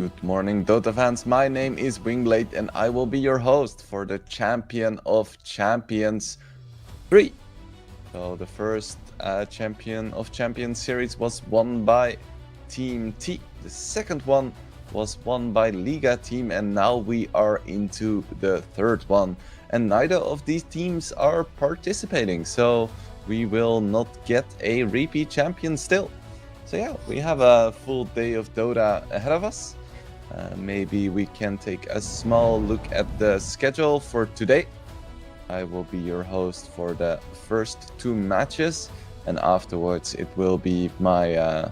Good morning, Dota fans. My name is Wingblade, and I will be your host for the Champion of Champions 3. So, the first Champion of Champions series was won by Team T. The second one was won by Liga Team, and now we are into the third one. And neither of these teams are participating, so we will not get a repeat champion still. So yeah, we have a full day of Dota ahead of us. Maybe we can take a small look at the schedule for today. I will be your host for the first two matches, and afterwards it will be my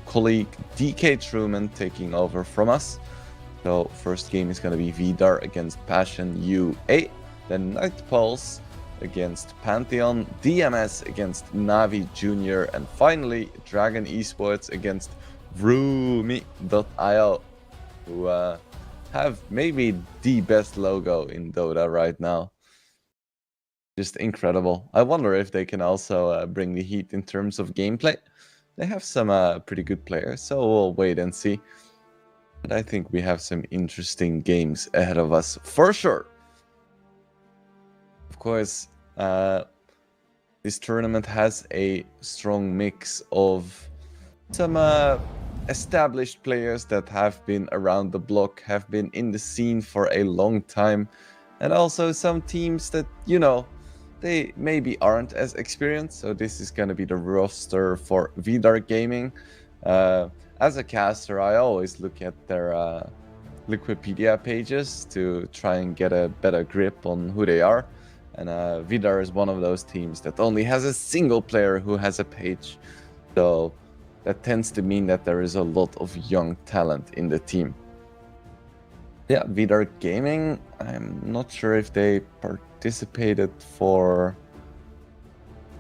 colleague DK Truman taking over from us. So first game is going to be Vidar against Passion UA, then Night Pulse against Pantheon, DMS against Navi Junior, and finally Dragon Esports against Vroomy.io, who have maybe the best logo in Dota right now. Just incredible. I wonder if they can also bring the heat in terms of gameplay. They have some pretty good players, so we'll wait and see. But I think we have some interesting games ahead of us for sure. Of course, this tournament has a strong mix of some established players that have been around the block, have been in the scene for a long time, and also some teams that, you know, they maybe aren't as experienced. So this is going to be the roster for Vidar Gaming. As a caster, I always look at their Wikipedia pages to try and get a better grip on who they are. And Vidar is one of those teams that only has a single player who has a page. So that tends to mean that there is a lot of young talent in the team. Yeah, Vidar Gaming, I'm not sure if they participated for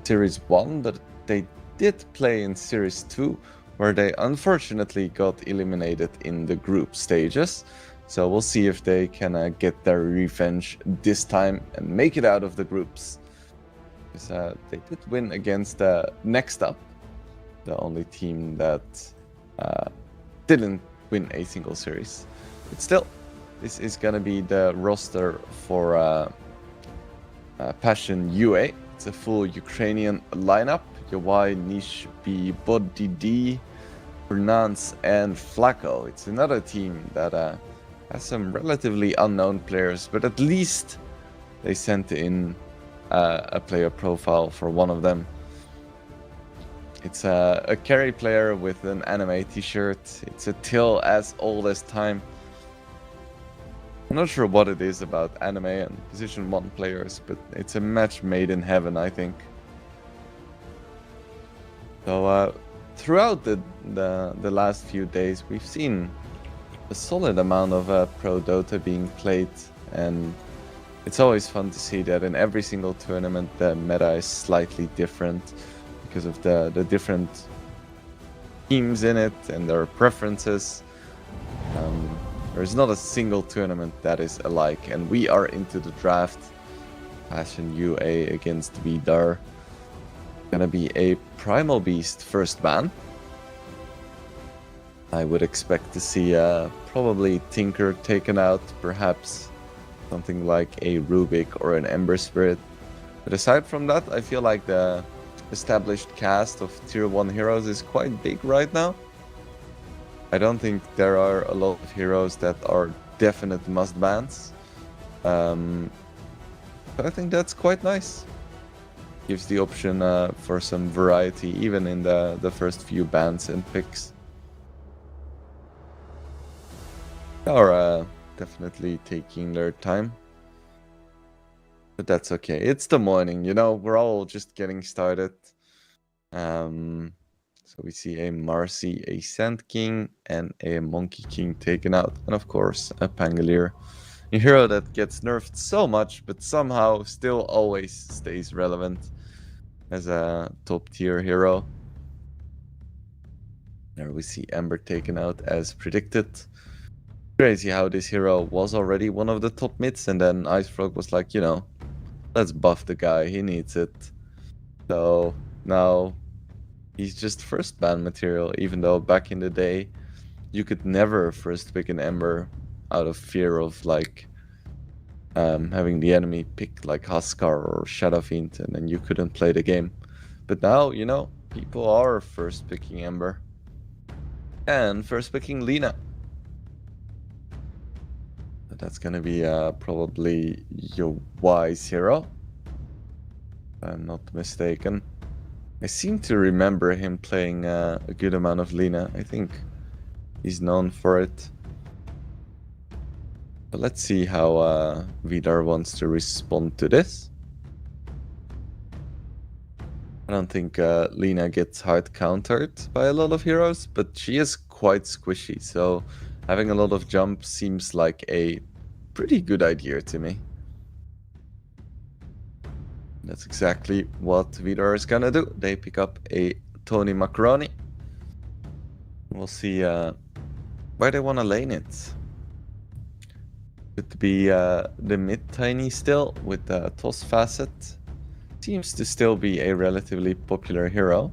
Series 1, but they did play in Series 2, where they unfortunately got eliminated in the group stages. So we'll see if they can get their revenge this time and make it out of the groups. Because they did win against Next Up, the only team that didn't win a single series. But still, this is going to be the roster for Passion UA. It's a full Ukrainian lineup. Yawai, Nish, B, Bodidi, Fernance, and Flacco. It's another team that has some relatively unknown players, but at least they sent in a player profile for one of them. It's a carry player with an anime t-shirt. It's a Till as old as time. I'm not sure what it is about anime and Position 1 players, but it's a match made in heaven, I think. So throughout the last few days, we've seen a solid amount of Pro Dota being played, and it's always fun to see that in every single tournament the meta is slightly different because of the different teams in it and their preferences. There's not a single tournament that is alike, and we are into the draft. Passion UA against Vidar. Gonna be a Primal Beast first ban. I would expect to see probably Tinker taken out, perhaps something like a Rubik or an Ember Spirit. But aside from that, I feel like the established cast of Tier 1 heroes is quite big right now. I don't think there are a lot of heroes that are definite must-bans. But I think that's quite nice. Gives the option for some variety, even in the first few bans and picks. They are definitely taking their time. But that's okay. It's the morning, you know, we're all just getting started. So we see a Marcy, a Sand King, and a Monkey King taken out. And of course, a Pangolier. A hero that gets nerfed so much, but somehow still always stays relevant as a top tier hero. There we see Ember taken out as predicted. Crazy how this hero was already one of the top mids, and then Icefrog was like, you know, let's buff the guy, he needs it. So now he's just first ban material, even though back in the day you could never first pick an Ember out of fear of like having the enemy pick like Huskar or Shadow Fiend, and then you couldn't play the game. But now, you know, people are first picking Ember and first picking Lina. That's gonna be probably your wise hero, if I'm not mistaken. I seem to remember him playing a good amount of Lina. I think he's known for it. But let's see how Vidar wants to respond to this. I don't think Lina gets hard countered by a lot of heroes, but she is quite squishy, so having a lot of jump seems like a pretty good idea to me. That's exactly what Vidar is gonna do. They pick up a Tony Macaroni. We'll see where they want to lane it. Could be the mid Tiny still with the toss facet. Seems to still be a relatively popular hero,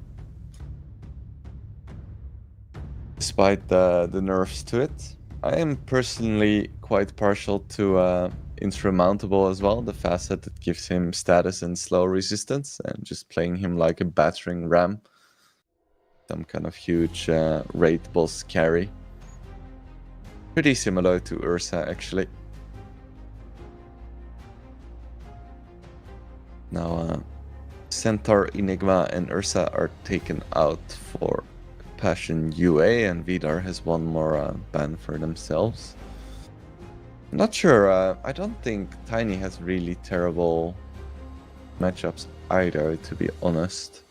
despite the nerfs to it. I am personally quite partial to Insurmountable as well, the facet that gives him status and slow resistance, and just playing him like a battering ram. Some kind of huge raid boss carry. Pretty similar to Ursa, actually. Now, Centaur, Enigma, and Ursa are taken out for Passion UA, and Vidar has one more ban for themselves. I'm not sure. I don't think Tiny has really terrible matchups either, to be honest.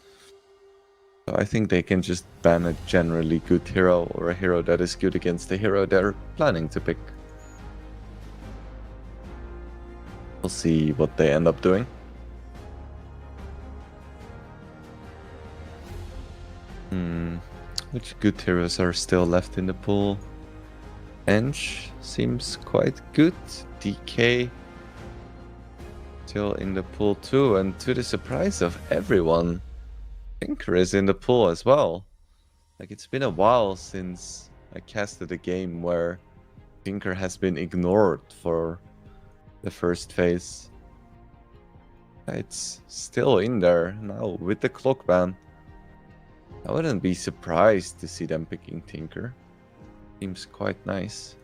So I think they can just ban a generally good hero, or a hero that is good against the hero they're planning to pick. We'll see what they end up doing. Which good heroes are still left in the pool? Ench seems quite good. DK still in the pool too, and to the surprise of everyone, Tinker is in the pool as well. Like, it's been a while since I casted a game where Tinker has been ignored for the first phase. It's still in there now with the clock ban. I wouldn't be surprised to see them picking Tinker. Seems quite nice.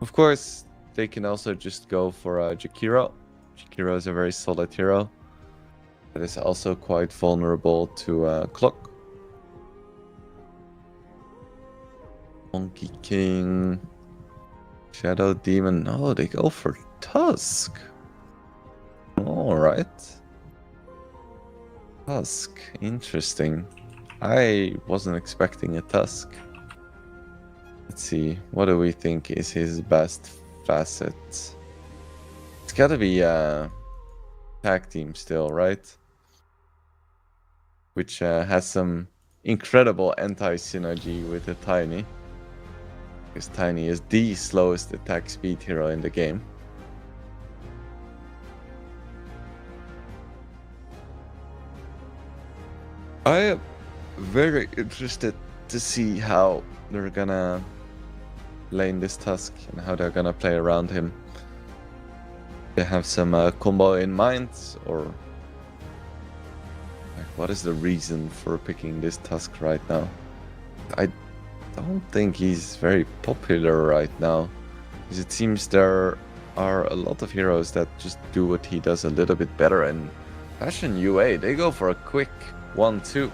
Of course, they can also just go for Jakiro. Jakiro is a very solid hero that is also quite vulnerable to clock. Monkey King, Shadow Demon. Oh, they go for Tusk. Alright. Tusk, interesting. I wasn't expecting a Tusk. Let's see, what do we think is his best facet? It's gotta be tag team still, right? Which has some incredible anti-synergy with the Tiny. Because Tiny is the slowest attack speed hero in the game. I am very interested to see how they're gonna lane this Tusk and how they're gonna play around him. They have some combo in mind, or like, what is the reason for picking this Tusk right now? I don't think he's very popular right now, because it seems there are a lot of heroes that just do what he does a little bit better. And Passion UA, they go for a quick 1-2.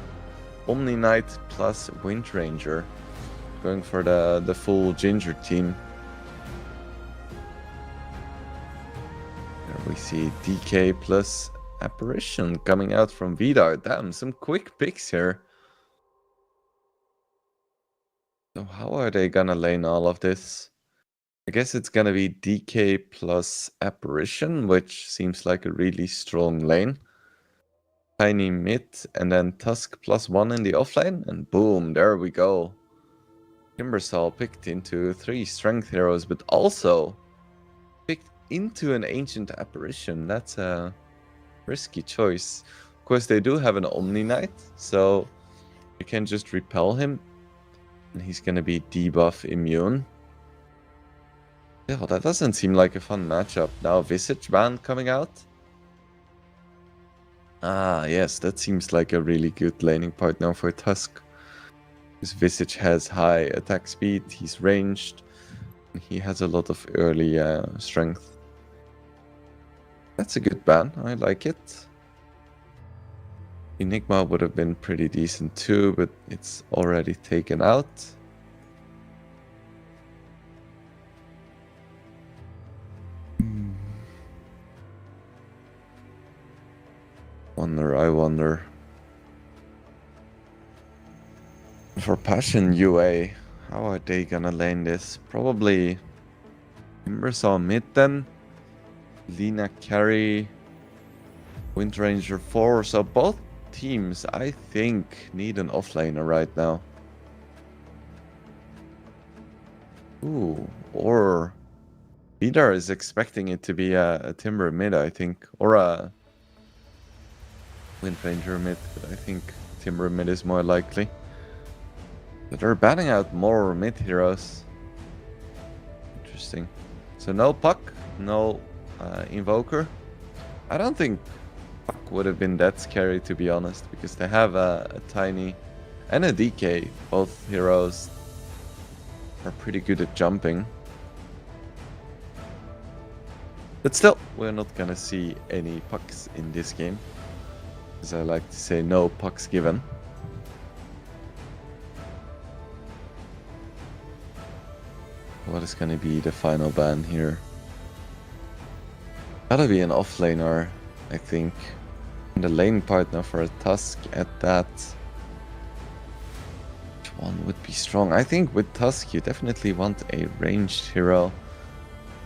Omni Knight plus Wind Ranger. Going for the full Ginger team. There we see DK plus Apparition coming out from Vidar. Damn, some quick picks here. So how are they gonna lane all of this? I guess it's gonna be DK plus Apparition, which seems like a really strong lane. Tiny mid, and then Tusk +1 in the offlane, and boom, there we go. Timbersaw picked into 3 strength heroes, but also picked into an Ancient Apparition. That's a risky choice. Of course, they do have an Omni Knight, so you can just repel him. And he's gonna be debuff immune. Yeah, well, that doesn't seem like a fun matchup. Now Visage ban coming out. Ah, yes, that seems like a really good laning partner for Tusk. His Visage has high attack speed, he's ranged, and he has a lot of early strength. That's a good ban, I like it. Enigma would have been pretty decent too, but it's already taken out. I wonder. For Passion UA, how are they gonna lane this? Probably Timbersaw mid then. Lina carry. Wind Ranger 4. So both teams, I think, need an offlaner right now. Ooh, or Vidar is expecting it to be a Timber mid, I think. Or a Wind Ranger mid, but I think Timber mid is more likely. But they're banning out more mid heroes. Interesting. So no Puck, no Invoker. I don't think Puck would have been that scary, to be honest, because they have a Tiny and a DK. Both heroes are pretty good at jumping. But still, we're not gonna see any pucks in this game. As I like to say, no pucks given. What is gonna be the final ban here? Gotta be an offlaner, I think. And a lane partner for a Tusk at that. Which one would be strong? I think with Tusk you definitely want a ranged hero.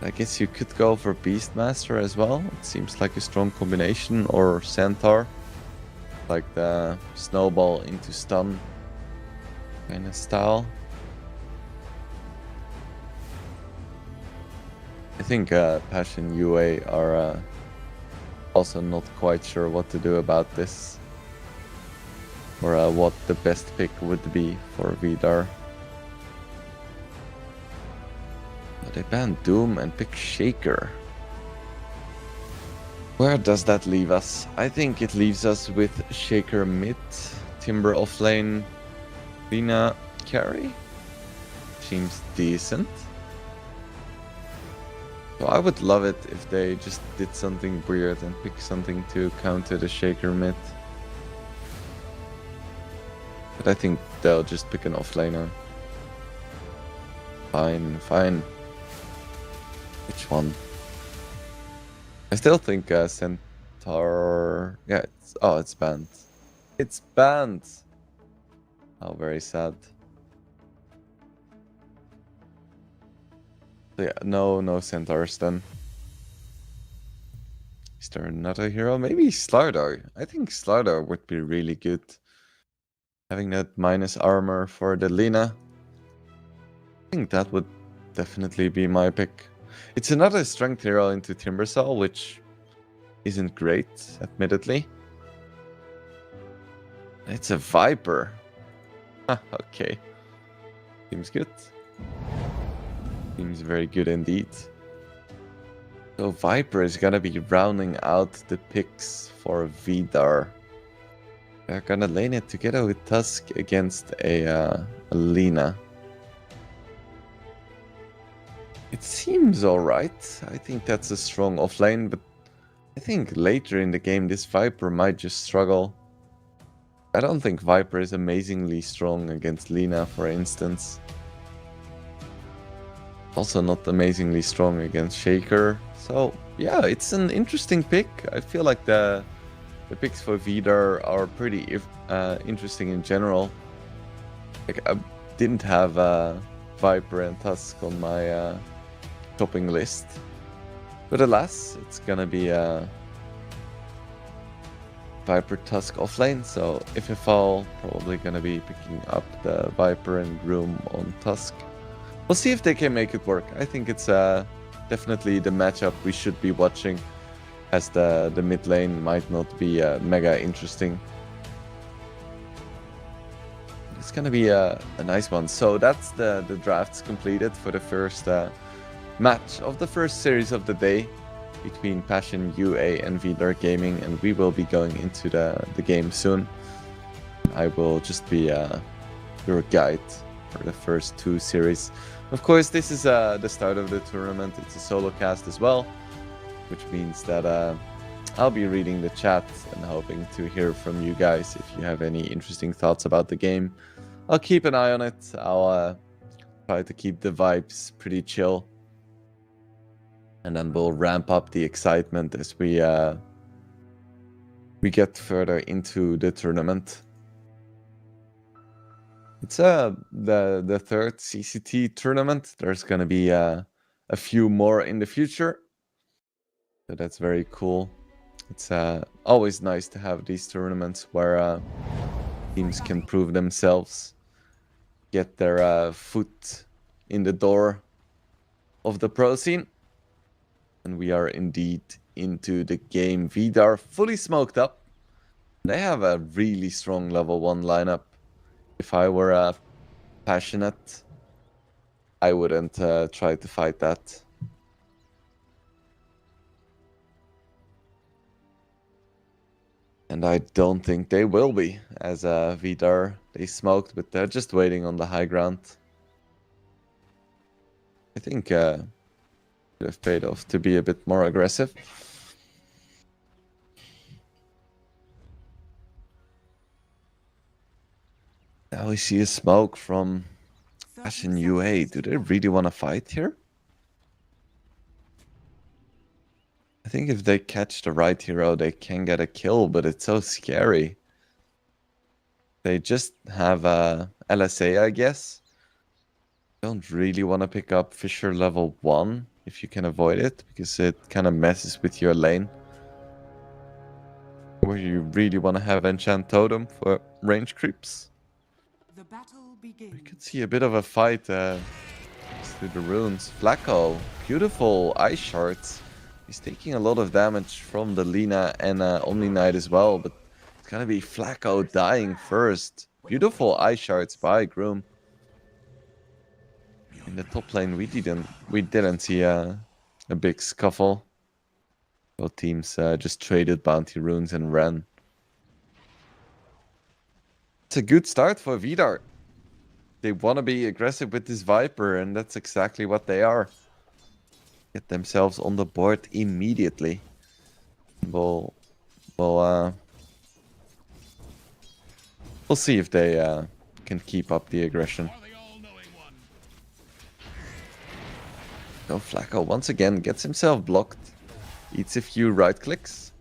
I guess you could go for Beastmaster as well. It seems like a strong combination. Or Centaur. Like the snowball into stun kind of style. I think Passion UA are also not quite sure what to do about this. Or what the best pick would be for Vidar. They banned Doom and pick Shaker. Where does that leave us? I think it leaves us with Shaker mid, Timber offlane, Lina carry. Seems decent. So I would love it if they just did something weird and pick something to counter the Shaker mid. But I think they'll just pick an offlaner. Fine, fine. Which one? I still think Centaur... Yeah, it's banned. It's banned! Oh, very sad. So yeah, no Centaurs then. Is there another hero? Maybe Slardar. I think Slardar would be really good. Having that minus armor for the Lina. I think that would definitely be my pick. It's another strength hero into Timbersaw, which isn't great, admittedly. It's a Viper. Okay. Seems good. Seems very good indeed. So Viper is gonna be rounding out the picks for Vidar. They're gonna lane it together with Tusk against a Lina. It seems alright. I think that's a strong offlane, but I think later in the game this Viper might just struggle. I don't think Viper is amazingly strong against Lina, for instance. Also not amazingly strong against Shaker. So yeah, it's an interesting pick. I feel like the picks for Vidar are pretty interesting in general. Like I didn't have Viper and Tusk on my topping list. But alas, it's gonna be a Viper Tusk offlane, so if I fall, probably gonna be picking up the Viper and Groom on Tusk. We'll see if they can make it work. I think it's definitely the matchup we should be watching, as the mid lane might not be mega interesting. It's gonna be a nice one. So that's the drafts completed for the first match of the first series of the day between Passion UA and Vidar Gaming, and we will be going into the game soon. I will just be your guide for the first 2 series. Of course, this is the start of the tournament. It's a solo cast as well, which means that I'll be reading the chat and hoping to hear from you guys if you have any interesting thoughts about the game. I'll keep an eye on it. I'll try to keep the vibes pretty chill. And then we'll ramp up the excitement as we get further into the tournament. It's the third CCT tournament. There's gonna be a few more in the future. So that's very cool. It's always nice to have these tournaments where teams can prove themselves, get their foot in the door of the pro scene. And we are indeed into the game. Vidar fully smoked up. They have a really strong level 1 lineup. If I were passionate, I wouldn't try to fight that. And I don't think they will be, as Vidar, they smoked, but they're just waiting on the high ground. I think it would have paid off to be a bit more aggressive. Now we see a smoke from Passion UA. Do they really want to fight here? I think if they catch the right hero, they can get a kill, but it's so scary. They just have LSA, I guess. Don't really want to pick up Fisher level 1 if you can avoid it, because it kind of messes with your lane. Where you really want to have Enchant Totem for range creeps. The battle begins. We could see a bit of a fight through the runes. Flacco, beautiful ice shards. He's taking a lot of damage from the Lina and Omni Knight as well, but it's gonna be Flacco dying first. Beautiful ice shards by Groom. In the top lane, we didn't see a big scuffle. Both teams just traded bounty runes and ran. It's a good start for Vidar. They want to be aggressive with this Viper, and that's exactly what they are. Get themselves on the board immediately. We'll see if they can keep up the aggression. No, Flacco once again gets himself blocked. Eats a few right clicks.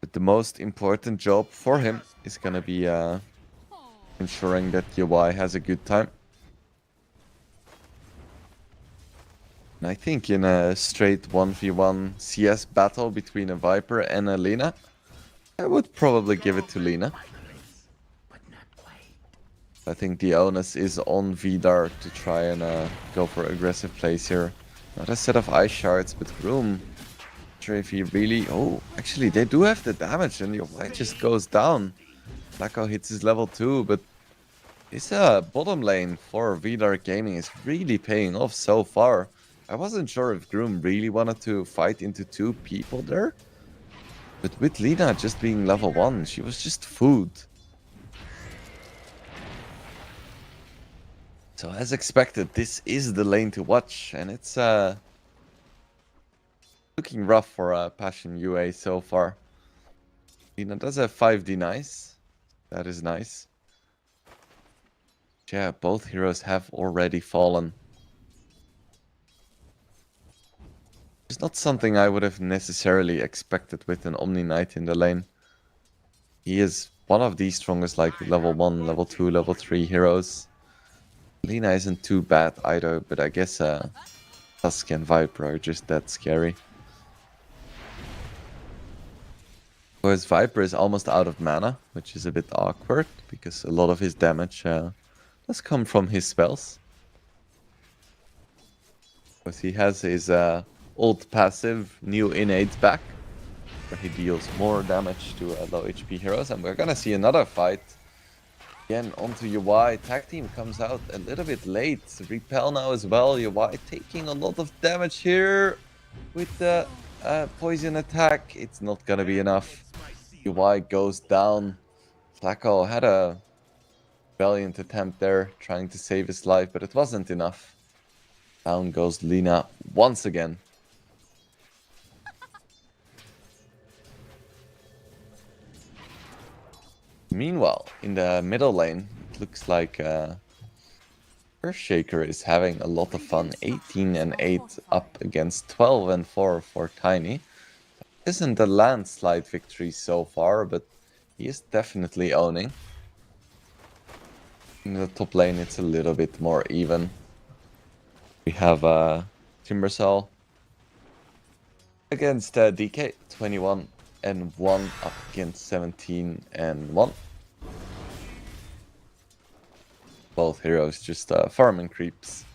But the most important job for him is gonna be ensuring that UI has a good time. And I think in a straight 1v1 CS battle between a Viper and a Lina, I would probably give it to Lina. I think the onus is on Vidar to try and go for aggressive plays here. Not a set of ice shards, but Groom. Not sure if he really... Oh, actually they do have the damage and your white just goes down. Flacco hits his level 2, but this bottom lane for Vidar Gaming is really paying off so far. I wasn't sure if Groom really wanted to fight into 2 people there. But with Lina just being level 1, she was just food. So as expected, this is the lane to watch, and it's looking rough for Passion UA so far. Lina does have 5 denies. That is nice. Yeah, both heroes have already fallen. It's not something I would have necessarily expected with an Omni Knight in the lane. He is one of the strongest, like level 1, level 2, level 3 heroes. Lina isn't too bad either, but I guess Tusk and Viper are just that scary. Whereas Viper is almost out of mana, which is a bit awkward, because a lot of his damage does come from his spells. Because he has his old passive, new innate back. where he deals more damage to low HP heroes. And we're gonna see another fight. Again, onto UI. Tag team comes out a little bit late. Repel now as well. UI taking a lot of damage here with the poison attack. It's not gonna be enough. UI goes down. Flacco had a valiant attempt there, trying to save his life, but it wasn't enough. Down goes Lina once again. Meanwhile, in the middle lane, it looks like Earthshaker is having a lot of fun. 18 and 8 up against 12 and 4 for Tiny. Isn't a landslide victory so far, but he is definitely owning. In the top lane, it's a little bit more even. We have Timbersaw against DK, 21 and 1 up against 17 and 1. Both heroes just farming creeps,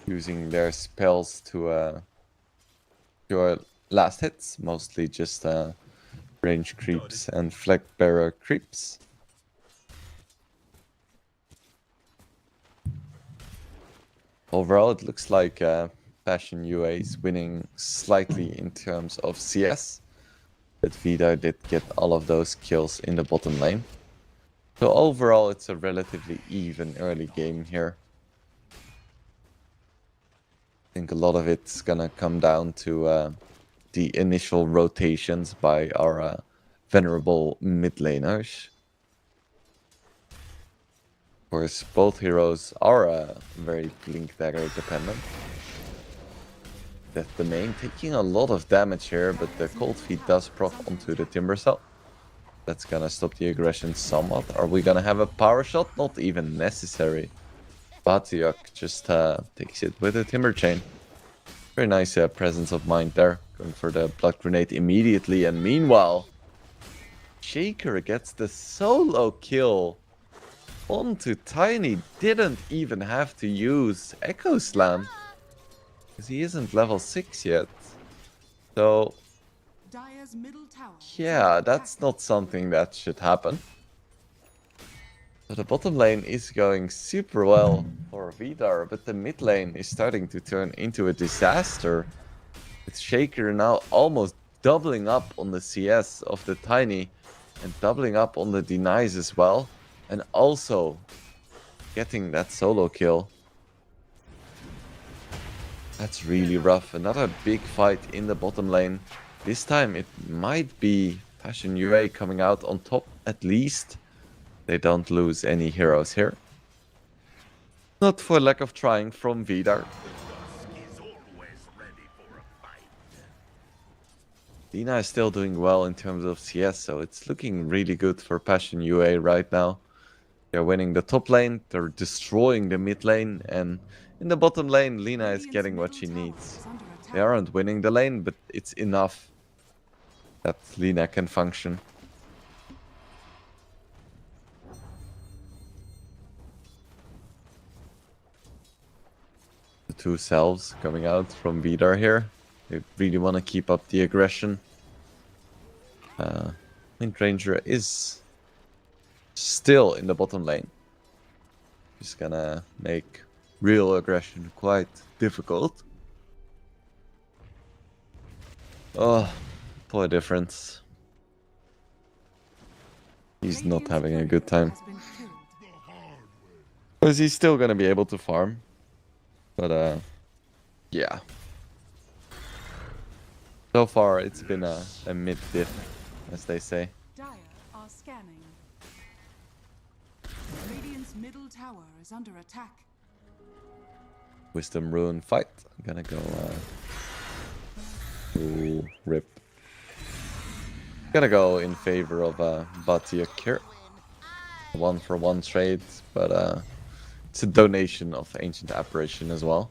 using their spells to last hits, mostly just range creeps and flag bearer creeps. Overall, it looks like Passion UA is winning slightly in terms of CS, but Vida did get all of those kills in the bottom lane. So overall, it's a relatively even early game here. I think a lot of it's gonna come down to the initial rotations by our venerable mid laners. Of course, both heroes are very Blink Dagger dependent. Death Domain taking a lot of damage here, but the Cold Feet does proc onto the Timbersaw. That's gonna stop the aggression somewhat. Are we gonna have a power shot? Not even necessary. Batiok just takes it with a Timber Chain. Very nice presence of mind there. Going for the Blood Grenade immediately. And meanwhile, Shaker gets the solo kill onto Tiny. Didn't even have to use Echo Slam, because he isn't level 6 yet. So yeah, that's not something that should happen. So the bottom lane is going super well for Vidar, but the mid lane is starting to turn into a disaster. With Shaker now almost doubling up on the CS of the Tiny and doubling up on the denies as well. And also getting that solo kill. That's really rough. Another big fight in the bottom lane. This time it might be Passion UA coming out on top at least. They don't lose any heroes here. Not for lack of trying from Vidar. Dina is still doing well in terms of CS, so it's looking really good for Passion UA right now. They're winning the top lane, they're destroying the mid lane, and in the bottom lane, Lina is getting what she needs. They aren't winning the lane, but it's enough that Lina can function. The two selves coming out from Vidar here. They really want to keep up the aggression. Windranger is still in the bottom lane. Just gonna make real aggression quite difficult. Oh, poor difference. He's not having a good time. Because he's still gonna be able to farm. But yeah. So far it's been a mid-diff, as they say. Dire are scanning. Radiant's middle tower is under attack. Wisdom Rune fight. I'm gonna go ooh, rip. Gonna go in favor of Batiok here. 1-for-1 trade, but it's a donation of Ancient Apparition as well.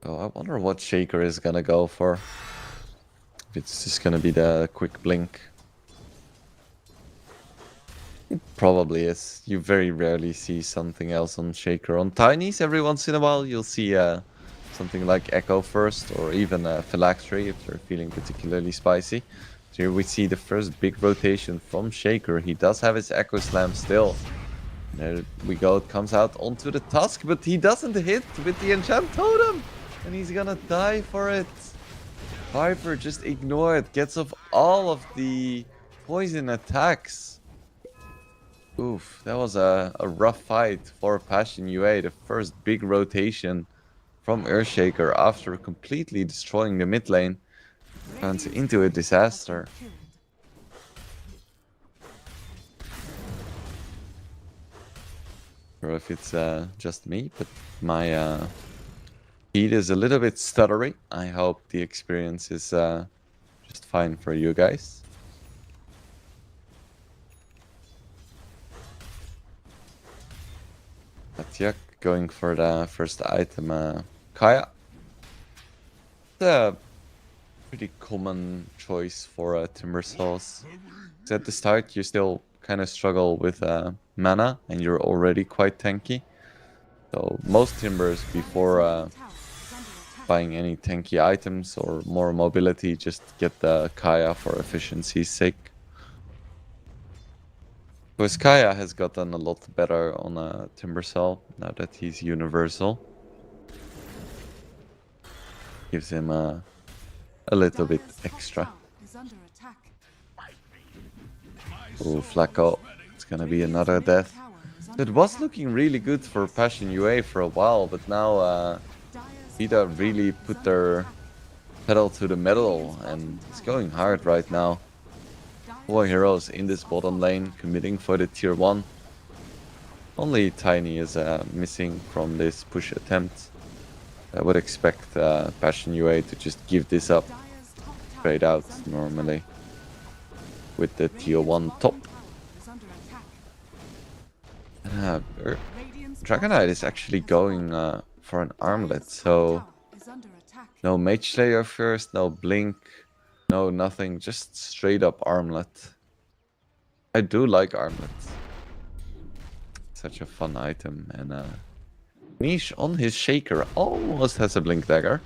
Oh, I wonder what Shaker is gonna go for. If it's just gonna be the quick blink. Probably is. You very rarely see something else on Shaker. On Tinies, every once in a while, you'll see something like Echo first, or even Phylactery if they're feeling particularly spicy. So here we see the first big rotation from Shaker. He does have his Echo Slam still. There we go. It comes out onto the Tusk, but he doesn't hit with the Enchant Totem, and he's gonna die for it. Viper just ignored, gets off all of the poison attacks. Oof, that was a rough fight for Passion UA. The first big rotation from Earthshaker after completely destroying the mid lane turns into a disaster. Or if it's just me, but my feed is a little bit stuttery. I hope the experience is just fine for you guys. But yeah, going for the first item, Kaya. It's a pretty common choice for Timber Sauce. At the start, you still kind of struggle with mana, and you're already quite tanky. So most Timbers, before buying any tanky items or more mobility, just get the Kaya for efficiency's sake. Because Kaya has gotten a lot better on a Timbersaw now that he's universal. Gives him a little bit extra. Oh, Flacco. It's gonna be another death. It was looking really good for Passion UA for a while, but now Vita really put their pedal to the metal and it's going hard right now. 4 heroes in this bottom lane committing for the tier 1. Only Tiny is missing from this push attempt. I would expect Passion UA to just give this up straight out normally with the tier 1 top. Dragon Knight is actually going for an armlet, so no Mage Slayer first, no Blink, no nothing, just straight up armlet. I do like armlets. Such a fun item, and Niche on his Shaker almost has a Blink Dagger.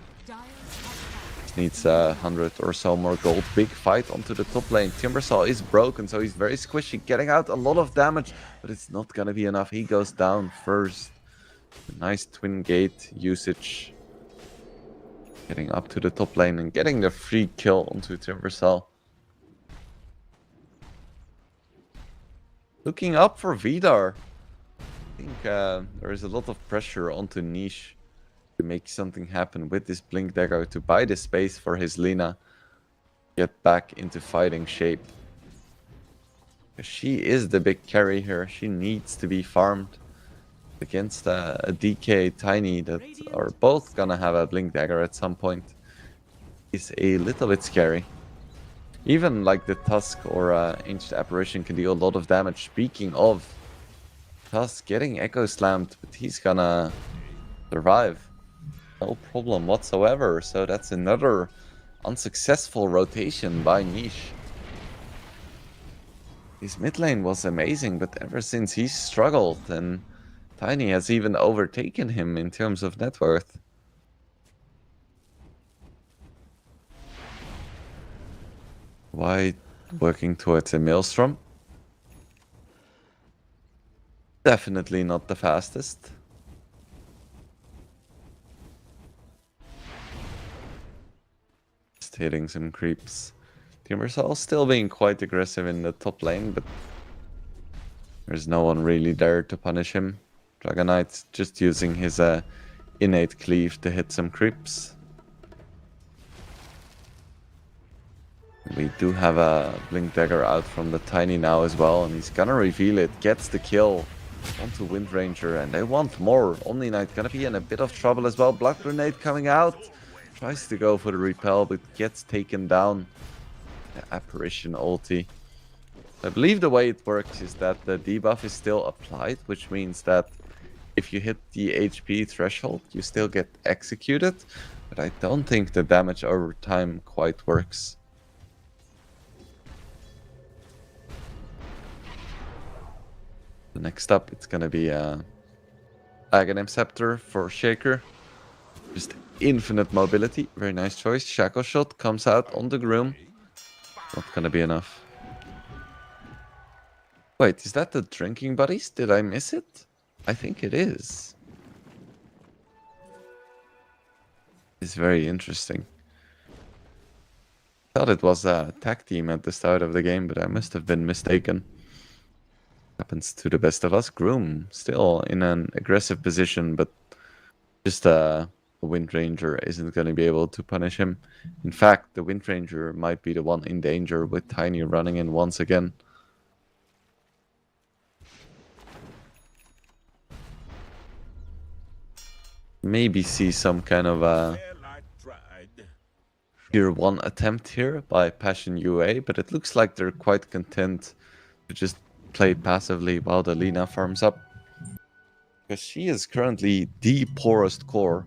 Needs 100 or so more gold. Big fight onto the top lane. Timbersaw is broken, so he's very squishy, getting out a lot of damage, but it's not gonna be enough. He goes down first. Nice twin gate usage. Getting up to the top lane and getting the free kill onto Timbersaw. Looking up for Vidar. I think there is a lot of pressure onto Niche to make something happen with this Blink Dagger to buy the space for his Lina. Get back into fighting shape. She is the big carry here. She needs to be farmed against a DK Tiny that are both gonna have a Blink Dagger at some point. Is a little bit scary. Even like the Tusk or Ancient Apparition can deal a lot of damage. Speaking of Tusk getting Echo Slammed, but he's gonna survive. No problem whatsoever. So that's another unsuccessful rotation by Niche. His mid lane was amazing, but ever since he's struggled, and Tiny has even overtaken him in terms of net worth. White working towards a Maelstrom. Definitely not the fastest. Just hitting some creeps. Timbersaw still being quite aggressive in the top lane, but there's no one really there to punish him. Dragon Knight just using his innate cleave to hit some creeps. We do have a Blink Dagger out from the Tiny now as well, and he's gonna reveal it, gets the kill onto Wind Ranger, and they want more. Omni Knight gonna be in a bit of trouble as well. Blood Grenade coming out, tries to go for the repel, but gets taken down. The Apparition ulti. I believe the way it works is that the debuff is still applied, which means that if you hit the HP threshold, you still get executed, but I don't think the damage over time quite works. The next up, it's gonna be Aghanim Scepter for Shaker. Just infinite mobility. Very nice choice. Shackle Shot comes out on the Groom. Not gonna be enough. Wait, is that the Drinking Buddies? Did I miss it? I think it is. It's very interesting. Thought it was a tag team at the start of the game, but I must have been mistaken. Happens to the best of us. Groom still in an aggressive position, but just a Wind Ranger isn't going to be able to punish him. In fact, the Wind Ranger might be the one in danger with Tiny running in once again. Maybe see some kind of a tier 1 attempt here by Passion UA, but it looks like they're quite content to just play passively while the Lina farms up. Because she is currently the poorest core,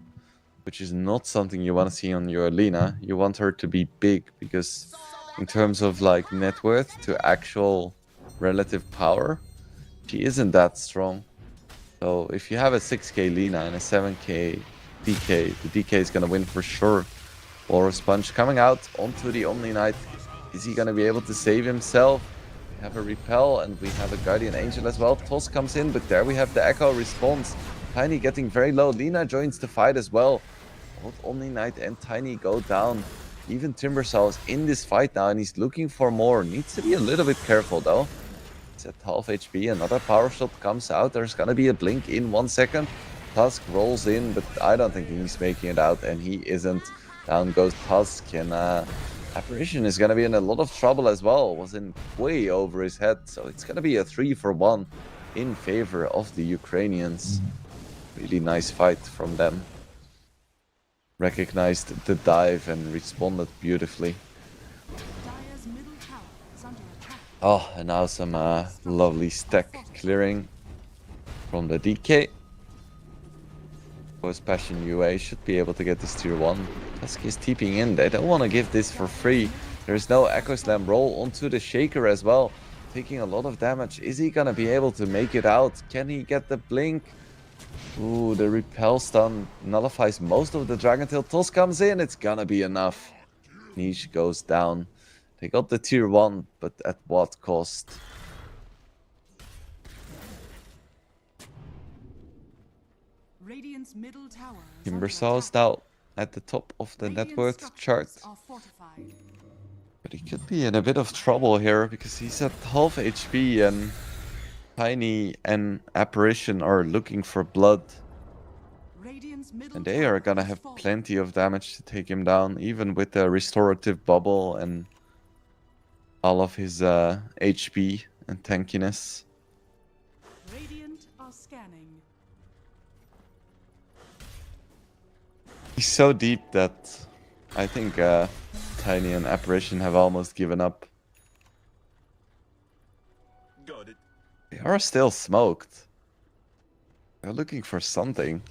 which is not something you want to see on your Lina. You want her to be big, because in terms of like net worth to actual relative power, she isn't that strong. So if you have a 6k Lina and a 7k DK, the DK is going to win for sure. Walrus Punch coming out onto the Omni Knight. Is he going to be able to save himself? We have a Repel and we have a Guardian Angel as well. Toss comes in, but there we have the Echo response. Tiny getting very low. Lina joins the fight as well. Both Omni Knight and Tiny go down. Even Timbersaw is in this fight now and he's looking for more. Needs to be a little bit careful though. He's at half HP. Another power shot comes out. There's gonna be a blink in 1 second. Tusk rolls in, but I don't think he's making it out, and he isn't. Down goes Tusk, and Apparition is gonna be in a lot of trouble as well. Was in way over his head, so it's gonna be a 3-for-1 in favor of the Ukrainians. Really nice fight from them. Recognized the dive and responded beautifully. Oh, and now some lovely stack clearing from the DK. Of course, Passion UA should be able to get this tier 1. Tusk is TPing in. They don't want to give this for free. There's no Echo Slam roll onto the Shaker as well. Taking a lot of damage. Is he going to be able to make it out? Can he get the blink? Ooh, the Repel stun nullifies most of the Dragon Tail. Toss comes in. It's going to be enough. Niche goes down. They got the tier 1, but at what cost? Radiant's middle tower is Timbersaw is now at the top of the net worth chart. But he could be in a bit of trouble here because he's at half HP and Tiny and Apparition are looking for blood. And they are gonna have plenty of damage to take him down, even with the restorative bubble and all of his HP and tankiness. Radiant are scanning. He's so deep that I think Tiny and Apparition have almost given up. Got it. They are still smoked. They're looking for something.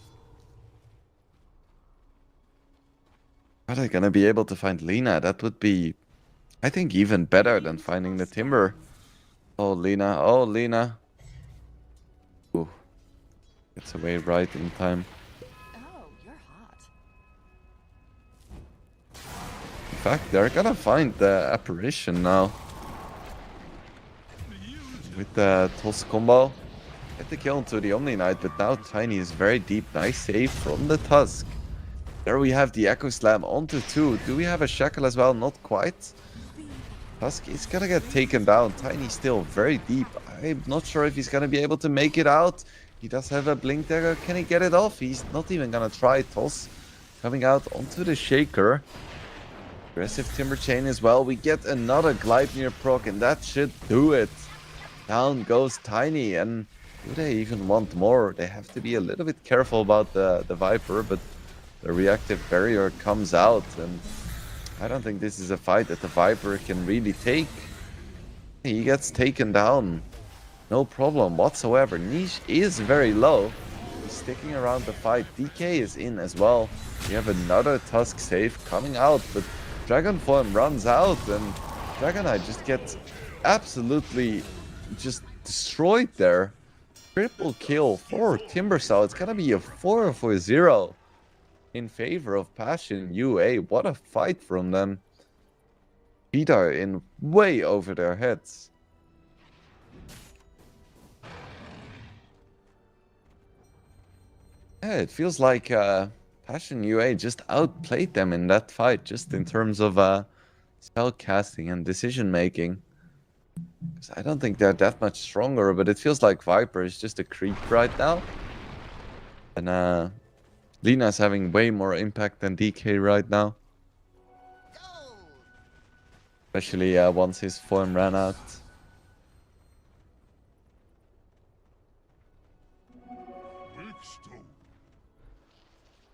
Are they gonna be able to find Lina? That would be, I think, even better than finding the Timber. Oh, Lina. Oh, Lina. Ooh. Gets away right in time. Oh, you're hot. In fact, they're gonna find the Apparition now. With the toss combo. Get the kill into the Omni Knight, but now Tiny is very deep. Nice save from the Tusk. There we have the Echo Slam onto 2. Do we have a Shackle as well? Not quite. Tusk is gonna get taken down. Tiny still very deep. I'm not sure if he's gonna be able to make it out. He does have a blink dagger. Can he get it off? He's not even gonna try. Toss coming out onto the Shaker. Aggressive Timber Chain as well. We get another Gleipnir proc, and that should do it. Down goes Tiny, and do they even want more? They have to be a little bit careful about the Viper, but the reactive barrier comes out, and I don't think this is a fight that the Viper can really take. He gets taken down. No problem whatsoever. Niche is very low. He's sticking around the fight. DK is in as well. We have another Tusk save coming out, but Dragon Form runs out, and Dragon Knight just gets absolutely just destroyed there. Triple kill for Timbersaw. It's gonna be a 4-0 in favor of Passion UA. What a fight from them. Vidar in way over their heads. Yeah, it feels like Passion UA just outplayed them in that fight, just in terms of spell casting and decision making. I don't think they're that much stronger, but it feels like Viper is just a creep right now. And Lina's having way more impact than DK right now. Especially once his form ran out.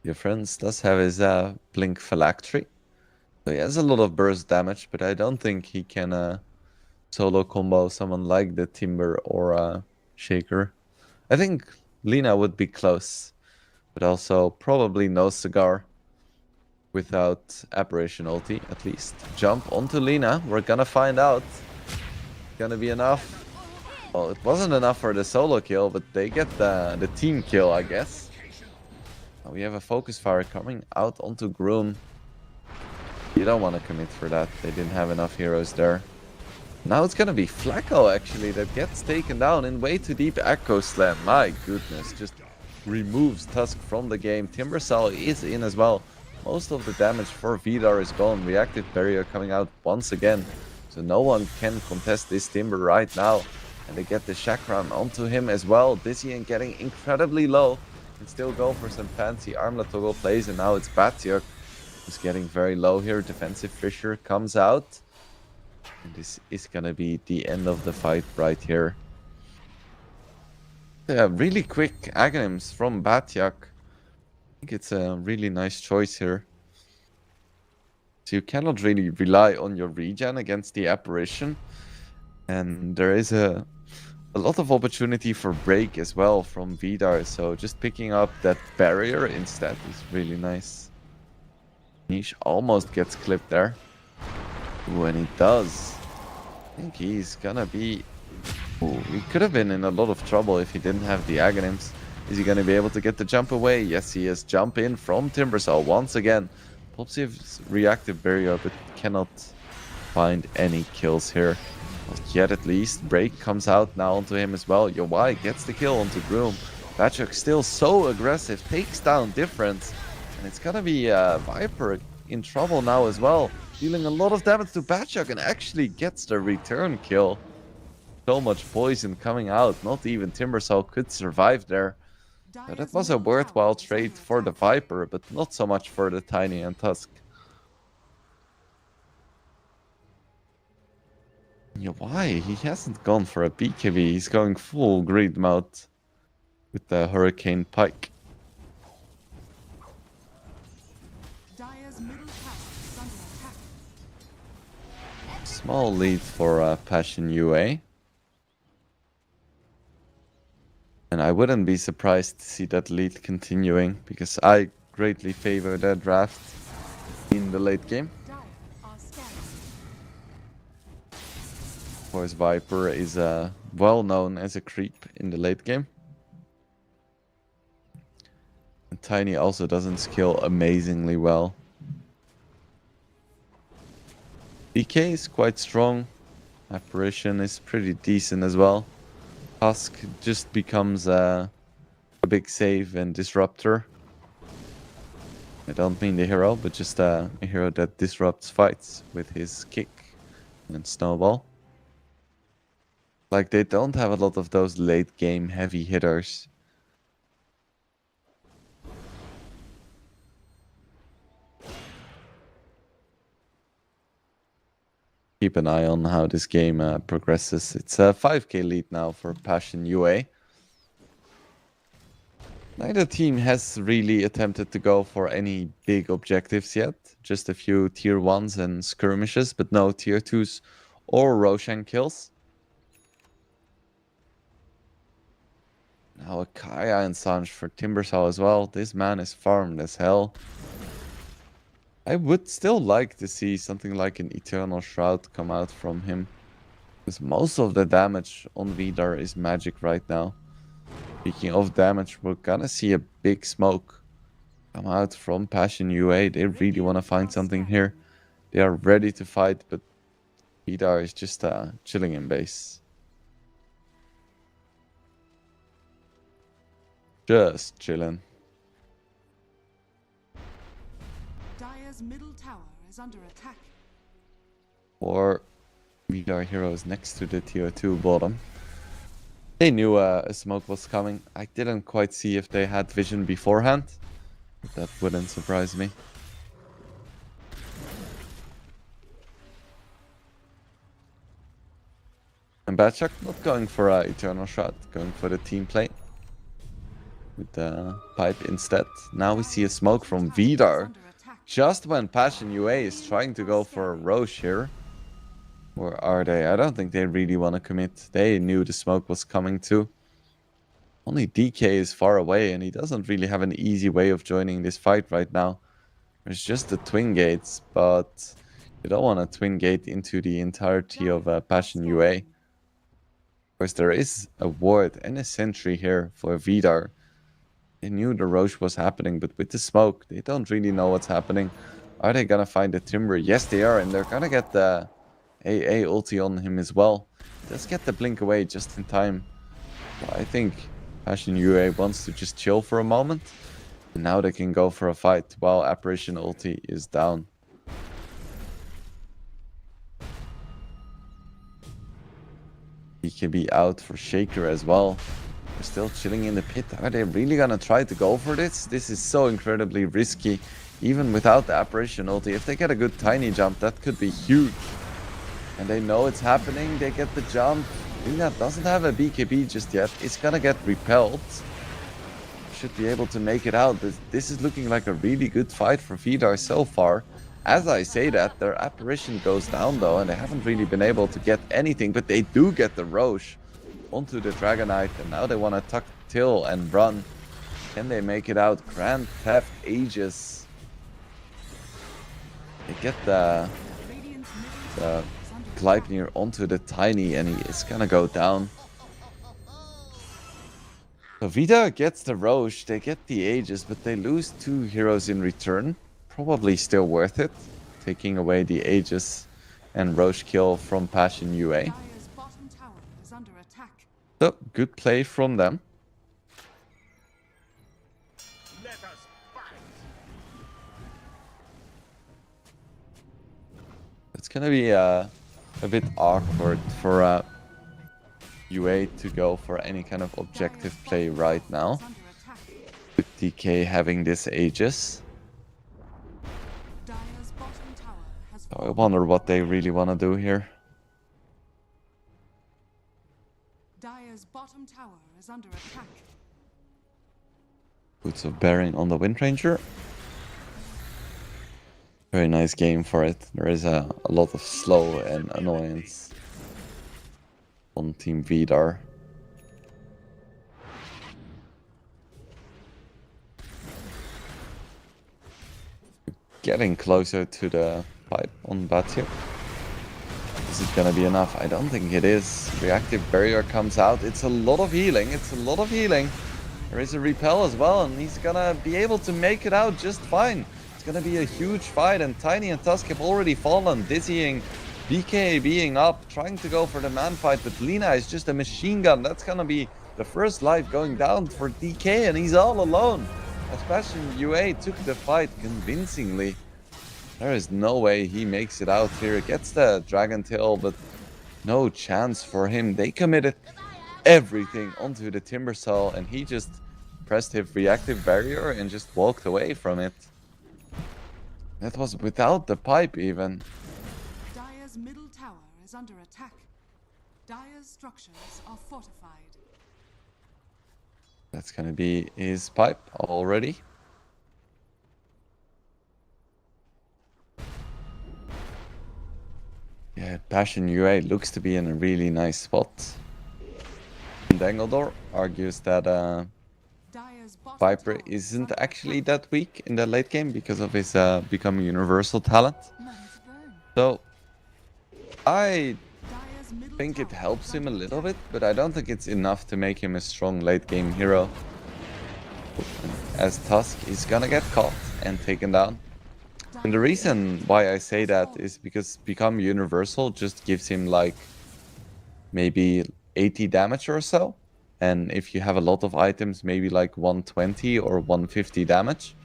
Your friends does have his Blink Phylactery. So he has a lot of burst damage, but I don't think he can solo combo someone like the Timber or Shaker. I think Lina would be close, but also probably no Cigar without Apparition ulti, at least. Jump onto Lina, we're gonna find out. Gonna be enough. Well, it wasn't enough for the solo kill, but they get the team kill, I guess. We have a focus fire coming out onto Groom. You don't want to commit for that. They didn't have enough heroes there. Now it's gonna be Flacco, actually, that gets taken down in way too deep Echo Slam. My goodness, just removes Tusk from the game. Timbersaw is in as well. Most of the damage for Vidar is gone. Reactive Barrier coming out once again. So no one can contest this Timber right now. And they get the Chakram onto him as well. Dizzy and getting incredibly low. Can still go for some fancy armlet toggle plays. And now it's Batyok who's getting very low here. Defensive Fissure comes out. And this is gonna be the end of the fight right here. Yeah, really quick Aghanims from Batyok. I think it's a really nice choice here. So you cannot really rely on your regen against the Apparition. And there is a lot of opportunity for break as well from Vidar. So just picking up that barrier instead is really nice. Niche almost gets clipped there. Ooh, and he does. I think he's gonna be... Ooh, he could have been in a lot of trouble if he didn't have the Aghanims. Is he gonna be able to get the jump away? Yes, he is. Jump in from Timbersaw once again. Pops his reactive barrier, but cannot find any kills here. Not yet, at least. Break comes out now onto him as well. Yowai gets the kill onto Groom. Batyok still so aggressive. Takes down Difference. And it's gonna be Viper in trouble now as well. Dealing a lot of damage to Batyok and actually gets the return kill. So much poison coming out. Not even Timbersaw could survive there. But that was a worthwhile trade for the Viper, but not so much for the Tiny and Tusk. Yeah, why? He hasn't gone for a BKB. He's going full greed mode with the Hurricane Pike. Dire's middle tower is under attack. Small lead for Passion UA. And I wouldn't be surprised to see that lead continuing, because I greatly favor their draft in the late game. Dire are scanning. Of course, Viper is well known as a creep in the late game. And Tiny also doesn't skill amazingly well. DK is quite strong. Apparition is pretty decent as well. Tusk just becomes a big save and disruptor. I don't mean the hero, but just a hero that disrupts fights with his kick and snowball. Like, they don't have a lot of those late game heavy hitters. Keep an eye on how this game progresses. It's a 5k lead now for Passion UA. Neither team has really attempted to go for any big objectives yet. Just a few tier 1s and skirmishes, but no tier 2s or Roshan kills. Now a Kaya and Sanj for Timbersaw as well. This man is farmed as hell. I would still like to see something like an Eternal Shroud come out from him. Because most of the damage on Vidar is magic right now. Speaking of damage, we're gonna see a big smoke come out from Passion UA. They really want to find something here. They are ready to fight, but Vidar is just chilling in base. Just chilling. Dire's middle tower is under attack. Or Vidar heroes next to the tier 2 bottom. They knew a smoke was coming. I didn't quite see if they had vision beforehand. But that wouldn't surprise me. And Batchuk not going for a Eternal Shot, going for the team play. With the pipe instead. Now we see a smoke from Vidar. Just when Passion UA is trying to go for a Roche here. Or are they? I don't think they really want to commit. They knew the smoke was coming too. Only DK is far away and he doesn't really have an easy way of joining this fight right now. There's just the twin gates, but you don't want to twin gate into the entirety of Passion UA. Of course, there is a ward and a sentry here for Vidar. They knew the Roche was happening, but with the smoke, they don't really know what's happening. Are they gonna find the Timber? Yes, they are, and they're gonna get the AA ulti on him as well. Just get the blink away just in time. Well, I think Passion UA wants to just chill for a moment. And now they can go for a fight while Apparition ulti is down. He can be out for Shaker as well. They're still chilling in the pit. Are they really gonna try to go for this? This is so incredibly risky. Even without the Apparition ulti. If they get a good tiny jump, that could be huge. And they know it's happening. They get the jump. Lina doesn't have a BKB just yet. It's gonna get repelled. Should be able to make it out. But this is looking like a really good fight for Vidar so far. As I say that, their Apparition goes down though. And they haven't really been able to get anything. But they do get the Roche onto the Dragonite. And now they want to tuck till and run. Can they make it out? Grand Theft Aegis. They get the Gleipnir onto the Tiny and he is gonna go down. So Vidar gets the Roche, they get the Aegis, but they lose 2 heroes in return. Probably still worth it, taking away the Aegis and Roche kill from Passion UA. Dire's bottom tower is under attack. So, good play from them. It's gonna be a bit awkward for UA to go for any kind of objective play right now. With DK having this Aegis. Dire's bottom tower has So I wonder what they really want to do here. Dire's bottom tower is under attack. Boots of Bearing on the Wind Ranger. Very nice game for it. There is a lot of slow and annoyance on Team Vidar. Getting closer to the pipe on Batio. Is it gonna be enough? I don't think it is. Reactive Barrier comes out. It's a lot of healing. It's a lot of healing. There is a repel as well, and he's gonna be able to make it out just fine. It's gonna be a huge fight, and Tiny and Tusk have already fallen. Dizzying, BK being up, trying to go for the man fight, but Lina is just a machine gun. That's gonna be the first life going down for DK, and he's all alone. As Passion UA took the fight convincingly. There is no way he makes it out here. Gets the Dragon Tail, but no chance for him. They committed everything onto the Timber Cell, and he just pressed his reactive barrier and just walked away from it. That was without the pipe even. Dire's middle tower is under attack. Dire's structures are fortified. That's gonna be his pipe already. Yeah, Passion UA looks to be in a really nice spot. Dangledor argues that Dire's bottom Viper tower is isn't under actually attack. that weak in the late game because of his becoming universal talent. Money to burn. So I Dire's middle think it tower helps is him a under little attack. bit, but I don't think it's enough to make him a strong late game hero. As Tusk is gonna get caught and taken down. And the reason why I say that is because Become Universal just gives him like maybe 80 damage or so. And if you have a lot of items, maybe like 120 or 150 damage.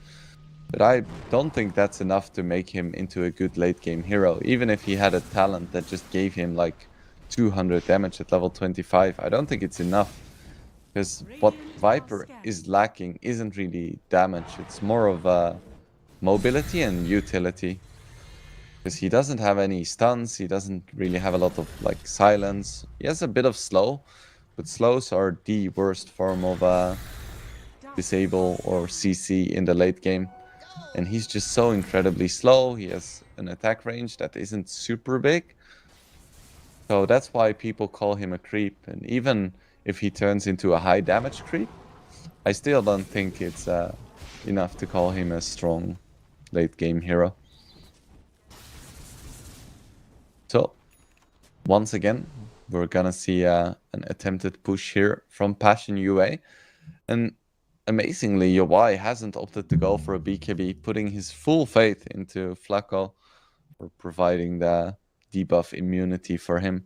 But I don't think that's enough to make him into a good late game hero. Even if he had a talent that just gave him like 200 damage at level 25, I don't think it's enough. Because what Viper is lacking isn't really damage, it's more of mobility and utility. Because he doesn't have any stuns, he doesn't really have a lot of like silence. He has a bit of slow, but slows are the worst form of disable or CC in the late game. And he's just so incredibly slow. He has an attack range that isn't super big. So that's why people call him a creep. And even if he turns into a high damage creep, I still don't think it's enough to call him a strong late game hero. So once again, we're gonna see an attempted push here from Passion UA. And amazingly, UI hasn't opted to go for a BKB, putting his full faith into Flacco for providing the debuff immunity for him.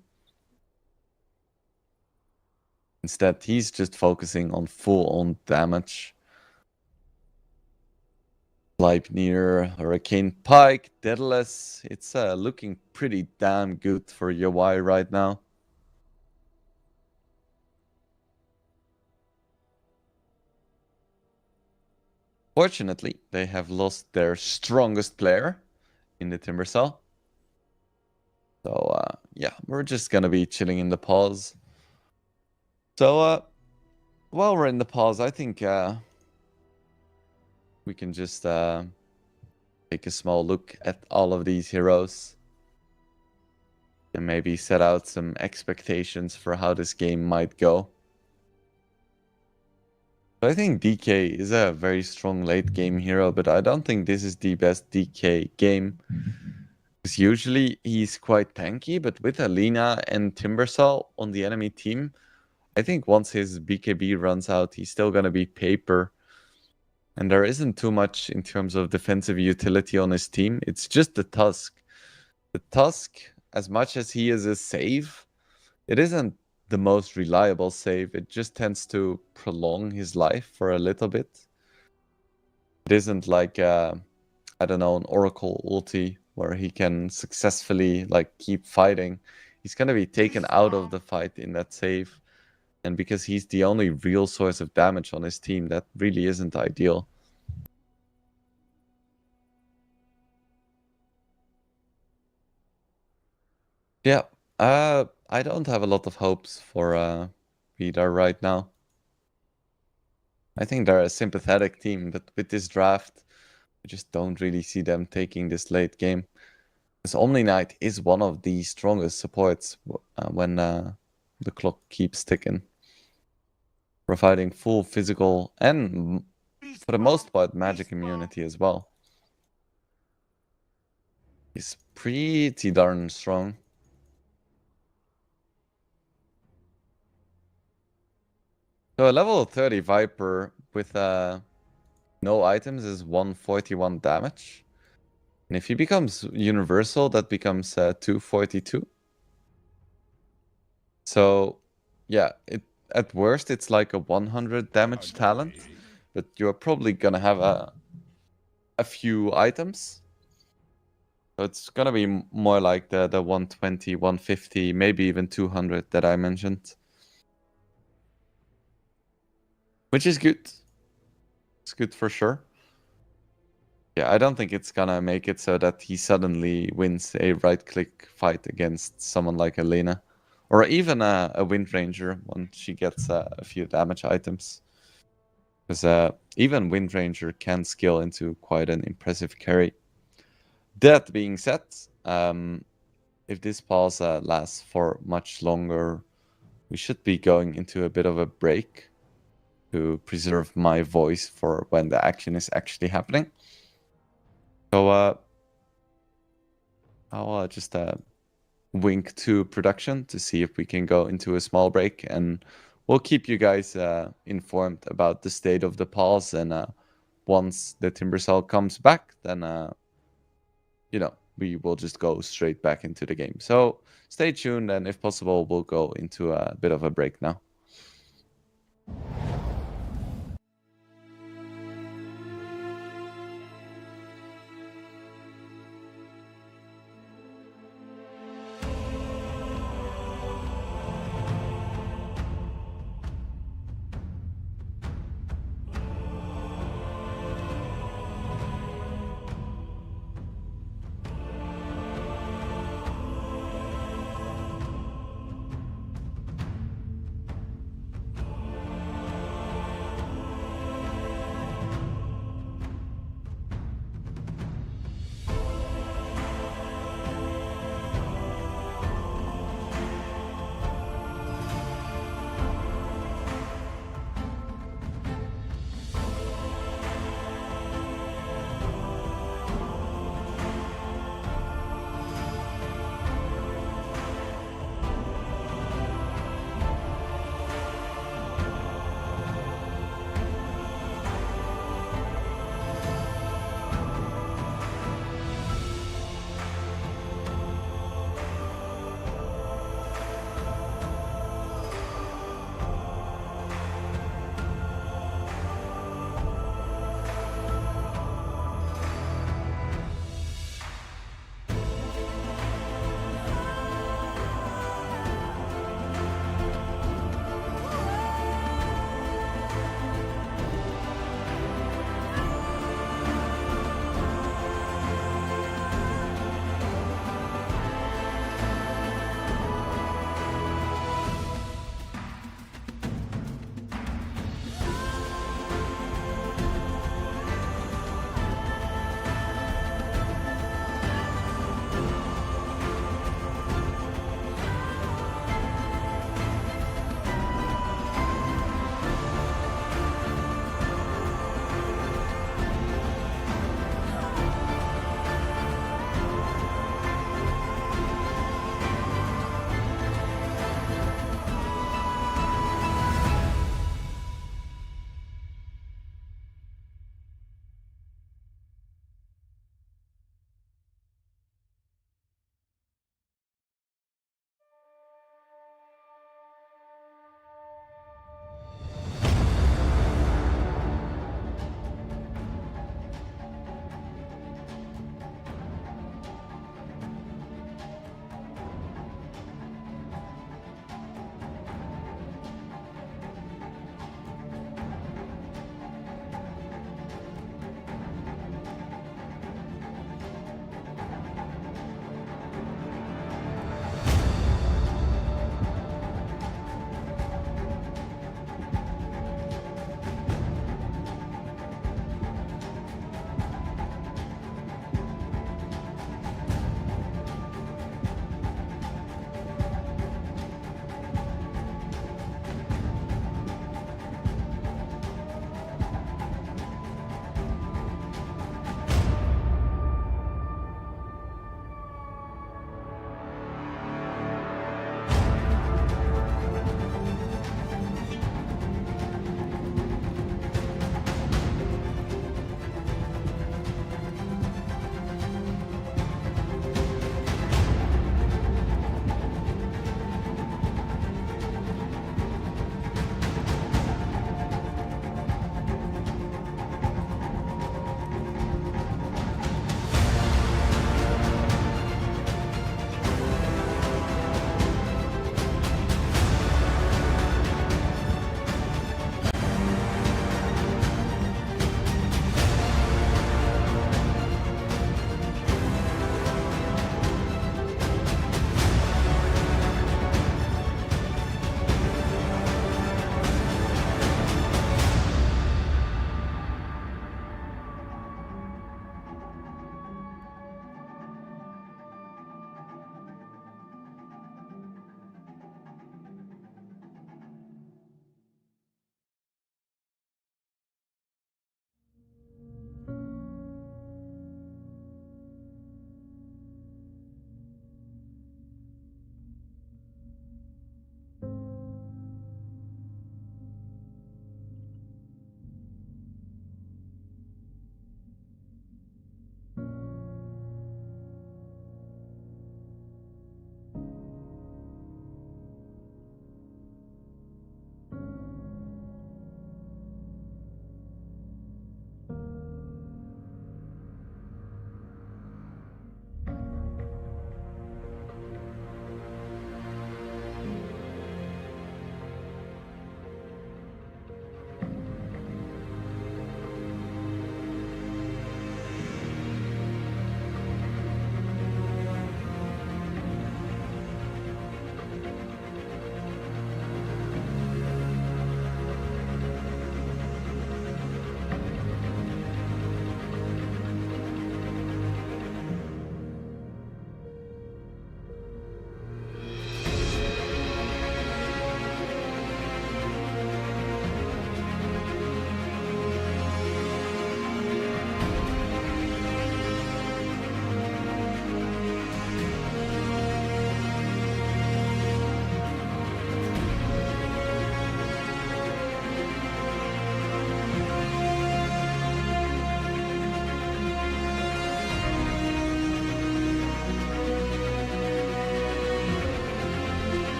Instead, he's just focusing on full-on damage. Leipnir, Hurricane Pike, Daedalus. It's looking pretty damn good for UI right now. Fortunately, they have lost their strongest player in the Timber Cell. So, yeah, we're just gonna be chilling in the pause. So, while we're in the pause, I think we can just take a small look at all of these heroes and maybe set out some expectations for how this game might go. So I think DK is a very strong late game hero, but I don't think this is the best DK game. Because usually he's quite tanky, but with Alina and Timbersaw on the enemy team, I think once his BKB runs out, he's still going to be paper. And there isn't too much in terms of defensive utility on his team. It's just the Tusk. The Tusk, as much as he is a save, it isn't the most reliable save. It just tends to prolong his life for a little bit. It isn't like, I don't know, an Oracle ulti where he can successfully like keep fighting. He's going to be taken out of the fight in that save. And because he's the only real source of damage on his team, that really isn't ideal. Yeah, I don't have a lot of hopes for Vidar right now. I think they're a sympathetic team, but with this draft, I just don't really see them taking this late game. Because Omni Knight is one of the strongest supports when the clock keeps ticking. Providing full physical and, for the most part, magic immunity as well. He's pretty darn strong. So a level 30 Viper with no items is 141 damage. And if he becomes universal, that becomes 242. So yeah, at worst it's like a 100 damage talent, but you're probably gonna have a few items. So it's gonna be more like the 120, 150, maybe even 200 that I mentioned. Which is good. It's good for sure. Yeah, I don't think it's gonna make it so that he suddenly wins a right-click fight against someone like Elena. Or even a Wind Ranger when she gets a few damage items. Because even Wind Ranger can scale into quite an impressive carry. That being said, if this pause lasts for much longer, we should be going into a bit of a break to preserve my voice for when the action is actually happening. So I'll just wink to production to see if we can go into a small break, and we'll keep you guys informed about the state of the pause. And once the timber saw comes back, then we will just go straight back into the game. So stay tuned, and if possible, we'll go into a bit of a break now.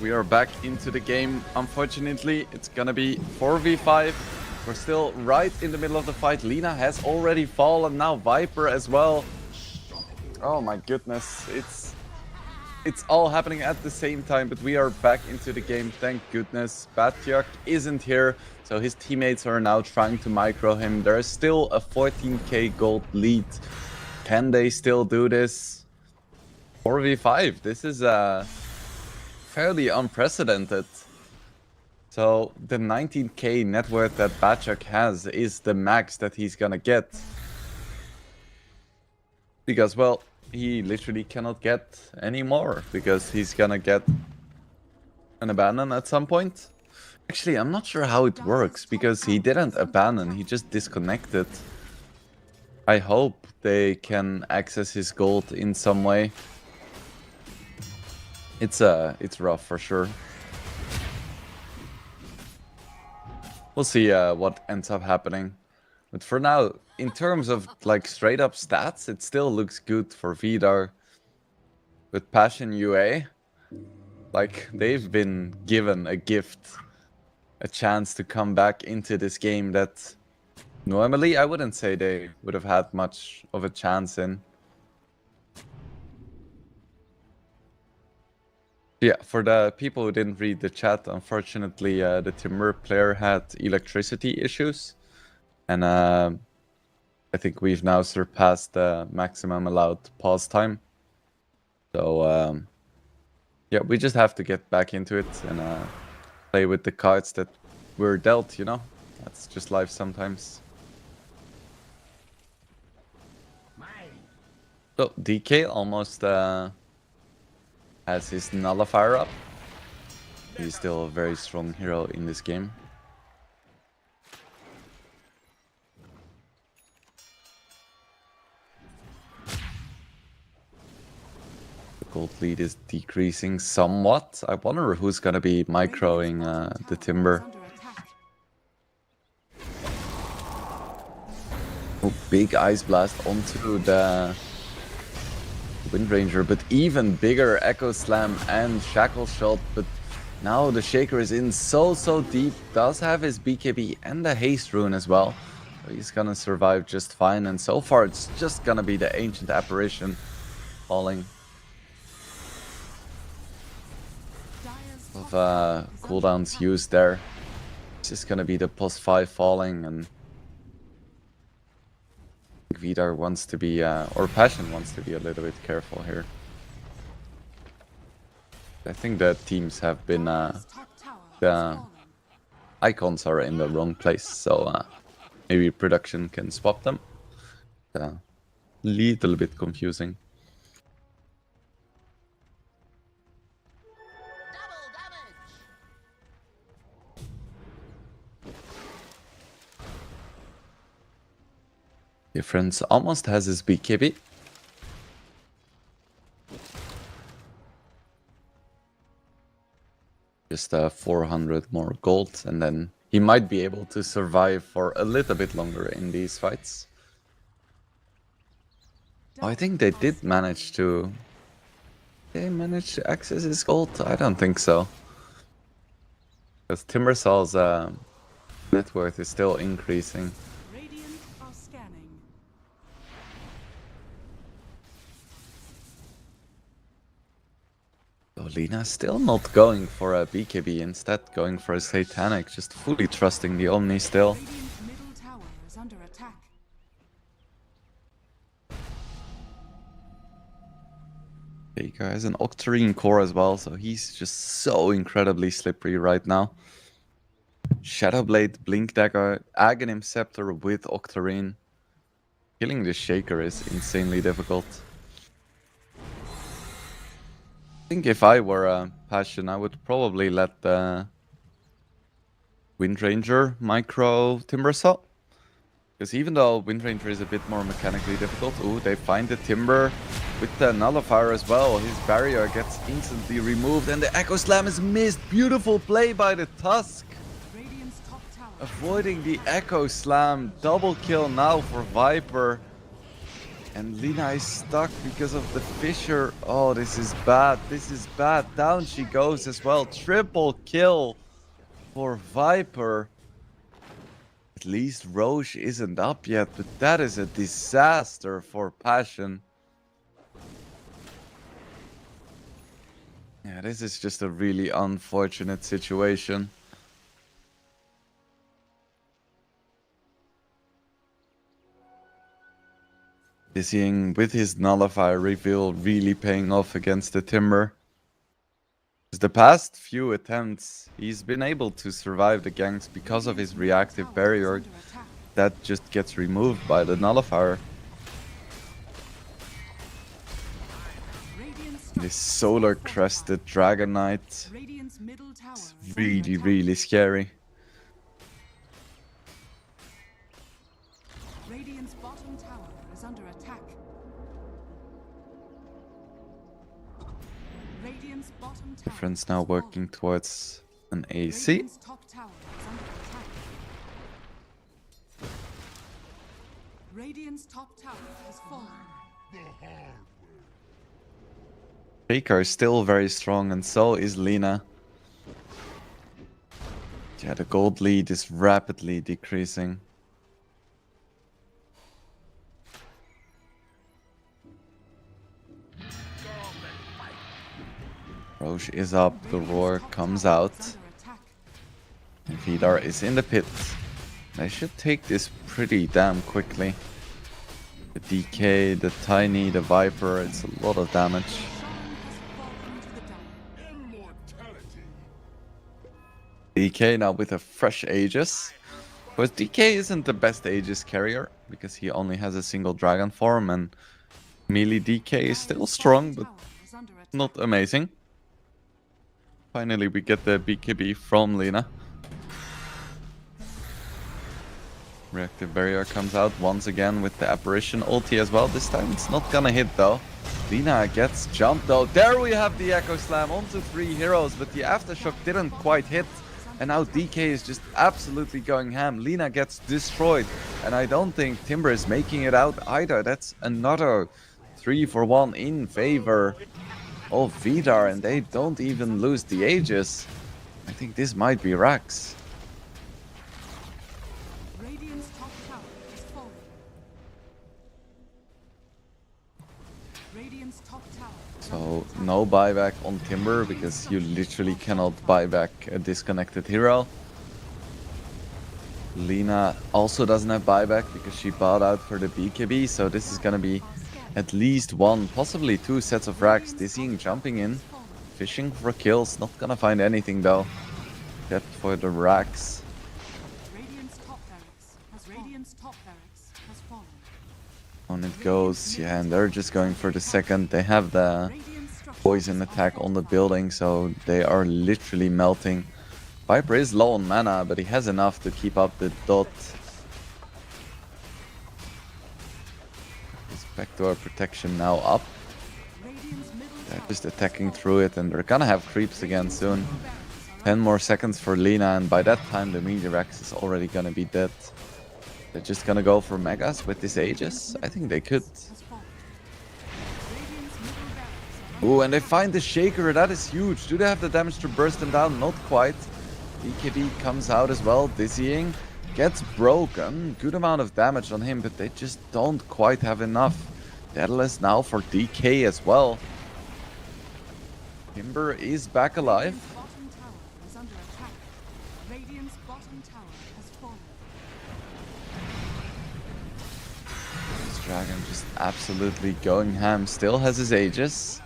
We are back into the game. Unfortunately, it's gonna be 4v5. We're still right in the middle of the fight. Lina has already fallen. Now Viper as well. Oh my goodness. It's all happening at the same time, but we are back into the game. Thank goodness. Batyak isn't here, so his teammates are now trying to micro him. There is still a 14k gold lead. Can they still do this? 4v5. This is fairly unprecedented. So the 19k net worth that Batyak has is the max that he's gonna get. Because, well, he literally cannot get any more, because he's gonna get an abandon at some point. Actually, I'm not sure how it works, because he didn't abandon, he just disconnected. I hope they can access his gold in some way. It's rough for sure. We'll see what ends up happening. But for now, in terms of like straight up stats, it still looks good for Vidar. With Passion UA, like they've been given a gift, a chance to come back into this game that normally I wouldn't say they would have had much of a chance in. Yeah, for the people who didn't read the chat, unfortunately, the Timber player had electricity issues. And I think we've now surpassed the maximum allowed pause time. So, yeah, we just have to get back into it and play with the cards that we're dealt, you know? That's just life sometimes. So, DK almost has his nullifier up. He's still a very strong hero in this game. The gold lead is decreasing somewhat. I wonder who's gonna be microing the Timber. Oh, big Ice Blast onto the Wind Ranger, but even bigger Echo Slam and Shackle Shot. But now the Shaker is in so deep, does have his BKB and the Haste Rune as well. So he's gonna survive just fine, and so far it's just gonna be the Ancient Apparition falling. Of cooldowns used there. It's just gonna be the +5 falling, and Vidar wants to be, or Passion wants to be a little bit careful here. I think the teams have been, the icons are in the wrong place, so maybe production can swap them. Little bit confusing. Difference almost has his BKB. Just 400 more gold, and then he might be able to survive for a little bit longer in these fights. Oh, I think they did manage to... They managed to access his gold? I don't think so. Because Timbersaul's net worth is still increasing. So Lina's still not going for a BKB, instead going for a Satanic, just fully trusting the Omni still. Veigar has an Octarine core as well, so he's just so incredibly slippery right now. Shadowblade, Blink Dagger, Aghanim Scepter with Octarine. Killing the Shaker is insanely difficult. I think if I were a Passion, I would probably let the Wind Ranger micro Timbersaw. Because even though Wind Ranger is a bit more mechanically difficult, ooh, they find the Timber with the Nullifier as well. His barrier gets instantly removed and the Echo Slam is missed. Beautiful play by the Tusk. Avoiding the Echo Slam. Double kill now for Viper. And Lina is stuck because of the fissure. Oh, this is bad. This is bad. Down she goes as well. Triple kill for Viper. At least Roche isn't up yet, but that is a disaster for Passion. Yeah, this is just a really unfortunate situation. Dizzying with his nullifier reveal really paying off against the Timber. The past few attempts, he's been able to survive the ganks because of his reactive barrier that just gets removed by the nullifier. This solar crested Dragon Knight is really, really scary. Radiant's bottom tower is under attack. Radiant's bottom tower Difference now working towards an AC. Radiant's top tower is under attack. Radiant's top tower has fallen. Shaker is still very strong, and so is Lina. Yeah, the gold lead is rapidly decreasing. Roche is up, the roar comes out. And Vidar is in the pit. They should take this pretty damn quickly. The DK, the Tiny, the Viper, it's a lot of damage. DK now with a fresh Aegis. But DK isn't the best Aegis carrier, because he only has a single dragon form, and melee DK is still strong, but not amazing. Finally we get the BKB from Lina. Reactive barrier comes out once again with the apparition ulti as well. This time it's not gonna hit though. Lina gets jumped though. There we have the Echo Slam onto 3 heroes, but the Aftershock didn't quite hit. And now DK is just absolutely going ham. Lina gets destroyed. And I don't think Timber is making it out either. That's another 3-for-1 in favor of Vidar. And they don't even lose the Aegis. I think this might be Rax. Radiant's top tower has fallen. Radiant's top tower. So no buyback on Timber, because you literally cannot buy back a disconnected hero. Lina also doesn't have buyback because she bought out for the BKB, so this is gonna be at least 1, possibly 2 sets of racks. Dizzying jumping in, fishing for kills, not gonna find anything though. Except for the racks. Radiant's top barracks has fallen. On it goes, yeah, and they're just going for the second. They have the poison attack on the building, so they are literally melting. Viper is low on mana, but he has enough to keep up the dot. His backdoor protection now up. They're just attacking through it, and they're gonna have creeps again soon. 10 more seconds for Lina, and by that time the Meteorax is already gonna be dead. They're just gonna go for Megas with this Aegis? I think they could. Ooh, and they find the Shaker, that is huge. Do they have the damage to burst them down? Not quite. BKB comes out as well, dizzying. Gets broken. Good amount of damage on him, but they just don't quite have enough. Daedalus now for DK as well. Timber is back alive. Bottom tower is under attack. Radiant's bottom tower has fallen. This dragon just absolutely going ham. Still has his Aegis.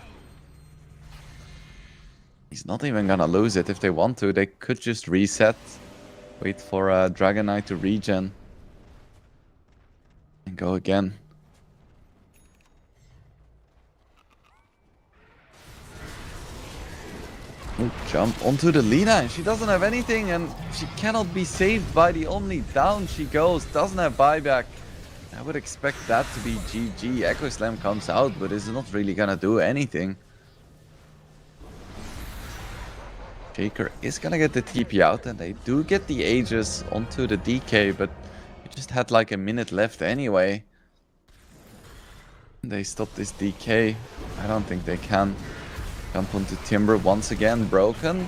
He's not even gonna lose it if they want to. They could just reset. Wait for Dragon Knight to regen. And go again. Ooh, jump onto the Lina, and she doesn't have anything, and she cannot be saved by the only down she goes. Doesn't have buyback. I would expect that to be GG. Echo Slam comes out, but is not really gonna do anything. Shaker is gonna get the TP out, and they do get the Aegis onto the DK, but it just had like a minute left anyway. They stop this DK. I don't think they can. Jump onto Timber once again, broken.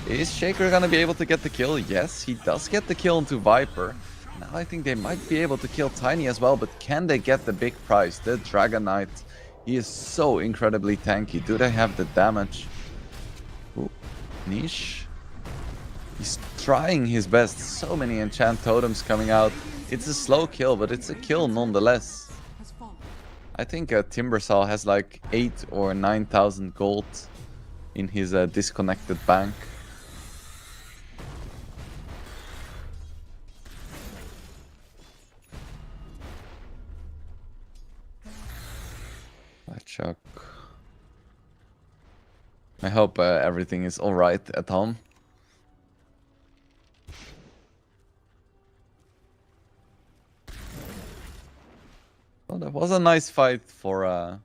Is Shaker gonna be able to get the kill? Yes, he does get the kill into Viper. Now I think they might be able to kill Tiny as well, but can they get the big prize? The Dragon Knight. He is so incredibly tanky. Do they have the damage? Ooh, Niche. He's trying his best. So many enchant totems coming out. It's a slow kill, but it's a kill nonetheless. Has fallen. I think Timbersaw has like 8 or 9,000 gold in his disconnected bank. Chuck. I hope everything is alright at home. Well, that was a nice fight for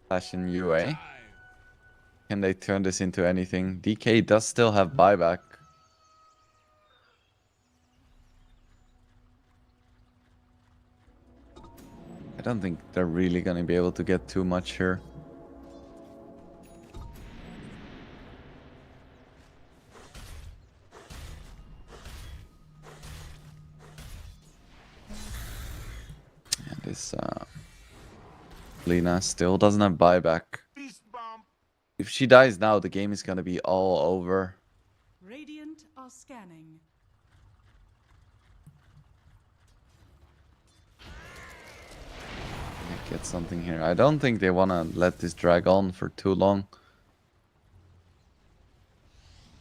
Fashion UA. Can they turn this into anything? DK does still have buyback. I don't think they're really going to be able to get too much here. And this Lina still doesn't have buyback. If she dies now, the game is going to be all over. Radiant are scanning. Get something here. I don't think they want to let this drag on for too long.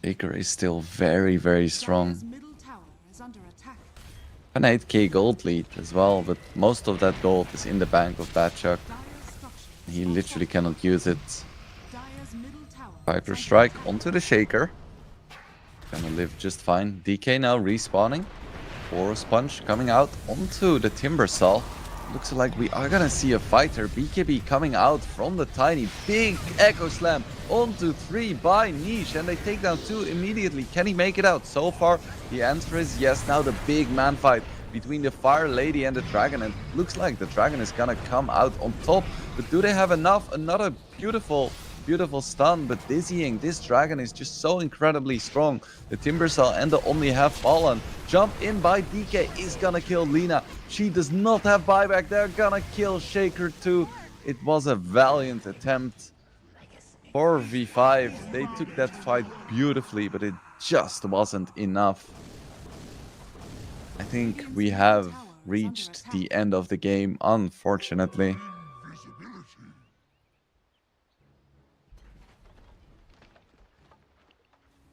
Baker is still very, very strong. Dire's middle tower is under attack. An 8k gold lead as well, but most of that gold is in the bank of Batchuck. Dire's structures. He literally cannot use it. Dire's middle tower. Viper Strike onto the Shaker. Gonna live just fine. DK now respawning. Force Punch coming out onto the Timbersaw. Looks like we are gonna see a fighter. BKB coming out from the Tiny. Big Echo Slam onto 3 by Niche. And they take down 2 immediately. Can he make it out? So far, the answer is yes. Now the big man fight between the Fire Lady and the Dragon. And it looks like the Dragon is gonna come out on top. But do they have enough? Another beautiful stun, but dizzying. This Dragon is just so incredibly strong. The Timbersaw and the Omni have fallen. Jump in by DK is gonna kill Lina. She does not have buyback. They're gonna kill Shaker too. It was a valiant attempt. 4v5. They took that fight beautifully, but it just wasn't enough. I think we have reached the end of the game, unfortunately.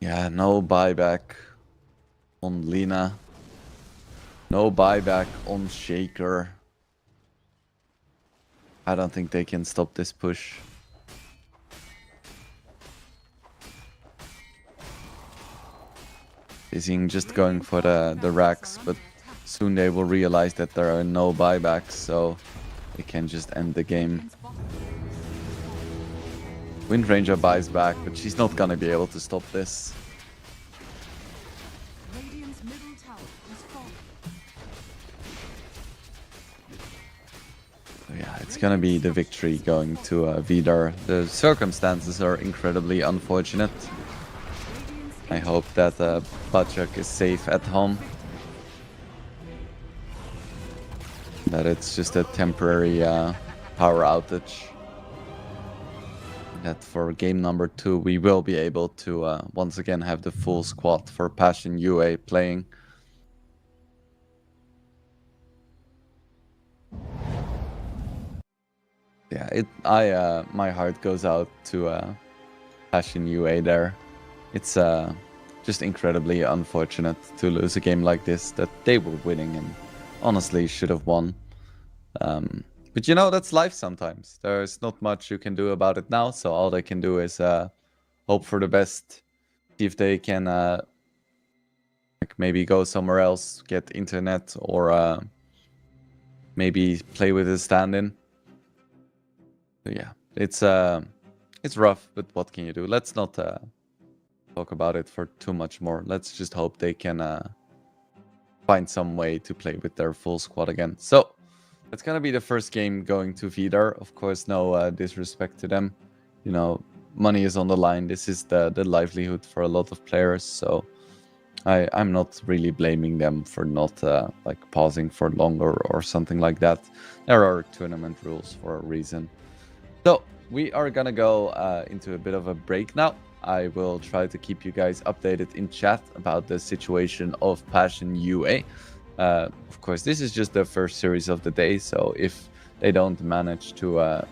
Yeah, no buyback on Lina. No buyback on Shaker. I don't think they can stop this push. Dizzying just going for the racks, but soon they will realize that there are no buybacks, so they can just end the game. Wind Ranger buys back, but she's not gonna be able to stop this. Radiant's middle tower has fallen. So yeah, it's gonna be the victory going to Vidar. The circumstances are incredibly unfortunate. I hope that Batchuck is safe at home. That it's just a temporary power outage. That for game number 2 we will be able to once again have the full squad for Passion UA playing. Yeah, my heart goes out to Passion UA there. It's just incredibly unfortunate to lose a game like this that they were winning and honestly should have won. But you know, that's life sometimes. There's not much you can do about it now, so all they can do is hope for the best. See if they can like maybe go somewhere else, get internet, or maybe play with a stand-in. So yeah, it's rough, but what can you do? Let's not talk about it for too much more. Let's just hope they can find some way to play with their full squad again. So It's gonna be the first game going to Vidar. Of course, no disrespect to them. You know, money is on the line. This is the livelihood for a lot of players. So I'm not really blaming them for not like pausing for longer or something like that. There are tournament rules for a reason. So we are gonna go into a bit of a break now. I will try to keep you guys updated in chat about the situation of Passion UA. Of course, this is just the first series of the day, so if they don't manage to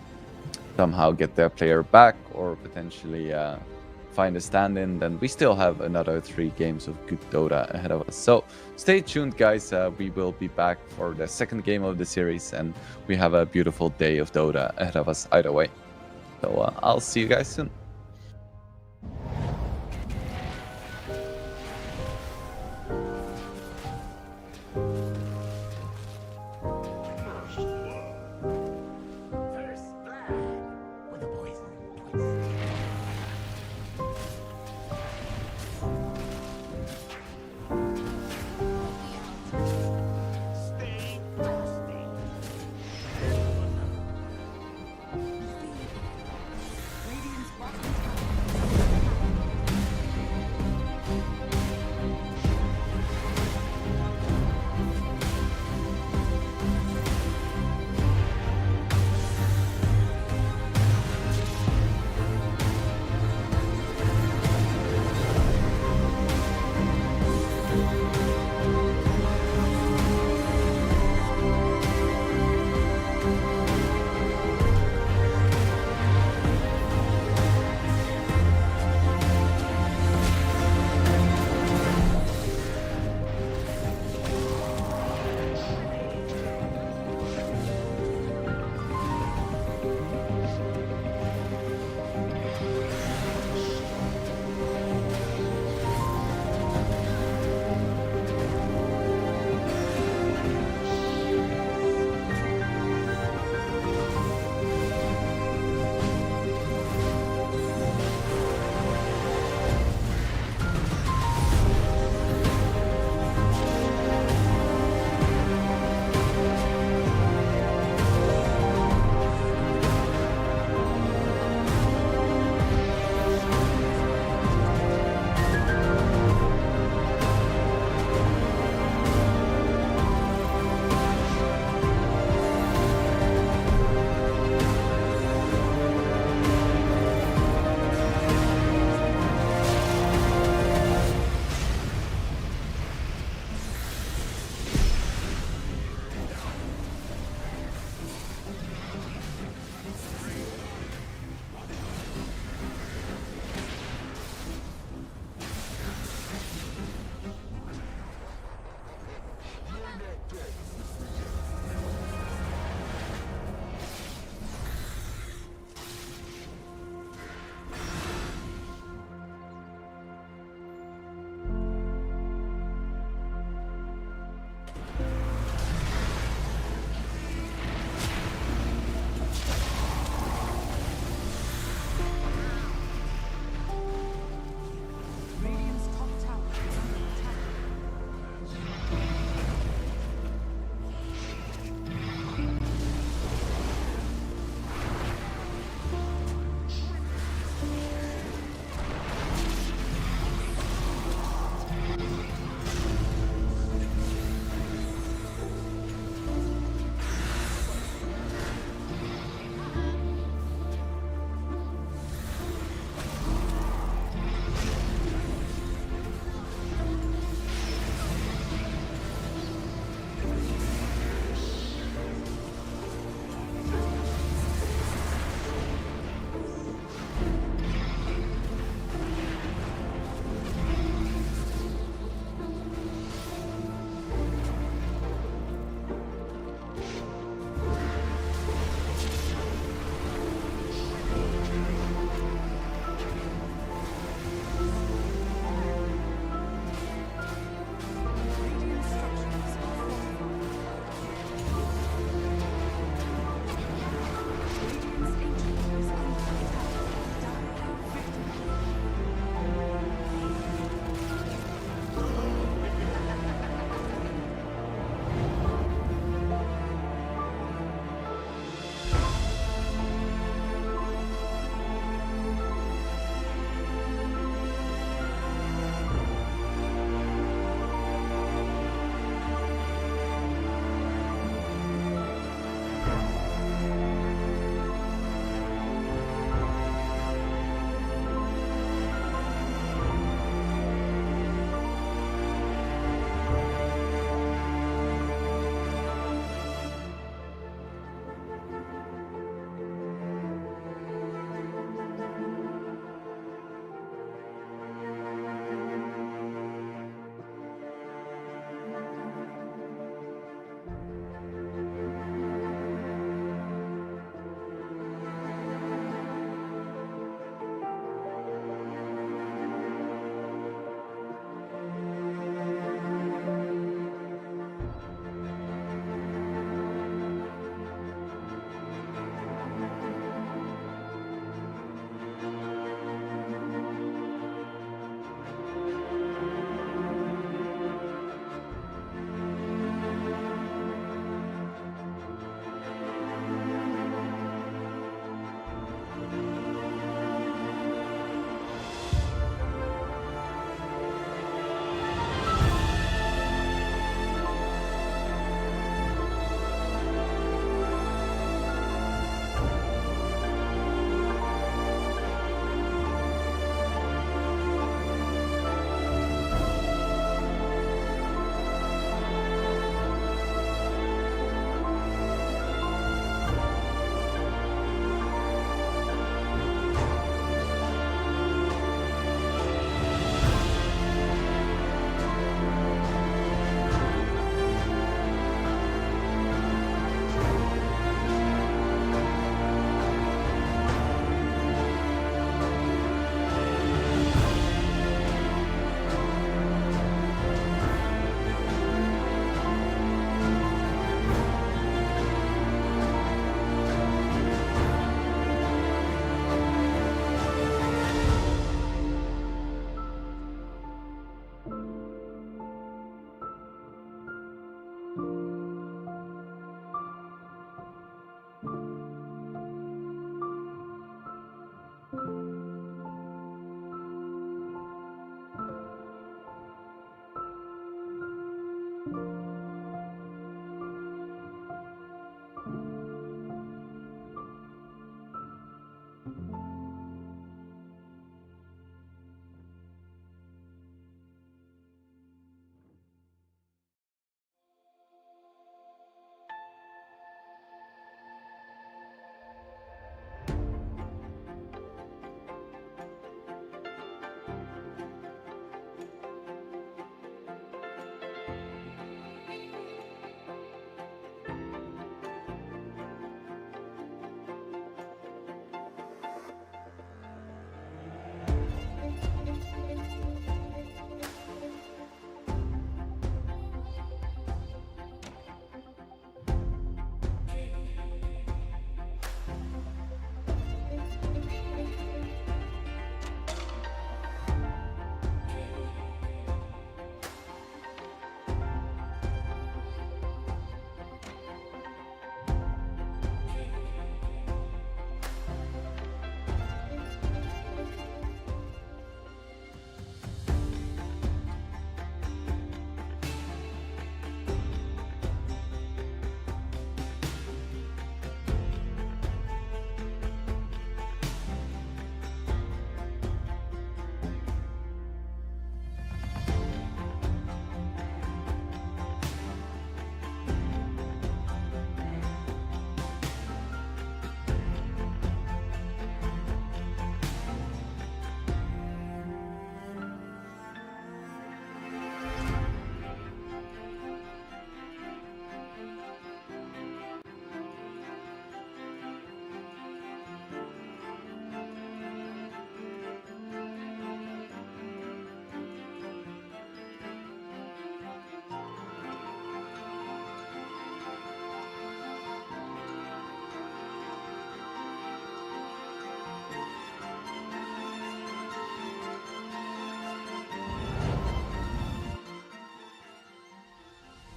somehow get their player back or potentially find a stand-in, then we still have another 3 games of good Dota ahead of us. So stay tuned, guys. We will be back for the second game of the series, and we have a beautiful day of Dota ahead of us either way. So I'll see you guys soon. Radiant's bottom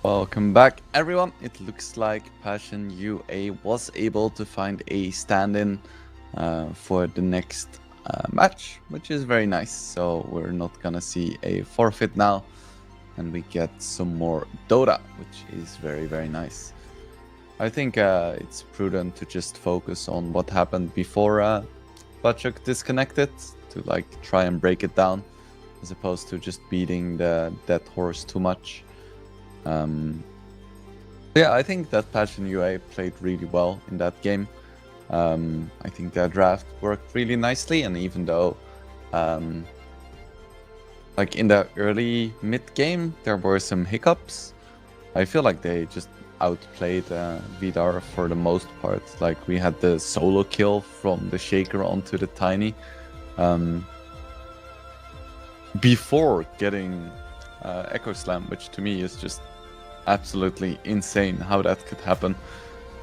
Welcome back, everyone. It looks like Passion UA was able to find a stand-in for the next match, which is very nice. So we're not gonna see a forfeit now, and we get some more Dota, which is very, very nice. I think it's prudent to just focus on what happened before Bachuk disconnected, to like try and break it down, as opposed to just beating the dead horse too much. Yeah, I think that Passion UA played really well in that game. I think their draft worked really nicely, and even though, like in the early mid game, there were some hiccups, I feel like they just outplayed Vidar for the most part. Like we had the solo kill from the Shaker onto the Tiny before getting Echo Slam, which to me is just absolutely insane how that could happen.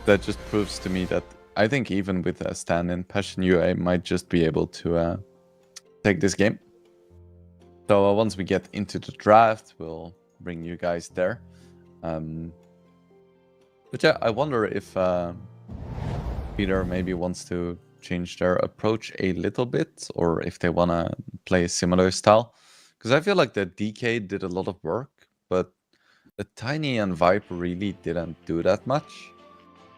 That just proves to me that I think even with a stand-in, Passion UA might just be able to take this game. So once we get into the draft, we'll bring you guys there. But yeah, I wonder if Peter maybe wants to change their approach a little bit, or if they want to play a similar style. Because I feel like the DK did a lot of work, but the Tiny and Viper really didn't do that much.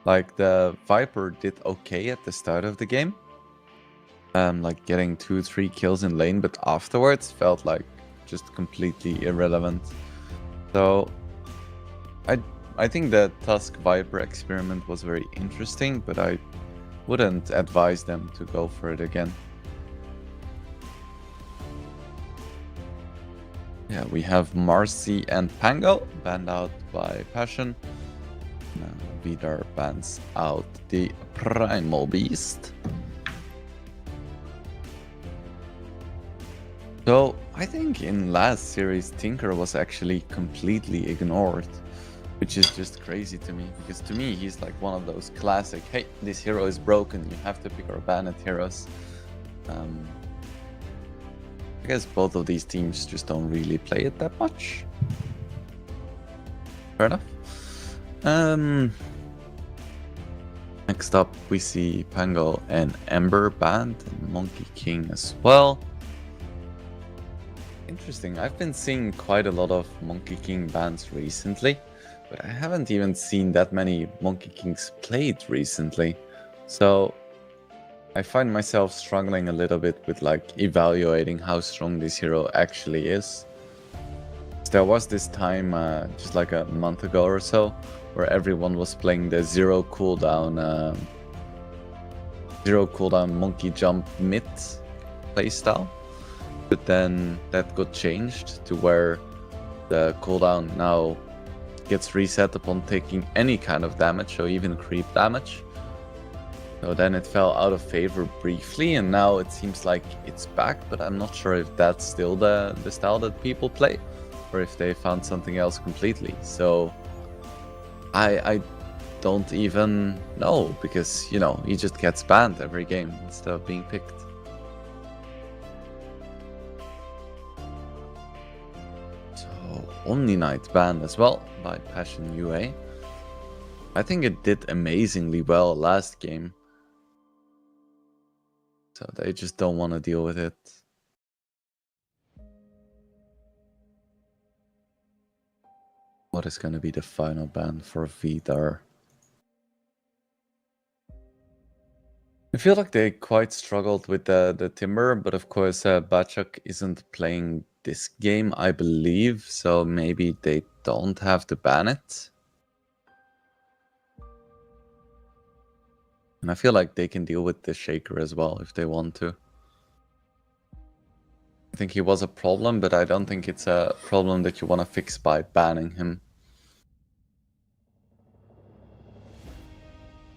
Like the Viper did okay at the start of the game, like getting 2-3 kills in lane, but afterwards felt like just completely irrelevant. So I think the Tusk Viper experiment was very interesting, but I wouldn't advise them to go for it again. Yeah, we have Marcy and Pango banned out by Passion. Vidar bans out the Primal Beast. So I think in last series Tinker was actually completely ignored, which is just crazy to me, because to me he's like one of those classic, hey, this hero is broken, you have to pick or ban it heroes. I guess both of these teams just don't really play it that much. Fair enough. Next up, we see Pango and Ember banned, and Monkey King as well. Interesting. I've been seeing quite a lot of Monkey King bans recently, but I haven't even seen that many Monkey Kings played recently. So I find myself struggling a little bit with like evaluating how strong this hero actually is. There was this time, just like a month ago or so, where everyone was playing the zero cooldown monkey jump mid playstyle, but then that got changed to where the cooldown now gets reset upon taking any kind of damage, so even creep damage. So then it fell out of favor briefly, and now it seems like it's back, but I'm not sure if that's still the style that people play, or if they found something else completely. So I don't even know, because, you know, he just gets banned every game instead of being picked. So Omni Knight banned as well by Passion UA. I think it did amazingly well last game. So they just don't want to deal with it. What is going to be the final ban for Vidar? I feel like they quite struggled with the Timber, but of course Bachuk isn't playing this game, I believe, so maybe they don't have to ban it. And I feel like they can deal with the Shaker as well if they want to. I think he was a problem, but I don't think it's a problem that you want to fix by banning him.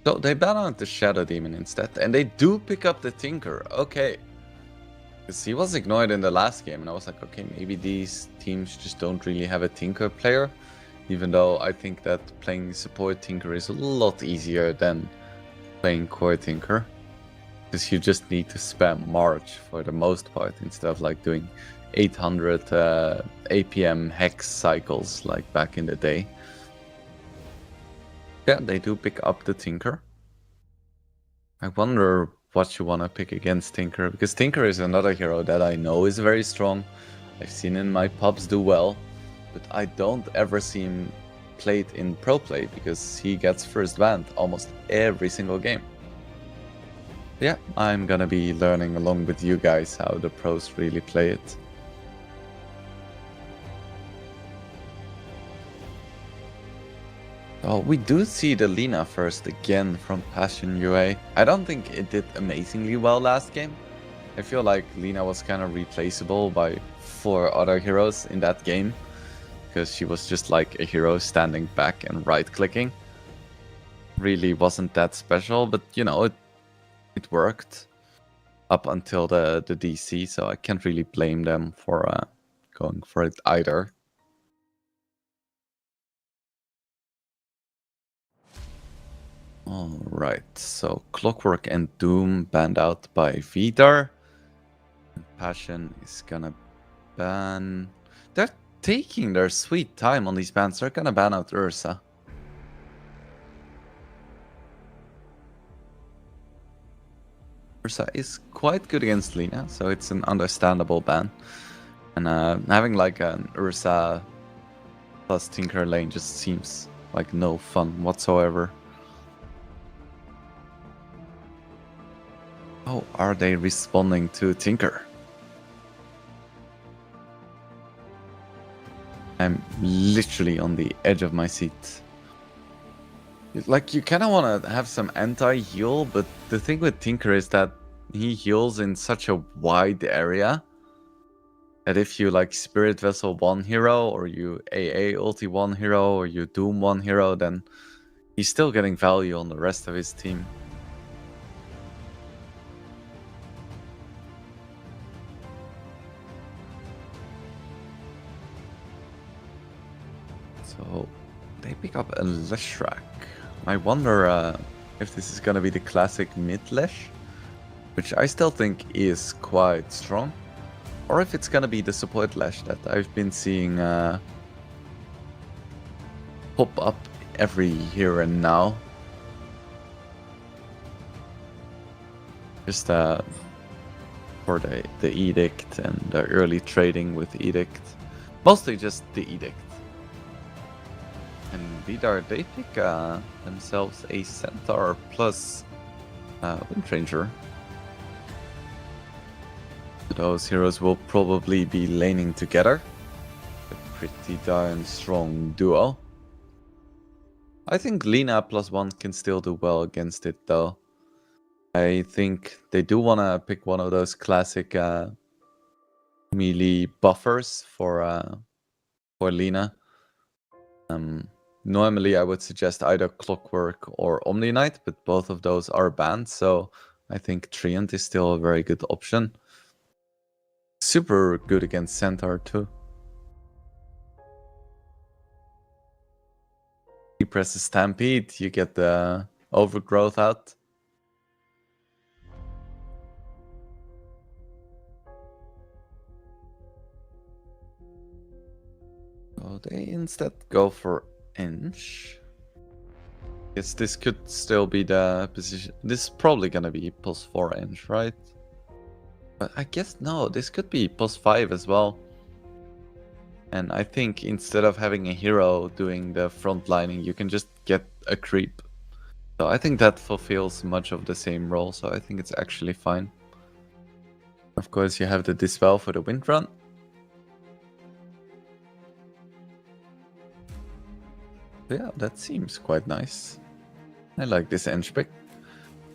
So they ban out the Shadow Demon instead, and they do pick up the Tinker. Okay. Because he was ignored in the last game, and I was like, okay, maybe these teams just don't really have a Tinker player, even though I think that playing support Tinker is a lot easier than playing core Tinker, because you just need to spam March for the most part, instead of like doing 800 APM hex cycles like back in the day. Yeah, they do pick up the Tinker. I wonder what you want to pick against Tinker, because Tinker is another hero that I know is very strong. I've seen in my pubs do well, but I don't ever see him played in pro play because he gets first banned almost every single game. Yeah, I'm gonna be learning along with you guys how the pros really play it. Oh, we do see the Lina first again from Passion UA. I don't think it did amazingly well last game. I feel like Lina was kind of replaceable by 4 other heroes in that game, because she was just like a hero standing back and right-clicking. Really wasn't that special, but you know, it worked up until the DC, so I can't really blame them for going for it either. Alright, so Clockwork and Doom banned out by Vidar. Passion is gonna ban... They're taking their sweet time on these bans. They're gonna ban out Ursa. Ursa is quite good against Lina, so it's an understandable ban. And having like an Ursa plus Tinker lane just seems like no fun whatsoever. Oh, are they responding to Tinker? I'm literally on the edge of my seat. Like, you kind of want to have some anti-heal, but the thing with Tinker is that he heals in such a wide area that if you like Spirit Vessel one hero, or you AA ulti one hero, or you Doom one hero, then he's still getting value on the rest of his team. So they pick up a Leshrac. I wonder if this is gonna be the classic mid-Lesh, which I still think is quite strong, or if it's gonna be the support Lesh that I've been seeing pop up every here and now. Just for the Edict and the early trading with Edict. Mostly just the Edict. And Vidar, they pick themselves a Centaur plus Windranger. Those heroes will probably be laning together. A pretty darn strong duo. I think Lina +1 can still do well against it though. I think they do want to pick one of those classic melee buffers for Lina. Normally I would suggest either Clockwork or Omni Knight, but both of those are banned, so I think Treant is still a very good option. Super good against Centaur too. You press the Stampede, you get the Overgrowth out. So they instead go for Inch. Guess this could still be the position. This is probably gonna be +4 Inch, right? But I guess no, this could be +5 as well. And I think instead of having a hero doing the frontlining, you can just get a creep. So I think that fulfills much of the same role, so I think it's actually fine. Of course, you have the Dispel for the Wind Run. Yeah, that seems quite nice. I like this Ench pick.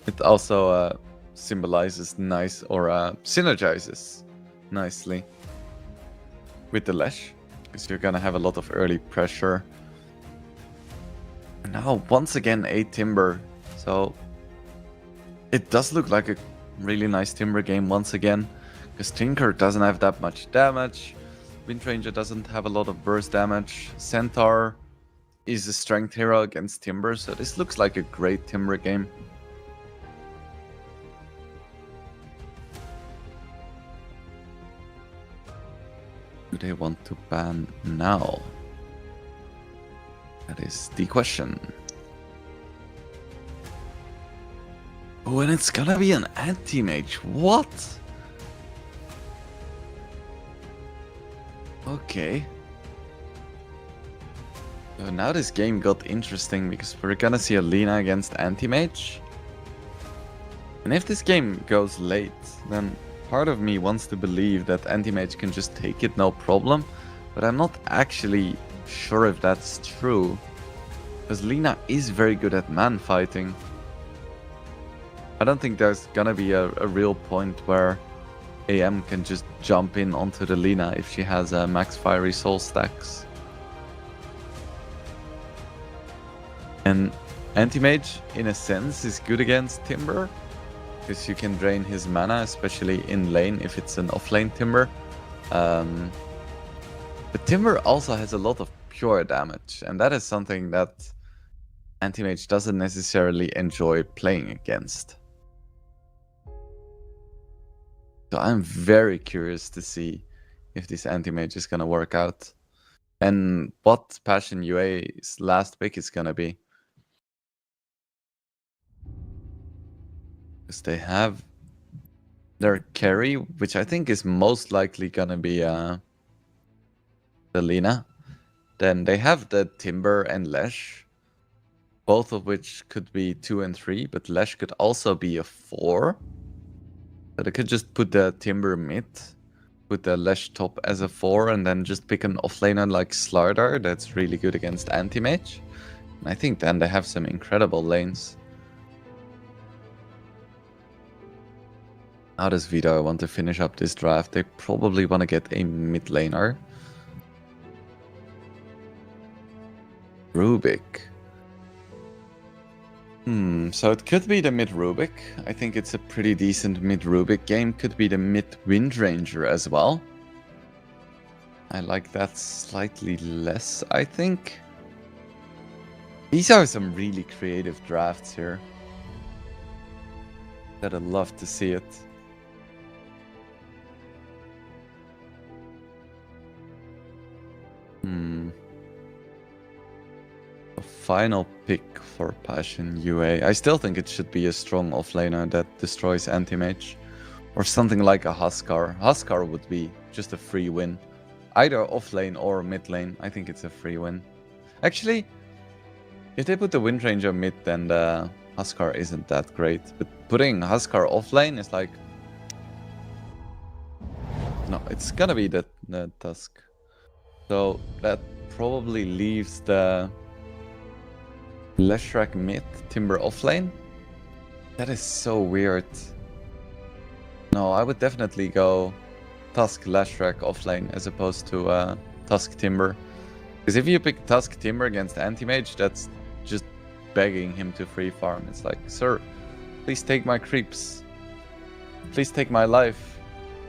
It also symbolizes nice, or synergizes nicely with the Lash, because you're gonna have a lot of early pressure. And now, once again, a Timber. So it does look like a really nice Timber game once again, because Tinker doesn't have that much damage. Windranger doesn't have a lot of burst damage. Centaur is a strength hero against Timber, so this looks like a great Timber game. Do they want to ban now? That is the question. Oh, and it's gonna be an anti-mage. What? Okay. So now this game got interesting because we're gonna see a Lina against anti-mage. And if this game goes late, then part of me wants to believe that anti-mage can just take it no problem. But I'm not actually sure if that's true. Because Lina is very good at man fighting. I don't think there's gonna be a real point where AM can just jump in onto the Lina if she has max fiery soul stacks. And anti-mage, in a sense, is good against Timber. Because you can drain his mana, especially in lane if it's an offlane Timber. But Timber also has a lot of pure damage, and that is something that anti-mage doesn't necessarily enjoy playing against. So I'm very curious to see if this anti-mage is gonna work out. And what Passion UA's last pick is gonna be. Because they have their carry, which I think is most likely gonna be the Lina. Then they have the Timber and Lesh, both of which could be 2 and 3, but Lesh could also be a 4. So they could just put the Timber mid, put the Lesh top as a 4, and then just pick an offlaner like Slardar that's really good against anti-mage. And I think then they have some incredible lanes. How does Vidar want to finish up this draft? They probably want to get a mid laner. Rubik. So it could be the mid Rubik. I think it's a pretty decent mid Rubik game. Could be the mid Windranger as well. I like that slightly less, I think. These are some really creative drafts here. That I'd love to see it. A final pick for Passion UA. I still think it should be a strong offlaner that destroys anti-mage. Or something like a Huskar. Huskar would be just a free win. Either offlane or mid lane. I think it's a free win. Actually, if they put the Windranger mid, then the Huskar isn't that great. But putting Huskar offlane is like... No, it's gonna be the Tusk. So that probably leaves the Leshrac mid, Timber offlane. That is so weird. No, I would definitely go Tusk Leshrac offlane as opposed to Tusk Timber. Because if you pick Tusk Timber against Anti-Mage, that's just begging him to free farm. It's like, sir, please take my creeps. Please take my life.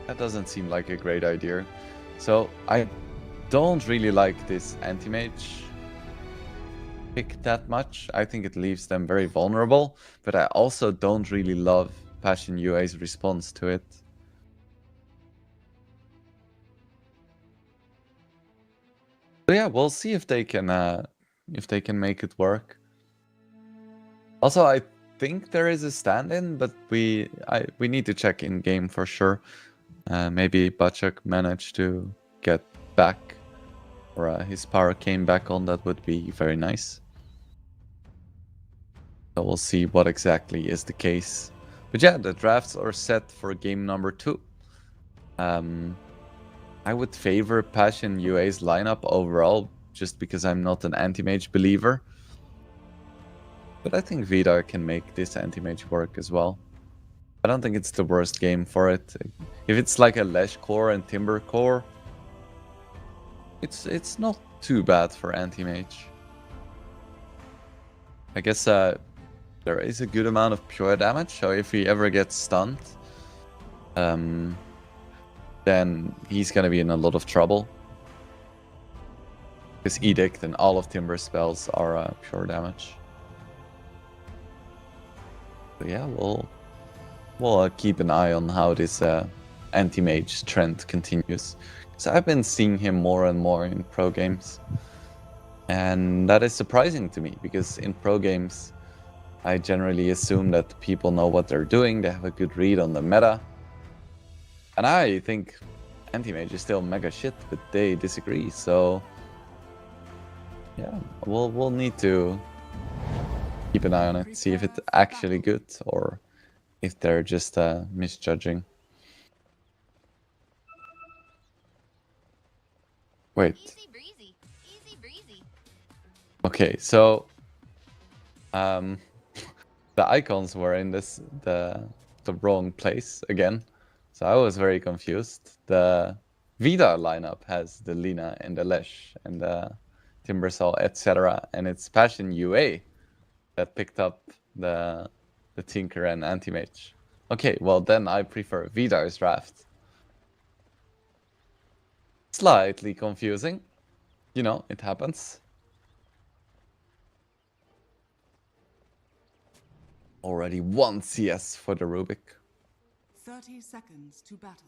That doesn't seem like a great idea. So I don't really like this anti-mage pick that much. I think it leaves them very vulnerable, but I also don't really love Passion UA's response to it. So yeah, we'll see if they can make it work. Also, I think there is a stand-in, but we need to check in game for sure. Maybe Bachak managed to get back, or his power came back on. That would be very nice. So we'll see what exactly is the case. But yeah, the drafts are set for game number 2. I would favor Passion UA's lineup overall, just because I'm not an anti-mage believer. But I think Vidar can make this anti-mage work as well. I don't think it's the worst game for it. If it's like a Lesh core and Timber core, it's not too bad for anti-mage. I guess there is a good amount of pure damage, so if he ever gets stunned, then he's gonna be in a lot of trouble. Because Edict and all of Timber's spells are pure damage. So yeah, we'll keep an eye on how this anti-mage trend continues. Because I've been seeing him more and more in pro games. And that is surprising to me, because in pro games, I generally assume that people know what they're doing, they have a good read on the meta. And I think Anti-Mage is still mega shit, but they disagree, so yeah, we'll need to keep an eye on it, see if it's actually good or if they're just misjudging. Wait. Easy breezy. Easy breezy. Okay, so the icons were in the wrong place again. So I was very confused. The Vida lineup has the Lina and the Lesh and the Timbersaw, etc. And it's Passion UA that picked up the Tinker and Anti-Mage. Okay, well then I prefer Vidar's draft. Slightly confusing. You know, it happens. Already 1 CS for the Rubik. 30 seconds to battle.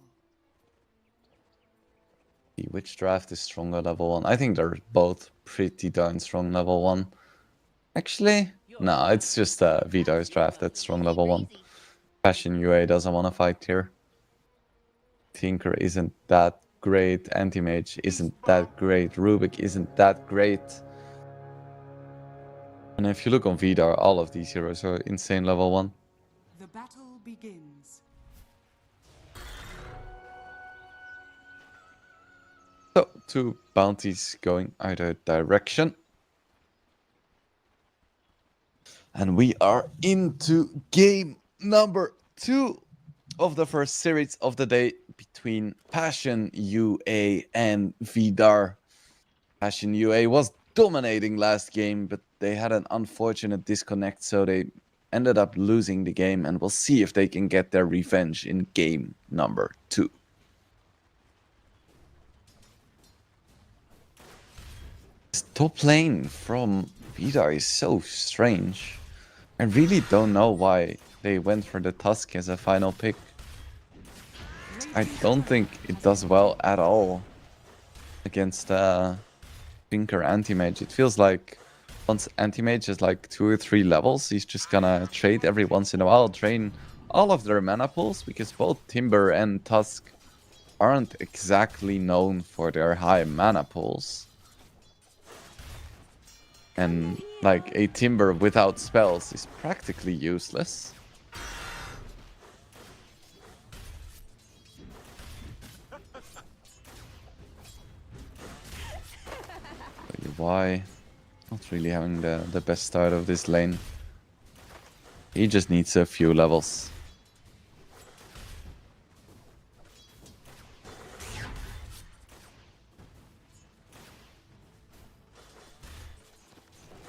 Which draft is stronger level 1? I think they're both pretty darn strong level 1. Actually, no, it's just Vidar's draft that's strong level 1. Passion UA doesn't want to fight here. Tinker isn't that great. Anti-Mage isn't that great. Rubik isn't that great. And if you look on Vidar, all of these heroes are insane level 1. The battle begins. So, 2 bounties going either direction. And we are into game number 2 of the first series of the day between Passion UA and Vidar. Passion UA was dominating last game, but they had an unfortunate disconnect, so they ended up losing the game, and we'll see if they can get their revenge in game number 2. This top lane from Vidar is so strange. I really don't know why they went for the Tusk as a final pick. I don't think it does well at all against Tinker Anti-Mage. It feels like once Anti-Mage is like 2 or 3 levels, he's just gonna trade every once in a while, drain all of their mana pools, because both Timber and Tusk aren't exactly known for their high mana pools. And like a Timber without spells is practically useless. Why? Not really having the best start of this lane. He just needs a few levels.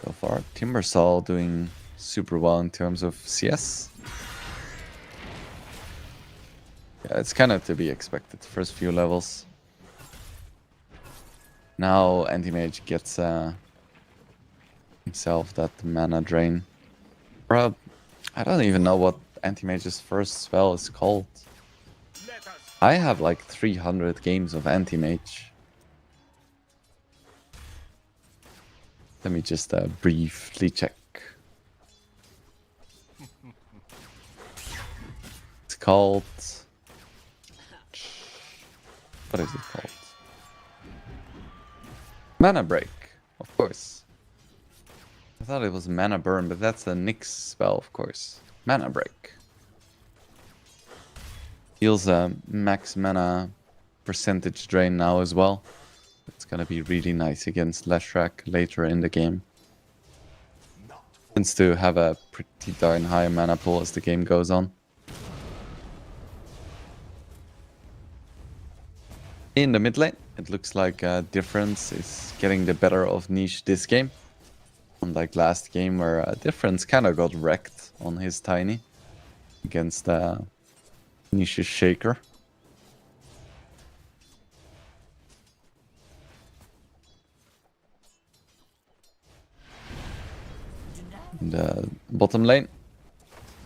So far, Timbersaw doing super well in terms of CS. Yeah, it's kind of to be expected. First few levels. Now Anti-Mage gets himself that mana drain. Bro, I don't even know what Anti-Mage's first spell is called. I have like 300 games of Anti-Mage. Let me just briefly check. It's called... What is it called? Mana Break, of course. I thought it was Mana Burn, but that's the Nyx spell, of course. Mana Break. Heals a max mana percentage drain now as well. It's gonna be really nice against Leshrac later in the game. Tends to have a pretty darn high mana pool as the game goes on. In the mid lane, it looks like Difference is getting the better of Niche this game. Unlike last game where Difference kind of got wrecked on his Tiny against Niche's Shaker. In the bottom lane,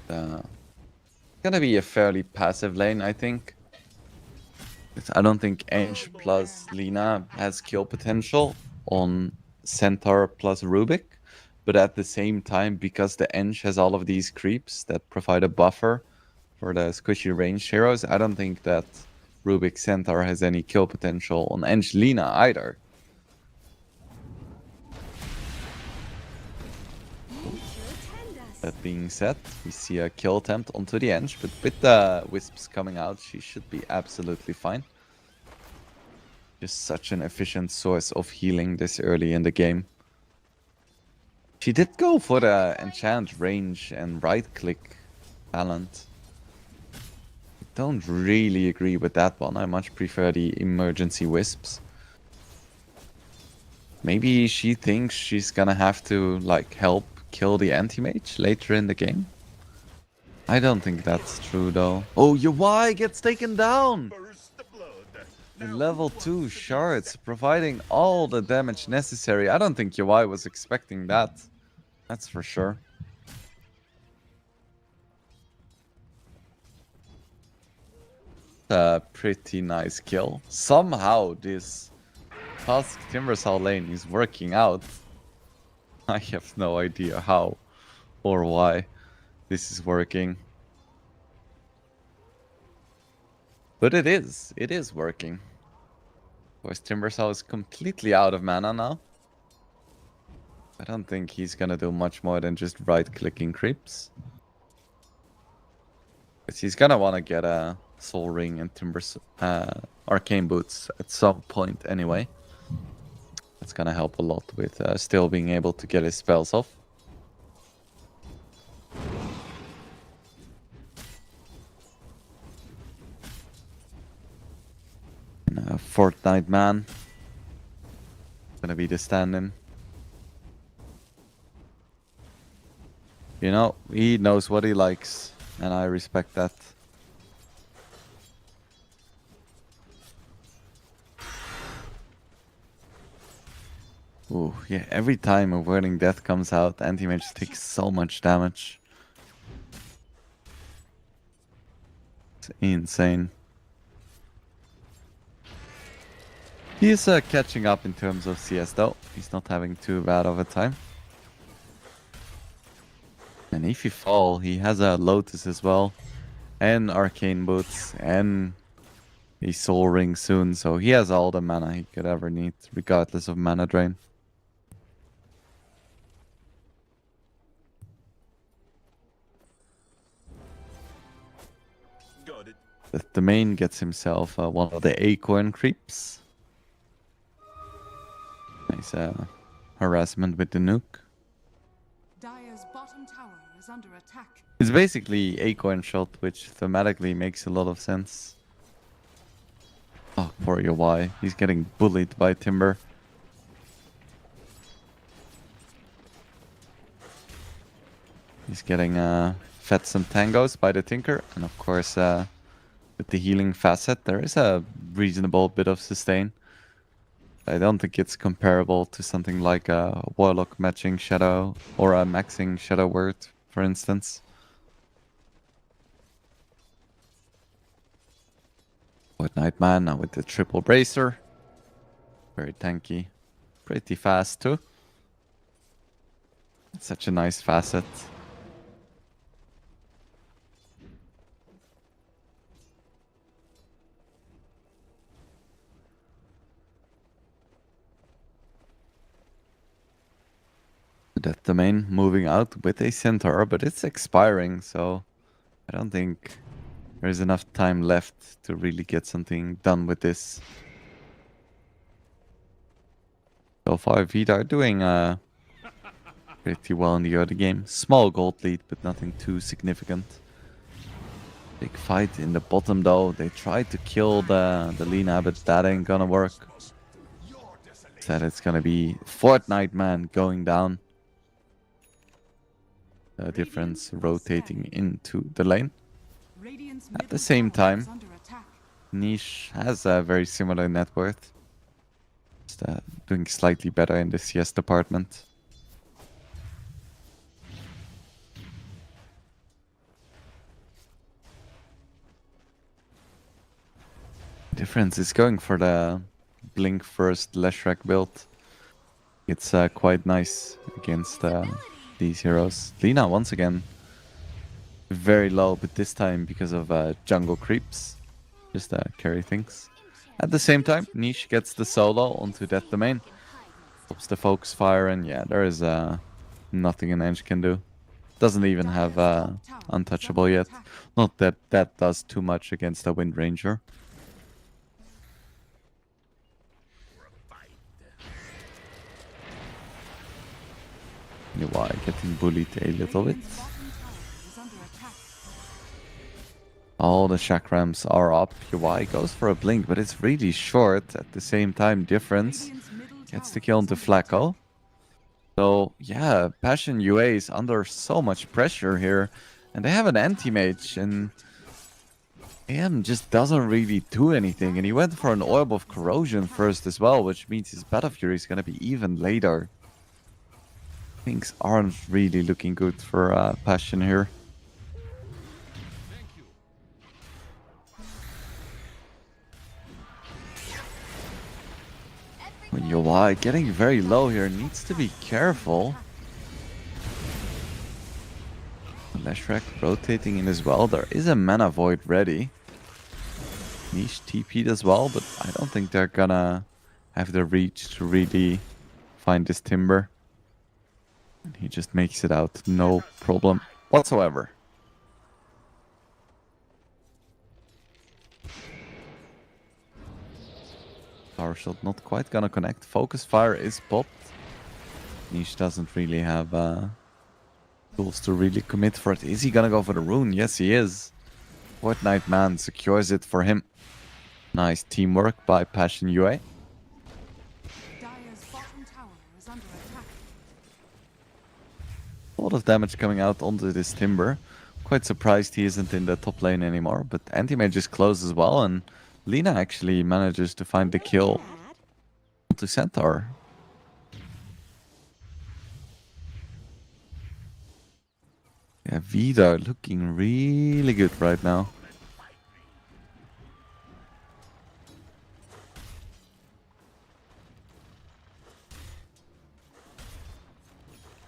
gonna be a fairly passive lane, I think. I don't think Ange plus Lina has kill potential on Centaur plus Rubik, But at the same time, because the Eng has all of these creeps that provide a buffer for the squishy range heroes, I don't think that Rubik Centaur has any kill potential on Angelina either. That being said, we see a kill attempt onto the Eng, but with the Wisps coming out, she should be absolutely fine. Just such an efficient source of healing this early in the game. She did go for the enchant range and right-click talent. I don't really agree with that one. I much prefer the emergency wisps. Maybe she thinks she's gonna have to, like, help kill the anti-mage later in the game. I don't think that's true, though. Oh, your Y gets taken down! The level 2 shards, providing all the damage necessary. I don't think UI was expecting that. That's for sure. A pretty nice kill. Somehow this Tusk Timbersaw lane is working out. I have no idea how or why this is working. But it is working. Of course, Timbersaw is completely out of mana now. I don't think he's gonna do much more than just right-clicking creeps. Because he's gonna want to get a Soul Ring and Arcane Boots at some point anyway. That's gonna help a lot with still being able to get his spells off. And, Fortnite Man. Gonna be the stand-in. You know, he knows what he likes, and I respect that. Ooh, yeah, every time a Whirling Death comes out, Anti-Mage takes so much damage. It's insane. He is catching up in terms of CS though. He's not having too bad of a time. And if he fall, he has a Lotus as well. And Arcane Boots. And a Soul Ring soon. So he has all the mana he could ever need, regardless of mana drain. Got it. The main gets himself one of the Acorn creeps. Nice harassment with the nuke. Dire's bottom tower is under attack. It's basically Acorn Shot, which thematically makes a lot of sense. Oh, poor UI. He's getting bullied by Timber. He's getting fed some tangos by the Tinker. And of course, with the healing facet, there is a reasonable bit of sustain. I don't think it's comparable to something like a Warlock matching Shadow or a maxing Shadow Word, for instance. Fortnite Man now with the triple bracer. Very tanky. Pretty fast too. Such a nice facet. That domain moving out with a Centaur, but it's expiring, so I don't think there's enough time left to really get something done with this. So far, Vidar doing pretty well in the early game. Small gold lead, but nothing too significant. Big fight in the bottom though. They tried to kill the Lina, but that ain't gonna work. Said it's gonna be Fortnite Man going down. The difference rotating into the lane. Radiant's At the middle same tower time, is under attack. Niche has a very similar net worth. Just doing slightly better in the CS department. Difference is going for the Blink first Leshrac build. It's quite nice against these heroes. Lina, once again, very low, but this time because of jungle creeps. Just carry things. At the same time, Niche gets the solo onto that domain. Stops the focus fire, and yeah, there is nothing an Ench can do. Doesn't even have untouchable yet. Not that that does too much against a Wind Ranger. UI getting bullied a little bit. Radiant's bottom tower is under attack. All the chakrams are up. UI goes for a blink, but it's really short. At the same time, difference Radiant's middle gets tower the kill is into under Flacco. So yeah, Passion UA is under so much pressure here, and they have an anti-mage, and AM just doesn't really do anything. And he went for an Orb of Corrosion first as well, which means his Battle Fury is gonna be even later. Things aren't really looking good for Passion here. UI getting very low here, needs to be careful. Leshrac rotating in as well. There is a Mana Void ready. Niche TP'd as well, but I don't think they're gonna have the reach to really find this Timber. And he just makes it out, no problem whatsoever. Power shot not quite gonna connect. Focus fire is popped. Niche doesn't really have tools to really commit for it. Is he gonna go for the rune? Yes, he is. Fortnite Man secures it for him. Nice teamwork by Passion UA. Dire's bottom tower is under attack. A lot of damage coming out onto this Timber. Quite surprised he isn't in the top lane anymore, but anti-mage is close as well, and Lina actually manages to find the kill to Centaur. Yeah, Vida looking really good right now.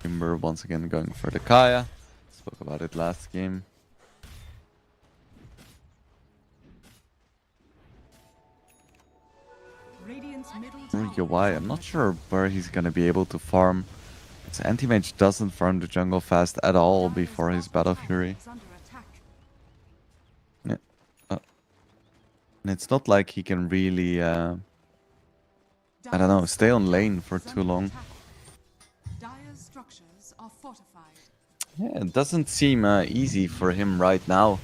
Timber once again going for the Kaya. Spoke about it last game. Radiant's middle tower UI, I'm not sure where he's gonna be able to farm. His anti-mage doesn't farm the jungle fast at all before his Battle Fury. is under attack. Yeah. And it's not like he can really, I don't know, stay on lane for too long. Dire's structures are fortified. Yeah, it doesn't seem easy for him right now.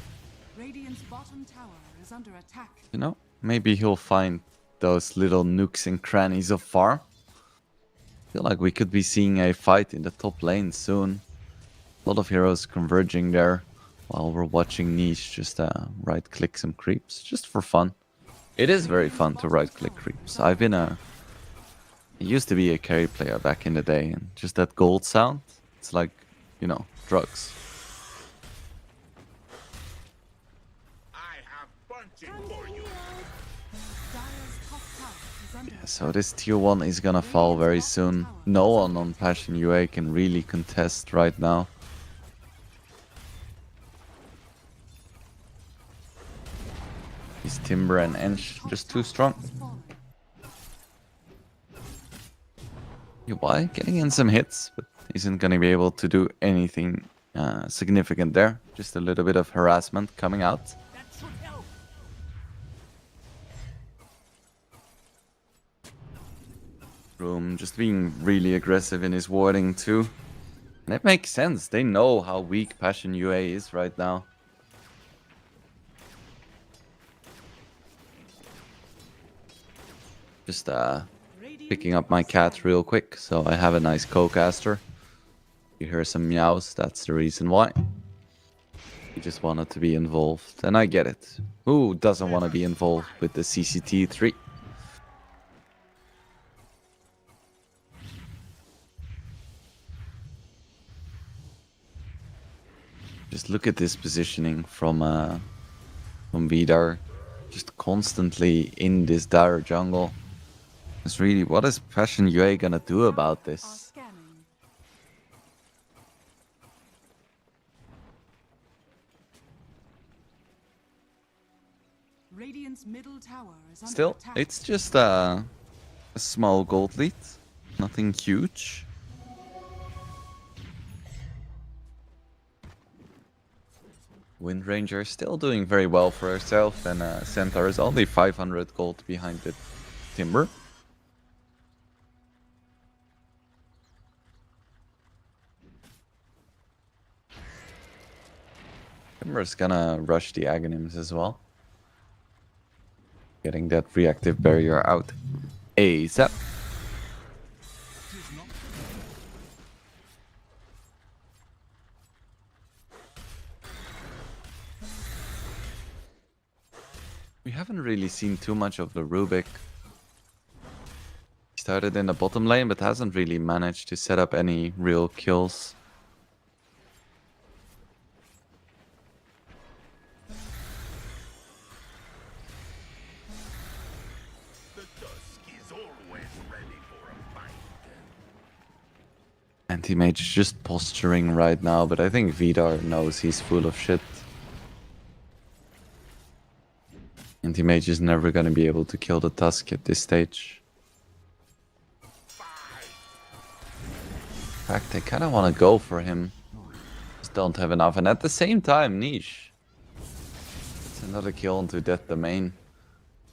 Radiant's bottom tower is under attack. You know, maybe he'll find those little nooks and crannies of farm. Feel like we could be seeing a fight in the top lane soon. A lot of heroes converging there while we're watching Niche just right click some creeps just for fun. It is very fun to right click creeps. I used to be a carry player back in the day, and just that gold sound, it's like, you know, drugs. I have bunching for you. Dire's top tower is under attack. So this tier 1 is gonna fall very soon. No one on Passion UA can really contest right now. These Timber and Ench just too strong. UI getting in some hits, but isn't gonna be able to do anything significant there. Just a little bit of harassment coming out. Room just being really aggressive in his warding too. And it makes sense. They know how weak Passion UA is right now. Just picking up my cat real quick, so I have a nice co-caster. You hear some meows, that's the reason why. He just wanted to be involved, and I get it. Who doesn't want to be involved with the CCT 3? Just look at this positioning from Vidar. Just constantly in this dire jungle. It's really, what is Passion UA gonna do about Are this? scanning. Radiant's middle tower is under Still, attack. it's just a small gold lead. Nothing huge. Wind Ranger is still doing very well for herself, and Centaur is only 500 gold behind the Timber. Timber's gonna rush the Aghanims as well. Getting that reactive barrier out ASAP. We haven't really seen too much of the Rubik. He started in the bottom lane, but hasn't really managed to set up any real kills. The dusk is always ready for a fight. Anti-Mage is just posturing right now, but I think Vidar knows he's full of shit. Anti-Mage is never gonna be able to kill the Tusk at this stage. In fact, I kinda wanna go for him. Just don't have enough, and at the same time, Niche. It's another kill onto Death Domain.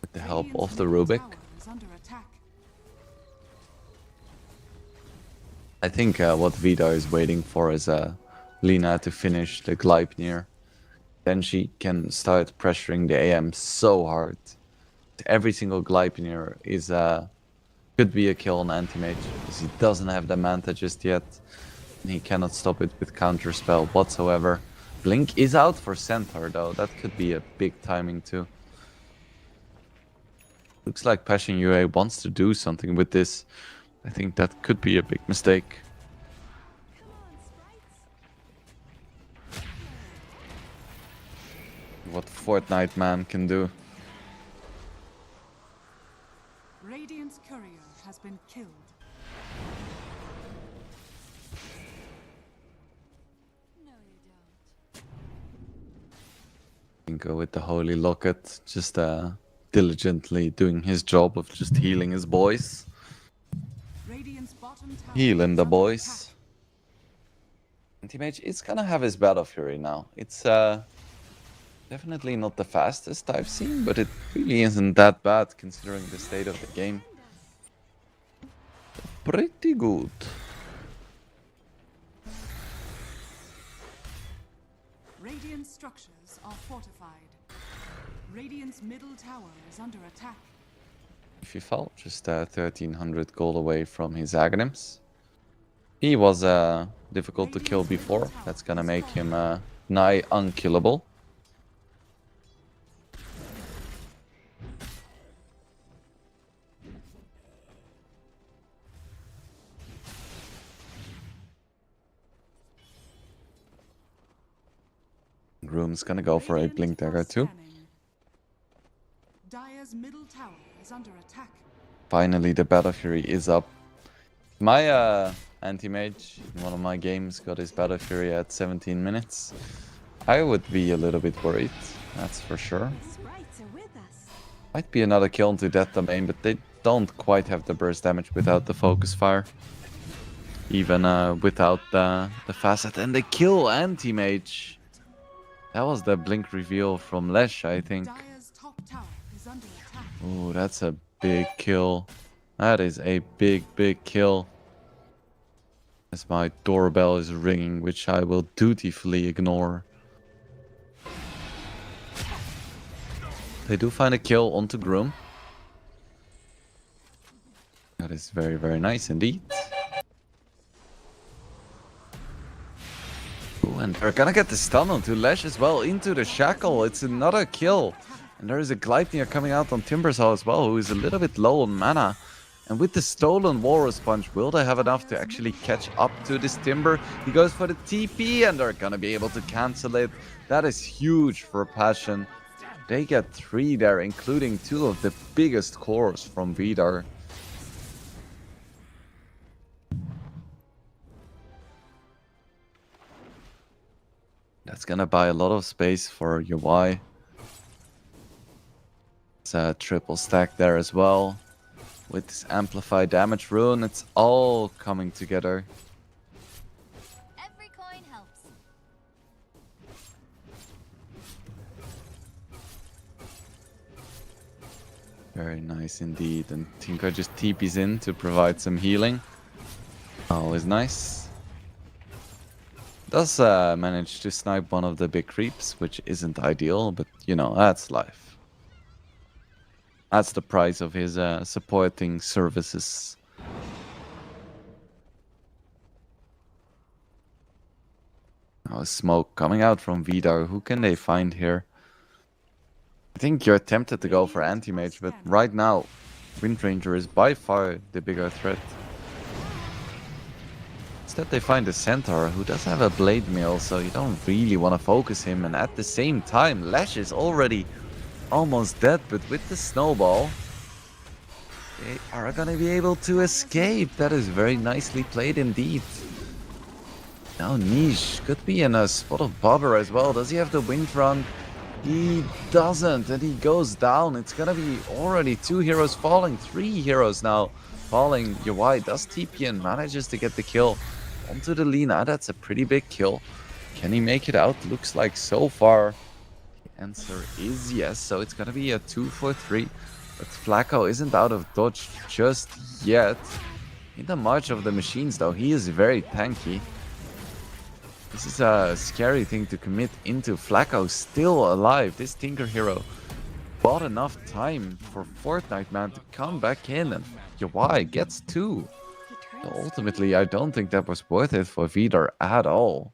With the help Radiant's of the middle Rubik. tower is under attack. I think what Vida is waiting for is Lina to finish the Gleipnir. Then she can start pressuring the AM so hard. Every single Gleipnir is could be a kill on Anti-Mage, because he doesn't have the Manta just yet. And he cannot stop it with Counterspell whatsoever. Blink is out for Centaur though, that could be a big timing too. Looks like Passion UA wants to do something with this. I think that could be a big mistake. What Fortnite man can do. Radiant's courier has been killed. Can go with the Holy Locket, just diligently doing his job of just healing his boys. Radiant's bottom tower Healing is the under boys. Anti-Mage is gonna have his Battle Fury now. It's definitely not the fastest I've seen, but it really isn't that bad considering the state of the game. Pretty good. Radiant structures are fortified. Radiant's middle tower is under attack. If he fell, just 1300 gold away from his Aghanims. He was difficult to kill before. That's gonna make him nigh unkillable. Groom's gonna go for a Radiant Blink are Dagger too. scanning. Dire's middle tower is under attack. Finally, the Battle Fury is up. My Anti-Mage in one of my games got his Battle Fury at 17 minutes. I would be a little bit worried, that's for sure. Might be another kill into Death Domain, but they don't quite have the burst damage without the Focus Fire. Even without the Facet. And they kill Anti-Mage. That was the Blink reveal from Lesh, I think. Dire's top tower is under attack. Ooh, that's a big kill. That is a big, big kill. As my doorbell is ringing, which I will dutifully ignore. They do find a kill onto Groom. That is very, very nice indeed. Ooh, and they're gonna get the stun onto Lesh as well, into the Shackle. It's another kill. And there is a Gleipnir coming out on Timbersaw as well, who is a little bit low on mana. And with the stolen Walrus Punch, will they have enough to actually catch up to this Timber? He goes for the TP, and they're gonna be able to cancel it. That is huge for Passion. They get 3 there, including 2 of the biggest cores from Vidar. That's gonna buy a lot of space for your Y. It's a triple stack there as well. With this amplified damage rune, it's all coming together. Every coin helps. Very nice indeed. And Tinker just TPs in to provide some healing. Always nice. Does manage to snipe one of the big creeps, which isn't ideal, but you know, that's life. That's the price of his supporting services. Oh, smoke coming out from Vidar. Who can they find here? I think you're tempted to go for anti-mage, but right now, Windranger is by far the bigger threat. Instead they find a Centaur who does have a blade mill, so you don't really want to focus him. And at the same time, Lash is already almost dead, but with the snowball, they are gonna be able to escape. That is very nicely played indeed. Now Niche could be in a spot of bother as well. Does he have the wind run? He doesn't, and he goes down. It's gonna be already 2 heroes falling, 3 heroes now falling. Yawai does TP and manages to get the kill onto the Lina. That's a pretty big kill. Can he make it out? Looks like so far the answer is yes. So it's gonna be a 2 for 3. But Flacco isn't out of dodge just yet. In the March of the Machines though, he is very tanky. This is a scary thing to commit into. Flacco still alive. This Tinker hero bought enough time for Fortnite Man to come back in, and Yawai gets 2. So ultimately, I don't think that was worth it for Vidar at all.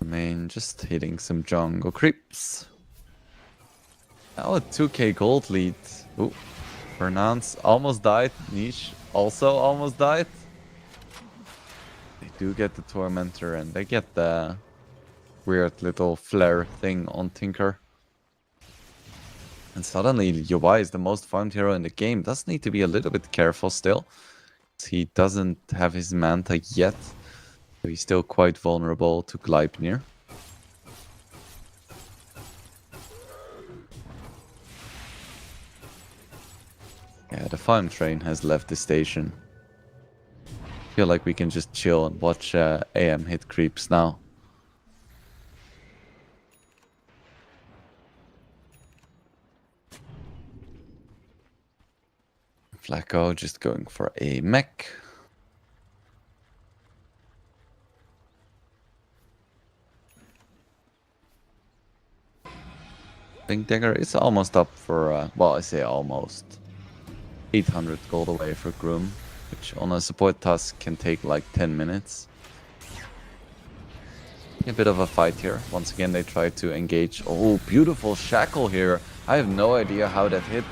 Main just hitting some jungle creeps. Now a 2k gold lead. Ooh, Fernance almost died. Niche also almost died. They do get the Tormentor and they get the weird little flare thing on Tinker. And suddenly Yawai is the most farmed hero in the game. Does need to be a little bit careful still. He doesn't have his Manta yet. So he's still quite vulnerable to Gleipnir. Yeah, the farm train has left the station. Feel like we can just chill and watch AM hit creeps now. Flacco just going for a mech. Blink Dagger is almost up for, well, I say almost. 800 gold away for Groom, which on a support task can take like 10 minutes. A bit of a fight here. Once again, they try to engage. Oh, beautiful shackle here. I have no idea how that hit.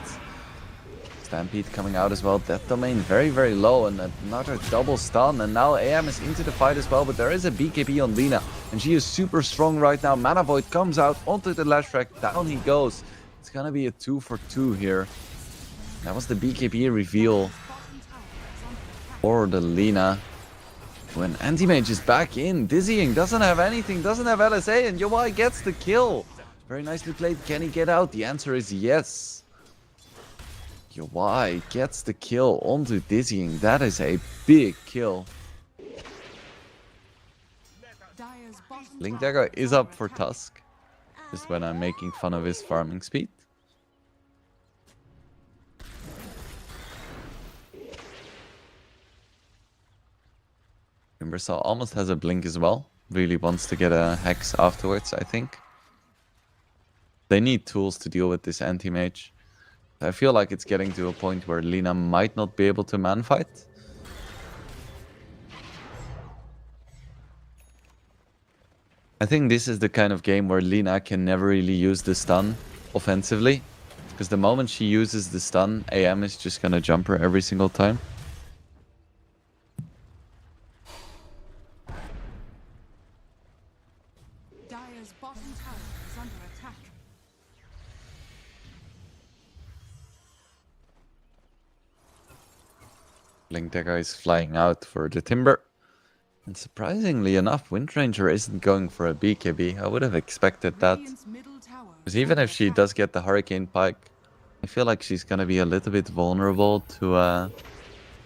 Stampede coming out as well. Death Domain very, very low, and another double stun. And now AM is into the fight as well, but there is a BKB on Lina, and she is super strong right now. Mana Void comes out onto the Lash Rack. Down he goes. It's gonna be a 2 for 2 here. That was the BKB reveal for the Lina. When Anti-Mage is back in, Dizzying doesn't have anything, doesn't have LSA, and Yawai gets the kill. Very nicely played. Can he get out? The answer is yes. Yawai gets the kill onto Dizzying. That is a big kill. Blink Dagger is up for Tusk. Just when I'm making fun of his farming speed. Timbersaw almost has a blink as well. Really wants to get a Hex afterwards, I think. They need tools to deal with this anti-mage. I feel like it's getting to a point where Lina might not be able to man-fight. I think this is the kind of game where Lina can never really use the stun offensively. Because the moment she uses the stun, AM is just gonna jump her every single time. Dire's bottom tower is under attack. Link Dagger is flying out for the Timber. And surprisingly enough, Windranger isn't going for a BKB. I would have expected that. Radiant's middle tower Because is even under if she attack. does get the Hurricane Pike, I feel like she's gonna be a little bit vulnerable to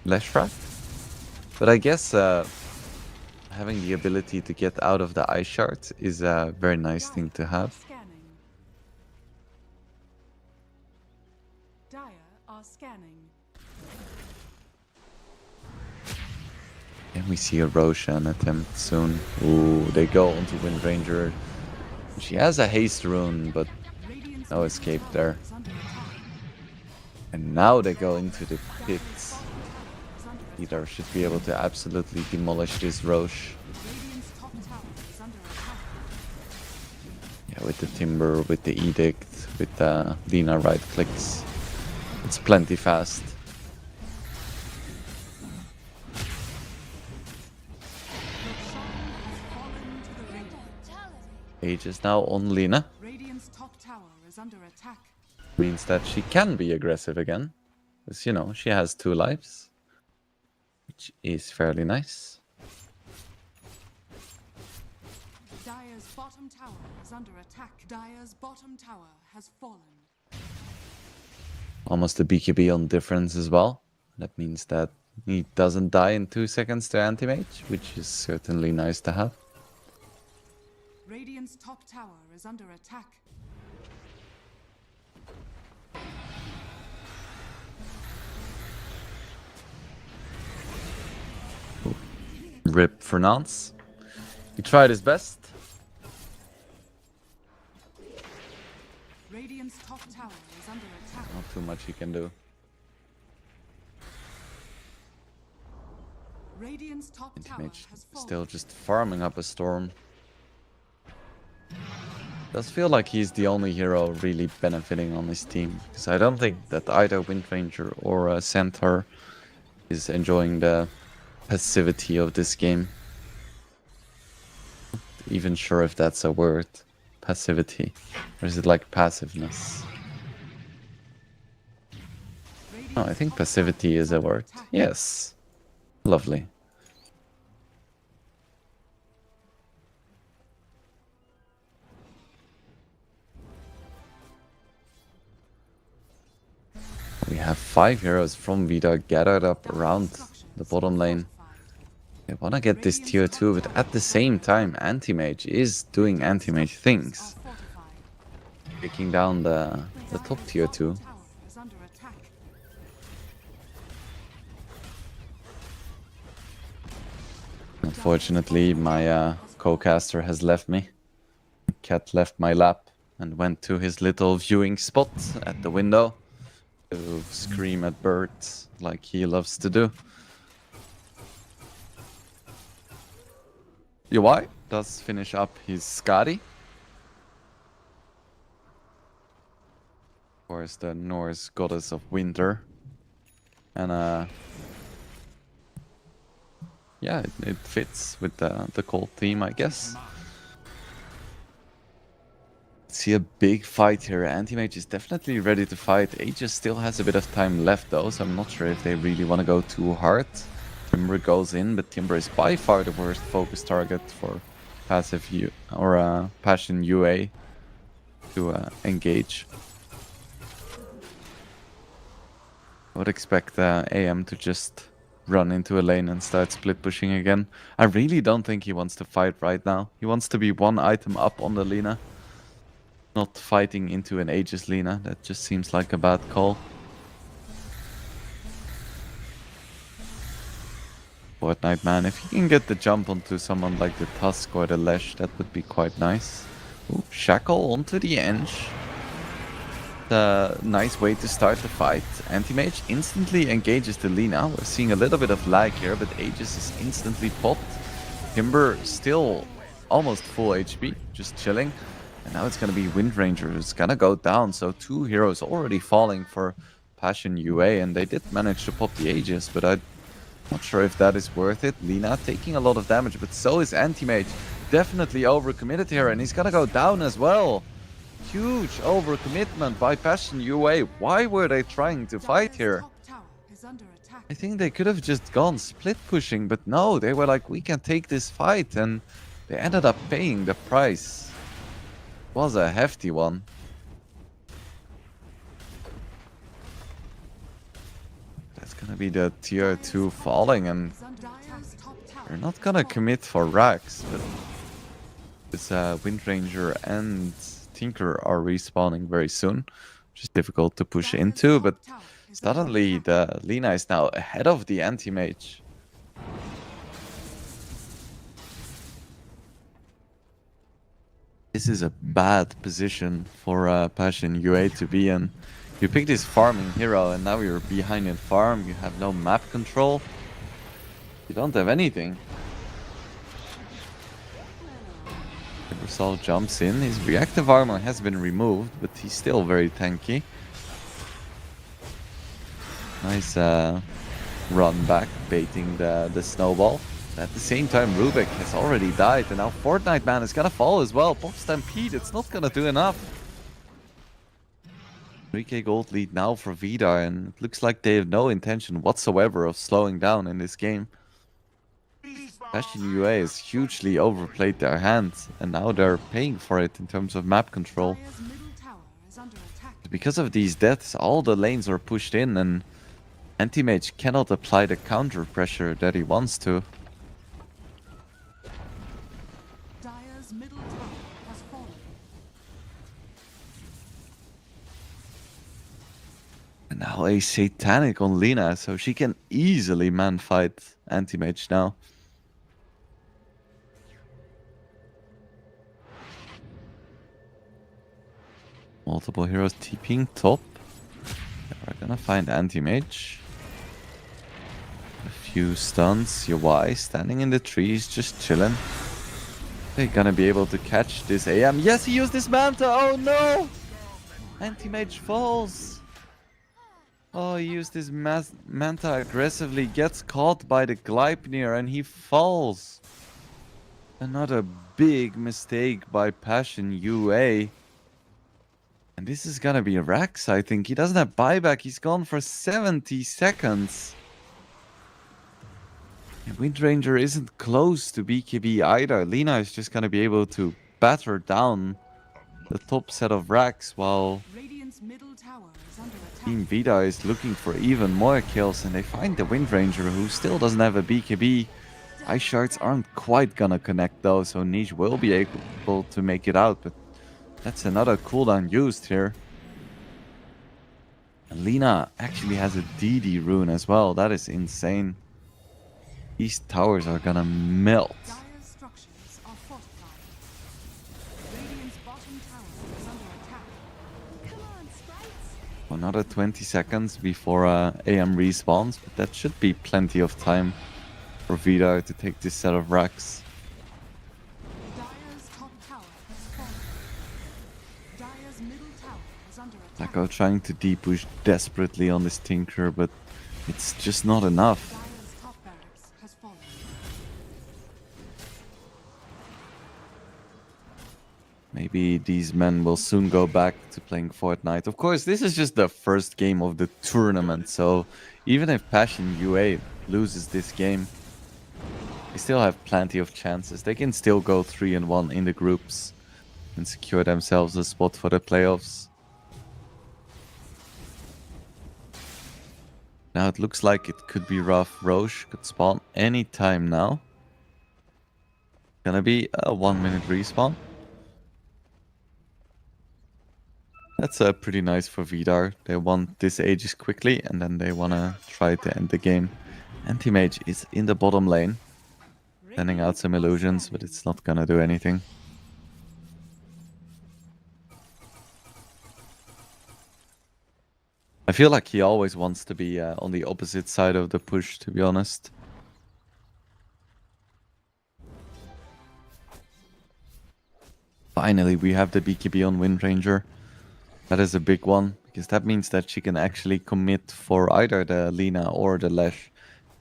Leshrac. But I guess having the ability to get out of the Ice Shard is a very nice thing to have. Scanning. Dire are scanning. And we see a Roshan attempt soon. Ooh, they go onto Windranger. She has a haste rune, but Radiant's no middle escape tower there. is under attack. And now they go into the pits. Bottom tower is under attack. Either should be able to absolutely demolish this Roche. Radiant's top tower is under attack. Yeah, with the Timber, with the Edict, with the Lina right clicks. It's plenty fast. Age is now on Lina. Radiant's top tower is under attack. Means that she can be aggressive again. Because, you know, she has 2 lives. Which is fairly nice. Dire's bottom tower is under attack. Dire's bottom tower has fallen. Almost a BKB on difference as well. That means that he doesn't die in 2 seconds to anti-mage, which is certainly nice to have. Radiant's top tower is under attack. Rip for Nance. He tried his best. Radiant's top tower is under attack. Not too much he can do. Radiant's top tower Anti-mage has fallen. still just farming up a storm. Does feel like he's the only hero really benefiting on his team. Because I don't think that either Windranger or Centaur is enjoying the passivity of this game. Not even sure if that's a word. Passivity. Or is it like passiveness? No, I think passivity is a word. Yes. Lovely. We have 5 heroes from Vida gathered up around the bottom lane. They wanna get this tier 2, but at the same time, Anti-Mage is doing Anti-Mage things. Taking down the top tier 2. Unfortunately, my co-caster has left me. Cat left my lap and went to his little viewing spot at the window to scream at birds like he loves to do. UI does finish up his Skadi. Of course, the Norse goddess of winter. And yeah, it fits with the cold theme, I guess. See a big fight here. Anti-Mage is definitely ready to fight. Aegis still has a bit of time left though, so I'm not sure if they really want to go too hard. Timber goes in, but Timber is by far the worst focus target for passive U or Passion UA to engage. I would expect AM to just run into a lane and start split pushing again. I really don't think he wants to fight right now. He wants to be 1 item up on the Lina. Not fighting into an Aegis Lina. That just seems like a bad call. Fortnite man, if he can get the jump onto someone like the Tusk or the Lesh, that would be quite nice. Ooh, Shackle onto the Enge. The nice way to start the fight. Anti-Mage instantly engages the Lina. We're seeing a little bit of lag here, but Aegis is instantly popped. Timber still almost full HP, just chilling. And now it's going to be Windranger who's going to go down. So 2 heroes already falling for Passion UA. And they did manage to pop the Aegis, but I'm not sure if that is worth it. Lina taking a lot of damage, but so is Anti-Mage. Definitely overcommitted here, and he's going to go down as well. Huge overcommitment by Passion UA. Why were they trying to fight here? attack. I think they could have just gone split pushing, but no, they were like, we can take this fight, and they ended up paying the price. It was a hefty one. That's gonna be the tier 2 falling, and Dire's top tower they're not is gonna falling. commit for Rax, but it's Windranger and Tinker are respawning very soon, which is difficult to push Dire's into, top but tower is under suddenly attack. the Lina is now ahead of the anti-mage. This is a bad position for Passion UA to be in. You pick this farming hero and now you're behind in farm, you have no map control. You don't have anything. Timbersol jumps in, his reactive armor has been removed, but he's still very tanky. Nice run back, baiting the snowball. At the same time, Rubik has already died, and now Fortnite Man is gonna fall as well. Pop Stampede, it's not gonna do enough. 3k gold lead now for Vidar, and it looks like they have no intention whatsoever of slowing down in this game. Passion UA has hugely overplayed their hands, and now they're paying for it in terms of map control. Dire's middle tower is under attack. Because of these deaths, all the lanes are pushed in, and Anti-Mage cannot apply the counter pressure that he wants to. Dire's middle tower has fallen. And now a Satanic on Lina, so she can easily man-fight Anti-Mage now. Multiple heroes TPing top. We're gonna find Anti-Mage. A few stuns. UI standing in the trees, just chilling. They're gonna be able to catch this AM. Yes, he used his Manta! Oh no! Anti-Mage falls! Oh, he used his Manta aggressively, gets caught by the Gleipnir, and he falls. Another big mistake by Passion UA. And this is gonna be Rax, I think. He doesn't have buyback, he's gone for 70 seconds. And Windranger isn't close to BKB either. Lina is just gonna be able to batter down the top set of Rax, while Radiant's middle tower is under attack. Team Vida is looking for even more kills, and they find the Windranger, who still doesn't have a BKB. Ice Shards aren't quite gonna connect though, so Niche will be able to make it out, but that's another cooldown used here. And Lina actually has a DD rune as well. That is insane. These towers are gonna melt. Dire's structures are fortified. Radiant's bottom tower is under attack. Come on, sprites. Another 20 seconds before AM respawns, but that should be plenty of time for Vidar to take this set of racks. Dire's top tower has fallen. Dire's middle tower is under attack. Echo trying to deep-push desperately on this Tinker, but it's just not enough. Dire's top barracks has fallen. Maybe these men will soon go back to playing Fortnite. Of course, this is just the first game of the tournament, so even if Passion UA loses this game, they still have plenty of chances. They can still go 3-1 in the groups and secure themselves a spot for the playoffs. Now it looks like it could be rough. Roche could spawn any time now. Gonna be a 1-minute respawn. That's pretty nice for Vidar. They want this Aegis quickly, and then they wanna try to end the game. Anti-Mage is in the bottom lane, sending out some illusions, but it's not gonna do anything. I feel like he always wants to be on the opposite side of the push, to be honest. Finally, we have the BKB on Windranger. That is a big one, because that means that she can actually commit for either the Lina or the Lesh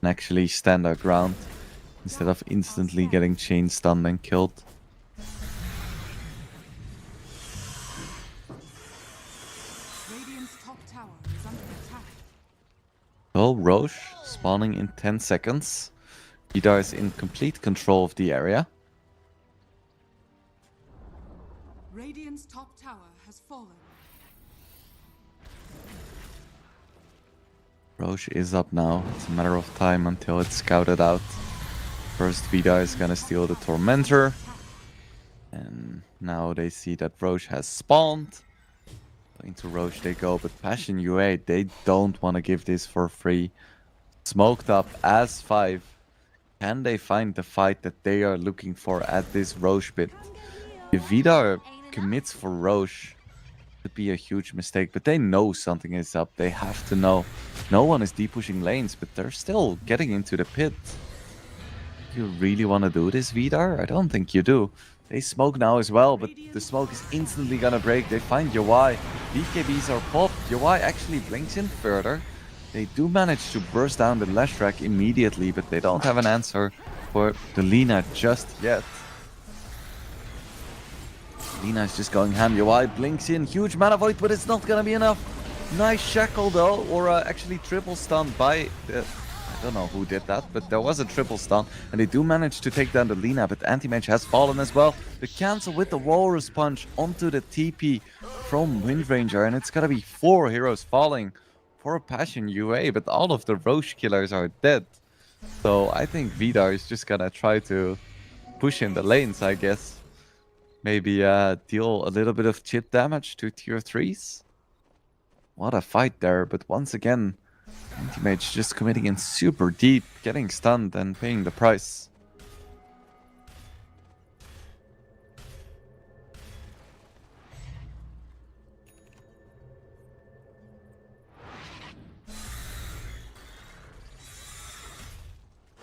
and actually stand her ground, instead of instantly getting chain stunned and killed. Radiant's top tower is under attack. So Roche spawning in 10 seconds. Vidar is in complete control of the area. Radiant's top tower has fallen. Roche is up now. It's a matter of time until it's scouted out. First, Vidar is gonna steal the Tormentor. And now they see that Roche has spawned. Into Roche they go, but Passion UA, they don't want to give this for free. Smoked up as 5. Can they find the fight that they are looking for at this Roche pit? If Vidar commits for Roche, it would be a huge mistake, but they know something is up. They have to know. No one is deep-pushing lanes, but they're still getting into the pit. Do you really want to do this, Vidar? I don't think you do. They smoke now as well, but the smoke is instantly gonna break. They find Yawai. BKBs are popped. Yawai actually blinks in further. They do manage to burst down the Lash Rack immediately, but they don't have an answer for the Lina just yet. Lina is just going ham. Yawai blinks in. Huge mana void, but it's not gonna be enough. Nice shackle though, or actually triple stun by the... I don't know who did that, but there was a triple stun, and they do manage to take down the Lina, but Anti-Mage has fallen as well. The cancel with the Walrus Punch onto the TP from Windranger, and it's gonna be 4 heroes falling for Passion UA, but all of the Roche killers are dead. So I think Vidar is just gonna try to push in the lanes, I guess. Maybe deal a little bit of chip damage to tier 3s. What a fight there, but once again, Anti-Mage just committing in super deep, getting stunned and paying the price.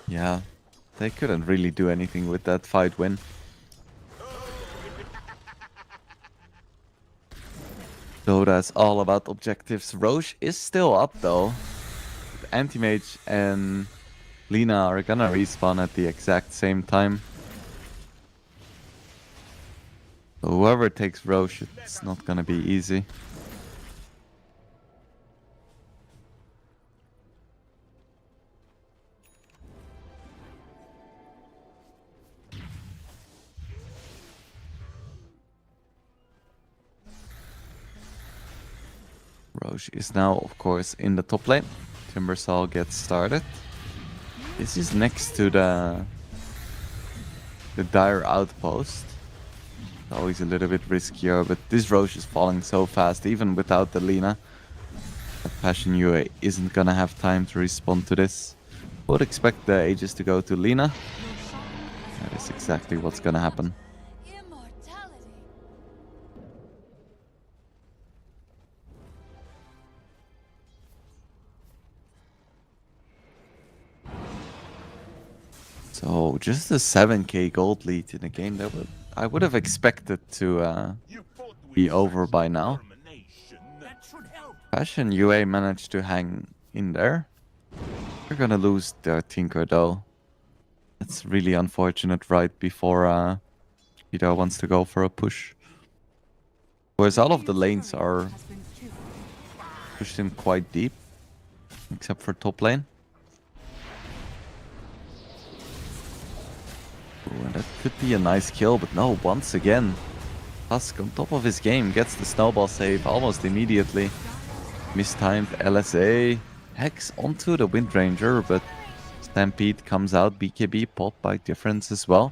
Yeah, they couldn't really do anything with that fight win. Dota's all about objectives. Roche is still up though. Anti-Mage and Lina are gonna respawn at the exact same time. So whoever takes Roche, it's not gonna be easy. Roche is now, of course, in the top lane. Timbersaw gets started. This is next to the Dire Outpost. Always a little bit riskier, but this Roche is falling so fast, even without the Lina. Passion UA isn't gonna have time to respond to this. Would expect the Aegis to go to Lina. That is exactly what's gonna happen. Immortality. So just a 7k gold lead in a game that I would have expected to be over by now. Passion UA managed to hang in there. We're gonna lose their Tinker though. That's really unfortunate right before Vidar wants to go for a push. Whereas all of the lanes are pushed in quite deep, except for top lane. Ooh, and that could be a nice kill, but no, once again, Tusk on top of his game gets the snowball save almost immediately. Mistimed LSA, Hex onto the Windranger, but Stampede comes out, BKB popped by difference as well.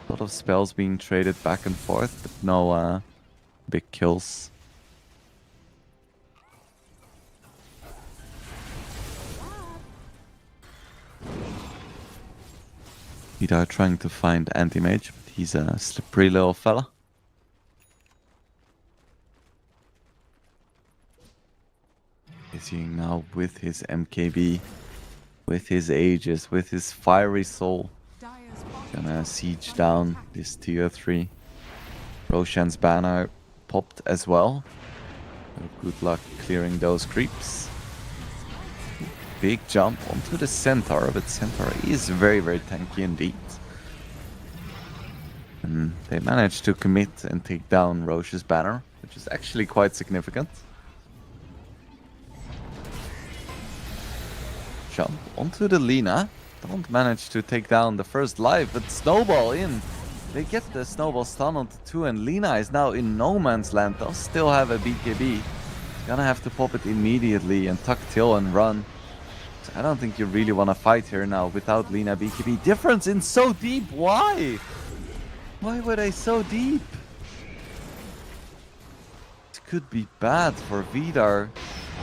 A lot of spells being traded back and forth, but no big kills. Vidar trying to find Anti-Mage, but he's a slippery little fella. Seeing now with his MKB, with his Aegis, with his Fiery Soul, gonna siege down this tier 3. Roshan's banner popped as well. So good luck clearing those creeps. Big jump onto the Centaur, but Centaur is very, very tanky indeed. And they managed to commit and take down Roche's banner, which is actually quite significant. jump onto the Lina. Don't manage to take down the first life, but Snowball in. They get the Snowball stun onto 2, and Lina is now in no man's land. They'll still have a BKB. Gonna have to pop it immediately and tuck tail and run. So I don't think you really want to fight here now without Lina BKB. Difference in so deep. Why? Why were they so deep? This could be bad for Vidar.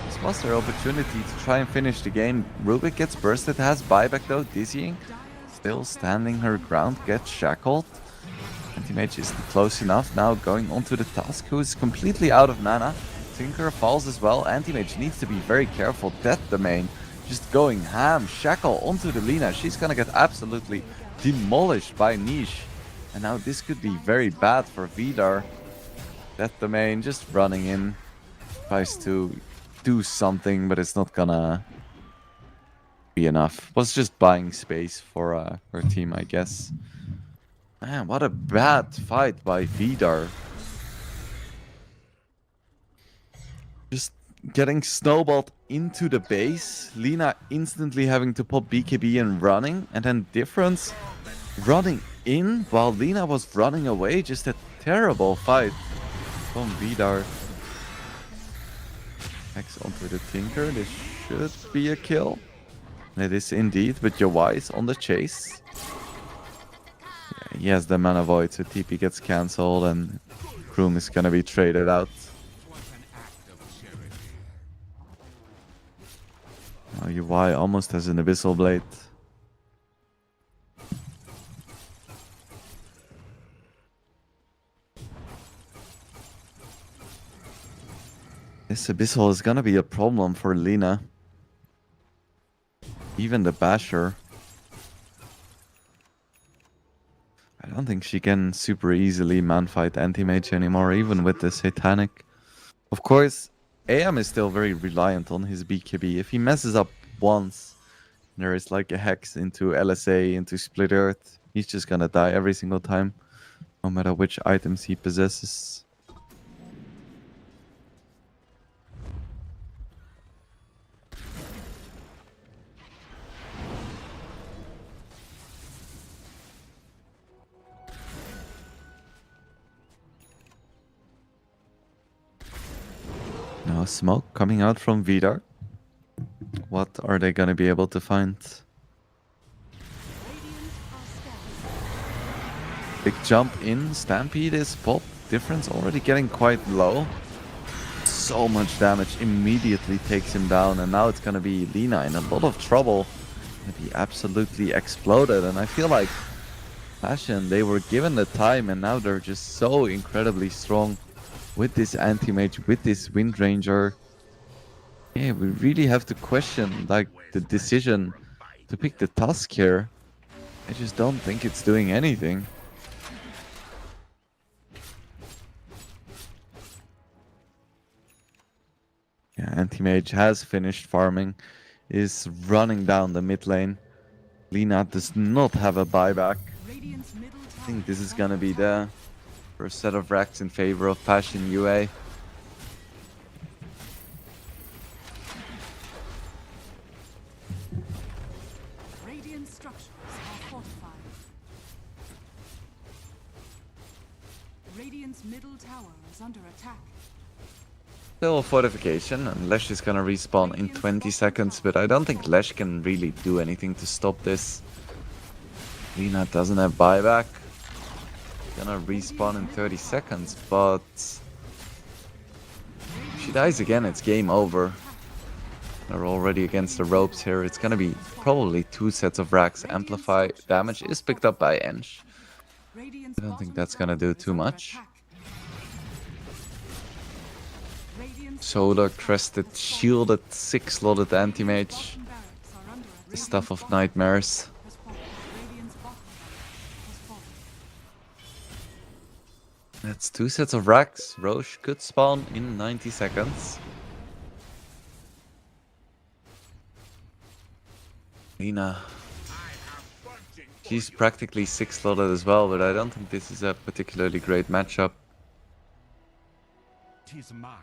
This was their opportunity to try and finish the game. Rubik gets bursted, has buyback though, dizzying. Still standing her ground, gets shackled. Anti-Mage isn't close enough. Now going onto the Tusk, who is completely out of mana. Tinker falls as well. Anti-Mage needs to be very careful. Death Domain just going ham. Shackle onto the Lina. She's gonna get absolutely demolished by Niche. And now this could be very bad for Vidar. Death Domain just running in. Tries to do something, but it's not gonna be enough. Was just buying space for her team, I guess. Man, what a bad fight by Vidar. Just getting snowballed into the base. Lina instantly having to pop BKB and running. And then Difference running in while Lina was running away. Just a terrible fight from Vidar. X onto the Tinker. This should be a kill. It is indeed, but you're wise on the chase. Yeah, he has the mana void, so TP gets cancelled and Kroom is gonna be traded out. Oh, UI almost has an Abyssal Blade. This Abyssal is gonna be a problem for Lina. Even the Basher. I don't think she can super easily man-fight Anti-Mage anymore, even with the Satanic. Of course, AM is still very reliant on his BKB. If he messes up once, there is like a Hex into LSA, into Split Earth, he's just gonna die every single time, no matter which items he possesses. Now smoke coming out from Vidar. What are they gonna be able to find? Big jump in, Stampede is popped. Difference already getting quite low. So much damage immediately takes him down, and now it's gonna be Lina in a lot of trouble. Gonna be absolutely exploded, and I feel like Passion, they were given the time, and now they're just so incredibly strong. With this Anti-Mage, with this Wind Ranger. Yeah, we really have to question like the decision to pick the Tusk here. I just don't think it's doing anything. Yeah, Anti-Mage has finished farming, is running down the mid lane. Lina does not have a buyback. I think this is gonna be the first set of racks in favor of Passion UA. Radiant structures are fortified. Radiant's middle tower is under attack. Still a fortification, and Lesh is gonna respawn in 20 seconds, but I don't think Lesh can really do anything to stop this. Lina doesn't have buyback. Gonna respawn in 30 seconds, but if she dies again, it's game over. They're already against the ropes here. It's gonna be probably 2 sets of racks. Amplify damage is picked up by Ench. I don't think that's gonna do too much. Solar crested, shielded, 6-slotted Anti-Mage. The stuff of nightmares. That's 2 sets of racks. Roche could spawn in 90 seconds. Lina. She's practically 6-slotted as well, but I don't think this is a particularly great matchup. 'Tis mine.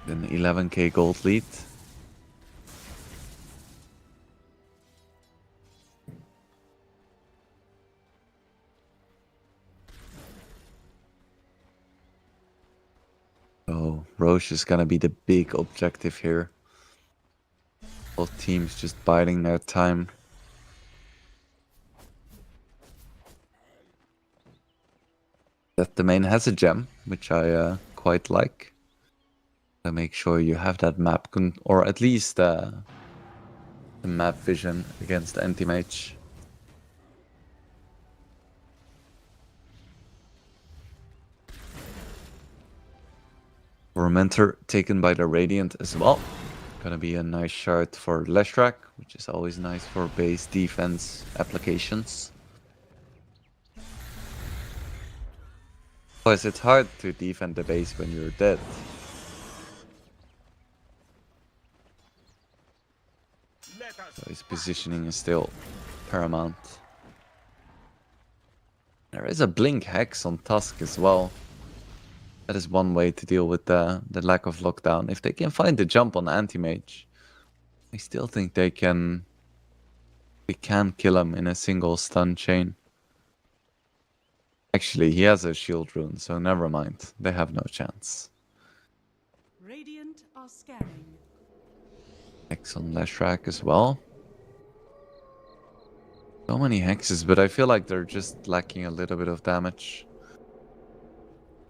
An 11k gold lead. So Roche is gonna be the big objective here. Both teams just biding their time. That domain has a gem, which I quite like. So make sure you have that map, or at least the map vision against anti-mage. Mentor taken by the Radiant as well. Gonna be a nice shard for Leshrac, which is always nice for base defense applications. Plus, it's hard to defend the base when you're dead. So his positioning is still paramount. There is a Blink Hex on Tusk as well. That is one way to deal with the lack of lockdown. If they can find the jump on Anti-Mage, I still think they can kill him in a single stun chain. Actually, he has a shield rune, so never mind. They have no chance. Radiant are scanning. Hex on Leshrac as well. So many hexes, but I feel like they're just lacking a little bit of damage.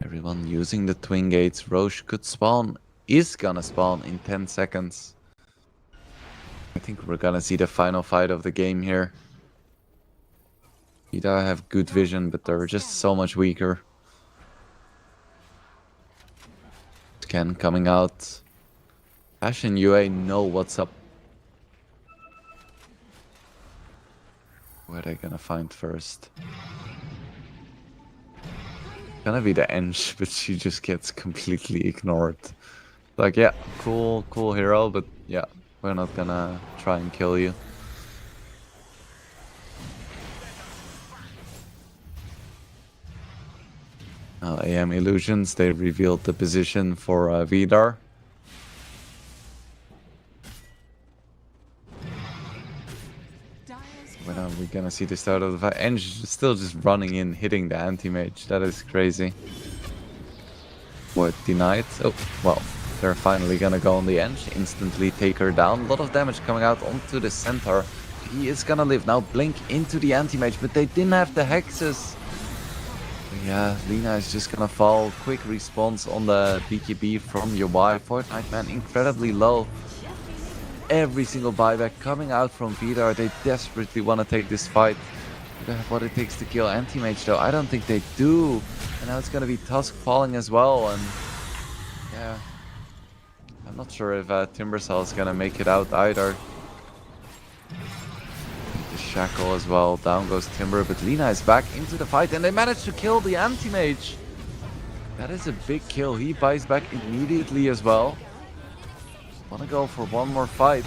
Everyone using the twin gates. Roche could spawn, is gonna spawn in 10 seconds. I think we're gonna see the final fight of the game here. Vidar have good vision, but they're just so much weaker. Ken coming out. Ash and UA know what's up. Where are they gonna find first? Gonna be the Eng, but she just gets completely ignored. Like, yeah, cool hero, but yeah, we're not gonna try and kill you. AM Illusions, they revealed the position for Vidar. When are we gonna see the start of the fight? Eng still just running in, hitting the anti-mage. That is crazy. What, denied? Oh, well, they're finally gonna go on the Eng, instantly take her down. A lot of damage coming out onto the center. He is gonna live now. Blink into the anti-mage, but they didn't have the hexes. Yeah, Lina is just gonna fall. Quick response on the BKB from UI. Fortnite Man incredibly low. Every single buyback coming out from Vidar. They desperately want to take this fight. They have what it takes to kill anti-mage though. I don't think they do. And now it's gonna be Tusk falling as well. And yeah, I'm not sure if Timbersaw is gonna make it out either. The Shackle as well. Down goes Timber, but Lina is back into the fight and they managed to kill the anti-mage. That is a big kill. He buys back immediately as well. Wanna go for one more fight.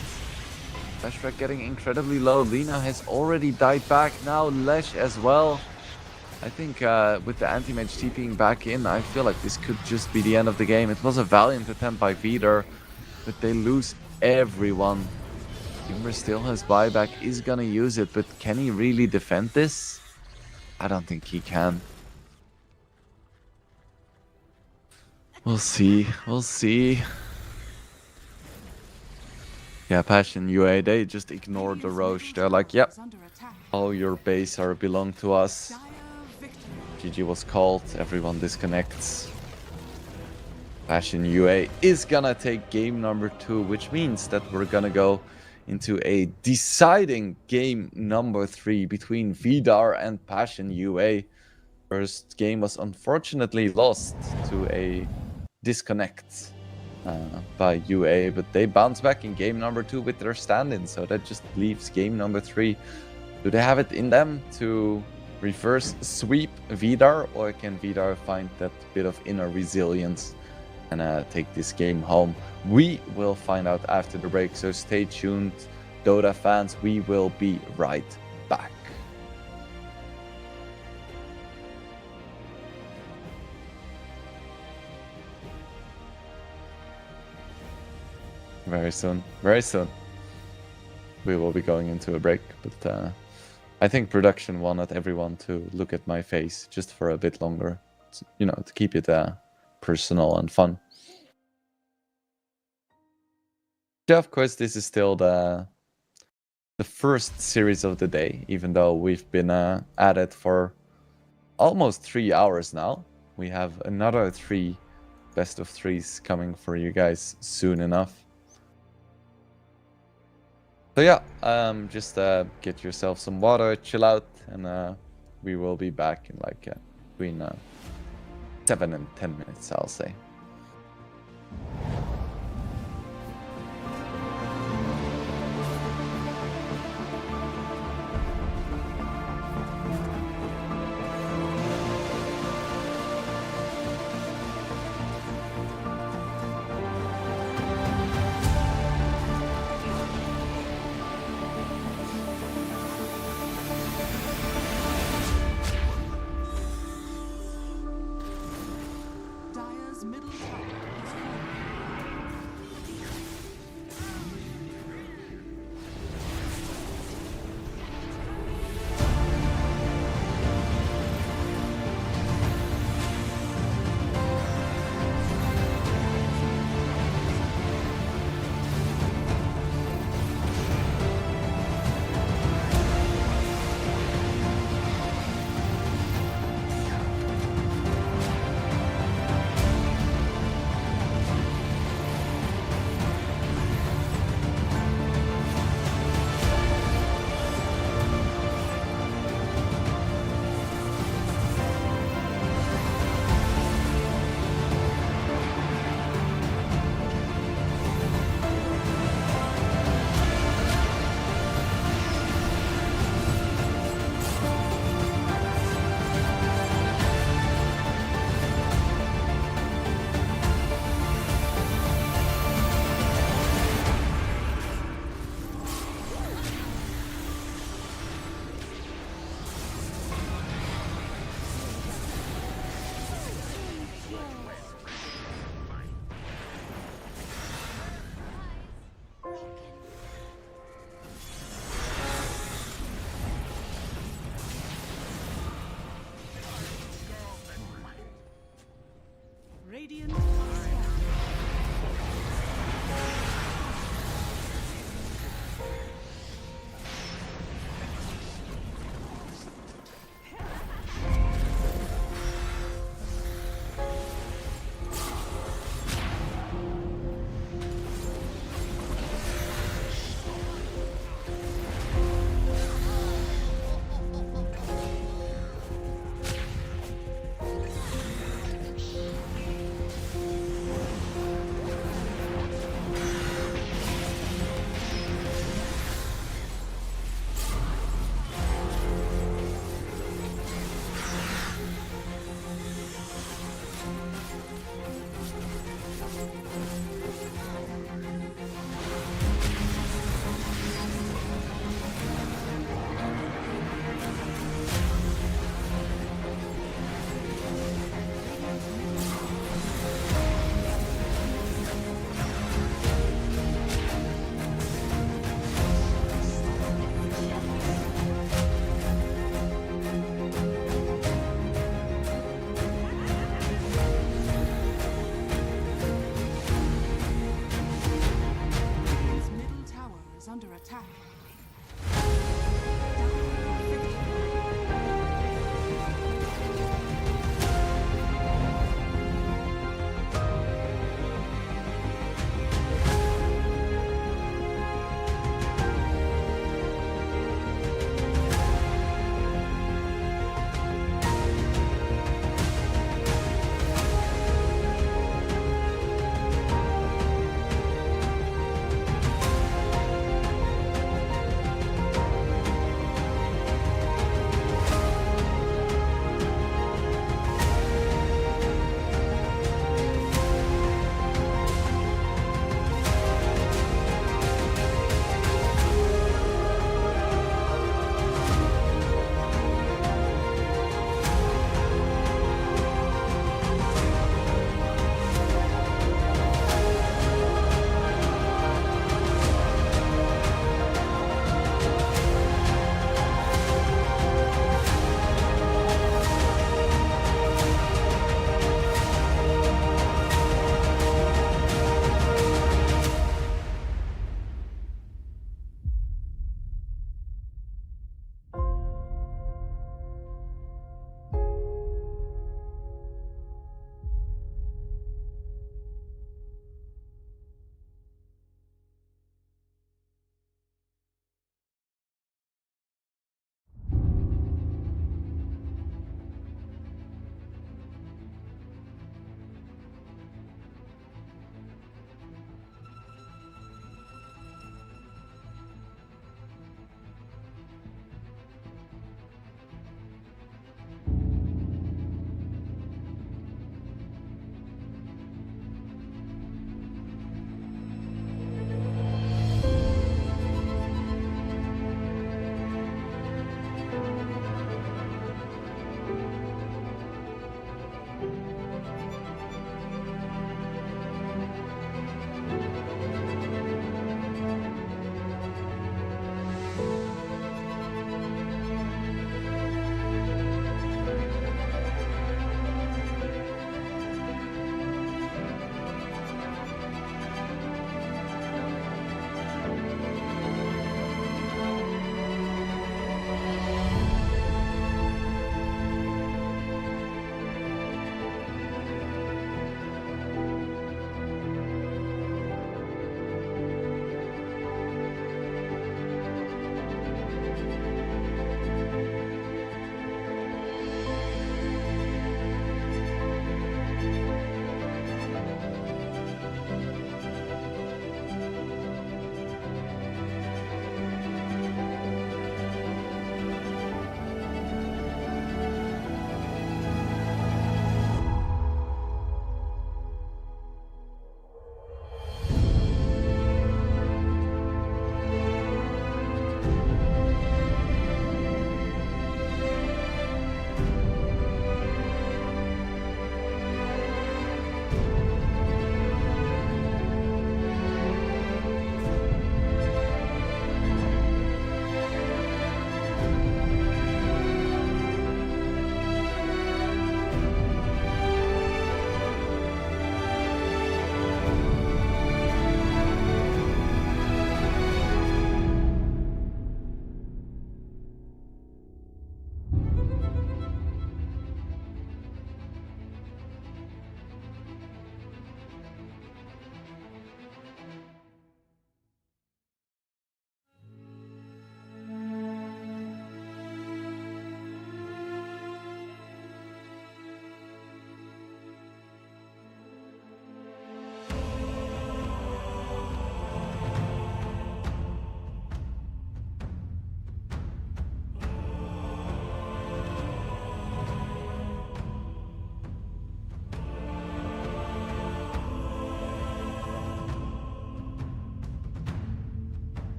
Leshrac getting incredibly low. Lina has already died back. Now Lesh as well. I think with the anti-mage TPing back in, I feel like this could just be the end of the game. It was a valiant attempt by Vidar, but they lose everyone. Timber still has buyback, is gonna use it, but can he really defend this? I don't think he can. We'll see. We'll see. Yeah, Passion UA, they just ignored the Roche. They're like, yep, all your base are belong to us. GG was called, everyone disconnects. Passion UA is gonna take game number 2, which means that we're gonna go into a deciding game number 3 between Vidar and Passion UA. First game was unfortunately lost to a disconnect by UA, but they bounce back in game number 2 with their stand-in, so that just leaves game number 3. Do they have it in them to reverse sweep Vidar, or can Vidar find that bit of inner resilience and take this game home? We will find out after the break, so stay tuned, Dota fans. We will be right back. Very soon. Very soon. We will be going into a break, but I think production wanted everyone to look at my face just for a bit longer, to keep it personal and fun. Yeah, of course, this is still the first series of the day, even though we've been at it for almost 3 hours now. We have another 3 best of 3s coming for you guys soon enough. So yeah, just get yourself some water, chill out, and we will be back in like between 7 and 10 minutes, I'll say. Dire's middle tower is falling.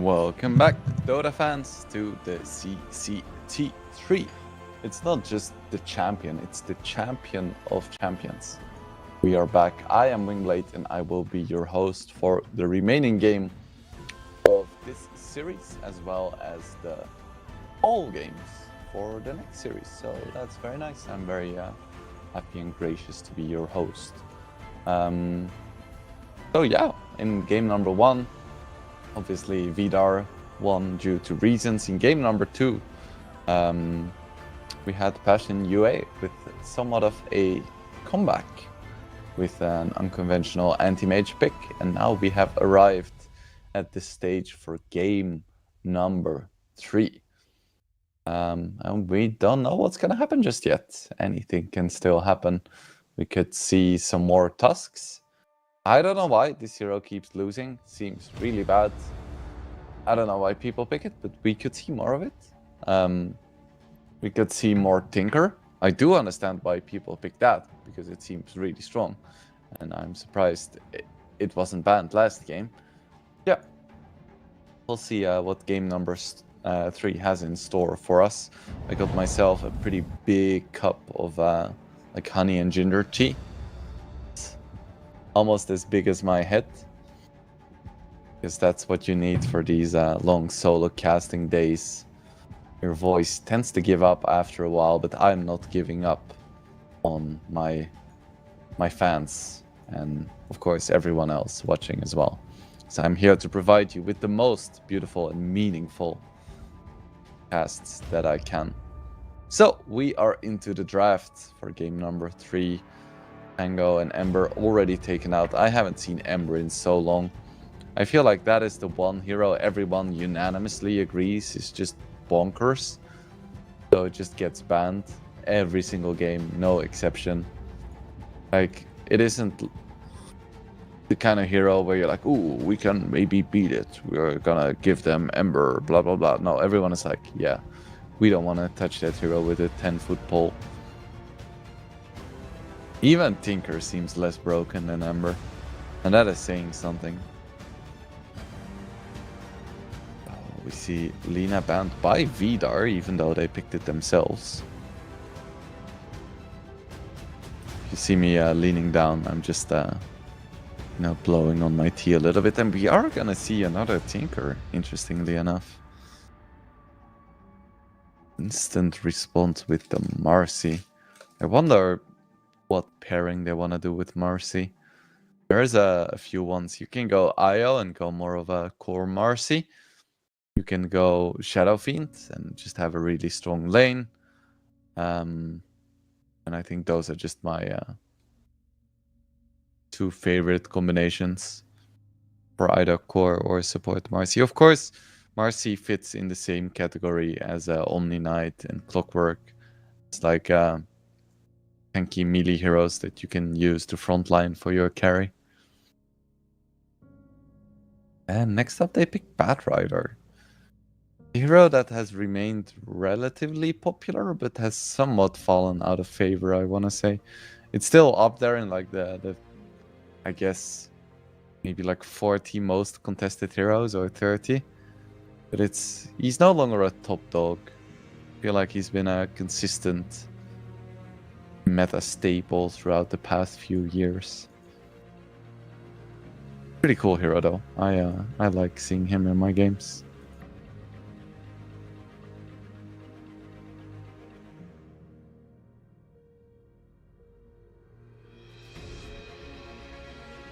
Welcome back, Dota fans, to the CCT 3. It's not just the champion, it's the champion of champions. We are back. I am Wingblade, and I will be your host for the remaining game of this series, as well as the all games for the next series. So that's very nice. I'm very happy and gracious to be your host. So yeah, in game number 1, obviously Vidar won due to reasons. In game number 2, we had Passion UA with somewhat of a comeback with an unconventional anti-mage pick, and now we have arrived at the stage for game number 3. And we don't know what's gonna happen just yet. Anything can still happen. We could see some more Tusks. I don't know why this hero keeps losing. Seems really bad. I don't know why people pick it, but we could see more of it. We could see more Tinker. I do understand why people pick that, because it seems really strong. And I'm surprised it wasn't banned last game. Yeah. We'll see what game number 3 has in store for us. I got myself a pretty big cup of like honey and ginger tea. Almost as big as my head, because that's what you need for these long solo casting days. Your voice tends to give up after a while, but I'm not giving up on my fans, and of course everyone else watching as well. So I'm here to provide you with the most beautiful and meaningful casts that I can. So we are into the draft for game number 3. Tango and Ember already taken out. I haven't seen Ember in so long. I feel like that is the one hero everyone unanimously agrees is just bonkers. So it just gets banned every single game, no exception. Like, it isn't the kind of hero where you're like, ooh, we can maybe beat it. We're gonna give them Ember, blah, blah, blah. No, everyone is like, yeah, we don't want to touch that hero with a 10-foot pole. Even Tinker seems less broken than Ember, and that is saying something. Oh, we see Lina banned by Vidar, even though they picked it themselves. You see me leaning down, I'm just blowing on my tea a little bit, and we are gonna see another Tinker, interestingly enough. Instant response with the Marcy. I wonder what pairing they want to do with Marcy. There's a few ones. You can go Io and go more of a core Marcy. You can go Shadow Fiend and just have a really strong lane. And I think those are just my 2 favorite combinations for either core or support Marcy. Of course, Marcy fits in the same category as Omni Knight and Clockwork. It's like tanky melee heroes that you can use to frontline for your carry. And next up they pick Batrider. A hero that has remained relatively popular, but has somewhat fallen out of favor, I want to say. It's still up there in like the I guess, maybe like 40 most contested heroes or 30. But he's no longer a top dog. I feel like he's been a consistent meta staple throughout the past few years. Pretty cool hero though. I like seeing him in my games.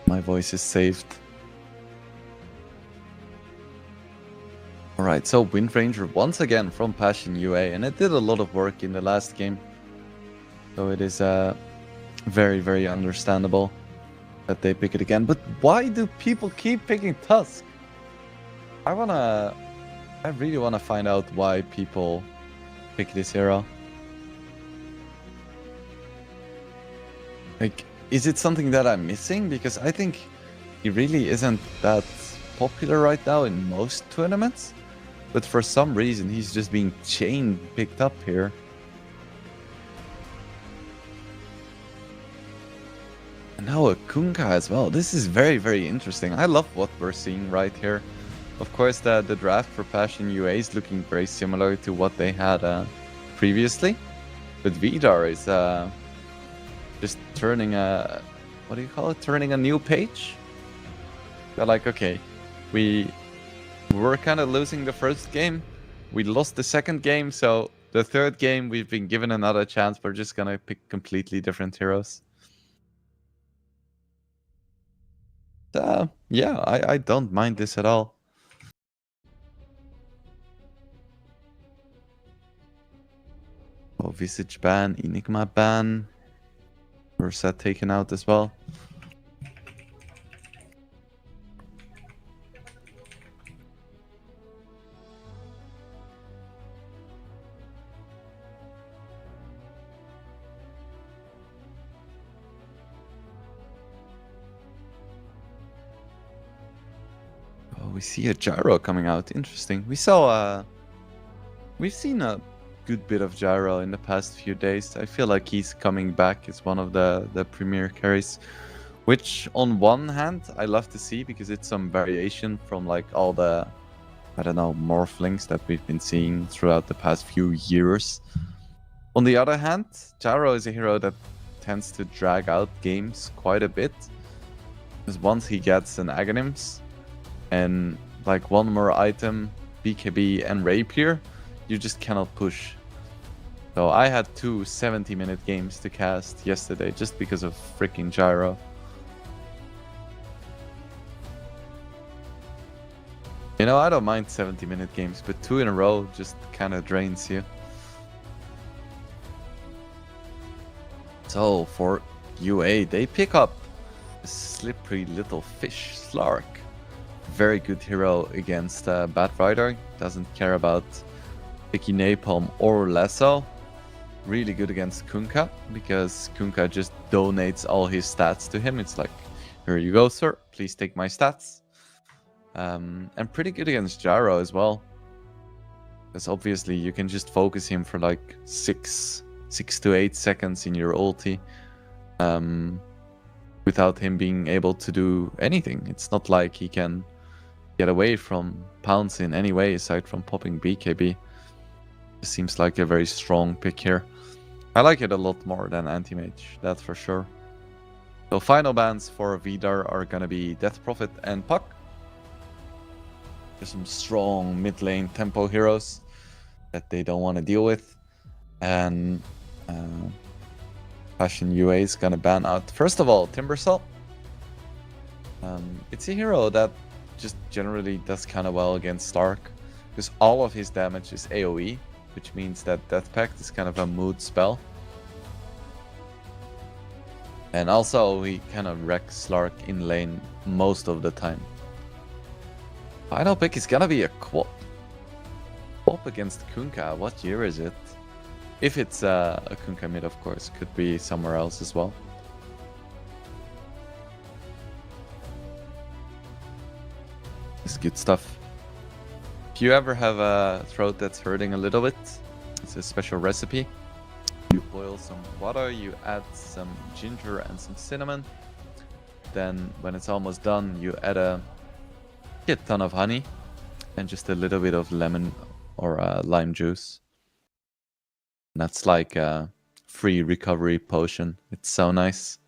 My voice is saved. Alright, so Wind Ranger once again from Passion UA, and it did a lot of work in the last game. So it is very, very understandable that they pick it again. But why do people keep picking Tusk? I really wanna find out why people pick this hero. Like, is it something that I'm missing? Because I think he really isn't that popular right now in most tournaments. But for some reason, he's just being chain picked up here. And now a Kunkka as well. This is very, very interesting. I love what we're seeing right here. Of course, the draft for Passion UA is looking very similar to what they had previously. But Vidar is just turning a... What do you call it? Turning a new page? They're like, okay, we were kind of losing the first game. We lost the second game, so the third game we've been given another chance. We're just gonna pick completely different heroes. Yeah, I don't mind this at all. Oh, Visage ban, Enigma ban. Ursa taken out as well. Oh, we see a Gyro coming out. Interesting. We've seen a good bit of Gyro in the past few days. I feel like he's coming back as one of the premier carries, which on one hand I love to see because it's some variation from like all the, I don't know, morphlings that we've been seeing throughout the past few years. On the other hand, Gyro is a hero that tends to drag out games quite a bit, because once he gets an Aghanims and like one more item, BKB and Rapier, you just cannot push. So I had two 70-minute games to cast yesterday just because of freaking Gyro. You know, I don't mind 70-minute games, but 2 in a row just kind of drains you. So for UA, they pick up a slippery little fish, Slark. Very good hero against Batrider. Doesn't care about picky Napalm or Lasso. Really good against Kunkka, because Kunkka just donates all his stats to him. It's like, here you go, sir. Please take my stats. And pretty good against Gyro as well, because obviously you can just focus him for like 6 to 8 seconds in your ulti, without him being able to do anything. It's not like he can get away from Pounce in any way aside from popping BKB. It seems like a very strong pick here. I like it a lot more than Anti-Mage, that's for sure. So final bans for Vidar are gonna be Death Prophet and Puck. There's some strong mid lane tempo heroes that they don't want to deal with. And Passion UA is gonna ban out, first of all, Timbersaw. It's a hero that just generally does kind of well against Stark, because all of his damage is AoE, which means that Death Pact is kind of a mood spell. And also he kind of wrecks Slark in lane most of the time. Final pick is gonna be a Quap. Quap against Kunkka. What year is it? If it's a Kunkka mid, of course. Could be somewhere else as well. It's good stuff. If you ever have a throat that's hurting a little bit, it's a special recipe. You boil some water, you add some ginger and some cinnamon. Then when it's almost done, you add a ton of honey and just a little bit of lemon or lime juice. And that's like a free recovery potion. It's so nice.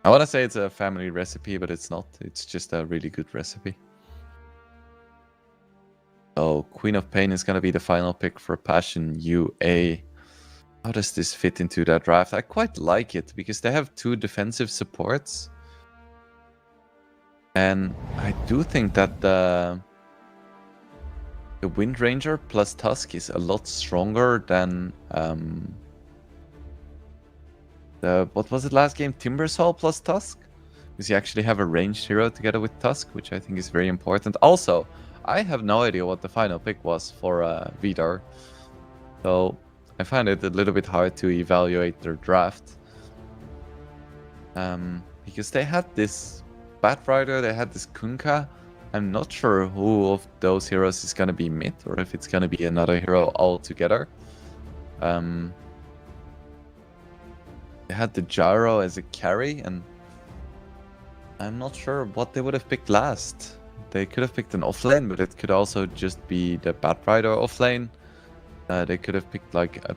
I want to say it's a family recipe, but it's not. It's just a really good recipe. Oh, Queen of Pain is going to be the final pick for Passion UA. How does this fit into that draft? I quite like it because they have 2 defensive supports. And I do think that the Wind Ranger plus Tusk is a lot stronger than what was it last game? Timbersaw plus Tusk? Because you actually have a ranged hero together with Tusk, which I think is very important. Also, I have no idea what the final pick was for Vidar. So I find it a little bit hard to evaluate their draft. Because they had this Batrider, they had this Kunkka. I'm not sure who of those heroes is going to be mid, or if it's going to be another hero altogether. They had the Gyro as a carry, and I'm not sure what they would have picked last. They could have picked an offlane, but it could also just be the Batrider offlane. They could have picked like a...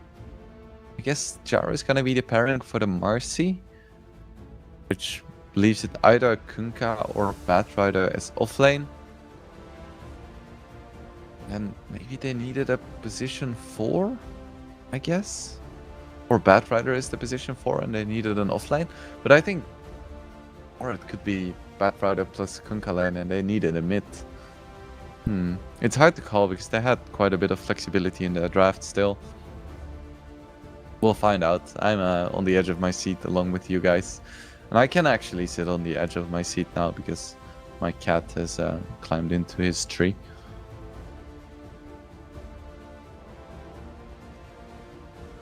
I guess Jaro is gonna be the pairing for the Marcy, which leaves it either Kunkka or Batrider as offlane. And maybe they needed a position 4, I guess? Or Batrider is the position 4 and they needed an offlane. But I think... Or it could be Batrider plus Kunkka lane and they needed a mid. It's hard to call because they had quite a bit of flexibility in their draft still. We'll find out. I'm on the edge of my seat along with you guys. And I can actually sit on the edge of my seat now because my cat has climbed into his tree.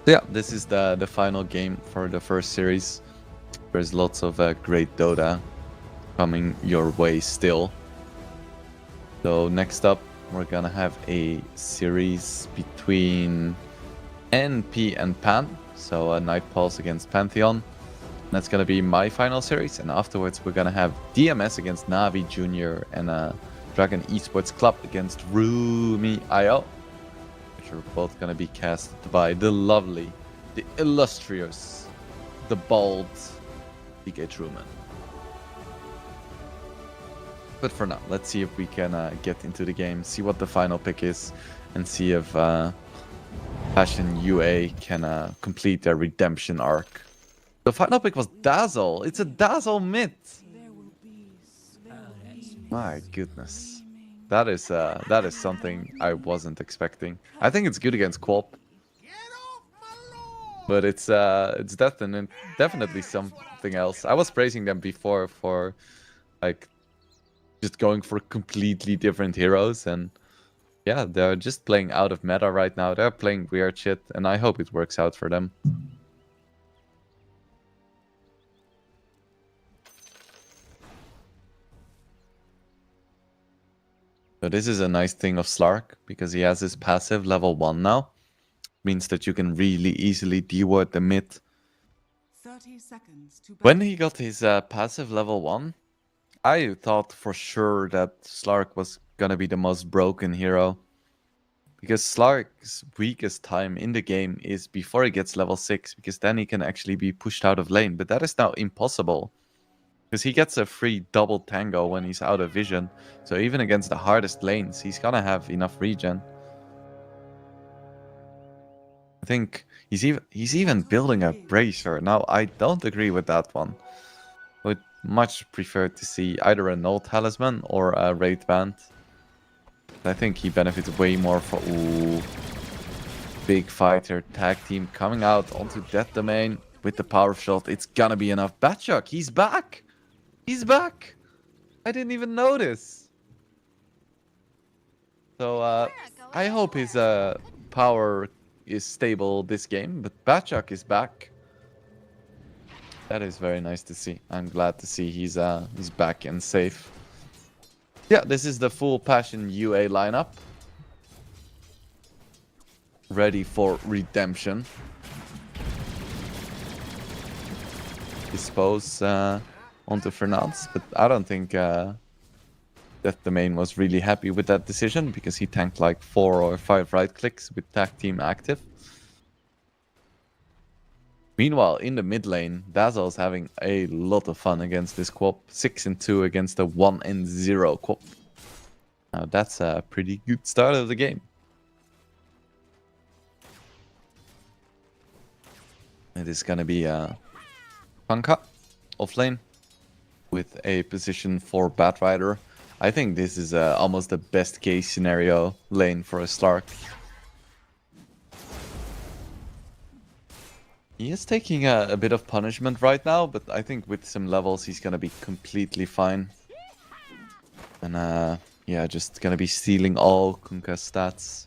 So yeah, this is the final game for the first series. There's lots of great Dota coming your way still. So next up, we're gonna have a series between NP and Pan. So Night Pulse against Pantheon. That's gonna be my final series, and afterwards we're gonna have DMS against Navi Jr. and Dragon Esports Club against Rumi.io, which are both gonna be cast by the lovely, the illustrious, the bald DK Truman. But for now, let's see if we can get into the game, see what the final pick is, and see if Passion UA can complete their redemption arc. The final pick was Dazzle. It's a Dazzle mid. My goodness, that is something I wasn't expecting. I think it's good against Quop, but it's definitely something else. I was praising them before for like just going for completely different heroes, and yeah, they're just playing out of meta right now. They're playing weird shit, and I hope it works out for them. So this is a nice thing of Slark, because he has his passive level 1 now. Means that you can really easily deward the mid. 30 seconds to When he got his passive level 1, I thought for sure that Slark was gonna be the most broken hero. Because Slark's weakest time in the game is before he gets level 6, because then he can actually be pushed out of lane. But that is now impossible, because he gets a free double tango when he's out of vision. So even against the hardest lanes, he's gonna have enough regen. I think he's even building a Bracer. Now, I don't agree with that one. Would much prefer to see either a Null Talisman or a Wraith Band. I think he benefits way more from... Ooh. Big fighter tag team coming out onto that domain with the power shot. It's gonna be enough. Batchuck, he's back! He's back! I didn't even notice. So, I hope his power is stable this game, but Batchuck is back. That is very nice to see. I'm glad to see he's back and safe. Yeah, this is the full Passion UA lineup. Ready for redemption. Dispose onto Fernandes, but I don't think Death Domain was really happy with that decision, because he tanked like 4 or 5 right clicks with tag team active. Meanwhile, in the mid lane, Dazzle's having a lot of fun against this Quop. 6-2 against a 1-0 Quop. Now that's a pretty good start of the game. It is gonna be Kunkka offlane with a position for Batrider. I think this is almost the best case scenario lane for a Slark. He is taking a bit of punishment right now, but I think with some levels he's gonna be completely fine. And yeah, just gonna be stealing all Kunkka's stats.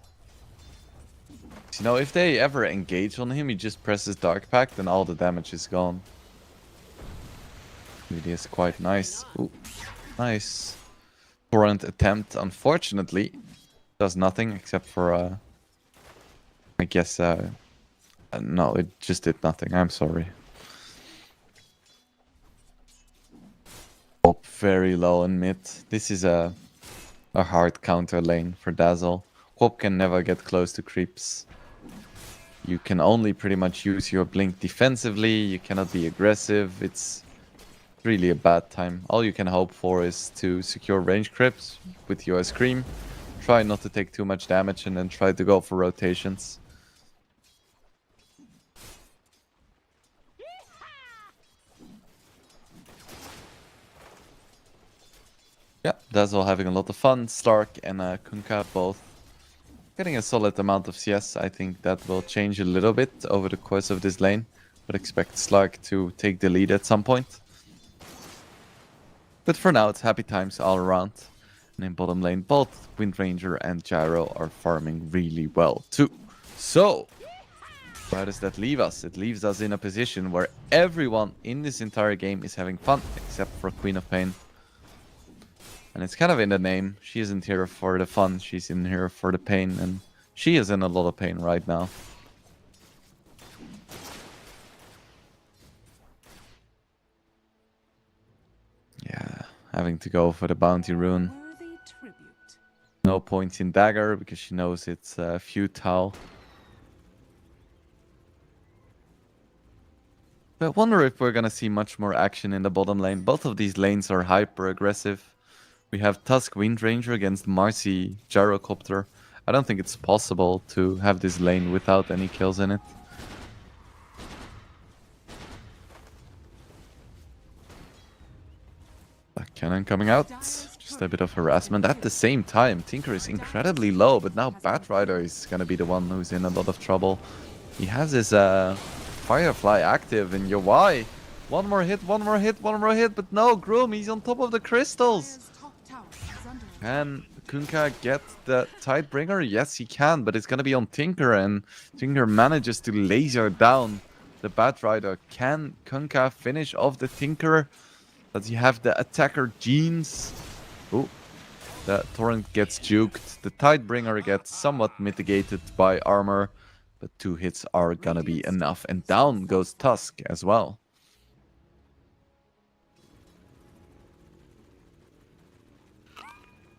You know, if they ever engage on him, he just presses Dark Pact and all the damage is gone. Really is quite nice. Ooh, nice. Torrent attempt, unfortunately, does nothing except for, I guess, no, it just did nothing. I'm sorry. Up very low in mid. This is a hard counter lane for Dazzle. Hop can never get close to creeps. You can only pretty much use your blink defensively. You cannot be aggressive. It's really a bad time. All you can hope for is to secure range creeps with your scream. Try not to take too much damage and then try to go for rotations. Yeah, Dazzle having a lot of fun. Stark and Kunkka both getting a solid amount of CS. I think that will change a little bit over the course of this lane. Would expect Slark to take the lead at some point. But for now, it's happy times all around. And in bottom lane, both Windranger and Gyro are farming really well too. So, where does that leave us? It leaves us in a position where everyone in this entire game is having fun, except for Queen of Pain. And it's kind of in the name. She isn't here for the fun, she's in here for the pain. And she is in a lot of pain right now. Yeah, having to go for the bounty rune. Worthy tribute. No points in dagger because she knows it's futile. But I wonder if we're gonna see much more action in the bottom lane. Both of these lanes are hyper aggressive. We have Tusk Windranger against Marcy Gyrocopter. I don't think it's possible to have this lane without any kills in it. Black Cannon coming out. Just a bit of harassment. At the same time, Tinker is incredibly low, but now Batrider is gonna be the one who's in a lot of trouble. He has his Firefly active, and Yawai. One more hit, one more hit, one more hit, but no, Groom, he's on top of the crystals. Dire's top tower is under attack. Can Kunkka get the Tidebringer? Yes, he can, but it's gonna be on Tinker, and Tinker manages to laser down the Batrider. Can Kunkka finish off the Tinker? Does he have the attacker genes? Oh, the Torrent gets juked. The Tidebringer gets somewhat mitigated by armor, but 2 hits are gonna be enough. And down goes Tusk as well.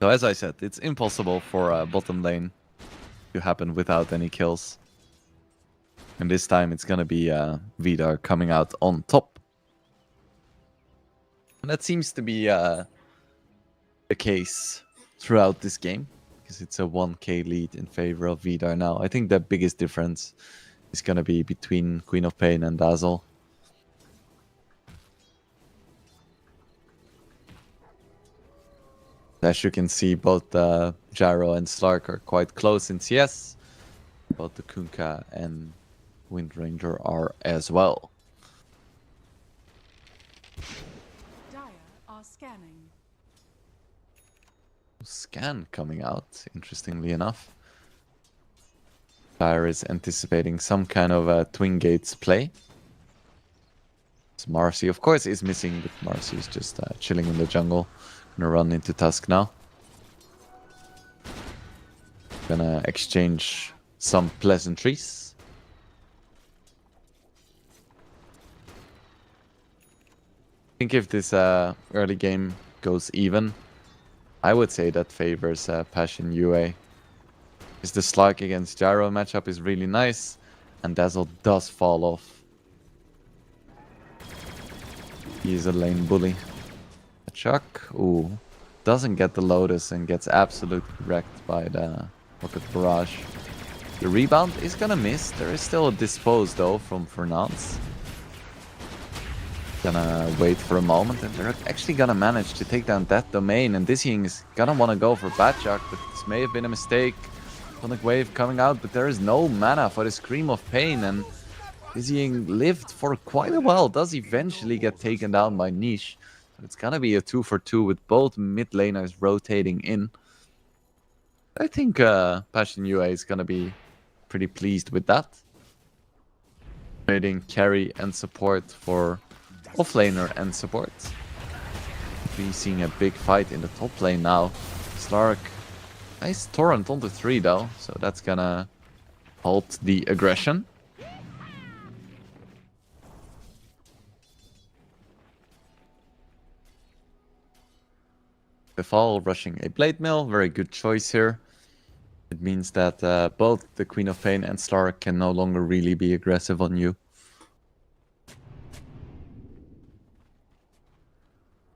So as I said, it's impossible for bottom lane to happen without any kills. And this time it's gonna be Vidar coming out on top. And that seems to be the case throughout this game, because it's a 1k lead in favor of Vidar now. I think the biggest difference is gonna be between Queen of Pain and Dazzle. As you can see, both Gyro and Slark are quite close in CS. Both the Kunkka and Windranger are as well. Dire are scanning. Scan coming out, interestingly enough. Dire is anticipating some kind of a Twin Gates play. So Marcy, of course, is missing, but Marcy is just chilling in the jungle. Gonna run into Tusk now. Gonna exchange some pleasantries. I think if this early game goes even, I would say that favors Passion UA. Because the Slark against Gyro matchup is really nice, and Dazzle does fall off. He is a lane bully. Chuck, ooh, doesn't get the Lotus and gets absolutely wrecked by the Rocket Barrage. The rebound is gonna miss. There is still a dispose though from Fernandes. Gonna wait for a moment, and they're actually gonna manage to take down that domain. And Dizzying is gonna want to go for Batchuck, but this may have been a mistake. Sonic Wave coming out, but there is no mana for the Scream of Pain, and Dizzying lived for quite a while. Does eventually get taken down by Niche. It's gonna be a 2-for-2 with both mid laners rotating in. I think Passion UA is gonna be pretty pleased with that. Trading carry and support for offlaner and support. We're seeing a big fight in the top lane now. Slark, nice torrent onto 3 though, so that's gonna halt the aggression. Befall rushing a Blade Mill, very good choice here. It means that both the Queen of Pain and Slark can no longer really be aggressive on you.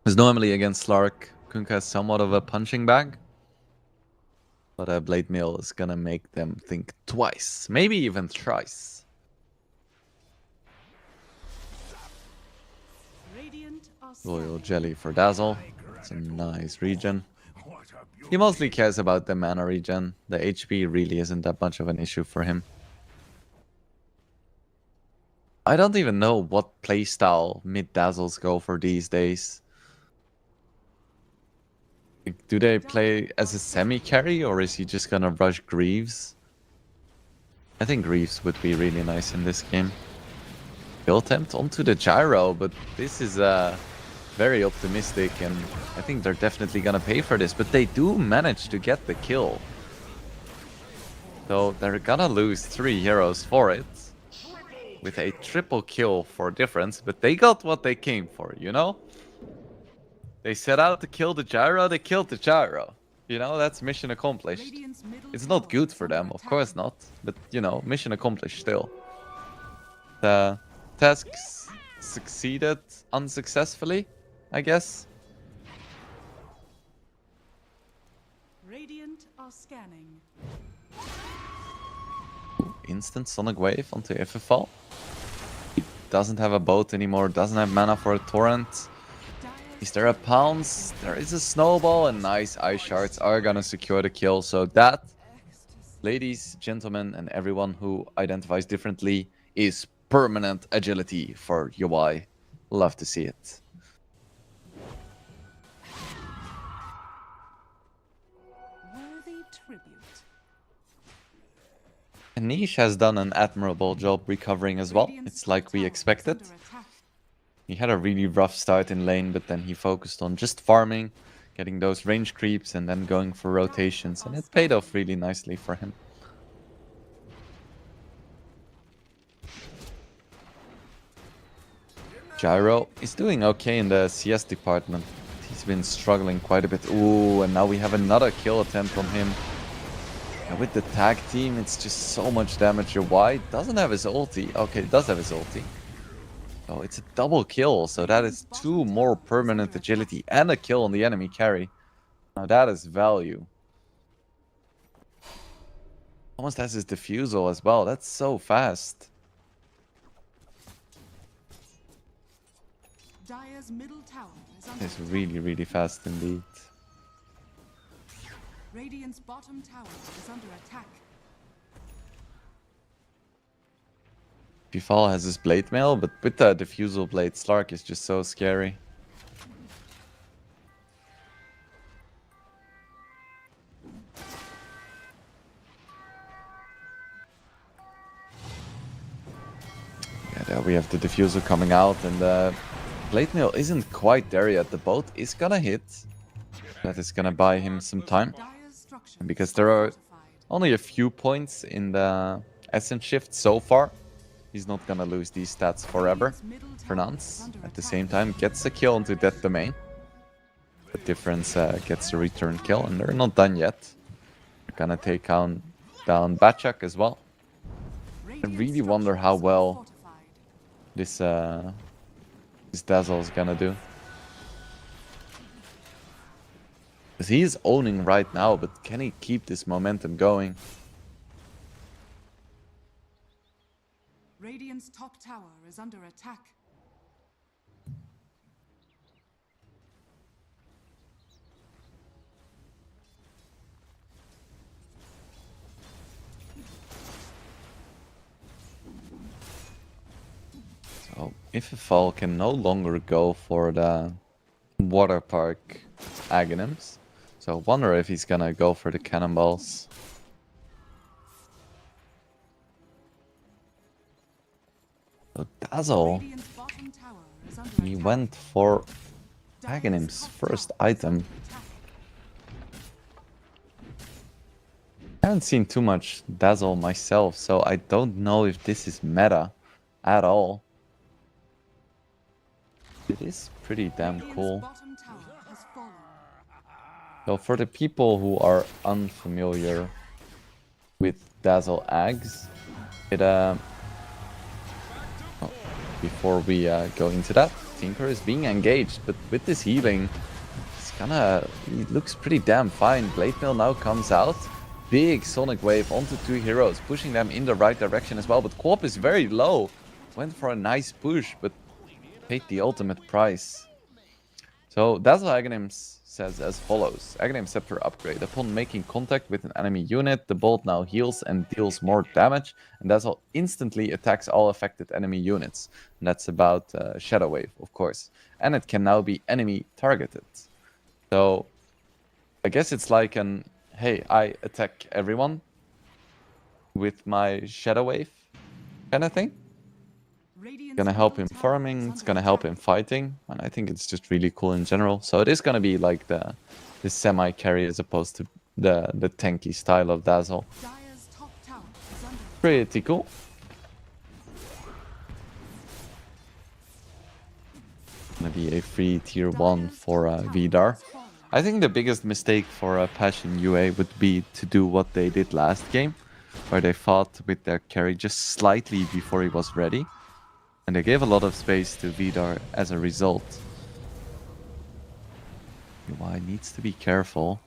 Because normally against Slark, Kunkka has somewhat of a punching bag. But a Blade Mill is gonna make them think twice, maybe even thrice. Radiant are Royal scanning. Jelly for Dazzle. It's a nice regen. He mostly cares about the mana regen. The HP really isn't that much of an issue for him. I don't even know what playstyle mid-dazzles go for these days. Like, do they play as a semi-carry, or is he just gonna rush Greaves? I think Greaves would be really nice in this game. Kill attempt onto the gyro, but this is very optimistic, and I think they're definitely gonna pay for this, but they do manage to get the kill. So they're gonna lose 3 heroes for it, with a triple kill for difference, but they got what they came for, you know? They set out to kill the gyro, they killed the gyro. You know, that's mission accomplished. Radiant's middle It's not tower good is for under them, of attack. course not, but you know, mission accomplished still. The tasks succeeded unsuccessfully, I guess. Radiant are scanning. Instant Sonic Wave onto FFL. He doesn't have a boat anymore, doesn't have mana for a torrent. Is there a pounce? There is a snowball, and nice ice shards are gonna secure the kill. So that, ladies, gentlemen, and everyone who identifies differently, is permanent agility for UI. Love to see it. Worthy tribute. And Niche has done an admirable job recovering as well. Radiant's It's like top we tower is expected. under attack. He had a really rough start in lane, but then he focused on just farming, getting those range creeps, and then going for rotations, and it paid off really nicely for him. Gyro is doing okay in the CS department. He's been struggling quite a bit. Ooh, and now we have another kill attempt from him. And with the tag team, it's just so much damage. Why doesn't have his ulti? Okay, does have his ulti. Oh, it's a double kill, so that is 2 more permanent agility and a kill on the enemy carry. Now that is value. Almost has his diffusal as well. That's so fast. Dire's middle tower is under It's attack. really, really fast indeed. Radiant's bottom tower is under attack. Bifal has his blade mail, but with the diffusal blade, Slark is just so scary. Yeah, there we have the diffusal coming out, and the blade mail isn't quite there yet. The boat is gonna hit. That is gonna buy him some time. Dire's structures And because there are fortified. only a few points in the Essence shift so far, he's not gonna lose these stats forever. Radiant's middle tower is Fernance, under at the attack. same time, gets a kill into that domain. The difference gets a return kill, and they're not done yet. They're gonna take down Batchak as well. Radiant really wonder how structures are well fortified. this Dazzle is gonna do. Because he is owning right now, but can he keep this momentum going? Radiant's top tower is under attack. So if Fall can no longer go for the water park Aghanims, so I wonder if he's gonna go for the cannonballs. So Dazzle, Radiant's bottom tower is under he attack. went for Dire's Aghanim's top first tower is item. under attack. I haven't seen too much Dazzle myself, so I don't know if this is meta at all. It is pretty damn Radiant's cool. bottom tower has fallen. So for the people who are unfamiliar with Dazzle Ags, it before we go into that, Tinker is being engaged, but with this healing, he looks pretty damn fine. Blade Mail now comes out. Big Sonic Wave onto two heroes, pushing them in the right direction as well. But Quap is very low. Went for a nice push, but paid the ultimate price. So Dazzle Aghanims says as follows. Aghanim Scepter upgrade. Upon making contact with an enemy unit, the bolt now heals and deals more damage. And Dazzle instantly attacks all affected enemy units. And that's about Shadow Wave, of course. And it can now be enemy targeted. So I guess it's like an, hey, I attack everyone with my Shadow Wave kind of thing. It's gonna help him farming, it's gonna help him fighting, and I think it's just really cool in general. So it is gonna be like the semi-carry as opposed to the tanky style of Dazzle. Pretty cool. Gonna be a free tier 1 for Vidar. I think the biggest mistake for Passion UA would be to do what they did last game, where they fought with their carry just slightly before he was ready. And they gave a lot of space to Vidar as a result. UI needs to be careful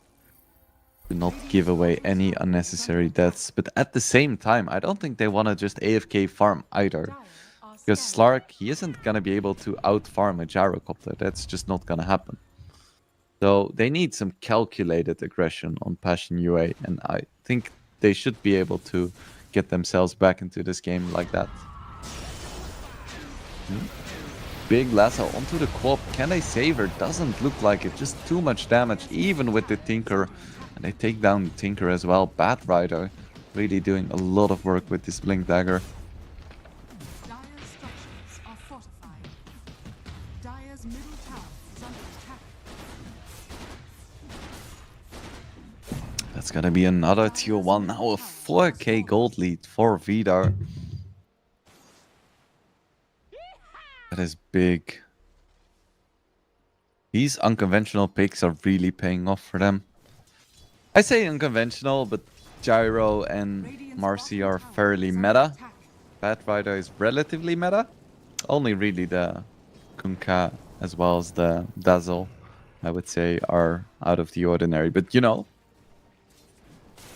to not give away any unnecessary deaths. But at the same time, I don't think they want to just AFK farm either. Because Slark, he isn't going to be able to out-farm a Gyrocopter. That's just not going to happen. So they need some calculated aggression on Passion UA. And I think they should be able to get themselves back into this game like that. Big lasso onto the Quap. Can they save her? Doesn't look like it. Just too much damage, even with the Tinker. And they take down the Tinker as well. Bat Rider really doing a lot of work with this Blink Dagger. Dire's structures are fortified. Dire's middle tower is under attack. That's gonna be another tier 1. Now a 4k gold lead for Vidar. That is big. These unconventional picks are really paying off for them. I say unconventional, but Gyro and Marcy are fairly meta. Bat Rider is relatively meta. Only really the Kunkka as well as the Dazzle, I would say, are out of the ordinary. But you know,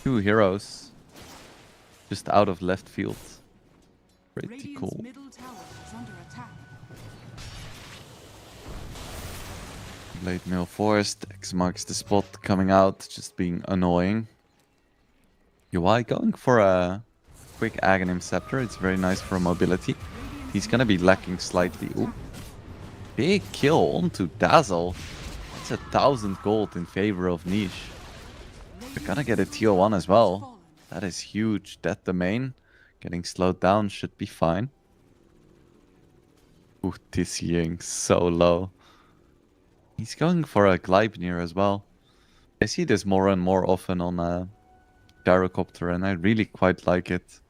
2 heroes just out of left field. Pretty cool. Blade Mail Forest, X marks the spot coming out, just being annoying. UI going for a quick Aghanim Scepter, it's very nice for mobility. He's gonna be lacking slightly. Ooh. Big kill onto Dazzle. That's 1,000 gold in favor of Niche. They're gonna get a tier 1 as well. That is huge. That domain getting slowed down should be fine. Ooh, Tissying so low. He's going for a Gleipnir as well. I see this more and more often on a Gyrocopter, and I really quite like it.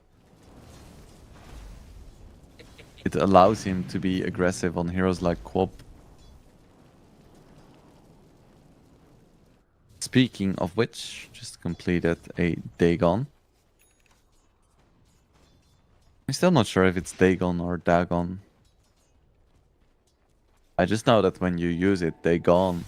It allows him to be aggressive on heroes like Quap. Speaking of which, just completed a Dagon. I'm still not sure if it's Dagon or Dagon. I just know that when you use it, they gone.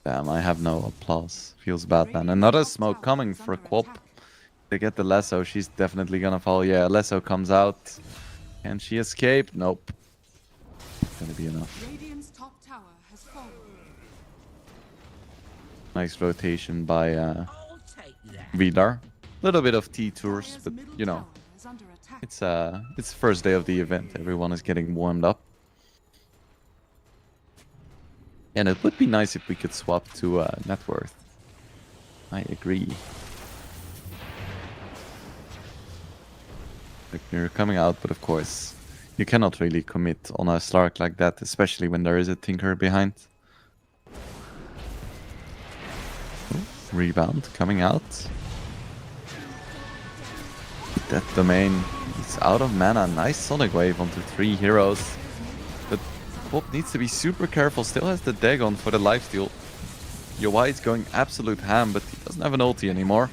Damn, I have no applause. Feels bad, man. Another smoke coming for Quap. They get the lasso. She's definitely gonna fall. Yeah, lasso comes out. Can she escape? Nope. It's gonna be enough. Nice rotation by Vidar. Little bit of T-tours, but you know. It's first day of the event. Everyone is getting warmed up. And it would be nice if we could swap to net worth. I agree. You're coming out, but of course, you cannot really commit on a Slark like that, especially when there is a Tinker behind. Ooh, rebound coming out. That domain is out of mana. Nice Sonic Wave onto 3 heroes. But Bob needs to be super careful. Still has the Dagon for the lifesteal. UI is going absolute ham, but he doesn't have an ulti anymore.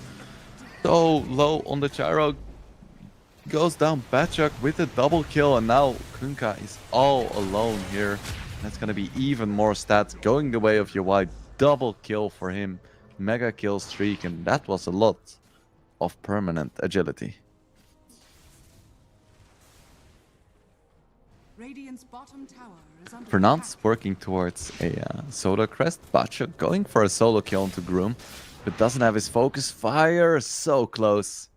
So low on the gyro. Goes down Batchuk with a double kill, and now Kunkka is all alone here. That's gonna be even more stats going the way of UI. Double kill for him. Mega kill streak, and that was a lot of permanent agility. Radiant's bottom tower is under Fernand's attack. working towards a solo crest. Batchuk going for a solo kill into Groom, but doesn't have his focus fire. So close.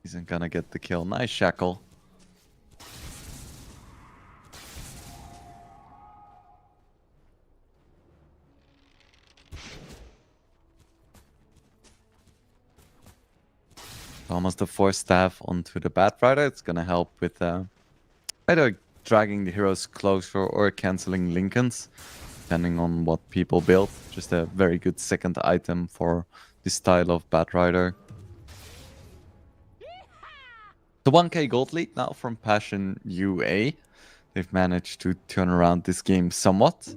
Isn't gonna get the kill. Nice shackle. Almost the force staff onto the Batrider. It's gonna help with either dragging the heroes closer or canceling Lincolns, depending on what people build. Just a very good second item for this style of Batrider. The 1k gold lead now from Passion UA. They've managed to turn around this game somewhat.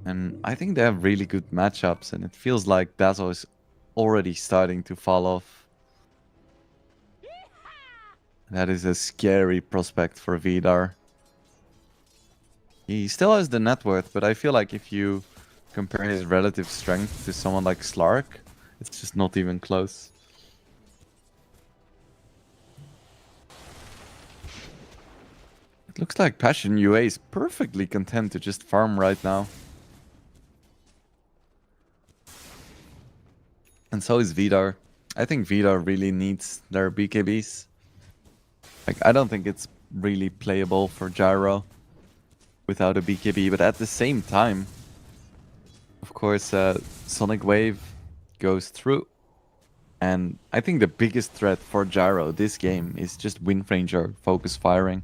And I think they have really good matchups, and it feels like Dazzle is already starting to fall off. That is a scary prospect for Vidar. He still has the net worth, but I feel like if you compare his relative strength to someone like Slark, it's just not even close. It looks like Passion UA is perfectly content to just farm right now. And so is Vidar. I think Vidar really needs their BKBs. Like, I don't think it's really playable for Gyro without a BKB, but at the same time, of course, Sonic Wave goes through. And I think the biggest threat for Gyro this game is just Windranger focus firing.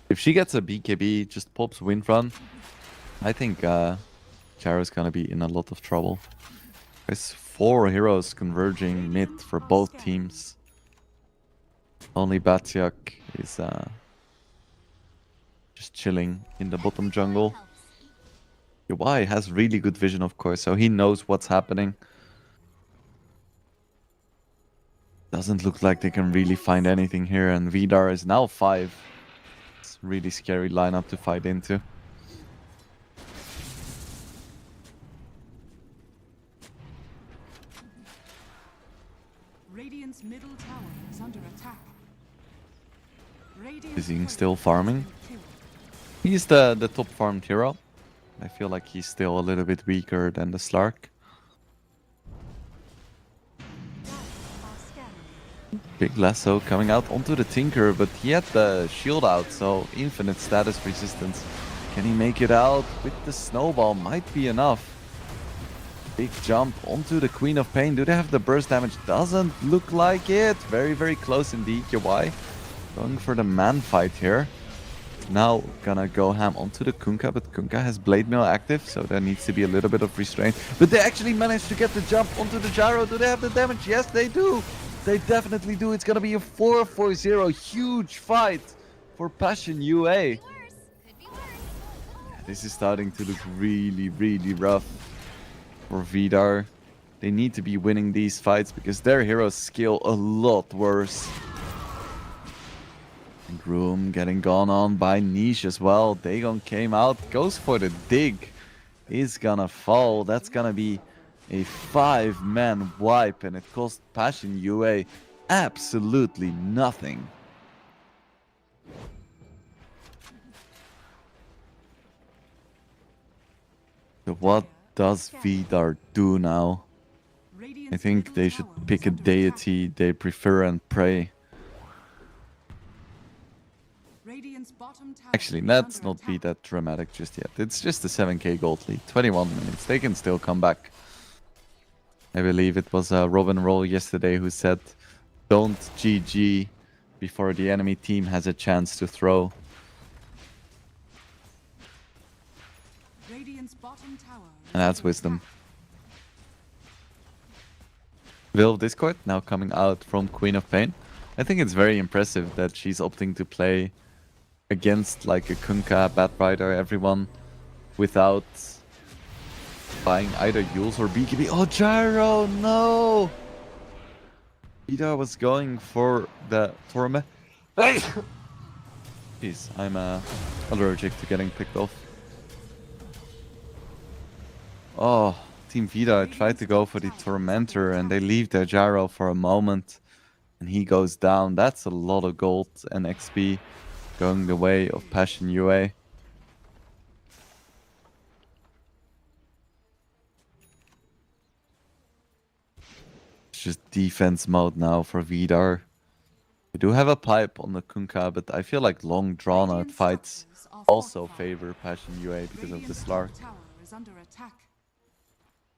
If she gets a BKB, just pops Windrun, I think Gyro's gonna be in a lot of trouble. There's 4 heroes converging mid for both teams. Only Batyuk is just chilling in the bottom jungle. UI has really good vision, of course, so he knows what's happening. Doesn't look like they can really find anything here, and Vidar is now 5. It's a really scary lineup to fight into. Radiant's middle tower is under attack. Is he still farming? He's the top farmed hero. I feel like he's still a little bit weaker than the Slark. Big lasso coming out onto the Tinker, but he had the shield out, so infinite status resistance. Can he make it out with the snowball? Might be enough. Big jump onto the Queen of Pain. Do they have the burst damage? Doesn't look like it. Very, very close indeed. UI going for the man fight here. Now gonna go ham onto the Kunkka, but Kunkka has Blade Mail active, so there needs to be a little bit of restraint. But they actually managed to get the jump onto the gyro. Do they have the damage? Yes, they do. They definitely do. It's gonna be a 4-4-0. Huge fight for Passion UA. Could be worse. This is starting to look really, really rough for Vidar. They need to be winning these fights because their heroes skill a lot worse. And Groom getting gone on by Niche as well. Dagon came out, goes for the dig. Is gonna fall. That's gonna be a 5-man wipe, and it cost Passion UA absolutely nothing. So what does Vidar do now? I think they should pick a deity they prefer and pray. Actually, let's not be that dramatic just yet. It's just a 7k gold lead. 21 minutes. They can still come back. I believe it was Robin Roll yesterday who said, don't GG before the enemy team has a chance to throw. And that's wisdom. Will Discord now coming out from Queen of Pain. I think it's very impressive that she's opting to play against like a Kunkka, Batrider, everyone without buying either Yules or BKB. Oh, Gyro, no! Vidar was going for the Torment. Jeez, I'm allergic to getting picked off. Oh, Team Vidar tried to go for the Tormentor and they leave their Gyro for a moment. And he goes down. That's a lot of gold and XP going the way of Passion UA. It's just defense mode now for Vidar. We do have a pipe on the Kunkka, but I feel like long drawn out fights also favor Passion UA because of the Slark.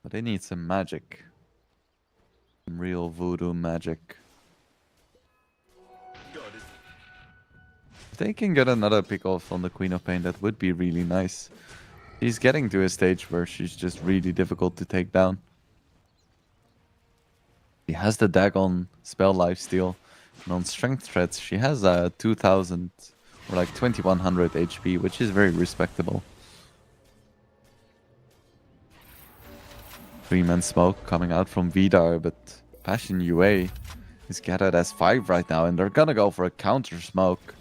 But they need some magic. Some real voodoo magic. If they can get another pick off on the Queen of Pain, that would be really nice. She's getting to a stage where she's just really difficult to take down. She has the Dagon spell lifesteal. And on strength threats, she has 2000 or like 2100 HP, which is very respectable. 3-man smoke coming out from Vidar, but Passion UA is gathered as 5 right now, and they're gonna go for a counter smoke.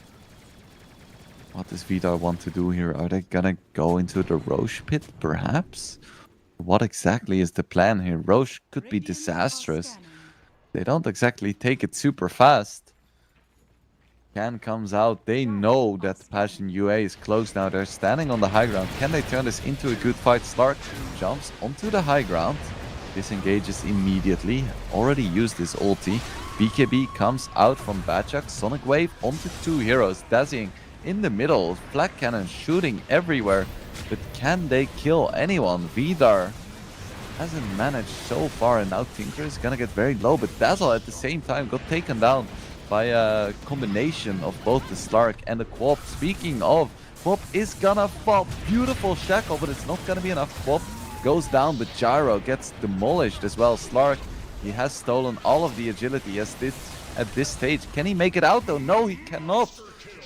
What does Vidar want to do here? Are they gonna go into the Roche pit, perhaps? What exactly is the plan here? Roche could be disastrous. They don't exactly take it super fast. Can comes out. They know that Passion UA is close now. They're standing on the high ground. Can they turn this into a good fight? Slark jumps onto the high ground. Disengages immediately. Already used his ulti. BKB comes out from Bachak. Sonic Wave onto 2 heroes. Dazzying in the middle. Flak cannon shooting everywhere. But can they kill anyone? Vidar hasn't managed so far, and now Tinker is gonna get very low, but Dazzle at the same time got taken down by a combination of both the Slark and the Quap. Speaking of, Quap is gonna fall. Beautiful shackle, but it's not gonna be enough. Quap goes down, but Gyro gets demolished as well. Slark, he has stolen all of the agility at this stage. Can he make it out though? No, he cannot.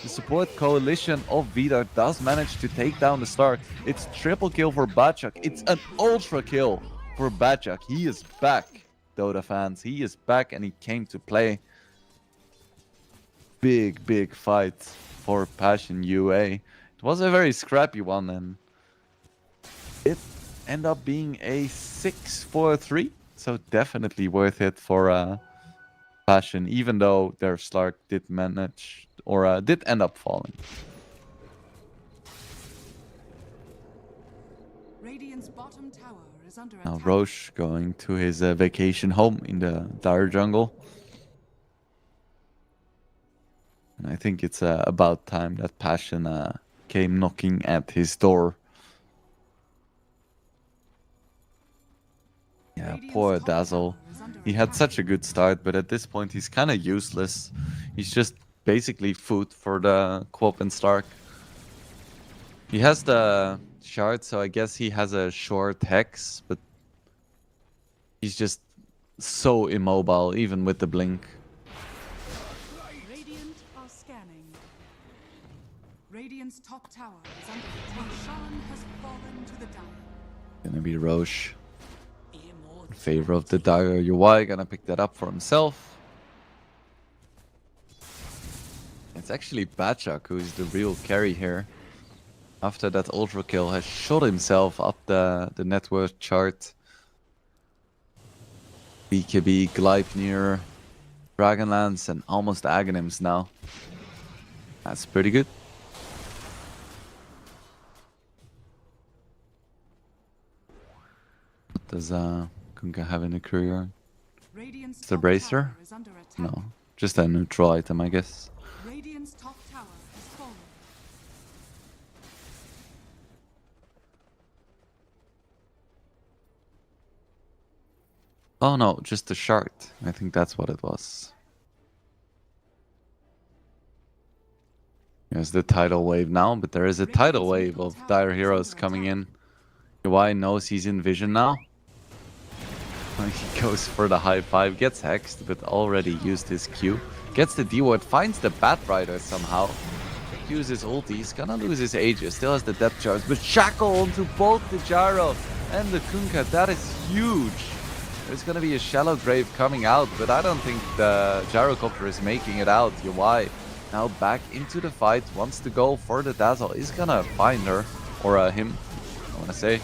The support coalition of Vidar does manage to take down the Slark. It's triple kill for Bachak. It's an ultra kill for Bachak. He is back, Dota fans. He is back and he came to play. Big fight for Passion UA. It was a very scrappy one, and it ended up being a 6-4-3. So definitely worth it for Passion, even though their Slark did manage or did end up falling. Radiant's bottom tower is under Now attack. Roche going to his vacation home in the Dire Jungle. And I think it's about time that Passion came knocking at his door. Yeah, poor Dazzle. He had such a good start, but at this point he's kind of useless. He's just basically food for the Quap and Stark. He has the shard, so I guess he has a short hex, but he's just so immobile, even with the blink. Radiant are scanning. Radiant's top tower is under attack. Shan has fallen to the Dire. Gonna be Roche in favor of the Dire UI. Gonna pick that up for himself. It's actually Bachak who is the real carry here. After that ultra kill, has shot himself up the net worth chart. BKB, Gleipnir, Dragonlance, and almost Aghanims now. That's pretty good. What does Kunkka have in the courier? Radiant's It's a top bracer? tower is under attack. No, just a neutral item, I guess. Radiant's top tower has fallen. Oh no, just a shard. I think that's what it was. There's the tidal wave now, but there is a tidal wave of Dire Heroes coming in. UI knows he's in vision now. He goes for the high five, gets hexed, but already used his Q. Gets the D-ward, finds the Batrider somehow. use his ulti. He's gonna lose his Aegis. Still has the depth charge. But Shackle onto both the Gyro and the Kunkka. That is huge. There's gonna be a shallow grave coming out, but I don't think the Gyrocopter is making it out. Yuai now back into the fight. Wants to go for the Dazzle. He's gonna find her. Or him, I wanna say.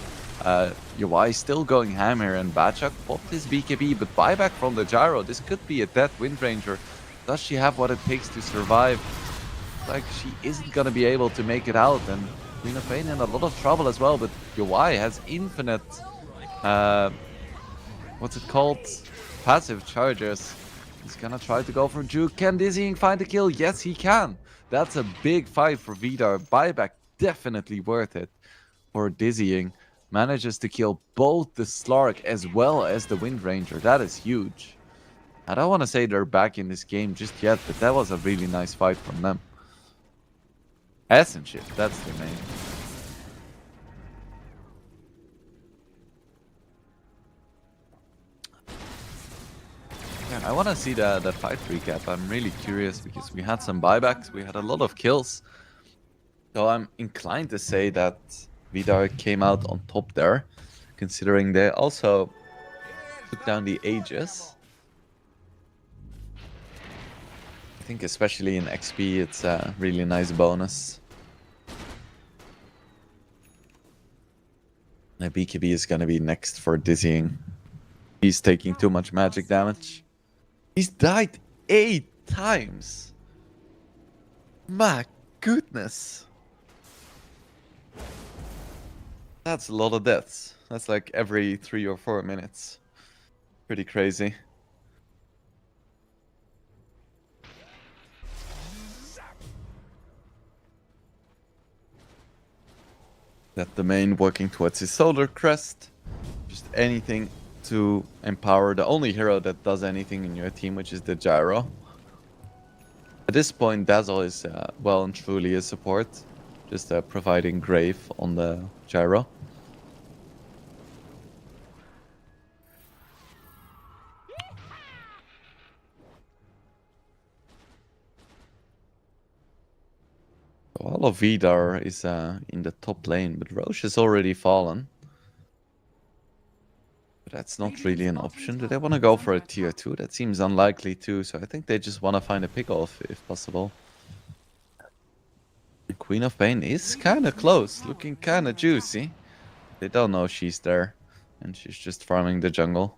Yuai still going ham here, and Batchuk popped his BKB, but buyback from the Gyro. This could be a dead Wind Ranger. Does she have what it takes to survive? Like, she isn't gonna be able to make it out, and Queen of Pain in a lot of trouble as well, but Yuai has infinite, what's it called? Passive charges. He's gonna try to go for Juke. Can Dizzying find the kill? Yes, he can. That's a big fight for Vidar. Buyback definitely worth it for Dizzying. Manages to kill both the Slark as well as the Wind Ranger. That is huge. I don't want to say they're back in this game just yet, but that was a really nice fight from them. Essence shift, that's the name. Yeah, I want to see the fight recap. I'm really curious because we had some buybacks, we had a lot of kills. So I'm inclined to say that Vidar came out on top there, considering they also took down the Aegis. I think especially in XP, it's a really nice bonus. The BKB is gonna be next for Dizzying. He's taking too much magic damage. He's died 8 times. My goodness. That's a lot of deaths. That's like every 3 or 4 minutes. Pretty crazy. That the main working towards his solar crest. Just anything to empower the only hero that does anything in your team, which is the Gyro. At this point, Dazzle is well and truly a support. Just providing Grave on the Gyro. All of Vidar is in the top lane, but Roche has already fallen. But that's not really an option. Do they want to go for a tier 2? That seems unlikely too, so I think they just want to find a pick-off if possible. The Queen of Pain is kind of close, looking kind of juicy. They don't know she's there, and she's just farming the jungle.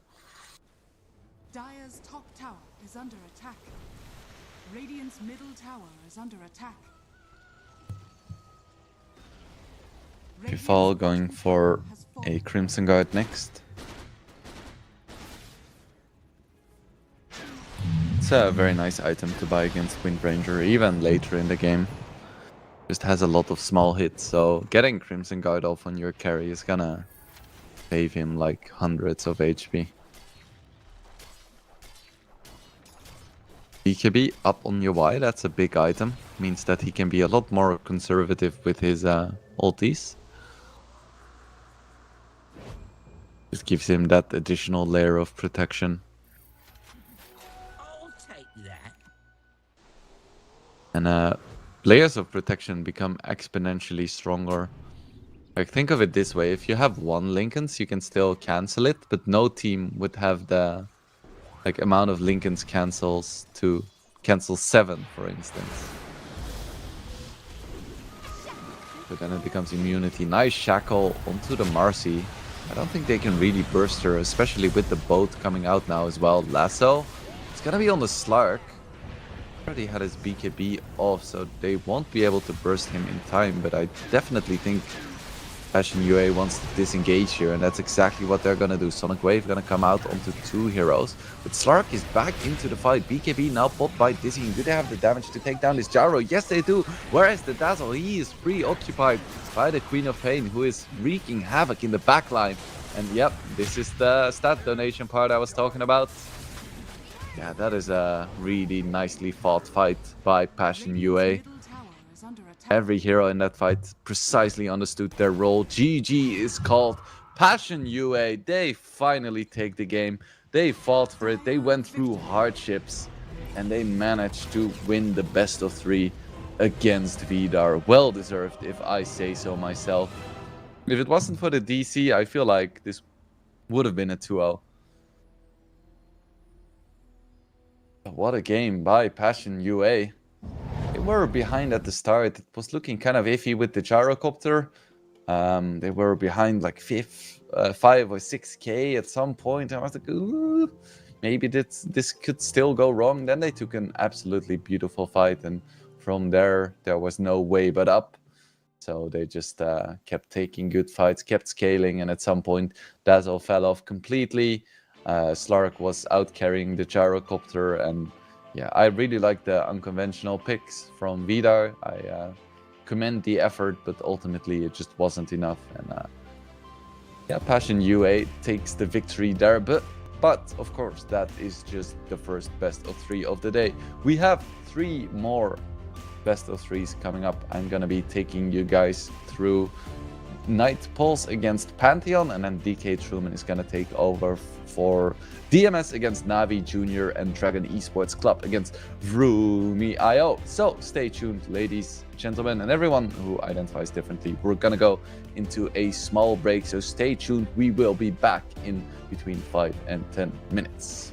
Dire's top tower is under attack. Radiant's middle tower is under attack. Kifal going for a Crimson Guard next. It's a very nice item to buy against Wind Ranger, even later in the game. Just has a lot of small hits, so getting Crimson Guard off on your carry is gonna save him like hundreds of HP. BKB up on Yuai, that's a big item. Means that he can be a lot more conservative with his ultis. Just gives him that additional layer of protection. I'll take that. And layers of protection become exponentially stronger. Like, think of it this way, if you have 1 Linken's, you can still cancel it, but no team would have the amount of Linken's cancels to cancel 7, for instance. But then it becomes immunity. Nice shackle onto the Marcy. I don't think they can really burst her, especially with the boat coming out now as well. Lasso, it's gonna be on the Slark. Already had his BKB off, so they won't be able to burst him in time, but I definitely think Passion UA wants to disengage here, and that's exactly what they're gonna do. Sonic Wave gonna come out onto 2 heroes, but Slark is back into the fight. BKB now popped by Dizzying. Do they have the damage to take down this Gyro? Yes, they do. Where is the Dazzle? He is preoccupied by the Queen of Pain, who is wreaking havoc in the backline. And yep, this is the stat donation part I was talking about. Yeah, that is a really nicely fought fight by Passion UA. Every hero in that fight precisely understood their role. GG is called. Passion UA, they finally take the game. They fought for it. They went through hardships and they managed to win the best of 3. against Vidar. Well deserved, if I say so myself. If it wasn't for the DC, I feel like this would have been a 2-0. What a game by Passion UA. They were behind at the start. It was looking kind of iffy with the gyrocopter. They were behind like 5 or 6k at some point. I was like, ooh, maybe this could still go wrong. Then they took an absolutely beautiful fight, and from there was no way but up. So they just kept taking good fights, kept scaling, and at some point Dazzle fell off completely. Slark was out carrying the gyrocopter, and yeah, I really like the unconventional picks from Vidar. I commend the effort, but ultimately it just wasn't enough. And yeah, Passion UA takes the victory there, but of course that is just the first best of 3 of the day. We have 3 more best of 3s coming up. I'm gonna be taking you guys through Night Pulse against Pantheon, and then DK Truman is gonna take over for DMS against Navi Jr. and Dragon Esports Club against Vroomy.io. So stay tuned, ladies, gentlemen, and everyone who identifies differently. We're gonna go into a small break, so stay tuned. We will be back in between 5 and 10 minutes.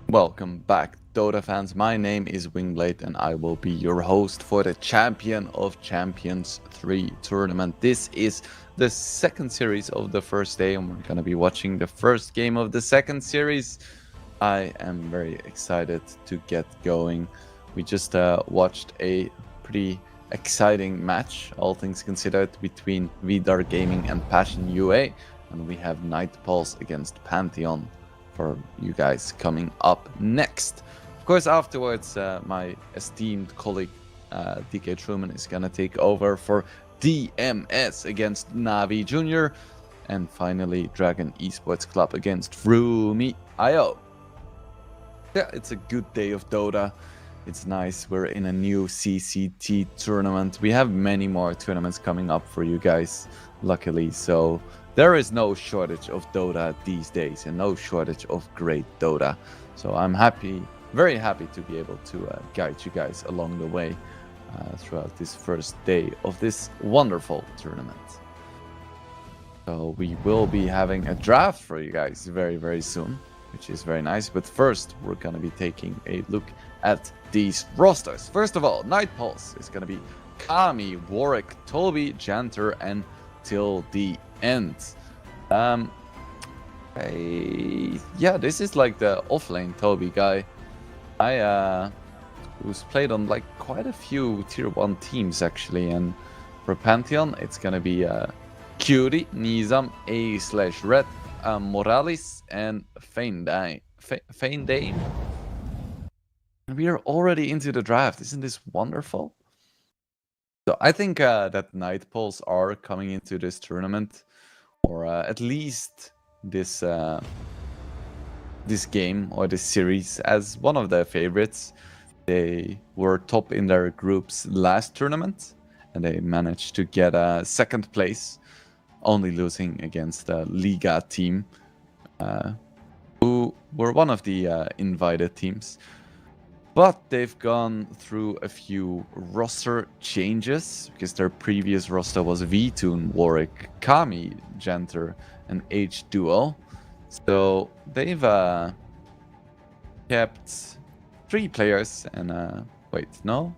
Welcome back, Dota fans. My name is Wingblade, and I will be your host for the Champion of Champions 3 tournament. This is the second series of the first day, and we're going to be watching the first game of the second series. I am very excited to get going. We just watched a pretty exciting match, all things considered, between Vidar Gaming and Passion UA, and we have Night Pulse against Pantheon for you guys coming up next. Of course, afterwards, my esteemed colleague DK Truman is gonna take over for DMS against Navi Jr. And finally, Dragon Esports Club against Frumi IO. Yeah, it's a good day of Dota. It's nice. We're in a new CCT tournament. We have many more tournaments coming up for you guys, luckily. So there is no shortage of Dota these days and no shortage of great Dota. So I'm happy, very happy to be able to guide you guys along the way throughout this first day of this wonderful tournament. So we will be having a draft for you guys very, very soon, which is very nice. But first, we're going to be taking a look at these rosters. First of all, Night Pulse is going to be Kami, Warwick, Toby, Janter, and till the end. Yeah, this is like the offlane Toby guy. Who's played on like quite a few tier 1 teams actually, and for Pantheon it's gonna be Cutie, Nizam, A/Red, Morales, and Feindame. We are already into the draft. Isn't this wonderful? So I think that Night Pulse are coming into this tournament, or at least this this game or this series, as one of their favorites. They were top in their groups last tournament, and they managed to get a second place, only losing against a Liga team, who were one of the invited teams. But they've gone through a few roster changes, because their previous roster was Vtoon, Warwick, Kami, Janter, and H2O. So they've kept 3 players and wait, no?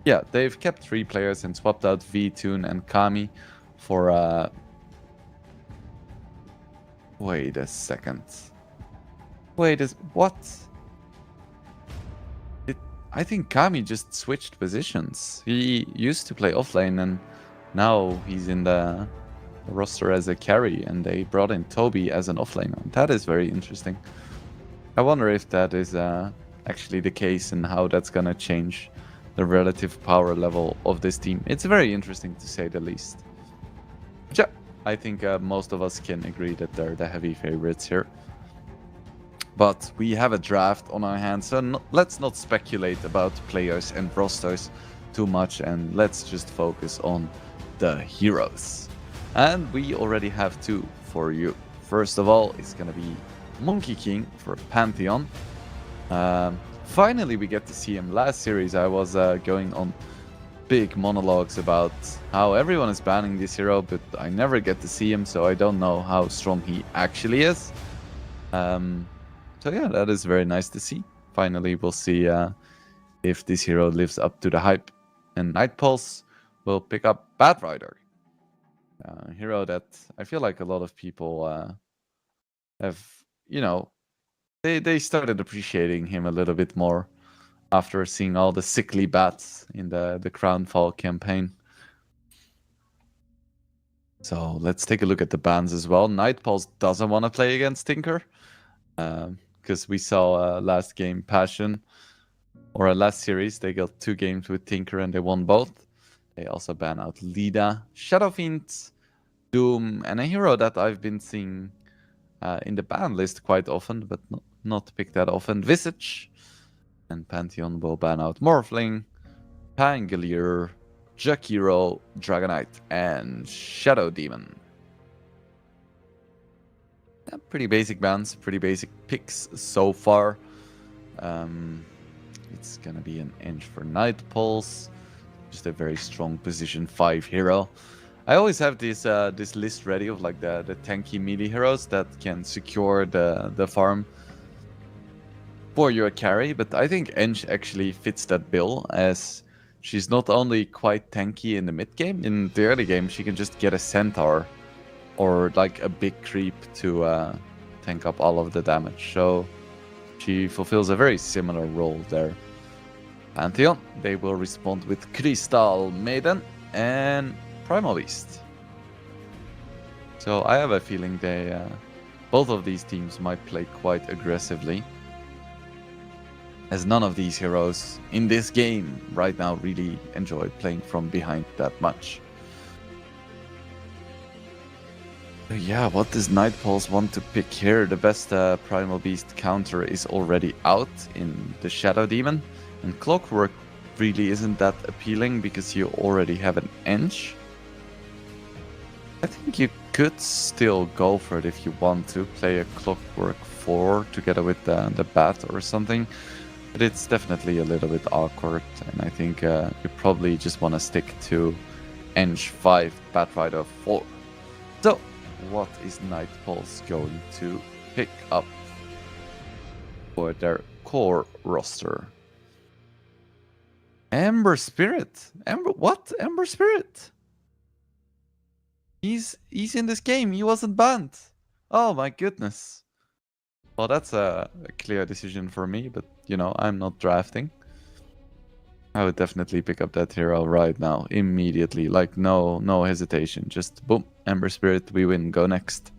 Yeah, they've kept 3 players and swapped out Vtoon and Kami for wait a second. What? I think Kami just switched positions. He used to play offlane, and now he's in the roster as a carry, and they brought in Toby as an offlaner. That is very interesting. I wonder if that is actually the case and how that's gonna change the relative power level of this team. It's very interesting to say the least. Yeah, I think most of us can agree that they're the heavy favorites here. But we have a draft on our hands, so let's not speculate about players and rosters too much, and let's just focus on the heroes. And we already have 2 for you. First of all, it's gonna be Monkey King for Pantheon. Finally, we get to see him. Last series, I was going on big monologues about how everyone is banning this hero, but I never get to see him, so I don't know how strong he actually is. So yeah, that is very nice to see. Finally, we'll see if this hero lives up to the hype. And Night Pulse will pick up Bad Rider, a hero that I feel like a lot of people have, you know, they started appreciating him a little bit more after seeing all the sickly bats in the Crownfall campaign. So let's take a look at the bans as well. Night Pulse doesn't want to play against Tinker. Because we saw last game Passion, or last series, they got 2 games with Tinker and they won both. They also ban out Lida, Shadowfiend, Doom, and a hero that I've been seeing in the ban list quite often, but not picked that often, Visage. And Pantheon will ban out Morphling, Pangolier, Jakiro, Dragonite, and Shadow Demon. Yeah, pretty basic bans, pretty basic picks so far. It's gonna be an inch for Night Pulse, just a very strong position 5 hero. I always have this this list ready of like the tanky melee heroes that can secure the farm warrior carry, but I think Ench actually fits that bill, as she's not only quite tanky in the mid game, in the early game she can just get a centaur or like a big creep to tank up all of the damage. So she fulfills a very similar role there. Pantheon, they will respond with Crystal Maiden and Primal Beast. So I have a feeling they, both of these teams might play quite aggressively, as none of these heroes in this game right now really enjoy playing from behind that much. So yeah, what does Nightpulse want to pick here? The best Primal Beast counter is already out in the Shadow Demon, and Clockwork really isn't that appealing because you already have an Ench. I think you could still go for it if you want to play a Clockwork 4 together with the Bat or something, but it's definitely a little bit awkward, and I think you probably just want to stick to Ench 5, Bat Rider 4. So, what is Nightpulse going to pick up for their core roster? Ember Spirit. What? Ember Spirit? He's in this game. He wasn't banned. Oh my goodness. Well, that's a clear decision for me, but you know, I'm not drafting. I would definitely pick up that hero right now, immediately. Like no hesitation. Just boom, Ember Spirit, we win, go next.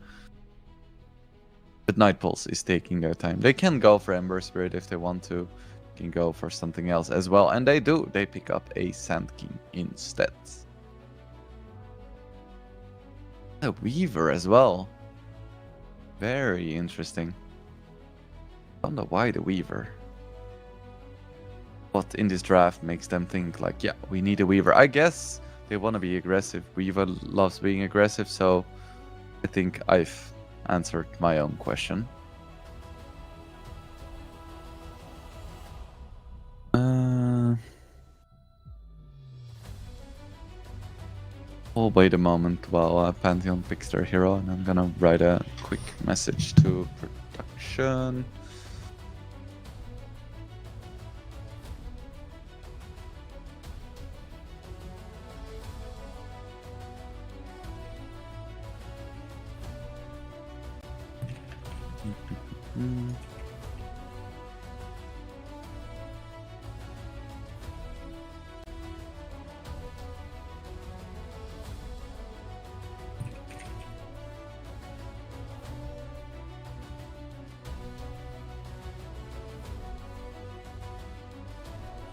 But Nightpulse is taking their time. They can go for Ember Spirit if they want to. Can go for something else as well, and they do. They pick up a Sand King instead. A Weaver as well. Very interesting. I don't know why the Weaver. What in this draft makes them think like, yeah, we need a Weaver? I guess they want to be aggressive. Weaver loves being aggressive, so I think I've answered my own question. We'll wait a moment while Pantheon picks their hero, and I'm gonna write a quick message to production.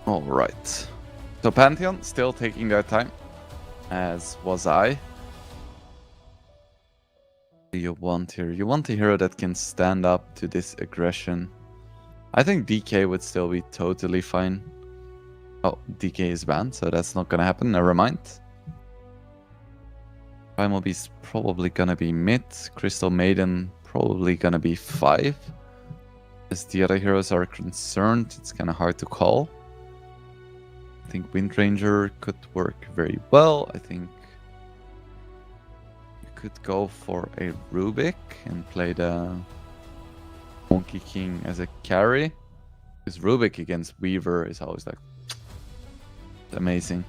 All right. So Pantheon still taking their time, as was I. What do you want here? You want a hero that can stand up to this aggression. I think DK would still be totally fine. Oh, DK is banned, so that's not gonna happen. Never mind. Primal Beast probably gonna be mid. Crystal Maiden probably gonna be 5. As the other heroes are concerned, it's kind of hard to call. I think Wind Ranger could work very well. I think you could go for a Rubik and play the Monkey King as a carry. Because Rubik against Weaver is always like amazing.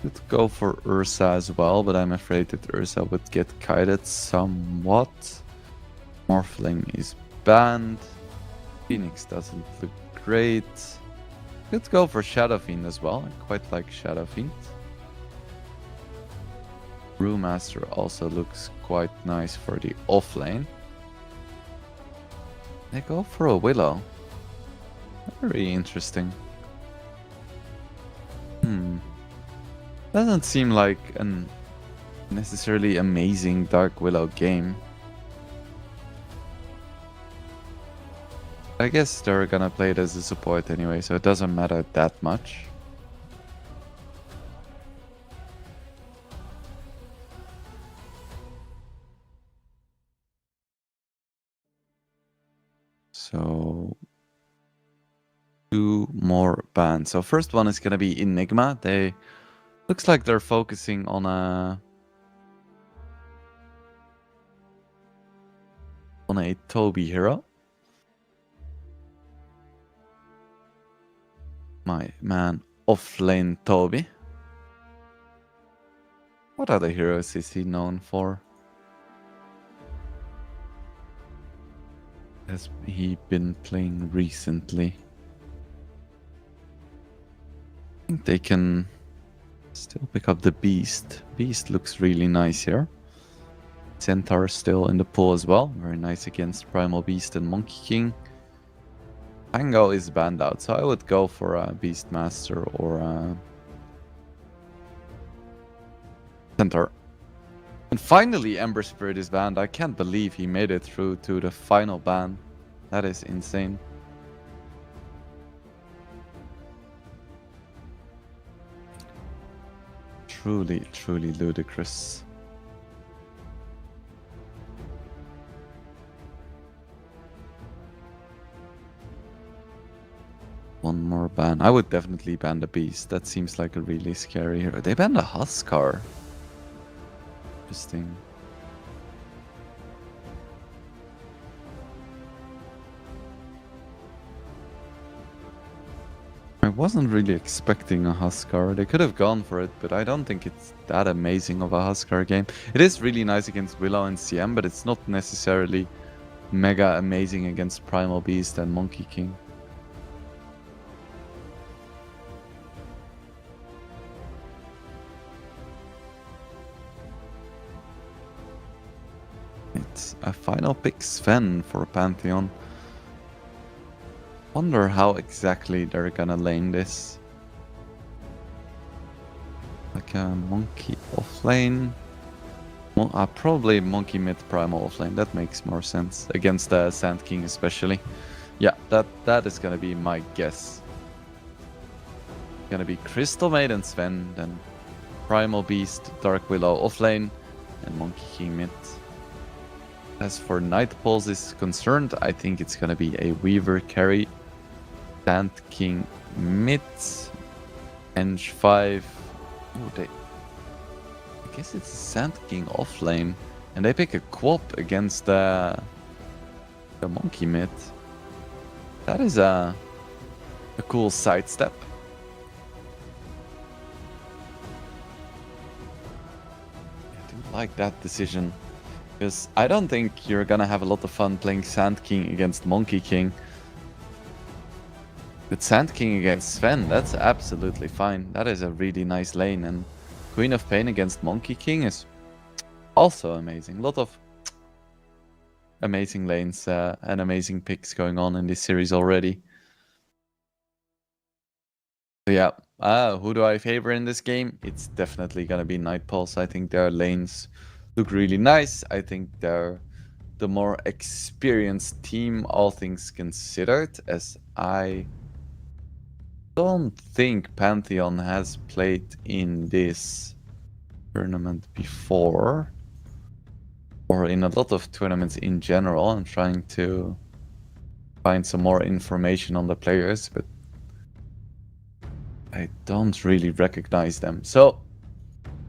Could go for Ursa as well, but I'm afraid that Ursa would get kited somewhat. Morphling is banned. Phoenix doesn't look great. Could go for Shadow Fiend as well. I quite like Shadow Fiend. Brewmaster also looks quite nice for the offlane. They go for a Willow. Very interesting. Doesn't seem like an necessarily amazing Dark Willow game. I guess they're gonna play it as a support anyway, so it doesn't matter that much. So 2 more bans. So first one is gonna be Enigma. They looks like they're focusing on a on a Toby hero. My man, offlane Toby. What other heroes is he known for? Has he been playing recently? I think they can still pick up the Beast. Beast looks really nice here. Centaur still in the pool as well. Very nice against Primal Beast and Monkey King. Pango is banned out, so I would go for a Beastmaster or a Centaur. And finally, Ember Spirit is banned. I can't believe he made it through to the final ban. That is insane. Truly, truly ludicrous. One more ban. I would definitely ban the Beast. That seems like a really scary hero. They banned a Huskar. Interesting. I wasn't really expecting a Huskar. They could have gone for it, but I don't think it's that amazing of a Huskar game. It is really nice against Willow and CM, but it's not necessarily mega amazing against Primal Beast and Monkey King. It's a final pick Sven for Pantheon. Wonder how exactly they're gonna lane this. Like a monkey offlane. Probably monkey mid primal offlane. That makes more sense against the Sand King especially. Yeah, that is gonna be my guess. Gonna be Crystal Maiden Sven, then Primal Beast, Dark Willow offlane, and Monkey King mid. As for Night Pulse is concerned, I think it's gonna be a Weaver carry. Sand King mid, Eng 5. Oh, I guess it's Sand King offlane, and they pick a Quap against the Monkey mid. That is a cool sidestep. I do like that decision, because I don't think you're gonna have a lot of fun playing Sand King against Monkey King. With Sand King against Sven, that's absolutely fine. That is a really nice lane, and Queen of Pain against Monkey King is also amazing. A lot of amazing lanes and amazing picks going on in this series already. So yeah, who do I favor in this game? It's definitely gonna be Night Pulse. I think their lanes look really nice. I think they're the more experienced team, all things considered, as I don't think Pantheon has played in this tournament before, or in a lot of tournaments in general. I'm trying to find some more information on the players, but I don't really recognize them. So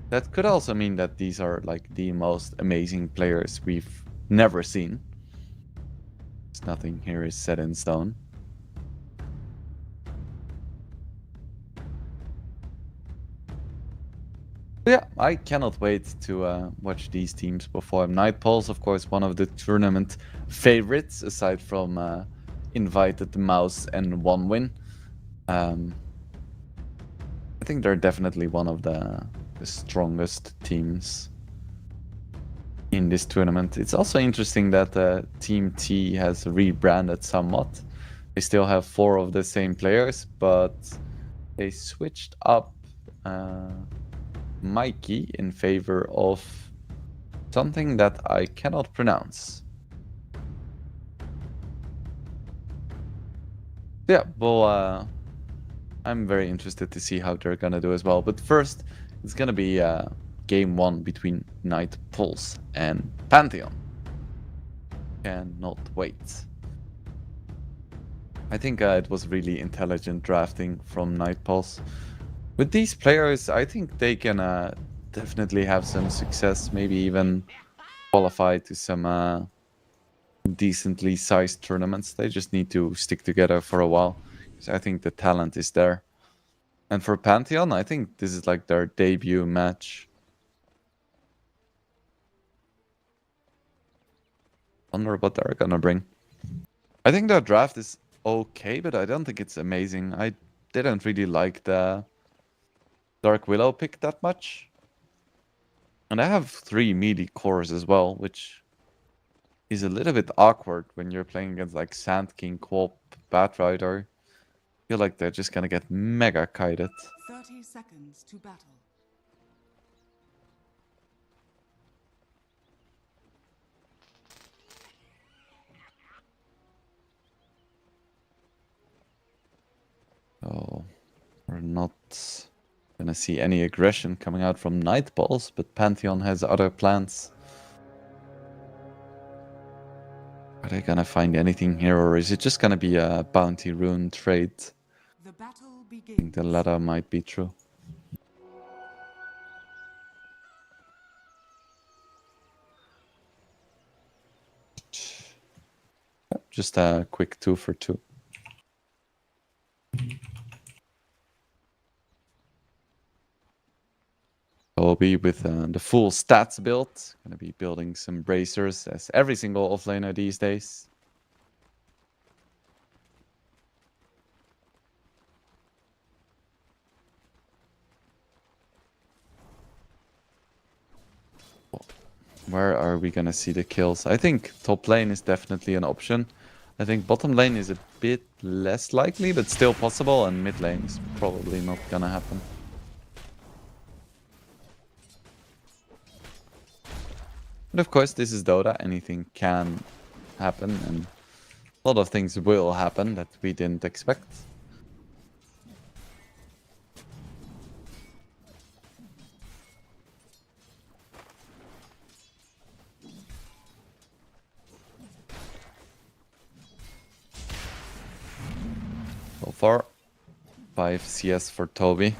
that could also mean that these are like the most amazing players we've never seen. Nothing here is set in stone. Yeah, I cannot wait to watch these teams perform. Night Pulse, of course, one of the tournament favorites, aside from Invited Mouse and One Win. I think they're definitely one of the strongest teams in this tournament. It's also interesting that Team T has rebranded somewhat. They still have 4 of the same players, but they switched up Mikey in favor of something that I cannot pronounce. Yeah, well, I'm very interested to see how they're gonna do as well. But first, it's gonna be game 1 between Night Pulse and Pantheon. Cannot wait. I think it was really intelligent drafting from Night Pulse. With these players, I think they can definitely have some success, maybe even qualify to some decently sized tournaments. They just need to stick together for a while. So I think the talent is there. And for Pantheon, I think this is like their debut match. Wonder what they're gonna bring. I think their draft is okay, but I don't think it's amazing. I didn't really like the Dark Willow pick that much. And I have 3 melee cores as well, which is a little bit awkward when you're playing against like Sand King, Quop, Batrider. I feel like they're just gonna get mega kited. 30 seconds to battle. Oh, we're not gonna see any aggression coming out from Nightballs, but Pantheon has other plans. Are they gonna find anything here, or is it just gonna be a bounty rune trade? The battle I think begins. the latter might be true. Just a quick 2 for 2. I'll be with the full stats build. Gonna be building some bracers as every single offlaner these days. Where are we gonna see the kills? I think top lane is definitely an option. I think bottom lane is a bit less likely, but still possible, and mid lane is probably not gonna happen. But of course, this is Dota. Anything can happen, and a lot of things will happen that we didn't expect. So far, 5 CS for Toby.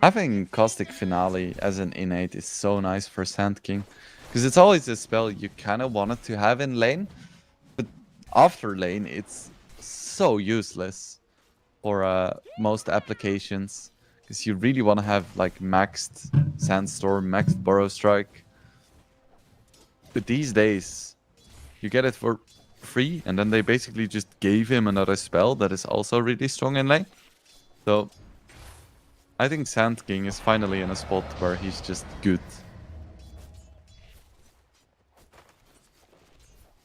Having Caustic Finale as an innate is so nice for Sand King, because it's always a spell you kind of wanted to have in lane, but after lane it's so useless for most applications, because you really want to have like maxed Sandstorm, maxed Burrow Strike. But these days, you get it for free, and then they basically just gave him another spell that is also really strong in lane. So I think Sand King is finally in a spot where he's just good.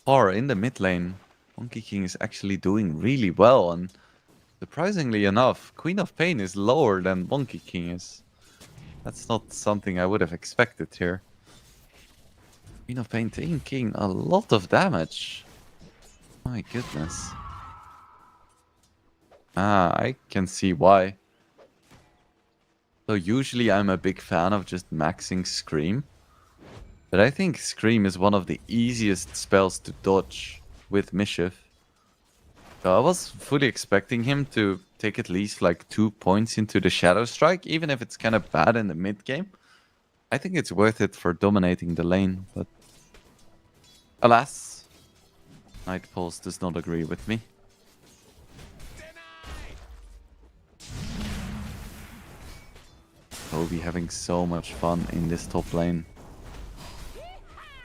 Or in the mid lane, Monkey King is actually doing really well, and surprisingly enough, Queen of Pain is lower than Monkey King is. That's not something I would have expected here. Queen of Pain taking a lot of damage. My goodness. Ah, I can see why. So usually I'm a big fan of just maxing Scream. But I think Scream is one of the easiest spells to dodge with Mischief. So I was fully expecting him to take at least like 2 points into the Shadow Strike, even if it's kind of bad in the mid game. I think it's worth it for dominating the lane, but alas, Night Pulse does not agree with me. Toby having so much fun in this top lane.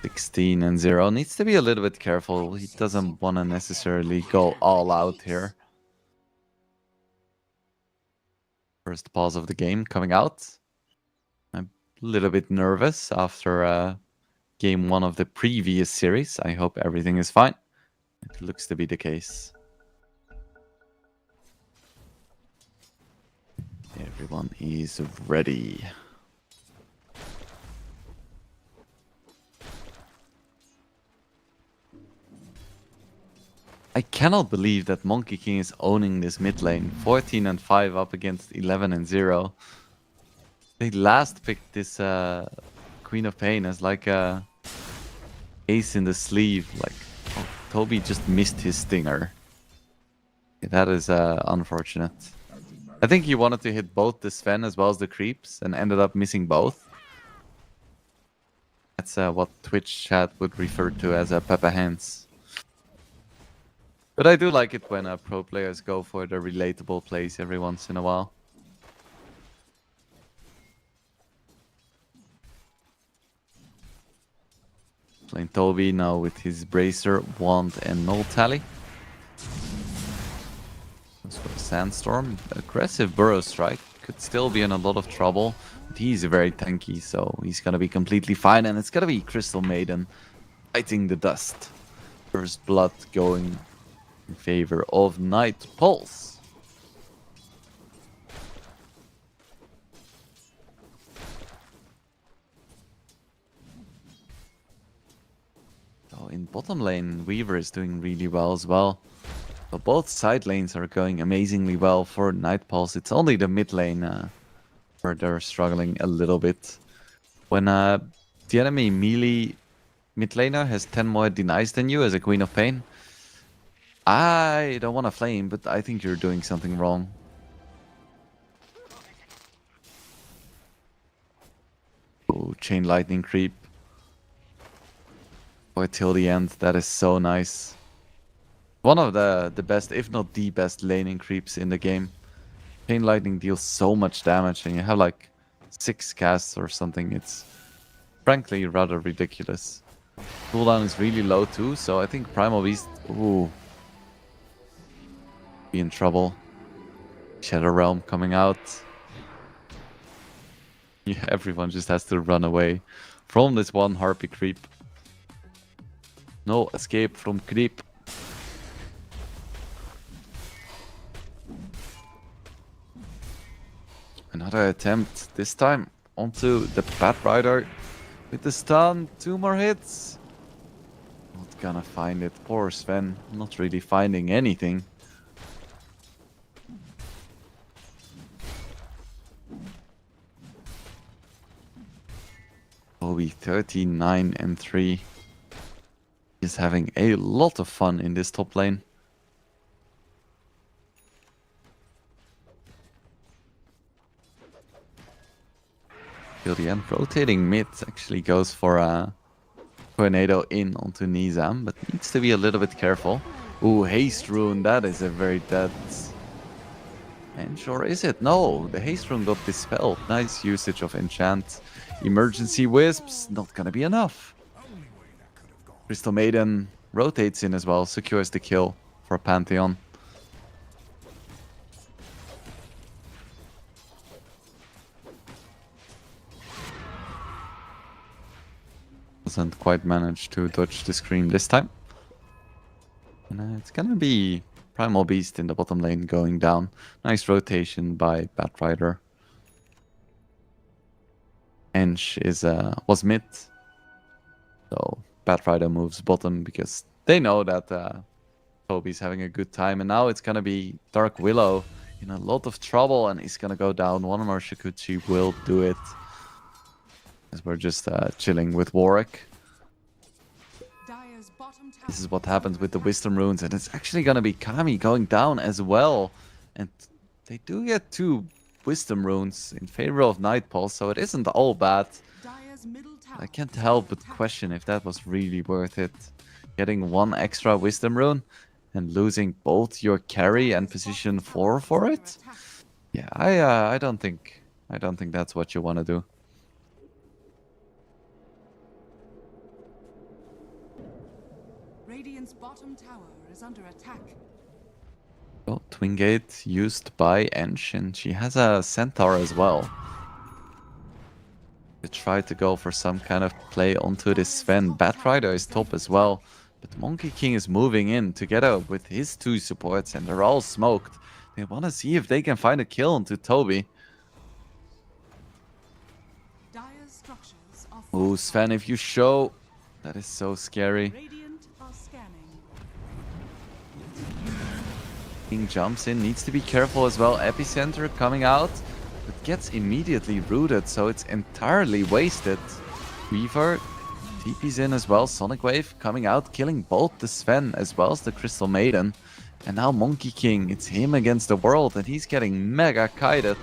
16 and 0. Needs to be a little bit careful. He doesn't want to necessarily go all out here. First pause of the game coming out. I'm a little bit nervous after game 1 of the previous series. I hope everything is fine. It looks to be the case. Everyone is ready. I cannot believe that Monkey King is owning this mid lane. 14 and 5 up against 11 and 0. They last picked this Queen of Pain as like a ace in the sleeve. Like, oh, Toby just missed his stinger. That is unfortunate. I think he wanted to hit both the Sven as well as the creeps and ended up missing both. That's what Twitch chat would refer to as a Peppa Hands. But I do like it when pro players go for the relatable plays every once in a while. Playing Toby now with his Bracer, Wand, and Null Tally. Goes for a Sandstorm. Aggressive Burrow Strike. Could still be in a lot of trouble. But he's very tanky, so he's gonna be completely fine. And it's gonna be Crystal Maiden fighting the dust. First blood going in favor of Night Pulse. So in bottom lane, Weaver is doing really well as well. So both side lanes are going amazingly well for Night Pulse. It's only the mid lane where they're struggling a little bit. When the enemy melee mid laner has 10 more denies than you as a Queen of Pain, I don't want to flame, but I think you're doing something wrong. Oh, Chain Lightning creep. Boy, till the end, that is so nice. One of the best, if not the best laning creeps in the game. Chain Lightning deals so much damage and you have like 6 casts or something. It's frankly rather ridiculous. Cooldown is really low too, so I think Primal Beast, ooh, be in trouble. Shadow Realm coming out. Yeah, everyone just has to run away from this one Harpy creep. No escape from creep. Another attempt, this time onto the Batrider with the stun. 2 more hits. Not gonna find it. Poor Sven, not really finding anything. Obi 39-3. He's having a lot of fun in this top lane. Till the end, rotating mid actually goes for a tornado in onto Nizam, but needs to be a little bit careful. Ooh, Haste Rune, that is a very dead. And sure is it? No, the Haste Rune got dispelled. Nice usage of enchant. Emergency Wisps, not gonna be enough. Crystal Maiden rotates in as well, secures the kill for Pantheon. Doesn't quite manage to dodge the scream this time. And it's gonna be Primal Beast in the bottom lane going down. Nice rotation by Batrider. Ench is was mid. So Batrider moves bottom because they know that Toby's having a good time. And now it's gonna be Dark Willow in a lot of trouble and he's gonna go down. One more Shikuchi will do it. As we're just chilling with Warwick. This is what happens with the Wisdom Runes, and it's actually gonna be Kami going down as well. And they do get 2 Wisdom Runes in favor of Night Pulse, so it isn't all bad. I can't help but question if that was really worth it. Getting 1 extra Wisdom Rune and losing both your carry and position 4 for it? Yeah, I don't think that's what you want to do. Radiant's bottom tower is under attack. Oh, Twin Gate used by Ench, and she has a Centaur as well. They try to go for some kind of play onto this Sven. Batrider is top as well, but Monkey King is moving in together with his 2 supports, and they're all smoked. They want to see if they can find a kill onto Toby. Oh, Sven, if you show, that is so scary. King jumps in, needs to be careful as well. Epicenter coming out, but gets immediately rooted, so it's entirely wasted. Weaver TP's in as well. Sonic Wave coming out, killing both the Sven as well as the Crystal Maiden. And now Monkey King, it's him against the world, and he's getting mega kited.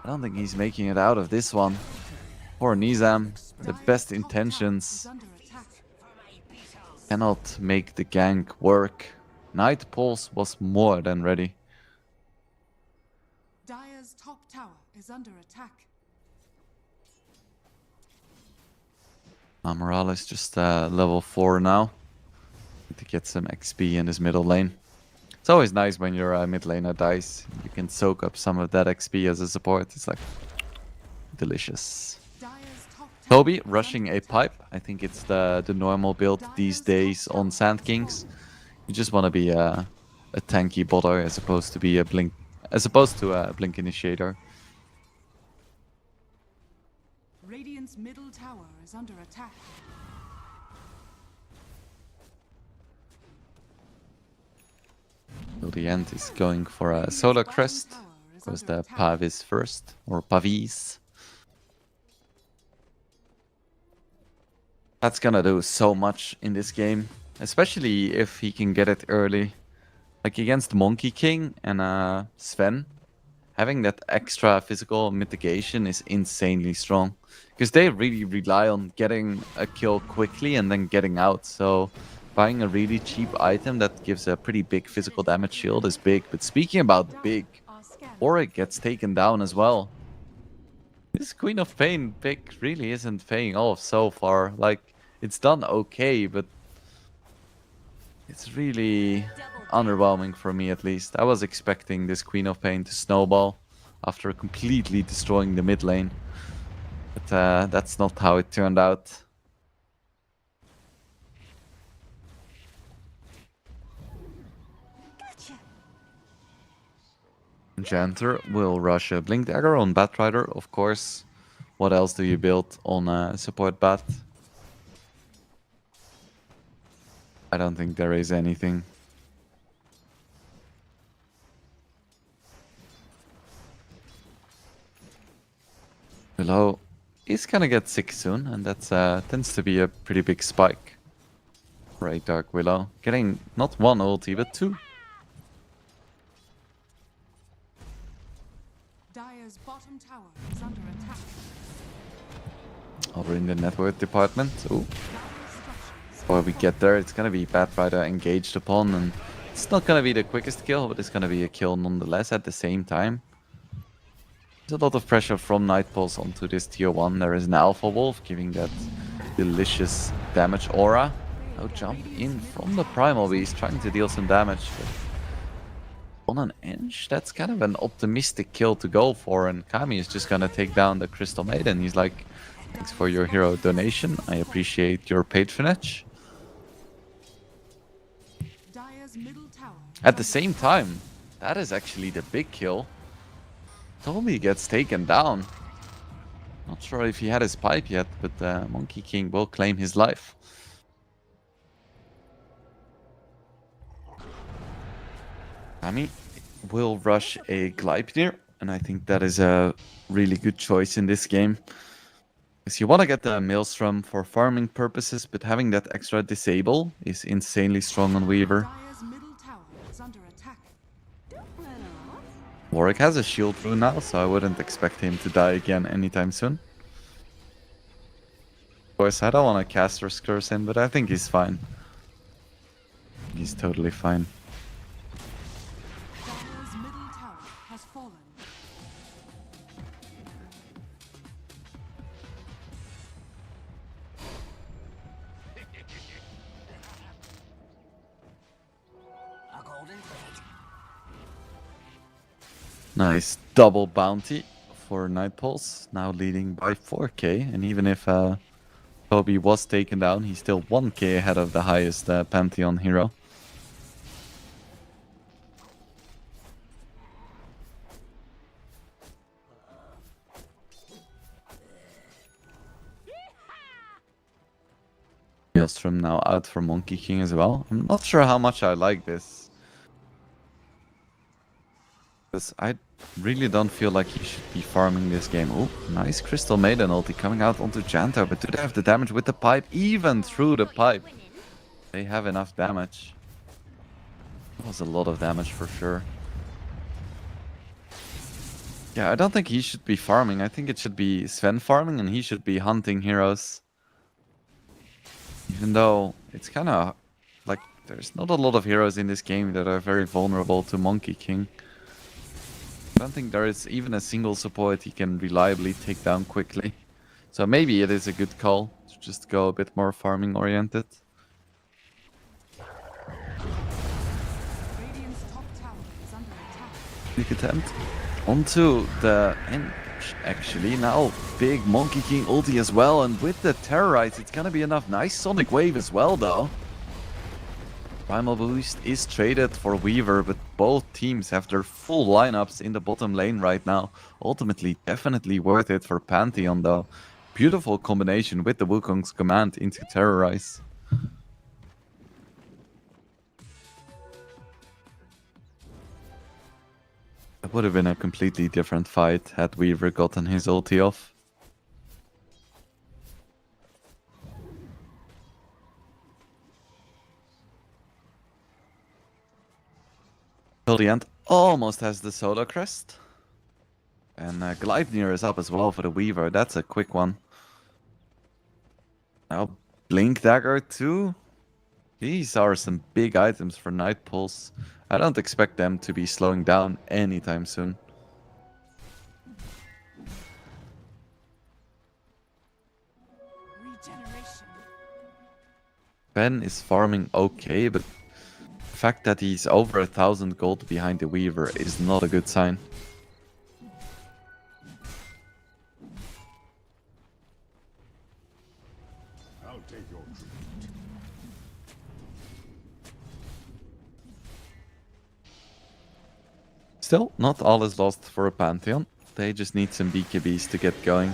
I don't think he's making it out of this one. Poor Nizam, the best intentions cannot make the gank work. Night Pulse was more than ready. Dire's top tower is under attack. Morale is just level 4 now. Need to get some XP in this middle lane. It's always nice when your mid laner dies. You can soak up some of that XP as a support. It's like delicious. Dire's top tower Toby is rushing under a pipe. I think it's the normal build these days on Sand Kings. You just want to be a tanky botter as opposed to be a blink, blink initiator. Radiant's middle tower is under attack. Till the end is going for a Solar Crest. Because the Pav is first, or Pavis. That's gonna do so much in this game. Especially if he can get it early. Like against Monkey King and Sven. Having that extra physical mitigation is insanely strong. Because they really rely on getting a kill quickly and then getting out. So buying a really cheap item that gives a pretty big physical damage shield is big. But speaking about big, Auric gets taken down as well. This Queen of Pain pick really isn't paying off so far. Like, it's done okay, but it's really underwhelming for me at least. I was expecting this Queen of Pain to snowball after completely destroying the mid lane. But that's not how it turned out. Enchanter will rush a Blink Dagger on Batrider, of course. What else do you build on support Bat? I don't think there is anything. Willow is gonna get sick soon, and that tends to be a pretty big spike. Right, Dark Willow. Getting not one ulti, but two. Dire's bottom tower is under attack. Over in the network department. Ooh. Dire's structures Before we get there, it's gonna be Batrider engaged upon, and it's not gonna be the quickest kill, but it's gonna be a kill nonetheless at the same time. There's a lot of pressure from Night Pulse onto this tier 1. There is an Alpha Wolf giving that delicious damage aura. Now jump in from the Primal Beast, trying to deal some damage. But on an inch, that's kind of an optimistic kill to go for, and Kami is just gonna take down the Crystal Maiden. He's like, thanks for your hero donation. I appreciate your patronage. Dire's middle tower is At the under same attack. time, that is actually the big kill. Toby gets taken down. Not sure if he had his pipe yet, but Monkey King will claim his life. Kami will rush a Gleipnir, and I think that is a really good choice in this game. Because you want to get the Maelstrom for farming purposes, but having that extra disable is insanely strong on Weaver. Dire's middle tower is under attack. Warwick has a shield rune now, so I wouldn't expect him to die again anytime soon. Of course, I don't want to caster's curse in, but I think he's fine. He's totally fine. Dire's middle tower has fallen. A golden plate. Nice double bounty for Night Pulse, now leading by 4k. And even if Toby was taken down, he's still 1k ahead of the highest Pantheon hero. Maelstrom now out for Monkey King as well. I'm not sure how much I like this. Because I really don't feel like he should be farming this game. Oh, nice Crystal Maiden ulti coming out onto Jantar, but do they have the damage with the pipe? Even through the pipe, they have enough damage. That was a lot of damage for sure. Yeah, I don't think he should be farming. I think it should be Sven farming, and he should be hunting heroes. Even though it's kind of like there's not a lot of heroes in this game that are very vulnerable to Monkey King. I don't think there is even a single support he can reliably take down quickly. So maybe it is a good call to just go a bit more farming oriented. Radiant's top tower is under attack. Big attempt onto the end. Actually, now big Monkey King ulti as well, and with the Terrorize, it's gonna be enough. Nice Sonic Wave as well, though. Primal Boost is traded for Weaver, but both teams have their full lineups in the bottom lane right now. Ultimately, definitely worth it for Pantheon, though. Beautiful combination with the Wukong's command into Terrorize. That would have been a completely different fight had Weaver gotten his ulti off. Till the end, almost has the Solar Crest. And Gleipnir is up as well for the Weaver. That's a quick one. Now, Blink Dagger too. These are some big items for Night Pulse. I don't expect them to be slowing down anytime soon. Regeneration. Ben is farming okay, but the fact that he's over 1,000 gold behind the Weaver is not a good sign. I'll take your tribute. Still, not all is lost for a Pantheon. They just need some BKBs to get going.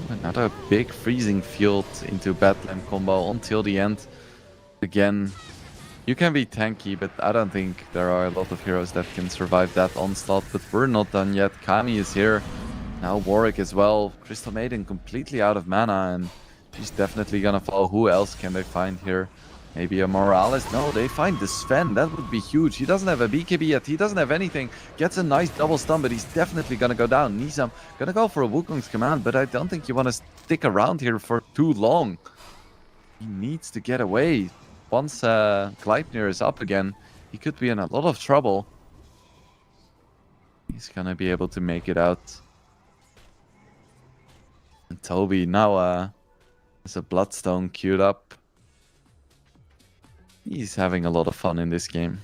Another big freezing field into Batlam combo until the end. Again, you can be tanky, but I don't think there are a lot of heroes that can survive that onslaught. But we're not done yet. Kami is here. Now Warwick as well. Crystal Maiden completely out of mana, and she's definitely gonna fall. Who else can they find here? Maybe a Morales? No, they find the Sven. That would be huge. He doesn't have a BKB yet. He doesn't have anything. Gets a nice double stun, but he's definitely gonna go down. Nizam gonna go for a Wukong's command, but I don't think you want to stick around here for too long. He needs to get away. Once Gleipnir is up again, he could be in a lot of trouble. He's gonna be able to make it out. And Toby now has a Bloodstone queued up. He's having a lot of fun in this game.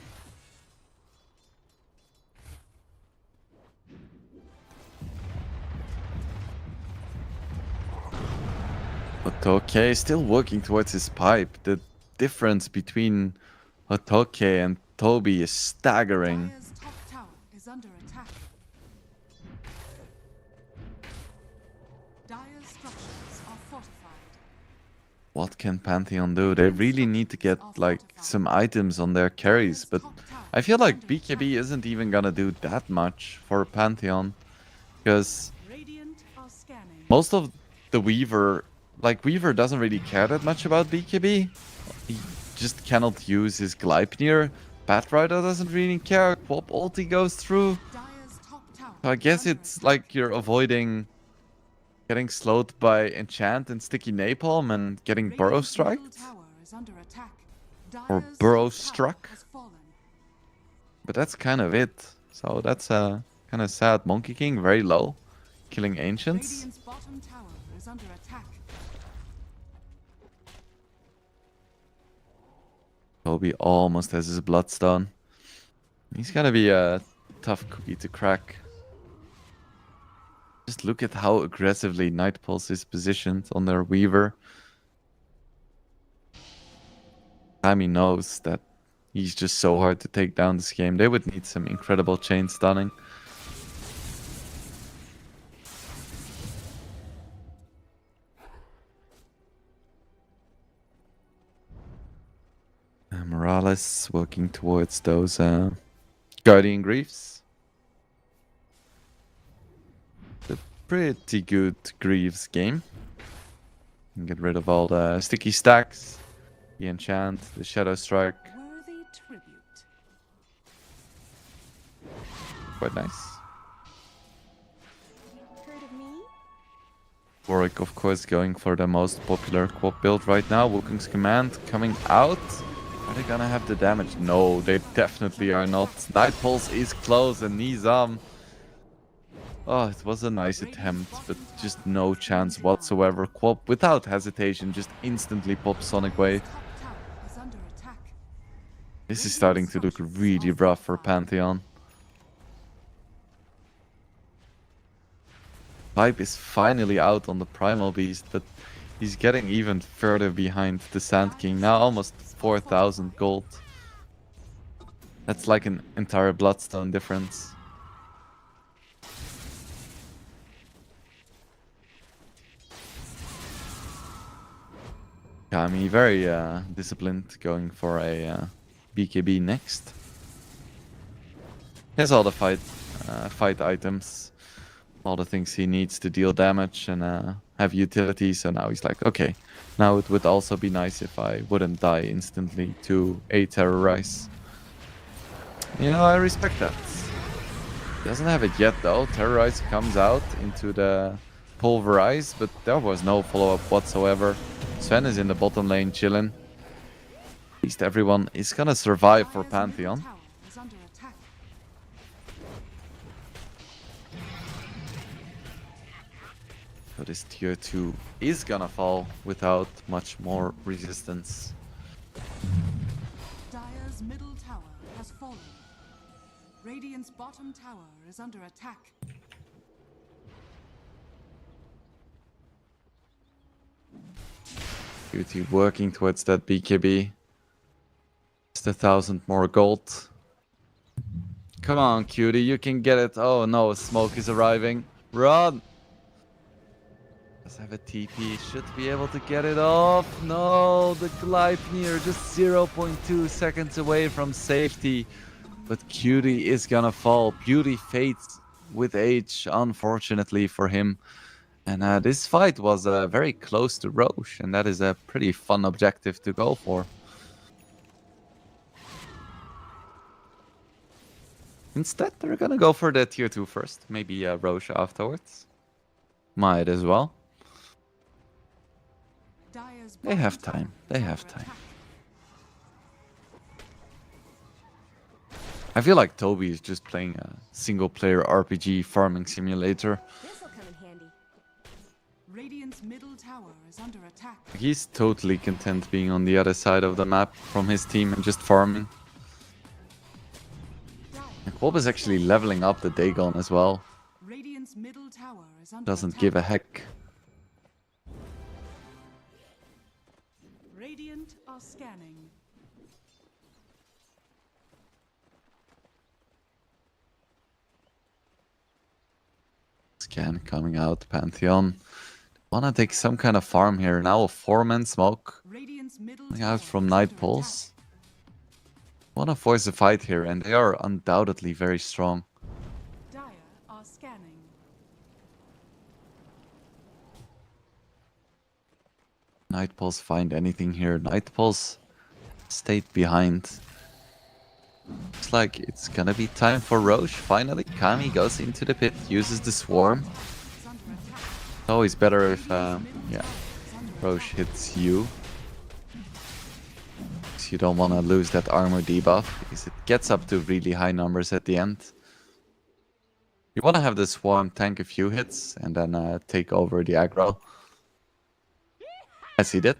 Otoke is still working towards his pipe. The difference between Otoke and Toby is staggering. Dire's top tower is under attack. Dire's structures are fortified. What can Pantheon do? They really need to get like some items on their carries, but I feel like BKB isn't even gonna do that much for Pantheon, because Radiant are scanning. most of the Weaver, like Weaver doesn't really care that much about BKB. He just cannot use his Gleipnir. Batrider doesn't really care. Quap ulti goes through. Dire's top tower So I guess it's like you're avoiding getting slowed by Enchant and Sticky Napalm and getting Burrow Striked. Or Burrow Struck. But that's kind of it. So that's kind of sad. Monkey King very low, killing Ancients. Radiant's bottom tower is under attack. Toby almost has his Bloodstone. He's gonna be a tough cookie to crack. Just look at how aggressively Night Pulse is positioned on their Weaver. Kami knows that he's just so hard to take down this game. They would need some incredible chain stunning. Morales working towards those Guardian Greaves. A pretty good Greaves game. Can get rid of all the sticky stacks, the enchant, the shadow strike. Worthy tribute. Quite nice. Heard of me? Warwick, of course, going for the most popular quad build right now. Wukong's command coming out. Are they gonna have the damage? No, they definitely are not. Night Pulse is close and Nizam. Oh, it was a nice attempt, but just no chance whatsoever. Quop, without hesitation, just instantly pops Sonic Wave. Top tower is under attack. This is starting to look really rough for Pantheon. Pipe is finally out on the Primal Beast, but he's getting even further behind the Sand King. Now almost 4,000 gold. That's like an entire Bloodstone difference. Kami very disciplined, going for a BKB next. He has all the fight items, all the things he needs to deal damage and have utility. So now he's like, okay, now it would also be nice if I wouldn't die instantly to a Terrorize. You know, I respect that. Doesn't have it yet though. Terrorize comes out into the Pulverize, but there was no follow-up whatsoever. Sven is in the bottom lane chilling. At least everyone is gonna survive for Pantheon. Tower is under attack. So this tier 2 is gonna fall without much more resistance. Dire's middle tower has fallen. Radiant's bottom tower is under attack. Cutie working towards that BKB. Just 1,000 more gold. Come on, Cutie, you can get it. Oh no, smoke is arriving. Run! Does have a TP, should be able to get it off. No, the Gleipnir just 0.2 seconds away from safety. But Cutie is gonna fall. Beauty fades with age, unfortunately for him. And this fight was very close to Roche, and that is a pretty fun objective to go for. Instead, they're gonna go for the tier 2 first, maybe Roche afterwards. Might as well. Dire's They have bottom time, tower they is have under time. attack. I feel like Toby is just playing a single-player RPG farming simulator. This'll come in handy. Radiant's middle tower is under attack. He's totally content being on the other side of the map from his team and just farming. And Quob is actually leveling up the Dagon as well. Radiant's middle tower is under Doesn't attack. give a heck. Radiant are scanning. Scan coming out, Pantheon. Wanna take some kind of farm here. Now a 4-man smoke Radiant's middle coming tower out from is Night under Pulse. Wanna force a fight here, and they are undoubtedly very strong. attack. Dire are scanning. Night Pulse find anything here. Night Pulse stayed behind. Looks like it's gonna be time for Roche. Finally, Kami goes into the pit, uses the swarm. Is under attack. It's always better if, yeah, Roche hits you. So you don't want to lose that armor debuff, because it gets up to really high numbers at the end. You want to have the swarm tank a few hits, and then take over the aggro. As he did.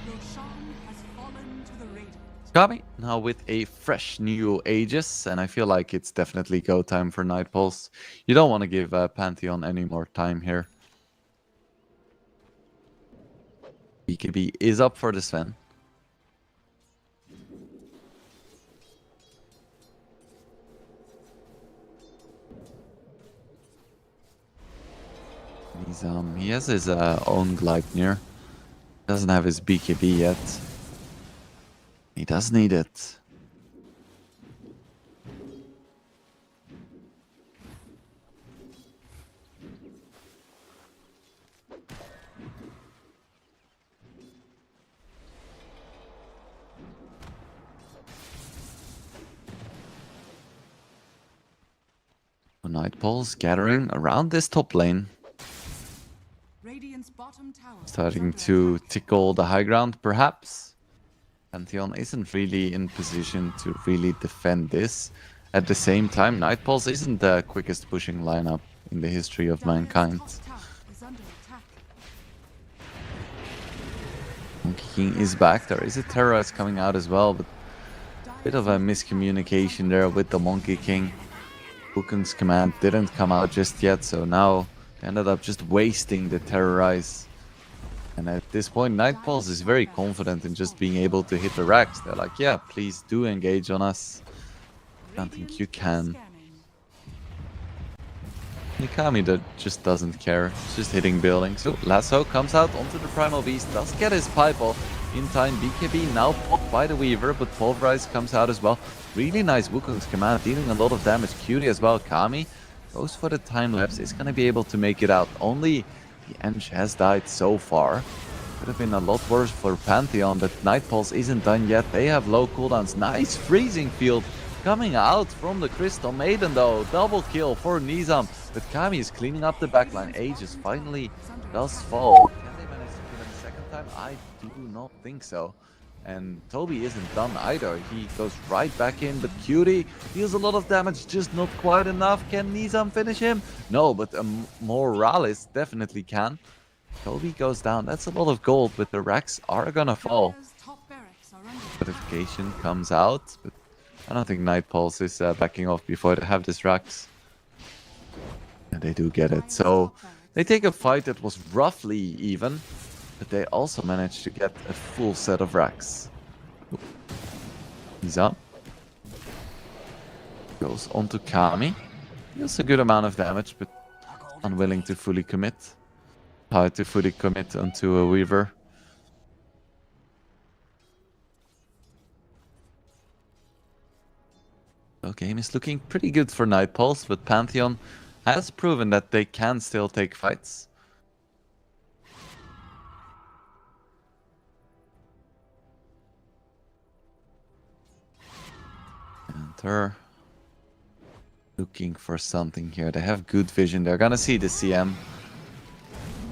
Roshan has fallen to the Radiant. Kami now with a fresh new Aegis, and I feel like it's definitely go time for Night Pulse. You don't want to give Pantheon any more time here. BKB is up for the Sven. He has his own Gleipnir. Doesn't have his BKB yet. He does need it. Night Pulse gathering around this top lane. Radiant's bottom tower is Starting under to attack. tickle the high ground, perhaps. Pantheon isn't really in position to really defend this. At the same time, Nightpulse isn't the quickest pushing lineup in the history of Dire's mankind. top tower is under attack. Monkey King is back. There is a Terrorize coming out as well, but a bit of a miscommunication there with the Monkey King. Wukong's command didn't come out just yet, so now they ended up just wasting the Terrorize. And at this point, Nightpulse is very confident in just being able to hit the racks. They're like, yeah, please do engage on us. I don't think you can. Mikami that just doesn't care. He's just hitting buildings. So Lasso comes out onto the Primal Beast, does get his pipe off in time. BKB now popped by the Weaver, but Pulverize comes out as well. Really nice Wukong's command, dealing a lot of damage. Cutie as well. Kami goes for the time lapse, is going to be able to make it out. Only the Eng has died so far. Could have been a lot worse for Pantheon, but Nightpulse isn't done yet. They have low cooldowns. Nice freezing field coming out from the Crystal Maiden though. Double kill for Nizam. But Kami is cleaning up the backline. Aegis finally does fall. Can they manage to kill him a second time? I do not think so. And Toby isn't done either. He goes right back in, but Cutie deals a lot of damage, just not quite enough. Can Nizam finish him? No, but Morales definitely can. Toby goes down. That's a lot of gold, but the racks are gonna fall. Dire's top barracks are under attack. Notification comes out, but I don't think Nightpulse is backing off before they have this racks. And they do get it. So they take a fight that was roughly even, but they also managed to get a full set of racks. He's up. Goes onto Kami. Deals a good amount of damage, but unwilling to fully commit. Hard to fully commit onto a Weaver. The game is looking pretty good for Nightpulse, but Pantheon has proven that they can still take fights. Enter. Looking for something here. They have good vision. They're gonna see the CM.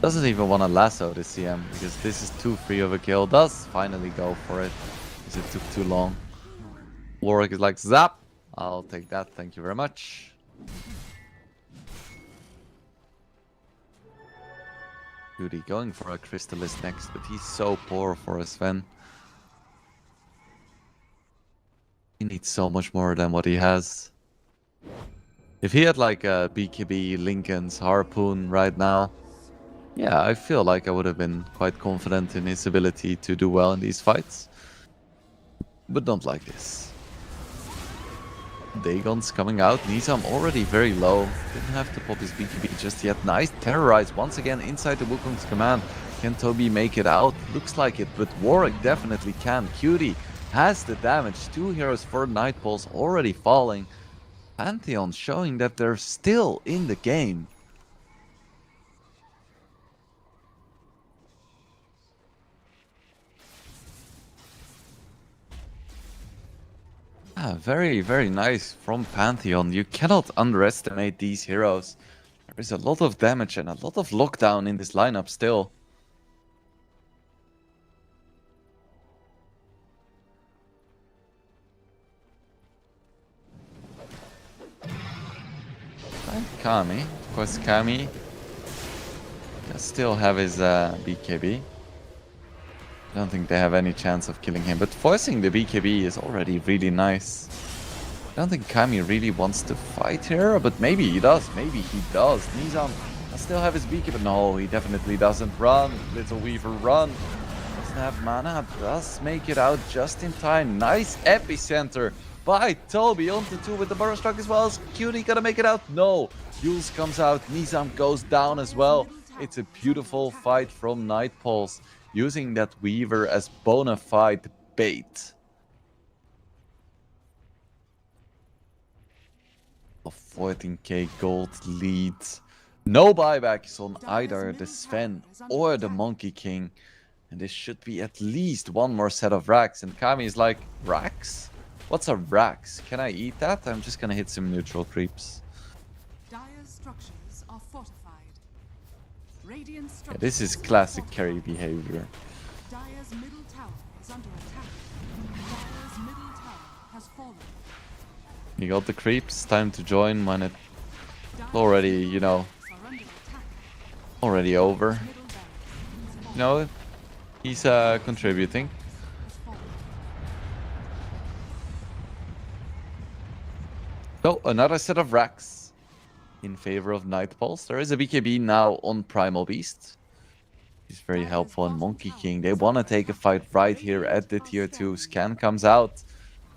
Doesn't even want to lasso the CM because this is too free of a kill. Does finally go for it because it took too long. Warwick is like, zap! I'll take that, thank you very much. Judy going for a Crystalist next, but he's so poor for a Sven. He needs so much more than what he has. If he had like a BKB, Lincoln's Harpoon right now, yeah, I feel like I would have been quite confident in his ability to do well in these fights. But not like this. Dagon's coming out. Nizam already very low. Didn't have to pop his BKB just yet. Nice Terrorize once again inside the Wukong's command. Can Toby make it out? Looks like it, but Warwick definitely can. Cutie has the damage. 2 heroes for Nightpulse already falling. Pantheon showing that they're still in the game. Very, very nice from Pantheon. You cannot underestimate these heroes. There is a lot of damage and a lot of lockdown in this lineup still. And Kami. Of course, Kami does still have his BKB. I don't think they have any chance of killing him, but forcing the BKB is already really nice. I don't think Kami really wants to fight here, but maybe he does. Maybe he does. Nizam does still have his BKB. No, he definitely doesn't. Run, little Weaver, run. Doesn't have mana. Does make it out just in time. Nice epicenter by Toby onto 2 with the Burrow Struck as well. As Cutie gonna make it out? No. Jules comes out. Nizam goes down as well. It's a beautiful fight from Nightpulse, using that Weaver as bona fide bait. A 14k gold lead. No buybacks on either the Sven or the Monkey King. And this should be at least one more set of racks. And Kami is like, racks? What's a racks? Can I eat that? I'm just gonna hit some neutral creeps. Dire's structures are fortified. Radiant Yeah, structures this is are classic fortified. carry behavior. Dire's middle tower is under attack. Dire's middle tower has fallen. You got the creeps, time to join when it's Dire's already, middle you know, barracks are under attack. already over. Middle barracks has You know, he's contributing. fallen. So, another set of racks in favor of Night Pulse. There is a BKB now on Primal Beast. He's very helpful in Monkey King. They want to take a fight right here at the tier 2. Scan comes out.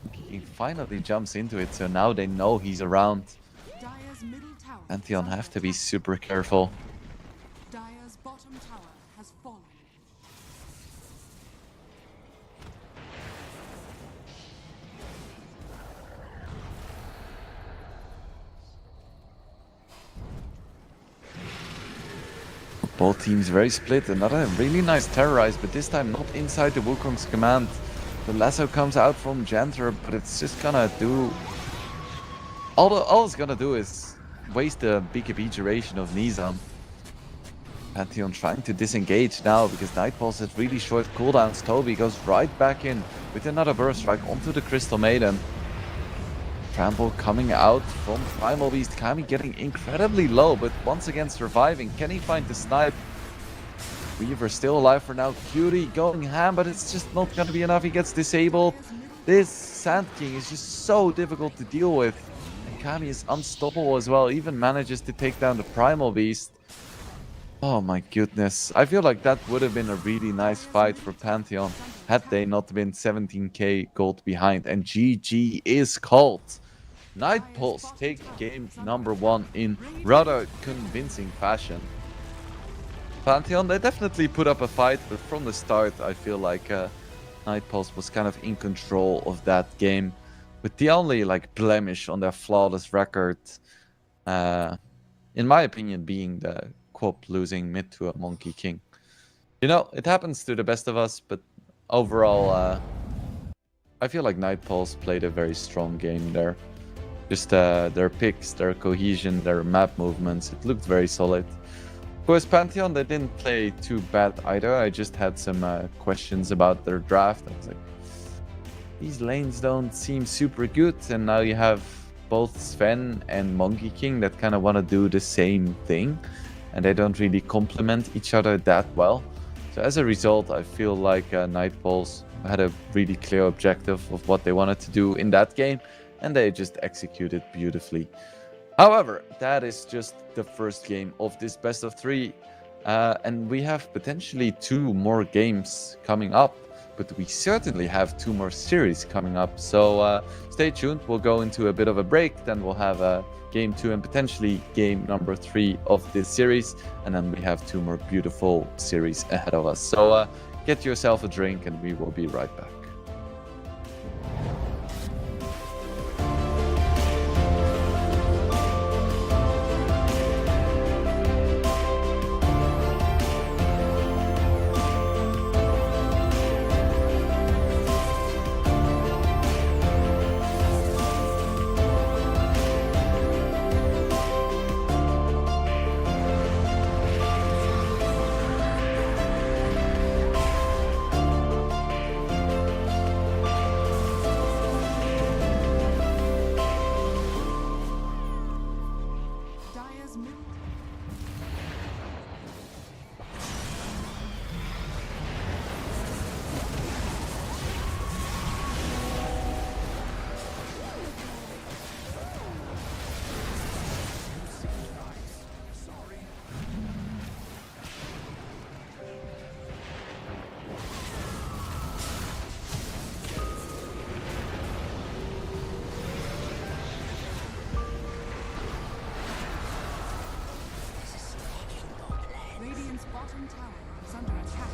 Monkey King finally jumps into it, so now they know he's around. Dire's middle tower is Pantheon under have to be attack. super careful. Dire's bottom tower has fallen. Both teams very split. Another really nice terrorize, but this time not inside the Wukong's command. The lasso comes out from Janter, but it's just gonna do... All it's gonna do is waste the BKB duration of Nizam. Pantheon trying to disengage now because Nightpulse has really short cooldowns. Toby goes right back in with another burst strike onto the Crystal Maiden. Trample coming out from Primal Beast. Kami getting incredibly low, but once again surviving. Can he find the snipe? Weaver still alive for now. Cutie going ham, but it's just not going to be enough. He gets disabled. This Sand King is just so difficult to deal with. And Kami is unstoppable as well. Even manages to take down the Primal Beast. Oh my goodness. I feel like that would have been a really nice fight for Pantheon had they not been 17k gold behind. And GG is called. Night Pulse take game number 1 in rather convincing fashion. Pantheon, they definitely put up a fight, but from the start I feel like Night Pulse was kind of in control of that game. With the only like blemish on their flawless record, in my opinion, being the Quop losing mid to a Monkey King. You know, it happens to the best of us, but overall, I feel like Night Pulse played a very strong game there. Just their picks, their cohesion, their map movements, it looked very solid. Of course, Pantheon, they didn't play too bad either. I just had some questions about their draft. I was like, these lanes don't seem super good. And now you have both Sven and Monkey King that kind of want to do the same thing. And they don't really complement each other that well. So as a result, I feel like Night Pulse had a really clear objective of what they wanted to do in that game. And they just executed beautifully. However, that is just the first game of this best of 3. And we have potentially 2 more games coming up. But we certainly have 2 more series coming up. So stay tuned. We'll go into a bit of a break. Then we'll have game 2 and potentially game number 3 of this series. And then we have 2 more beautiful series ahead of us. So get yourself a drink and we will be right back. Dire's middle Radiant's bottom tower is under attack.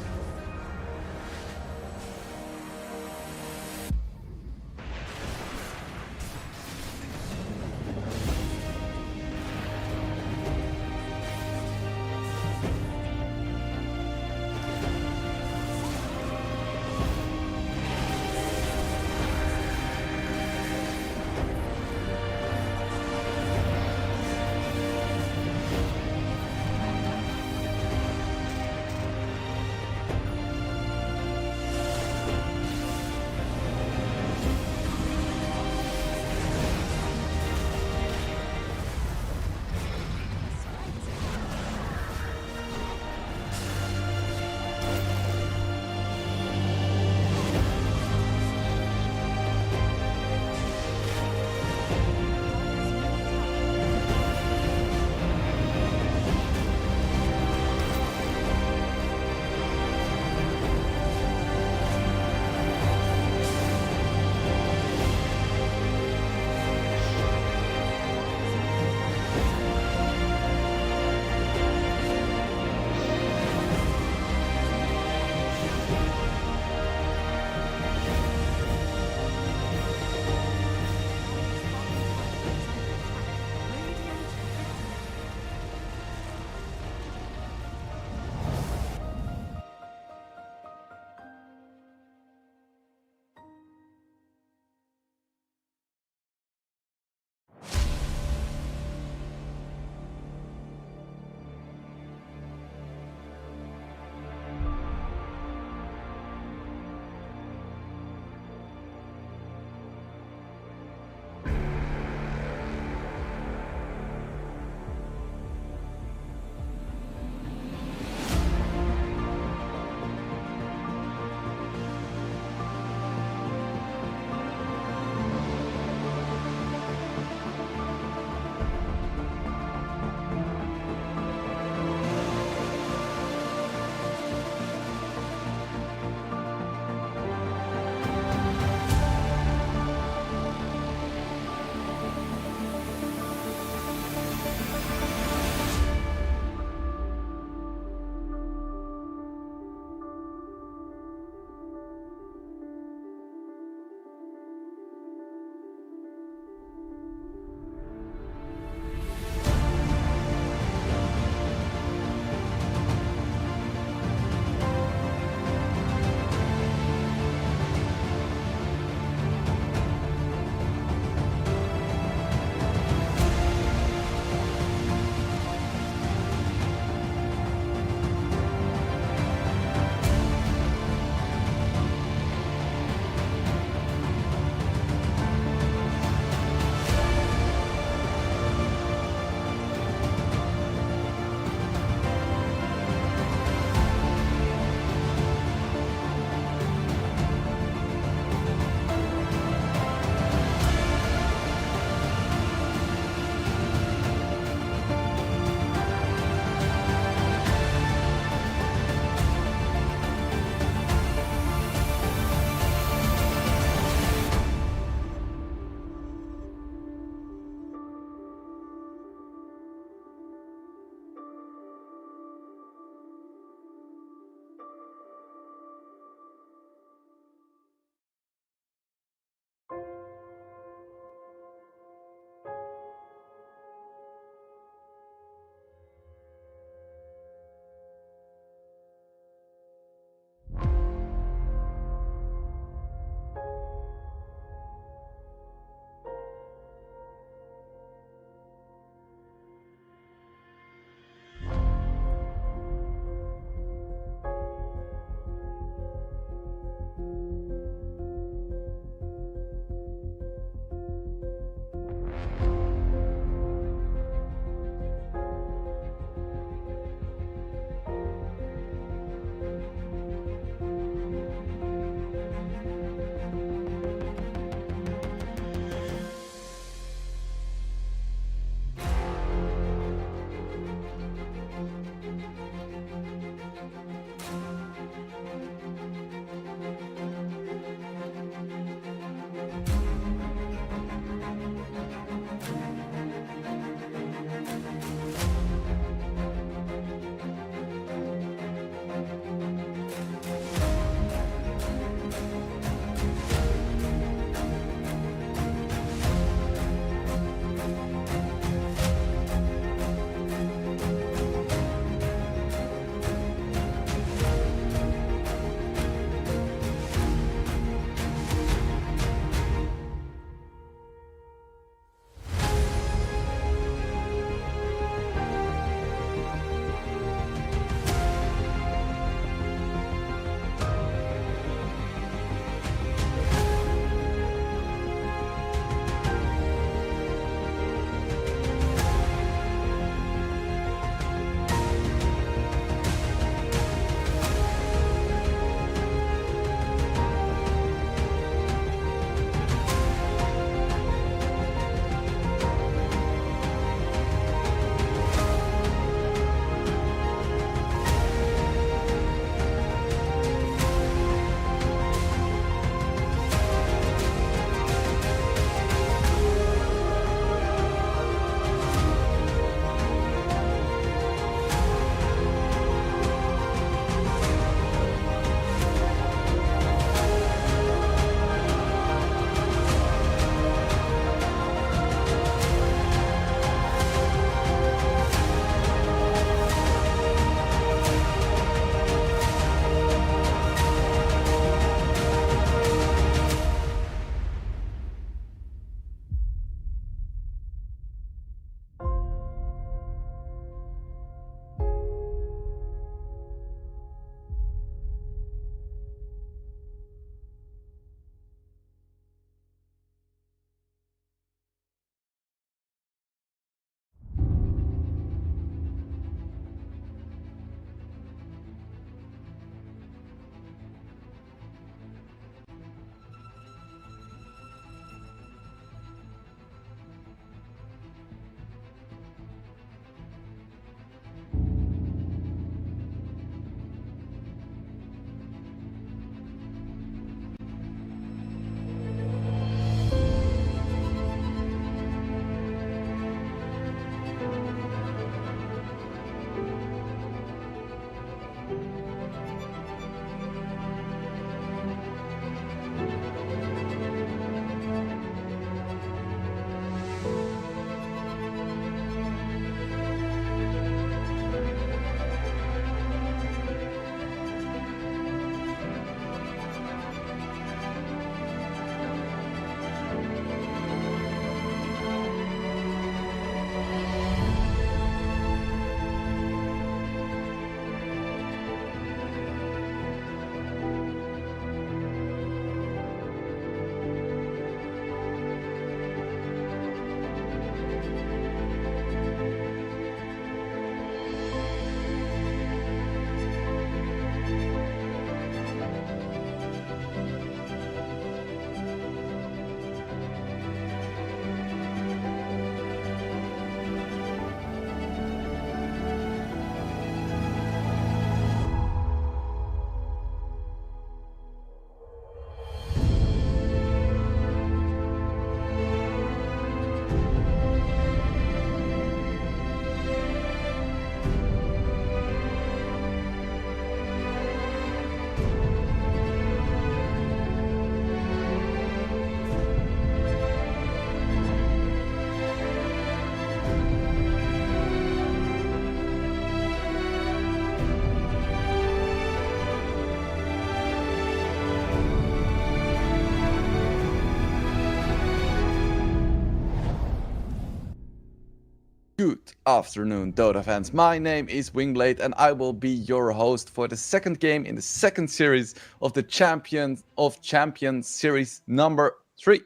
afternoon, Dota fans. My name is Wingblade, and I will be your host for the second game in the second series of the Champions of Champions Series number 3.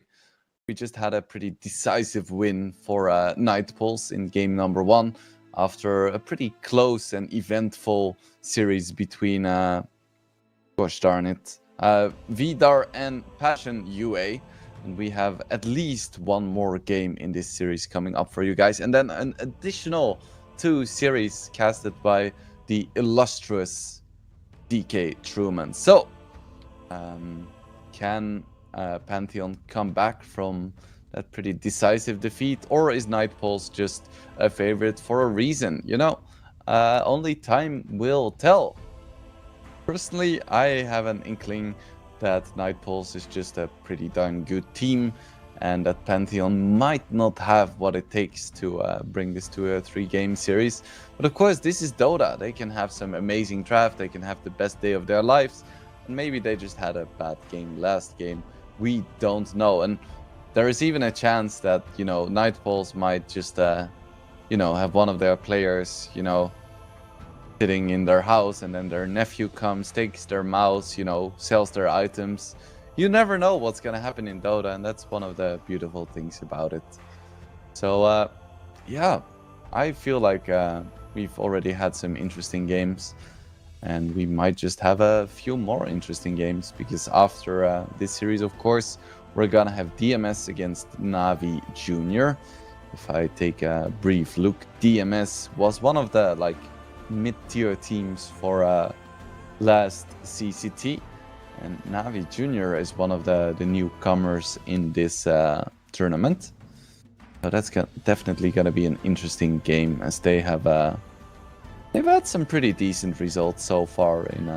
We just had a pretty decisive win for Night Pulse in game number 1 after a pretty close and eventful series between, gosh darn it, Vidar and Passion UA. And we have at least one more game in this series coming up for you guys. And then an additional 2 series casted by the illustrious DK Truman. So, can Pantheon come back from that pretty decisive defeat? Or is Night Pulse just a favorite for a reason? You know, only time will tell. Personally, I have an inkling that Night Pulse is just a pretty darn good team, and that Pantheon might not have what it takes to bring this to a 3-game series. But of course, this is Dota. They can have some amazing draft, they can have the best day of their lives, and maybe they just had a bad game last game. We don't know. And there is even a chance that, you know, Night Pulse might just, you know, have one of their players, you know, sitting in their house, and then their nephew comes, takes their mouse, you know, sells their items. You never know what's gonna happen in Dota, and that's one of the beautiful things about it. So yeah, I feel like we've already had some interesting games, and we might just have a few more interesting games, because after this series, of course, we're gonna have DMS against Navi Junior. If I take a brief look, DMS was one of the mid-tier teams for last CCT, and Navi Junior is one of the newcomers in this tournament. So that's definitely gonna be an interesting game, as they have they've had some pretty decent results so far in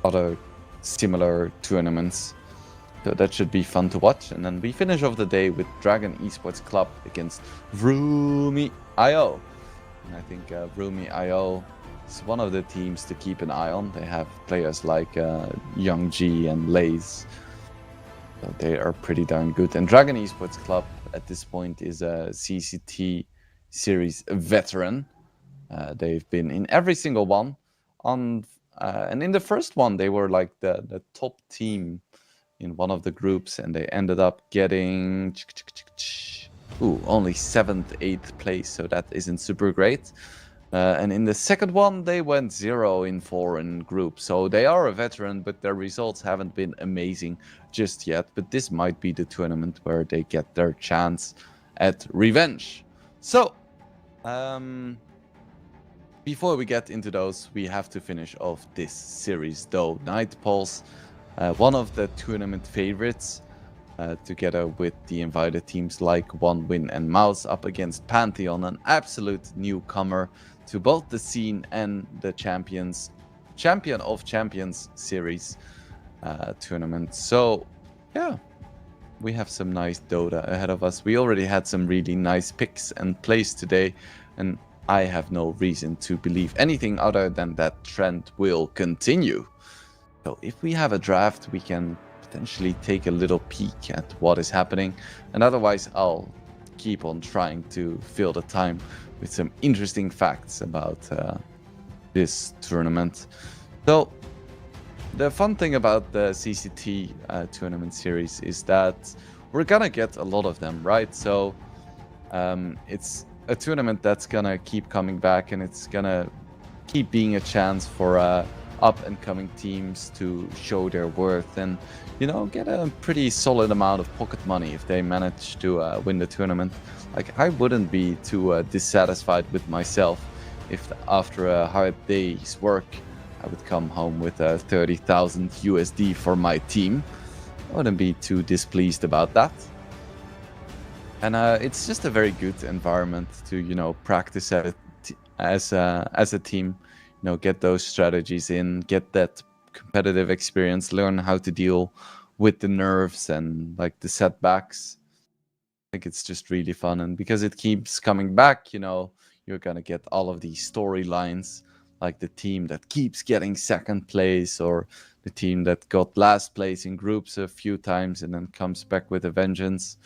other similar tournaments. So that should be fun to watch. And then we finish off the day with Dragon Esports Club against Vroomy.io. And I think Vroomy.io is one of the teams to keep an eye on. They have players like Young G and Lays. So they are pretty darn good. And Dragon Esports Club at this point is a CCT Series veteran. They've been in every single one. And in the first one, they were like the top team in one of the groups, and they ended up getting only 7th, 8th place, so that isn't super great. And in the second one, they went 0-4 in group, so they are a veteran, but their results haven't been amazing just yet. But this might be the tournament where they get their chance at revenge. So, before we get into those, we have to finish off this series, though. Night Pulse, one of the tournament favorites, together with the invited teams like One Win and Mouse, up against Pantheon, an absolute newcomer to both the scene and the Champion of Champions series tournament. So yeah, we have some nice Dota ahead of us. We already had some really nice picks and plays today, and I have no reason to believe anything other than that trend will continue. So if we have a draft, we can potentially take a little peek at what is happening, and otherwise I'll keep on trying to fill the time with some interesting facts about this tournament. So the fun thing about the CCT tournament series is that we're gonna get a lot of them, right? So it's a tournament that's gonna keep coming back, and it's gonna keep being a chance for up-and-coming teams to show their worth and, you know, get a pretty solid amount of pocket money if they manage to win the tournament. Like, I wouldn't be too dissatisfied with myself if after a hard day's work I would come home with 30,000 USD for my team. I wouldn't be too displeased about that. And it's just a very good environment to, you know, practice as a team. You know, get those strategies in, get that competitive experience, learn how to deal with the nerves and like the setbacks. I think it's just really fun, and because it keeps coming back, you know, you're gonna get all of these storylines, like the team that keeps getting second place, or the team that got last place in groups a few times and then comes back with a vengeance.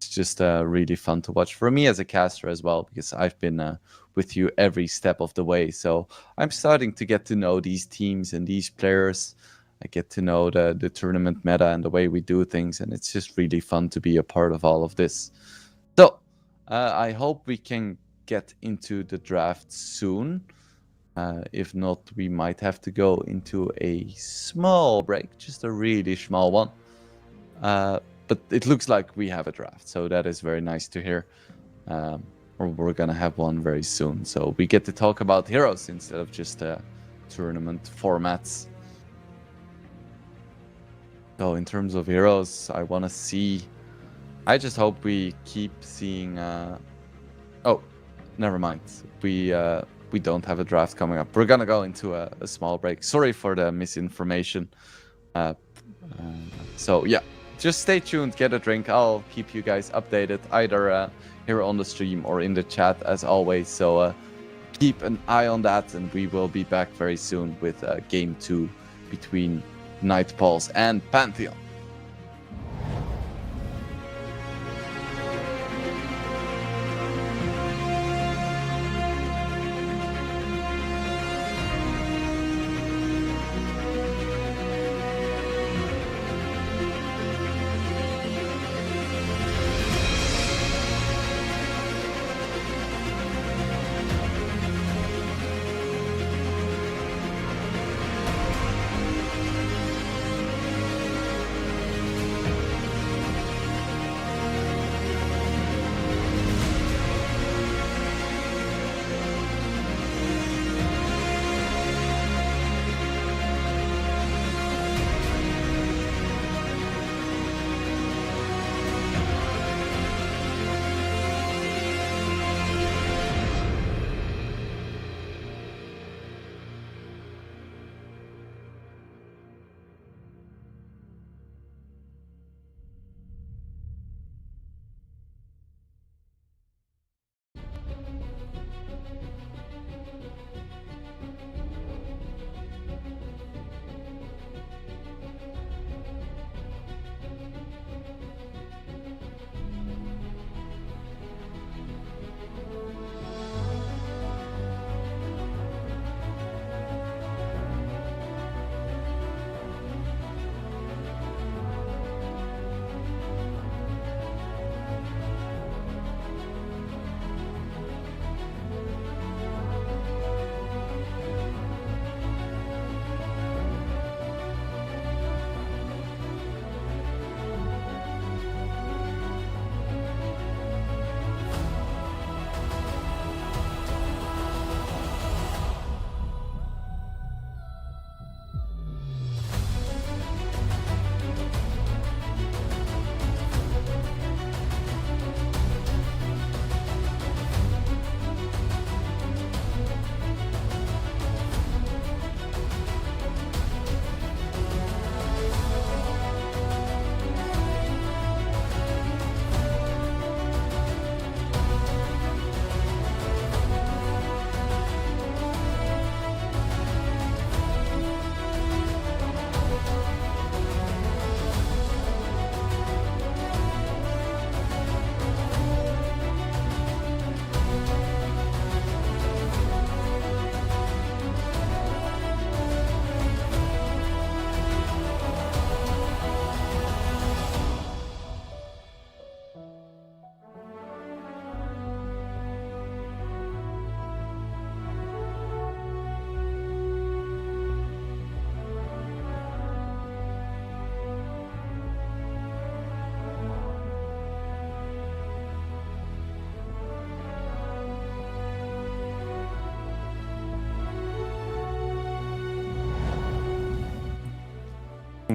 it's just really fun to watch for me as a caster as well, because I've been with you every step of the way. So I'm starting to get to know these teams and these players. I get to know the tournament meta and the way we do things, and it's just really fun to be a part of all of this. So I hope we can get into the draft soon. If not, we might have to go into a small break, just a really small one. But it looks like we have a draft, so that is very nice to hear. Or we're gonna have one very soon, so we get to talk about heroes instead of just tournament formats. So in terms of heroes, I want to see. I just hope we keep seeing. Oh, never mind. We don't have a draft coming up. We're gonna go into a small break. Sorry for the misinformation. So yeah, just stay tuned, get a drink. I'll keep you guys updated either here on the stream or in the chat as always. So keep an eye on that, and we will be back very soon with game 2 between Night Pulse and Pantheon.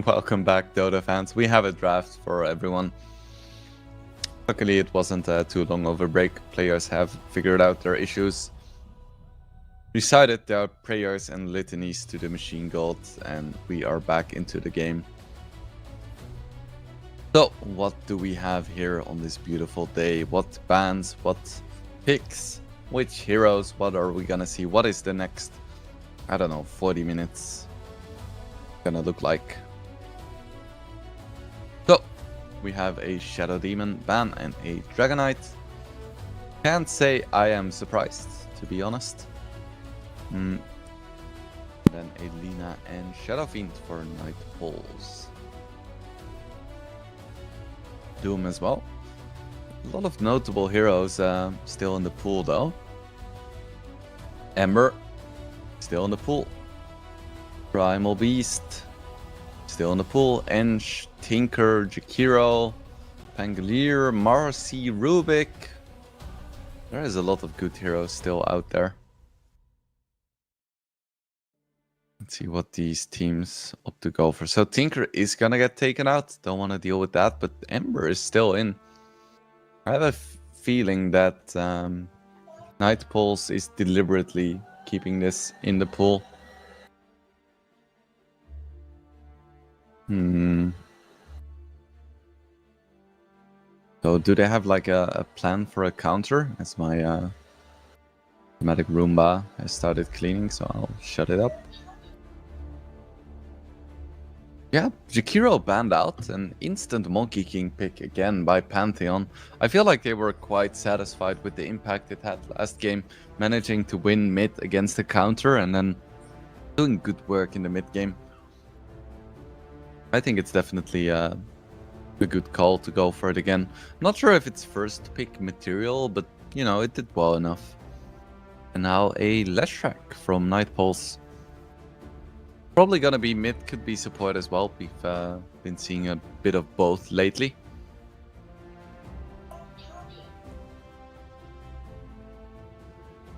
Welcome back, Dota fans. We have a draft for everyone. Luckily, it wasn't too long of a break. Players have figured out their issues, recited their prayers and litanies to the machine gods, and we are back into the game. So, what do we have here on this beautiful day? What bans, what picks, which heroes, what are we gonna see? What is the next, I don't know, 40 minutes gonna look like? So, we have a Shadow Demon ban and a Dragonite. Can't say I am surprised, to be honest. Then a Lina and Shadow Fiend for Night Pulse. Doom as well. A lot of notable heroes still in the pool though. Ember, still in the pool. Primal Beast, still in the pool. Ench, Tinker, Jakiro, Pangolier, Marcy, Rubik. There is a lot of good heroes still out there. Let's see what these teams opt to go for. So Tinker is gonna get taken out. Don't want to deal with that, but Ember is still in. I have a feeling that Night Pulse is deliberately keeping this in the pool. So do they have like a plan for a counter? As my thematic Roomba has started cleaning, so I'll shut it up. Yeah, Jakiro banned out, an instant Monkey King pick again by Pantheon. I feel like they were quite satisfied with the impact it had last game, managing to win mid against the counter and then doing good work in the mid game. I think it's definitely a good call to go for it again. I'm not sure if it's first pick material, but you know, it did well enough. And now a Leshrac from Night Pulse. Probably gonna be mid, could be support as well. We've been seeing a bit of both lately.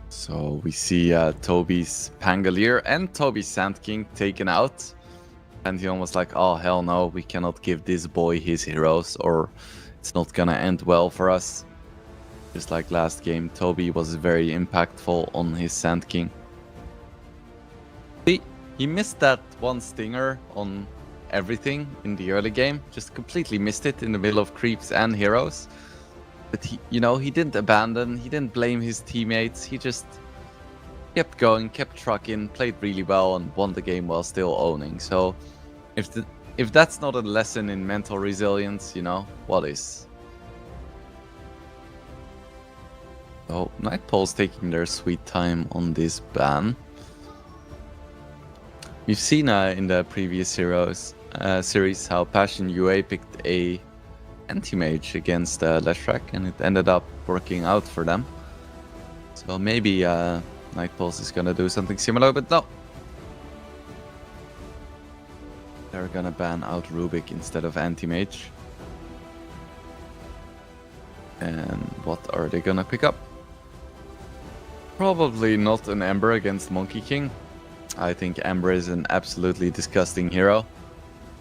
So we see Toby's Pangolier and Toby's Sand King taken out. Pantheon was like, oh hell no, we cannot give this boy his heroes or it's not gonna end well for us. Just like last game, Toby was very impactful on his Sand King. He missed that one stinger on everything in the early game. Just completely missed it in the middle of creeps and heroes. But he didn't abandon. He didn't blame his teammates. He just kept going, kept trucking, played really well, and won the game while still owning. So, if that's not a lesson in mental resilience, you know, what is? So, Night Pulse taking their sweet time on this ban. We've seen in the previous series how Passion UA picked a anti-mage against Leshrac, and it ended up working out for them. So maybe Night Pulse is gonna do something similar, but no. They're gonna ban out Rubik instead of anti-mage. And what are they gonna pick up? Probably not an Ember against Monkey King. I think Ember is an absolutely disgusting hero.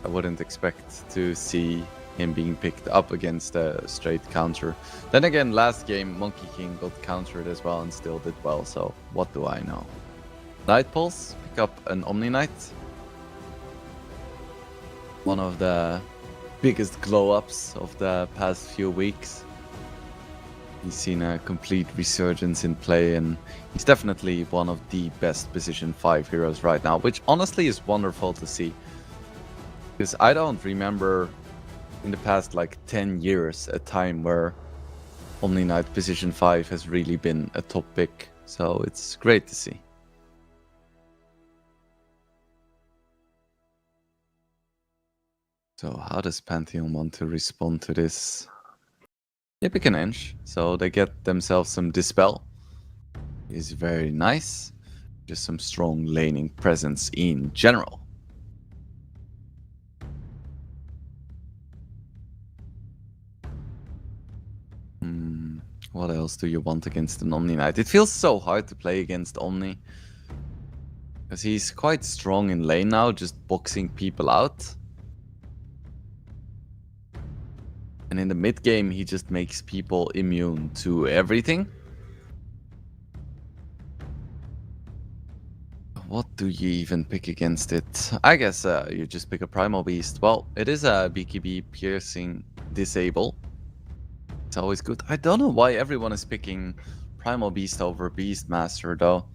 I wouldn't expect to see him being picked up against a straight counter. Then again, last game, Monkey King got countered as well and still did well, so what do I know? Night Pulse, pick up an Omni Knight. One of the biggest glow-ups of the past few weeks. He's seen a complete resurgence in play, and he's definitely one of the best position 5 heroes right now, which honestly is wonderful to see. Because I don't remember in the past like 10 years a time where Omni Knight position 5 has really been a top pick, so it's great to see. So how does Pantheon want to respond to this? They pick an Ench, so they get themselves some Dispel. Is very nice. Just some strong laning presence in general. What else do you want against an Omni Knight? It feels so hard to play against Omni. Because he's quite strong in lane now, just boxing people out. And in the mid game, he just makes people immune to everything. What do you even pick against it? I guess you just pick a Primal Beast. Well, it is a BKB piercing disable. It's always good. I don't know why everyone is picking Primal Beast over Beastmaster though.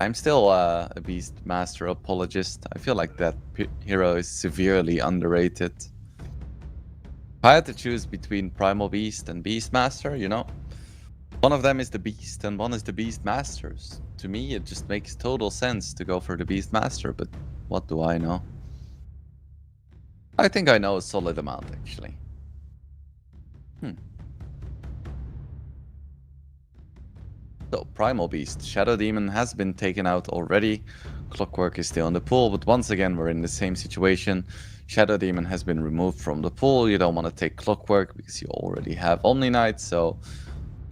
I'm still a Beastmaster apologist. I feel like that hero is severely underrated. If I had to choose between Primal Beast and Beastmaster, you know, one of them is the Beast and one is the Beastmasters. To me, it just makes total sense to go for the Beastmaster, but what do I know? I think I know a solid amount, actually. So, Primal Beast. Shadow Demon has been taken out already. Clockwork is still in the pool, but once again, we're in the same situation. Shadow Demon has been removed from the pool. You don't want to take Clockwork because you already have Omni Knight, so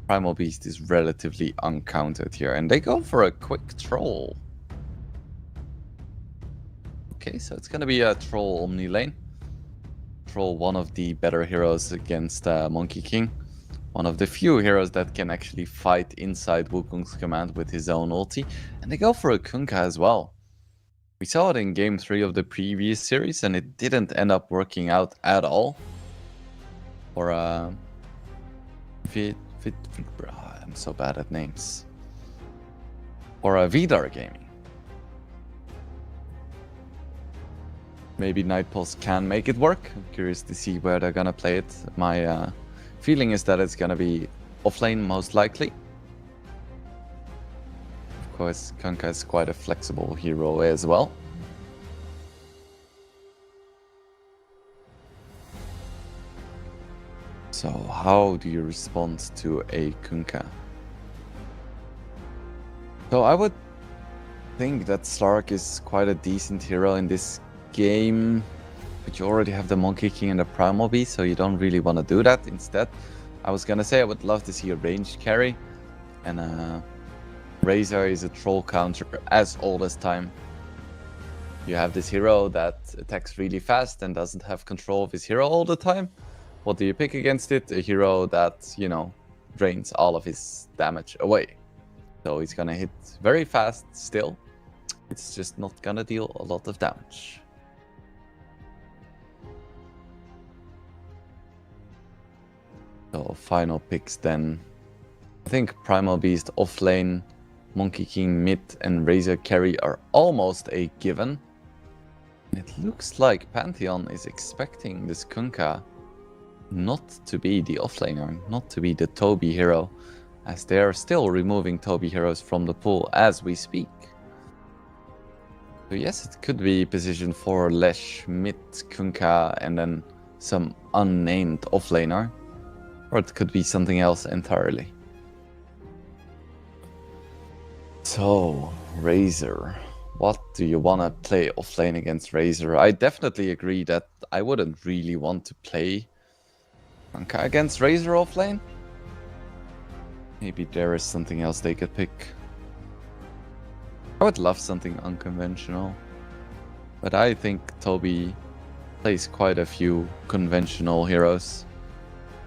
Primal Beast is relatively uncounted here. And they go for a quick Troll. Okay, so it's going to be a Troll Omni lane. Troll, one of the better heroes against Monkey King. One of the few heroes that can actually fight inside Wukong's command with his own ulti. And they go for a Kunkka as well. We saw it in game 3 of the previous series, and it didn't end up working out at all. For I'm so bad at names. For Vidar Gaming. Maybe Night Pulse can make it work. I'm curious to see where they're gonna play it. My feeling is that it's gonna be offlane most likely. Of course, Kunkka is quite a flexible hero as well. So how do you respond to a Kunkka? So I would think that Stark is quite a decent hero in this game, but you already have the Monkey King and the Primal Beast, so you don't really want to do that. Instead, I was gonna say I would love to see a ranged carry, and Razor is a troll counter as old as time. You have this hero that attacks really fast and doesn't have control of his hero all the time. What do you pick against it? A hero that, you know, drains all of his damage away. So he's gonna hit very fast still. It's just not gonna deal a lot of damage. So final picks then. I think Primal Beast offlane, Monkey King mid, and Razor carry are almost a given. It looks like Pantheon is expecting this Kunkka not to be the offlaner, not to be the Toby hero, as they are still removing Toby heroes from the pool as we speak. So yes, it could be position for Lesh, mid, Kunkka, and then some unnamed offlaner. Or it could be something else entirely. So, Razor. What do you want to play offlane against Razor? I definitely agree that I wouldn't really want to play Kunkka against Razor offlane. Maybe there is something else they could pick. I would love something unconventional. But I think Toby plays quite a few conventional heroes.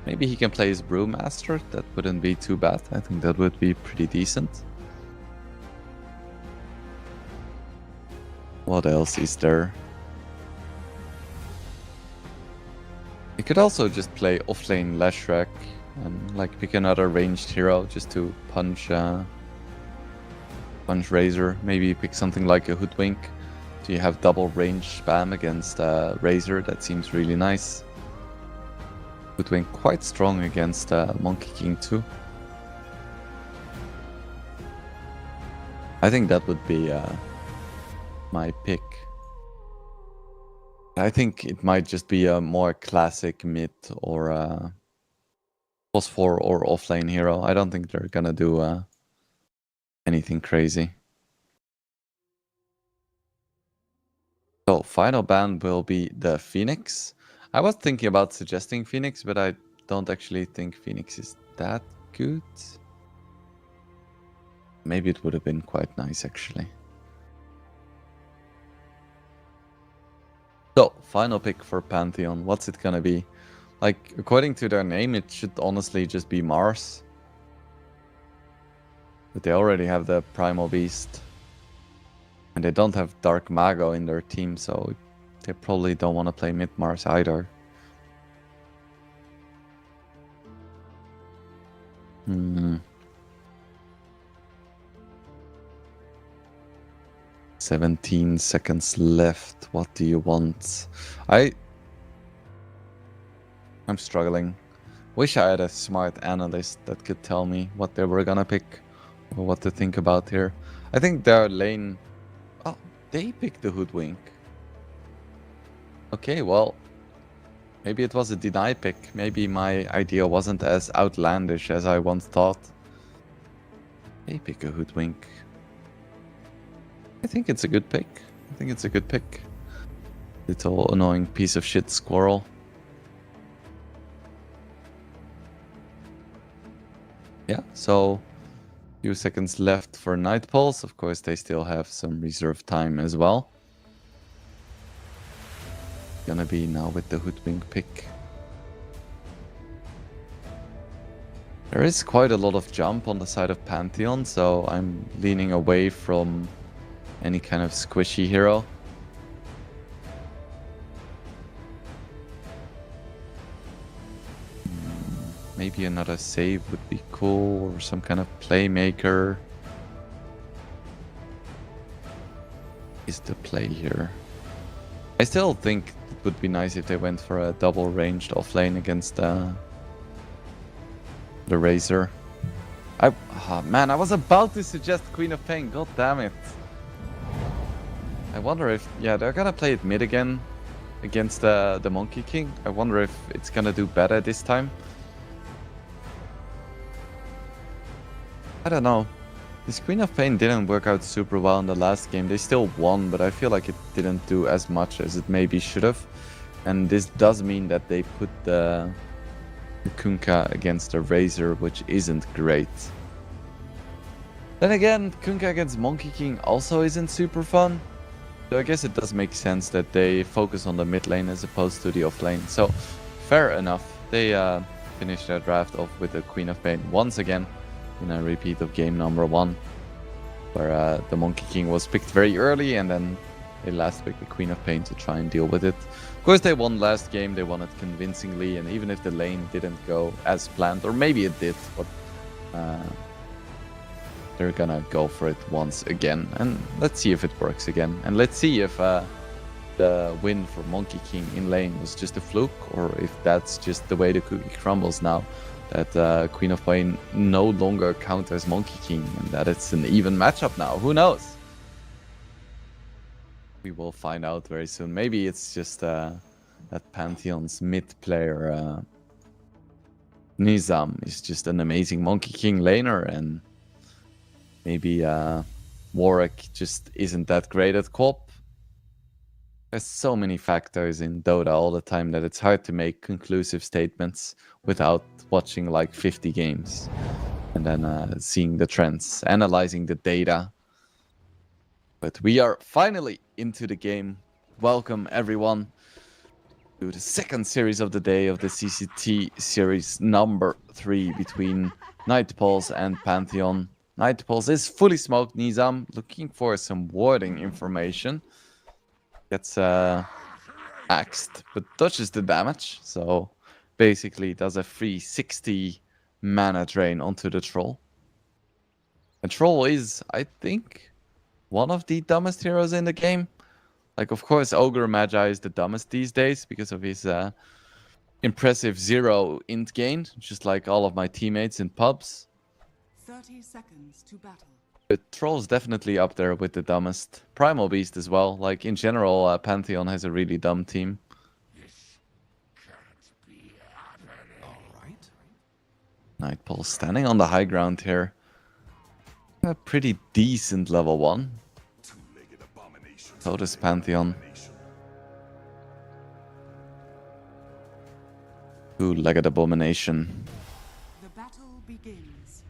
Maybe he can play his Brewmaster. That wouldn't be too bad. I think that would be pretty decent. What else is there? You could also just play offlane Leshrac and like pick another ranged hero just to punch Razor. Maybe pick something like a Hoodwink. So you have double range spam against Razor. That seems really nice. Hoodwink quite strong against Monkey King too. I think that would be my pick. I think it might just be a more classic mid or phosphor or offlane hero. I don't think they're gonna do anything crazy. So final ban will be the Phoenix. I was thinking about suggesting Phoenix, but I don't actually think Phoenix is that good. Maybe it would have been quite nice actually. So, final pick for Pantheon. What's it gonna be? Like, according to their name, it should honestly just be Mars. But they already have the Primal Beast. And they don't have Dark Mago in their team, so they probably don't want to play mid-Mars either. Hmm. 17 seconds left. What do you want? I'm struggling. Wish I had a smart analyst that could tell me what they were gonna pick or what to think about here. I think their lane... Oh, they picked the Hoodwink. Okay, well, maybe it was a deny pick. Maybe my idea wasn't as outlandish as I once thought. They pick a Hoodwink. I think it's a good pick. I think it's a good pick. Little annoying piece of shit squirrel. Yeah, so few seconds left for Night Pulse. Of course, they still have some reserve time as well. Gonna be now with the Hoodwink pick. There is quite a lot of jump on the side of Pantheon, so I'm leaning away from any kind of squishy hero. Maybe another save would be cool, or some kind of playmaker. Is the play here? I still think it would be nice if they went for a double ranged offlane against the Razor. Man, I was about to suggest Queen of Pain. God damn it! I wonder if they're gonna play it mid again against the Monkey King. I wonder if it's gonna do better this time. I don't know. This Queen of Pain didn't work out super well in the last game. They still won, but I feel like it didn't do as much as it maybe should have. And this does mean that they put the Kunkka against the Razor, which isn't great. Then again, Kunkka against Monkey King also isn't super fun. So I guess it does make sense that they focus on the mid lane as opposed to the off lane. So fair enough. They finished their draft off with the Queen of Pain once again in a repeat of game number 1, where the Monkey King was picked very early and then they last picked the Queen of Pain to try and deal with it. Of course, they won last game, they won it convincingly, and even if the lane didn't go as planned, or maybe it did, but they're gonna go for it once again. And let's see if it works again. And let's see if the win for Monkey King in lane was just a fluke, or if that's just the way the cookie crumbles now. That Queen of Pain no longer counters Monkey King, and that it's an even matchup now. Who knows? We will find out very soon. Maybe it's just that Pantheon's mid player Nizam is just an amazing Monkey King laner, and maybe Warwick just isn't that great at co-op. There's so many factors in Dota all the time that it's hard to make conclusive statements without watching like 50 games and then seeing the trends, analyzing the data. But we are finally into the game. Welcome everyone to the second series of the day of the CCT Series number 3 between Night Pulse and Pantheon. Night Pulse is fully smoked. Nizam looking for some warding information. Gets axed, but dodges the damage. So basically does a free 60 mana drain onto the Troll. The Troll is, I think, one of the dumbest heroes in the game. Like, of course, Ogre Magi is the dumbest these days because of his impressive 0 int gain, just like all of my teammates in pubs. 30 seconds to battle. The Troll's definitely up there with the dumbest. Primal Beast as well. Like, in general, Pantheon has a really dumb team. Night Pulse standing on the high ground here. A pretty decent level 1. So does Pantheon. Two-legged abomination. The battle begins.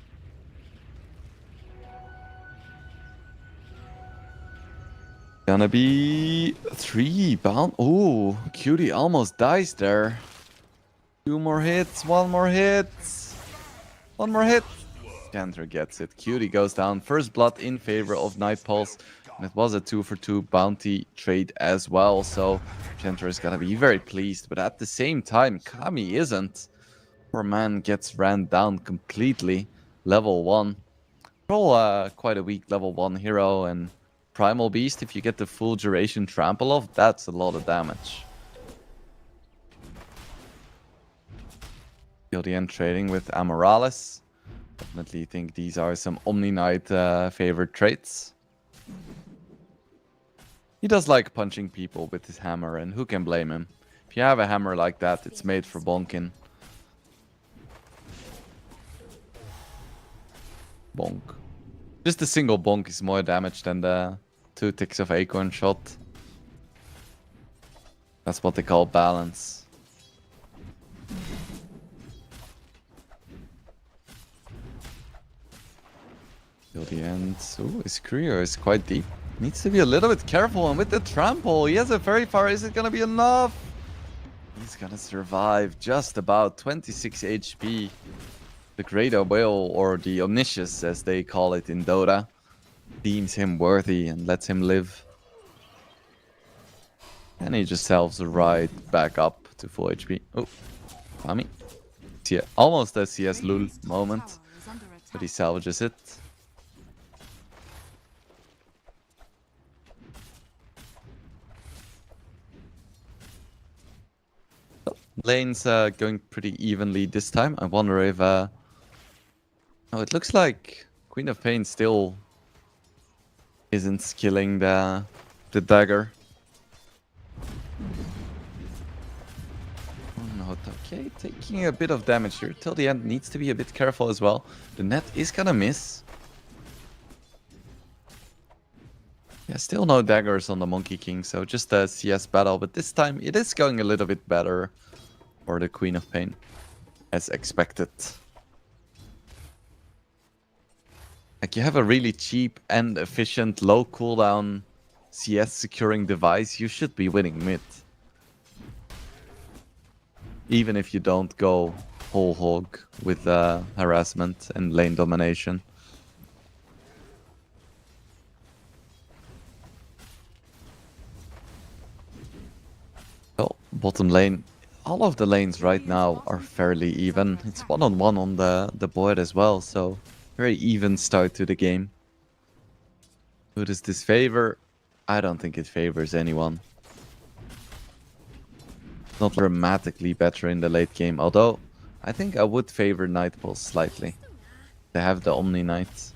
Gonna be 3 bound. Oh, Cutie almost dies there. 2 more hits, 1 more hit. 1 more hit. Chanter gets it. Cutie goes down. First blood in favor of Night Pulse. And it was a 2-for-2 bounty trade as well. So Chanter is gonna be very pleased. But at the same time, Kami isn't. Poor man gets ran down completely. Level 1. Troll, quite a weak level 1 hero. And Primal Beast, if you get the full duration trample off, that's a lot of damage. Till the end trading with Amorales. Definitely think these are some Omni Knight favorite traits. He does like punching people with his hammer, and who can blame him? If you have a hammer like that, it's made for bonking. Bonk. Just a single bonk is more damage than the 2 ticks of Acorn Shot. That's what they call balance. Till the end. Ooh, his career is quite deep. Needs to be a little bit careful, and with the trample, he has it very far. Is it gonna be enough? He's gonna survive just about 26 HP. The Greater Will, or the Omniscience as they call it in Dota, deems him worthy and lets him live. And he just selves right back up to full HP. Oh, Kami. Yeah, almost a CS Lul moment, but he salvages it. Lane's going pretty evenly this time. I wonder if... Oh, it looks like Queen of Pain still isn't skilling the dagger. Oh no, okay, taking a bit of damage here. Till the end, needs to be a bit careful as well. The net is gonna miss. Yeah, still no daggers on the Monkey King, so just a CS battle. But this time, it is going a little bit better for the Queen of Pain, as expected. Like, you have a really cheap and efficient, low cooldown CS securing device, you should be winning mid. Even if you don't go whole hog with harassment and lane domination. Well, bottom lane, all of the lanes right now are fairly even. It's 1-on-1 on the board as well, so very even start to the game. Who does this favor? I don't think it favors anyone. Not dramatically better in the late game, although I think I would favor Nightfall slightly. They have the Omni Knight.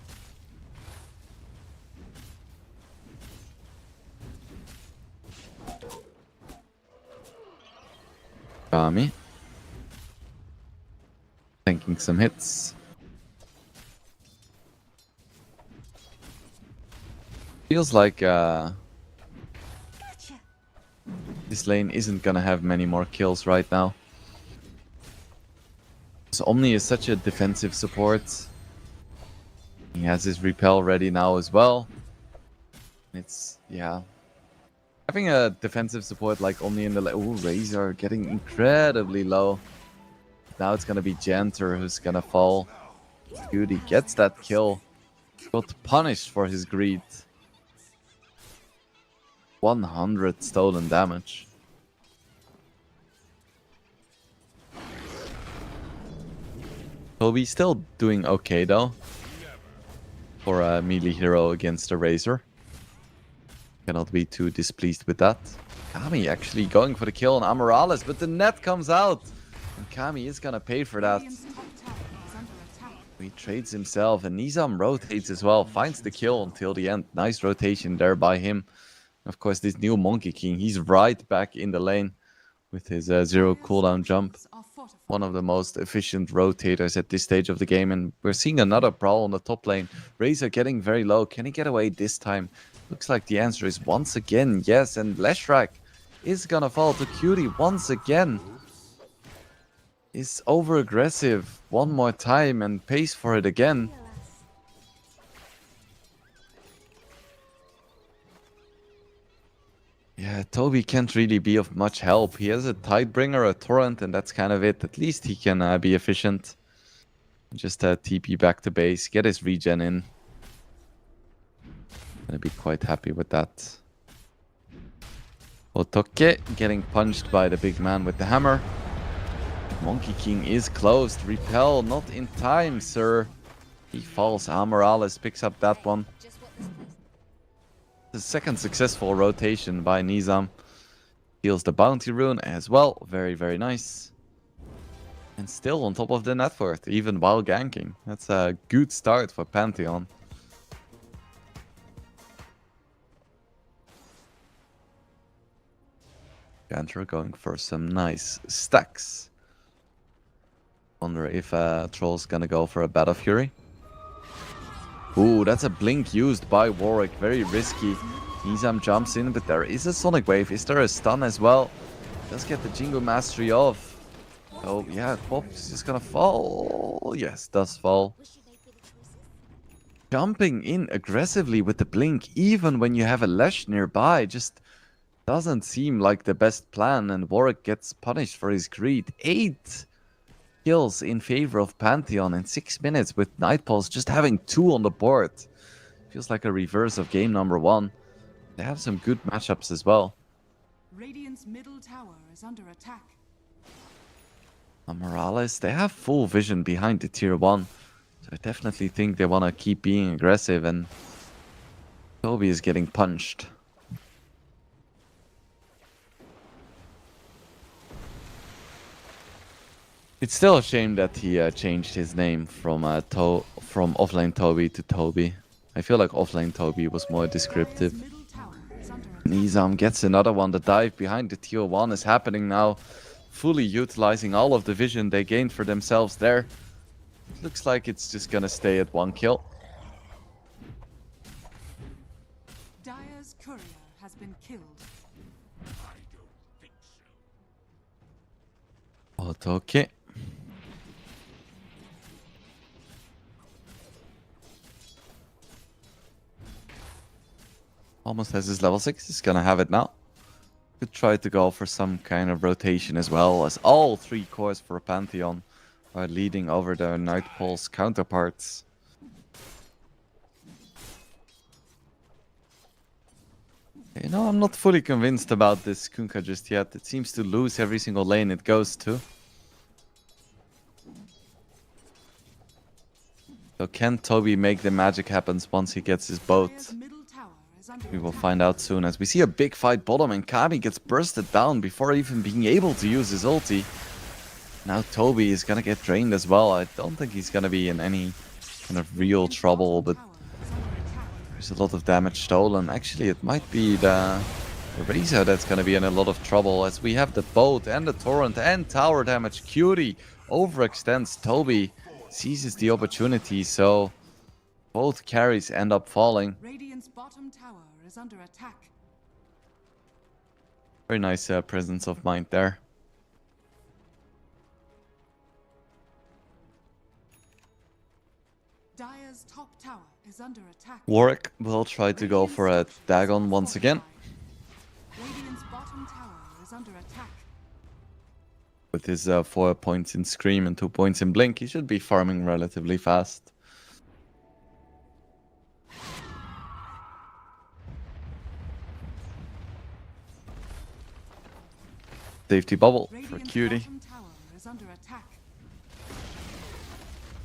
Kami. Tanking some hits. Feels like this lane isn't gonna have many more kills right now. So Omni is such a defensive support. He has his repel ready now as well. It's, yeah. Having a defensive support like Omni in the lane. Ooh, Razor getting incredibly low. Now it's gonna be Janter who's gonna fall. Dude, he gets that kill. Got punished for his greed. 100 stolen damage. Toby still doing okay though. For a melee hero against a Razor. Cannot be too displeased with that. Kami actually going for the kill on Amorales, but the net comes out. And Kami is gonna pay for that. He trades himself, and Nizam rotates as well. Finds the kill until the end. Nice rotation there by him. Of course, this new Monkey King, he's right back in the lane with his 0 cooldown jump. One of the most efficient rotators at this stage of the game. And we're seeing another brawl on the top lane. Razor getting very low. Can he get away this time? Looks like the answer is once again yes. And Leshrac is gonna fall to Cutie once again. Is over aggressive one more time and pays for it again. Yeah, Toby can't really be of much help. He has a Tidebringer, a Torrent, and that's kind of it. At least he can be efficient. Just TP back to base, get his regen in. Gonna be quite happy with that. Otoke getting punched by the big man with the hammer. Monkey King is closed. Repel not in time, sir. He falls. Amorales picks up that one. The second successful rotation by Nizam. Heals the bounty rune as well. Very, very nice. And still on top of the net worth, even while ganking. That's a good start for Pantheon. Gantra going for some nice stacks. Wonder if Troll's gonna go for a Battle Fury. Ooh, that's a blink used by Warwick. Very risky. Nizam jumps in, but there is a Sonic Wave. Is there a stun as well? Does get the Jingo Mastery off. Oh, yeah, Pop is just gonna fall. Yes, does fall. Jumping in aggressively with the blink, even when you have a Lesh nearby, just doesn't seem like the best plan, and Warwick gets punished for his greed. 8 kills in favor of Pantheon in 6 minutes, with Nightpulse just having 2 on the board. Feels like a reverse of game number 1. They have some good matchups as well. Radiant's middle tower is under attack. Morales, they have full vision behind the tier 1. So I definitely think they want to keep being aggressive, and Toby is getting punched. It's still a shame that he changed his name from offlane Toby to Toby. I feel like offlane Toby was more descriptive. Middle tower is under attack. Nizam gets another one. The dive behind the tier 1 is happening now. Fully utilizing all of the vision they gained for themselves there. Looks like it's just gonna stay at 1 kill. Dire's courier has been killed. Okay. Almost has his level 6. He's gonna have it now. Could try to go for some kind of rotation as well, as all 3 cores for Pantheon are leading over their Nightpulse counterparts. You know, I'm not fully convinced about this Kunkka just yet. It seems to lose every single lane it goes to. So can Toby make the magic happen once he gets his boat? Dire's middle tower is under We will attack. find out soon, as we see a big fight bottom, and Kami gets bursted down before even being able to use his ulti. Now Toby is gonna get drained as well. I don't think he's gonna be in any kind of real trouble, but Tower is under attack. there's a lot of damage stolen. Actually, it might be the Reza that's gonna be in a lot of trouble, as we have the boat and the torrent and tower damage. Cutie overextends Toby, seizes the opportunity, so both carries end up falling. Radiant's bottom tower is under attack. Very nice presence of mind there. Dire's top tower is under attack. Warwick will try to go for a Dagon once again. Radiant's bottom tower is under attack. With his 4 points in Scream and 2 points in Blink, he should be farming relatively fast. Safety bubble for Radiant's Cutie. bottom tower is under attack.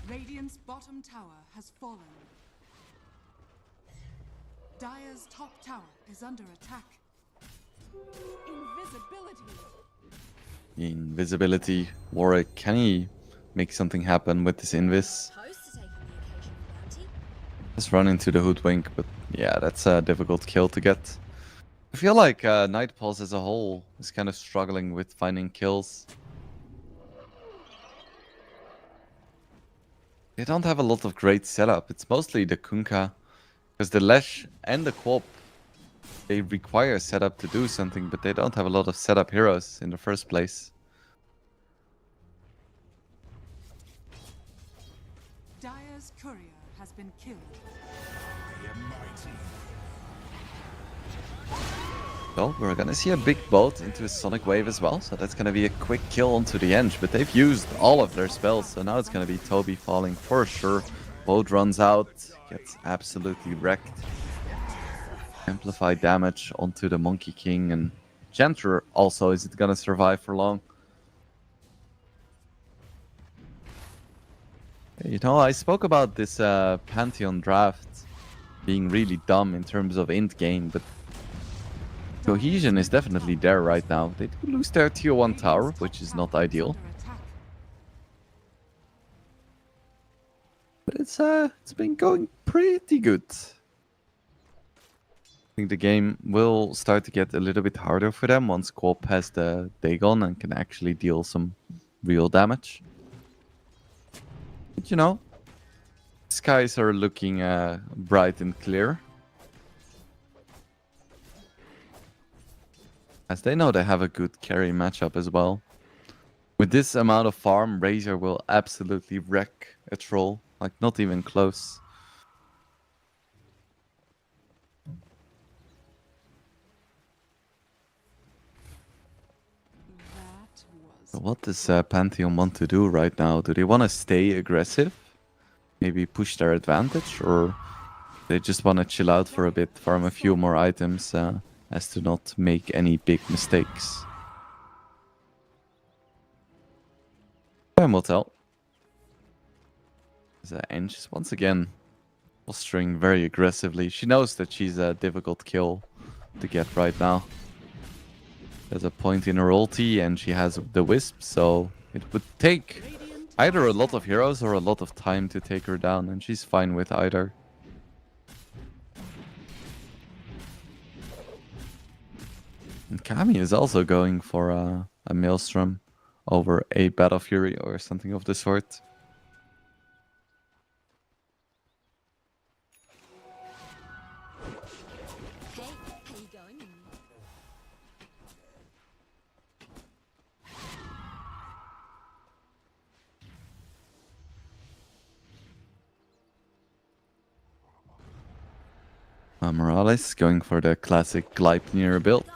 Radiant's bottom tower has fallen. Dire's top tower is under attack. Invisibility. Invisibility. Warwick, can he make something happen with this Invis? Supposed to take on the occasional bounty. Let's run into the Hoodwink, but yeah, that's a difficult kill to get. I feel like Nightpulse as a whole is kind of struggling with finding kills. They don't have a lot of great setup. It's mostly the Kunkka, because the Lesh and the Quop, they require setup to do something, but they don't have a lot of setup heroes in the first place. Dire's courier has been killed. So we're gonna see a big boat into a Sonic Wave as well, so that's gonna be a quick kill onto the Eng, but they've used all of their spells, so now it's gonna be Toby falling for sure. Boat runs out, gets absolutely wrecked. Amplified damage onto the Monkey King, and Gentler also, is it gonna survive for long? You know, I spoke about this Pantheon draft being really dumb in terms of end game, but cohesion is definitely there right now. They do lose their tier 1 tower, which is not ideal. Under attack. But it's been going pretty good. I think the game will start to get a little bit harder for them once Corp has the Dagon and can actually deal some real damage. But you know, skies are looking bright and clear. As they know they have a good carry matchup as well. With this amount of farm, Razor will absolutely wreck a troll. Like, not even close. That was So what does Pantheon want to do right now? Do they want to stay aggressive? Maybe push their advantage? Or they just want to chill out for a bit, farm a few more items as to not make any big mistakes? Time will tell. Enge is once again posturing very aggressively. She knows that she's a difficult kill to get right now. There's a point in her ulti and she has the wisp, so it would take either a lot of heroes or a lot of time to take her down, and she's fine with either. And Kami is also going for a Maelstrom over a Battle Fury or something of the sort. Hey, how you going? Morales going for the classic Gleipnir build.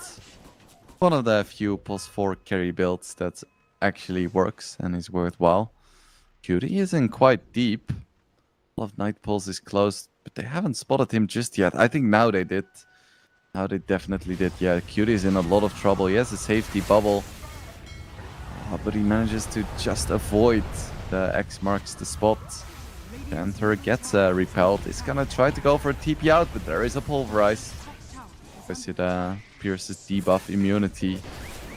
One of the few pos 4 carry builds that actually works and is worthwhile. Cutie isn't quite deep. Love Night Pulse is close, but they haven't spotted him just yet. I think now they did. Now they definitely did. Yeah, Cutie is in a lot of trouble. He has a safety bubble. But he manages to just avoid the X marks the spot. The Enter gets repelled. He's gonna try to go for a TP out, but there is a Pulverize. Because it pierces debuff immunity.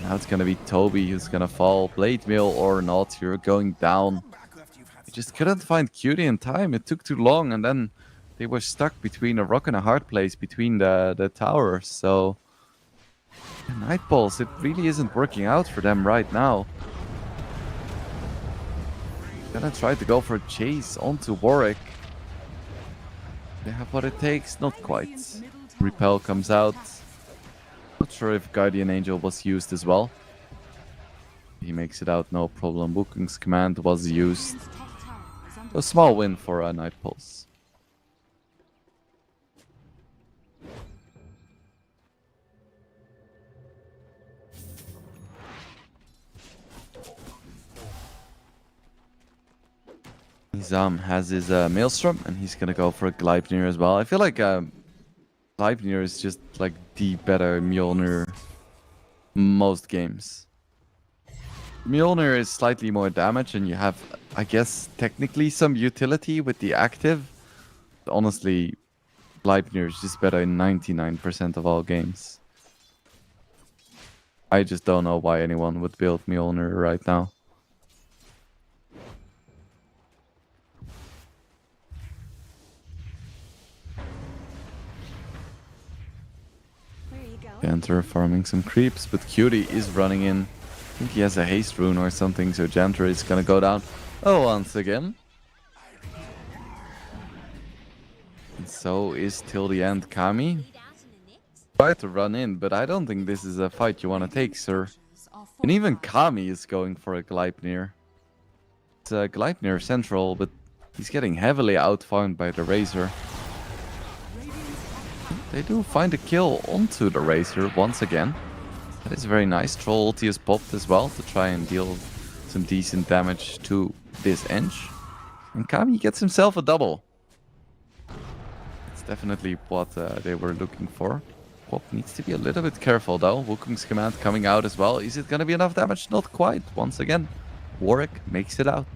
Now it's gonna be Toby who's gonna fall. Blade Mail or not, you're going down. He just couldn't find Cutie in time. It took too long, and then they were stuck between a rock and a hard place between the towers. So Night Balls, it really isn't working out for them right now. Gonna try to go for a chase onto Warwick. They have what it takes, not quite. Repel comes out. Not sure if Guardian Angel was used as well. He makes it out, no problem. Wukong's command was used. A small win for Night Pulse. Nizam has his Maelstrom, and he's gonna go for a Gleipnir as well. I feel like Gleipnir is just like the better Mjolnir most games. Mjolnir is slightly more damage, and you have, I guess, technically some utility with the active. But honestly, Gleipnir is just better in 99% of all games. I just don't know why anyone would build Mjolnir right now. Where are you going? Janter farming some creeps, but Cutie is running in. I think he has a haste rune or something, so Janter is gonna go down once again. And so is till the end Kami. Bleed out in a net? Try to run in, but I don't think this is a fight you want to take, sir. And even Kami is going for a Gleipnir. It's a Gleipnir central, but he's getting heavily outfarmed by the Razor. They do find a kill onto the Razor once again. That is very nice. Troll ulti is popped as well to try and deal some decent damage to this Enge. And Kami gets himself a double. It's definitely what they were looking for. Pop needs to be a little bit careful though. Wukong's command coming out as well. Is it going to be enough damage? Not quite. Once again, Warwick makes it out.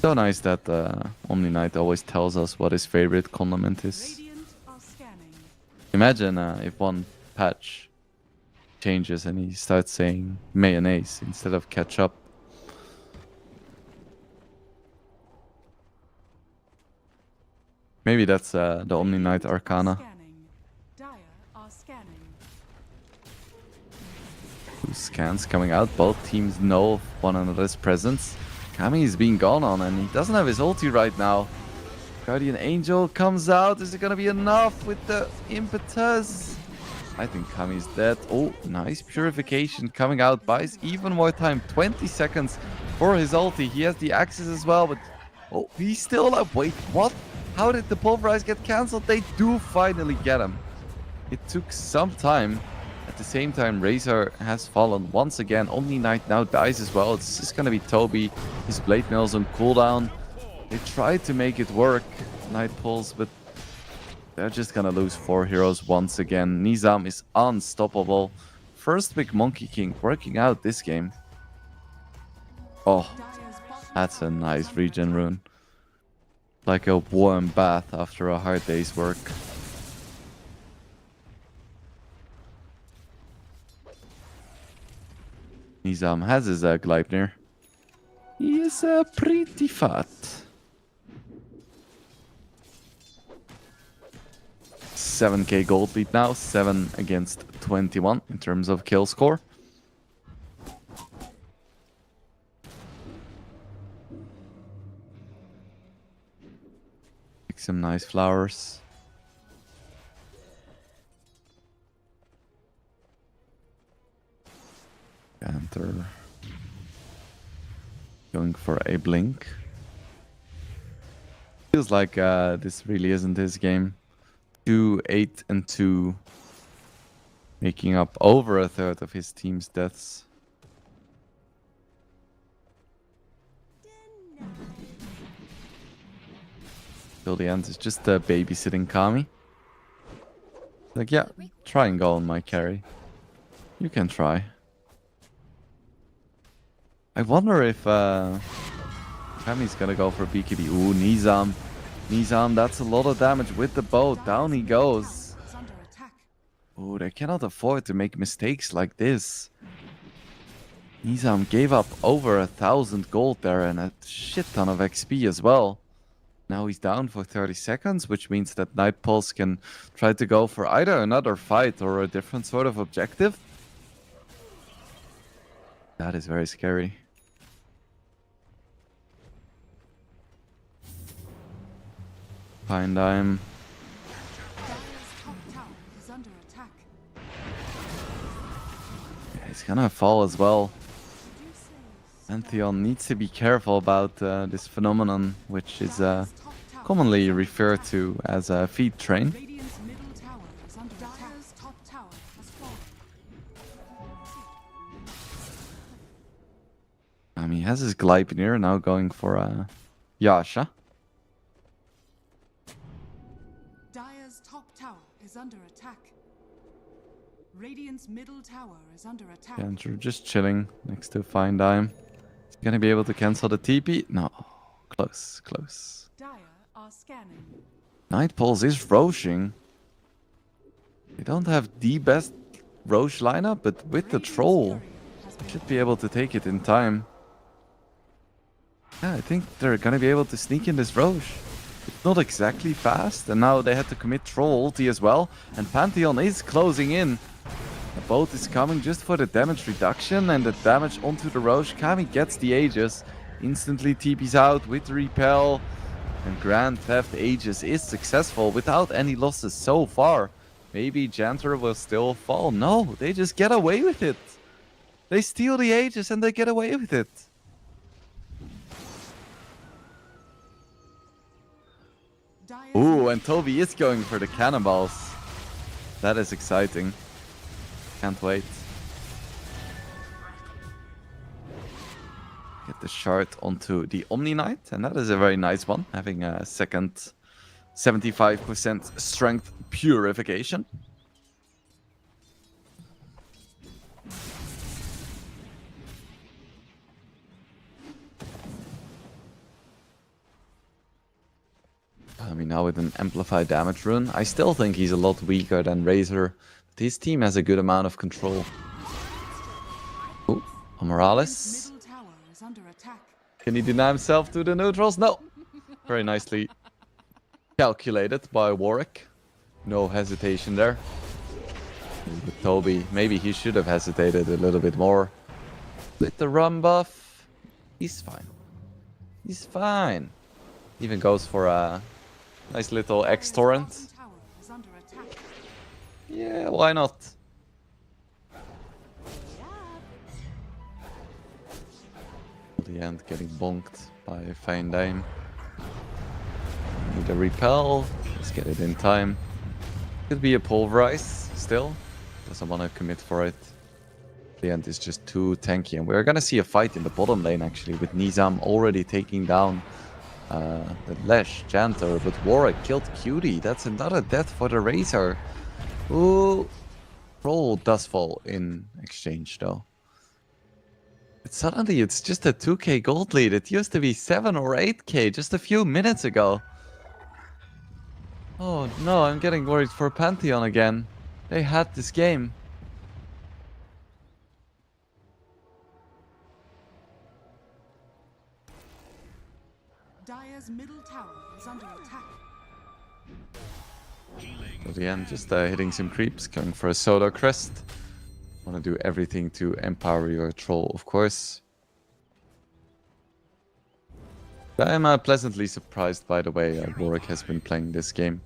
So nice that Omni Knight always tells us what his favorite condiment is. Radiant are scanning. Imagine if one patch changes and he starts saying mayonnaise instead of ketchup. Maybe that's the Omni Knight Arcana. Scanning. Dire are scanning. Two scans coming out. Both teams know of one another's presence. Kami is being gone on and he doesn't have his ulti right now. Guardian Angel comes out. Is it gonna be enough with the impetus? I think Kami's dead. Oh, nice purification coming out. Buys even more time. 20 seconds for his ulti. He has the axes as well, but oh, he's still alive. Wait, what? How did the pulverize get cancelled? They do finally get him. It took some time. At the same time, Razor has fallen once again. Omni Knight now dies as well. It's just gonna be Toby. His blade mail's on cooldown. They tried to make it work, Night Pulse, but they're just gonna lose 4 heroes once again. Nizam is unstoppable. First big Monkey King working out this game. Oh, Dire's bottom that's a tower is nice under regen attack. rune. Like a warm bath after a hard day's work. Nizam has his Gleipnir. He is pretty fat. 7k gold lead now, 7 against 21 in terms of kill score. Pick some nice flowers. Panther going for a blink. Feels like this really isn't his game. 2, 8, and 2, making up over a third of his team's deaths. Till the end is just babysitting Kami. Like, yeah, try and go on my carry. You can try. I wonder if Kami's gonna go for BKB. Ooh, Nizam. Nizam, that's a lot of damage with the bow. Down he goes. Is under attack. Oh, they cannot afford to make mistakes like this. Nizam gave up over 1,000 gold there and a shit ton of XP as well. Now he's down for 30 seconds, which means that Night Pulse can try to go for either another fight or a different sort of objective. That is very scary. Fine dime. Dire's top tower is under attack. Yeah, he's gonna fall as well. Pantheon needs to be careful about this phenomenon, which is Dire's top tower commonly is under referred attack. to as a feed train. Radiant's middle tower is under attack. Dire's top tower has fallen. He has his Gleipnir now going for Yasha. Dire's top tower is under attack. Radiant's middle tower is under attack. Andrew just chilling next to Fine Dime. Is he gonna be able to cancel the TP? No. Close, close. Dire are scanning. Night Pulse is roshing. They don't have the best Roche lineup, but with the Radiant's troll, courier has been should be able to take it in time. Yeah, I think they're gonna be able to sneak in this Roche. It's not exactly fast, and now they had to commit troll ulti as well, and Pantheon is closing in. The boat is coming just for the damage reduction and the damage onto the Roche. Kami gets the Aegis, instantly TP's out with the repel, and Grand Theft Aegis is successful without any losses so far. Maybe Janter will still fall. No, they just get away with it. They steal the Aegis and they get away with it. Dire's Ooh, and Toby is going for the cannonballs. That is exciting. Can't wait. Get the shard onto the Omni Knight, and that is a very nice one, having a second 75% strength purification. I mean, now with an amplified damage rune, I still think he's a lot weaker than Razor, but his team has a good amount of control. Morales. Middle tower is under attack. Can he deny himself to the neutrals? No. Very nicely calculated by Warwick. No hesitation there. With Toby, maybe he should have hesitated a little bit more. With the run buff, he's fine. He's fine. Even goes for a nice little X torrent. Bottom tower is under attack. Yeah, why not? The end getting bonked by Fine Dame. Need a repel. Let's get it in time. Could be a pulverize still. Doesn't want to commit for it. The end is just too tanky. And we're gonna see a fight in the bottom lane actually, with Nizam already taking down the Lesh, Jantor, but Warwick killed Cutie. That's another death for the Razor. Ooh. Roll does fall in exchange though. But suddenly it's just a 2k gold lead. It used to be 7 or 8k just a few minutes ago. Oh no, I'm getting worried for Pantheon again. They had this game. Dire's middle tower is under attack. At the end, just hitting some creeps, going for a Soda Crest. Want to do everything to empower your troll, of course. But I'm pleasantly surprised by the way Warwick has been playing this game.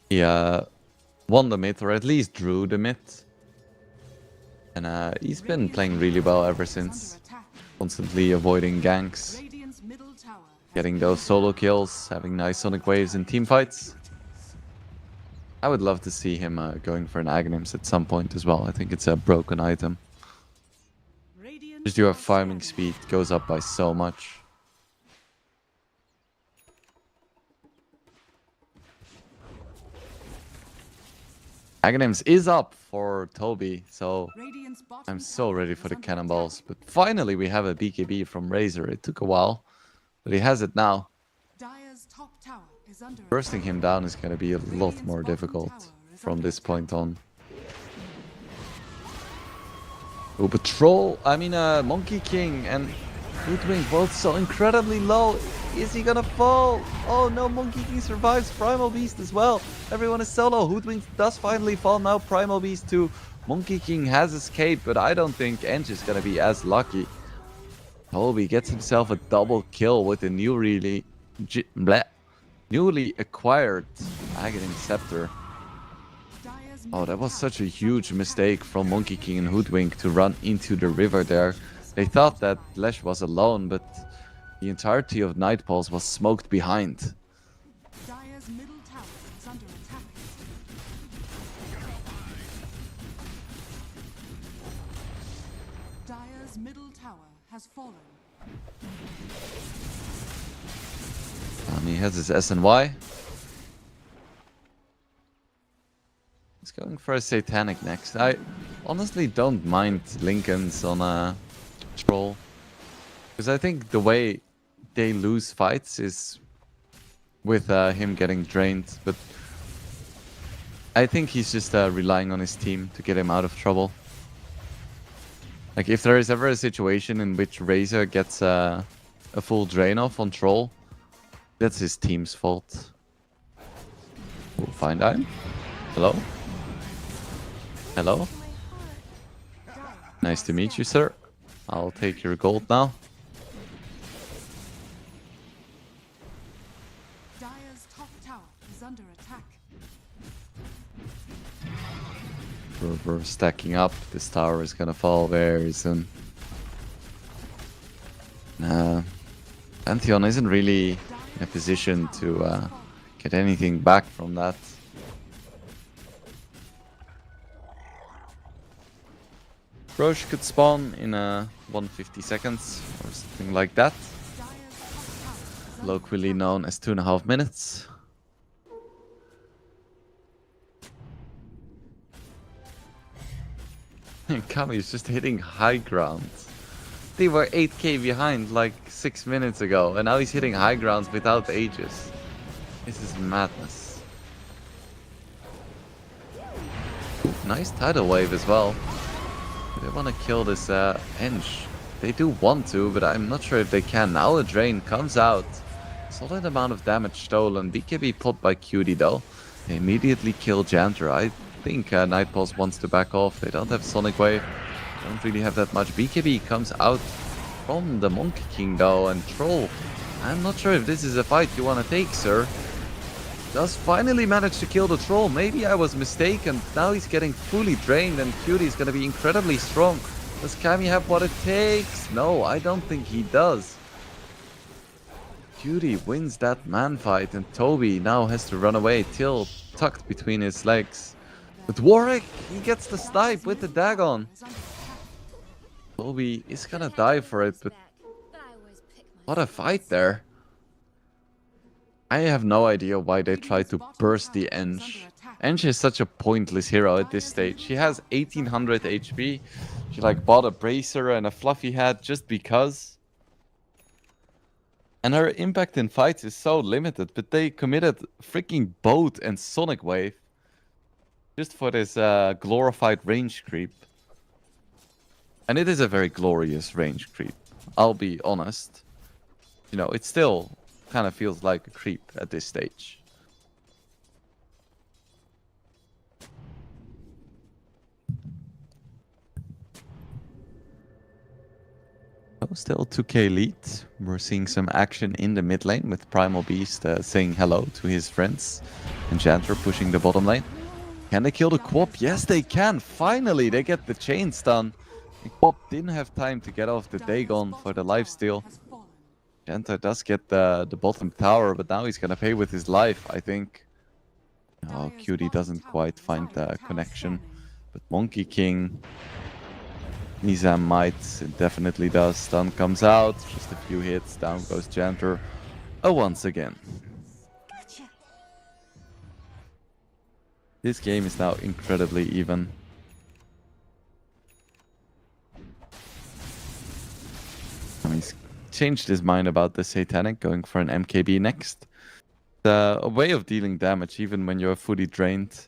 He won the mid, or at least drew the mid. And he's been playing really well ever since. Constantly avoiding ganks, Radiant's middle tower getting those solo kills, having nice sonic waves in team fights. I would love to see him going for an Aghanims at some point as well. I think it's a broken item. Just your farming speed goes up by so much. Aghanims is up for Toby, so Radiant's bottom I'm so ready for the tower is under cannonballs. But finally we have a BKB from Razor. It took a while, but he has it now. attack. Dire's top tower is under Bursting him down is going to be a lot more difficult from this point on. Oh, but Troll, Monkey King and Hoodwink both so incredibly low. Is he gonna fall? Oh no, Monkey King survives. Primal Beast as well. Everyone is solo. Hoodwink does finally fall now. Primal Beast too. Monkey King has escaped, but I don't think Enge is gonna be as lucky. Toby gets himself a double kill with the newly acquired Aghanim Scepter. Dire's Oh, that was such a huge mistake from Monkey King and Hoodwink to run into the river there. They thought that Lesh was alone, but the entirety of Night Pulse was smoked behind. Dire's middle tower is under attack. Dire's middle tower has fallen. He has his SNY. He's going for a Satanic next. I honestly don't mind Lincoln's on a Troll. Because I think the way they lose fights is with him getting drained. But I think he's just relying on his team to get him out of trouble. Like if there is ever a situation in which Razor gets a full drain off on Troll, that's his team's fault. Oh, fine time. Hello? Hello? Nice to meet you, sir. I'll take your gold now. Dire's top tower is under attack. We're stacking up. This tower is gonna fall very soon. Pantheon isn't really in a position to get anything back from that. Roche could spawn in 150 seconds or something like that. Locally known as 2.5 minutes. And Kami is just hitting high ground. They were 8k behind like 6 minutes ago, and now he's hitting high ground without Aegis. This is madness. Nice tidal wave as well. They want to kill this Enge. They do want to, but I'm not sure if they can. Now a drain comes out. Solid amount of damage stolen. BKB put by Cutie though. They immediately kill Janter. I think Nightpulse wants to back off. They don't have Sonic Wave. Don't really have that much. BKB comes out from the Monkey King though, and Troll. I'm not sure if this is a fight you want to take, sir. Does finally manage to kill the Troll. Maybe I was mistaken. Now he's getting fully drained and Cutie is going to be incredibly strong. Does Kami have what it takes? No, I don't think he does. Cutie wins that man fight and Toby now has to run away. Till tucked between his legs. But Warwick, he gets the snipe with the Dagon. Toby is gonna die for it, but what a fight there. I have no idea why they tried to burst the Enge. Enge is such a pointless hero at this stage. She has 1800 HP. She like bought a bracer and a fluffy hat just because. And her impact in fights is so limited, but they committed freaking Boat and Sonic Wave just for this glorified range creep. And it is a very glorious range creep, I'll be honest. You know, it still kind of feels like a creep at this stage. Oh, still 2k lead. We're seeing some action in the mid lane with Primal Beast saying hello to his friends. And Janter pushing the bottom lane. Can they kill the Quap? Yes, they can. Finally, they get the chains done. The Quap didn't have time to get off the Dagon for the lifesteal. Janter does get the bottom tower, but now he's gonna pay with his life, I think. Oh, Cutie doesn't quite find the connection. But Monkey King... Nizam might, it definitely does. Stun comes out, just a few hits, down goes Janter. Oh, once again. Gotcha. This game is now incredibly even. I mean, he's changed his mind about the Satanic, going for an MKB next. A way of dealing damage even when you're fully drained.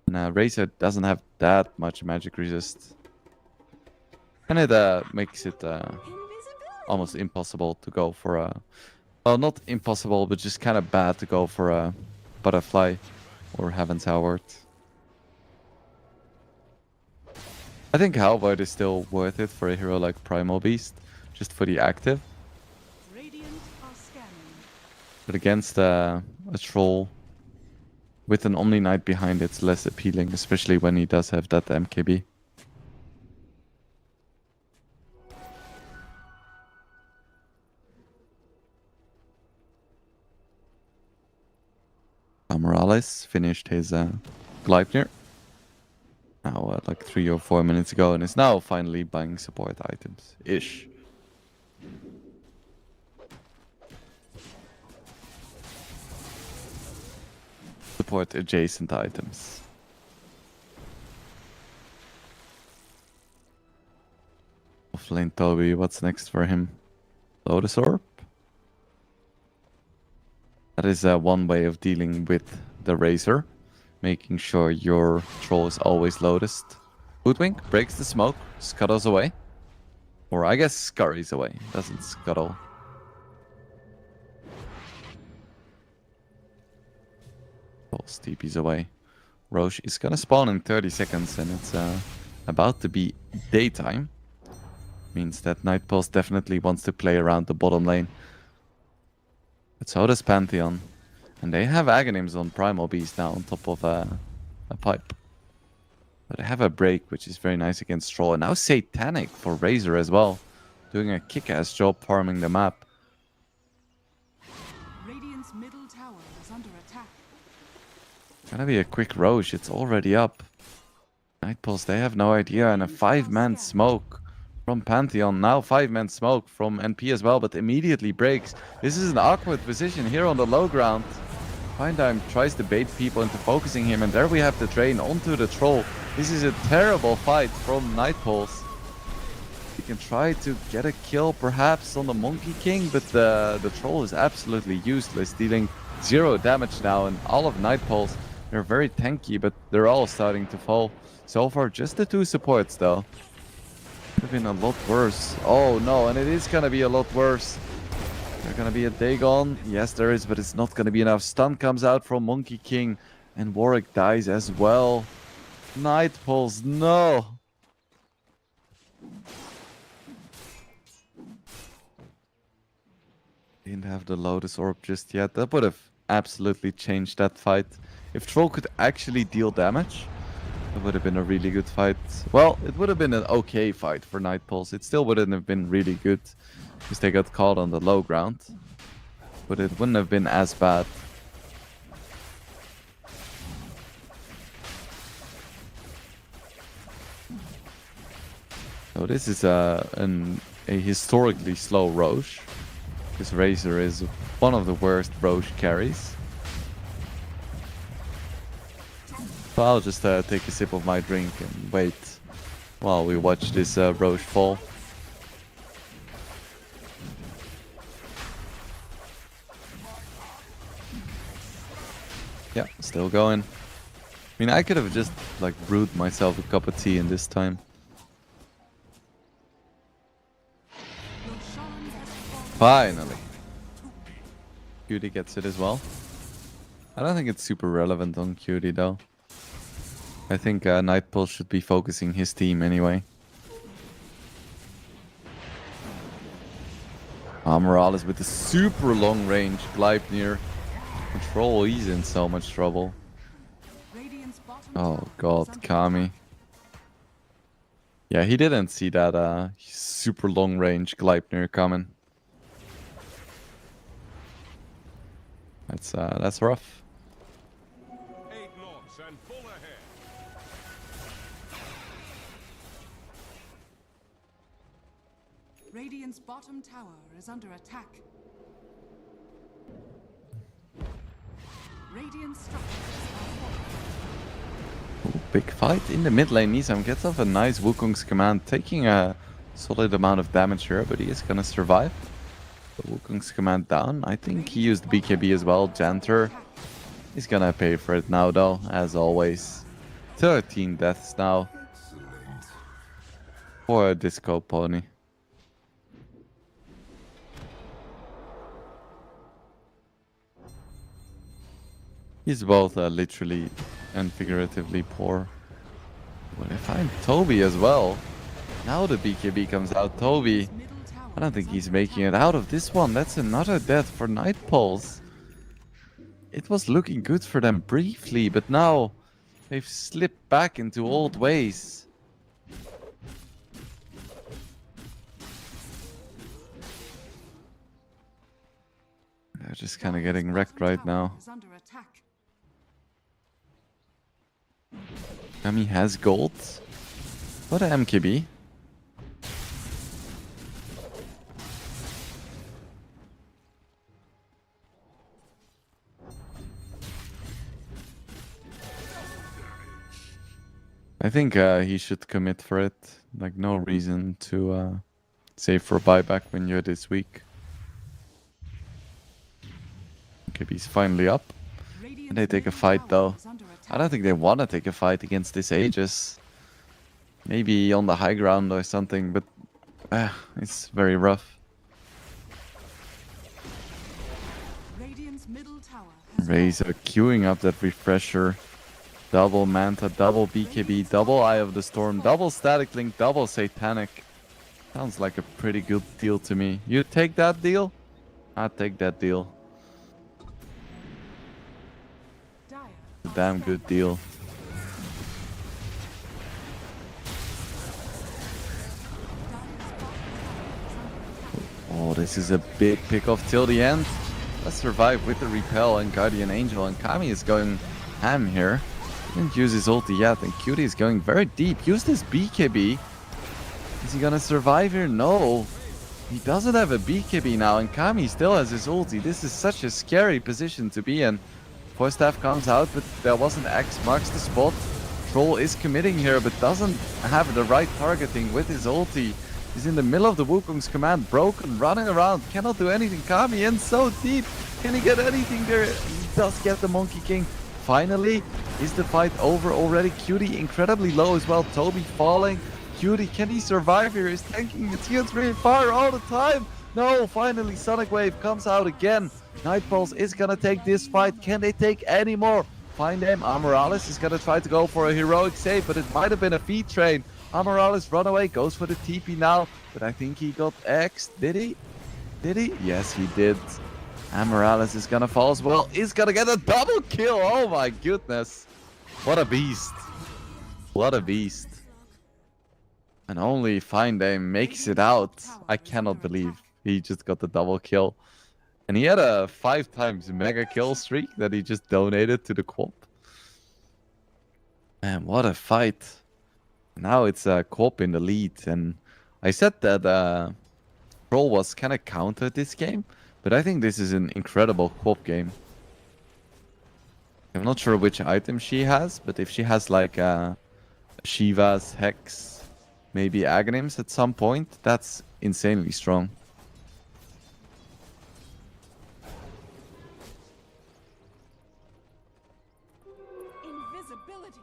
And Razor doesn't have that much magic resist. And it makes it almost impossible to go for a... Well, not impossible, but just kind of bad to go for a Butterfly or Heaven's Howard. I think Halberd is still worth it for a hero like Primal Beast, just for the active. But against a Troll with an Omni Knight behind, it's less appealing, especially when he does have that MKB. Morales finished his Gleipnir now like 3 or 4 minutes ago and is now finally buying support items ish. Support adjacent items. Offlane Toby, what's next for him? Lotus Orb? That is one way of dealing with the Razor, making sure your Troll is always Lotused. Hoodwink breaks the smoke, scuttles away. Or I guess scurries away, doesn't scuttle. Pulls TP's away. Roche is gonna spawn in 30 seconds and it's about to be daytime. Means that Nightpulse definitely wants to play around the bottom lane. But so does Pantheon. And they have Aghanims on Primal Beast now on top of a pipe. But they have a break, which is very nice against Troll. And now Satanic for Razor as well. Doing a kick-ass job farming the map. Radiant's middle tower is under attack. Gonna be a quick Roche, it's already up. Nightpulse, they have no idea. And a 5-man smoke from Pantheon. Now 5-man smoke from NP as well, but immediately breaks. This is an awkward position here on the low ground. Findime tries to bait people into focusing him, and there we have the drain onto the Troll. This is a terrible fight from Nightpulse. He can try to get a kill perhaps on the Monkey King, but the Troll is absolutely useless, dealing 0 damage now, and all of Nightpulse They're very tanky, but they're all starting to fall. So far, just the 2 supports, though. Could have been a lot worse. Oh, no, and it is going to be a lot worse. There's going to be a Dagon. Yes, there is, but it's not going to be enough. Stun comes out from Monkey King, and Warwick dies as well. Night Pulse, no. Didn't have the Lotus Orb just yet. That would have absolutely changed that fight. If Troll could actually deal damage, it would have been a really good fight. Well, it would have been an okay fight for Night Pulse. It still wouldn't have been really good because they got caught on the low ground. But it wouldn't have been as bad. So this is a historically slow Roche. This Razor is one of the worst Roche carries. So I'll just take a sip of my drink and wait while we watch this Roche fall. Yeah, still going. I mean, I could have just like brewed myself a cup of tea in this time. Finally. Cutie gets it as well. I don't think it's super relevant on Cutie though. I think Nightpulse should be focusing his team anyway. Morales with the super long range Gleipnir. Control, he's in so much trouble. Oh god, Kami. Yeah, he didn't see that super long range Gleipnir coming. That's rough. 8 knots and full ahead. Radiant's bottom tower is under attack. Radiant structures are fortified. Big fight in the mid lane. Nisam gets off a nice Wukong's command, taking a solid amount of damage here, but he is gonna survive. The Wukong's command down. I think he used BKB as well. Janter. He's gonna pay for it now though, as always. 13 deaths now. For a Disco Pony. He's both literally and figuratively poor. But I find Toby as well. Now the BKB comes out. Toby. I don't think he's making it out of this one. That's another death for Night Pulse. It was looking good for them briefly, but now they've slipped back into old ways. They're just kind of getting wrecked right now. Kami has gold. What a MKB. I think he should commit for it. Like, no reason to save for buyback when you're this weak. KB's finally up. And they take a fight though. I don't think they want to take a fight against this Aegis. Maybe on the high ground or something, but it's very rough. Razor queuing up that refresher. Double Manta, double BKB, double Eye of the Storm, double Static Link, double Satanic. Sounds like a pretty good deal to me. You take that deal? I'll take that deal. A damn good deal. Oh, this is a big pickoff till the end. Let's survive with the Repel and Guardian Angel, and Kami is going ham here. Didn't use his ulti yet, and Cutie is going very deep. Use this BKB. Is he gonna survive here? No. He doesn't have a BKB now, and Kami still has his ulti. This is such a scary position to be in. Force Staff comes out, but there wasn't X, marks the spot. Troll is committing here, but doesn't have the right targeting with his ulti. He's in the middle of the Wukong's command, broken, running around, cannot do anything. Kami in so deep. Can he get anything there? He does get the Monkey King. finally, is the fight over already? Cutie incredibly low as well. Toby falling. Cutie, can he survive here? He's tanking the Tier 3 fire all the time. No, finally, Sonic Wave comes out again. Nightpulse is gonna take this fight. Can they take any more? Find him. Amorales is gonna try to go for a heroic save, but it might have been a feed train. Amorales run away, goes for the TP now, but I think he got X'd. Did he? Did he? Yes, he did. Amorales is gonna fall as well. He's gonna get a double kill. Oh my goodness. What a beast. What a beast. And only Findame makes it out. I cannot believe he just got the double kill. And he had a 5 times mega kill streak that he just donated to the co-op. Man, what a fight. Now it's a co-op in the lead. And I said that Troll was kind of countered this game. But I think this is an incredible co-op game. I'm not sure which item she has. But if she has like Shiva's, Hex, maybe Aghanims at some point, that's insanely strong. Invisibility.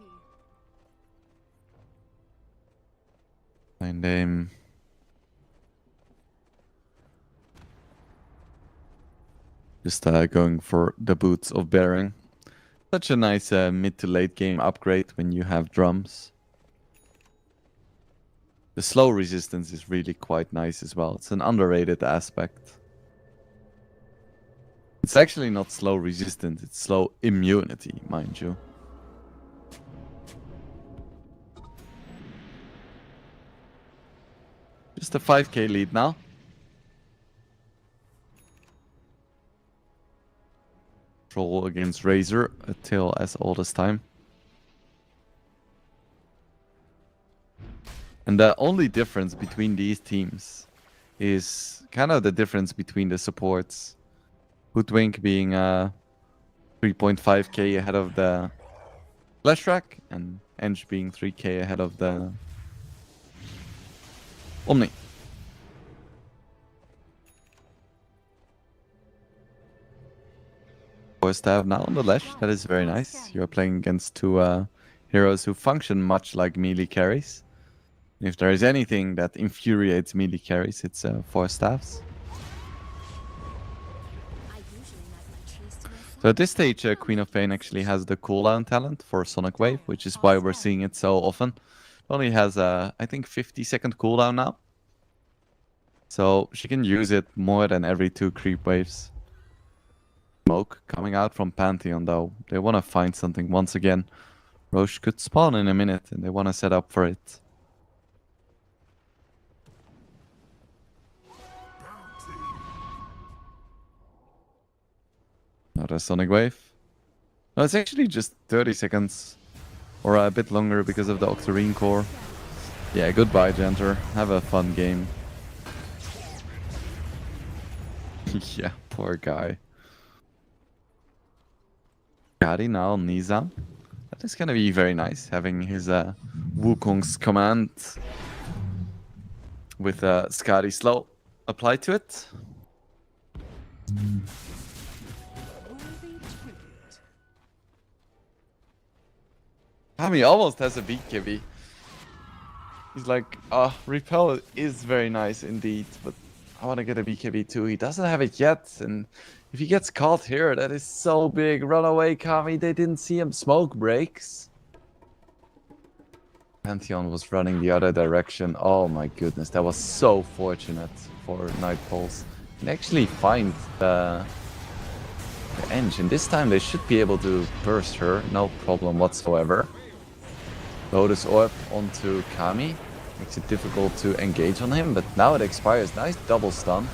My name. Just going for the Boots of Bearing. Such a nice mid to late game upgrade when you have drums. The slow resistance is really quite nice as well. It's an underrated aspect. It's actually not slow resistance, it's slow immunity, mind you. Just a 5k lead now. Troll against Razor, a tail as old as time. And the only difference between these teams is kind of the difference between the supports. Hoodwink being 3.5k ahead of the Flash Track, and Eng being 3k ahead of the Omni. Force Staff now on the Lash, that is very nice. You're playing against two heroes who function much like melee carries. If there is anything that infuriates melee carries, it's Force Staffs. So at this stage, Queen of Pain actually has the cooldown talent for Sonic Wave, which is why we're seeing it so often. It only has, I think, 50-second cooldown now. So she can use it more than every 2 creep waves. Smoke coming out from Pantheon, though. They want to find something once again. Roche could spawn in a minute, and they want to set up for it. Another Sonic Wave. No, it's actually just 30 seconds. Or a bit longer because of the Octarine core. Yeah, goodbye, Janter. Have a fun game. Yeah, poor guy. Skadi now on Nizam. That is gonna be very nice, having his Wukong's command with Skadi slow applied to it. Kami almost has a beat Kibby. He's like, Repel is very nice indeed, but I want to get a BKB too. He doesn't have it yet, and if he gets caught here, that is so big. Run away, Kami. They didn't see him. Smoke breaks. Pantheon was running the other direction. Oh my goodness, that was so fortunate for Nightpulse. And actually find the engine. This time they should be able to burst her, no problem whatsoever. Lotus Orb onto Kami. Makes it difficult to engage on him, but now it expires. Nice double stun.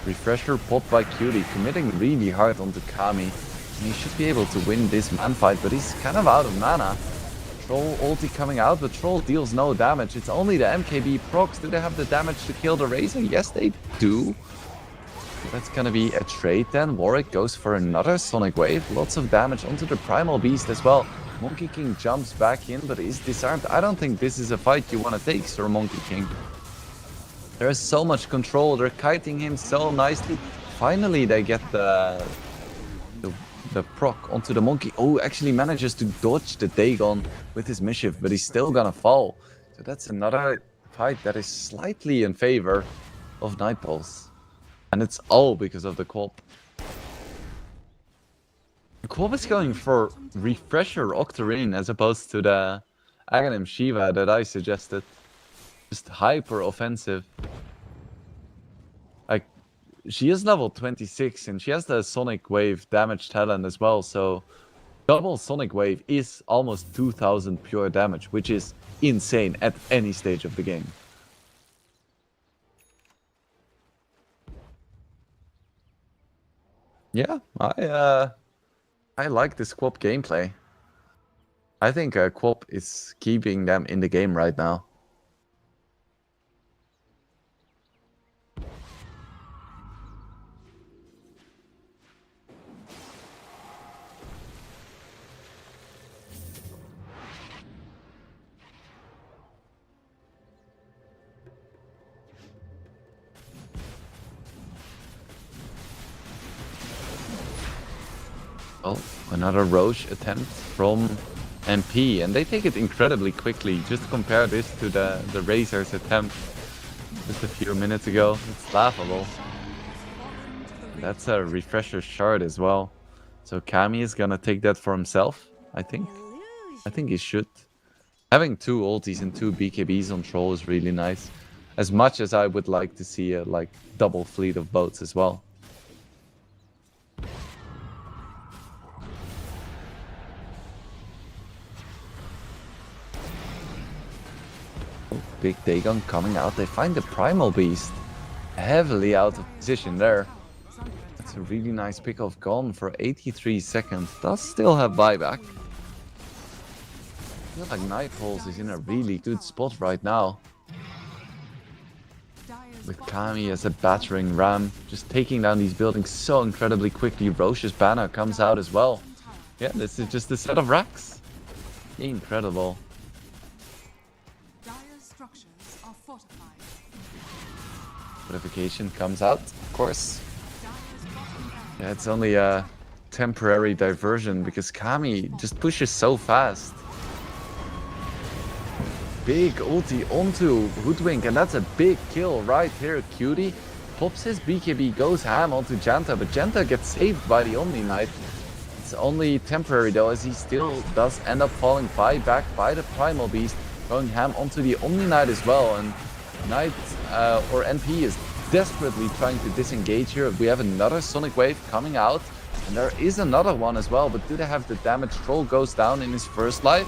Refresher pot by Cutie, committing really hard onto Kami. And he should be able to win this man fight, but he's kind of out of mana. Troll ulti coming out, but Troll deals no damage. It's only the MKB procs. Do they have the damage to kill the Razor? Yes, they do. That's gonna be a trade then. Warwick goes for another Sonic Wave. Lots of damage onto the Primal Beast as well. Monkey King jumps back in, but is disarmed. I don't think this is a fight you want to take, Sir Monkey King. There is so much control. They're kiting him so nicely. Finally, they get the the proc onto the monkey. Oh, actually manages to dodge the Dagon with his mischief, but he's still gonna fall. So that's another fight that is slightly in favor of Nightpulse. And it's all because of the Quap. The Quap is going for Refresher Octarine as opposed to the Aghanim Shiva that I suggested. Just hyper offensive. Like, she is level 26 and she has the Sonic Wave damage talent as well, so double Sonic Wave is almost 2000 pure damage, which is insane at any stage of the game. Yeah, I like this Quap gameplay. I think Quap is keeping them in the game right now. Oh, another Roche attempt from MP, and they take it incredibly quickly. Just compare this to the Razor's attempt just a few minutes ago. It's laughable. That's a Refresher shard as well. So Kami is gonna take that for himself, I think. I think he should. Having 2 ultis and 2 BKBs on Troll is really nice. As much as I would like to see a like double fleet of boats as well. Big Dagon coming out. They find the Primal Beast heavily out of position there. That's a really nice pick off Gone for 83 seconds. Does still have buyback. I feel like Nightpulse is in a really good spot right now. With Kami as a battering ram, just taking down these buildings so incredibly quickly. Roche's banner comes out as well. Yeah, this is just a set of racks. Incredible. Fortification comes out, of course. Yeah, it's only a temporary diversion because Kami just pushes so fast. Big ulti onto Hoodwink, and that's a big kill right here. Cutie pops his BKB, goes ham onto Janta, but Janta gets saved by the Omni Knight. It's only temporary though, as he still does end up falling back by the Primal Beast, going ham onto the Omni Knight as well. And Knight or NP is desperately trying to disengage here. We have another Sonic Wave coming out, and there is another one as well, but do they have the damage? Troll goes down in his first life.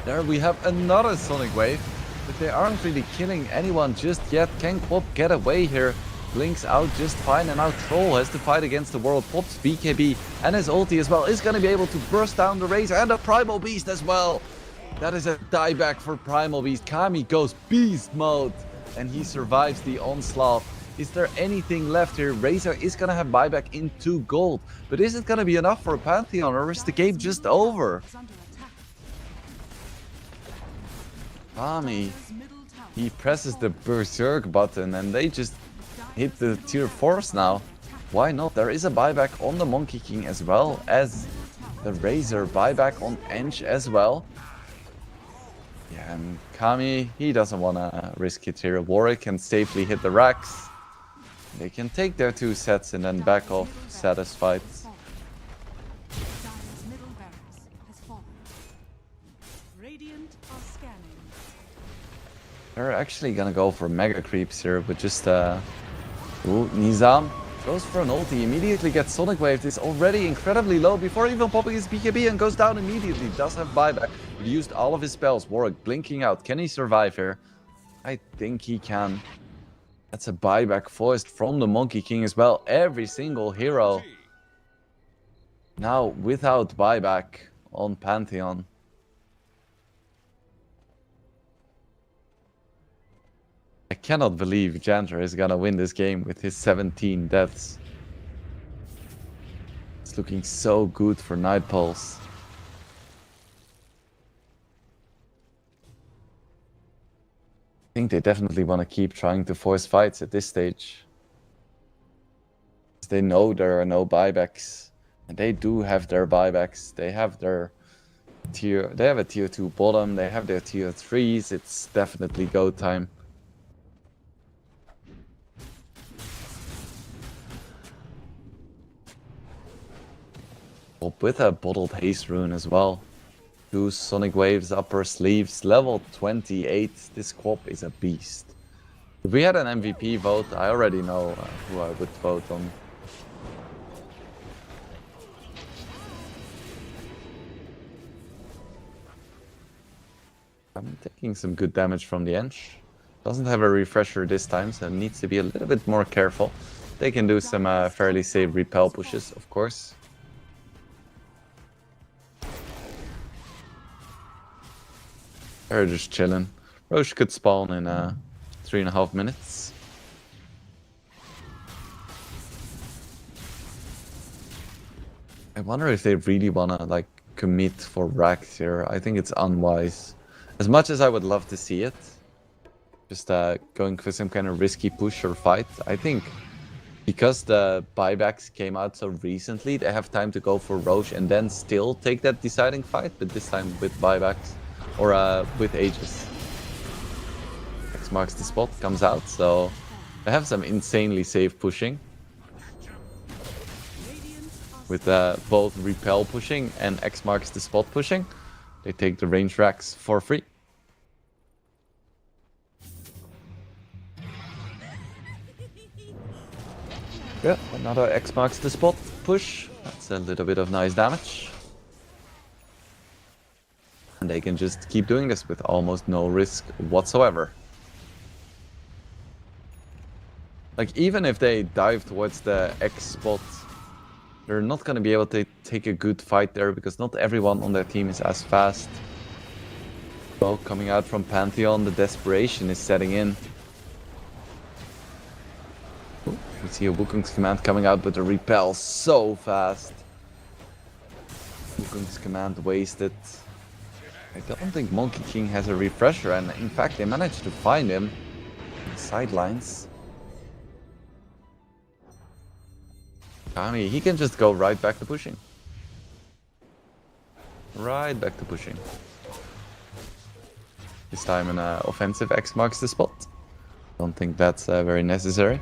There we have another Sonic Wave, but they aren't really killing anyone just yet. Can Quap get away here? Blinks out just fine, and now Troll has to fight against the world. Pops BKB and his ulti as well is going to be able to burst down the Razor and the Primal Beast as well. That is a dieback for Primal Beast. Kami goes beast mode and he survives the onslaught. Is there anything left here? Razor is going to have buyback into gold, but is it going to be enough for Pantheon, or is the game just over? Kami, he presses the Berserk button and they just hit the tier 4s now. Why not? There is a buyback on the Monkey King as well as the Razor buyback on Ench as well. Yeah, and Kami, he doesn't want to risk it here. Warwick can safely hit the racks. They can take their 2 sets and then back off satisfied. They're actually gonna go for mega creeps here, but just ooh, Nizam goes for an ulti, immediately gets Sonic Wave. Is already incredibly low before even popping his BKB and goes down immediately. Does have buyback. He used all of his spells. Warwick blinking out. Can he survive here? I think he can. That's a buyback forced from the Monkey King as well. Every single hero now without buyback on Pantheon. I cannot believe Janter is gonna win this game with his 17 deaths. It's looking so good for Nightpulse. I think they definitely want to keep trying to force fights at this stage. They know there are no buybacks And they do have their buybacks. They have their tier. They have a tier 2 bottom. They have their tier 3s. It's definitely go time. With a bottled haste rune as well. 2 Sonic Waves upper sleeves, level 28. This Quap is a beast. If we had an MVP vote, I already know who I would vote on. I'm taking some good damage from the Ench. Doesn't have a refresher this time, so needs to be a little bit more careful. They can do some fairly safe repel pushes, of course. They're just chilling. Roche could spawn in 3.5 minutes. I wonder if they really wanna like commit for racks here. I think it's unwise. As much as I would love to see it, just going for some kind of risky push or fight. I think because the buybacks came out so recently, they have time to go for Roche and then still take that deciding fight, but this time with buybacks or with Aegis. X marks the spot, comes out, so they have some insanely safe pushing. With both repel pushing and X marks the spot pushing, they take the range racks for free. Yeah, another X marks the spot push. That's a little bit of nice damage. And they can just keep doing this with almost no risk whatsoever. Like, even if they dive towards the X spot, they're not going to be able to take a good fight there because not everyone on their team is as fast. Well, coming out from Pantheon, the desperation is setting in. Ooh, we see a Wukong's command coming out, but the repel so fast. Wukong's command wasted. I don't think Monkey King has a refresher, and in fact they managed to find him on the sidelines. Kami, he can just go right back to pushing. Right back to pushing. This time an offensive X marks the spot. Don't think that's very necessary.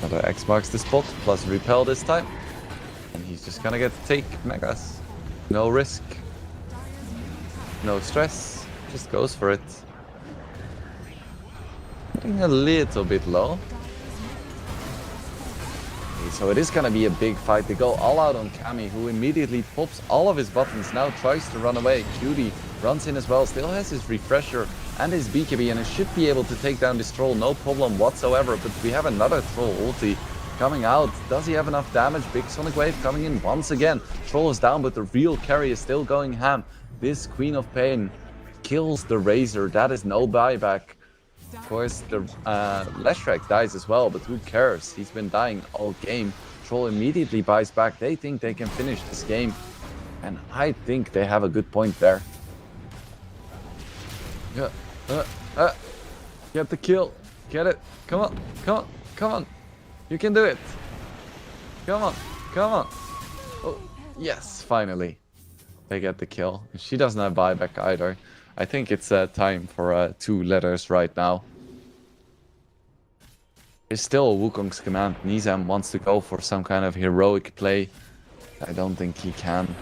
Another X marks the spot, plus repel this time. And he's just gonna get to take megas. No risk. No stress. Just goes for it. Getting a little bit low. Okay, so it is gonna be a big fight. They go all out on Kami, who immediately pops all of his buttons. Now tries to run away. Cutie runs in as well. Still has his refresher and his BKB, and it should be able to take down this troll, no problem whatsoever. But we have another troll ulti coming out. Does he have enough damage? Big Sonic Wave coming in once again. Troll is down, but the real carry is still going ham. This Queen of Pain kills the Razor. That is no buyback. Of course, the Leshrac dies as well, but who cares? He's been dying all game. Troll immediately buys back. They think they can finish this game, and I think they have a good point there. Yeah. Get the kill. Get it. Come on. Come on. Come on. You can do it. Come on. Come on. Oh, yes, finally. They get the kill. She doesn't have buyback either. I think it's time for 2 letters right now. There's still a Wukong's command. Nizam wants to go for some kind of heroic play. I don't think he can.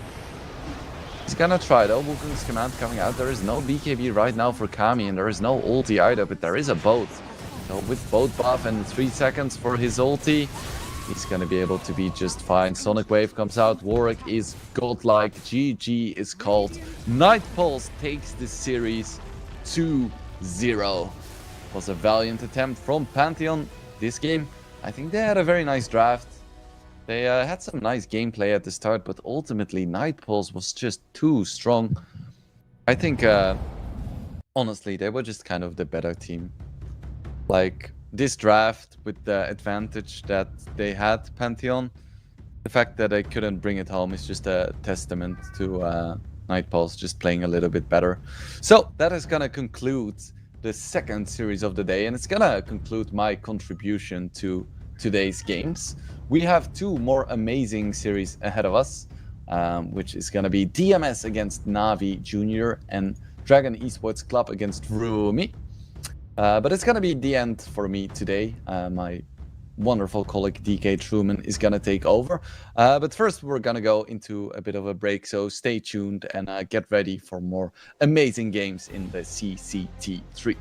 He's gonna try though. Wukong's command coming out. There is no BKB right now for Kami, and there is no ulti either, but there is a boat. So with boat buff and 3 seconds for his ulti, he's gonna be able to be just fine. Sonic Wave comes out. Warwick is godlike. GG is called. Night Pulse takes this series 2-0. Was a valiant attempt from Pantheon this game. I think they had a very nice draft. They had some nice gameplay at the start, but ultimately Night Pulse was just too strong. I think, honestly, they were just kind of the better team. Like, this draft, with the advantage that they had, Pantheon, the fact that they couldn't bring it home is just a testament to Night Pulse just playing a little bit better. So, that is gonna conclude the second series of the day, and it's gonna conclude my contribution to today's games. We have two more amazing series ahead of us, which is gonna be DMS against Navi Jr. and Dragon Esports Club against Rumi. But it's gonna be the end for me today. My wonderful colleague DK Truman is gonna take over. But first, we're gonna go into a bit of a break, so stay tuned and get ready for more amazing games in the CCT3.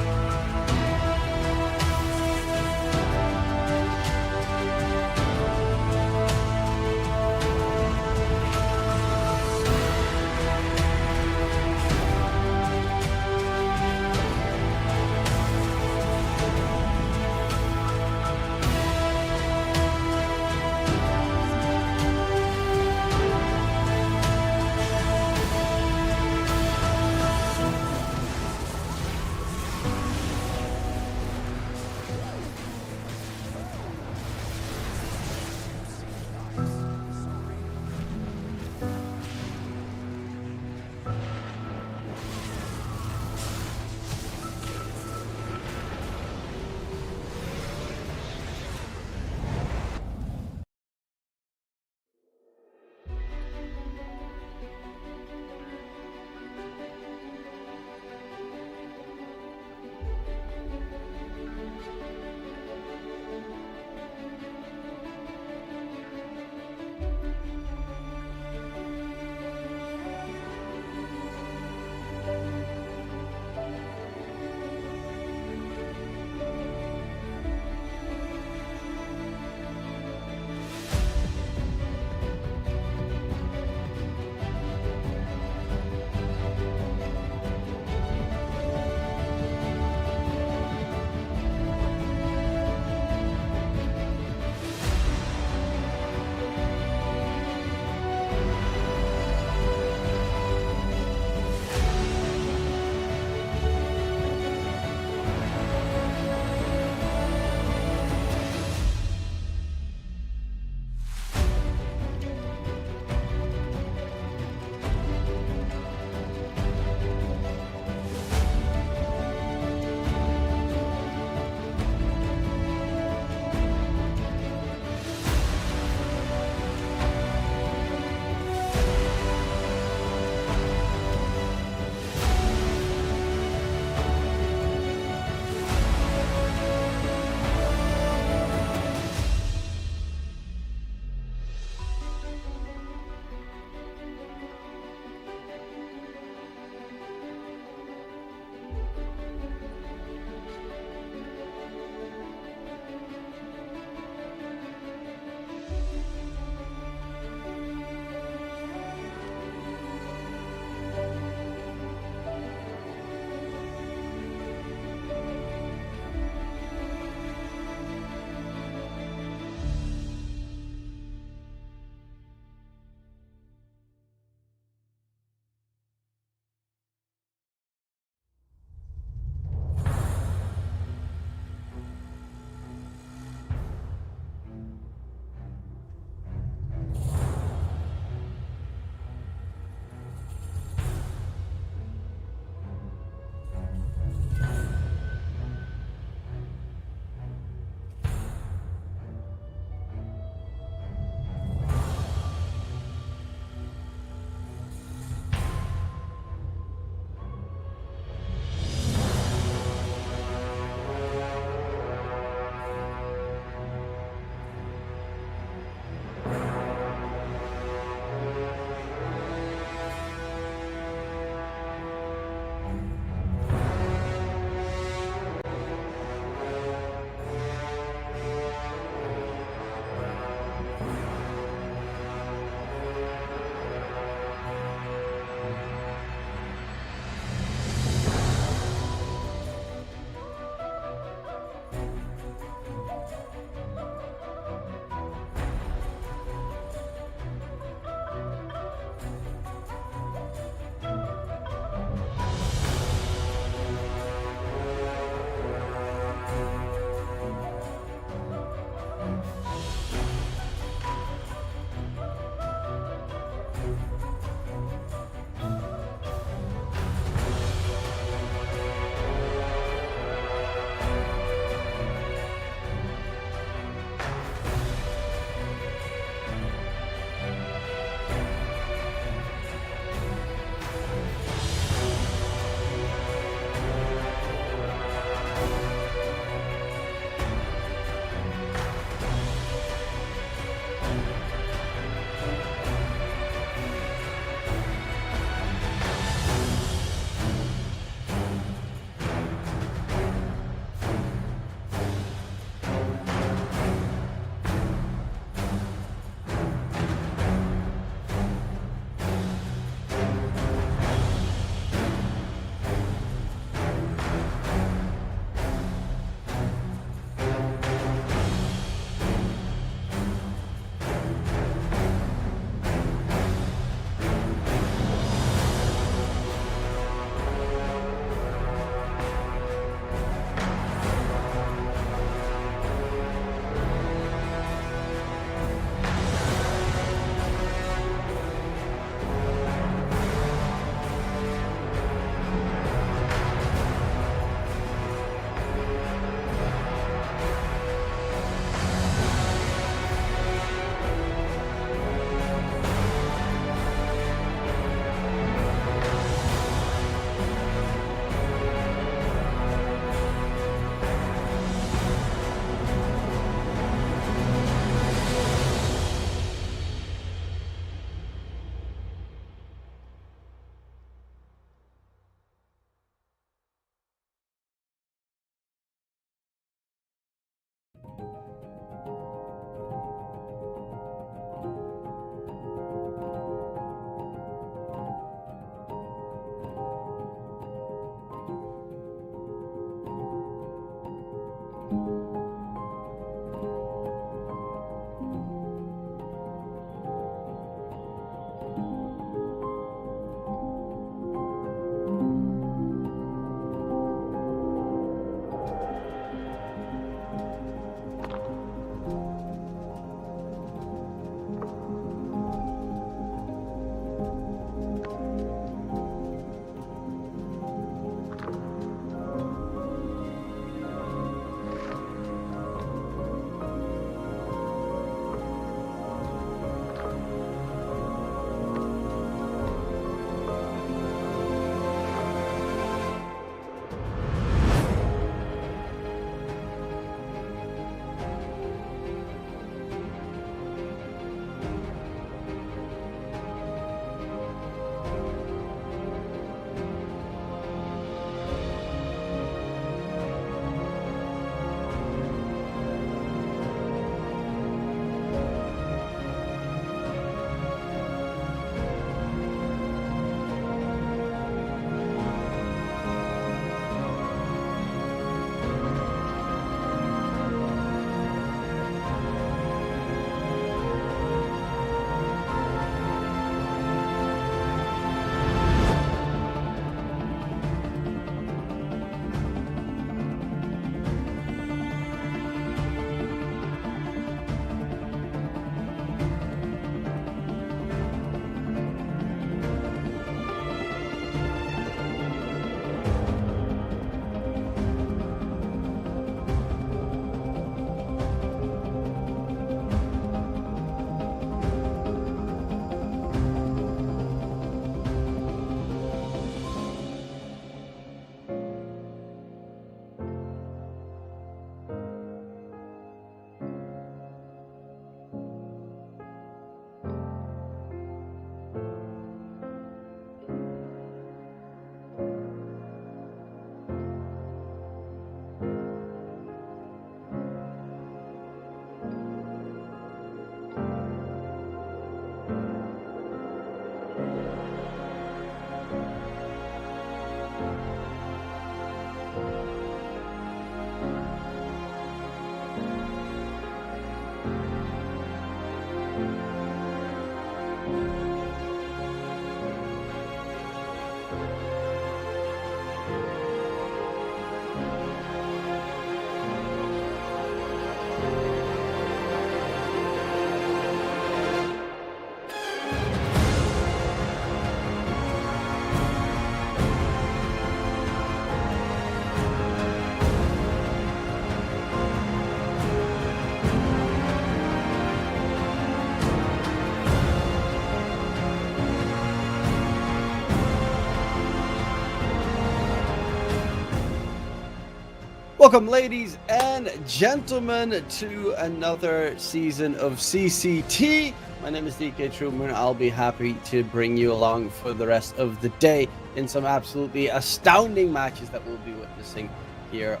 Welcome, ladies and gentlemen, to another season of CCT. My name is DK Truman. I'll be happy to bring you along for the rest of the day in some absolutely astounding matches that we'll be witnessing here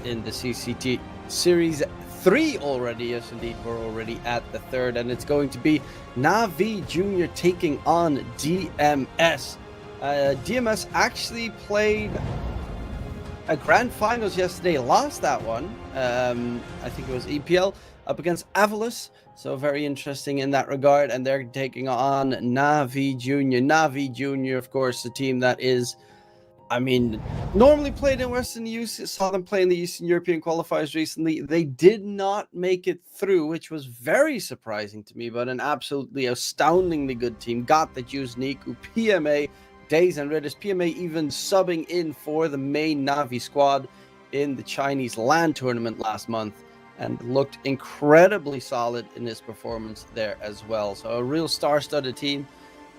in the CCT Series 3 already. Yes, indeed, we're already at the third, and it's going to be Na'Vi Jr. taking on DMS. DMS actually played a grand finals yesterday, lost that one. I think it was EPL up against Avalos, so very interesting in that regard. And they're taking on Na'Vi Jr. Na'Vi Jr., of course, a team that is, I mean, normally played in Western Youth. Saw them play in the Eastern European qualifiers recently. They did not make it through, which was very surprising to me, but an absolutely astoundingly good team. Got the Juice Niku, PMA, Days and Ridders, PMA even subbing in for the main Na'Vi squad in the Chinese LAN tournament last month and looked incredibly solid in his performance there as well. So a real star-studded team.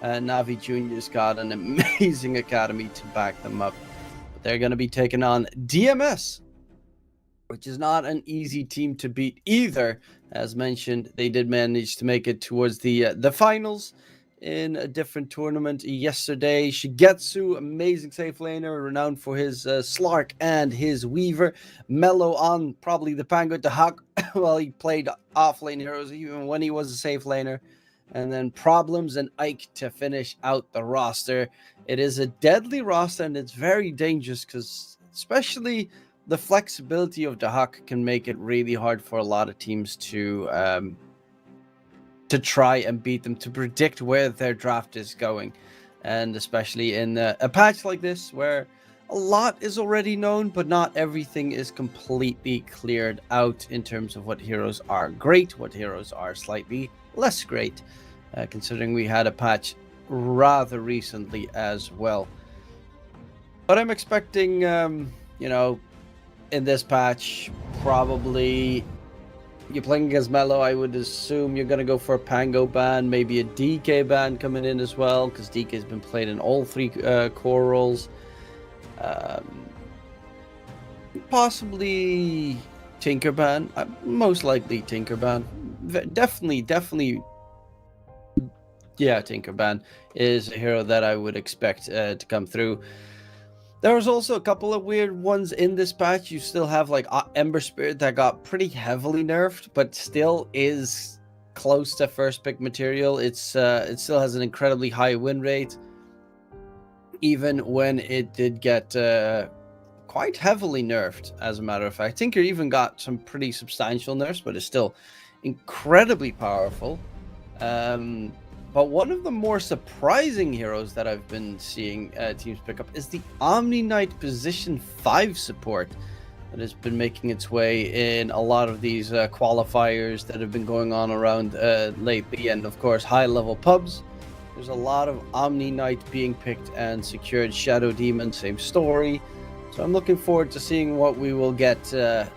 Na'Vi Junior's got an amazing academy to back them up. But they're going to be taking on DMS, which is not an easy team to beat either. As mentioned, they did manage to make it towards the finals in a different tournament yesterday. Shigetsu, amazing safe laner, renowned for his Slark and his Weaver. Mello on probably the Pango to Huck while he played off lane heroes even when he was a safe laner. And then Problems and Ike to finish out the roster. It is a deadly roster, and it's very dangerous because especially the flexibility of the Huck can make it really hard for a lot of teams to try and beat them, to predict where their draft is going. And especially in a patch like this where a lot is already known, but not everything is completely cleared out in terms of what heroes are great, what heroes are slightly less great, considering we had a patch rather recently as well. But I'm expecting, you know, in this patch, probably you're playing against Mello, I would assume you're going to go for a Pango ban, maybe a DK ban coming in as well, because DK has been played in all three core roles. Possibly Tinker ban, most likely Tinker ban. Definitely, yeah, Tinker ban is a hero that I would expect to come through. There was also a couple of weird ones in this patch. You still have like Ember Spirit that got pretty heavily nerfed, but still is close to first pick material. It still has an incredibly high win rate, even when it did get quite heavily nerfed. As a matter of fact, Tinker even got some pretty substantial nerfs, but it's still incredibly powerful. But one of the more surprising heroes that I've been seeing teams pick up is the Omni Knight position 5 support that has been making its way in a lot of these qualifiers that have been going on around lately, and of course high-level pubs. There's a lot of Omni Knight being picked and secured. Shadow Demon, same story. So I'm looking forward to seeing what we will get to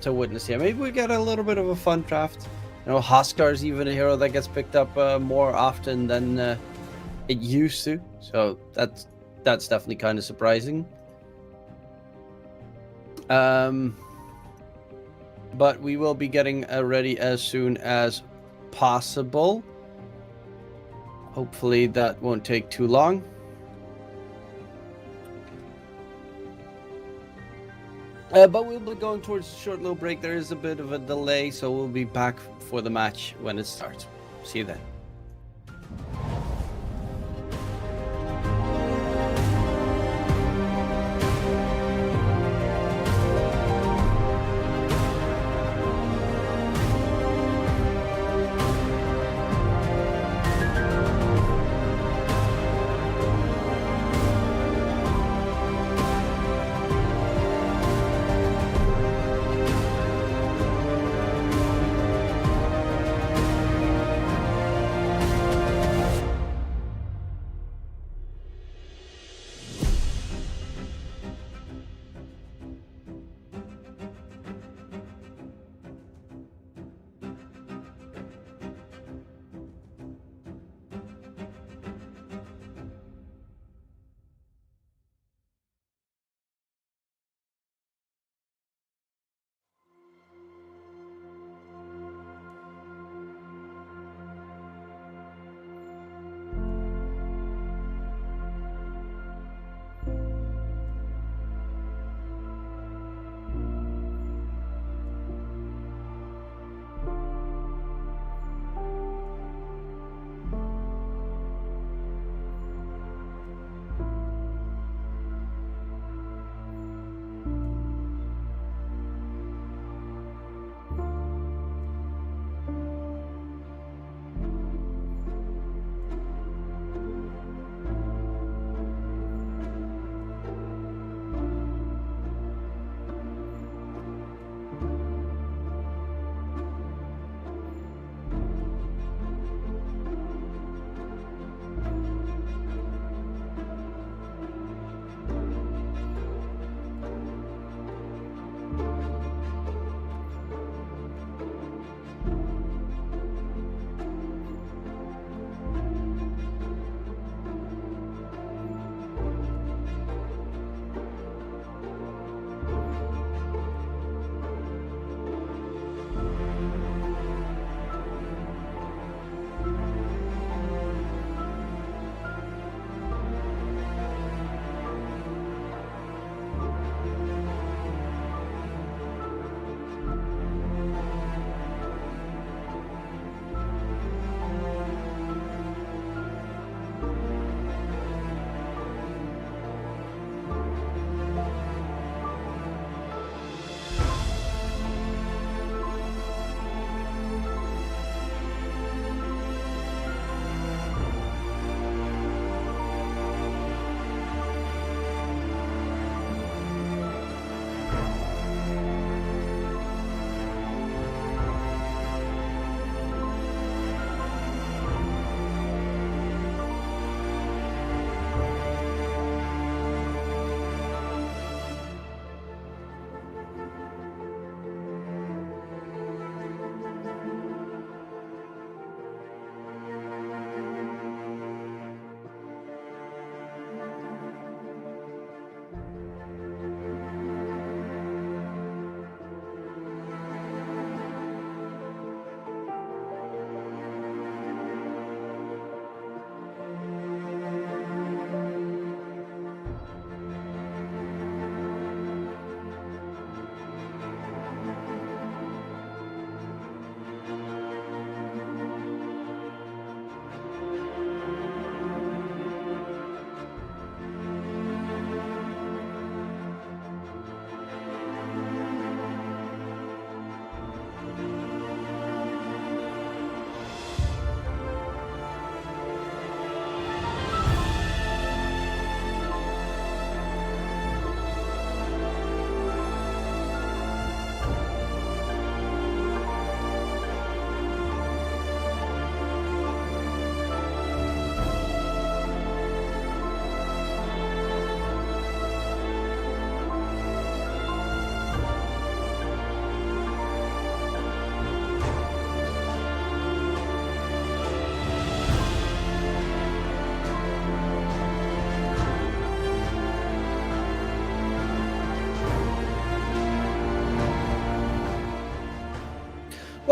witness here. Maybe we get a little bit of a fun draft. You know, Hoskar's even a hero that gets picked up more often than it used to. So that's definitely kind of surprising. But we will be getting ready as soon as possible. Hopefully that won't take too long. But we'll be going towards a short little break. There is a bit of a delay, so we'll be back for the match when it starts. See you then.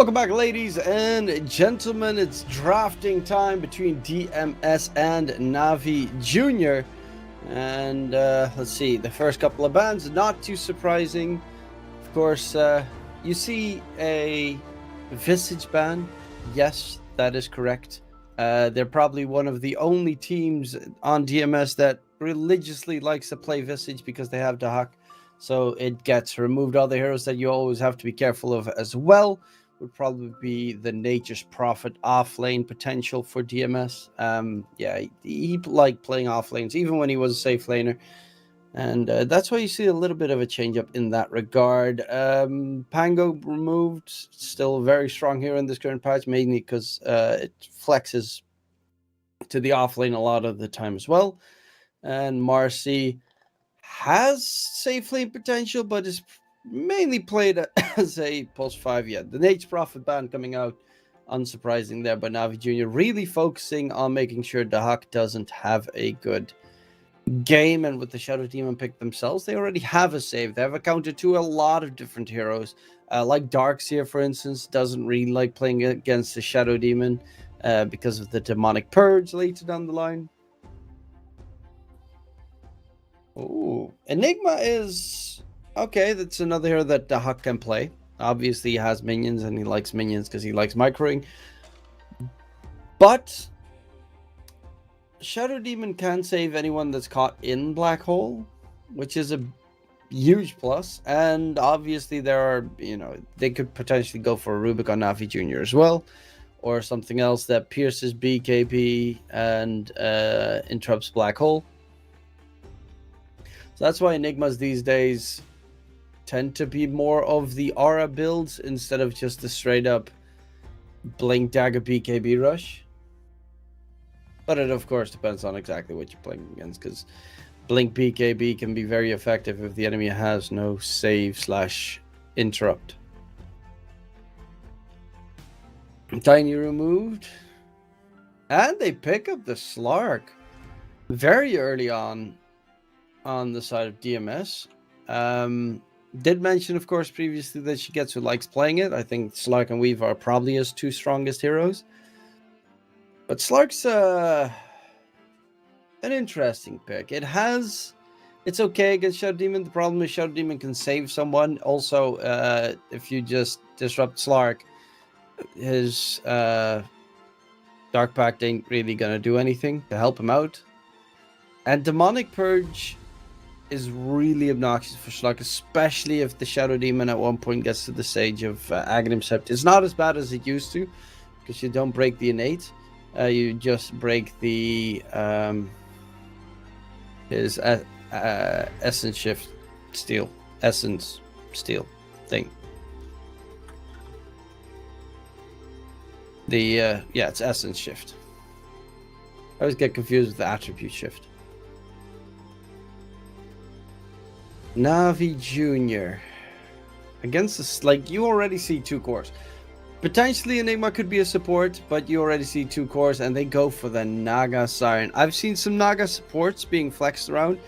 Welcome back, ladies and gentlemen. It's drafting time between DMS and Navi Jr. And let's see, the first couple of bans, not too surprising. Of course, you see a Visage ban. Yes, that is correct. They're probably one of the only teams on DMS that religiously likes to play Visage because they have Dahak. So it gets removed. Other heroes that you always have to be careful of as well would probably be the Nature's Prophet off-lane potential for DMS. Yeah, he liked playing off-lanes, even when he was a safe laner. And that's why you see a little bit of a change-up in that regard. Pango removed, still very strong here in this current patch, mainly because it flexes to the off-lane a lot of the time as well. And Marcy has safe lane potential, but is mainly played as a post 5 yet. The Nature's Prophet ban coming out, unsurprising there, but Navi Jr. really focusing on making sure Dahak doesn't have a good game. And with the Shadow Demon pick themselves, they already have a save. They have a counter to a lot of different heroes. Like Darkseer, for instance, doesn't really like playing against the Shadow Demon because of the Demonic Purge later down the line. Ooh, Enigma is okay. That's another hero that Dahak can play. Obviously, he has minions, and he likes minions because he likes microing. But Shadow Demon can save anyone that's caught in Black Hole, which is a huge plus. And obviously, there are, they could potentially go for a Rubik on Navi Jr. as well, or something else that pierces BKB and interrupts Black Hole. So that's why Enigmas these days tend to be more of the aura builds instead of just the straight up Blink Dagger BKB rush. But it, of course, depends on exactly what you're playing against, because Blink BKB can be very effective if the enemy has no save/interrupt. Tiny removed. And they pick up the Slark very early on the side of DMS. Did mention, of course, previously that Shigetsu likes playing it. I think Slark and Weave are probably his two strongest heroes. But Slark's an interesting pick. It's okay against Shadow Demon. The problem is Shadow Demon can save someone. Also, if you just disrupt Slark, his Dark Pact ain't really gonna do anything to help him out. And Demonic Purge is really obnoxious for Slark, especially if the Shadow Demon at one point gets to the stage of Aghanim Sept. It's not as bad as it used to, because you don't break the innate. You just break the his essence shift essence steal thing. It's essence shift. I always get confused with the attribute shift. Navi Jr. Against this, you already see two cores. Potentially Enigma could be a support, but you already see two cores, and they go for the Naga Siren. I've seen some Naga supports being flexed around,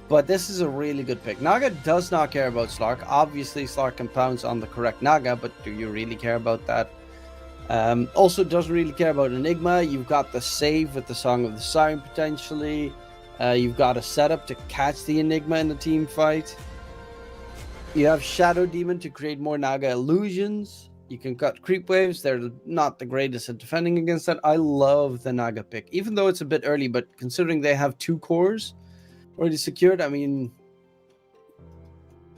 but this is a really good pick. Naga does not care about Slark. Obviously, Slark can pounce on the correct Naga, but do you really care about that? Also doesn't really care about Enigma. You've got the save with the Song of the Siren potentially. You've got a setup to catch the Enigma in the team fight. You have Shadow Demon to create more Naga illusions. You can cut creep waves. They're not the greatest at defending against that. I love the Naga pick, even though it's a bit early, but considering they have two cores already secured, I mean,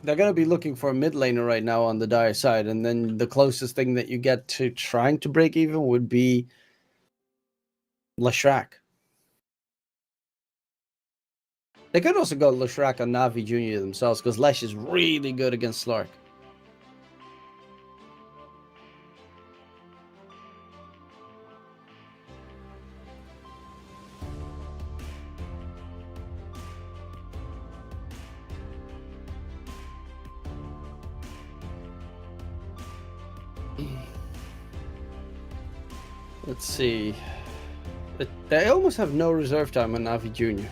they're going to be looking for a mid laner right now on the Dire side, and then the closest thing that you get to trying to break even would be Leshrac. They could also go Leshrac on Navi Jr. themselves, because Lesh is really good against Slark. Let's see. They almost have no reserve time on Navi Jr.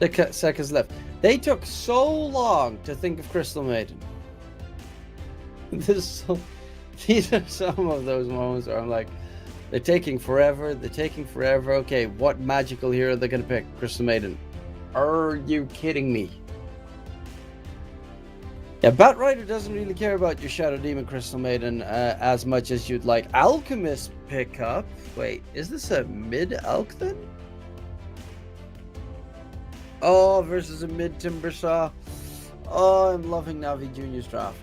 6 seconds left. They took so long to think of Crystal Maiden. These are some of those moments where I'm like, they're taking forever. They're taking forever. Okay, what magical hero are they going to pick? Crystal Maiden. Are you kidding me? Yeah, Batrider doesn't really care about your Shadow Demon Crystal Maiden as much as you'd like. Alchemist pickup. Wait, is this a mid Elk then? Oh, versus a mid Timbersaw. Oh, I'm loving Navi Junior's draft.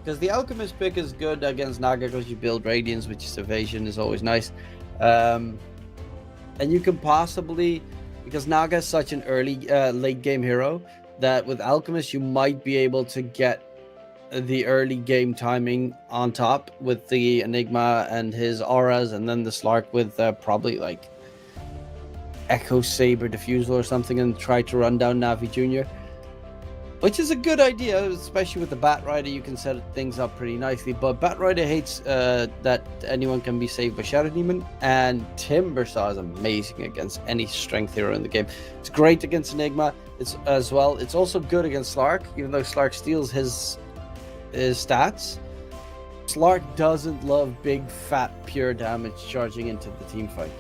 Because the Alchemist pick is good against Naga because you build Radiance, which is evasion, is always nice. And you can possibly, because Naga is such an early, late game hero, that with Alchemist you might be able to get the early game timing on top with the Enigma and his auras, and then the Slark with probably like Echo Saber Diffusal or something, and try to run down Navi Jr. Which is a good idea, especially with the Batrider. You can set things up pretty nicely. But Batrider hates that anyone can be saved by Shadow Demon, and Timbersaw is amazing against any strength hero in the game. It's great against Enigma. It's as well. It's also good against Slark, even though Slark steals his stats. Slark doesn't love big, fat, pure damage charging into the team fight.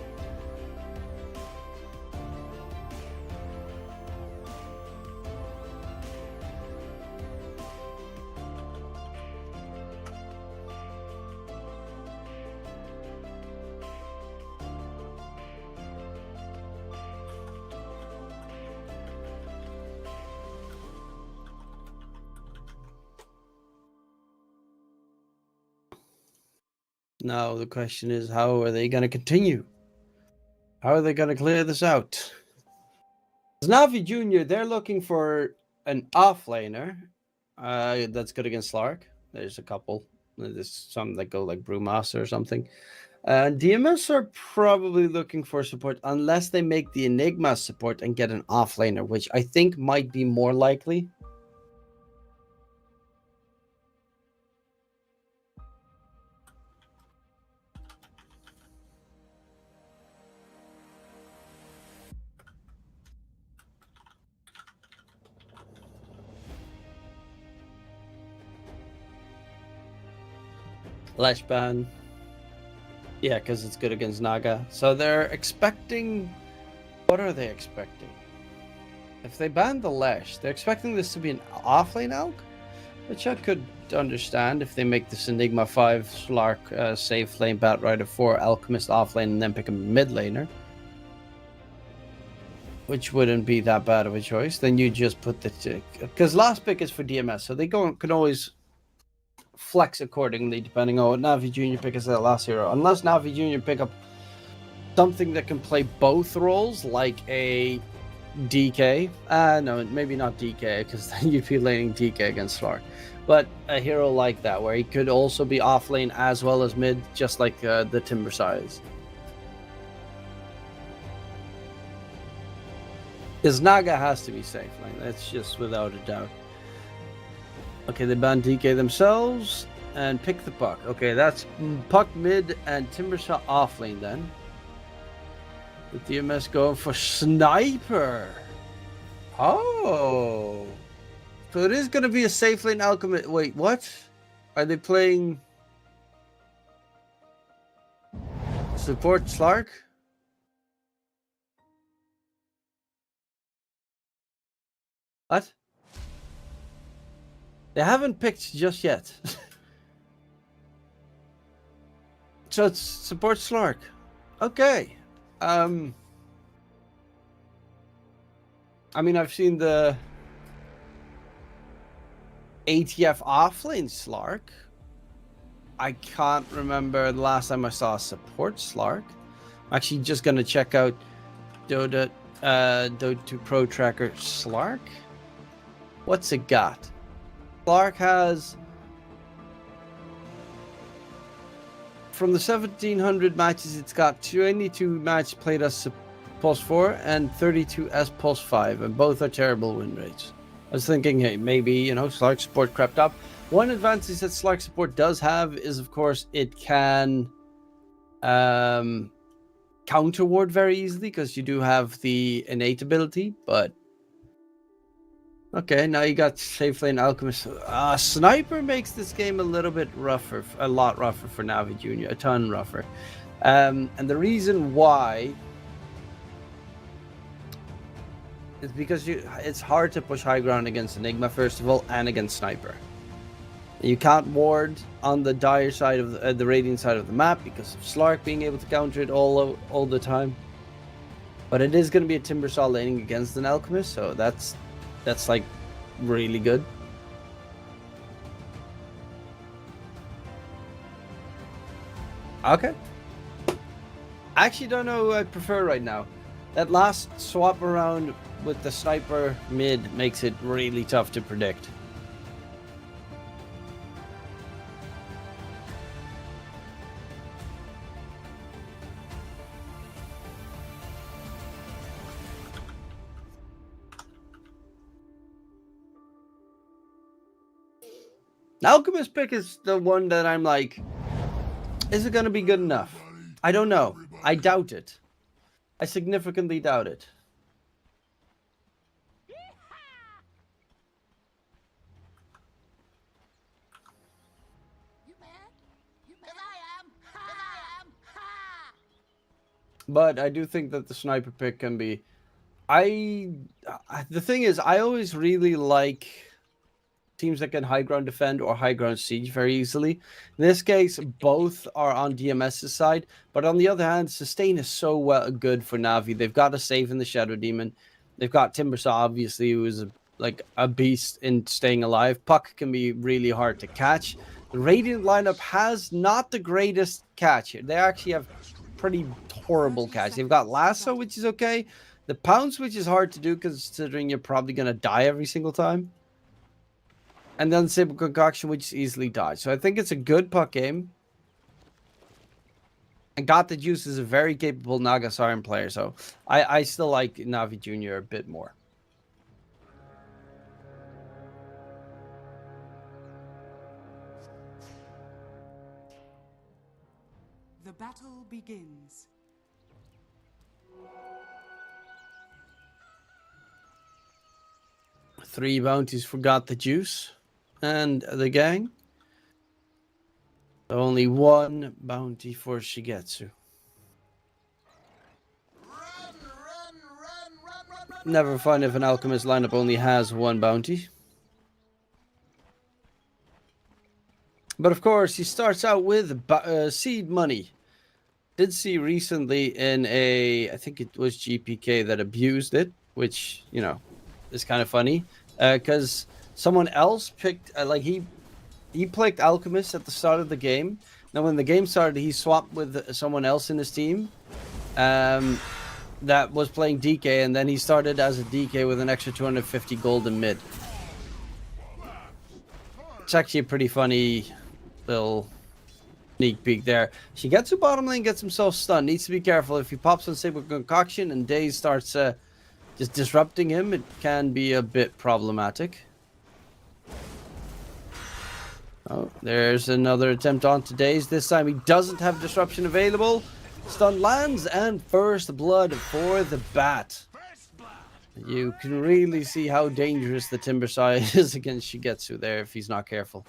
Now the question is, how are they going to continue? How are they going to clear this out? Navi Jr., they're looking for an offlaner that's good against Slark. There's a couple. There's some that go like Brewmaster or something. DMS are probably looking for support unless they make the Enigma support and get an offlaner, which I think might be more likely. Leshban. Yeah, because it's good against Naga. So they're expecting... What are they expecting? If they ban the Lesh, they're expecting this to be an offlane Elk? Which I could understand if they make this Enigma 5 Slark save flame Batrider 4 Alchemist offlane and then pick a mid laner. Which wouldn't be that bad of a choice. Then you just put the... Because last pick is for DMS, so they can always flex accordingly depending on what Navi Jr. pick as their last hero. Unless Navi Jr. pick up something that can play both roles, like a DK. No, maybe not DK, because then you'd be laning DK against Slark. But a hero like that, where he could also be off lane as well as mid, just like the Timbersaw is. Because Naga has to be safe lane, that's just without a doubt. Okay, they ban DK themselves and pick the Puck. Okay, that's Puck mid and Timbersaw off lane then. With DMS going for Sniper. Oh. So it is going to be a safe lane Alchemist. Wait, what? Are they playing support Slark? What? They haven't picked just yet. So it's support Slark. Okay. I mean, I've seen the ATF offlane Slark. I can't remember the last time I saw a support Slark. I'm actually just going to check out Dota 2 Pro Tracker Slark. What's it got? Slark has, from the 1700 matches, it's got 22 matches played as Pulse 4 and 32 as Pulse 5, and both are terrible win rates. I was thinking, hey, maybe, you know, Slark support crept up. One advantage that Slark support does have is, of course, it can counter ward very easily because you do have the innate ability, but Okay, now you got Safe Lane Alchemist. Sniper makes this game a little bit rougher, a lot rougher for Navi Jr., a ton rougher. And the reason why is because it's hard to push high ground against Enigma, first of all, and against Sniper. You can't ward on the dire side of the Radiant side of the map because of Slark being able to counter it all the time. But it is going to be a Timbersaw laning against an Alchemist, so that's like really good. Okay. I actually don't know who I prefer right now. That last swap around with the Sniper mid makes it really tough to predict. Alchemist pick is the one that I'm like, is it going to be good enough? I don't know. I doubt it. I significantly doubt it. You mad? You mad? 'Cause I am. 'Cause I am. Ha! But I do think that the Sniper pick can be... The thing is, I always really like teams that can high ground defend or high ground siege very easily. In this case, both are on DMS's side, but on the other hand, sustain is so good for Navi. They've got a save in the Shadow Demon. They've got Timbersaw, obviously, who is like a beast in staying alive. Puck can be really hard to catch. The Radiant lineup has not the greatest catch here. They actually have pretty horrible catch. They've got Lasso, which is okay. The Pounce, which is hard to do considering you're probably going to die every single time. And then Saber Concoction, which is easily dodged. So I think it's a good puck game. And Got the Juice is a very capable Naga Siren player. So I still like Navi Jr. a bit more. The battle begins. Three bounties for Got the Juice and the gang. Only one bounty for Shigetsu. Never fun if an Alchemist lineup only has one bounty. But of course, he starts out with seed money. Did see recently in I think it was GPK that abused it, which, you know, is kind of funny. Because someone else picked, he picked Alchemist at the start of the game. Now, when the game started, he swapped with someone else in his team that was playing DK, and then he started as a DK with an extra 250 gold in mid. It's actually a pretty funny little sneak peek there. Shigetsu bottom lane gets himself stunned. Needs to be careful. If he pops on Saber Concoction and Daze starts just disrupting him, it can be a bit problematic. Oh, there's another attempt on today's. This time he doesn't have disruption available. Stun lands and first blood for the bat. You can really see how dangerous the Timbersaw is against Shigetsu there if he's not careful.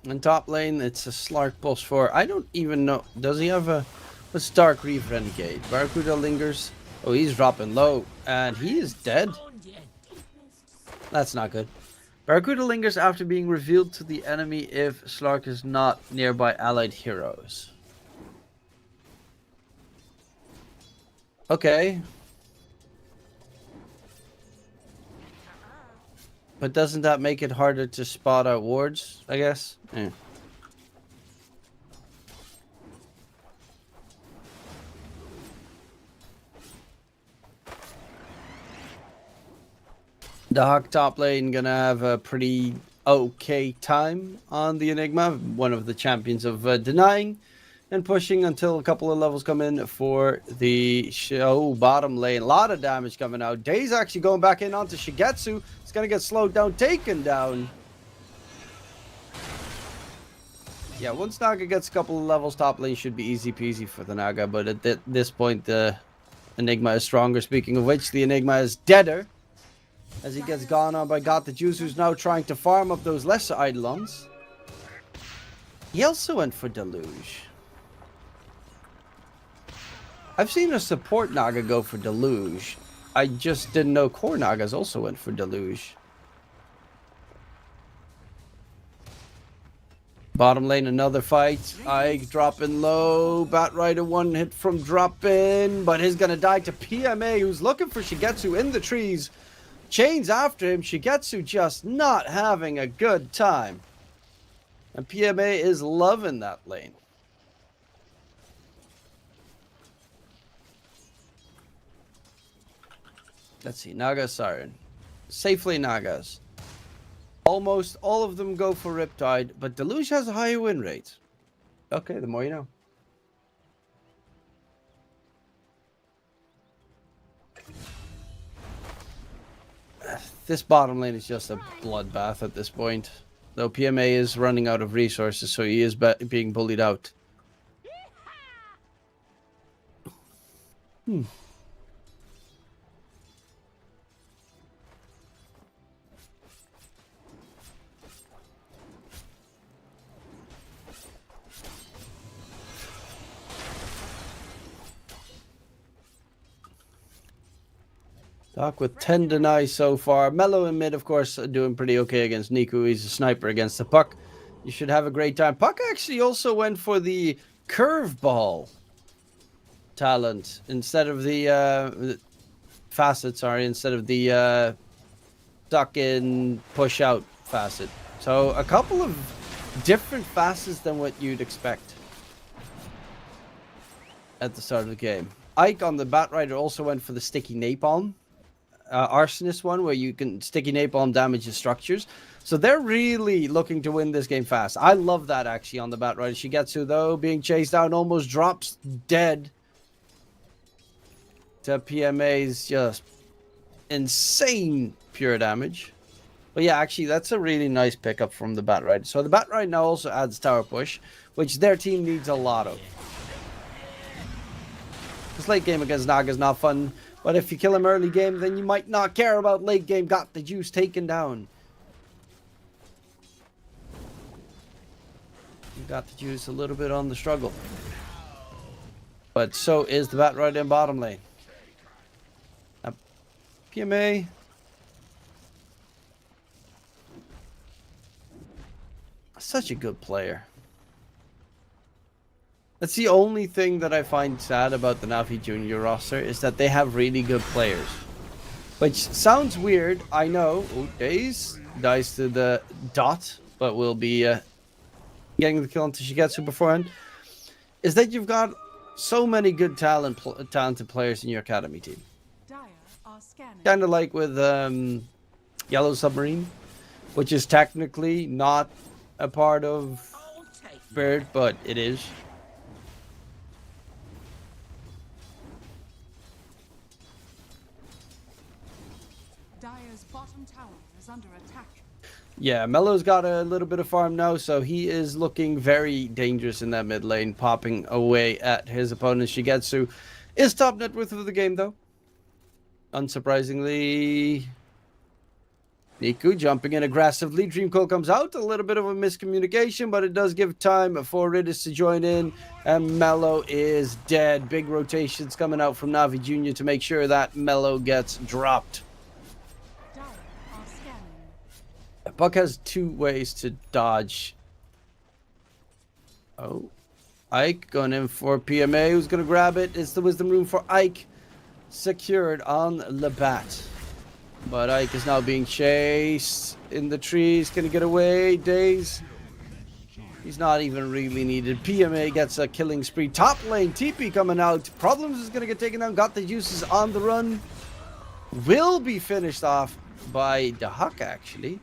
In top lane, it's a Slark pulse for... I don't even know. Does he have a... What's Dark Reef Renegade? Barracuda lingers. Oh, he's dropping low. And he is dead. That's not good. Barracuda lingers after being revealed to the enemy if Slark is not nearby allied heroes. Okay. But doesn't that make it harder to spot out wards, I guess? Yeah. The Hawk top lane gonna have a pretty okay time on the Enigma. One of the champions of denying. and pushing until a couple of levels come in for the show bottom lane. A lot of damage coming out. Days actually going back in onto Shigetsu. It's going to get slowed down, taken down. Yeah, once Naga gets a couple of levels, top lane should be easy peasy for the Naga. But at this point, the Enigma is stronger. Speaking of which, the Enigma is deader as he gets gone on by Got the Juice, who's now trying to farm up those lesser Eidolons. He also went for Deluge. I've seen a support Naga go for Deluge. I just didn't know core Nagas also went for Deluge. Bottom lane, another fight. Ike dropping low. Batrider one hit from dropping, but he's gonna die to PMA, who's looking for Shigetsu in the trees. Chains after him. Shigetsu just not having a good time. And PMA is loving that lane. Let's see, Naga Siren. Safely Nagas. Almost all of them go for Riptide, but Deluge has a higher win rate. Okay, the more you know. This bottom lane is just a bloodbath at this point. Though PMA is running out of resources, so he is being bullied out. Doc with 10 denies so far. Mellow in mid, of course, doing pretty okay against Niku. He's a sniper against the Puck. You should have a great time. Puck actually also went for the curveball talent instead of the facet, sorry, instead of the duck in, push out facet. So a couple of different facets than what you'd expect at the start of the game. Ike on the Batrider also went for the sticky napalm. Arsonist one where you can sticky napalm damage the structures. So they're really looking to win this game fast. I love that actually on the Batrider. Shigetsu though being chased down almost drops dead to PMA's just insane pure damage. But yeah, actually that's a really nice pickup from the Batrider. So the Batrider now also adds tower push, which their team needs a lot of. This late game against Naga is not fun. But if you kill him early game, then you might not care about late game. Got the juice taken down. You got the juice a little bit on the struggle. But so is the Batrider in bottom lane. PMA. Such a good player. That's the only thing that I find sad about the Navi Junior roster is that they have really good players. Which sounds weird, I know. Oh, Days dies to the dot, but will be getting the kill onto Shigetsu beforehand. Is that you've got so many good talented players in your academy team. Kind of like with Yellow Submarine, which is technically not a part of Spirit, but it is. Dire's bottom tower is under attack. Yeah, Mello's got a little bit of farm now, so he is looking very dangerous in that mid lane, popping away at his opponent. Shigetsu is top net worth of the game, though. Unsurprisingly, Niku jumping in aggressively. Dream Coil comes out. A little bit of a miscommunication, but it does give time for Ridis to join in. And Mello is dead. Big rotations coming out from Navi Jr. to make sure that Mello gets dropped. Buck has two ways to dodge. Oh. Ike going in for PMA. Who's going to grab it? It's the Wisdom Rune for Ike. Secured on Labat. But Ike is now being chased in the trees. Can he get away? Days. He's not even really needed. PMA gets a killing spree. Top lane. TP coming out. Problems is going to get taken down. Got the juices on the run. Will be finished off by the Huck, actually.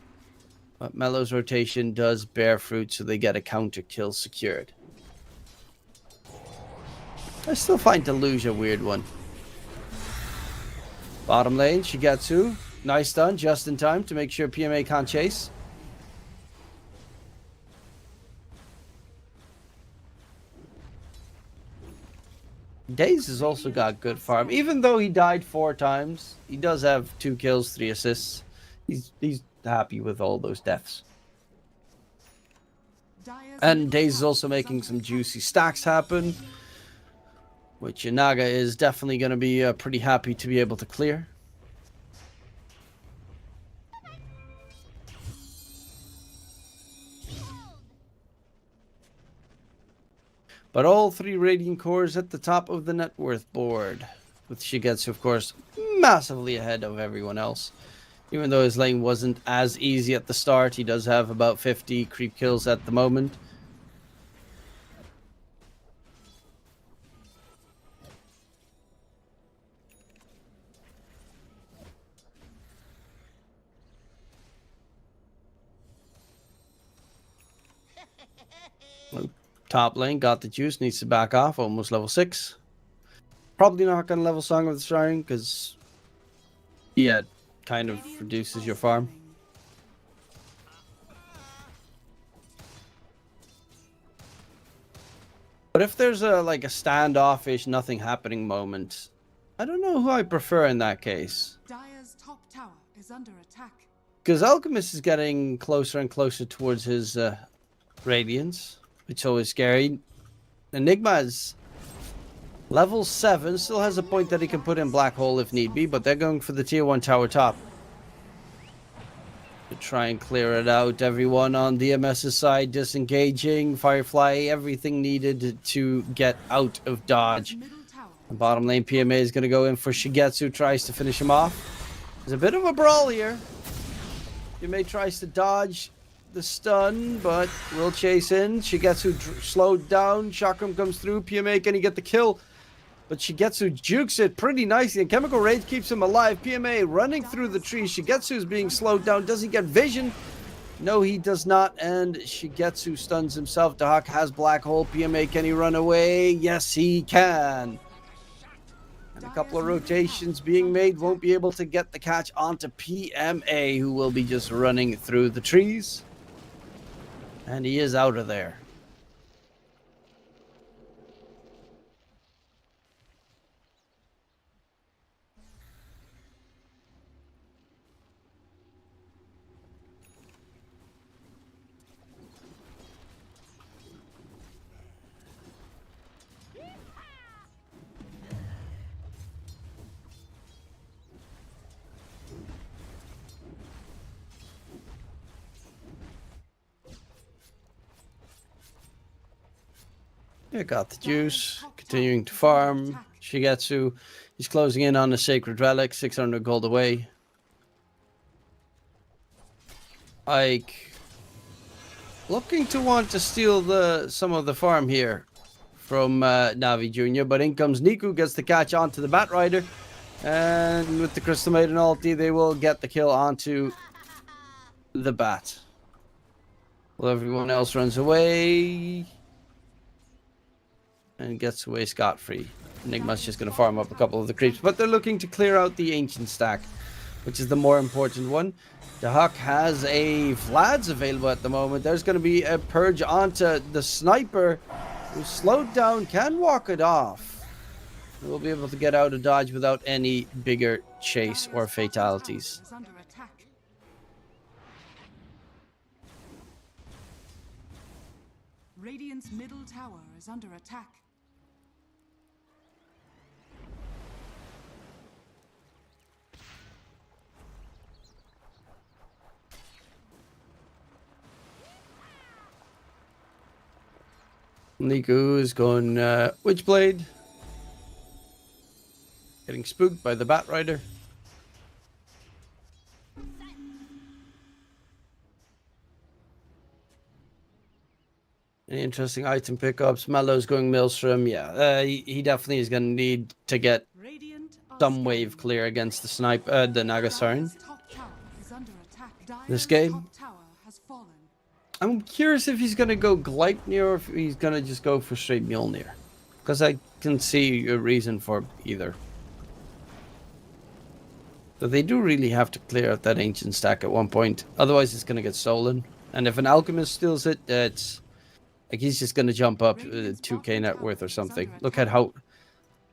But Mello's rotation does bear fruit, so they get a counter kill secured. I still find Deluge a weird one. Bottom lane, Shigetsu. Nice stun, just in time to make sure PMA can't chase. Daze has also got good farm. Even though he died 4 times, he does have 2 kills, 3 assists. He's happy with all those deaths. And Daze is also making some juicy stacks happen, which Inaga is definitely going to be pretty happy to be able to clear. But all 3 Radiant cores at the top of the net worth board, with Shigetsu, of course, massively ahead of everyone else. Even though his lane wasn't as easy at the start, he does have about 50 creep kills at the moment. Top lane got the juice, needs to back off, almost level 6. Probably not going to level Song of the Siren because, yeah, it kind of reduces your farm. But if there's like a standoffish, nothing happening moment, I don't know who I prefer in that case. Dire's top tower is under attack. Because Alchemist is getting closer and closer towards his Radiance, which is always scary. Enigma is level 7, still has a point that he can put in Black Hole if need be, but they're going for the tier 1 tower top. To try and clear it out. Everyone on DMS's side disengaging. Firefly, everything needed to get out of dodge. The bottom lane PMA is going to go in for Shigetsu, tries to finish him off. There's a bit of a brawl here. PMA tries to dodge the stun, but will chase in. Shigetsu slowed down. Chakram comes through. PMA, can he get the kill? But Shigetsu jukes it pretty nicely, and Chemical Rage keeps him alive. PMA running through the trees. Shigetsu is being slowed down. Does he get vision? No, he does not, and Shigetsu stuns himself. Dahak has Black Hole. PMA, can he run away? Yes, he can. And a couple of rotations being made. Won't be able to get the catch onto PMA, who will be just running through the trees. And he is out of there. Yeah, got the juice. Continuing to farm. Shigetsu, he's closing in on the Sacred Relic. 600 gold away. Ike looking to want to steal some of the farm here from Navi Jr. But in comes Niku, gets the catch onto the Bat Rider. And with the Crystal Maiden ulti, they will get the kill onto the Bat. Well, everyone else runs away. And gets away scot-free. Enigma's just going to farm up a couple of the creeps. But they're looking to clear out the Ancient stack, which is the more important one. The Huck has a Vlad's available at the moment. There's going to be a purge onto the Sniper, who's slowed down, can walk it off. We'll be able to get out of dodge without any bigger chase or fatalities. Radiant's middle tower is under attack. Niku is going Witchblade. Getting spooked by the Bat Rider. Any interesting item pickups? Mellow's going Maelstrom. Yeah, he definitely is going to need to get some wave clear against the sniper, the Naga Siren. This game. I'm curious if he's going to go Gleipnir or if he's going to just go for straight Mjolnir. Because I can see a reason for either. So they do really have to clear out that ancient stack at one point. Otherwise, it's going to get stolen. And if an alchemist steals it, it's like he's just going to jump up 2k net worth or something. Look at how...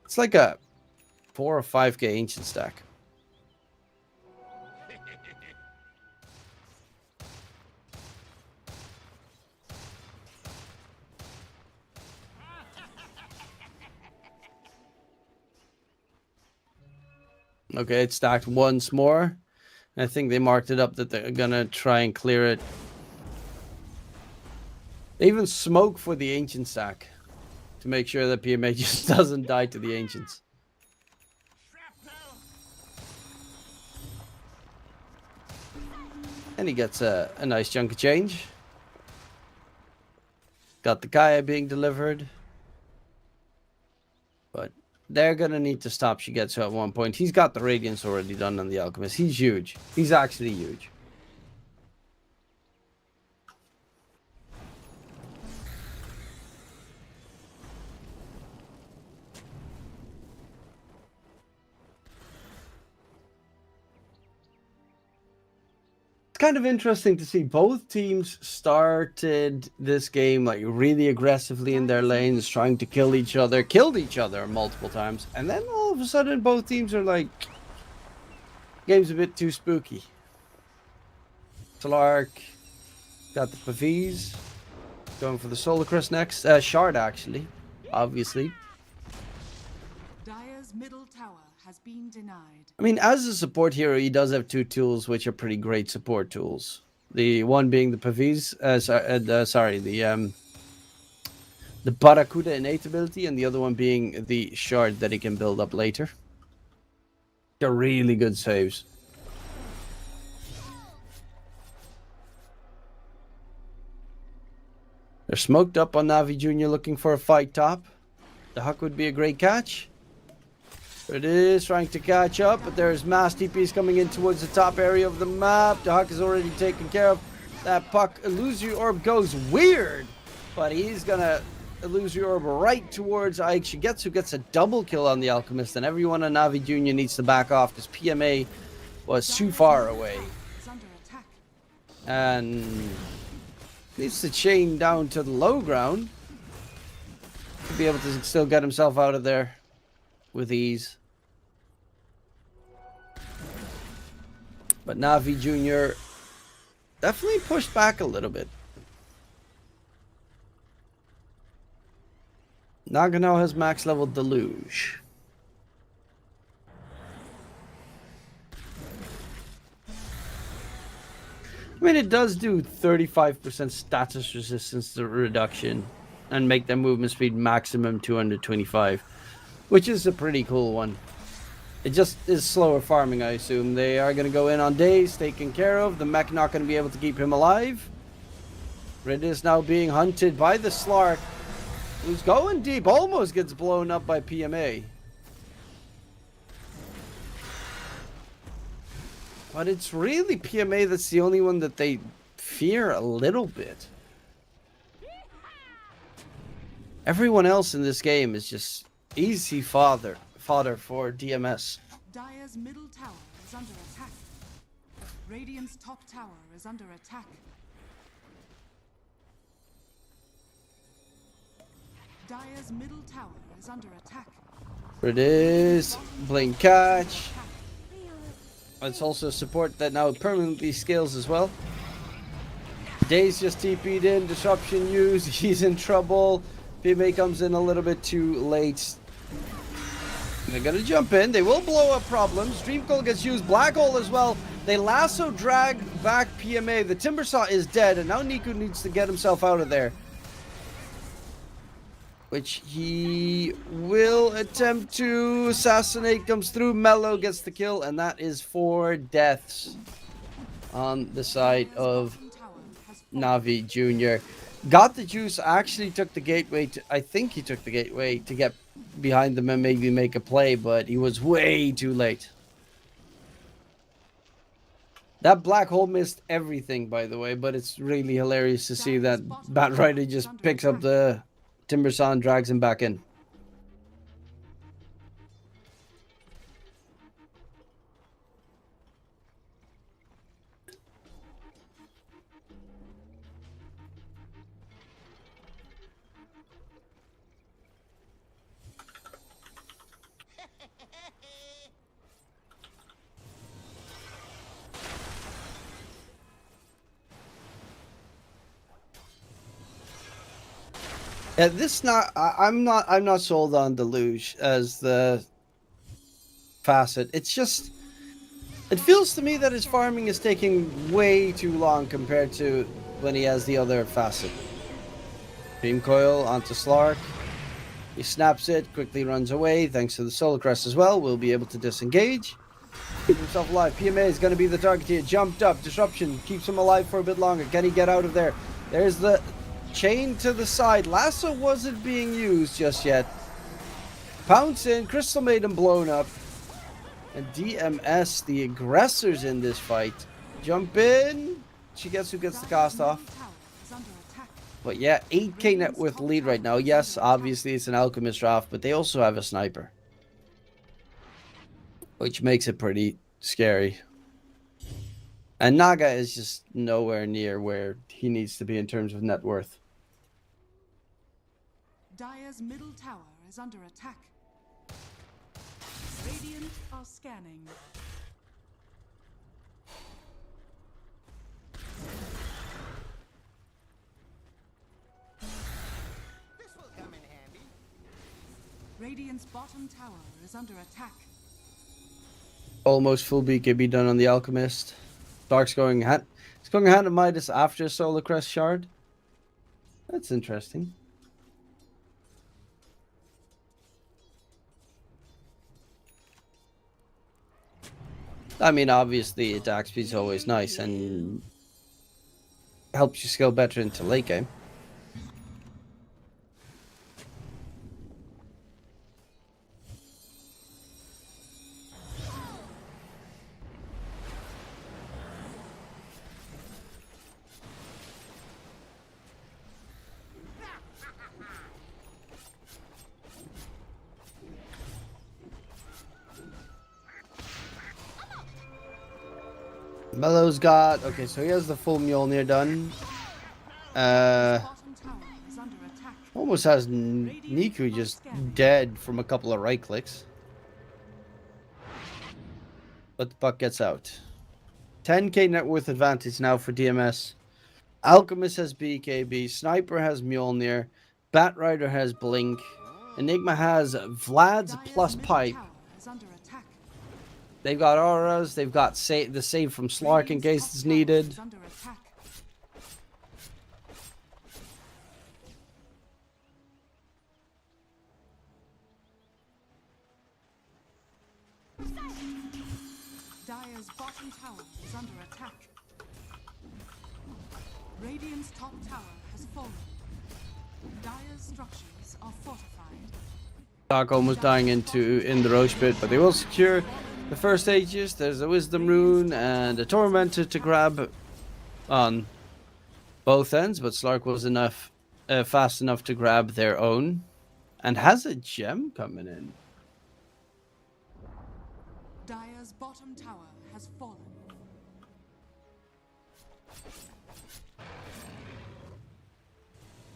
It's like a 4 or 5k ancient stack. Okay, it's stacked once more. I think they marked it up that they're gonna try and clear it. They even smoke for the ancient stack to make sure that PMA just doesn't die to the ancients. And he gets a nice chunk of change. Got the Kaya being delivered. But they're going to need to stop Shigetsu at one point. He's got the Radiance already done on the Alchemist. He's huge. He's actually huge. Kind of interesting to see both teams started this game like really aggressively in their lanes, trying to kill each other, killed each other multiple times, and then all of a sudden both teams are like, game's a bit too spooky. Slark got the Paviz, going for the Solar Crest next. Shard actually, obviously. Dire's middle tower has been denied. I mean, as a support hero, he does have two tools which are pretty great support tools. The one being the Paviz, the Barracuda innate ability, and the other one being the Shard that he can build up later. They're really good saves. They're smoked up on Navi Jr. looking for a fight top. The Huck would be a great catch. It is trying to catch up, but there's mass TPs coming in towards the top area of the map. The Huck is already taken care of. That puck illusory orb goes weird, but he's gonna illusory orb right towards Ike Shigetsu, gets a double kill on the Alchemist, and everyone on Navi Jr. needs to back off because PMA was too far away. And needs to chain down to the low ground to be able to still get himself out of there with ease. But Navi Jr. definitely pushed back a little bit. Nagano has max level Deluge. I mean, it does do 35% status resistance to reduction and make their movement speed maximum 225, which is a pretty cool one. It just is slower farming, I assume. They are going to go in on days, taken care of. The mech not going to be able to keep him alive. Red is now being hunted by the Slark, who's going deep, almost gets blown up by PMA. But it's really PMA that's the only one that they fear a little bit. Everyone else in this game is just easy fodder for DMS. Dire's middle tower is under attack. Radiant's top tower is under attack. Dire's middle tower is under attack. It is blink catch. It's also a support that now permanently scales as well. Days just TP'd in, disruption used, he's in trouble. PMA comes in a little bit too late. They're gonna jump in, they will blow up problems. Dream Coil gets used, Black Hole as well. They lasso drag back PMA. The Timber Saw is dead, and now Niku needs to get himself out of there. Which he will attempt to assassinate, comes through, Mello gets the kill, and that is 4 deaths on the side of Navi Jr. Got the juice, actually took the gateway to, I think he took the gateway to get behind them and maybe make a play, but he was way too late. That Black Hole missed everything, by the way, but it's really hilarious to see that Bat Rider just picks up the Timber Saw and drags him back in. Yeah, this not. I'm not. I'm not sold on Deluge as the facet. It's just. It feels to me that his farming is taking way too long compared to when he has the other facet. Dream Coil onto Slark. He snaps it, quickly runs away. Thanks to the Solar Crest as well, we'll be able to disengage. Keep himself alive. PMA is going to be the target here. Jumped up. Disruption keeps him alive for a bit longer. Can he get out of there? There's the chain to the side. Lasso wasn't being used just yet. Pounce in. Crystal Maiden blown up. And DMS, the aggressors in this fight. Jump in. She gets who gets the cast off. But yeah, 8k net worth lead right now. Yes, obviously it's an Alchemist draft, but they also have a sniper, which makes it pretty scary. And Naga is just nowhere near where he needs to be in terms of net worth. Dire's middle tower is under attack. Radiant are scanning. This will come in handy. Radiant's bottom tower is under attack. Almost full BKB done on the Alchemist. Dark's going hand. It's going hand to Midas after Solar Crest Shard. That's interesting. I mean, obviously, attack speed is always nice and helps you scale better into late game. Mellow's got... Okay, so he has the full Mjolnir done. Bottom tower is under attack. Almost has Niku just dead from a couple of right clicks. But the puck gets out. 10k net worth advantage now for DMS. Alchemist has BKB. Sniper has Mjolnir. Batrider has Blink. Enigma has Vlad's plus Pipe. They've got auras. They've got the save from Slark in case it's needed. Dire's bottom tower is under attack. Radiant's top tower has fallen. Dire's structures are fortified. Dark almost dying in the Roche pit, but they will secure the first stages. There's a Wisdom Rune and a Tormentor to grab on both ends, but Slark was fast enough to grab their own, and has a gem coming in. Dire's bottom tower has fallen.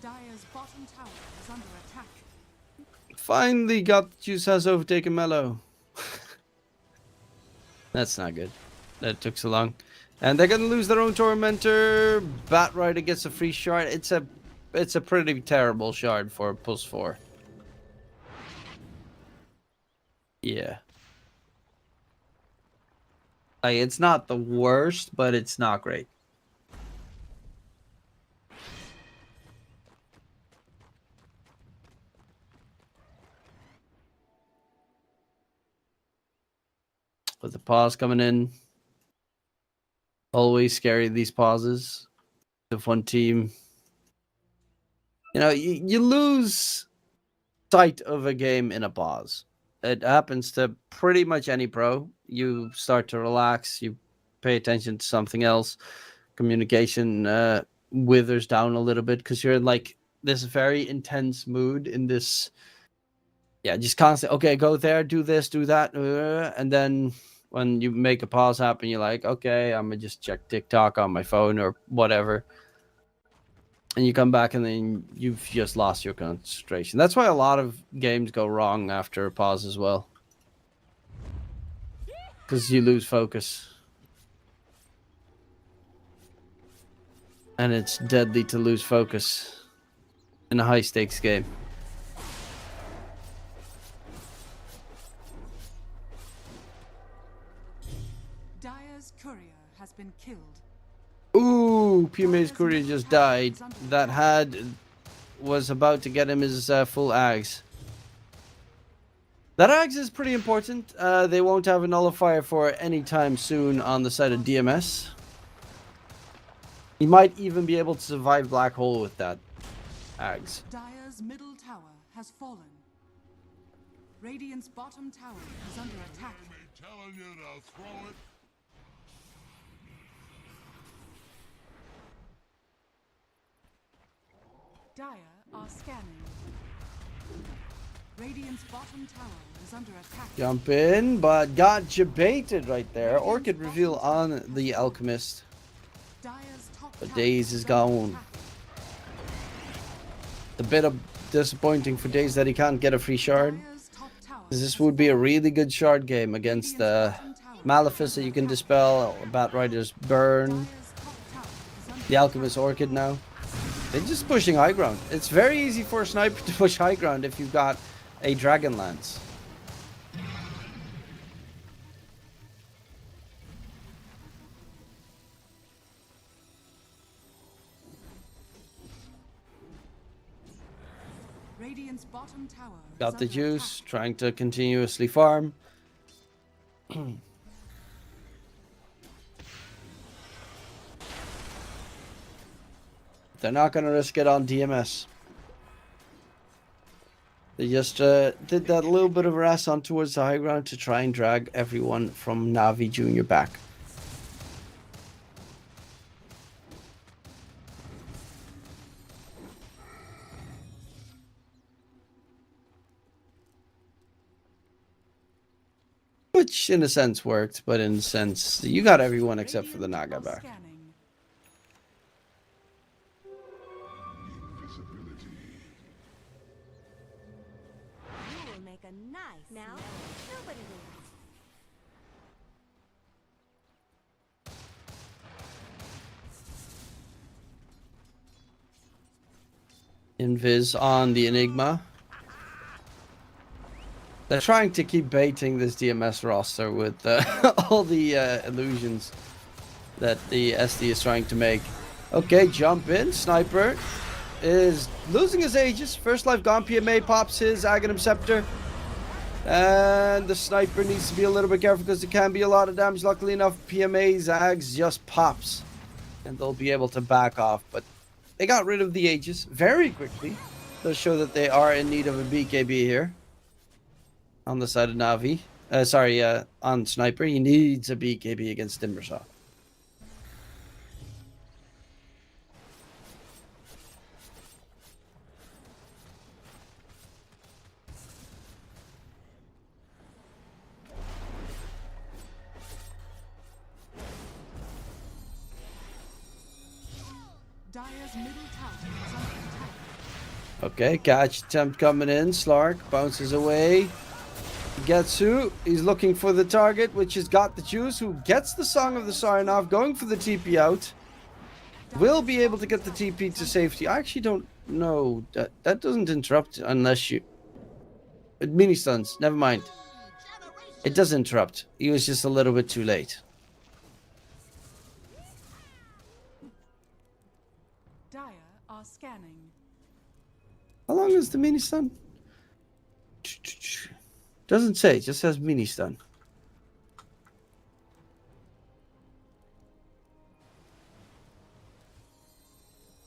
Dire's bottom tower is under attack. Finally got Juice has overtaken Mellow. That's not good. That took so long. And they're gonna lose their own Tormentor. Batrider gets a free shard. It's a pretty terrible shard for +4. Yeah. Like, it's not the worst, but it's not great. With the pause coming in. Always scary, these pauses. If one team... You know, you lose sight of a game in a pause. It happens to pretty much any pro. You start to relax. You pay attention to something else. Communication withers down a little bit because you're in like this very intense mood in this... Yeah, just constant. Okay, go there, do this, do that. And then when you make a pause happen, you're like, okay, I'm going to just check TikTok on my phone or whatever. And you come back and then you've just lost your concentration. That's why a lot of games go wrong after a pause as well. Because you lose focus. And it's deadly to lose focus in a high-stakes game. Dire's courier has been killed. Ooh, PMA's courier just died. That was about to get him his full Ags. That Ags is pretty important. They won't have a nullifier for any time soon on the side of DMS. He might even be able to survive Black Hole with that Ags. Dire's middle tower has fallen. Radiant's bottom tower is under attack. Telling you to throw it. Dire are scanning. Radiant's bottom tower is under attack. Jump in, but got jebaited right there. Orchid reveal on the Alchemist. Dire's top But tower Daze is under gone. attack. A bit of disappointing for Daze that he can't get a free shard. Dire's top tower This would be a really good shard game against the Malefice that you can dispel, Batrider's Burn, Dire's top tower is under the Alchemist Orchid now. They're just pushing high ground. It's very easy for a sniper to push high ground if you've got a Dragon Lance. Radiant's bottom tower is Got the under juice, attack. trying to continuously farm. They're not going to risk it on DMS. They just did that little bit of rest on towards the high ground to try and drag everyone from Navi Jr. back. Which in a sense worked, but in a sense you got everyone except for the Radiant Naga are back. scanning. You will make a nice now. Nobody wins. Invis on the Enigma. They're trying to keep baiting this DMS roster with all the illusions that the SD is trying to make. Okay, jump in. Sniper is losing his Aegis. First life gone. PMA pops his Aghanim Scepter. And the Sniper needs to be a little bit careful because there can be a lot of damage. Luckily enough, PMA's Ags just pops. And they'll be able to back off. But they got rid of the Aegis very quickly. Does show that they are in need of a BKB here. On the side of Navi. On Sniper. He needs a BKB against Timbersaw. Dire's middle tower is under attack. Okay, catch attempt coming in. Slark bounces away. Getsu, he's looking for the target, which has got the juice, who gets the Song of the Siren off, going for the TP out. Will be able to get the TP to safety. I actually don't know. That doesn't interrupt unless you... Mini stuns, never mind. It does interrupt. He was just a little bit too late. Dire are scanning. How long is the mini stun? Doesn't say, it just says mini stun.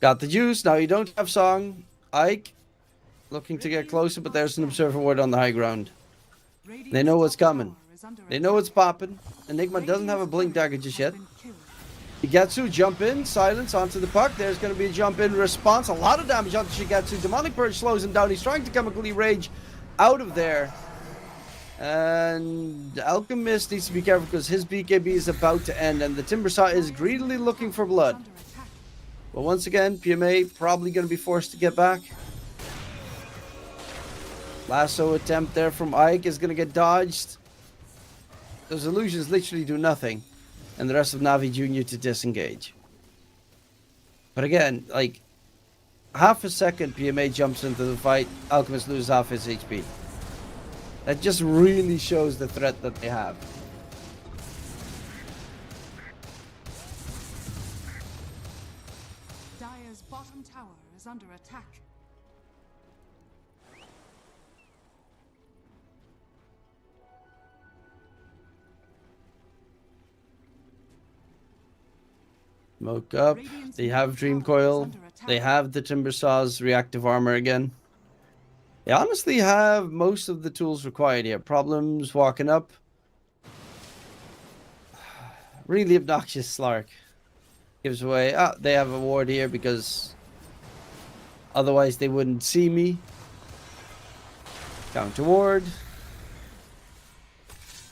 Got the juice. Now you don't have song. Ike looking to get closer, but there's an observer ward on the high ground. They know what's coming. They know what's popping. Enigma doesn't have a blink dagger just yet. Shigetsu, jump in, silence onto the puck. There's going to be a jump in response. A lot of damage onto Shigetsu. Demonic Purge slows him down. He's trying to chemically rage out of there. And Alchemist needs to be careful because his BKB is about to end. And the Timbersaw is greedily looking for blood. But once again, PMA probably going to be forced to get back. Lasso attempt there from Ike is going to get dodged. Those illusions literally do nothing. And the rest of Navi Jr. to disengage. But again, like, half a second PMA jumps into the fight, Alchemist loses half his HP. That just really shows the threat that they have. Dire's bottom tower is under attack. Smoke up. Radiant's They have middle Dream tower is Coil. under attack. They have the Timber Saw's reactive armor again. They honestly have most of the tools required here. Problems walking up. Really obnoxious Slark. Gives away. Ah, they have a ward here because otherwise they wouldn't see me. Counter ward.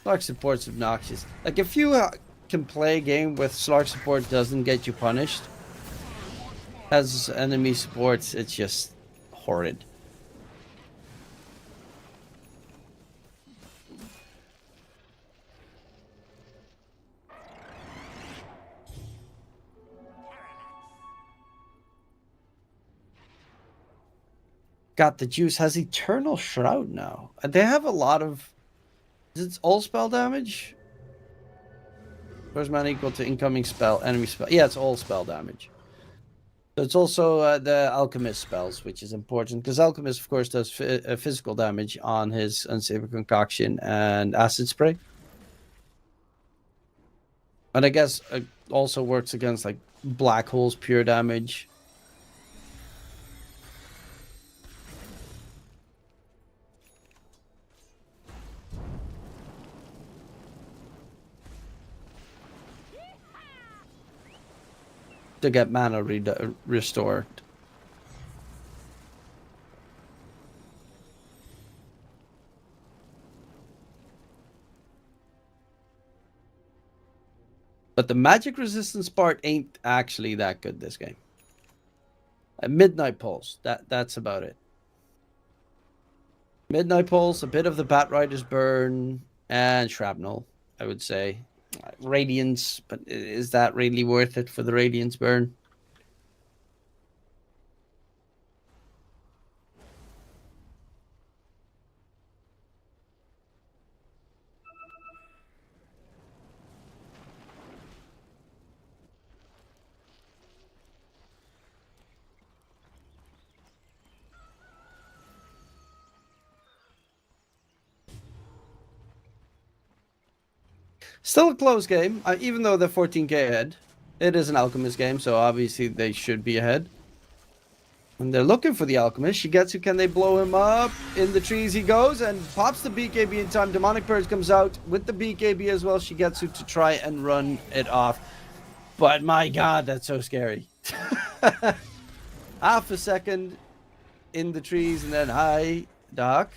Slark support's obnoxious. Like if you can play a game with Slark support doesn't get you punished, as enemy supports, it's just horrid. Got the juice. Has Eternal Shroud now. They have a lot of... Is it all spell damage? First mana equal to incoming spell, enemy spell. Yeah, it's all spell damage. So it's also the Alchemist spells, which is important. Because Alchemist, of course, does physical damage on his Unstable Concoction and Acid Spray. And I guess it also works against like Black Hole's pure damage. To get mana restored. But the magic resistance part ain't actually that good this game. A Midnight Pulse, that's about it. Midnight Pulse, a bit of the Batrider's Burn, and Shrapnel, I would say. Radiance, but is that really worth it for the Radiance burn? Still a close game, even though they're 14k ahead. It is an Alchemist game, so obviously they should be ahead. And they're looking for the Alchemist. Shigetsu, can they blow him up? In the trees he goes and pops the BKB in time. Demonic Purge comes out with the BKB as well. Shigetsu to try and run it off. But my god, that's so scary. Half a second in the trees and then hi, Doc.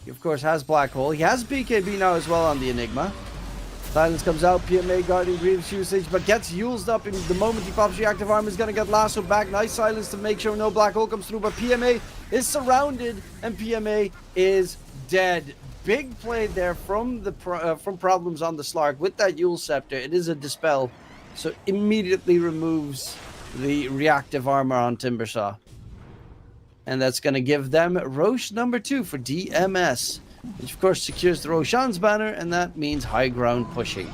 He, of course, has Black Hole. He has BKB now as well on the Enigma. Silence comes out. PMA guarding Grievous usage, but gets used up in the moment he pops reactive armor. Is going to get lassoed back. Nice silence to make sure no Black Hole comes through, but PMA is surrounded and PMA is dead. Big play there from the from Problems on the Slark with that Yule Scepter. It is a Dispel, so immediately removes the reactive armor on Timbersaw. And that's going to give them Roche number 2 for DMS. Which of course secures the Roshan's banner, and that means high ground pushing.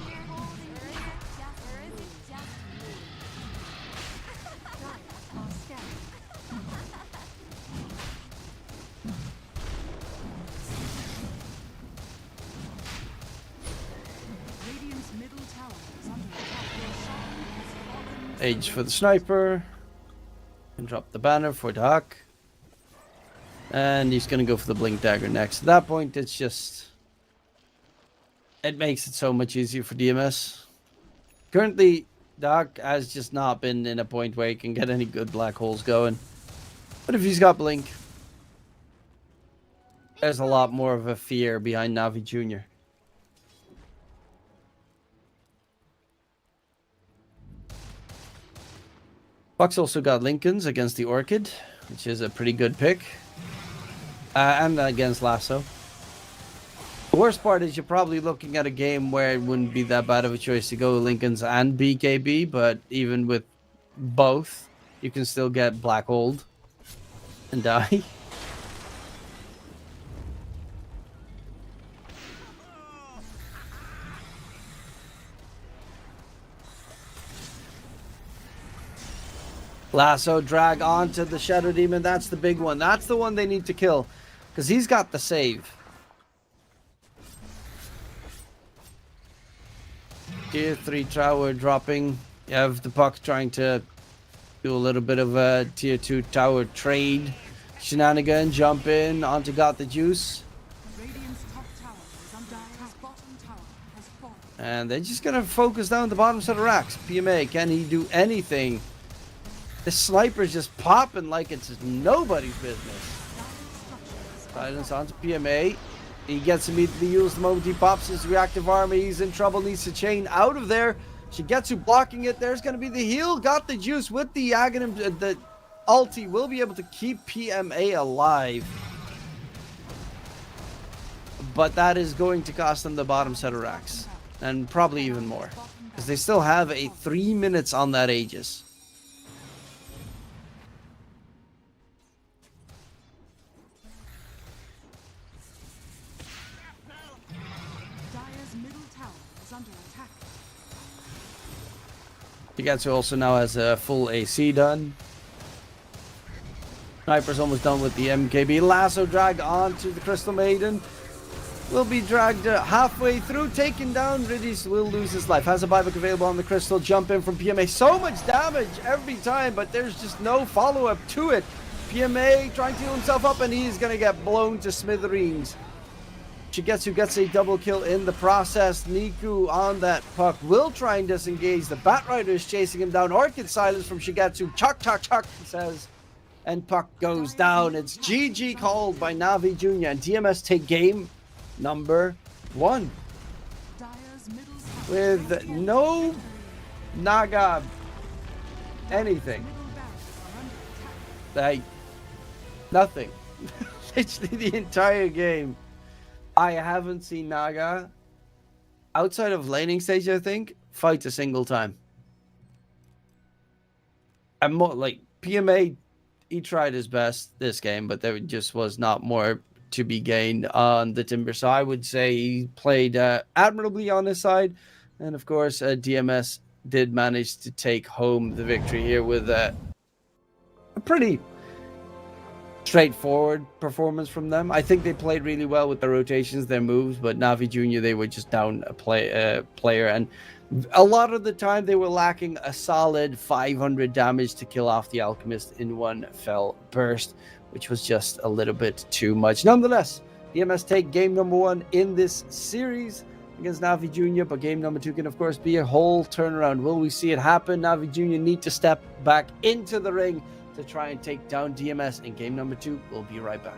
Age for the sniper. And drop the banner for the Huck. And he's going to go for the Blink Dagger next. At that point, it's just... It makes it so much easier for DMS. Currently, Doc has just not been in a point where he can get any good Black Holes going. But if he's got Blink, there's a lot more of a fear behind Navi Jr. Fox also got Lincolns against the Orchid, which is a pretty good pick. And against Lasso. The worst part is you're probably looking at a game where it wouldn't be that bad of a choice to go Lincolns and BKB, but even with both, you can still get black hold and die. Lasso drag onto the Shadow Demon. That's the big one. That's the one they need to kill. Because he's got the save. Tier 3 tower dropping. You have the Puck trying to do a little bit of a Tier 2 tower trade. Shenanigan, jump in onto Got the Juice. Radiant's top tower is under attack. Bottom tower has fallen. And they're just going to focus down the bottom set of racks. PMA, can he do anything? The sniper's just popping like it's nobody's business. Silence onto PMA. He gets immediately used the moment he pops his reactive armor. He's in trouble, needs to chain out of there. Shigetsu blocking it. There's going to be the heal. Got the Juice with the Aghanim. The ulti will be able to keep PMA alive. But that is going to cost them the bottom set of racks. And probably even more. Because they still have a 3 minutes on that Aegis. Dire's middle tower is under attack. Shigetsu also now has a full AC done. Sniper's almost done with the MKB. Lasso drag onto the Crystal Maiden. Will be dragged halfway through, taken down. Riddies will lose his life. Has a buyback available on the Crystal. Jump in from PMA. So much damage every time, but there's just no follow-up to it. PMA trying to heal himself up, and he's going to get blown to smithereens. Shigetsu gets a double kill in the process. Niku on that Puck will try and disengage. The Batrider is chasing him down. Orchid silence from Shigetsu. Chuck, chuck, chuck, he says. And Puck goes down. It's GG called by Na'Vi Jr. And DMS take game number 1. Dire's middle tower With no Naga anything. middle barracks are under attack. Like, nothing. Literally the entire game. I haven't seen Naga, outside of laning stage, I think, fight a single time. And more like PMA, he tried his best this game, but there just was not more to be gained on the Timber. So I would say he played admirably on his side. And of course, DMS did manage to take home the victory here with a pretty straightforward performance from them. I think they played really well with their rotations, their moves, but Na'Vi Jr., they were just down a player. And a lot of the time, they were lacking a solid 500 damage to kill off the Alchemist in one fell burst, which was just a little bit too much. Nonetheless, DMS take game number 1 in this series against Na'Vi Jr., but game number 2 can, of course, be a whole turnaround. Will we see it happen? Na'Vi Jr. need to step back into the ring to try and take down DMS in game number 2. We'll be right back.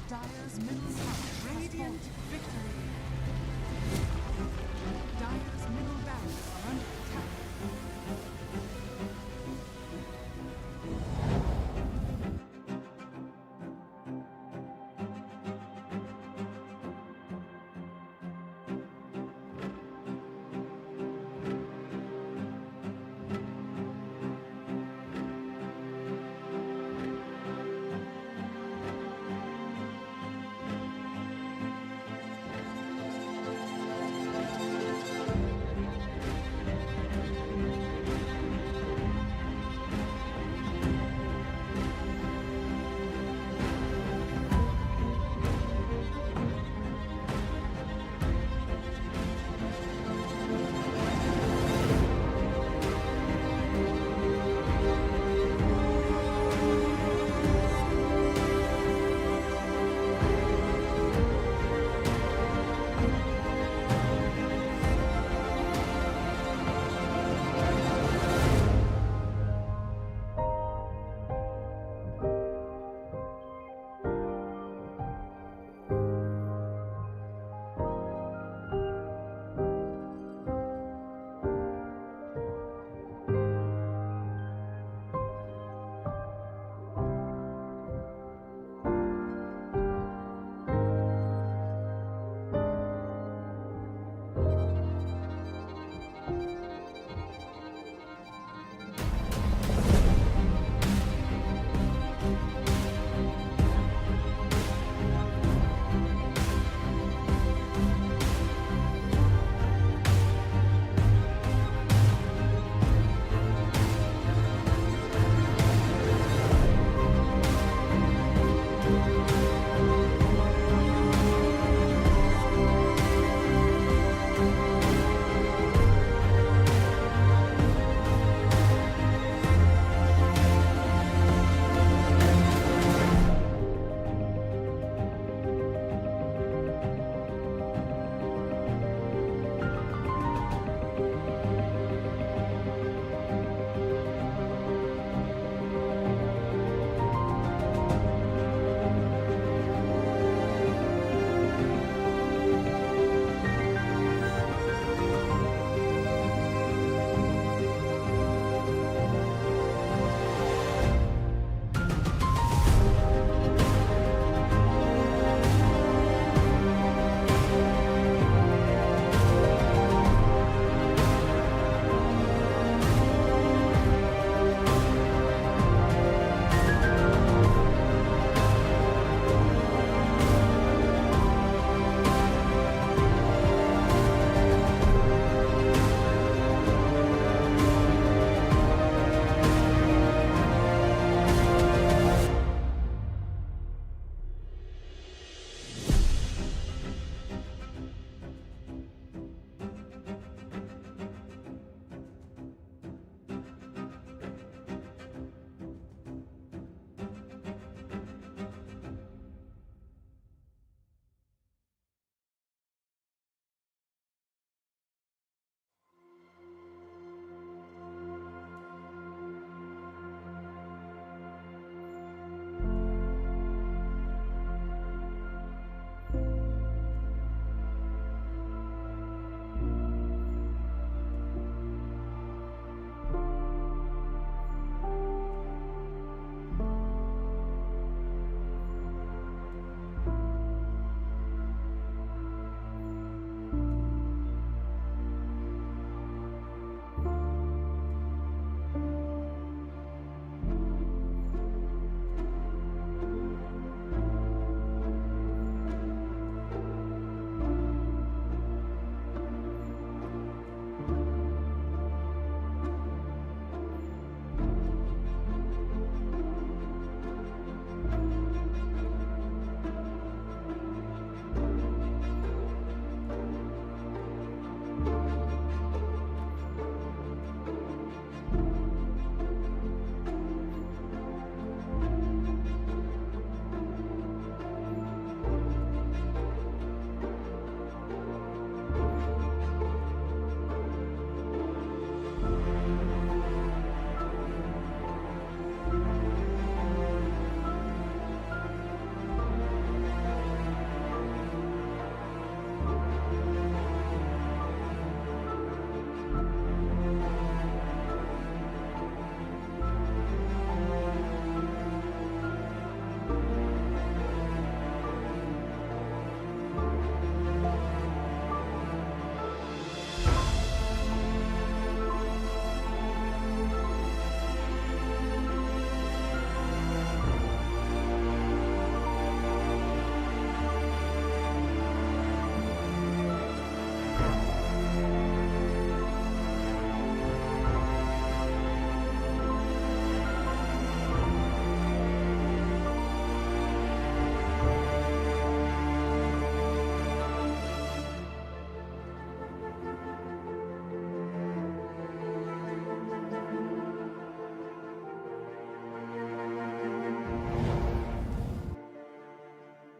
Dire's middle tower. Radiant victory. Dire's middle barracks are under attack.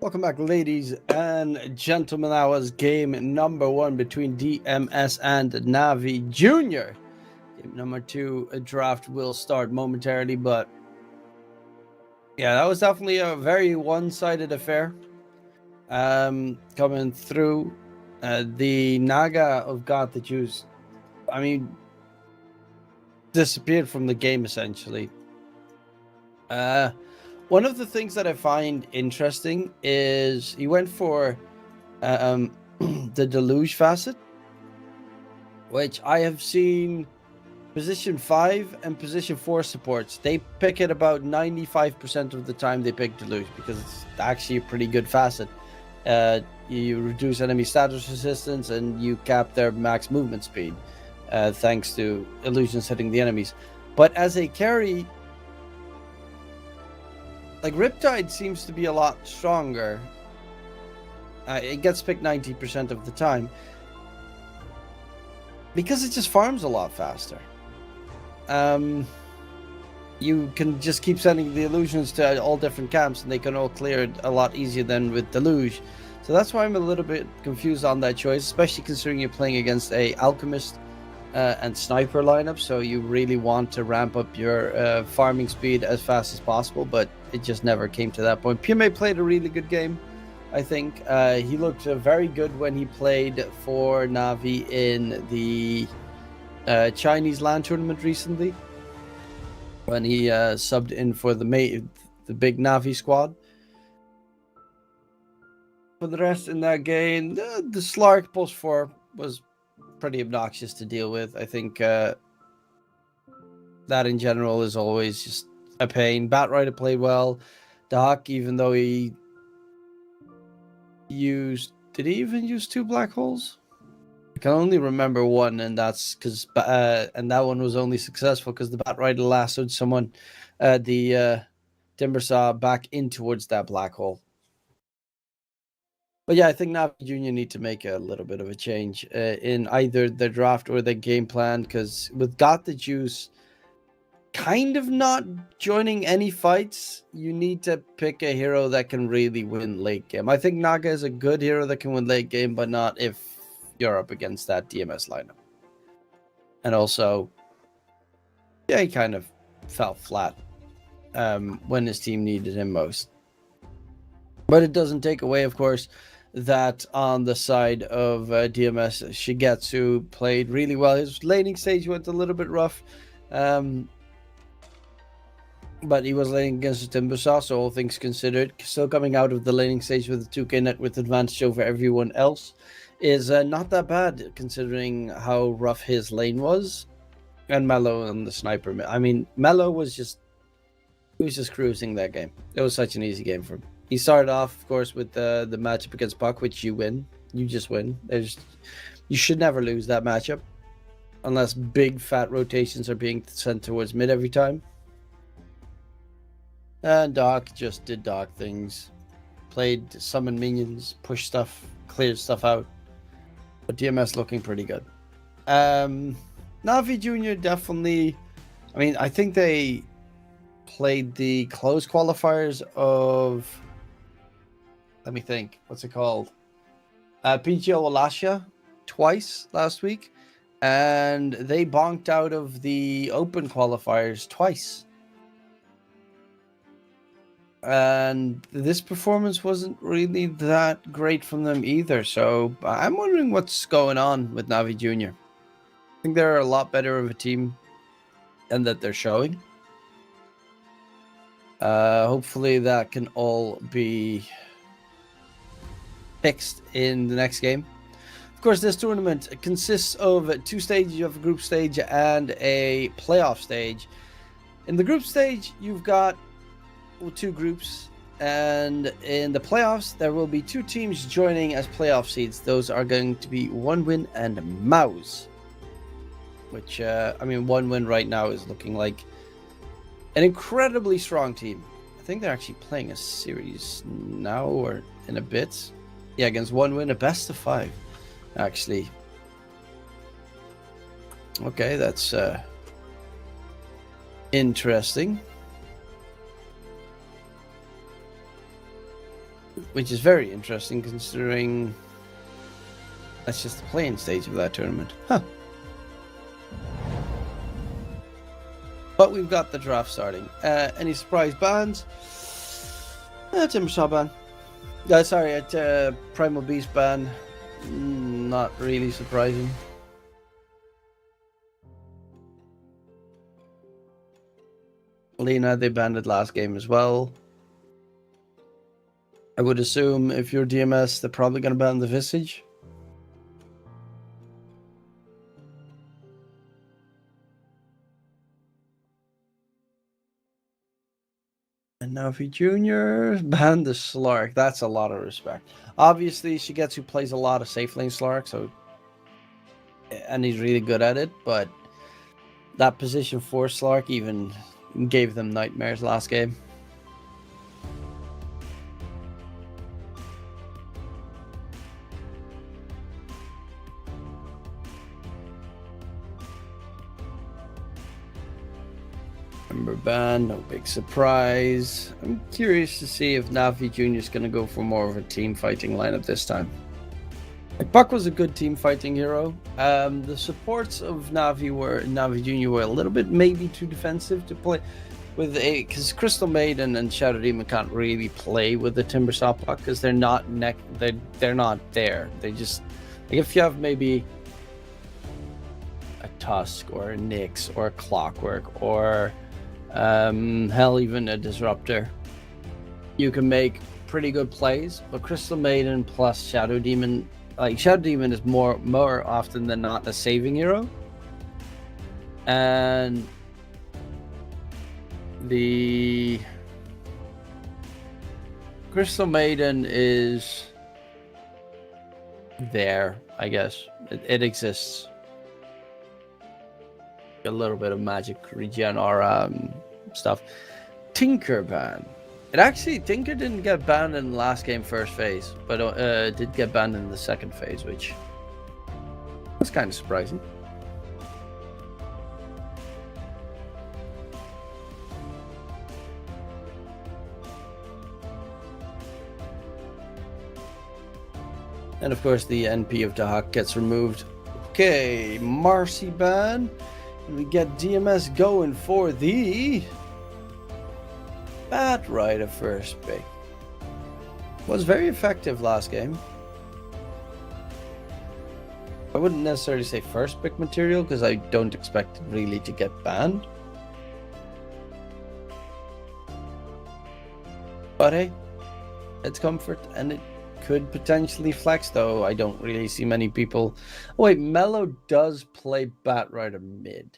Welcome back, ladies and gentlemen. That was game number 1 between DMS and Navi Jr. Game number 2, a draft will start momentarily, but yeah, that was definitely a very one-sided affair. Coming through, the Naga of God the Juice, I mean, disappeared from the game essentially. One of the things that I find interesting is he went for the Deluge facet, which I have seen position 5 and position 4 supports. They pick it about 95% of the time. They pick Deluge because it's actually a pretty good facet. You reduce enemy status resistance and you cap their max movement speed, thanks to illusions hitting the enemies. But as a carry, like Riptide seems to be a lot stronger. It gets picked 90% of the time because it just farms a lot faster. You can just keep sending the illusions to all different camps and they can all clear it a lot easier than with Deluge. So that's why I'm a little bit confused on that choice, especially considering you're playing against a Alchemist and Sniper lineup, so you really want to ramp up your farming speed as fast as possible, but it just never came to that point. Pyume played a really good game, I think. He looked very good when he played for Navi in the Chinese LAN tournament recently, when he subbed in for the big Navi squad. For the rest in that game, the Slark Pulse 4 was pretty obnoxious to deal with. I think that in general is always just a pain. Batrider played well. Doc, even though he used... Did he even use 2 black holes? I can only remember one, and that's because and that one was only successful because the Batrider lassoed someone, the Timbersaw, back in towards that black hole. But yeah, I think Navi Junior need to make a little bit of a change in either their draft or their game plan, because with Got the Juice kind of not joining any fights, you need to pick a hero that can really win late game. I think Naga is a good hero that can win late game, but not if you're up against that DMS lineup. And also, yeah, he kind of fell flat when his team needed him most. But it doesn't take away, of course, that on the side of DMS, Shigetsu played really well. His laning stage went a little bit rough, but he was laning against the Timbersaw, so all things considered, still coming out of the laning stage with a 2k net with advantage over everyone else is not that bad, considering how rough his lane was. And Mello and the Sniper. I mean, Mello was just... he was just cruising that game. It was such an easy game for him. He started off, of course, with the matchup against Puck, which you win. You just win. You should never lose that matchup, unless big fat rotations are being sent towards mid every time. And Doc just did Doc things. Played summon minions, pushed stuff, cleared stuff out. But DMS looking pretty good. Navi Junior definitely... I mean, I think they played the close qualifiers of... let me think. What's it called? PGL Wallachia twice last week. And they bonked out of the open qualifiers twice. And this performance wasn't really that great from them either. So I'm wondering what's going on with Navi Junior. I think they're a lot better of a team than that they're showing. Hopefully that can all be fixed in the next game. Of course, this tournament consists of 2 stages. You have a group stage and a playoff stage. In the group stage, you've got 2 groups, and in the playoffs, there will be 2 teams joining as playoff seeds. Those are going to be One Win and Mouse. Which, I mean, One Win right now is looking like an incredibly strong team. I think they're actually playing a series now or in a bit. Yeah, against One Win, a best of 5, actually. Okay, that's interesting. which is very interesting considering that's just the playing stage of that tournament. Huh. But we've got the draft starting. Any surprise bans? Timbersaw ban. Sorry, at Primal Beast ban. Not really surprising. Lena, they banned it last game as well. I would assume if you're DMS, they're probably going to ban the Visage. And Navi Jr. banned the Slark. That's a lot of respect. Obviously, Shigetsu plays a lot of safe lane Slark, and he's really good at it, but that position for Slark even gave them nightmares last game. Ember ban, no big surprise. I'm curious to see if Navi Jr. is going to go for more of a team fighting lineup this time. Like, Buck was a good team fighting hero. The supports of Navi Jr. were a little bit maybe too defensive to play with, because Crystal Maiden and Shadow Demon can't really play with the Timbersaw Puck because they're not they're not there. They just, like, if you have maybe a Tusk or a Nyx or a Clockwork or hell, even a Disruptor, you can make pretty good plays. But Crystal Maiden plus Shadow Demon, like, Shadow Demon is more often than not a saving hero, and the Crystal Maiden is there, I guess. It exists. A little bit of magic regen or stuff. Tinker ban. Tinker didn't get banned in the last game first phase, but did get banned in the second phase, which was kind of surprising. And of course the NP of Dahak gets removed. Okay, Marcy ban. We get DMS going for the Bat Rider first pick. Was very effective last game. I wouldn't necessarily say first pick material because I don't expect it really to get banned. But hey, it's comfort, and it could potentially flex, though I don't really see many people. Oh wait, Mello does play Bat Rider mid,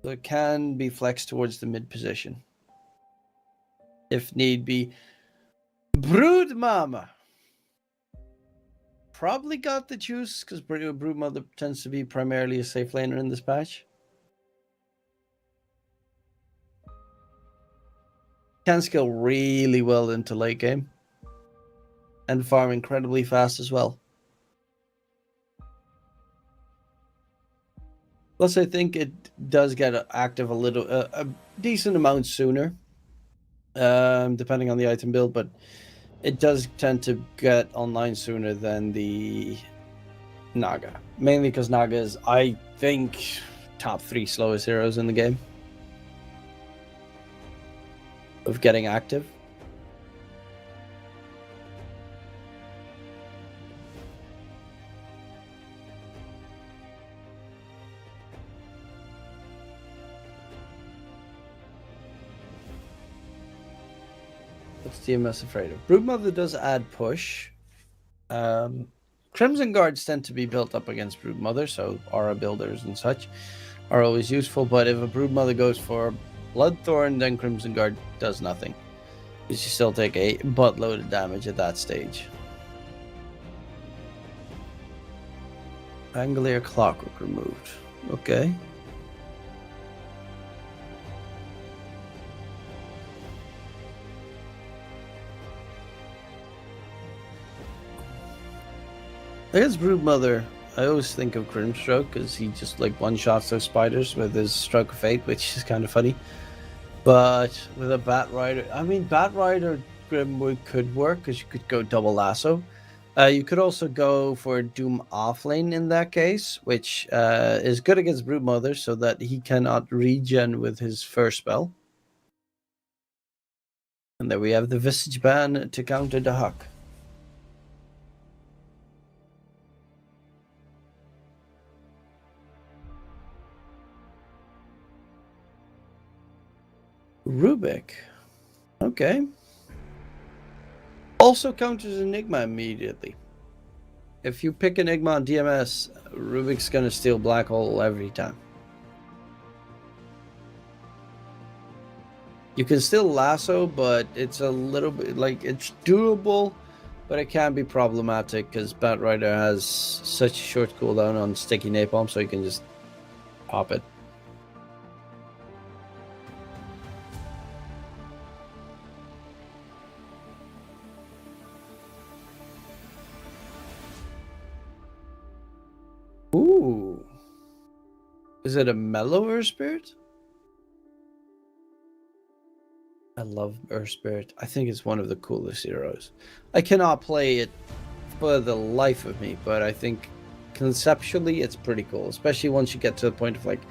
so it can be flexed towards the mid position if need be. Brood Mama probably got the juice because Brood Mother tends to be primarily a safe laner in this patch. Can scale really well into late game and farm incredibly fast as well. Plus, I think it does get active a decent amount sooner, depending on the item build, but it does tend to get online sooner than the Naga. Mainly because Naga is, I think, top 3 slowest heroes in the game of getting active. What's DMS afraid of? Broodmother does add push. Crimson Guards tend to be built up against Broodmother, so aura builders and such are always useful, but if a Broodmother goes for Bloodthorn, then Crimson Guard does nothing. You still take a buttload of damage at that stage. Angolier Clockwork removed. Okay. I guess Broodmother, I always think of Grimstroke because he just like one-shots those spiders with his Stroke of Fate, which is kind of funny. But with a Bat Rider, I mean, Bat Rider Grimwood could work because you could go double lasso. You could also go for Doom offlane in that case, which is good against Broodmother so that he cannot regen with his first spell. And there we have the Visage Ban to counter the Huck. Rubik. Okay. Also counters Enigma immediately. If you pick Enigma on DMS, Rubik's gonna steal Black Hole every time. You can still lasso, but it's a little bit like it's doable, but it can be problematic because Batrider has such a short cooldown on sticky napalm, so you can just pop it. Ooh. Is it a mellow Earth Spirit? I love Earth Spirit. I think it's one of the coolest heroes. I cannot play it for the life of me, but I think conceptually it's pretty cool, especially once you get to the point of like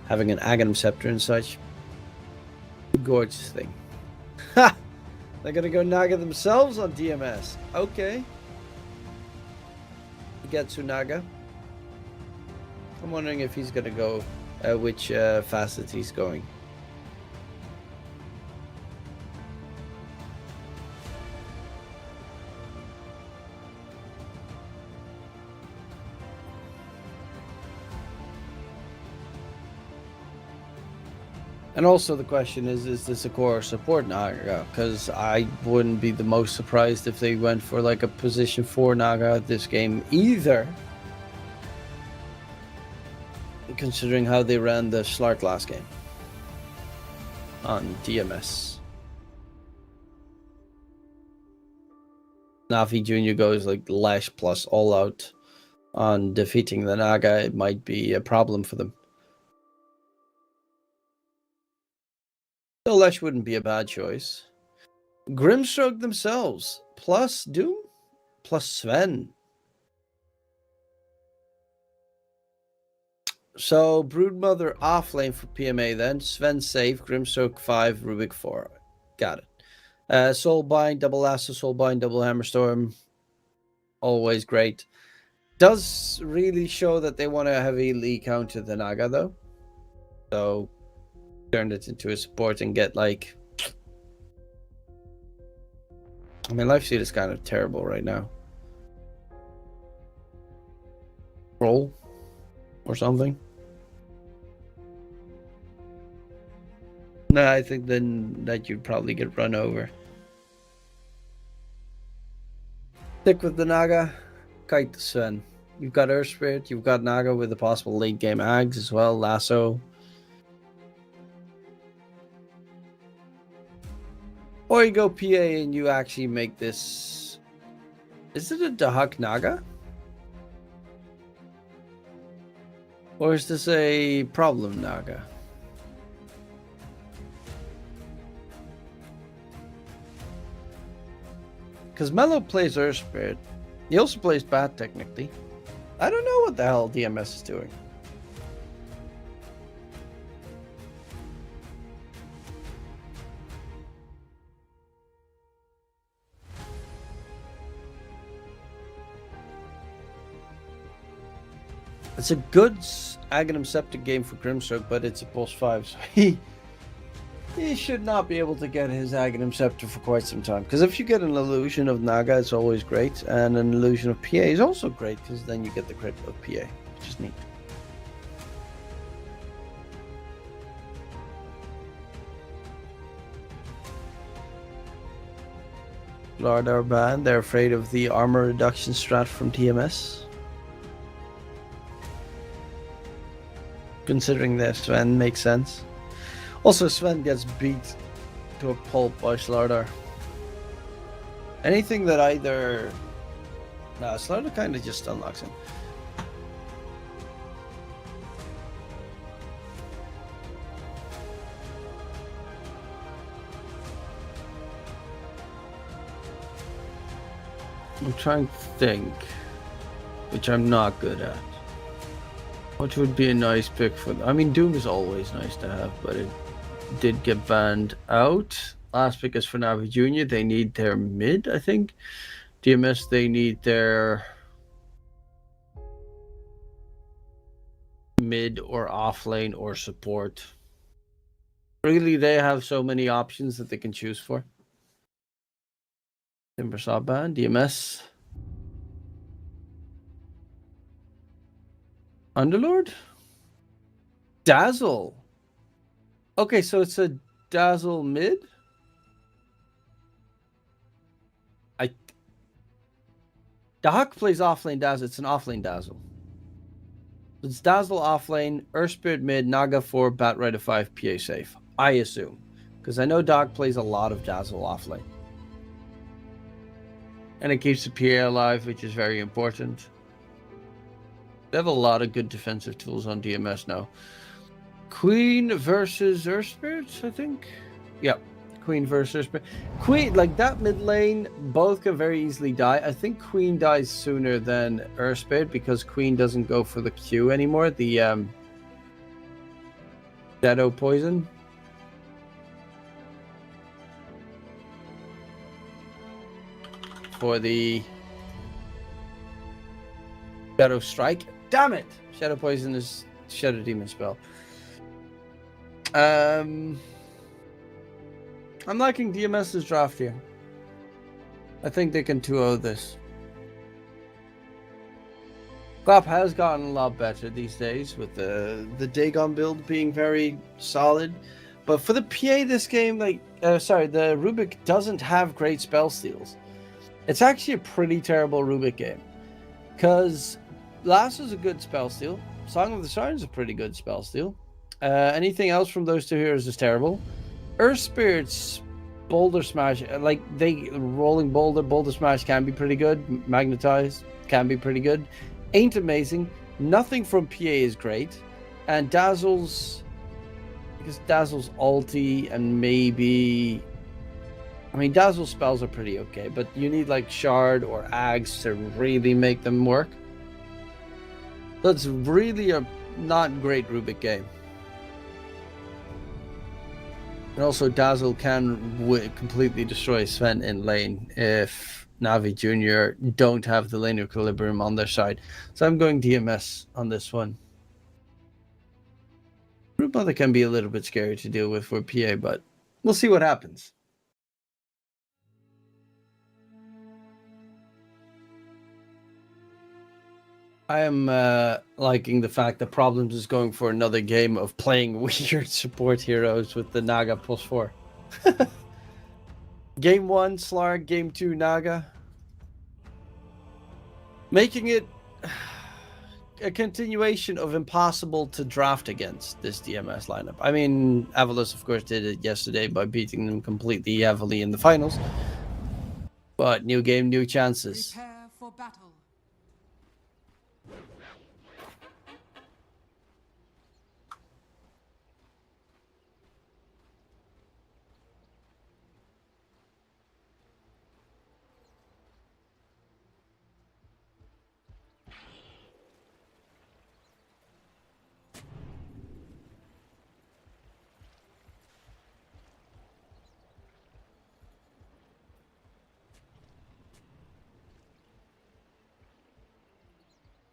having an Aghanim Scepter and such. Gorgeous thing. Ha! They're gonna go Naga themselves on DMS. Okay. Getsu Naga. I'm wondering if he's gonna go which facet he's going. And also the question is this a core support Naga? Because I wouldn't be the most surprised if they went for like a position 4 Naga this game either. Considering how they ran the Slark last game on DMS. Now if Junior goes like Lash plus all out on defeating the Naga, it might be a problem for them. So Lash wouldn't be a bad choice. Grimstroke themselves, plus Doom, plus Sven. So Broodmother offlane for PMA then. Sven safe, Grimstroke 5, Rubik 4. Got it. Soulbind, double Lasso, Soulbind, double Hammerstorm. Always great. Does really show that they want to heavily counter the Naga though. So turn it into a support and get like... I mean, Life Seed is kind of terrible right now. Roll or something. No, I think then that you'd probably get run over. Stick with the Naga, kite the Sven. You've got Earth Spirit, you've got Naga with the possible late game Ags as well, Lasso. Or you go PA and you actually make this... Is it a Dahak Naga? Or is this a problem Naga? Because Mello plays Earth Spirit. He also plays Bat technically. I don't know what the hell DMS is doing. It's a good Aghanim Scepter game for Grimstroke, but it's a plus 5, so he should not be able to get his Aghanim Scepter for quite some time. Because if you get an illusion of Naga, it's always great, and an illusion of PA is also great, because then you get the crit of PA, which is neat. Lardar ban, they're afraid of the armor reduction strat from TMS. Considering that Sven makes sense. Also, Sven gets beat to a pulp by Slardar. Anything that either... Nah, Slardar kind of just unlocks him. I'm trying to think, which I'm not good at. Which would be a nice pick for... I mean, Doom is always nice to have, but it did get banned out. Last pick is for Navi Junior. They need their mid, I think. DMS, they need their mid or offlane or support. Really, they have so many options that they can choose for. Timbersaw ban, DMS. Underlord? Dazzle. Okay, so it's a Dazzle mid? The Huck plays offlane Dazzle. It's an offlane Dazzle. It's Dazzle offlane, Earth Spirit mid, Naga 4, Bat Rider 5, PA safe. I assume. Because I know Doc plays a lot of Dazzle offlane. And it keeps the PA alive, which is very important. They have a lot of good defensive tools on DMS now. Queen versus Earth Spirits, I think. Yep. Queen versus Earth Spirit. Queen, like that mid lane, both can very easily die. I think Queen dies sooner than Earth Spirit because Queen doesn't go for the Q anymore. The Shadow Poison. For the Shadow Strike. Damn it! Shadow Poison is Shadow Demon spell. I'm liking DMS's draft here. I think they can 2-0 this. Glap has gotten a lot better these days with the Dagon build being very solid. But for the PA this game, the Rubik doesn't have great spell steals. It's actually a pretty terrible Rubik game. Because Lasso's a good spell steal. Song of the Siren is a pretty good spell steal. Anything else from those two heroes is terrible. Earth Spirits, Boulder Smash, Rolling Boulder Smash can be pretty good. Magnetize can be pretty good. Ain't amazing. Nothing from PA is great. And Dazzle's ulti and maybe... I mean, Dazzle spells are pretty okay, but you need like Shard or Ags to really make them work. So it's really a not great Rubik game. And also Dazzle can completely destroy Sven in lane if Navi Jr. don't have the lane equilibrium on their side. So I'm going DMS on this one. Root Mother can be a little bit scary to deal with for PA, but we'll see what happens. I am liking the fact that Problems is going for another game of playing weird support heroes with the Naga +4. Game 1, Slarg. Game 2, Naga. Making it a continuation of impossible to draft against this DMS lineup. I mean, Avalos, of course, did it yesterday by beating them completely heavily in the finals. But new game, new chances. Prepare for battle.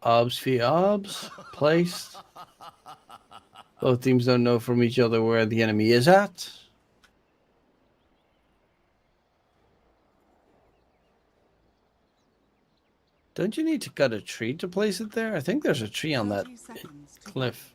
Obs v Obs placed. Both teams don't know from each other where the enemy is at. Don't you need to cut a tree to place it there? I think there's a tree on that cliff.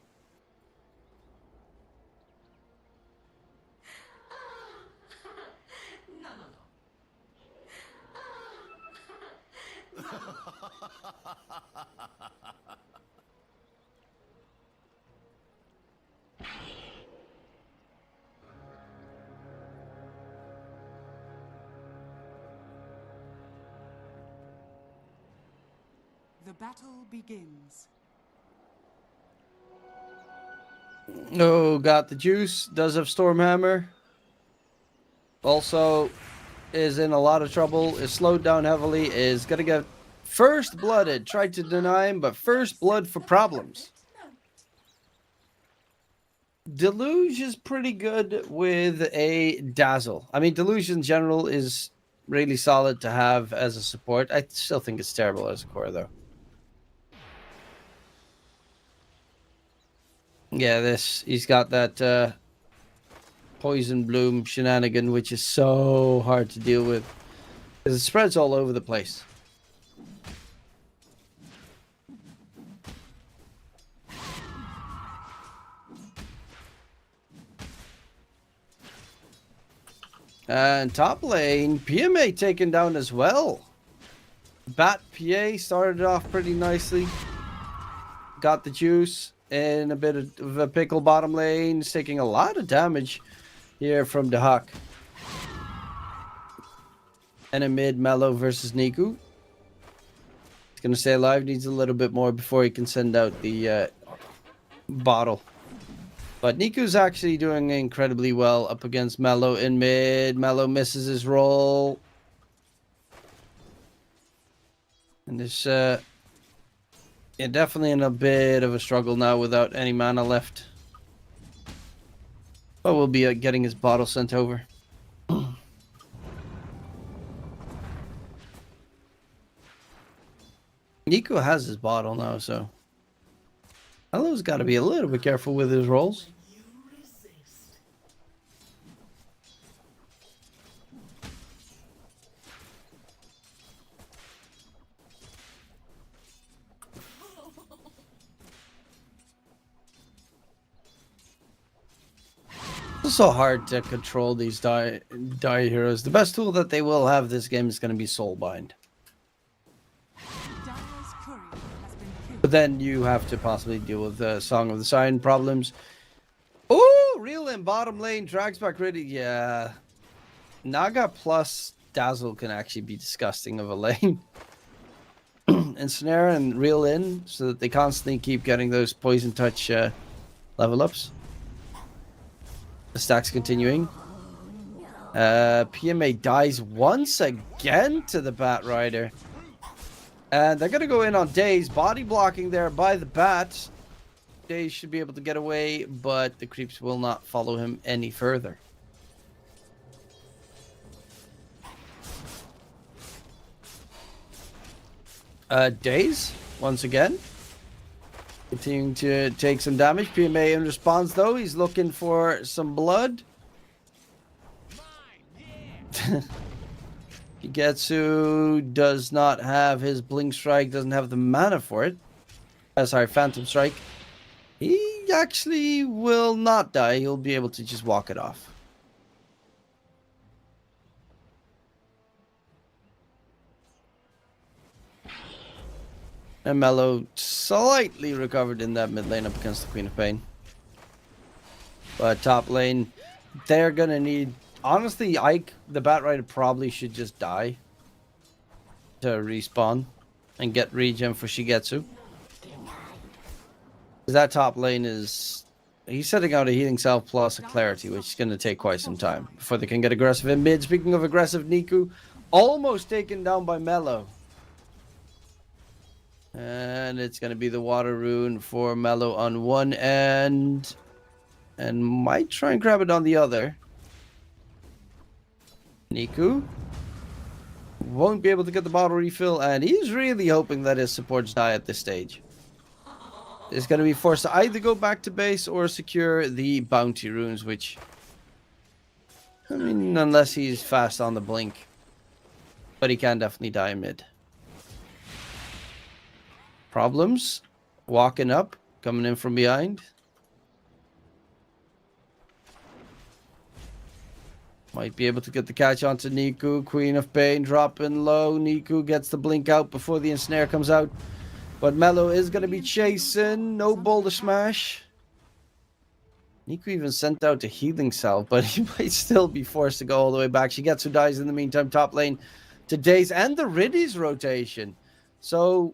The battle begins. Oh, got the juice. Does have Stormhammer. Also, is in a lot of trouble, is slowed down heavily, is going to get first blooded. Tried to deny him, but first blood for problems. Deluge is pretty good with a Dazzle. I mean, Deluge in general is really solid to have as a support. I still think it's terrible as a core, though. Yeah, he's got that Poison Bloom shenanigan, which is so hard to deal with because it spreads all over the place. And top lane, PMA taken down as well. Bat PA started off pretty nicely. Got the juice in a bit of a pickle bottom lane. He's taking a lot of damage here from the Hawk. And a mid Mellow versus Niku. He's going to stay alive. Needs a little bit more before he can send out the bottle. But Niku's actually doing incredibly well up against Mellow in mid. Mellow misses his roll. And this, yeah, definitely in a bit of a struggle now without any mana left. But we'll be getting his bottle sent over. Niku has his bottle now, so Mellow's got to be a little bit careful with his rolls. It's so hard to control these die heroes. The best tool that they will have this game is going to be Soulbind. But then you have to possibly deal with the Song of the Siren problems. Oh, real in bottom lane. Drags back ready. Yeah. Naga plus Dazzle can actually be disgusting of a lane. Ensnare and reel in so that they constantly keep getting those poison touch level ups. The stack's continuing. PMA dies once again to the Bat Rider. And they're going to go in on Daze. Body blocking there by the Bat. Daze should be able to get away, but the creeps will not follow him any further. Daze, once again. Continuing to take some damage. PMA in response, though. He's looking for some blood. Higetsu does not have his Blink Strike, doesn't have the mana for it. Sorry, Phantom Strike. He actually will not die. He'll be able to just walk it off. And Mellow slightly recovered in that mid lane up against the Queen of Pain. But top lane, they're going to need... Honestly, Ike, the Bat Rider, probably should just die to respawn and get regen for Shigetsu. Because that top lane is... He's setting out a Healing Salve plus a Clarity, which is going to take quite some time before they can get aggressive in mid. Speaking of aggressive, Niku almost taken down by Mellow. And it's going to be the Water Rune for Mellow on one end. And might try and grab it on the other. Niku won't be able to get the bottle refill, and he's really hoping that his supports die at this stage. He's going to be forced to either go back to base or secure the bounty runes, which, I mean, unless he's fast on the blink. But he can definitely die mid. Problems. Walking up, coming in from behind. Might be able to get the catch onto Niku. Queen of Pain dropping low. Niku gets the blink out before the ensnare comes out. But Mellow is going to be chasing. No boulder smash. Niku even sent out a Healing Salve, but he might still be forced to go all the way back. Shigetsu dies in the meantime. Top lane to Daze and the Riddy's rotation. So,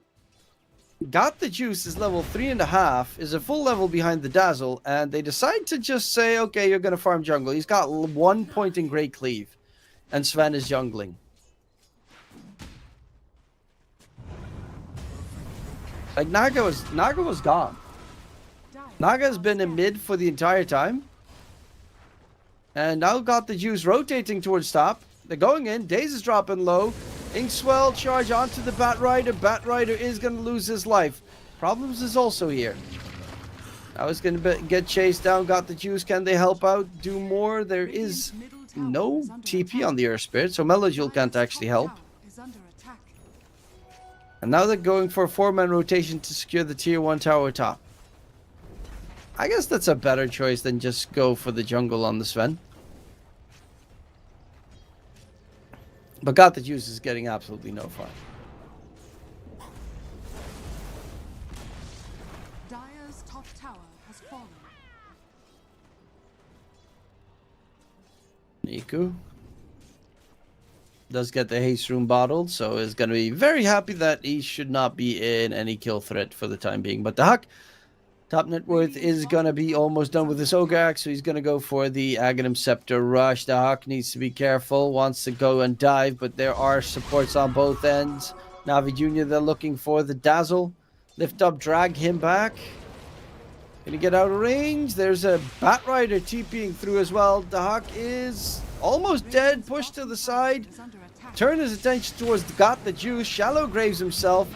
got the juice is level 3.5, is a full level behind the Dazzle, and they decide to just say, okay, you're going to farm jungle. He's got 1 point in Great Cleave. and Sven is jungling. Like Naga was gone. Naga's been in mid for the entire time. And now got the Juice rotating towards top. They're going in. Daze is dropping low. Inkswell charge onto the Batrider. Batrider is going to lose his life. Problems is also here. Now he's going to get chased down. Got the Juice. Can they help out? Do more? There is no TP on the Earth Spirit. So Melojule can't actually help. And now they're going for a 4-man rotation to secure the tier 1 tower top. I guess that's a better choice than just go for the jungle on the Sven. But Got the Juice is getting absolutely no fun. Dire's top tower has fallen. Niku does get the haste room bottled, so is going to be very happy that he should not be in any kill threat for the time being. But the Huck, top net worth, is going to be almost done with this Ogre Axe, so he's going to go for the Aghanim Scepter rush. The Huck needs to be careful, wants to go and dive, but there are supports on both ends. Navi Jr., they're looking for the Dazzle. Lift up, drag him back. Gonna get out of range. There's a Batrider TPing through as well. The Huck is almost dead, pushed to the side. Turn his attention towards Got the Juice. Shallow Graves himself,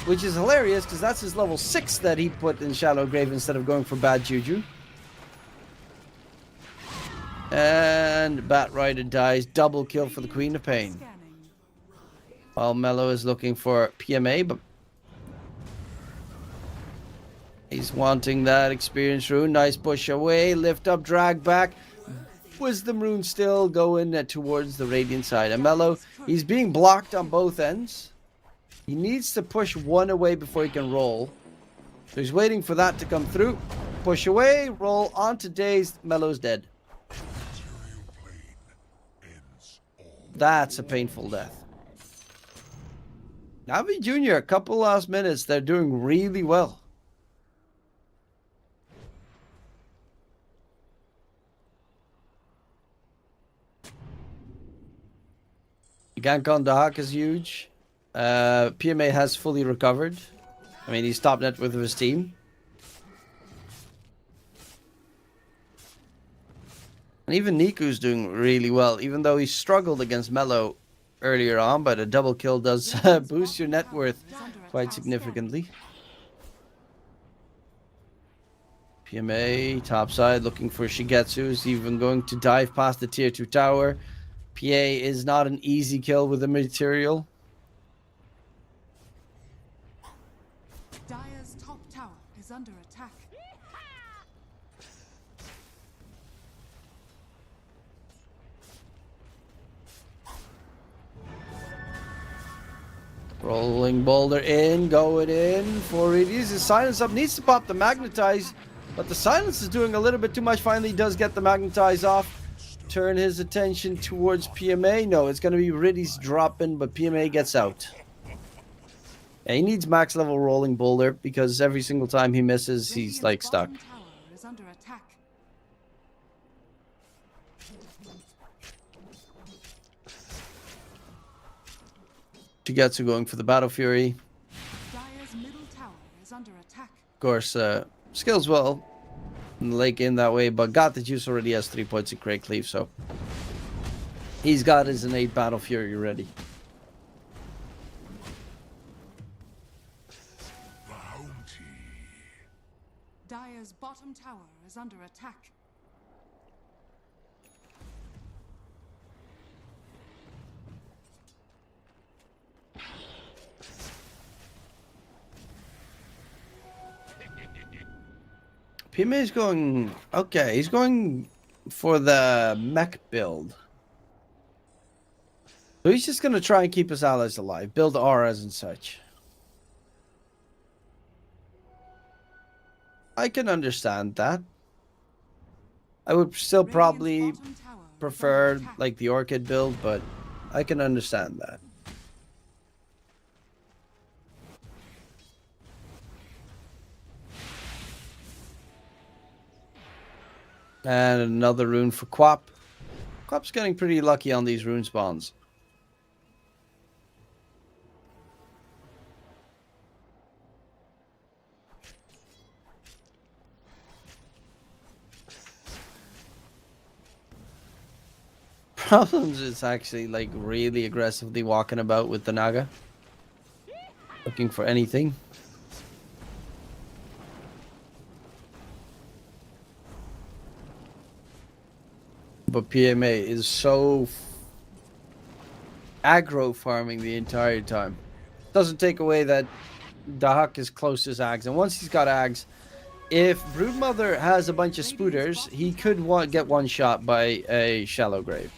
which is hilarious because that's his level 6 that he put in Shallow Grave instead of going for Bad Juju. And Batrider dies. Double kill for the Queen of Pain. While Mello is looking for PMA, but he's wanting that experience rune. Nice push away. Lift up, drag back. Wisdom rune still going towards the Radiant side. And Mello, he's being blocked on both ends. He needs to push one away before he can roll. So he's waiting for that to come through. Push away, roll onto Daze. Mello's dead. That's a painful death. Navi Jr., a couple last minutes. They're doing really well. Gank on the Huck is huge. PMA has fully recovered. I mean, he's top net with his team. And even Niku's doing really well, even though he struggled against Mello earlier on, but a double kill does boost your net worth quite significantly. PMA, top side, looking for Shigetsu. Is even going to dive past the tier 2 tower. PA is not an easy kill with the material. Dire's top tower is under attack. Rolling boulder in, going in for it. Uses silence up, needs to pop the magnetize, but the silence is doing a little bit too much. Finally does get the magnetize off. Turn his attention towards PMA. No, it's going to be Riddy's dropping, but PMA gets out. Yeah, he needs max level rolling boulder because every single time he misses, he's like stuck. Bottom tower is under attack. Shigetsu going for the Battle Fury. Dire's middle tower is under attack. Of course, skills well in the late game that way, but Got the Juice already has 3 points in Crate Cleave, so he's got his innate Battle Fury ready. Dire's bottom tower is under attack. PMA is going... Okay, he's going for the mech build. So he's just going to try and keep his allies alive. Build auras and such. I can understand that. I would still probably prefer like the Orchid build, but I can understand that. And another rune for Quap. Quap's getting pretty lucky on these rune spawns. Problems is actually like really aggressively walking about with the Naga, looking for anything. But PMA is so aggro farming the entire time. Doesn't take away that Dahak is close to his Ags, and once he's got Ags, if Broodmother has a bunch of spooters, he could get one shot by a Shadow Wave.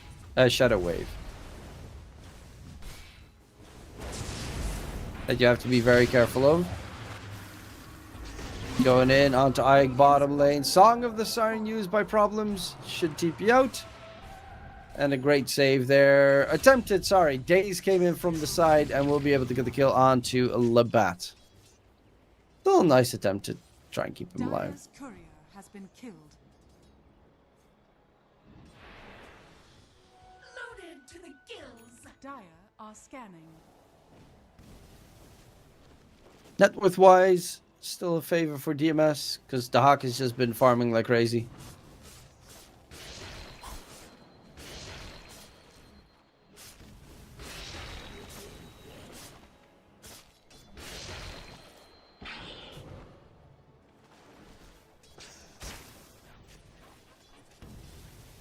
That you have to be very careful of. Going in onto Ike bottom lane. Song of the Siren used by Problems should TP out. And a great save there. Attempted, sorry. Daze came in from the side and will be able to get the kill onto Labat. Still a nice attempt to try and keep him alive. Dire's courier has been killed. Loaded to the gills. Dire are scanning. Net worth wise, still a favor for DMS because the Hawk has just been farming like crazy.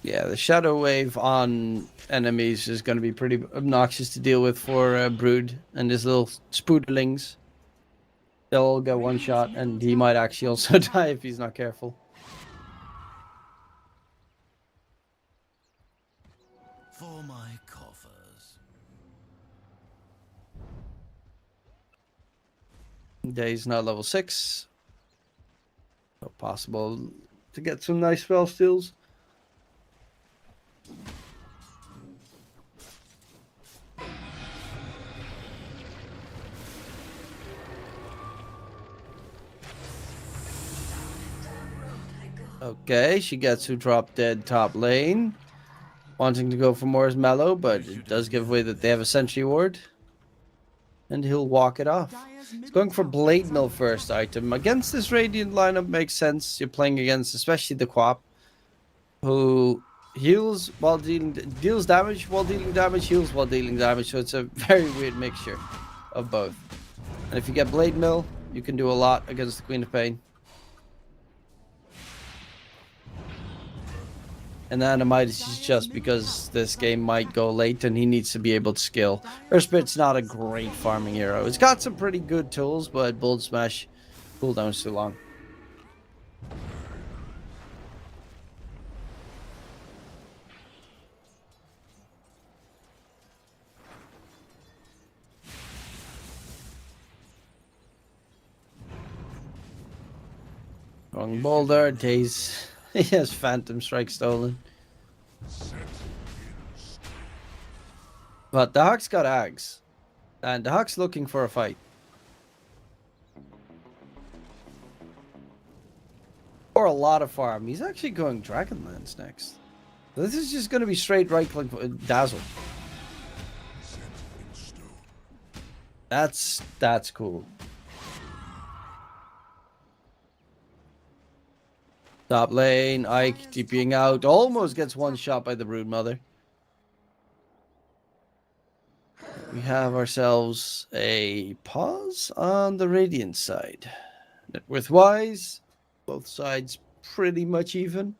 Yeah, the Shadow Wave on enemies is going to be pretty obnoxious to deal with for Brood and his little spooderlings. They'll all get one shot, and he might actually also die if he's not careful. For my coffers. Day's not level 6. So possible to get some nice spell steals. Okay, she gets who drop dead top lane. Wanting to go for more is Mellow, but it does give away that they have a Sentry Ward. And he'll walk it off. He's going for Blade Mill first item. Against this Radiant lineup makes sense. You're playing against especially the Quap, who heals while deals damage while dealing damage, heals while dealing damage. So it's a very weird mixture of both. And if you get Blade Mill, you can do a lot against the Queen of Pain. And Animitis is just because this game might go late and he needs to be able to skill. Earthspirit's not a great farming hero. It's got some pretty good tools, but Bold Smash cooldown's too long. Wrong boulder, Daze. He has Phantom Strike stolen. But the Hawk's got Ags. And the Hawk's looking for a fight. Or a lot of farm. He's actually going Dragonlance next. This is just going to be straight right click Dazzle. That's cool. Top lane, Ike TPing out. Almost gets one shot by the Broodmother. We have ourselves a pause on the Radiant side. Net worth wise, both sides pretty much even.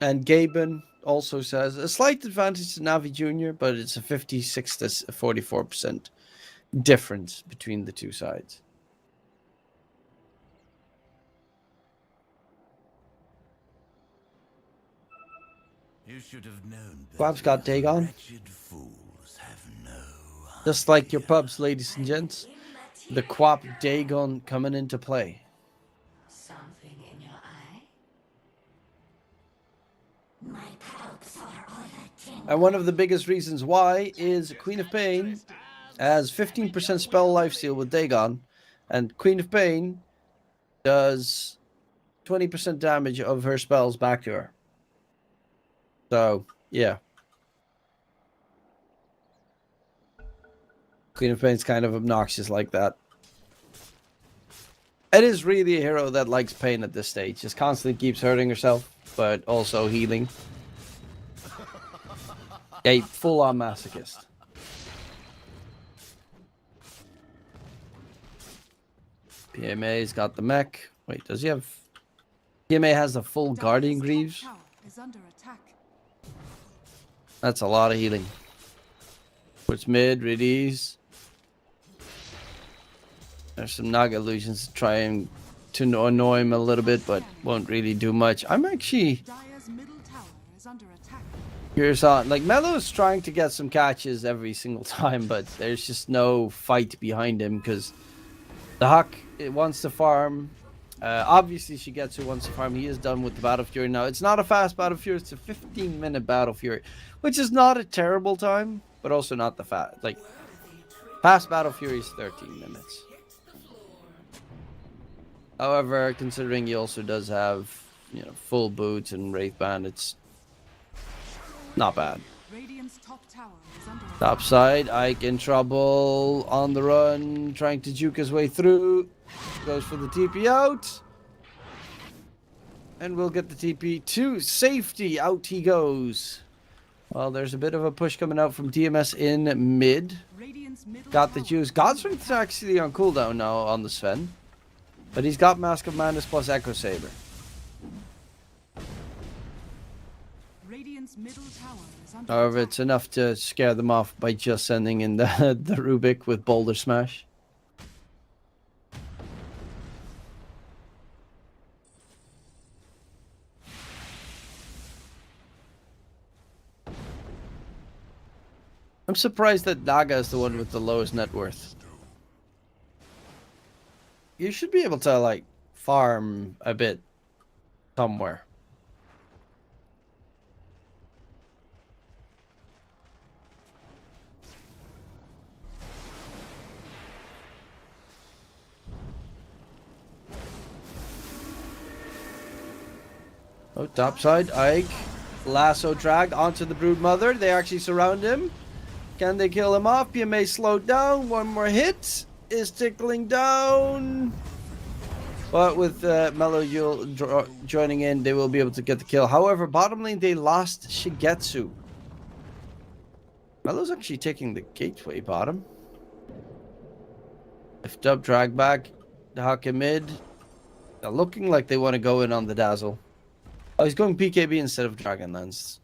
And Gaben also says a slight advantage to Navi Jr., but it's a 56 to 44% difference between the two sides. You should have known. Quap's got Dagon. Wretched fools have no Just like your pubs, ladies and gents. The Quap Dagon coming into play. Something in your eye? My palps are all a tingle. And one of the biggest reasons why is Queen of Pain has 15% spell lifesteal with Dagon. And Queen of Pain does 20% damage of her spells back to her. So, yeah. Queen of Pain's kind of obnoxious like that. It is really a hero that likes pain at this stage. Just constantly keeps hurting herself, but also healing. A full-on masochist. PMA's got the mech. Wait, does he have... PMA has the full Guardian Greaves. Tower is under attack. That's a lot of healing. Puts mid, release. There's some Naga illusions trying to annoy him a little bit, but won't really do much. I'm actually Dire's middle tower is under attack. curious on, like, Melo's trying to get some catches every single time, but there's just no fight behind him because the Huck wants to farm. Obviously, she gets who wants to farm. He is done with the Battle Fury now. It's not a fast Battle Fury. It's a 15-minute Battle Fury, which is not a terrible time, but also not the fast. Like, fast Battle Fury is 13 minutes. However, considering he also does have, you know, full boots and Wraith Band, it's not bad. Radiant's top tower is under attack. Top side, Ike in trouble, on the run, trying to juke his way through. Goes for the TP out. And we'll get the TP to safety. Out he goes. Well, there's a bit of a push coming out from DMS in mid. Radiant's middle Got the tower juice. is God's under Strength is actually on cooldown now on the Sven. But he's got Mask of Madness plus Echo Saber. Radiant's middle tower is under However, attack. it's enough to scare them off by just sending in the Rubik with Boulder Smash. I'm surprised that Naga is the one with the lowest net worth. You should be able to, like, farm a bit somewhere. Oh, topside, Ike. Lasso dragged onto the Brood Mother. They actually surround him. Can they kill him off? PMA slowed down. One more hit is tickling down. But with Melo Yule joining in, they will be able to get the kill. However, bottom lane, they lost Shigetsu. Melo's actually taking the gateway bottom. Lift up, drag back. The Huck in mid. They're looking like they want to go in on the Dazzle. Oh, he's going PKB instead of Dragonlance.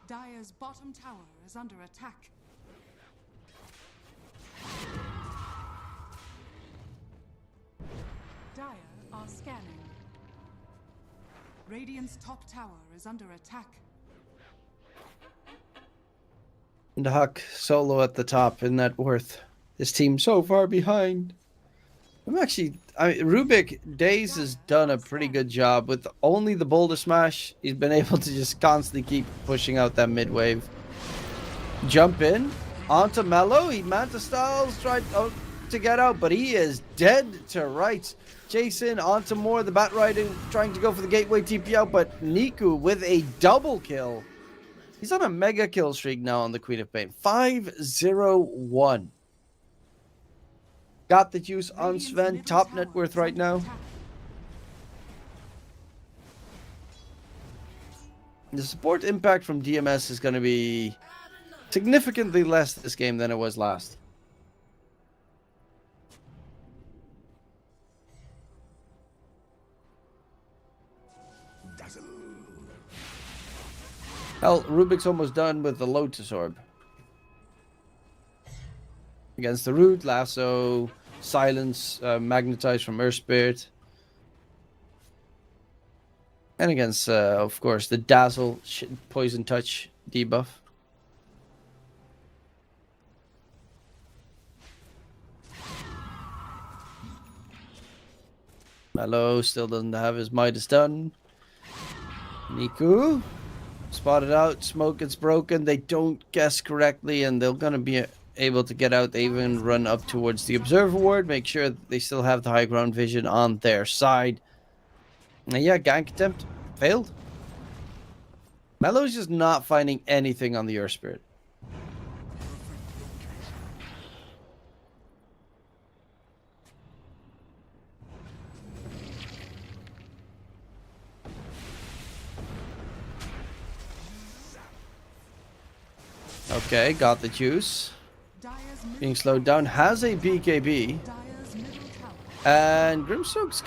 Dire's bottom tower is under attack. Dire are scanning. Radiant's top tower is under attack. And the Huck solo at the top in net worth. This team so far behind. Rubik Days has done a pretty good job with only the Boulder Smash. He's been able to just constantly keep pushing out that mid wave. Jump in onto Mello. He Manta Styles tried to get out, but he is dead to rights. Jason onto more the Bat Riding, trying to go for the gateway TP out, but Niku with a double kill. He's on a mega kill streak now on the Queen of Pain. 5-0-1. Got the juice on Sven, top net worth right now. The support impact from DMS is going to be significantly less this game than it was last. Hell, Rubik's almost done with the Lotus Orb. Against the Root, Lasso, Silence, Magnetize from Earth Spirit. And against, of course, the Dazzle, Poison Touch debuff. Mello still doesn't have his Midas done. Niku spotted out. Smoke gets broken. They don't guess correctly, and they're gonna be able to get out. They even run up towards the observer ward, make sure that they still have the high ground vision on their side. And yeah, gank attempt failed. Mellow's just not finding anything on the Earth Spirit. Okay, got the juice. Being slowed down, has a BKB. And Grimstroke's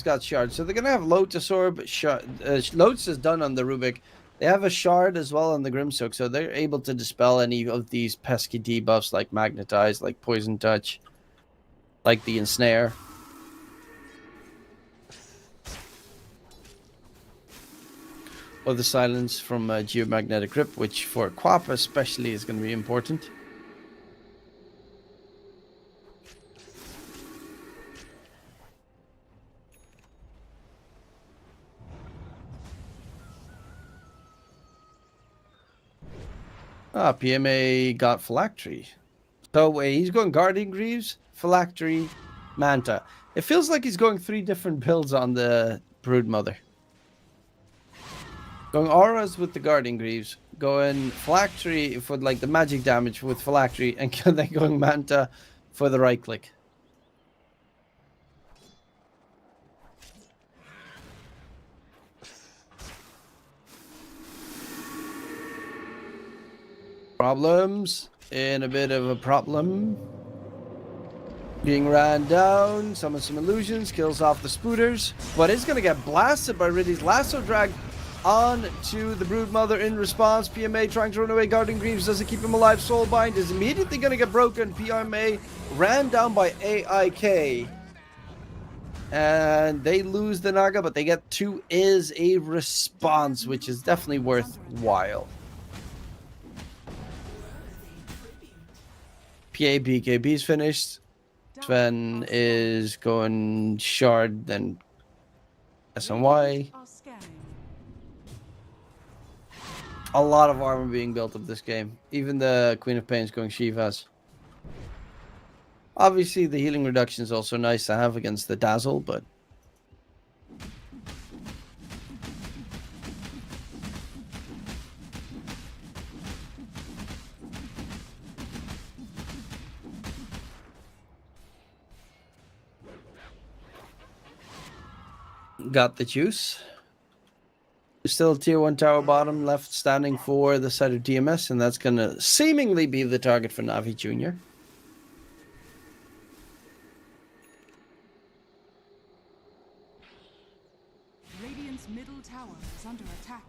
got shards. So they're going to have Lotus Orb. Lotus is done on the Rubik. They have a shard as well on the Grimstroke. So they're able to dispel any of these pesky debuffs like Magnetize, like Poison Touch, like the Ensnare. Or the Silence from Geomagnetic Grip, which for Quap especially is going to be important. PMA got Phylactery. So wait, he's going Guardian Greaves, Phylactery, Manta. It feels like he's going 3 different builds on the Broodmother. Going Auras with the Guardian Greaves, going Phylactery for like the magic damage with Phylactery, and then going Manta for the right click. Problems. In a bit of a problem. Being ran down. Summons some illusions. Kills off the Spooters. But it's going to get blasted by Riddy's Lasso Drag on to the Broodmother in response. PMA trying to run away. Guardian Greaves doesn't keep him alive. Soulbind is immediately going to get broken. PMA ran down by AIK. And they lose the Naga, but they get 2 is a response, which is definitely worthwhile. BKB's finished. Sven is going Shard, then SNY. A lot of armor being built up this game. Even the Queen of Pain is going Shivas. Obviously, the healing reduction is also nice to have against the Dazzle, but... got the juice. Still tier 1 tower bottom left standing for the side of DMS, and that's going to seemingly be the target for Navi Jr. Radiant's middle tower is under attack.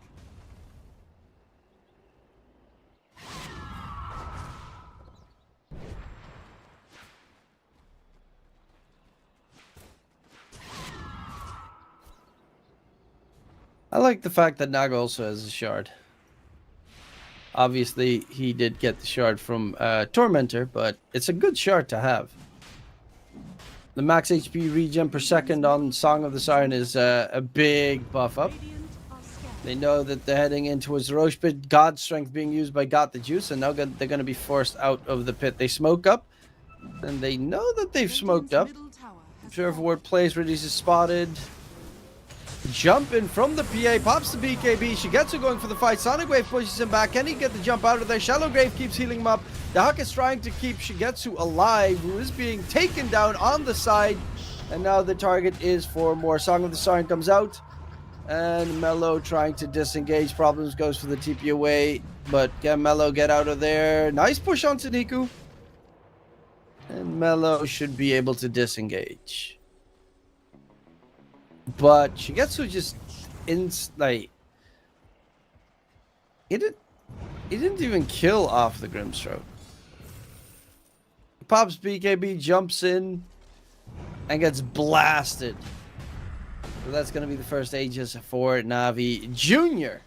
I like the fact that Naga also has a shard. Obviously, he did get the shard from Tormentor, but it's a good shard to have. The max HP regen per second on Song of the Siren is a big buff up. They know that they're heading in towards the Roche Pit. God Strength being used by Got the Juice, and now they're going to be forced out of the pit. They smoke up, and they know that they've smoked up. Observer Ward plays, Riddies is spotted. Jump in from the PA, pops the BKB. Shigetsu going for the fight. Sonic Wave pushes him back. Can he get the jump out of there? Shallow Grave keeps healing him up. The Huck is trying to keep Shigetsu alive, who is being taken down on the side. And now the target is for more. Song of the Siren comes out. And Mello trying to disengage. Problems goes for the TP away. But can Mello get out of there? Nice push onto Niku. And Mello should be able to disengage. But Shigetsu just like he didn't even kill off the Grimstroke. Pops BKB, jumps in, and gets blasted. So that's gonna be the first Aegis for Navi Jr.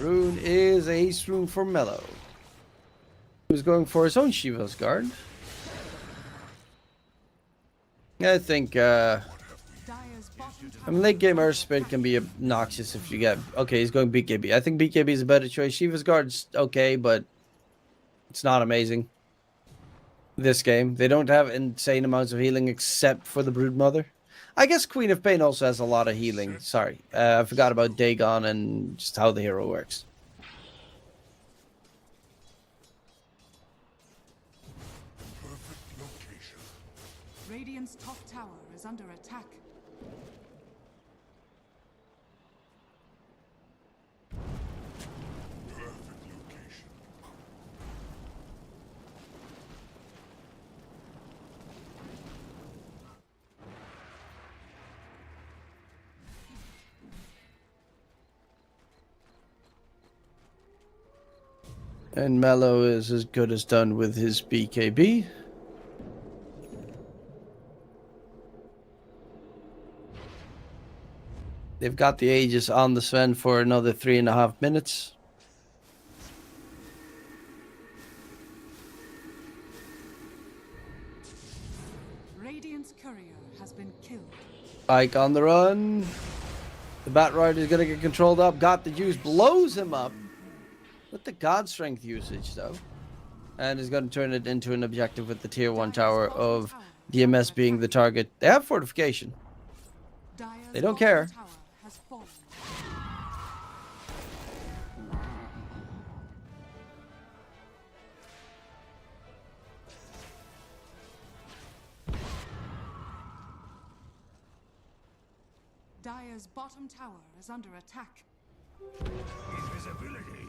rune is a haste rune for Mellow, who's going for his own Shiva's Guard. I think, Dire's bottom I mean, late game Earth Spirit can be obnoxious if you get... Okay, he's going BKB. I think BKB is a better choice. Shiva's Guard's okay, but it's not amazing. This game. They don't have insane amounts of healing except for the Brood Mother. I guess Queen of Pain also has a lot of healing. Sorry. I forgot about Dagon and just how the hero works. Perfect location. Radiant's top tower is under attack. Perfect location. And Mellow is as good as done with his BKB. They've got the Aegis on the Sven for another 3.5 minutes. Radiant's courier has been killed. Ike on the run. The Bat Rider is going to get controlled up. Got the juice. Blows him up. With the God Strength usage, though. And is going to turn it into an objective with the Tier 1 tower of DMS being the target. They have fortification. Dire's They don't bottom care. tower has fallen. Dire's bottom tower is under attack. Invisibility.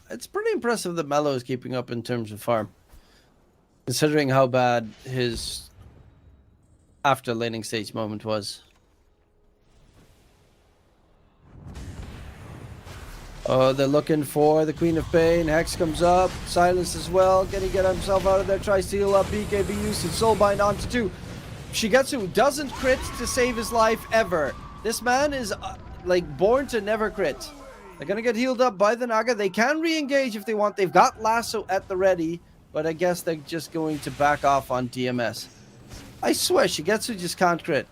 It's pretty impressive that Mellow is keeping up in terms of farm. Considering how bad his after laning stage moment was. Oh, they're looking for the Queen of Pain. Hex comes up. Silence as well. Can he get himself out of there? Tries to heal up. BKB usage. Soulbind onto 2. Shigetsu doesn't crit to save his life ever. This man is like born to never crit. They're gonna get healed up by the Naga. They can re-engage if they want. They've got Lasso at the ready, but I guess they're just going to back off on DMS. I swear, Shigetsu just can't crit.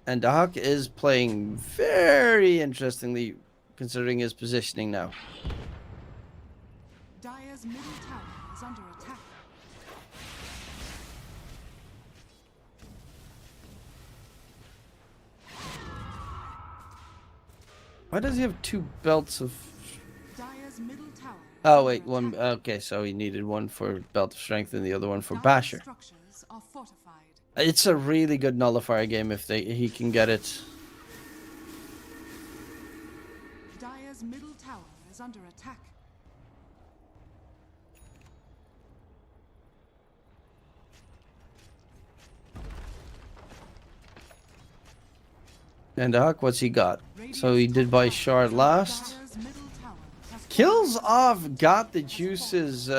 And Dahak is playing very interestingly, considering his positioning now. Dire's middle tower is under attack. Why does he have 2 belts of... Dire's middle tower. Oh, wait, one... Okay, so he needed one for Belt of Strength and the other one for Basher. Structures are fortified. It's a really good nullifier game if he can get it. Dire's middle tower is under attack. And Dahak, what's he got? So he did buy Shard last. Dire's middle tower has Kills off Got the Juice's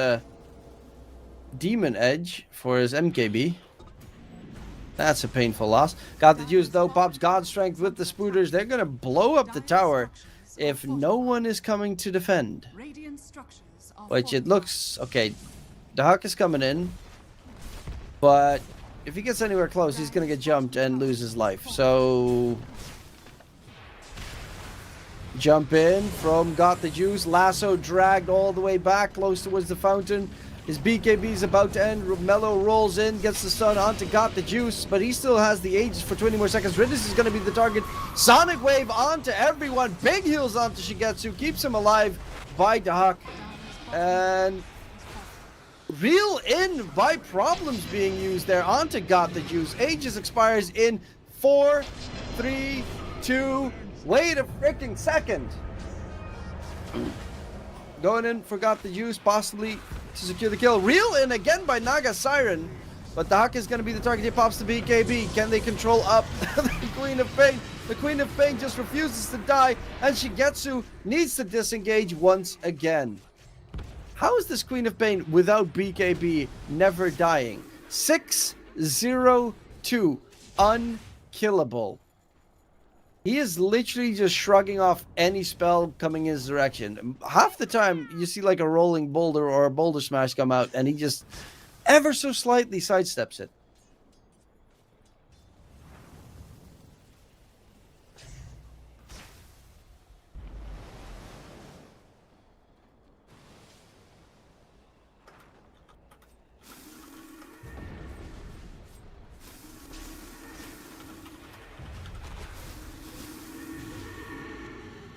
Demon Edge for his MKB. That's a painful loss. Got the Juice though, pops God Strength with the Spooters. They're gonna blow up the tower if no one is coming to defend. Radiant structures are Which it fortified. looks... Okay, Dahak is coming in. But if he gets anywhere close, he's gonna get jumped and lose his life. So... Jump in from Got the Juice. Lasso dragged all the way back close towards the fountain. His BKB is about to end. Mellow rolls in, gets the stun onto Got the Juice, but he still has the Aegis for 20 more seconds. Ridis is going to be the target. Sonic Wave onto everyone. Big heals onto Shigetsu. Keeps him alive by Dahak. And reel in by problems being used there onto Got the Juice. Aegis expires in 4, 3, 2... Wait a freaking second. Going in, forgot the Juice, possibly to secure the kill. Reel in again by Naga Siren. But Dahak is going to be the target. He pops the BKB. Can they control up the Queen of Pain? The Queen of Pain just refuses to die. And Shigetsu needs to disengage once again. How is this Queen of Pain without BKB never dying? 6-0-2. Unkillable. He is literally just shrugging off any spell coming his direction. Half the time, you see like a rolling boulder or a boulder smash come out, and he just ever so slightly sidesteps it.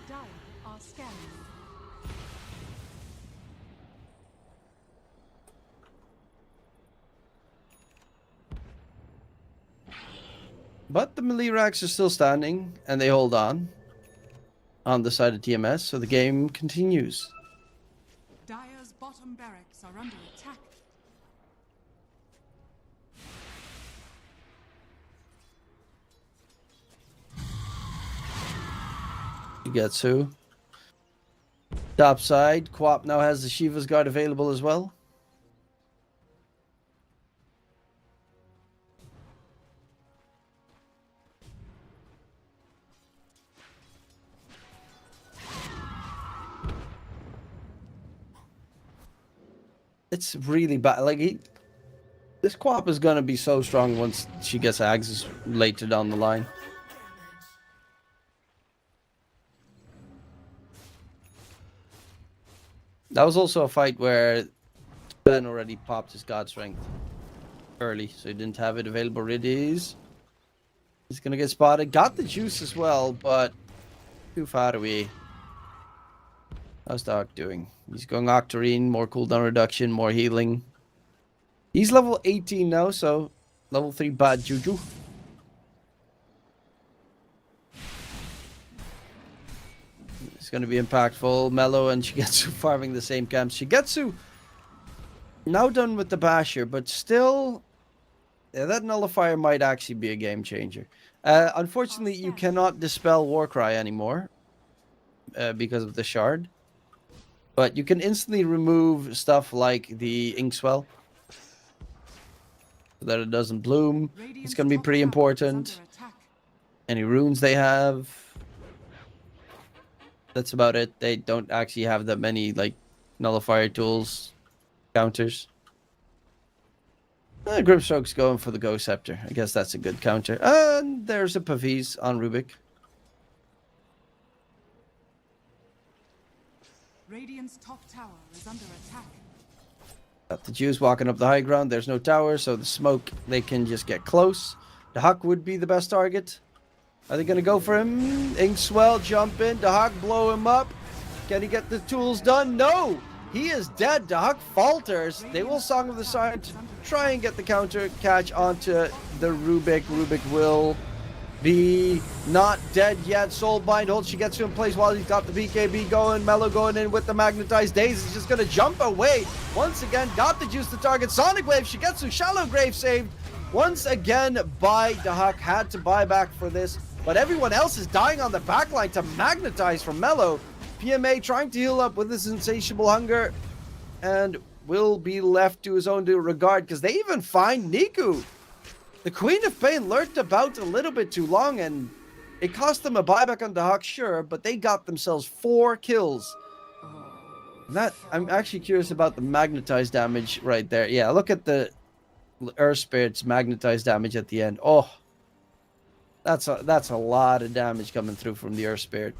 Dire are scanning. But the melee racks are still standing, and they hold on the side of TMS, so the game continues. Dire's bottom barracks are under attack. Shigetsu. Top side, Quap now has the Shiva's Guard available as well. It's really bad. Like, this Quap is gonna be so strong once she gets Axis later down the line. That was also a fight where Ben already popped his God Strength early, so he didn't have it available. He's gonna get spotted. Got the juice as well, but too far away. How's Dark doing? He's going Octarine, more cooldown reduction, more healing. He's level 18 now, so level 3 bad juju. It's going to be impactful. Mellow and Shigetsu farming the same camps. Shigetsu now done with the Basher, but still, yeah, that Nullifier might actually be a game changer. Unfortunately, you cannot dispel Warcry anymore because of the Shard. But you can instantly remove stuff like the Inkswell so that it doesn't bloom. It's going to be pretty important. Any runes they have. That's about it. They don't actually have that many like nullifier tools, counters. Gripstroke's going for the Ghost Scepter. I guess that's a good counter. And there's a Pavis on Rubik. Radiant's top tower is under attack. Got the Jews walking up the high ground. There's no tower, so the smoke, they can just get close. The Huck would be the best target. Are they going to go for him? Inkswell, jump in. The Huck, blow him up. Can he get the tools done? No! He is dead. The Huck falters. They will Song of the Siren to try and get the counter catch onto the Rubik. Rubik will be not dead yet. Soulbind holds Shigetsu in place while he's got the BKB going. Mellow going in with the Magnetized Daze. Is just going to jump away. Once again, got the juice to target. Sonic Wave. Shigetsu, shallow grave saved. Once again by the Huck. Had to buy back for this. But everyone else is dying on the backline to magnetize from Mellow. PMA trying to heal up with his insatiable hunger. And will be left to his own regard because they even find Niku. The Queen of Pain lurked about a little bit too long, and it cost them a buyback on the Hawk, sure, but they got themselves 4 kills. That I'm actually curious about the magnetized damage right there. Yeah, look at the Earth Spirit's magnetized damage at the end. Oh, that's a lot of damage coming through from the Earth Spirit.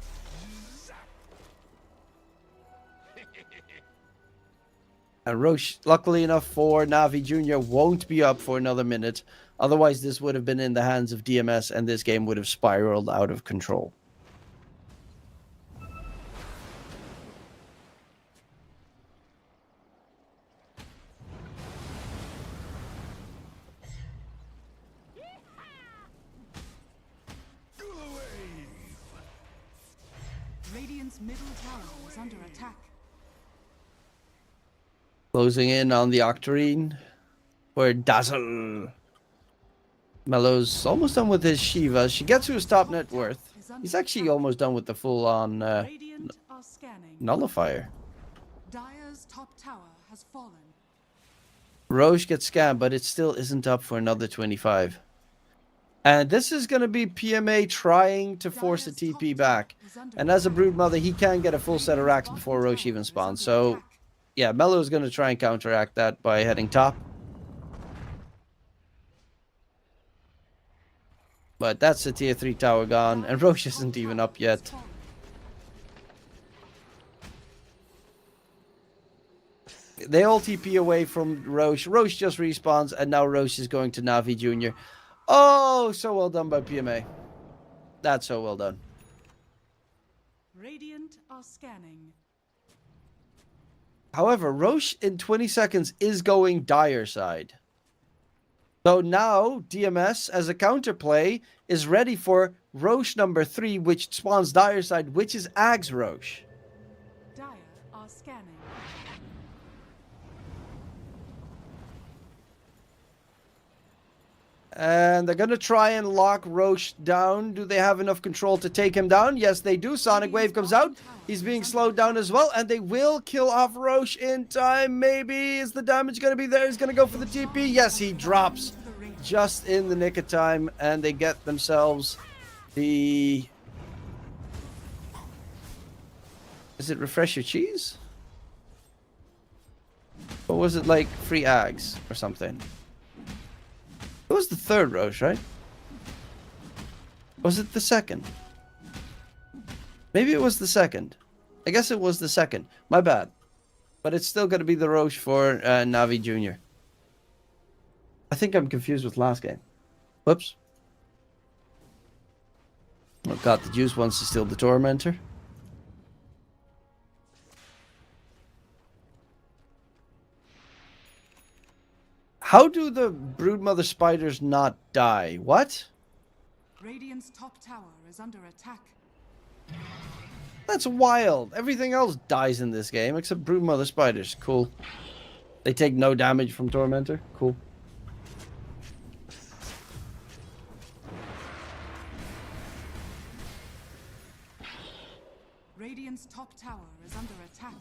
And Roche, luckily enough for Navi Jr., won't be up for another minute. Otherwise, this would have been in the hands of DMS, and this game would have spiraled out of control. Radiant's middle tower is under attack. Closing in on the Octarine for Dazzle. Mellow's almost done with his Shiva. She gets to his top net worth. He's actually almost done with the full-on Radiant are scanning. Nullifier. Dire's top tower has fallen. Roche gets scammed, but it still isn't up for another 25. And this is going to be PMA trying to force a TP back. And as a Broodmother, he can get a full set of racks before Roche even spawns. So, yeah, Mello is going to try and counteract that by heading top. But that's the tier 3 tower gone, and Roche isn't even up yet. They all TP away from Roche. Roche just respawns, and now Roche is going to Navi Jr. Oh, so well done by PMA. That's so well done. Radiant are scanning. However, Roche in 20 seconds is going Dire side. So now DMS, as a counterplay, is ready for Roche number 3, which spawns Dire side, which is Ag's Roche. Dire are scanning. And they're going to try and lock Roche down. Do they have enough control to take him down? Yes, they do. Sonic Wave comes out. He's being slowed down as well. And they will kill off Roche in time. Maybe. Is the damage going to be there? He's going to go for the TP. Yes, he drops just in the nick of time. And they get themselves the... Is it Refresh Your Cheese? Or was it like free Ags or something? It was the third Roche, right? Was it the second? Maybe it was the second. I guess it was the second. My bad. But it's still going to be the Roche for Navi Jr. I think I'm confused with last game. Whoops. Oh god, the Juice wants to steal the Tormentor. How do the Broodmother spiders not die? What? Radiant's top tower is under attack. That's wild. Everything else dies in this game except Broodmother spiders. Cool. They take no damage from Tormentor. Cool. Radiant's top tower is under attack.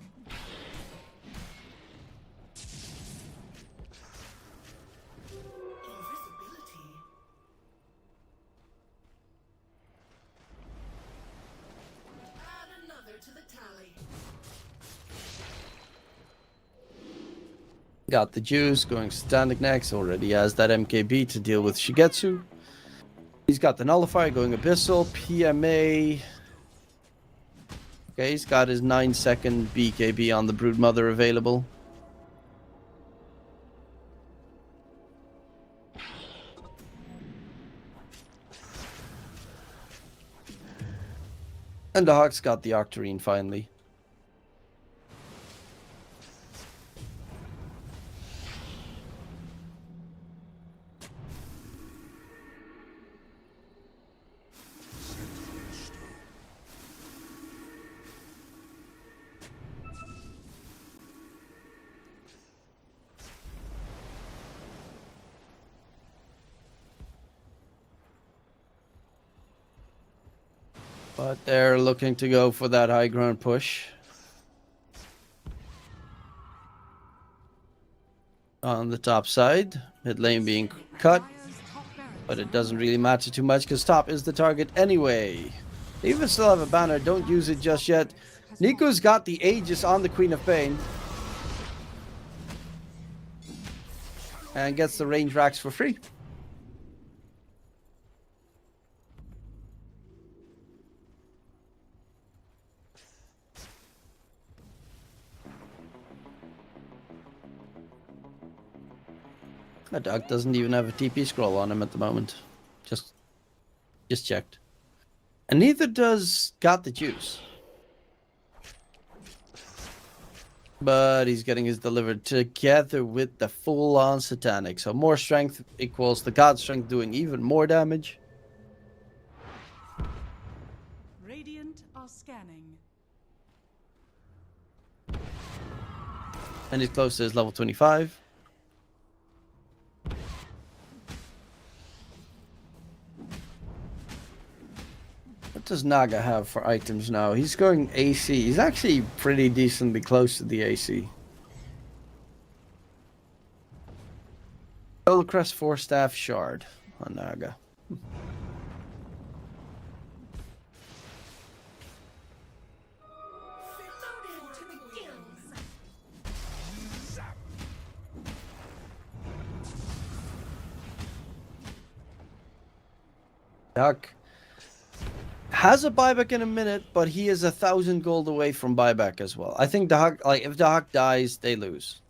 Got the Juice going Satanic next. Already has that MKB to deal with Shigetsu. He's got the Nullifier going Abyssal. PMA. Okay, he's got his 9-second BKB on the Broodmother available. And the Hawk's got the Octarine finally. But they're looking to go for that high ground push. On the top side, mid lane being cut. But it doesn't really matter too much because top is the target anyway. They even still have a banner, don't use it just yet. Nico's got the Aegis on the Queen of Pain. And gets the range racks for free. That dog doesn't even have a TP scroll on him at the moment. Just checked. And neither does Got the Juice. But he's getting his delivered together with the full-on Satanic. So more strength equals the God strength doing even more damage. Radiant are scanning. And he's close to his level 25. What does Naga have for items now? He's going AC. He's actually pretty decently close to the AC. Soul Crest 4 Staff Shard on Naga. Duck has a buyback in a minute, but he is 1,000 gold away from buyback as well. I think the Huck, like if the Huck dies, they lose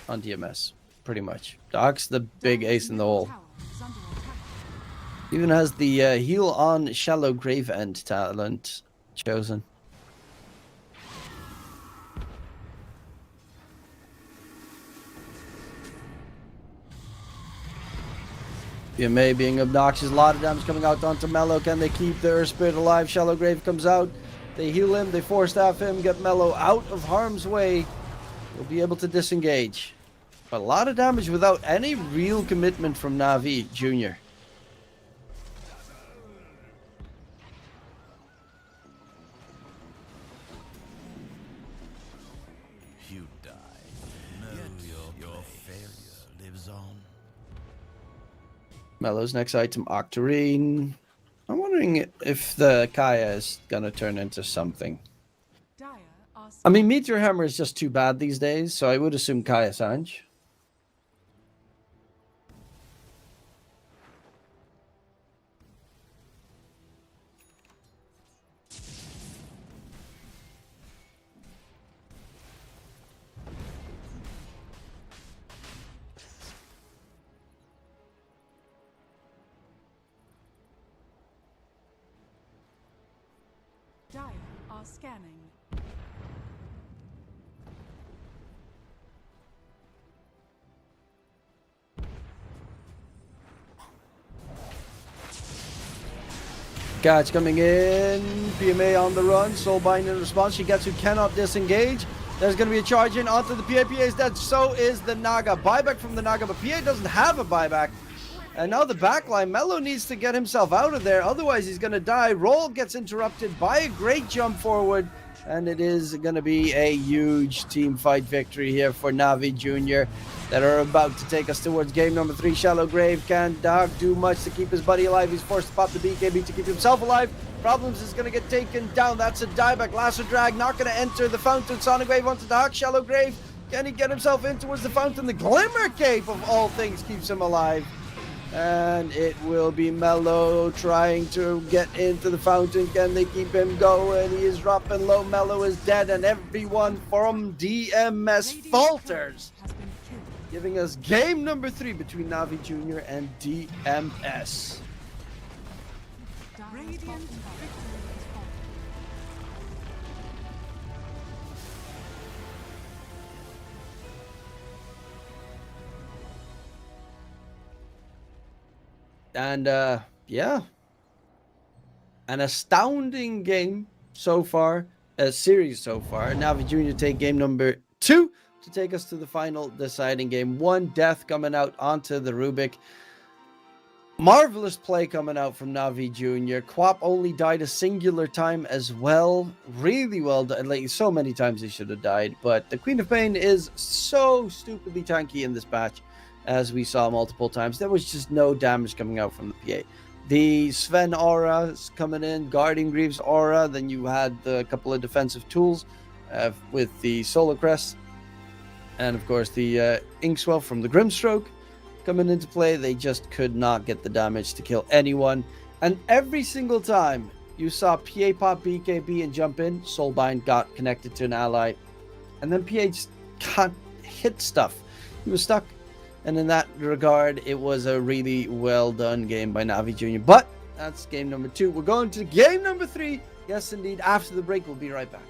on DMS, pretty much. The Huck's the big ace in the hole. Even has the heal on Shallow Grave End talent chosen. PMA being obnoxious, a lot of damage coming out onto Mellow. Can they keep their spirit alive? Shallow Grave comes out. They heal him, they force staff him, get Mellow out of harm's way. He'll be able to disengage. But a lot of damage without any real commitment from Na'Vi Jr. You die. Your failure lives on. Mellow's next item, Octarine. I'm wondering if the Kaya is gonna turn into something. I mean, Meteor Hammer is just too bad these days, so I would assume Kaya Sanj. Dire are scanning. Catch coming in. PMA on the run. Soulbind in response. She gets who cannot disengage. There's going to be a charge in onto the PA. PA is dead. So is the Naga. Buyback from the Naga, but PA doesn't have a buyback. And now the backline. Mello needs to get himself out of there. Otherwise, he's going to die. Roll gets interrupted by a great jump forward. And it is going to be a huge team fight victory here for Na'Vi Jr. that are about to take us towards game number 3. Shallow Grave can't do much to keep his buddy alive. He's forced to pop the BKB to keep himself alive. Problems is going to get taken down. That's a dieback. Lasso Drag not going to enter the fountain. Sonic Wave onto the Hawk. Shallow Grave. Can he get himself in towards the fountain? The Glimmer Cape of all things keeps him alive. And it will be Mello trying to get into the fountain. Can they keep him going? He is dropping low. Mello is dead, and everyone from DMS falters, giving us game number 3 between Na'Vi Jr. and DMS. Radiant victory is on. And yeah, an astounding game so far, a series so far. Na'Vi Jr. take game number 2 to take us to the final deciding game. 1 death coming out onto the Rubik. Marvelous play coming out from Na'Vi Jr. Quap only died a singular time as well. Really well done. Like, so many times he should have died. But the Queen of Pain is so stupidly tanky in this match, as we saw multiple times. There was just no damage coming out from the PA. The Sven aura is coming in, Guardian Greaves aura. Then you had a couple of defensive tools with the Solar Crest. And of course the Inkswell from the Grimstroke coming into play. They just could not get the damage to kill anyone. And every single time you saw PA pop BKB and jump in, Soulbind got connected to an ally. And then PA just can't hit stuff. He was stuck. And in that regard, it was a really well done game by Na'Vi Jr. But that's game number 2. We're going to game number 3. Yes, indeed. After the break, we'll be right back.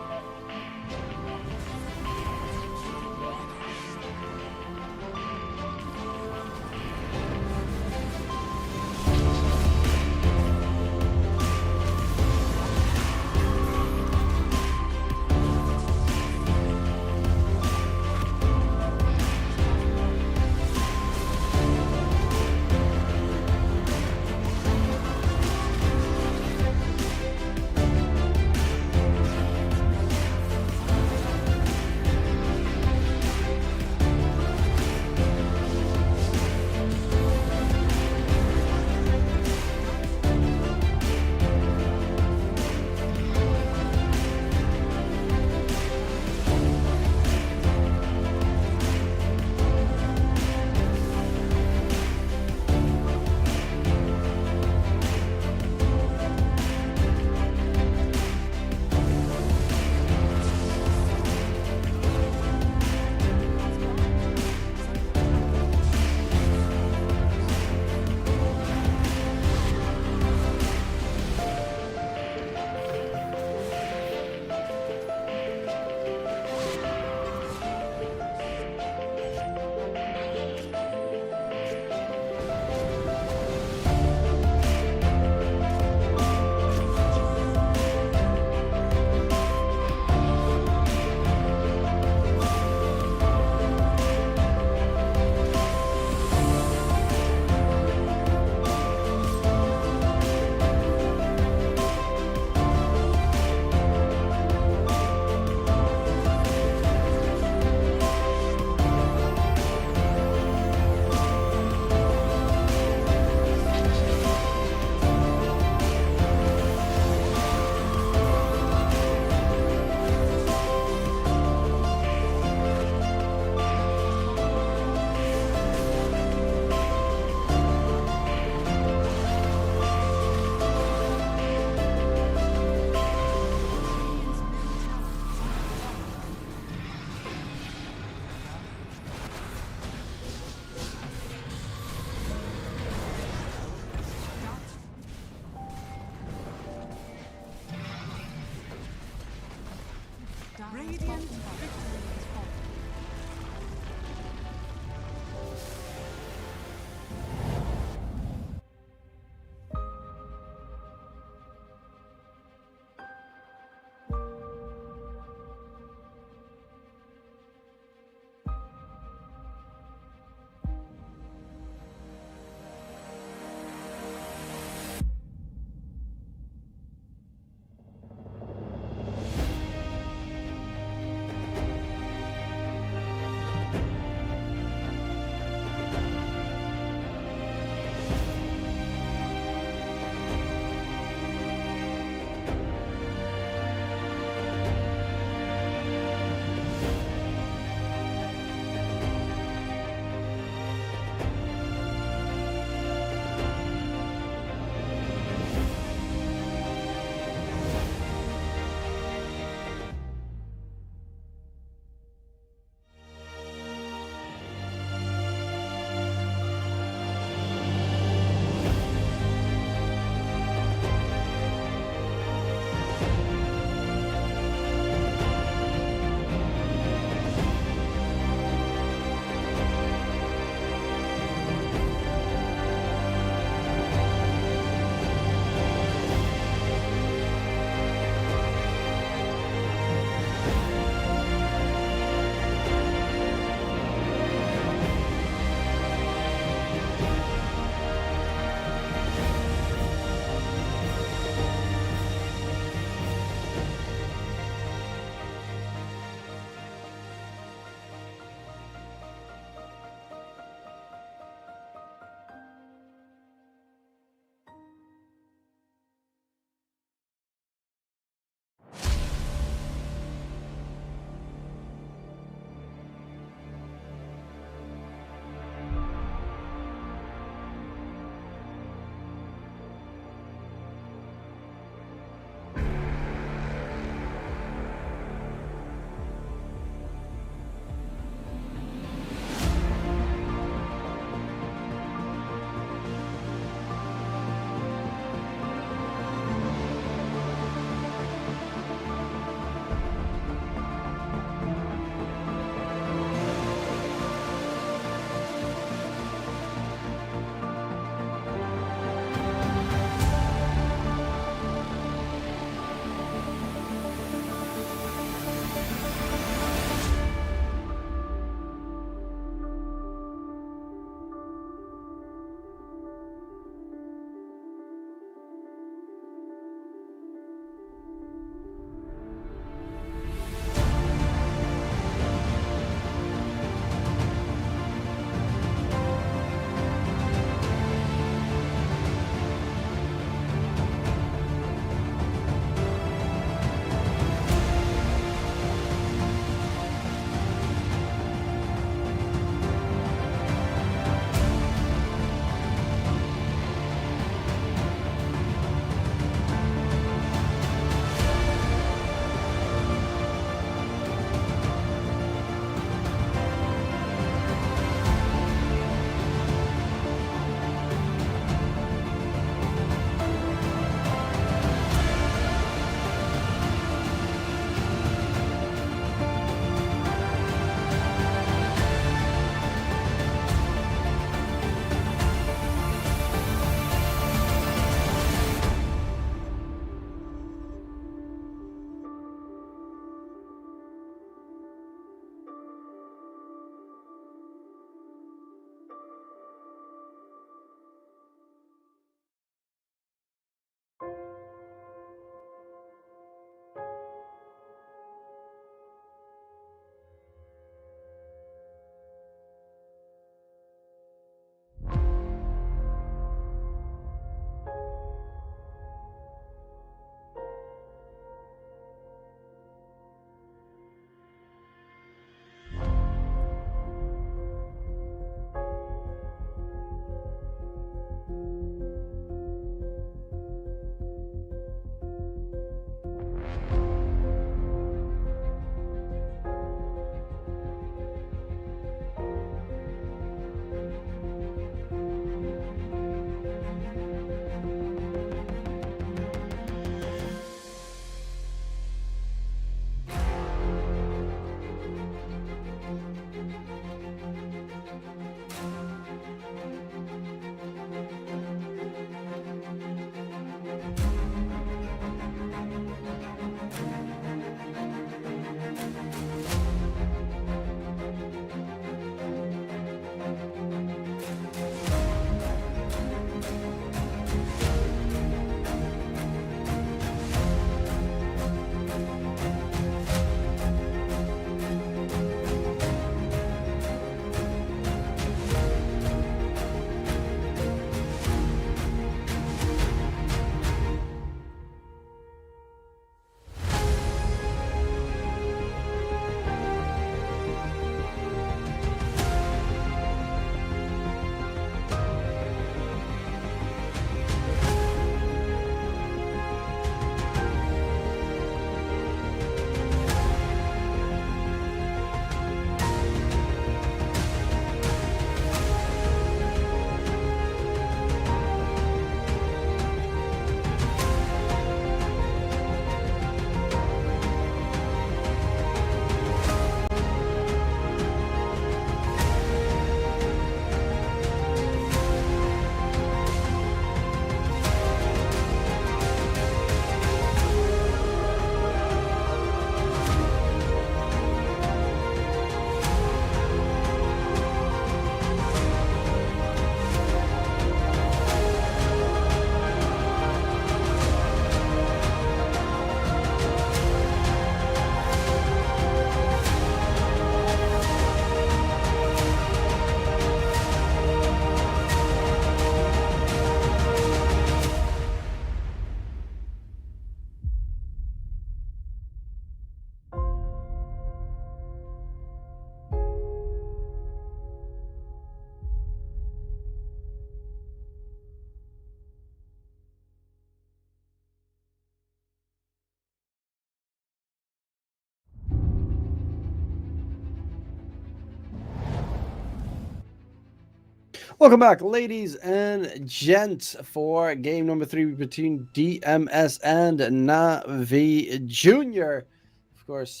Welcome back, ladies and gents, for game number 3 between DMS and Navi Jr. Of course,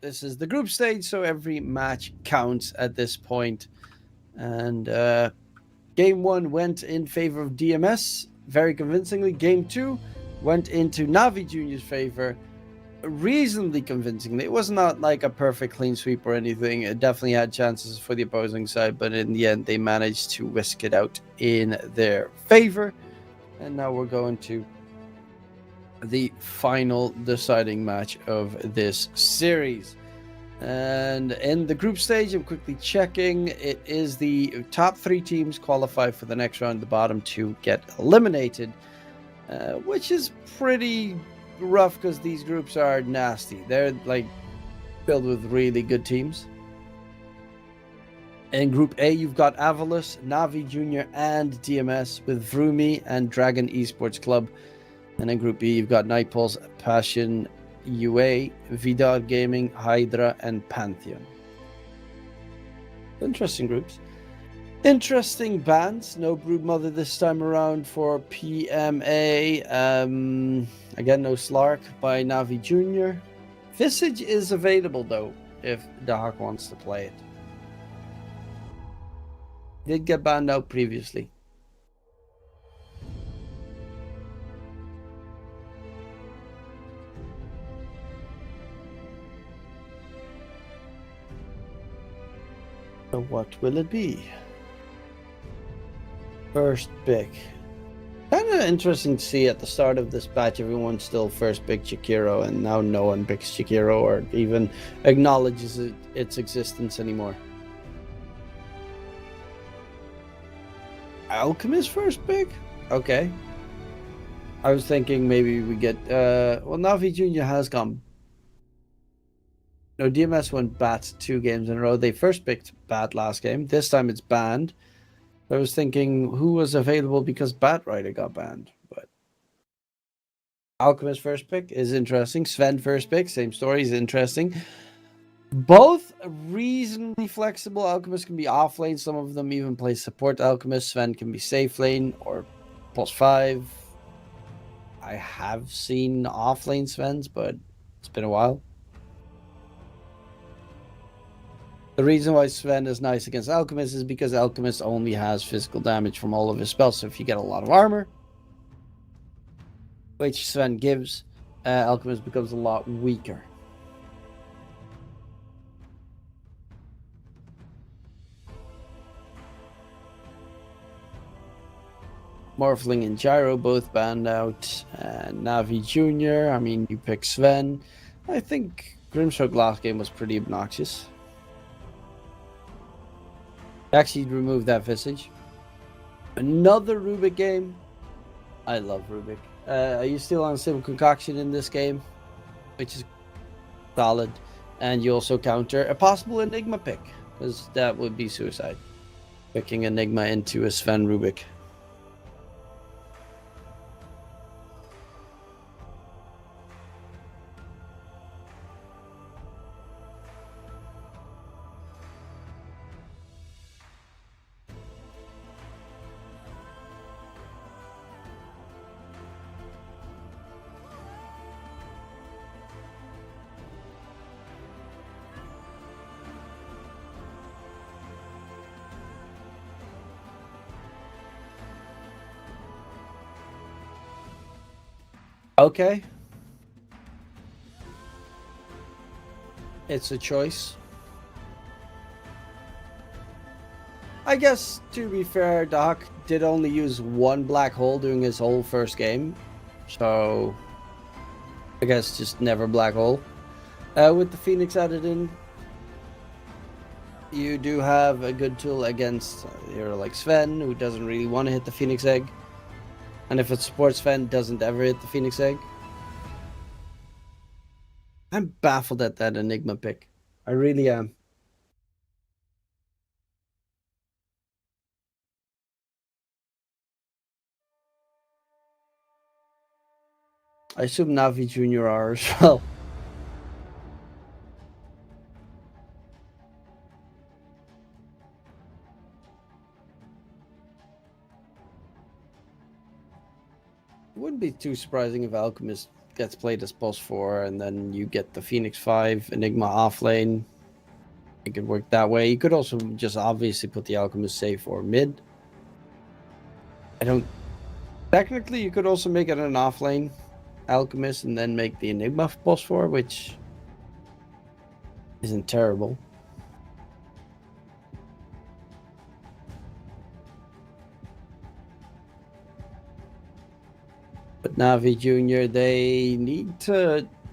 this is the group stage, so every match counts at this point. And game 1 went in favor of DMS very convincingly. Game 2 went into Navi Jr.'s favor reasonably convincingly. It was not like a perfect clean sweep or anything. It definitely had chances for the opposing side, but in the end, they managed to whisk it out in their favor. And now we're going to the final deciding match of this series. And in the group stage, I'm quickly checking. It is the top 3 teams qualify for the next round. The bottom 2 get eliminated, which is pretty rough because these groups are nasty. They're like filled with really good teams. In Group A, you've got Avalus, Navi Jr., and DMS with Vroomy and Dragon Esports Club. And in Group B, you've got Nightpulse, Passion, UA, Vidar Gaming, Hydra, and Pantheon. Interesting groups. Interesting bans. No Broodmother this time around for PMA. Again, no Slark by Navi Jr. Visage is available though, if Dahak wants to play it. Did get banned out previously. So what will it be? First pick. Kind of interesting to see at the start of this batch, everyone still first picked Shakiro, and now no one picks Shakiro or even acknowledges its existence anymore. Alchemist first pick? Okay. I was thinking maybe we get... well, Navi Jr. has gone... No, DMS went Bat 2 games in a row. They first picked Bat last game. This time it's banned. I was thinking who was available because Batrider got banned, but Alchemist first pick is interesting. Sven first pick, same story, is interesting. Both reasonably flexible. Alchemist can be off lane. Some of them even play support Alchemist. Sven can be safe lane or +5. I have seen off lane Svens, but it's been a while. The reason why Sven is nice against Alchemist is because Alchemist only has physical damage from all of his spells. So if you get a lot of armor, which Sven gives, Alchemist becomes a lot weaker. Morphling and Gyro both banned out. Navi Jr., I mean, you pick Sven. I think Grimstroke last game was pretty obnoxious. Actually removed that Visage. Another Rubik game. I love Rubik. Are you still on Simple Concoction in this game? Which is solid. And you also counter a possible Enigma pick, because that would be suicide. Picking Enigma into a Sven Rubik. Okay. It's a choice. I guess, to be fair, Doc did only use one black hole during his whole first game. So, I guess just never black hole. With the Phoenix added in, you do have a good tool against a hero like Sven, who doesn't really want to hit the Phoenix Egg. And if it's support, Sven doesn't ever hit the Phoenix Egg. I'm baffled at that Enigma pick. I really am. I assume Navi Jr. are as well. wouldn't be too surprising if Alchemist gets played as boss 4 and then you get the Phoenix 5 Enigma off lane. It could work that way. You could also just obviously put the Alchemist safe or mid. I don't. Technically, you could also make it an off lane Alchemist and then make the Enigma boss 4, which isn't terrible. But Navi Jr.,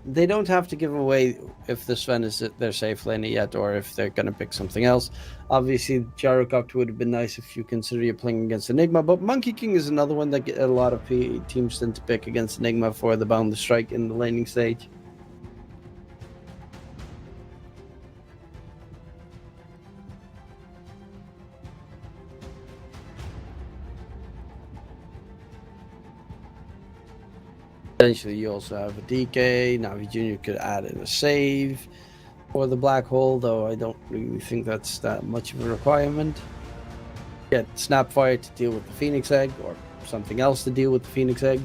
they don't have to give away if the Sven is their safe lane yet, or if they're going to pick something else. Obviously, Gyrocopt would have been nice if you consider you're playing against Enigma, but Monkey King is another one that a lot of teams tend to pick against Enigma for the Boundless Strike in the laning stage. Potentially, you also have a DK. Navi Jr. could add in a save for the black hole, though I don't really think that's that much of a requirement. Get Snapfire to deal with the Phoenix Egg, or something else to deal with the Phoenix Egg.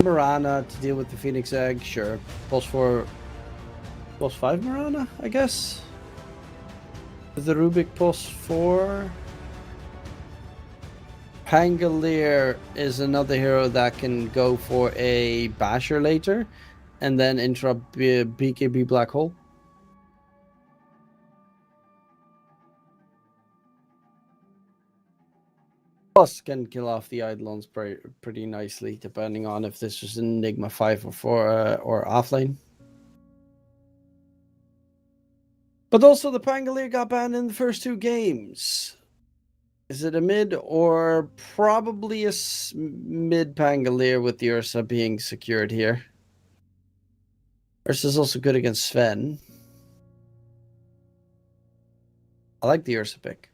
Mirana to deal with the Phoenix Egg, sure. Plus 5 Mirana, I guess. The Rubik plus 4. Pangolier is another hero that can go for a basher later and then interrupt BKB Black Hole. Plus can kill off the Eidolons pretty nicely, depending on if this was an Enigma 5 or 4 or offlane. But also the Pangolier got banned in the first 2 games. Is it a mid or probably a mid Pangolier with the Ursa being secured here? Ursa's also good against Sven. I like the Ursa pick.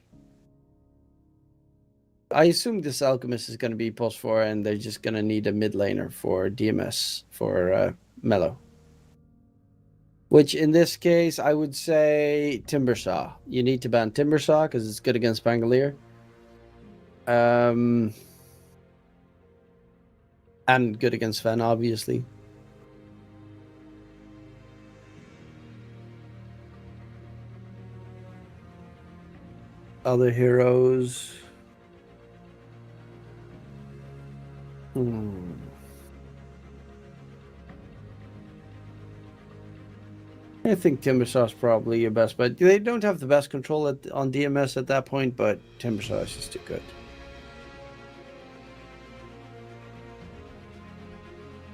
I assume this Alchemist is going to be post 4 and they're just going to need a mid laner for DMS for Mellow. Which in this case, I would say Timbersaw. You need to ban Timbersaw because it's good against Pangolier. And good against Sven, obviously. Other heroes. I think Timbersaw's probably your best, but they don't have the best control on DMS at that point, but Timbersaw is just too good.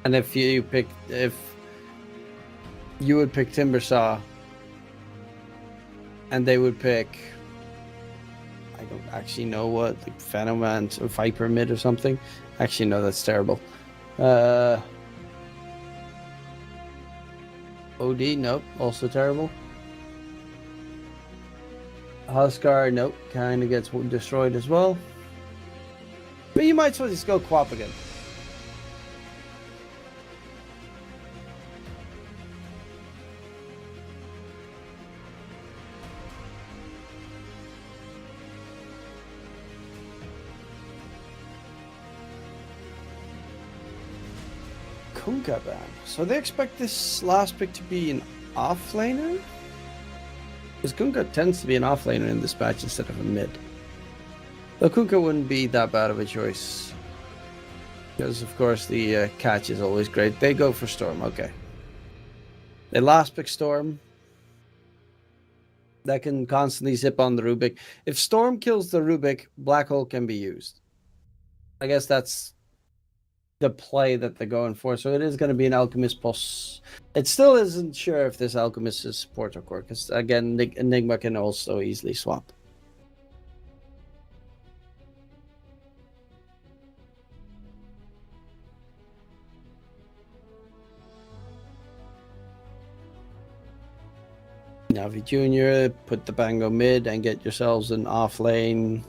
And if you would pick Timbersaw and they would pick, I don't actually know what, like Phenoman or Viper mid or something. Actually, no, that's terrible. OD, nope, also terrible. Huskar, nope, kind of gets destroyed as well. But you might as well just go Quap again. Kunkka ban. So they expect this last pick to be an offlaner? Because Kunkka tends to be an offlaner in this patch instead of a mid. Though Kunkka wouldn't be that bad of a choice. Because of course the catch is always great. They go for Storm, okay. They last pick Storm. That can constantly zip on the Rubik. If Storm kills the Rubik, Black Hole can be used. I guess that's the play that they're going for. So it is going to be an Alchemist plus. It still isn't sure if this Alchemist is support or core, because again, Enigma can also easily swap. Navi Jr., put the Bango mid and get yourselves an off-lane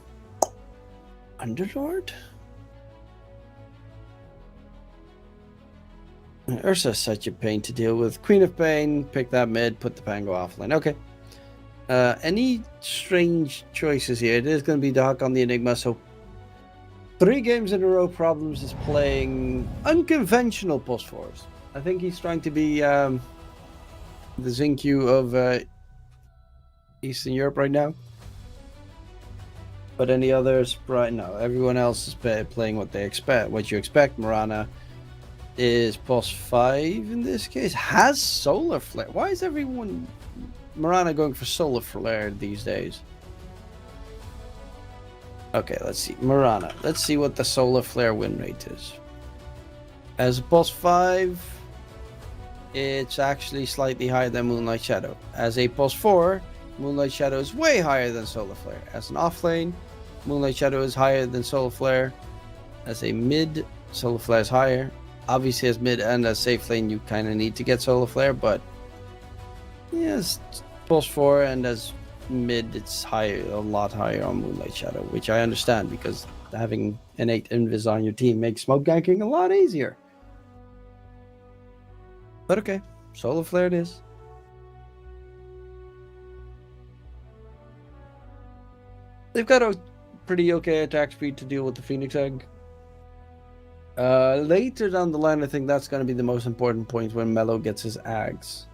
Underlord? Ursa is such a pain to deal with. Queen of Pain, pick that mid, put the Pango offline. Okay. Any strange choices here? It is going to be the Huck on the Enigma, so 3 games in a row, Problems is playing unconventional post fours. I think he's trying to be the Zinkyu of Eastern Europe right now. But any others, right now, everyone else is playing what they expect. What you expect. Marana is post 5 in this case. Has Solar Flare. Why is everyone Marana going for Solar Flare these days? Okay, let's see. Marana. Let's see what the Solar Flare win rate is. As a post 5, it's actually slightly higher than Moonlight Shadow. As a post 4, Moonlight Shadow is way higher than Solar Flare. As an off lane, Moonlight Shadow is higher than Solar Flare. As a mid, Solar Flare is higher. Obviously, as mid and as safe lane, you kind of need to get Solar Flare, but yes, post 4 and as mid, it's higher, a lot higher on Moonlight Shadow, which I understand because having innate invis on your team makes smoke ganking a lot easier. But okay, Solar Flare it is. They've got a pretty okay attack speed to deal with the Phoenix Egg. Later down the line, I think that's going to be the most important point when Mello gets his Ags.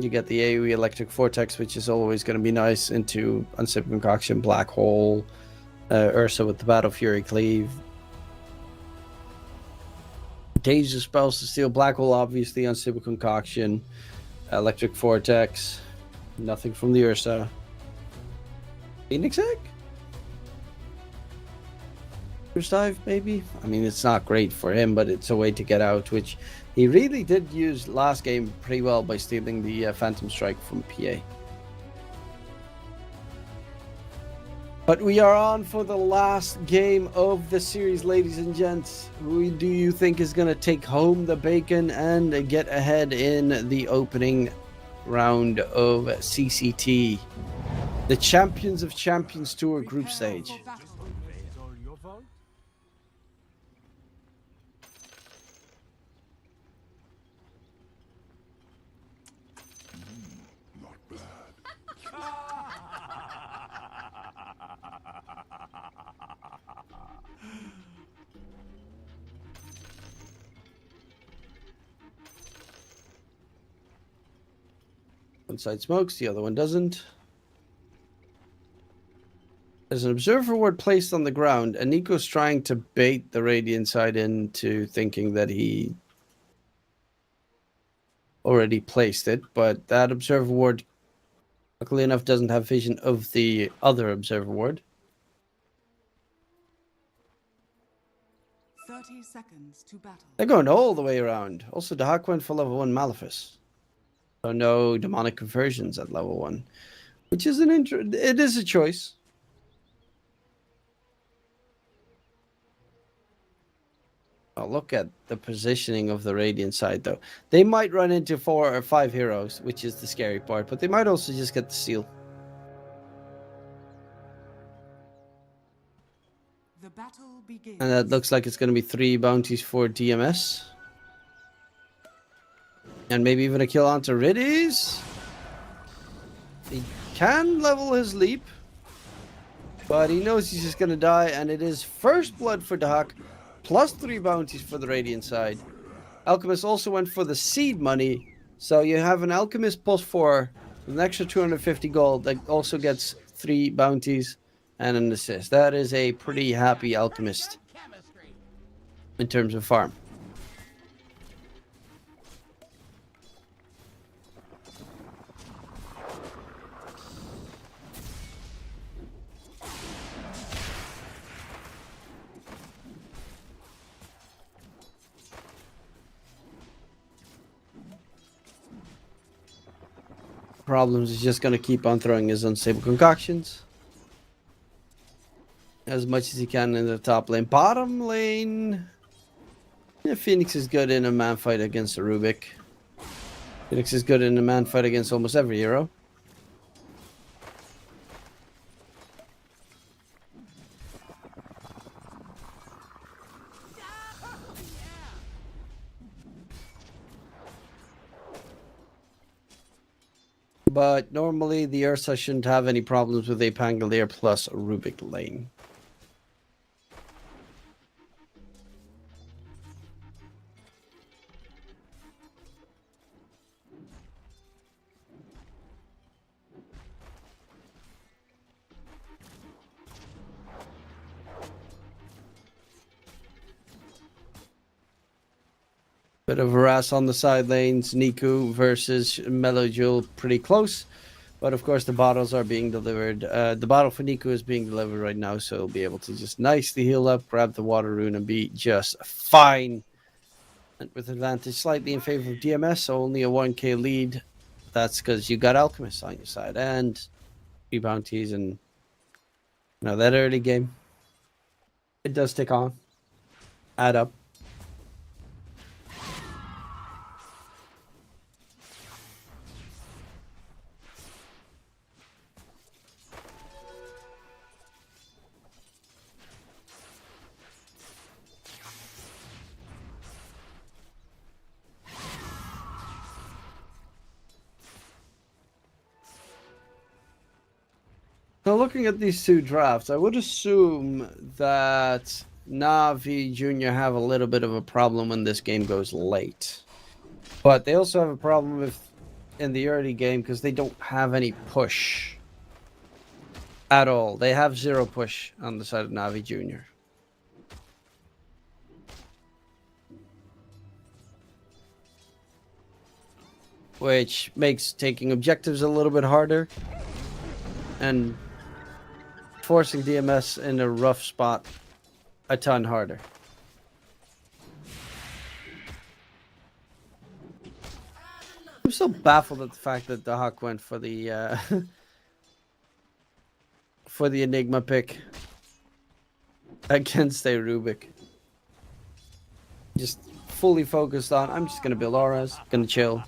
You get the AoE Electric Vortex, which is always going to be nice, into Unstable Concoction, Black Hole, Ursa with the Battle Fury Cleave. Danger spells to steal Black Hole, obviously, Unstable Concoction, Electric Vortex, nothing from the Ursa. Phoenix Egg? First dive, maybe? I mean, it's not great for him, but it's a way to get out, which he really did use last game pretty well by stealing the Phantom Strike from PA. But we are on for the last game of the series, ladies and gents. Who do you think is going to take home the bacon and get ahead in the opening round of CCT? The Champions of Champions Tour group stage. One side smokes, the other one doesn't. There's an observer ward placed on the ground, and Nico's trying to bait the Radiant side into thinking that he already placed it, but that observer ward, luckily enough, doesn't have vision of the other observer ward. 30 seconds to battle. They're going all the way around. Also, Dahak went for level 1 Malefice. So no demonic conversions at level 1, which is it is a choice. Oh, look at the positioning of the Radiant side, though. They might run into 4 or 5 heroes, which is the scary part, but they might also just get the steal. The battle begins. And that looks like it's going to be 3 bounties for DMS. And maybe even a kill onto Riddies. He can level his leap, but he knows he's just going to die, and it is first blood for Dahak. Plus 3 bounties for the Radiant side. Alchemist also went for the seed money. So you have an Alchemist plus 4 with an extra 250 gold that also gets 3 bounties and an assist. That is a pretty happy Alchemist in terms of farm. Problems is just going to keep on throwing his unstable concoctions as much as he can in the top lane. Bottom lane, yeah, Phoenix is good in a man fight against a Rubik. Phoenix is good in a man fight against almost every hero. but normally the Ursa shouldn't have any problems with a Pangolier plus Rubik lane. Bit of harass on the side lanes. Niku versus Melojul pretty close. But of course the bottles are being delivered. The bottle for Niku is being delivered right now, so he'll be able to just nicely heal up, grab the water rune, and be just fine. And with advantage slightly in favor of DMS, only a 1k lead. That's because you got Alchemist on your side and 3 bounties, and that early game, it does take on, add up. So looking at these two drafts, I would assume that Navi Jr. have a little bit of a problem when this game goes late. But they also have a problem in the early game because they don't have any push at all. They have 0 push on the side of Navi Jr. Which makes taking objectives a little bit harder and forcing DMS in a rough spot a ton harder. I'm still baffled at the fact that the Hawk went for the for the Enigma pick against a Rubik. Just fully focused on, I'm just gonna build auras, gonna chill.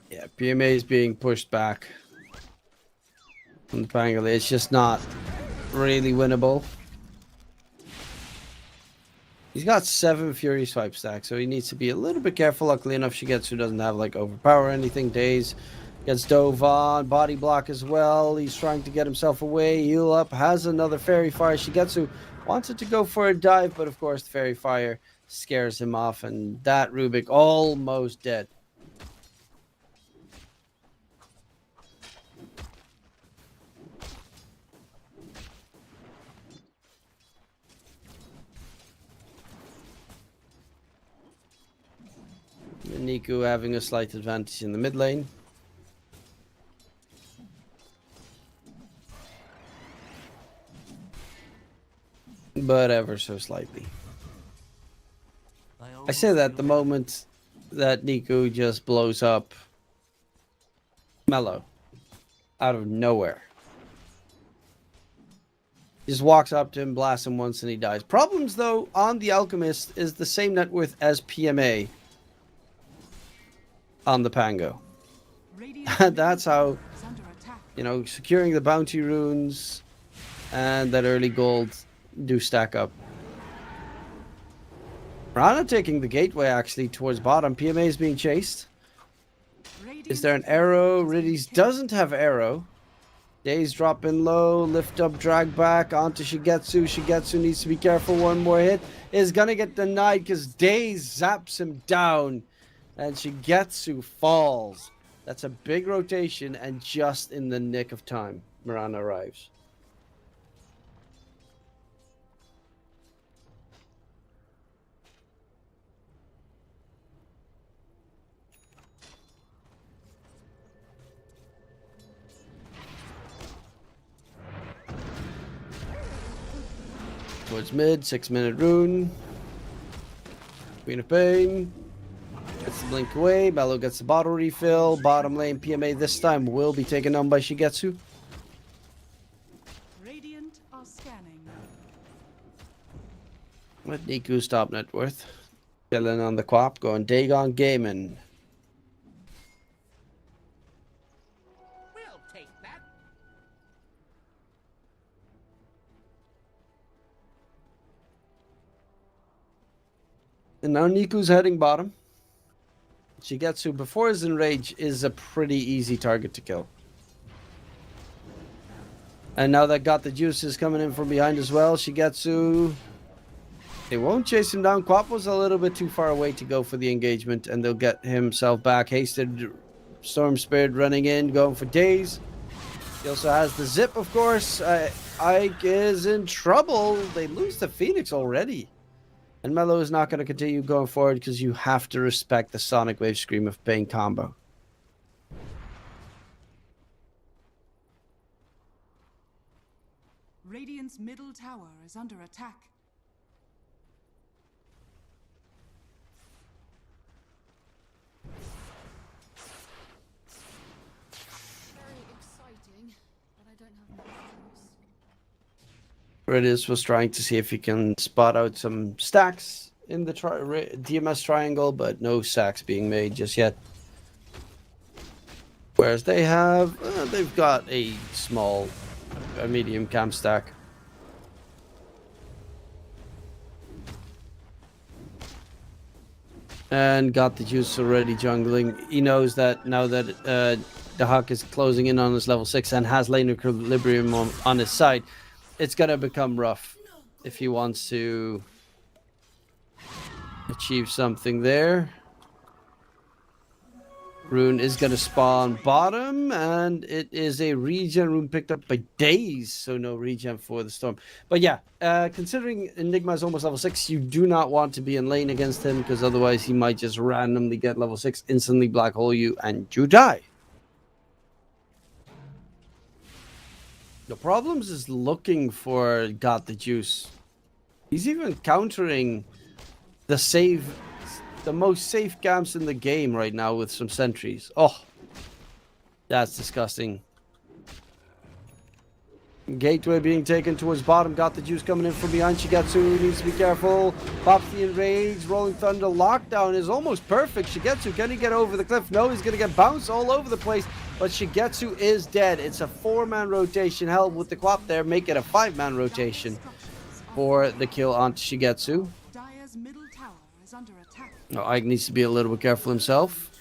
Yeah, PMA is being pushed back from the Pangolier. It's just not really winnable. He's got 7 Fury Swipe stacks, so he needs to be a little bit careful. Luckily enough, Shigetsu doesn't have like overpower or anything. Days gets dove on, body block as well. He's trying to get himself away, heal up, has another Fairy Fire. Shigetsu wanted to go for a dive, but of course the Fairy Fire scares him off, and that Rubik almost dead. Niku having a slight advantage in the mid lane. But ever so slightly. I say that the moment that Niku just blows up Mellow out of nowhere. Just walks up to him, blasts him once, and he dies. Problems, though, on the Alchemist is the same net worth as PMA on the Pango. That's how, securing the bounty runes and that early gold do stack up. Rana taking the gateway actually towards bottom. PMA is being chased. Is there an arrow? Riddies doesn't have arrow. Days dropping low, lift up, drag back onto Shigetsu. Shigetsu needs to be careful. One more hit is gonna get denied because Days zaps him down. And Shigetsu falls. That's a big rotation, and just in the nick of time, Mirana arrives. Towards mid, 6-minute rune. Queen of Pain. Gets the blink away. Mellow gets the bottle refill. Bottom lane PMA this time will be taken on by Shigetsu. Radiant are scanning. With Niku's top net worth. Chilling on the quap, going Dagon gaming. take that. And now Niku's heading bottom. Shigetsu, before his enrage, is a pretty easy target to kill. And now that got the juices coming in from behind as well, Shigetsu... They won't chase him down. Quapo's a little bit too far away to go for the engagement, and they'll get himself back. Hasted Storm Spirit running in, going for days. He also has the zip, of course. Ike is in trouble. They lose the Phoenix already. And Mello is not going to continue going forward because you have to respect the Sonic Wave Scream of Pain combo. Radiant's middle tower is under attack. Very exciting, but I don't have much choice. Radius was trying to see if he can spot out some stacks in the DMS triangle, but no stacks being made just yet. Whereas they've got a medium camp stack. And got the juice already jungling. He knows that now that the Huck is closing in on his level 6 and has lane equilibrium on his side, it's gonna become rough if he wants to achieve something there. Rune is gonna spawn bottom, and it is a regen rune picked up by Daze, so no regen for the Storm. But yeah, considering Enigma is almost level 6, you do not want to be in lane against him, because otherwise he might just randomly get level 6, instantly black hole you, and you die. The problems is looking for Got the Juice. He's even countering the most safe camps in the game right now with some sentries. Oh, that's disgusting. Gateway being taken towards bottom. Got the Juice coming in from behind. Shigetsu needs to be careful. Pops the enrage. Rolling Thunder lockdown is almost perfect. Shigetsu, can he get over the cliff? No, he's going to get bounced all over the place. But Shigetsu is dead. It's a 4-man rotation. Hell, with the Quap there, make it a 5-man rotation for the kill on Shigetsu. Dire's middle tower is under attack. No, Ike needs to be a little bit careful himself.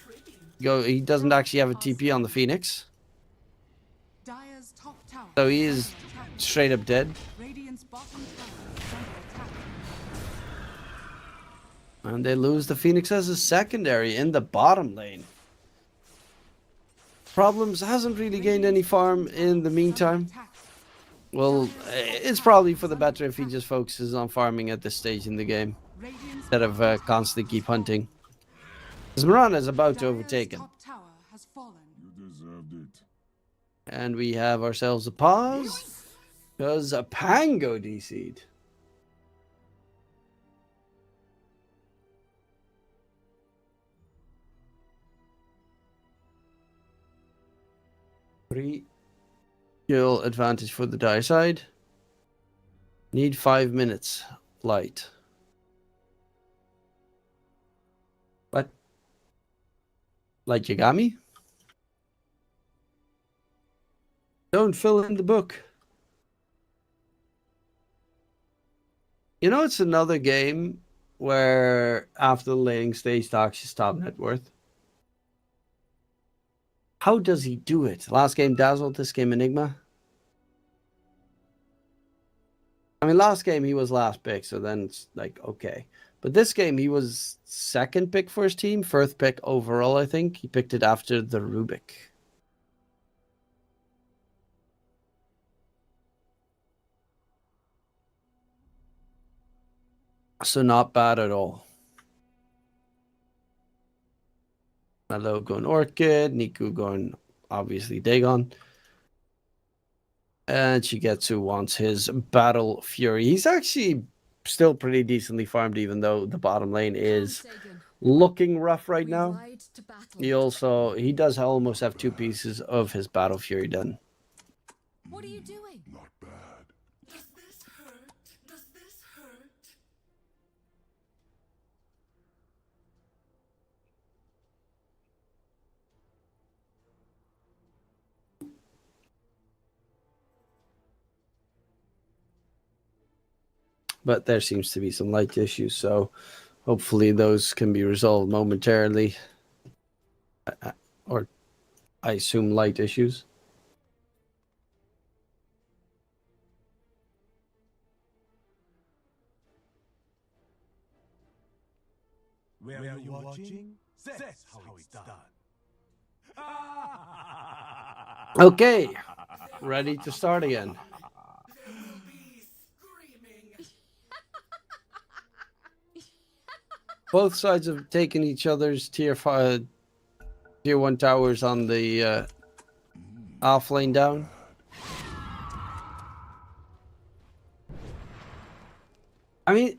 He doesn't actually have a TP on the Phoenix. Dire's top tower So he is straight up dead. Radiant's bottom tower is under attack. And they lose the Phoenix as a secondary in the bottom lane. Problems hasn't really gained any farm in the meantime. Well, it's probably for the better if he just focuses on farming at this stage in the game, instead of constantly keep hunting. Because Mirana is about to overtake him. Top tower has fallen. You deserved it. And we have ourselves a pause, because a Pango DC'd. Three kill advantage for the Dire side. Need 5 minutes. Light. What? Light Yagami? Don't fill in the book. You know, it's another game where after the laning stage talks his top net worth. How does he do it? Last game Dazzled, this game Enigma. I mean, last game he was last pick, so then it's like, okay. But this game he was second pick for his team, first pick overall, I think. He picked it after the Rubik. So not bad at all. Hello going Orchid, Niku going obviously Dagon. And Shigetsu wants his Battle Fury. He's actually still pretty decently farmed, even though the bottom lane is looking rough right now. He does almost have 2 pieces of his Battle Fury done. What are you doing? Not bad. Does this hurt? Does this hurt? but there seems to be some light issues, so hopefully those can be resolved momentarily. Or I assume light issues. Where are you watching? That's how it's done. Okay, ready to start again. Both sides have taken each other's tier 1 towers on the off lane down. I mean,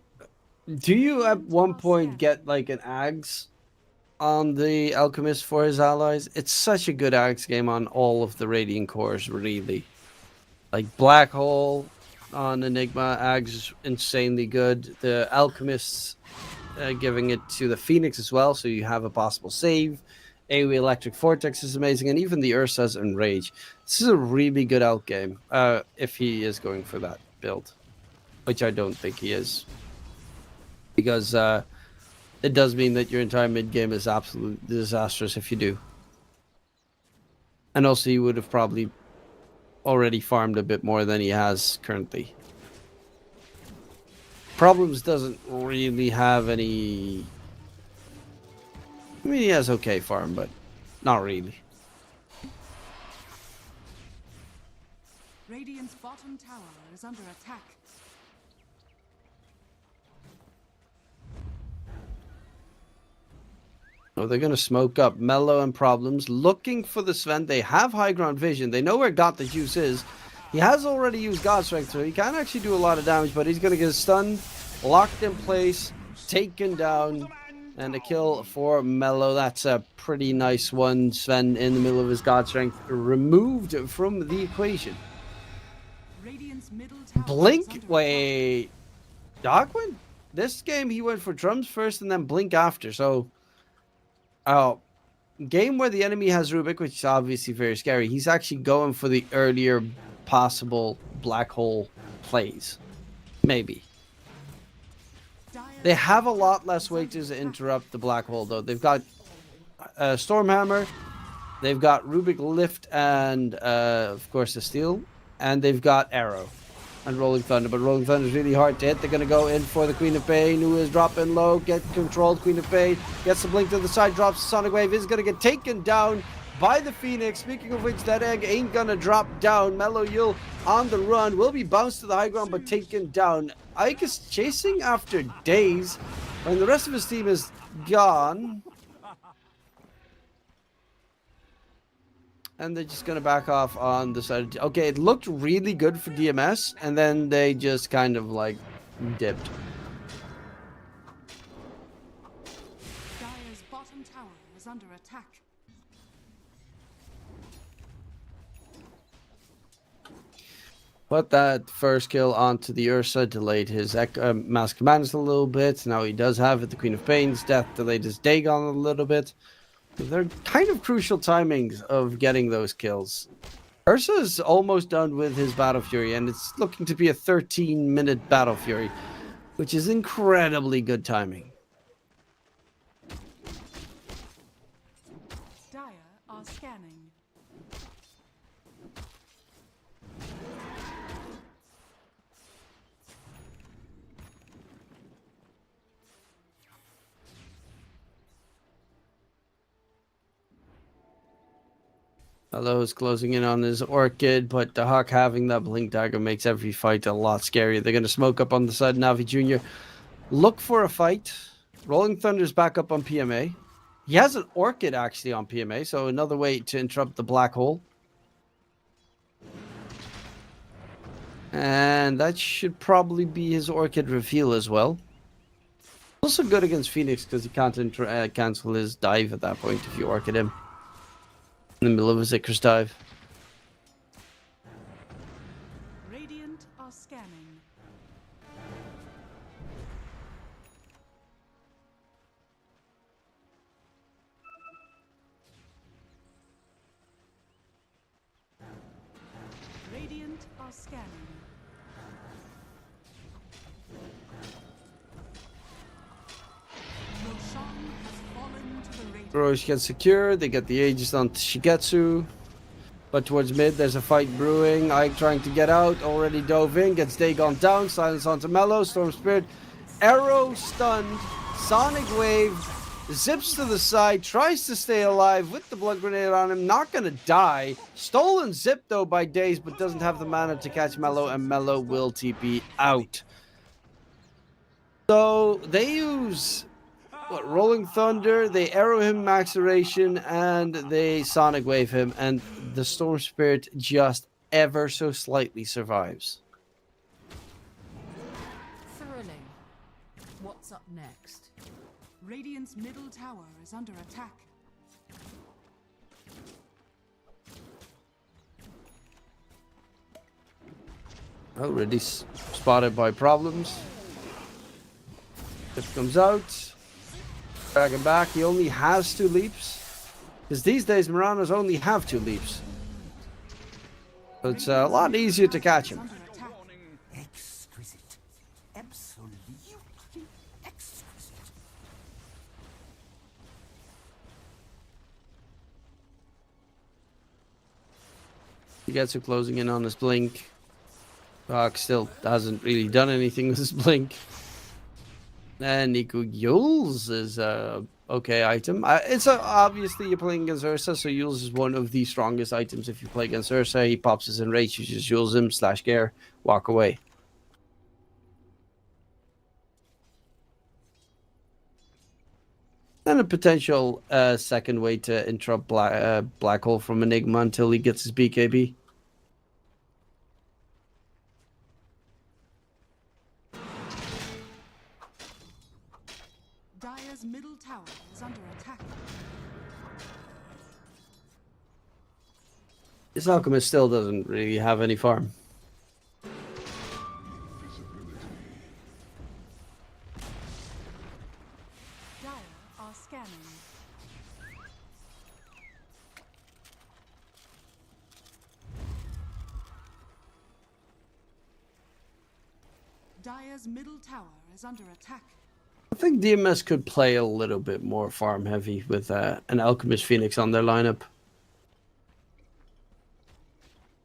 do you at one point get like an Ags on the Alchemist for his allies? It's such a good Ags game on all of the Radiant cores, really. Like Black Hole on Enigma, Ags is insanely good. The Alchemists giving it to the Phoenix as well, so you have a possible save. AoE Electric Vortex is amazing, and even the Ursa's Enrage. This is a really good out game, if he is going for that build, which I don't think he is. Because it does mean that your entire mid game is absolutely disastrous if you do. And also, you would have probably already farmed a bit more than he has currently. Problems doesn't really have any. I mean, he has okay farm, but not really. Radiant's bottom tower is under attack. Oh, they're going to smoke up Mellow and Problems, looking for the Sven. They have high ground vision. They know where God the Juice is. He has already used God Strength, so he can actually do a lot of damage, but he's going to get stunned, locked in place, taken down, and a kill for Mellow. That's a pretty nice one. Sven in the middle of his God Strength, removed from the equation. Radiant's middle tower Blink? is under Wait. Darkwing? This game, he went for drums first and then Blink after, so... game where the enemy has Rubik, which is obviously very scary, he's actually going for the earlier possible Black Hole plays. Maybe. They have a lot less way to interrupt the Black Hole, though. They've got Stormhammer, they've got Rubik Lift, and of course the Steel, and they've got Arrow and Rolling Thunder, but Rolling Thunder is really hard to hit. They're going to go in for the Queen of Pain, who is dropping low, get controlled. Queen of Pain gets the blink to the side, drops the Sonic Wave, is going to get taken down by the Phoenix. Speaking of which, that egg ain't going to drop down. Mellow Yule on the run, will be bounced to the high ground, but taken down. Ike is chasing after days, and the rest of his team is gone. And they're just going to back off on the side. Okay, it looked really good for DMS, and then they just kind of like dipped. Dire's bottom tower is under attack. Put that first kill onto the Ursa, delayed his Mask Commands a little bit. Now he does have it. The Queen of Pain's death delayed his Dagon a little bit. They're kind of crucial timings of getting those kills. Ursa's almost done with his Battle Fury, and it's looking to be a 13-minute Battle Fury, which is incredibly good timing. Dire are scanning. Hello is closing in on his Orchid, but the Hawk having that Blink Dagger makes every fight a lot scarier. They're going to smoke up on the side. Navi Jr. Look for a fight. Rolling Thunder's back up on PMA. He has an Orchid actually on PMA, so another way to interrupt the Black Hole. And that should probably be his Orchid reveal as well. Also good against Phoenix because he can't cancel his dive at that point if you Orchid him in the middle of a Zikr's dive. Radiant are scanning. Radiant are scanning. Orochi gets secure. They get the Aegis on Shigetsu. But towards mid, there's a fight brewing. Ike trying to get out. Already dove in. Gets Dagon down. Silence onto Mellow. Storm Spirit. Arrow stunned. Sonic Wave. Zips to the side. Tries to stay alive with the blood grenade on him. Not going to die. Stolen Zip though by Daze. But doesn't have the mana to catch Mellow. And Mellow will TP out. So they use... What, Rolling Thunder, they arrow him Maceration, and they Sonic Wave him, and the Storm Spirit just ever so slightly survives. Thrilling. What's up next? Radiant's middle tower is under attack. Already spotted by problems. Zip comes out. Dragon back, he only has 2 leaps. Because these days Muranas only have 2 leaps. So it's a lot easier to catch him. Exquisite. Absolutely exquisite. Shigetsu closing in on his blink. Bach still hasn't really done anything with his blink. And Niku Yules is a okay item. It's obviously you're playing against Ursa, so Yules is one of the strongest items if you play against Ursa. He pops his enrage, you just Yules him, slash Gare, walk away. And a potential second way to interrupt Black Hole from Enigma until he gets his BKB. Dire's middle tower is under attack. This Alchemist still doesn't really have any farm. Dire are scanning. Dire's middle tower is under attack. I think DMS could play a little bit more farm heavy with an Alchemist Phoenix on their lineup.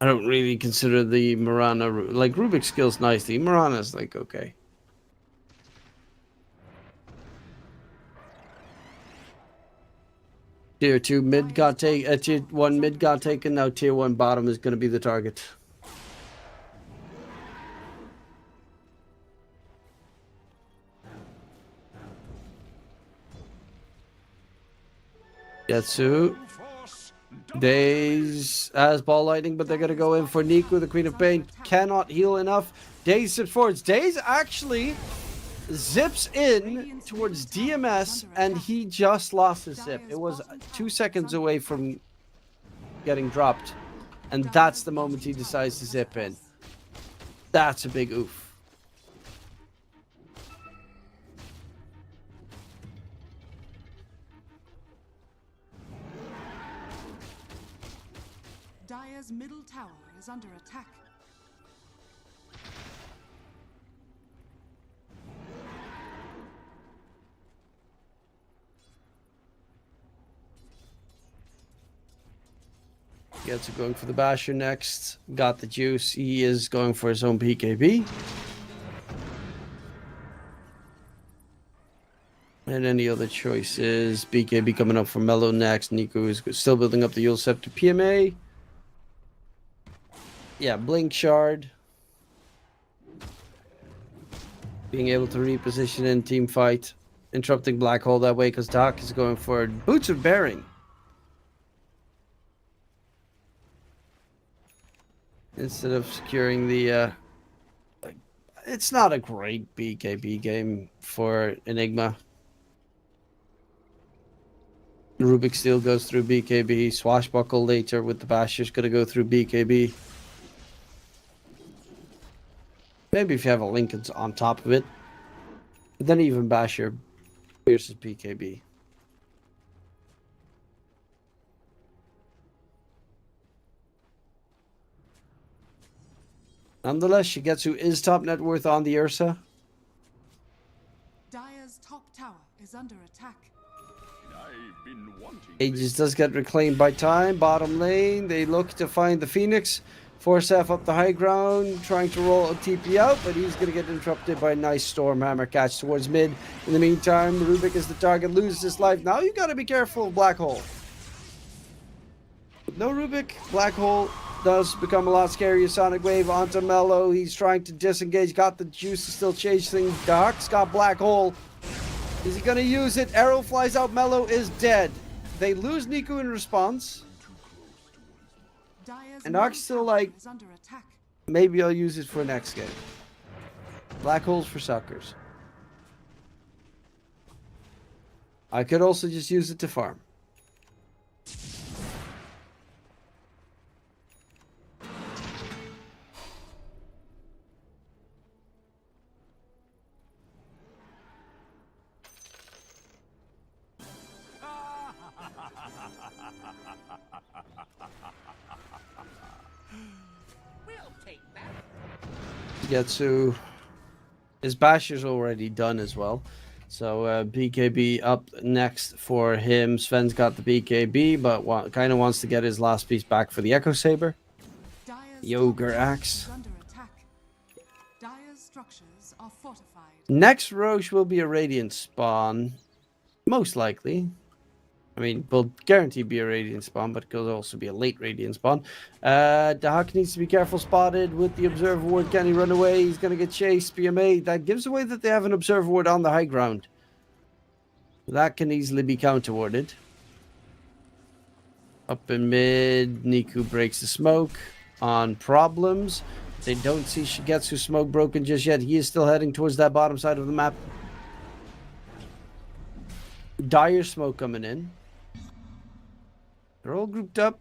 I don't really consider the Mirana... Like, Rubik skills nicely. Mirana's like, okay. Tier 2 mid got taken... Tier 1 mid got taken. Now Tier 1 bottom is going to be the target. Getsu. Daze has ball lightning, but they're going to go in for Niku, the Queen of Pain. Cannot heal enough. Daze zips forwards. Daze actually zips in towards DMS, and he just lost his zip. It was 2 seconds away from getting dropped, and that's the moment he decides to zip in. That's a big oof. Dire's middle tower is under attack. Getsu going for the Basher next. Got the juice. He is going for his own PKB. And any other choices? BKB coming up for Mellow next. Niku is still building up the Yule Scepter PMA. Yeah, Blink Shard. Being able to reposition in team fight. Interrupting Black Hole that way because Doc is going for Boots of Bearing. Instead of securing the... it's not a great BKB game for Enigma. Rubik Steel goes through BKB. Swashbuckle later with the Basher's going to go through BKB. Maybe if you have a Lincoln on top of it. But then even Basher pierces BKB. Nonetheless, Shigetsu is top net worth on the Ursa. Dire's top tower is under attack. I've been wanting Aegis does get reclaimed by time. Bottom lane, they look to find the Phoenix. Force F up the high ground, trying to roll a TP out, but he's going to get interrupted by a nice Stormhammer catch towards mid. In the meantime, Rubik is the target, loses his life. Now you got to be careful of Black Hole. With no Rubik, Black Hole does become a lot scarier. Sonic Wave onto Mello. He's trying to disengage, got the juice to still change things. Dark's got Black Hole. Is he going to use it? Arrow flies out, Mello is dead. They lose Niku in response. Dire's And Ark's still like, is under attack. maybe I'll use it for next game. Black holes for suckers. I could also just use it to farm. Getsu, his basher's already done as well, so BKB up next for him. Sven's got the BKB, but kind of wants to get his last piece back for the Echo Saber. Dire's Yogur top Axe. is under attack. Dire's structures are fortified. Next Roche will be a Radiant spawn, most likely. I mean, will guarantee be a Radiant spawn, but it could also be a late Radiant spawn. Dahak needs to be careful, spotted with the Observer Ward. Can he run away? He's going to get chased. PMA. That gives away that they have an Observer Ward on the high ground. That can easily be counter-warded. Up in mid, Niku breaks the smoke on problems. They don't see Shigetsu smoke broken just yet. He is still heading towards that bottom side of the map. Dire smoke coming in. They're all grouped up.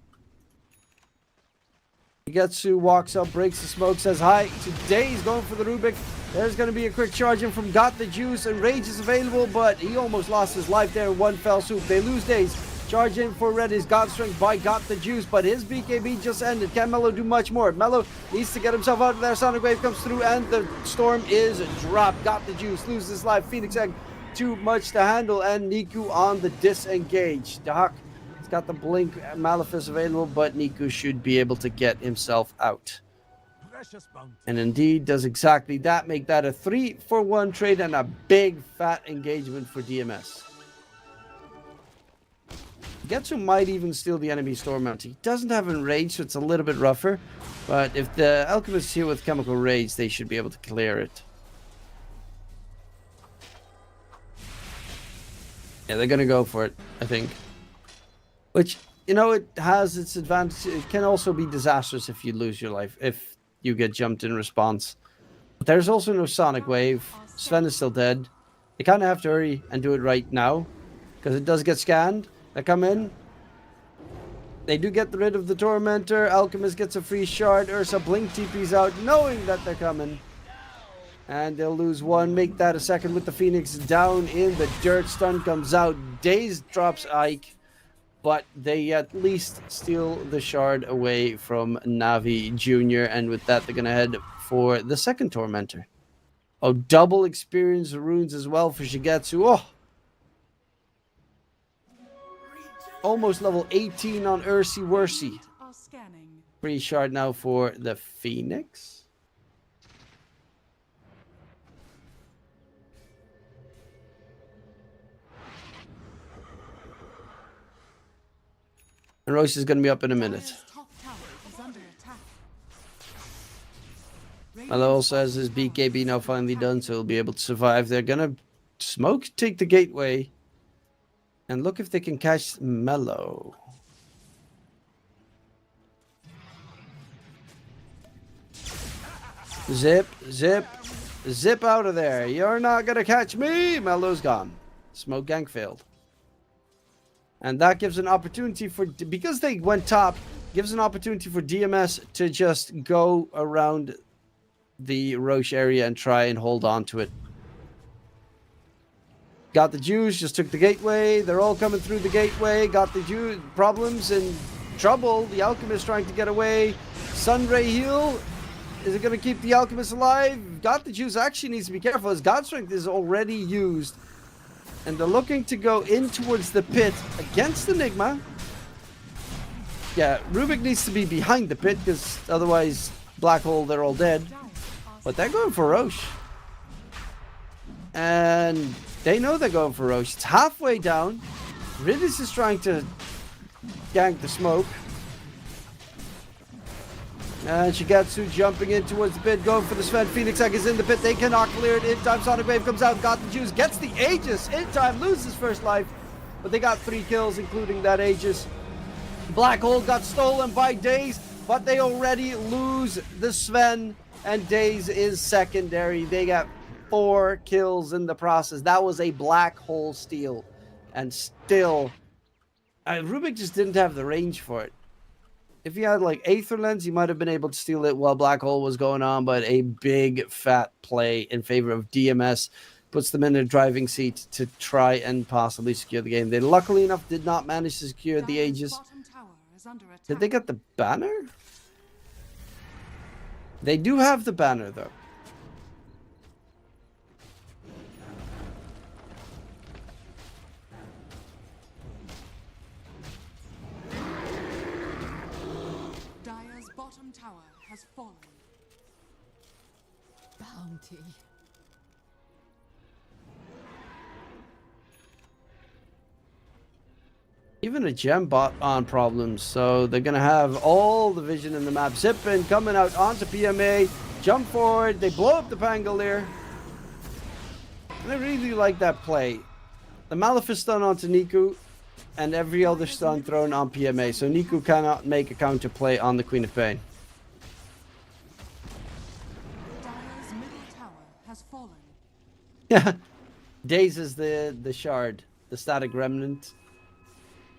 Shigetsu walks up, breaks the smoke, says hi. Today he's going for the Rubik. There's going to be a quick charge in from Got the Juice, and Rage is available, but he almost lost his life there in one fell swoop. They lose days. Charge in for Red is God Strength by Got the Juice, but his BKB just ended. Can Mello do much more? Mello needs to get himself out of there. Sonic Wave comes through, and the storm is dropped. Got the Juice loses his life. Phoenix Egg too much to handle, and Niku on the disengage. Dahak has got the Blink Malefice available, but Niku should be able to get himself out. And indeed does exactly that. Make that a 3-for-1 trade and a big fat engagement for DMS. Getsu might even steal the enemy Storm Mount. He doesn't have Enrage, so it's a little bit rougher. But if the Alchemists here with Chemical Rage, they should be able to clear it. Yeah, they're going to go for it, I think. Which, you know, it has its advantage. It can also be disastrous if you lose your life, if you get jumped in response. But there's also no Sonic Wave. Sven is still dead. They kind of have to hurry and do it right now, because it does get scanned. They come in. They do get rid of the Tormentor. Alchemist gets a free shard. Ursa Blink TP's out, knowing that they're coming. And they'll lose one. Make that a second with the Phoenix down in the dirt. Stun comes out. Daze drops Ike. But they at least steal the shard away from Navi Jr. And with that, they're going to head for the second Tormentor. Oh, double experience runes as well for Shigetsu. Oh! Almost level 18 on Ursi Worsi. Are scanning. Free shard now for the Phoenix. And Royce is going to be up in a minute. Dire's top tower is under attack. Mello also has his BKB now finally done, so he'll be able to survive. They're going to smoke, take the gateway, and look if they can catch Mello. Zip, zip, zip out of there. You're not going to catch me. Mello's gone. Smoke gank failed. And that gives an opportunity for, because they went top, gives an opportunity for DMS to just go around the Roche area and try and hold on to it. Got the Jews, just took the gateway. They're all coming through the gateway. Got the Jew problems and trouble. The Alchemist trying to get away. Sunray heal. Is it going to keep the Alchemist alive? Got the Jews actually needs to be careful as God Strength is already used And they're looking to go in towards the pit against Enigma. Yeah, Rubik needs to be behind the pit because otherwise Black Hole, they're all dead. But they're going for Roche. And they know they're going for Roche. It's halfway down. Ridis is trying to gank the smoke. And Shigatsu jumping in towards the pit, going for the Sven. Phoenix Egg is in the pit. They cannot clear it. In time, Sonic Wave comes out, got the juice, gets the Aegis. In time, loses first life. But they got 3 kills, including that Aegis. Black Hole got stolen by Daze, but they already lose the Sven. And Daze is secondary. They got 4 kills in the process. That was a Black Hole steal. And still, Rubik just didn't have the range for it. If he had like Aether Lens, he might have been able to steal it while Black Hole was going on, but a big fat play in favor of DMS puts them in a driving seat to try and possibly secure the game. They luckily enough did not manage to secure the Aegis. Did they get the banner? They do have the banner though. Bottom tower has fallen. Bounty. Even a gem bot on problems, so they're gonna have all the vision in the map. Zippin coming out onto PMA, jump forward, they blow up the Pangolier. And I really like that play. The Malefice stun onto Niku, and every other stun thrown on PMA, so Niku cannot make a counter play on the Queen of Pain. Dire's middle tower has fallen. Yeah, Daze is the shard, the static remnant.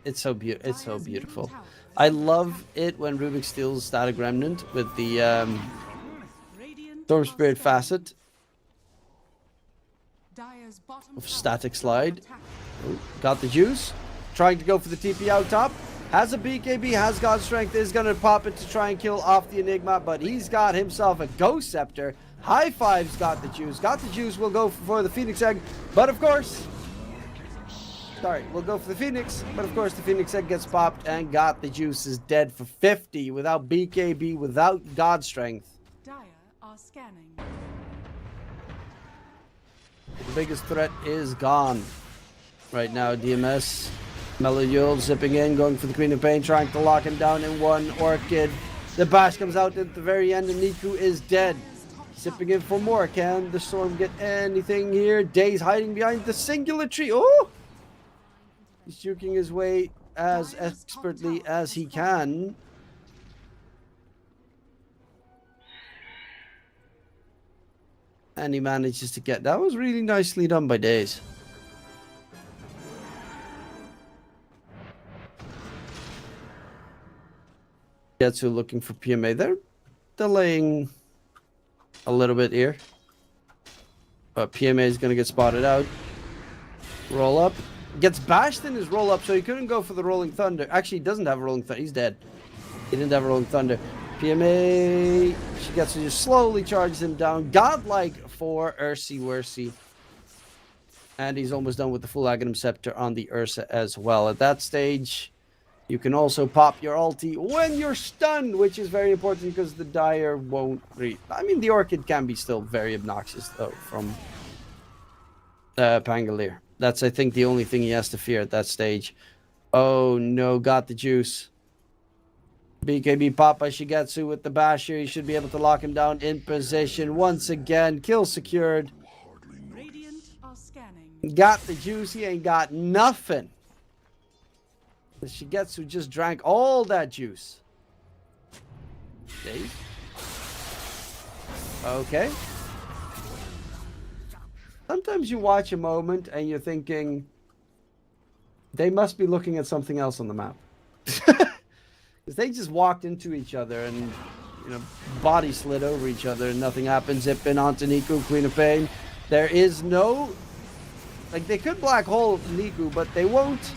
It's so beautiful. It's so beautiful. I love it when Rubik steals static remnant with the Storm Spirit facet of static slide. Oh, got the juice. Trying to go for the TP out top. Has a BKB, has God Strength, is going to pop it to try and kill off the Enigma, but he's got himself a Ghost Scepter. High Five's got the juice. Got the juice, will go for the Phoenix Egg, but of course... Sorry, we'll go for the Phoenix, but of course the Phoenix Egg gets popped and got the juice is dead for 50 without BKB, without God Strength. Dire are scanning. The biggest threat is gone. Right now, DMS, Melodiol zipping in, going for the Queen of Pain, trying to lock him down in one Orchid. The bash comes out at the very end and Niku is dead. Zipping in for more. Can the Storm get anything here? Daze hiding behind the singular tree. Oh! He's juking his way as expertly as he can. And he manages to get... That was really nicely done by Daze. Getsu looking for PMA. They're delaying a little bit here. But PMA is going to get spotted out. Roll up. Gets bashed in his roll up, so he couldn't go for the Rolling Thunder. Actually, he doesn't have a Rolling Thunder. He's dead. He didn't have a Rolling Thunder. PMA, she gets to just slowly charges him down. Godlike for Ursa. And he's almost done with the full Aghanim Scepter on the Ursa as well. At that stage, you can also pop your ulti when you're stunned, which is very important because the Dire won't read. I mean, the Orchid can be still very obnoxious, though, from Pangolier. That's, I think, the only thing he has to fear at that stage. Oh, no. Got the juice. BKB pop by Shigetsu with the basher. He should be able to lock him down in position. Once again, kill secured. Radiant are scanning. Got the juice. He ain't got nothing. The Shigetsu just drank all that juice. Dave? Okay. Sometimes you watch a moment and you're thinking, they must be looking at something else on the map. Because they just walked into each other and, you know, body slid over each other and nothing happened. Zip in onto Niku, Queen of Pain. There is no... Like, they could black hole Niku, but they won't.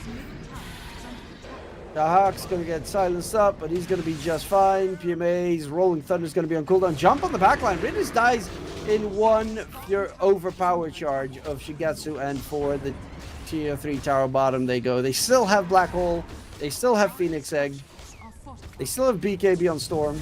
The Hawk's going to get silenced up, but he's going to be just fine. PMA's Rolling Thunder's going to be on cooldown. Jump on the backline. Ridis dies in one pure overpower charge of Shigetsu, and for the Tier 3 tower bottom they go. They still have Black Hole. They still have Phoenix Egg. Are fortified. They still have BKB on Storm.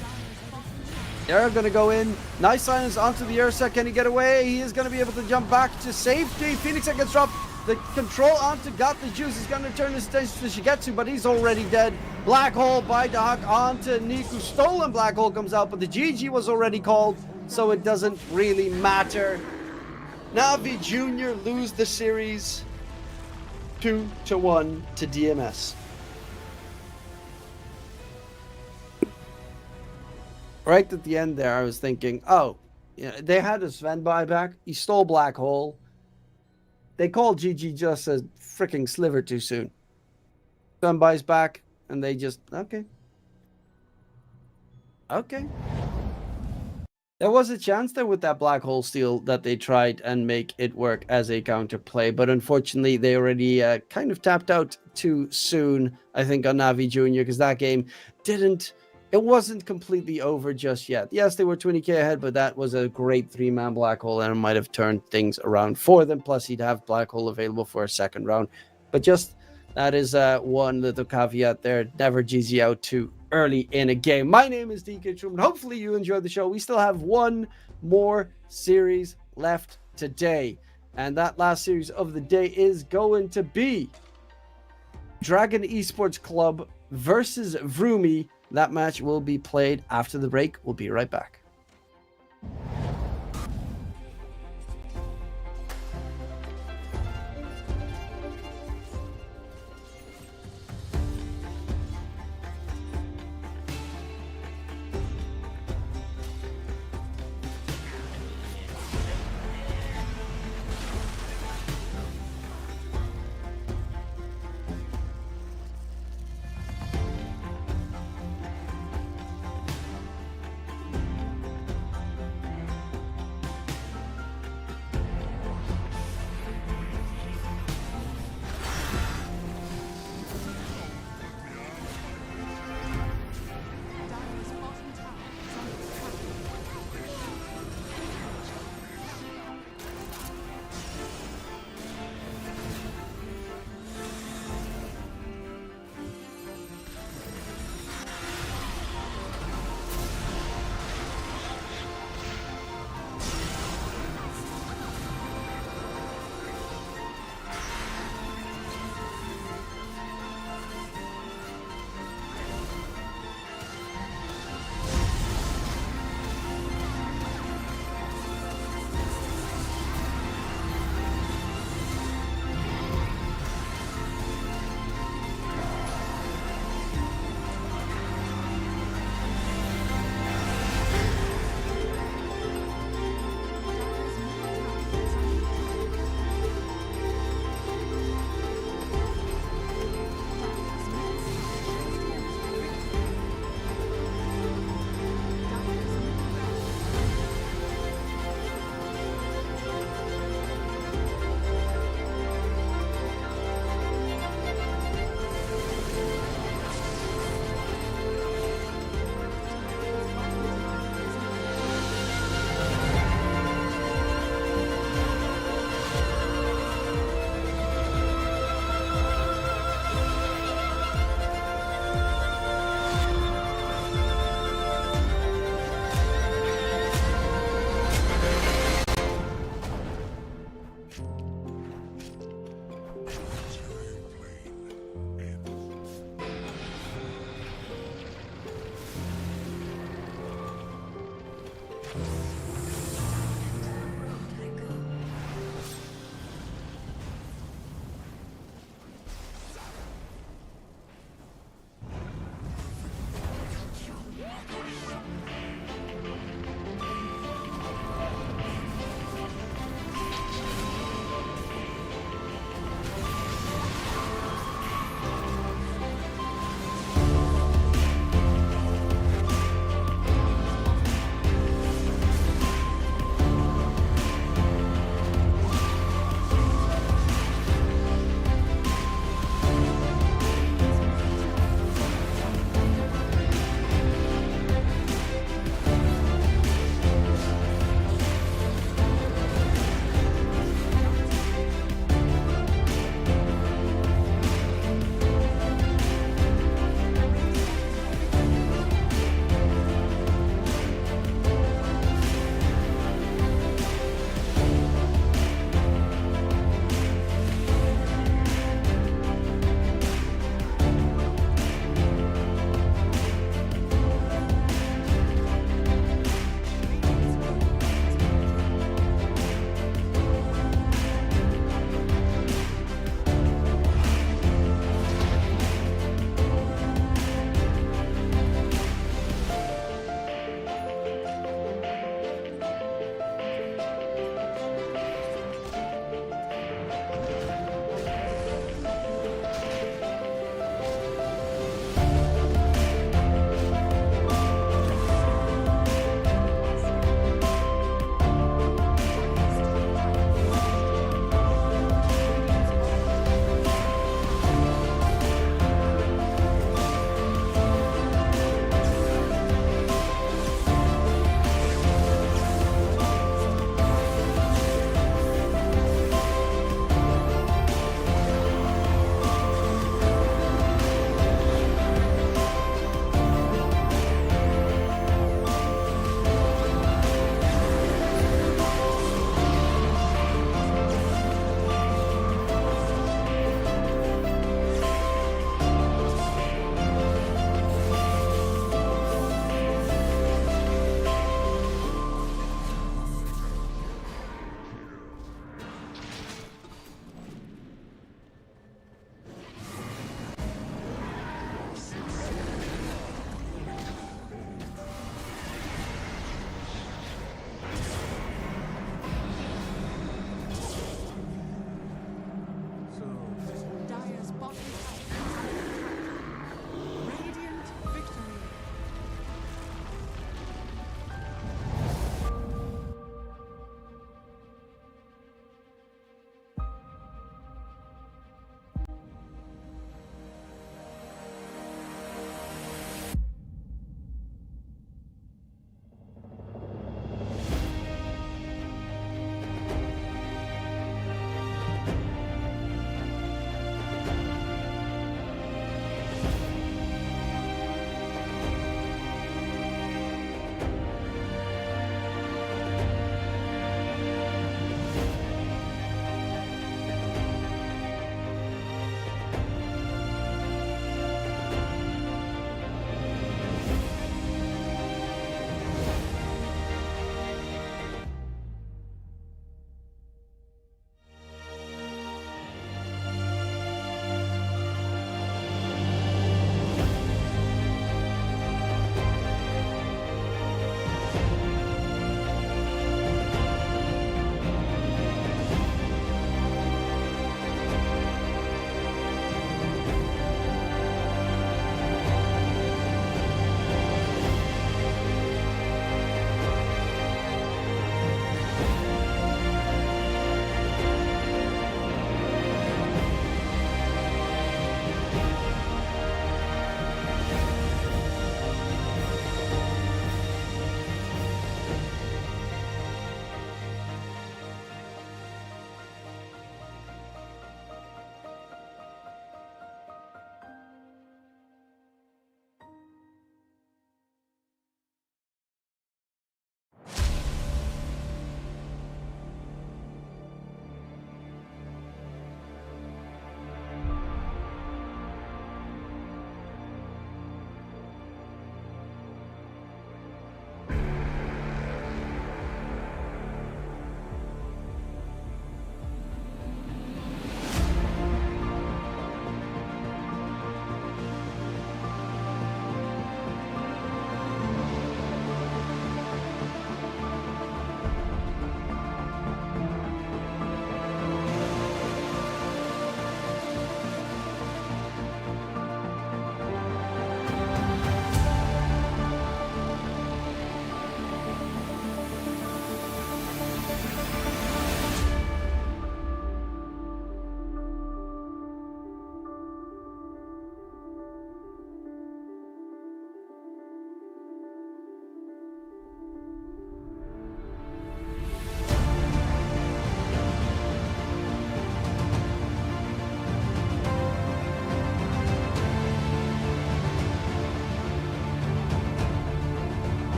They're going to go in. Nice silence onto the Ursa. Can he get away? He is going to be able to jump back to safety. Phoenix Egg gets dropped. The control onto Got the Juice. He's going to turn his attention to Shigetsu, but he's already dead. Black Hole by the Huck onto Niku. Stolen Black Hole comes out, but the GG was already called, so it doesn't really matter. Navi Jr. lose the series 2-1 to DMS. Right at the end there, I was thinking, oh, yeah, they had a Sven buyback. He stole Black Hole. They called GG just a freaking sliver too soon. Sven buys back, and they just, okay. Okay. There was a chance there with that Black Hole steal that they tried and make it work as a counterplay, but unfortunately they already kind of tapped out too soon, I think, on Navi Jr., because that game it wasn't completely over just yet. Yes, they were 20k ahead, but that was a great 3-man Black Hole, and it might have turned things around for them. Plus, he'd have Black Hole available for a second round. But just, that is one little caveat there. Never GG out too early in a game. My name is DK Truman. Hopefully you enjoyed the show. We still have one more series left today. And that last series of the day is going to be Dragon Esports Club versus Vroomy. That match will be played after the break. We'll be right back. Dire's bottom tower is under attack.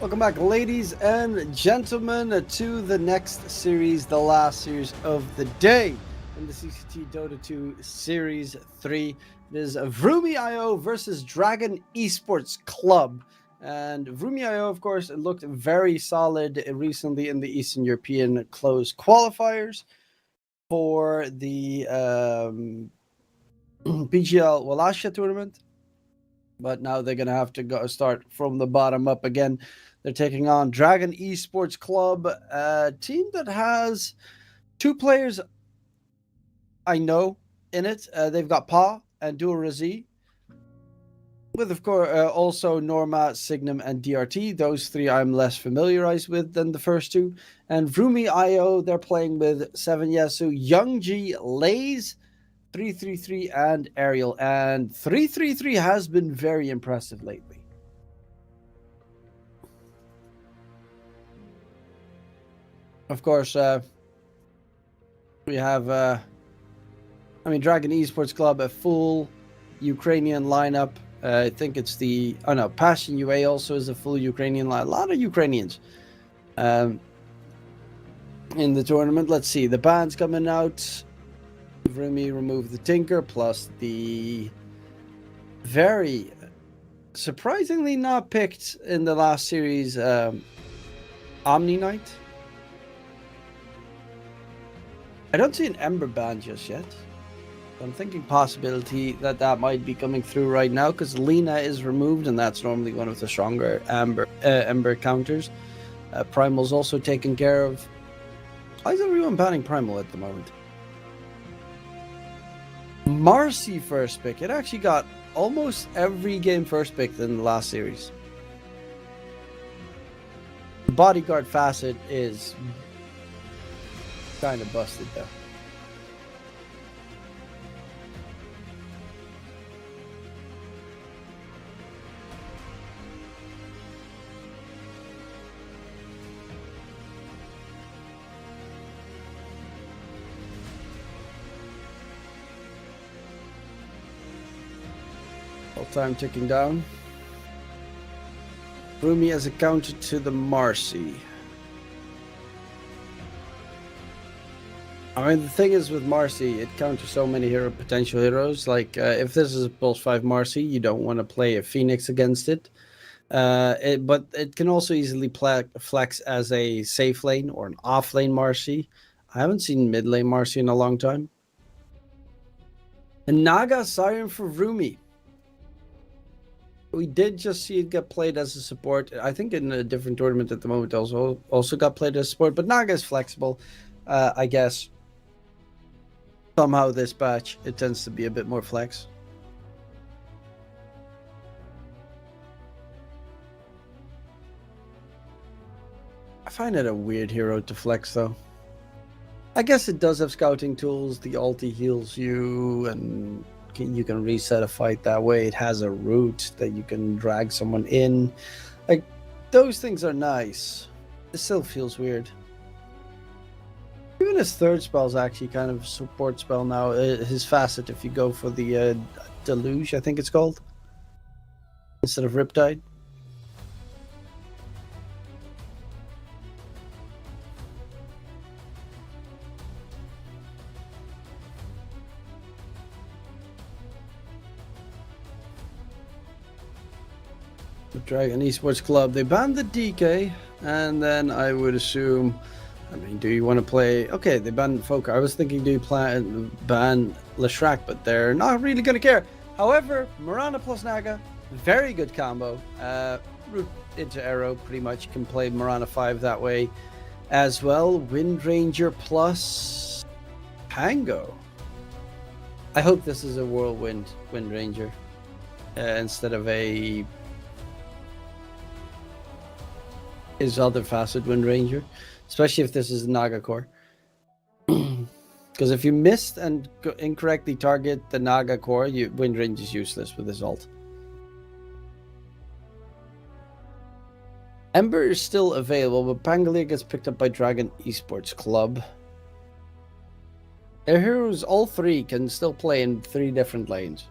Welcome back, ladies and gentlemen, to the next series, the last series of the day in the CCT Dota 2 Series 3. It is Vrumi.io versus Dragon Esports Club. And Vrumi.io, of course, looked very solid recently in the Eastern European closed qualifiers for the PGL Wallachia tournament. But now they're going to have to start from the bottom up again. They're taking on Dragon Esports Club, a team that has two players I know in it. They've got Pa and Dual Razi, with, of course, also Norma, Signum, and DRT. Those three I'm less familiarized with than the first two. And Vrumi.io, they're playing with Seven Yasu, Youngji, Lays, 333, and Ariel. And 333 has been very impressive lately. Of course, we have, Dragon Esports Club, a full Ukrainian lineup. I think it's Passion UA also is a full Ukrainian lineup. A lot of Ukrainians in the tournament. Let's see, the bands coming out. Vrumi removed the Tinker, plus the very surprisingly not picked in the last series Omni Knight. I don't see an Ember band just yet. I'm thinking possibility that might be coming through right now, because Lena is removed, and that's normally one of the stronger Ember counters. Primal's also taken care of. Why is everyone banning Primal at the moment? Marcy first pick. It actually got almost every game first pick in the last series. Bodyguard Facet is kind of busted though. All time ticking down. Vrumi as a counter to the Marcy. I mean, the thing is with Marcy, it counters so many potential heroes. Like, if this is a Pulse 5 Marcy, you don't want to play a Phoenix against it. But it can also easily flex as a safe lane or an off lane Marcy. I haven't seen mid lane Marcy in a long time. And Naga Siren for Vrumi. We did just see it get played as a support. I think in a different tournament at the moment also got played as support. But Naga is flexible, I guess. Somehow this batch, it tends to be a bit more flex. I find it a weird hero to flex though. I guess it does have scouting tools. The ulti heals you, and you can reset a fight that way. It has a route that you can drag someone in. Like, those things are nice. It still feels weird. Even his third spell is actually kind of a support spell now. His Facet, if you go for the Deluge, I think it's called, instead of Riptide. The Dragon Esports Club, they banned the DK, and then I would assume, do you want to play? Okay, they banned Foka. I was thinking, do you ban Leshrac, but they're not really going to care. However, Mirana plus Naga, very good combo. Root into Arrow, pretty much can play Mirana 5 that way as well. Wind Ranger plus Pango. I hope this is a Whirlwind Wind Ranger instead of his other Facet Wind Ranger. Especially if this is Naga core. Because if you missed and incorrectly target the Naga core, Wind Range is useless with his ult. Ember is still available, but Pangolier gets picked up by Dragon Esports Club. Their heroes, all three, can still play in 3 different lanes.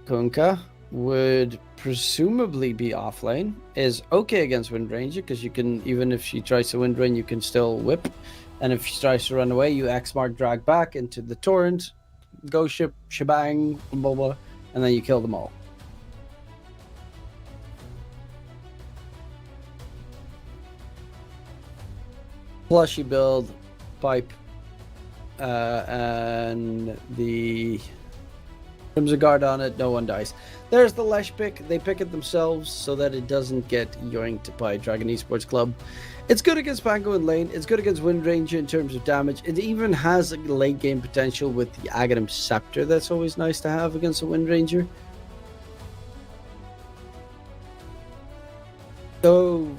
Kunkka, would presumably be offlane, is okay against Wind Ranger because you can, even if she tries to Wind Rain, you can still whip. And if she tries to run away, you X mark drag back into the torrent, go shebang, blah, blah, and then you kill them all. Plus you build pipe and the Crimson Guard on it, no one dies. There's the Lesh pick. They pick it themselves so that it doesn't get yoinked by Dragon Esports Club. It's good against Pango in lane. It's good against Wind Ranger in terms of damage. It even has a late game potential with the Aghanim Scepter. That's always nice to have against a Wind Ranger. So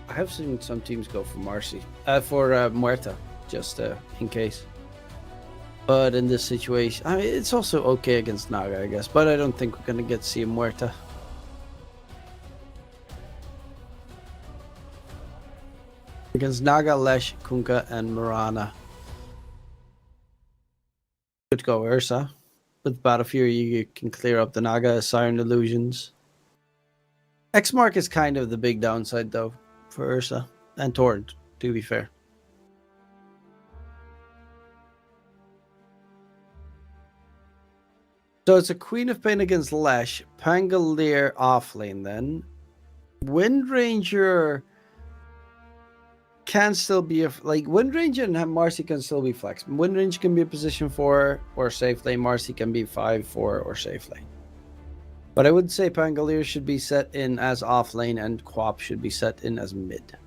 I have seen some teams go for Muerta, just in case. But in this situation, I mean, it's also okay against Naga, I guess. But I don't think we're going to get to see a Muerta. Against Naga, Lesh, Kunkka, and Mirana. Could go Ursa. With Battle Fury, you can clear up the Naga, Siren Illusions. X-Mark is kind of the big downside, though, for Ursa. And Torrent, to be fair. So it's a Queen of Pain against Lesh, Pangolier offlane then. Wind Ranger can still be Wind Ranger and Marcy can still be flex. Wind Ranger can be a position 4 or safe lane. Marcy can be 5, 4 or safe lane. But I would say Pangolier should be set in as off lane and Quap should be set in as mid.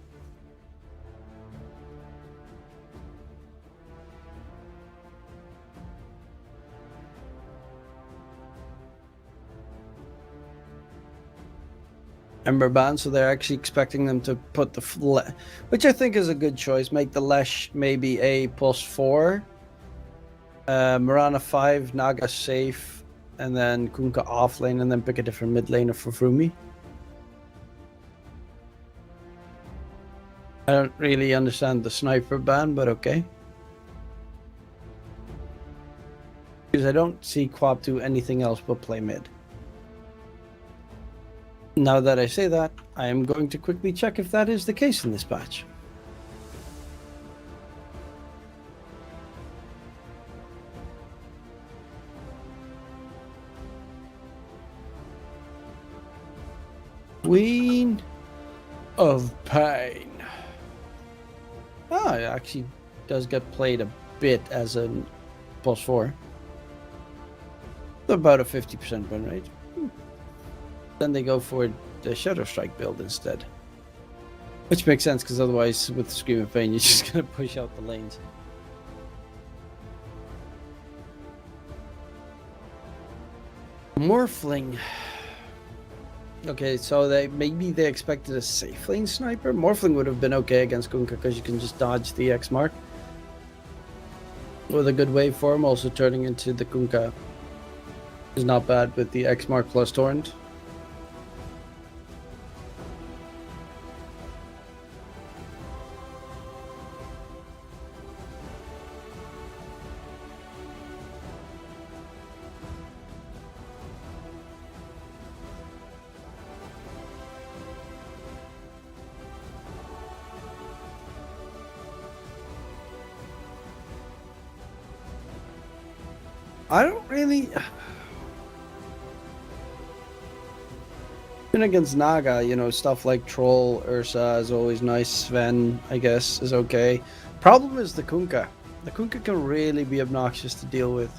Ember ban, so they're actually expecting them to put the which I think is a good choice. Make the Lesh maybe a +4, Mirana 5, Naga safe, and then Kunkka off lane, and then pick a different mid laner for Frumi. I don't really understand the sniper ban, but okay. Because I don't see Quap do anything else but play mid. Now that I say that, I am going to quickly check if that is the case in this patch. Queen of Pain. Ah, it actually does get played a bit as a +4. About a 50% win rate. Then they go for the Shadow Strike build instead. Which makes sense, because otherwise with Scream of Pain you're just going to push out the lanes. Morphling. Okay, so maybe they expected a safe lane sniper. Morphling would have been okay against Kunkka because you can just dodge the X mark. With a good wave form, also turning into the Kunkka is not bad with the X mark plus Torrent. I don't really. Even against Naga, you know, stuff like Troll, Ursa is always nice. Sven, I guess, is okay. Problem is the Kunkka. The Kunkka can really be obnoxious to deal with.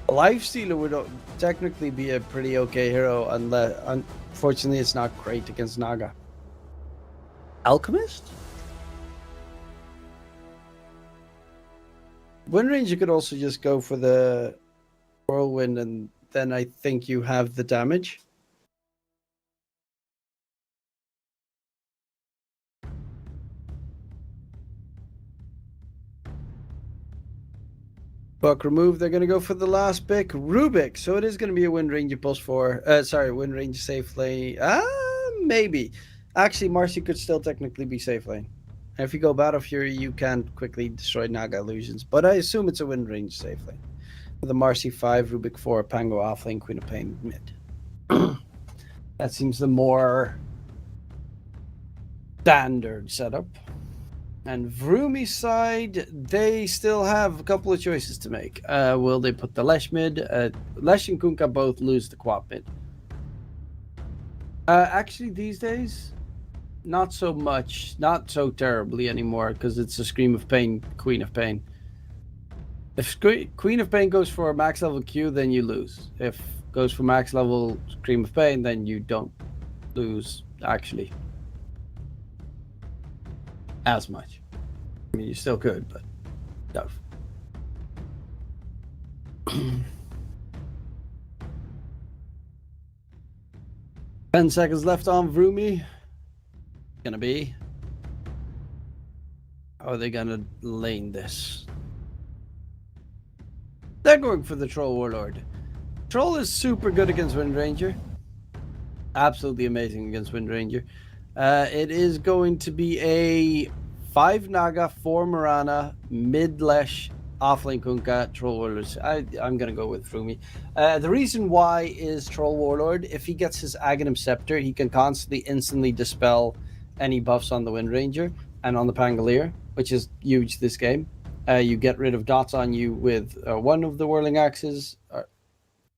A Lifestealer would technically be a pretty okay hero, unless, unfortunately, it's not great against Naga. Alchemist? Wind Ranger could also just go for the Whirlwind, and then I think you have the damage. Buck remove, they're going to go for the last pick, Rubik. So it is going to be a Wind Ranger +4. Wind Ranger safe lane. Maybe. Actually, Marcy could still technically be safe lane. And if you go Battle Fury, you can quickly destroy Naga illusions. But I assume it's a Wind Ranger safe lane. The Marcy 5, Rubik 4, Pango offlane, Queen of Pain mid. That seems the more standard setup. And Vroomi's side, they still have a couple of choices to make. Will they put the Lesh mid? Lesh and Kunkka both lose the Quap mid. Actually, these days, not so much. Not so terribly anymore, because it's a Scream of Pain, Queen of Pain. If Queen of Pain goes for max level Q, then you lose. If goes for max level Scream of Pain, then you don't lose, actually. As much. I mean, you still could, but tough. 10 seconds left on Vroomi. Gonna be. How are they gonna lane this? They're going for the Troll Warlord. Troll is super good against Wind Ranger. Absolutely amazing against Wind Ranger. It is going to be a 5 Naga, 4 Marana, mid Lesh, offlane Kunkka, Troll Warlord. I'm going to go with Vroomi. The reason why is Troll Warlord, if he gets his Aghanim Scepter, he can constantly instantly dispel any buffs on the Wind Ranger and on the Pangolier, which is huge this game. You get rid of dots on you with one of the Whirling Axes,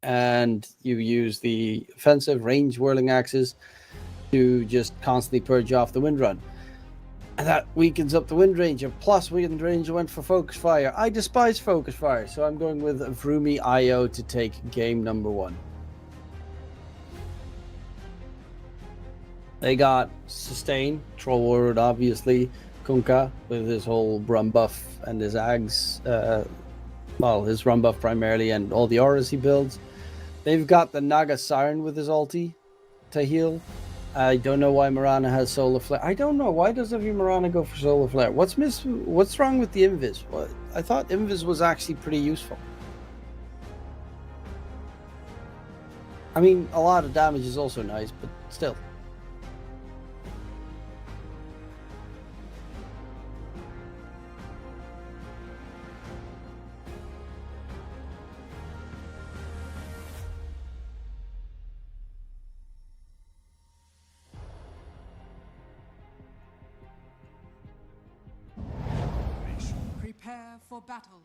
and you use the offensive range Whirling Axes to just constantly purge off the Wind Run. And that weakens up the Wind Ranger. Plus, Wind Ranger went for Focus Fire. I despise Focus Fire, so I'm going with Vroomi IO to take game number 1. They got Sustain, Troll Warlord, obviously, Kunkka with his whole run buff and his Ags, his run buff primarily, and all the auras he builds. They've got the Naga Siren with his ulti to heal. I don't know why Marana has Solar Flare. I don't know. Why does every Marana go for Solar Flare? What's wrong with the Invis? I thought Invis was actually pretty useful. I mean, a lot of damage is also nice, but still. Prepare for battle.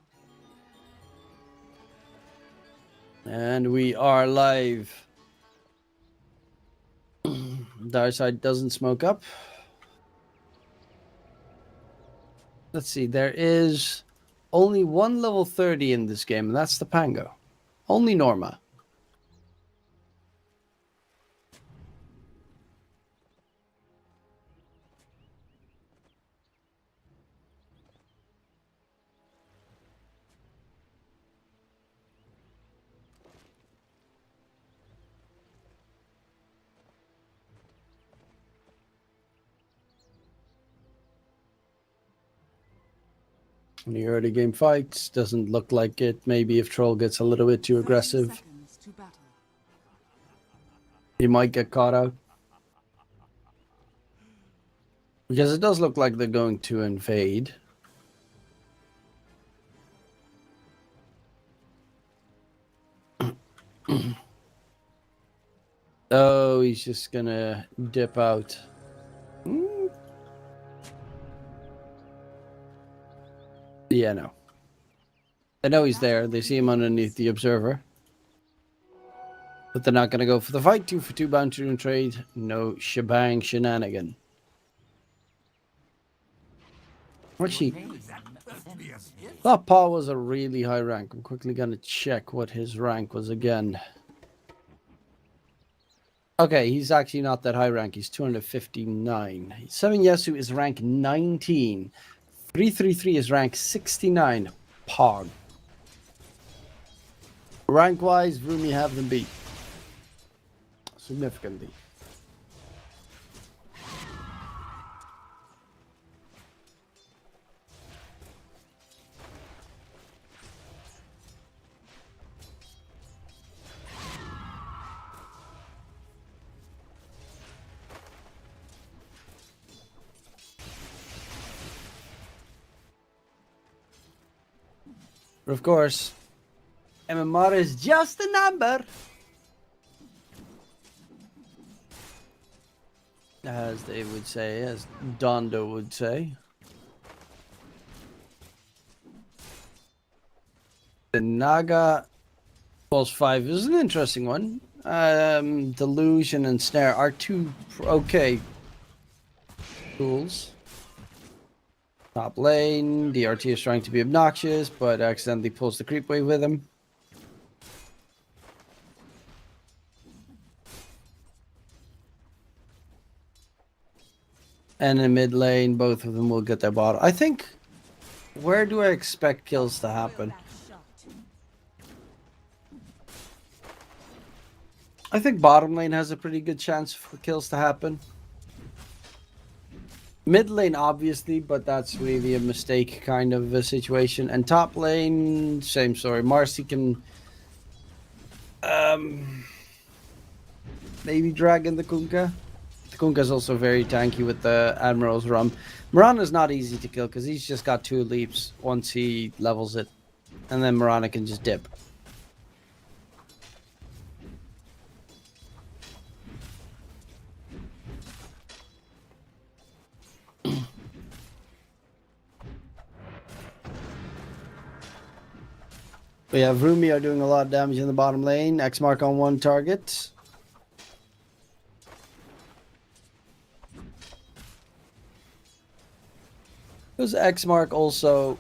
And we are live. Dark side doesn't smoke up. Let's see, there is only one level 30 in this game, and that's the Pango. Only Norma. In the early game fights, doesn't look like it. Maybe if Troll gets a little bit too aggressive, 30 seconds to battle. he might get caught out. Because it does look like they're going to invade. Oh, he's just gonna dip out. Yeah, no. They know he's there. They see him underneath the observer. But they're not going to go for the fight. 2 for 2 bounty and trade. No shebang shenanigan. What's she? Thought Paul was a really high rank. I'm quickly going to check what his rank was again. Okay, he's actually not that high rank. He's 259. 7 Yasu is rank 19. 333 is rank 69. Pog. Rank-wise, Vroomi have them beat. Significantly. But of course, MMR is just a number. As they would say, as Dondo would say. The Naga Pulse 5 is an interesting one. Delusion and Snare are two okay tools. Top lane, DRT is trying to be obnoxious, but accidentally pulls the creep wave with him. And in mid lane, both of them will get their bottom. I think, where do I expect kills to happen? I think bottom lane has a pretty good chance for kills to happen. Mid lane, obviously, but that's really a mistake kind of a situation. And top lane, same story. Marcy can maybe drag in the Kunkka. The Kunkka is also very tanky with the Admiral's Rum. Mirana's not easy to kill because he's just got 2 leaps once he levels it. And then Mirana can just dip. We have Rumi are doing a lot of damage in the bottom lane. X mark on 1 target. Because X mark also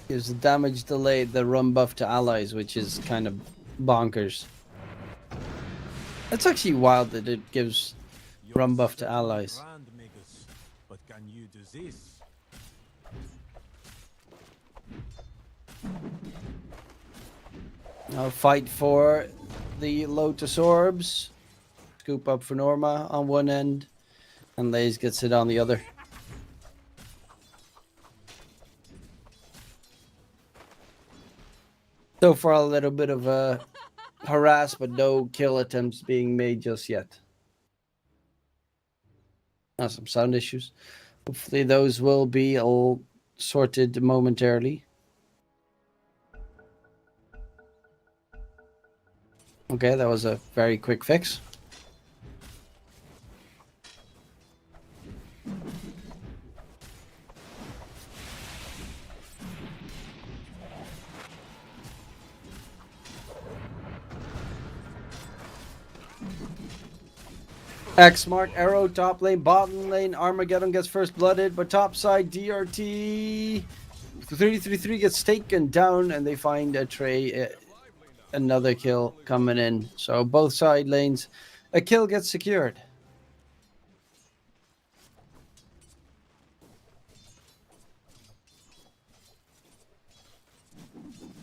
gives the damage delay, the run buff to allies, which is kind of bonkers. It's actually wild that it gives run buff to allies. But can you do this? Now fight for the Lotus Orbs. Scoop up for Norma on one end, and Lays gets it on the other. So far, a little bit of a harass, but no kill attempts being made just yet. Now some sound issues. Hopefully those will be all sorted momentarily. Okay, that was a very quick fix. X mark, arrow, top lane, bottom lane, Armageddon gets first blooded, but top side, DRT 333 gets taken down, and they find a Trey, another kill coming in. So both side lanes, a kill gets secured.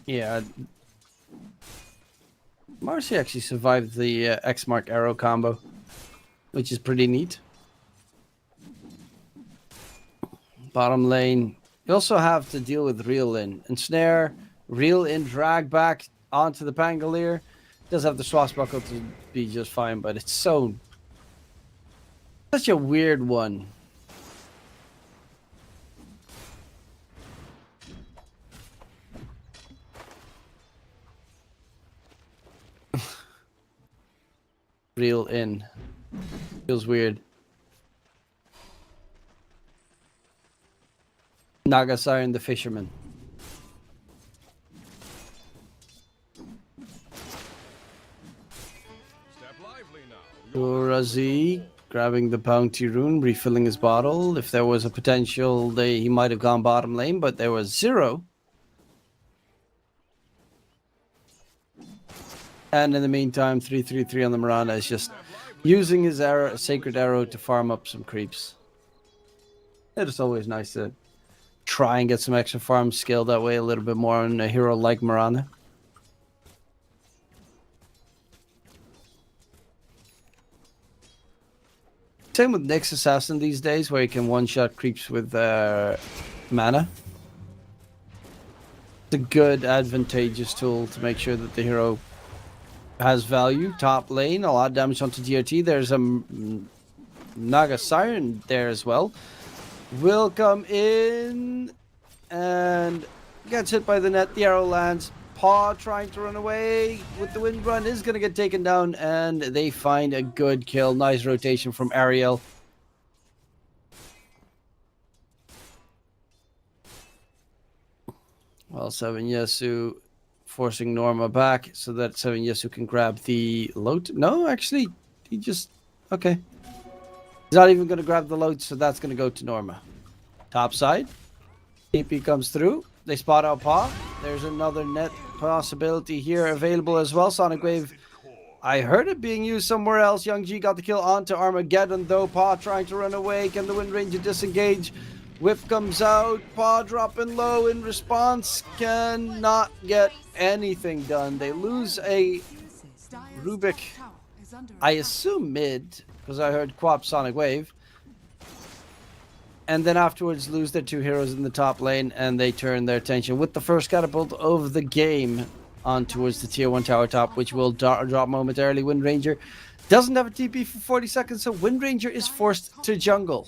Yeah. Marcy actually survived the X mark arrow combo, which is pretty neat. Bottom lane, you also have to deal with reel in and snare, reel in, drag back onto the Pangolier. Does have the swashbuckle to be just fine, but it's so such a weird one. Reel in. Feels weird. Nagasai and the Fisherman. Step lively now. Urazi grabbing the bounty rune, refilling his bottle. If there was a potential, he might have gone bottom lane, but there was 0. And in the meantime, 333 on the Miranda is just using his arrow, sacred arrow, to farm up some creeps. It is always nice to try and get some extra farm skill that way, a little bit more on a hero like Miranda. Same with Nyx Assassin these days, where you can one-shot creeps with mana. It's a good, advantageous tool to make sure that the hero has value. Top lane, a lot of damage onto DRT. There's a Naga Siren there as well. Will come in and gets hit by the net. The arrow lands, Paw trying to run away with the wind run is going to get taken down, and they find a good kill. Nice rotation from Ariel. Well, Seven Yesu forcing Norma back so that Seven Yesu can grab the load. No, actually, he just... Okay. He's not even going to grab the load, so that's going to go to Norma. Top side. TP comes through. They spot out Paw. There's another net possibility here available as well. Sonic Wave. I heard it being used somewhere else. Young G got the kill onto Armageddon, though. Paw trying to run away. Can the Wind Ranger disengage? Whip comes out. Paw dropping low in response. Cannot get anything done. They lose a Rubik. I assume mid, because I heard Quap Sonic Wave. And then afterwards lose their two heroes in the top lane, and they turn their attention with the first catapult of the game on towards the tier 1 tower top, which will drop momentarily. Wind Ranger doesn't have a TP for 40 seconds, so Wind Ranger is forced to jungle.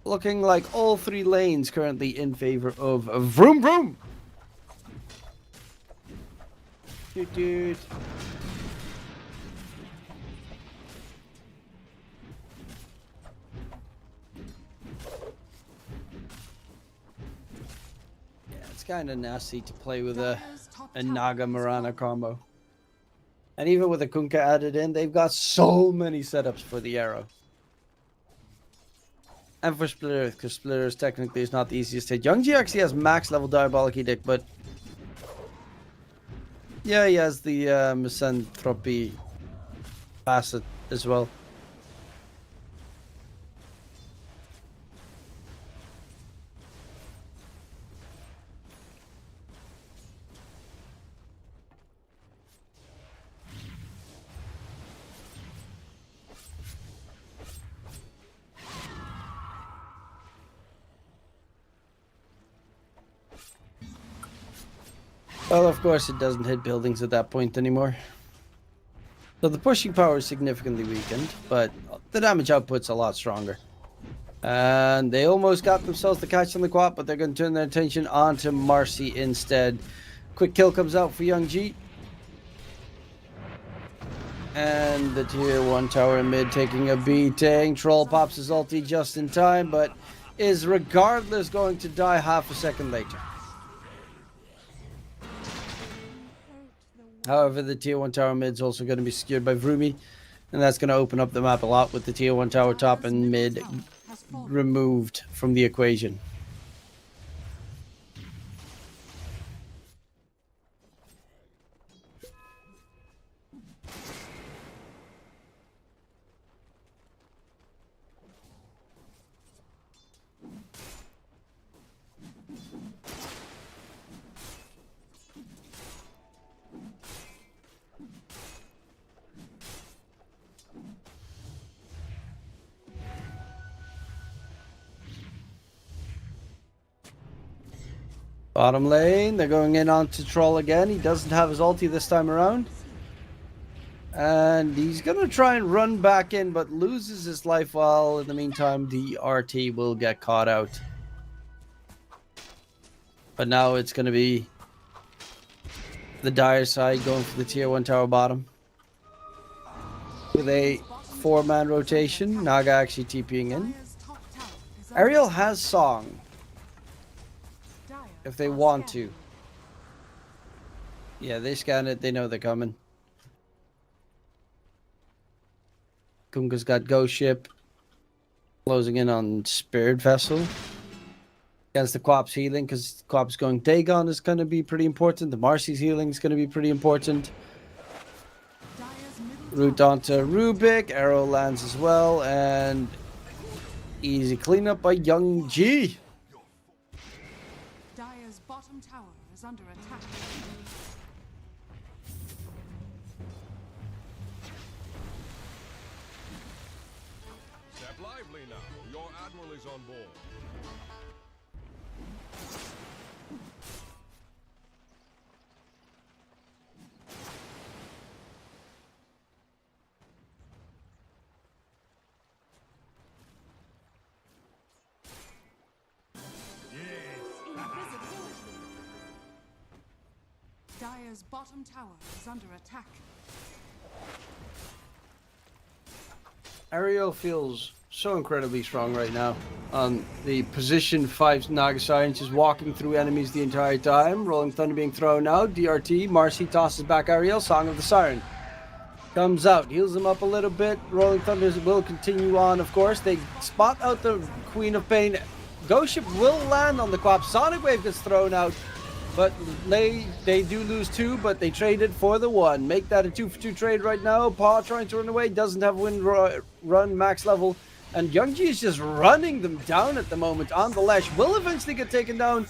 Looking like all three lanes currently in favor of Vroom Vroom. Dude. Kind of nasty to play with a Naga Mirana combo. And even with a Kunkka added in, they've got so many setups for the arrow. And for Splitter, because Splitter technically is not the easiest hit. Youngji actually has max level Diabolic Edict, but yeah, he has the Misanthropy facet as well. Well, of course, it doesn't hit buildings at that point anymore. So the pushing power is significantly weakened, but the damage output's a lot stronger. And they almost got themselves the catch on the quad, but they're going to turn their attention onto Marcy instead. Quick kill comes out for Young G. And the tier 1 tower in mid taking a beating. Troll pops his ulti just in time, but is regardless going to die half a second later. However, the tier 1 tower mid is also going to be secured by Vroomy, and that's going to open up the map a lot with the tier 1 tower top and mid removed from the equation. Bottom lane, they're going in onto Troll again. He doesn't have his ulti this time around. And he's going to try and run back in, but loses his life while in the meantime the RT will get caught out. But now it's going to be the Dire side going for the tier 1 tower bottom. With a 4-man rotation, Naga actually TPing in. Ariel has Song. If they want to. Yeah, they scan it. They know they're coming. Kunkka's got Ghost Ship. Closing in on Spirit Vessel. Against the Quap's healing, because Quap's going Dagon is going to be pretty important. The Marcy's healing is going to be pretty important. Root onto Rubik. Arrow lands as well. And easy cleanup by Young G. Bottom tower is under attack. Step lively now. Your admiral is on board. Dire's bottom tower is under attack. Ariel feels so incredibly strong right now. On the position 5 Naga Science is walking through enemies the entire time. Rolling Thunder being thrown out. DRT. Marcy tosses back Ariel. Song of the Siren comes out. Heals him up a little bit. Rolling Thunder will continue on, of course. They spot out the Queen of Pain. Ghost Ship will land on the Quap. Sonic Wave gets thrown out. But they do lose 2, but they traded for the 1. Make that a 2-for-2 trade right now. Paw trying to run away, doesn't have wind run max level. And Youngji is just running them down at the moment on the Lash. Will eventually get taken down.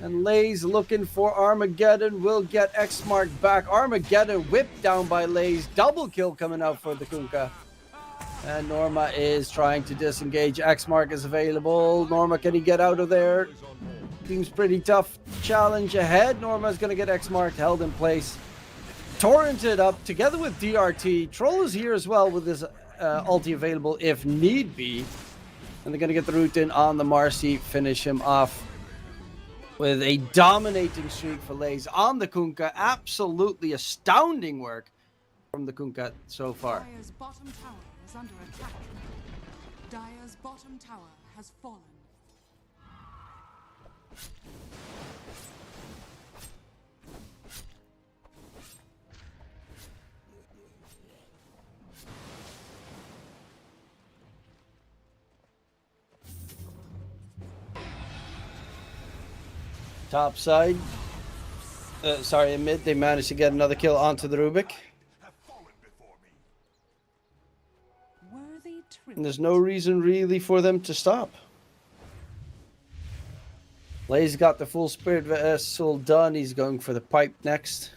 And Lays looking for Armageddon. Will get X-Mark back. Armageddon whipped down by Lays. Double kill coming out for the Kunkka. And Norma is trying to disengage. X-Mark is available. Norma, can he get out of there? Seems pretty tough challenge ahead. Norma's going to get X-Marked, held in place. Torrented up together with DRT. Troll is here as well with his ulti available if need be. And they're going to get the root in on the Marcy. Finish him off with a dominating streak for Lays on the Kunkka. Absolutely astounding work from the Kunkka so far. Dire's bottom tower is under attack. Dire's bottom tower has fallen. Top side. Sorry, mid. They managed to get another kill onto the Rubik. Worthy tribute. And there's no reason really for them to stop. Lay's got the full Spirit Vessel done. He's going for the pipe next.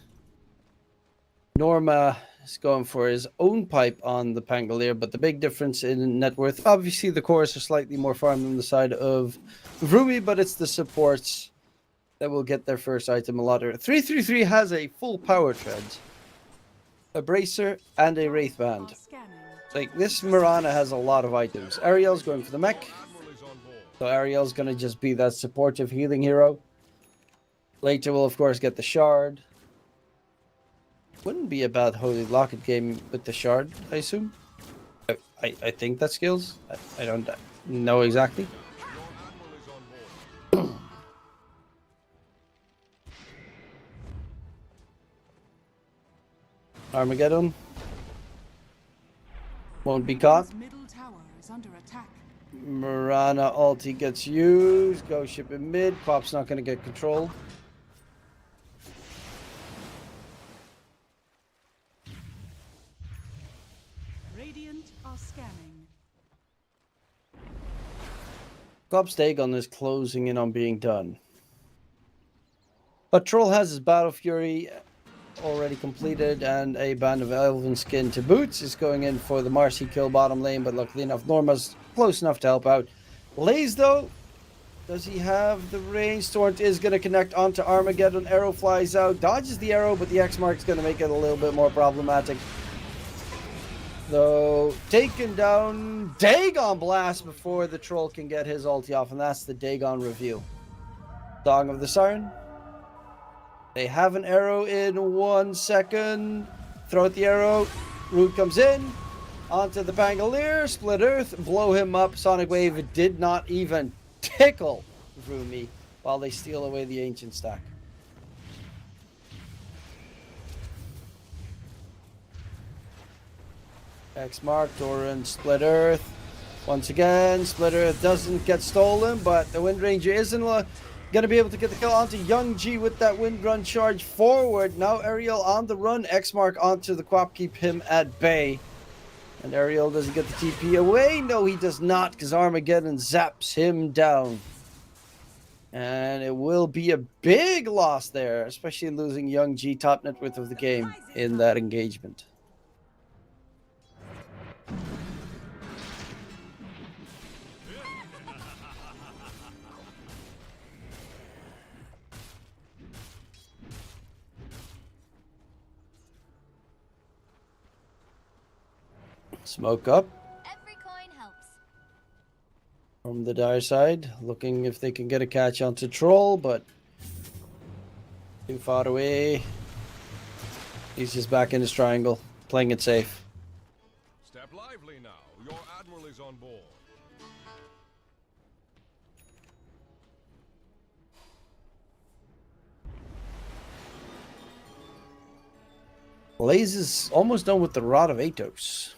Norma is going for his own pipe on the Pangolier, but the big difference in net worth, obviously the cores are slightly more farmed on the side of Rumi, but it's the supports that will get their first item a lot. 333 has a full power treads, a bracer, and a wraith band. Like this, Mirana has a lot of items. Ariel's going for the mech, so Ariel's gonna just be that supportive healing hero. Later will of course get the shard. Wouldn't be a bad Holy Locket game with the shard, I assume. I think that skills. I don't know exactly. Armageddon won't be caught. Dire's middle tower is under attack. Mirana ulti gets used. Ghost Ship in mid. Quap's not going to get control. Radiant are scanning. Quap's Dagon is closing in on being done. But Troll has his Battle Fury already completed and a Band of Elven Skin to boots. Is going in for the Marcy kill bottom lane, but luckily enough Norma's close enough to help out. Lays though, does he have the range? Torrent is going to connect onto Armageddon. Arrow flies out, dodges the arrow, but the X-Mark is going to make it a little bit more problematic. Though taken down, Dagon blast before the Troll can get his ulti off, and that's the Dagon reveal. Song of the Siren. They have an arrow in 1 second. Throw out the arrow. Root comes in. Onto the Pangolier. Split Earth. Blow him up. Sonic Wave did not even tickle Rumi while they steal away the Ancient Stack. X-Mark, Doran, Split Earth. Once again, Split Earth doesn't get stolen, but the Wind Ranger isn't going to be able to get the kill onto Young G with that Wind Run charge forward. Now Ariel on the run. X-Mark onto the Quap, keep him at bay. And Ariel doesn't get the TP away. No, he does not, because Armageddon zaps him down. And it will be a big loss there, especially losing Young G, top net worth of the game, in that engagement. Smoke up Every coin helps. from the Dire side, looking if they can get a catch onto Troll, but too far away. He's just back in his triangle, playing it safe. Step lively now. Your admiral is on board. Blaze is almost done with the Rod of Atos.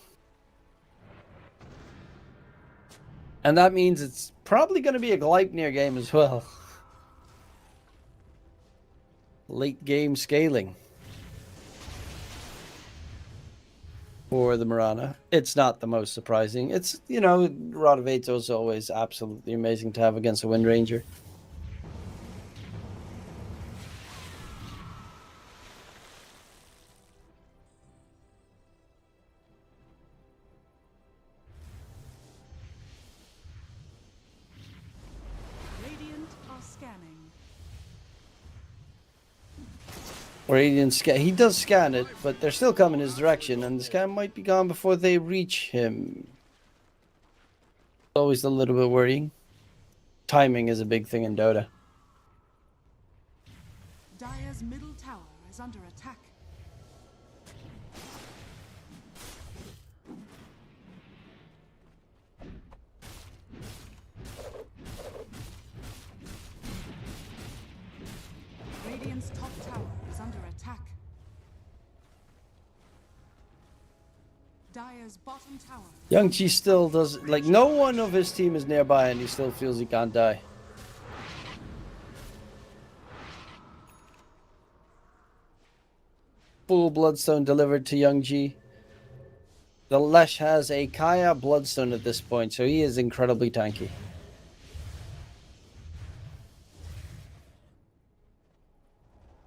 And that means it's probably going to be a Gleipnir game as well. Late game scaling for the Mirana. It's not the most surprising. It's, you know, Rod of Atos is always absolutely amazing to have against a Wind Ranger. Radiant are scanning. Radiant scan. He does scan it, but they're still coming his direction, and the scan might be gone before they reach him. Always a little bit worrying. Timing is a big thing in Dota. Dire's middle tower is under attack. Radiant's top tower is under attack. Dire's bottom tower. Young Chi still does, like, no one of his team is nearby, and he still feels he can't die. Full Bloodstone delivered to Young Ji. The Lesh has a Kaya Bloodstone at this point, so he is incredibly tanky.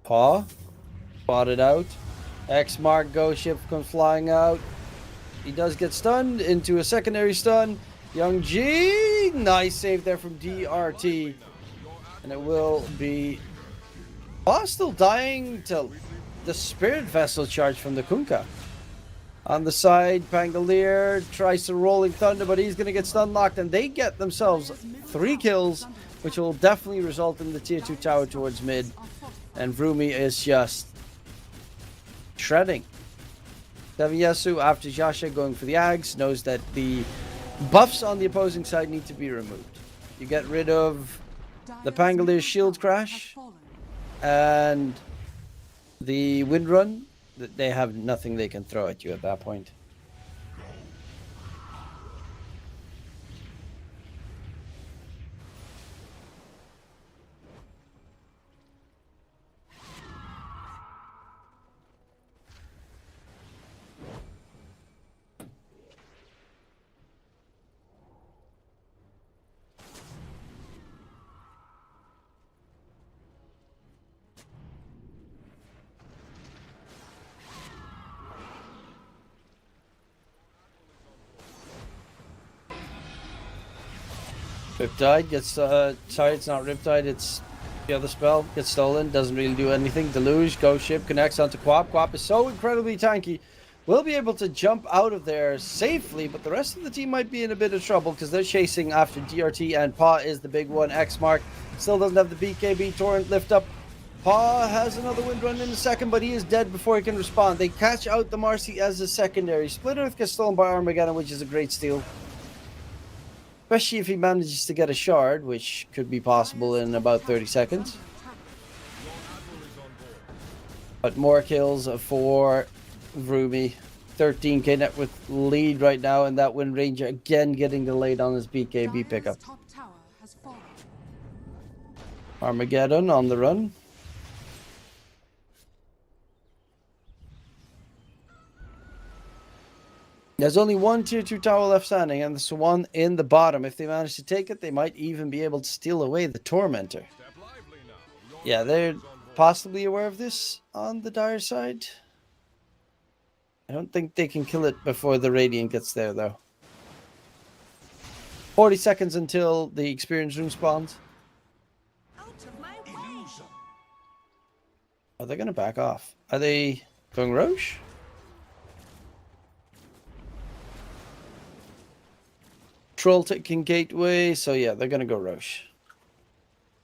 Paw. Spotted out. X-Mark Ghost Ship comes flying out. He does get stunned into a secondary stun. Young G. Nice save there from DRT. And it will be... Paw still dying to the Spirit Vessel charge from the Kunkka. On the side, Pangolier tries to Rolling Thunder, but he's going to get stun locked, and they get themselves 3 kills, which will definitely result in the tier 2 tower towards mid. And Vroomy is just shredding. Deviyasu, after Jasha going for the Ags, knows that the buffs on the opposing side need to be removed. You get rid of the Pangolier shield crash and the Wind Run. They have nothing they can throw at you at that point. Riptide gets, sorry, it's not Riptide, it's the other spell. Gets stolen, doesn't really do anything. Deluge, Ghost Ship connects onto Quap. Quap is so incredibly tanky. Will be able to jump out of there safely, but the rest of the team might be in a bit of trouble because they're chasing after DRT, and Paw is the big one. X-Mark still doesn't have the BKB Torrent lift up. Paw has another Wind Run in a second, but he is dead before he can respond. They catch out the Marcy as a secondary. Split Earth gets stolen by Armageddon, which is a great steal. Especially if he manages to get a shard, which could be possible in about 30 seconds. But more kills for Vroomy. 13k net with lead right now, and that Wind Ranger again getting delayed on his BKB pickup. Armageddon on the run. There's only one tier 2 tower left standing, and this one in the bottom. If they manage to take it, they might even be able to steal away the Tormentor. Yeah, they're possibly aware of this on the Dire side. I don't think they can kill it before the Radiant gets there, though. 40 seconds until the Experience Room spawns. Are they going to back off? Are they going Roche? Troll taking Gateway, so yeah, they're gonna go Roche.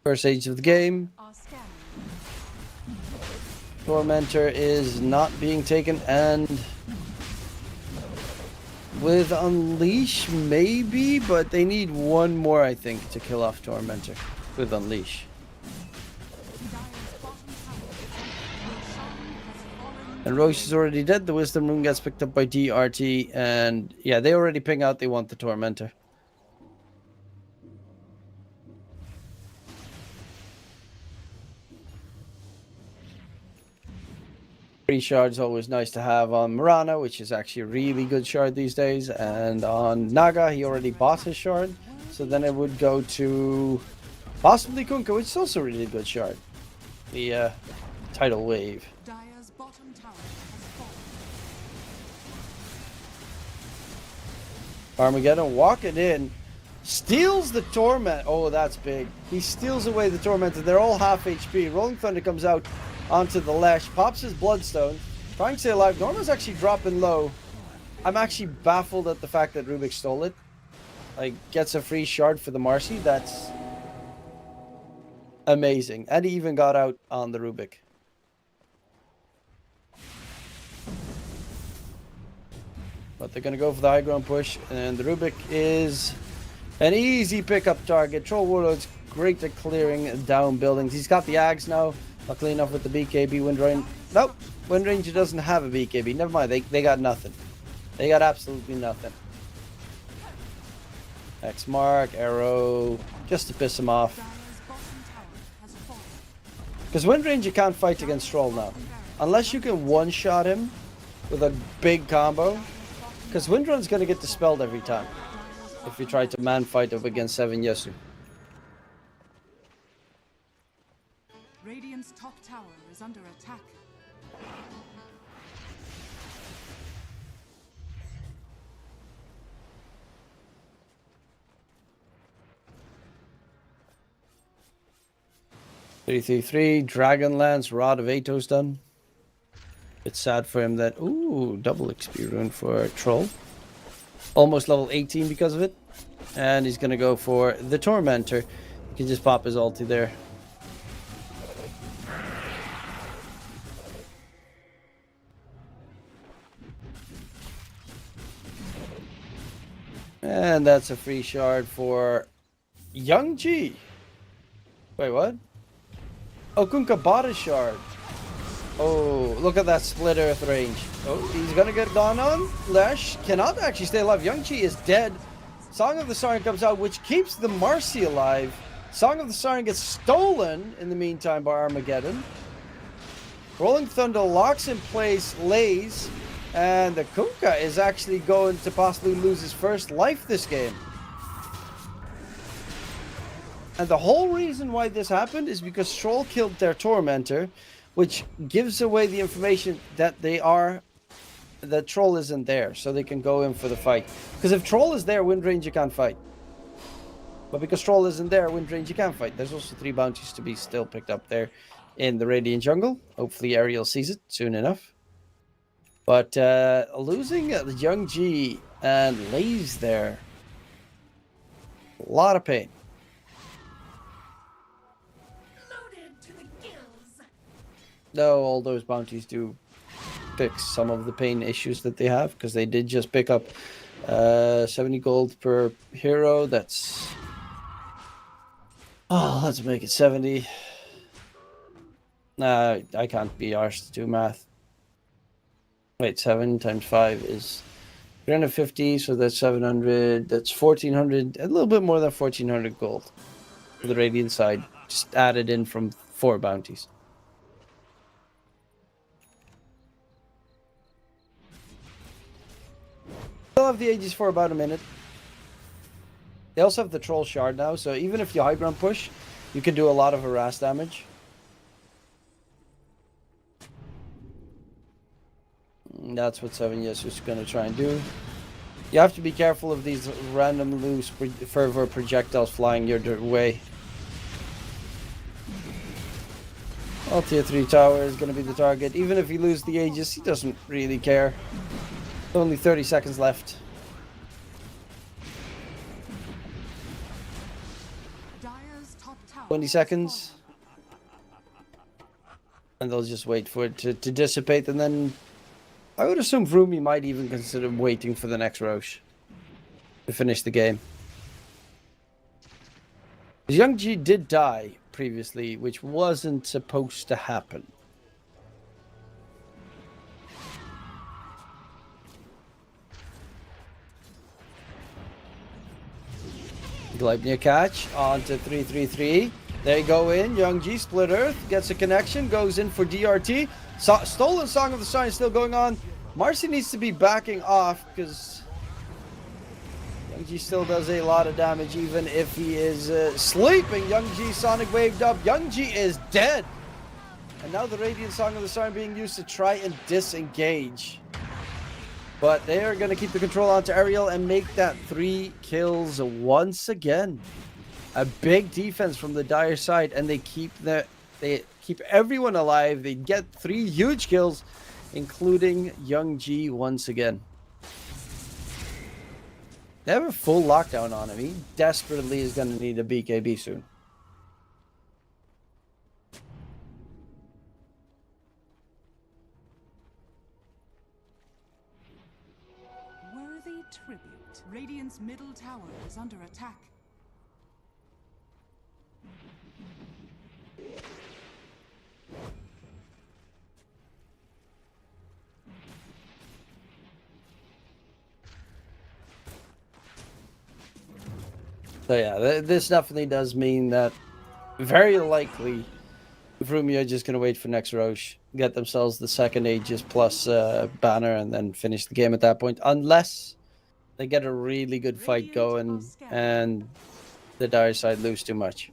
First age of the game. Tormentor is not being taken, and with Unleash maybe, but they need one more, I think, to kill off Tormentor with Unleash. And Roche is already dead. The Wisdom Rune gets picked up by DRT, and yeah, they already ping out they want the Tormentor. 3 shards always nice to have on Murana, which is actually a really good shard these days. And on Naga, he already bought his shard. So then it would go to possibly Kunkka, which is also a really good shard. The Tidal Wave. Dire's bottom tower has fallen. Armageddon walking in. Steals the Torment. Oh, that's big. He steals away the Tormentor. They're all half HP. Rolling Thunder comes out onto the Lesh, pops his Bloodstone, trying to stay alive. Norma's actually dropping low. I'm actually baffled at the fact that Rubik stole it. Like, gets a free shard for the Marcy. That's amazing. And he even got out on the Rubik. But they're going to go for the high ground push, and the Rubik is an easy pickup target. Troll Warlord's great at clearing down buildings. He's got the Ags now. Luckily enough with the BKB Wind Ranger. Nope, Wind Ranger doesn't have a BKB. Never mind, they got nothing. They got absolutely nothing. X mark, arrow, just to piss him off. Because Wind Ranger can't fight against Troll now. Unless you can one-shot him with a big combo. Because Wind Run's going to get dispelled every time. If you try to man-fight up against 7 Yasuo. Radiant's top tower is under attack. Three, Dragonlance, Rod of Ato's done. It's sad for him that... Ooh, double XP rune for Troll. Almost level 18 because of it. And he's going to go for the Tormentor. He can just pop his ulti there. And that's a free shard for Young G. Wait, what? Oh, Kunkka bought a shard. Oh, look at that split earth range. Oh, he's gonna get gone on. Lesh cannot actually stay alive. Young Chi is dead. Song of the Siren comes out, which keeps the Marcy alive. Song of the Siren gets stolen in the meantime by Armageddon. Rolling Thunder locks in place Lays, and the Kunkka is actually going to possibly lose his first life this game. And the whole reason why this happened is because Troll killed their Tormentor, which gives away the information that that Troll isn't there, so they can go in for the fight. Because if Troll is there, Wind Ranger can't fight. But because Troll isn't there, Wind Ranger can't fight. There's also 3 bounties to be still picked up there in the Radiant jungle. Hopefully Ariel sees it soon enough. But losing the Young G and Lays there, a lot of pain. Though all those bounties do fix some of the pain issues that they have, because they did just pick up 70 gold per hero. That's... Oh, let's make it 70. Nah, I can't be arsed to do math. Wait, 7 times 5 is 350, so that's 700. That's 1400, a little bit more than 1400 gold for the Radiant side, just added in from 4 bounties. Still have the Aegis for about a minute. They also have the Troll Shard now, so even if you high ground push, you can do a lot of harass damage. And that's what 7 Yasuo is going to try and do. You have to be careful of these random loose fervor projectiles flying your way. All tier 3 tower is going to be the target. Even if you lose the Aegis, he doesn't really care. Only 30 seconds left. Dire's top tower 20 seconds. And they'll just wait for it to dissipate, and then I would assume Vroomy might even consider waiting for the next Roche to finish the game. Young G did die previously, which wasn't supposed to happen. Gleipnir catch onto 333. They go in. Young G split earth gets a connection, goes in for DRT. Stolen Song of the Sign still going on. Marcy needs to be backing off because Young G still does a lot of damage even if he is sleeping. Young G Sonic waved up. Young G is dead. And now the Radiant Song of the Sign being used to try and disengage. But they are going to keep the control onto Ariel and make that 3 kills once again. A big defense from the Dire side, and they keep everyone alive. They get 3 huge kills, including Young G once again. They have a full lockdown on him. He desperately is going to need a BKB soon. Worthy tribute. Radiant's middle tower is under attack. So yeah, this definitely does mean that very likely Vroomy are just going to wait for next Roche, get themselves the second Aegis plus banner, and then finish the game at that point. Unless they get a really good fight going and the Dire side lose too much.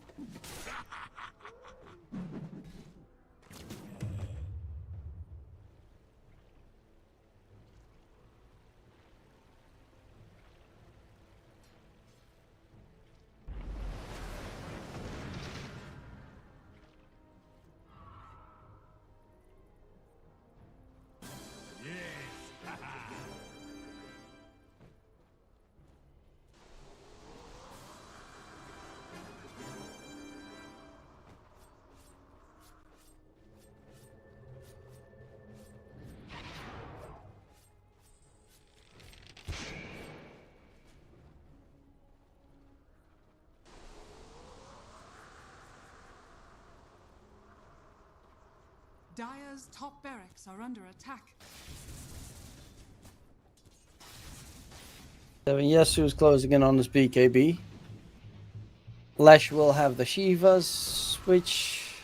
Dire's top barracks are under attack. Yesu is closing in on his BKB. Lesh will have the Shivas, which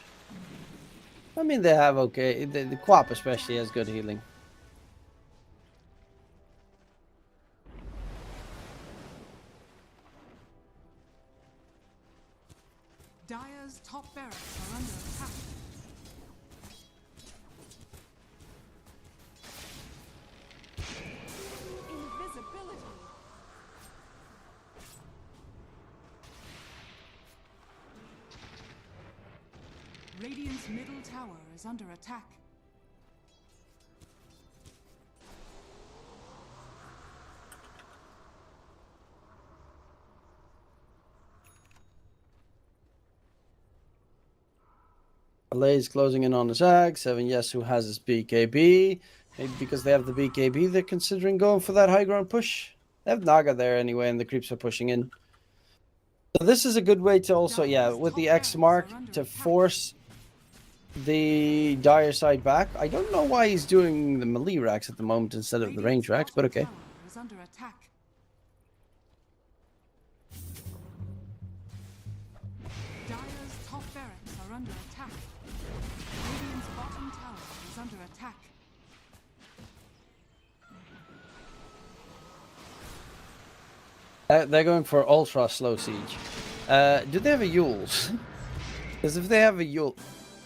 I mean they have okay. The Quap especially has good healing. Dire's top barracks are under attack. Invisibility. Radiant's middle tower is under attack. Alay is closing in on his Ag. 7 Yesu has his BKB. Maybe because they have the BKB, they're considering going for that high ground push. They have Naga there anyway, and the creeps are pushing in. So this is a good way to also, yeah, with the X mark, to force the Dire side back. I don't know why he's doing the melee racks at the moment instead of the range racks, but okay. Is under attack. Dire's top barracks are under attack. Radiant's bottom tower is under attack. They're going for ultra slow siege. Do they have a Yules? Because if they have a Yule,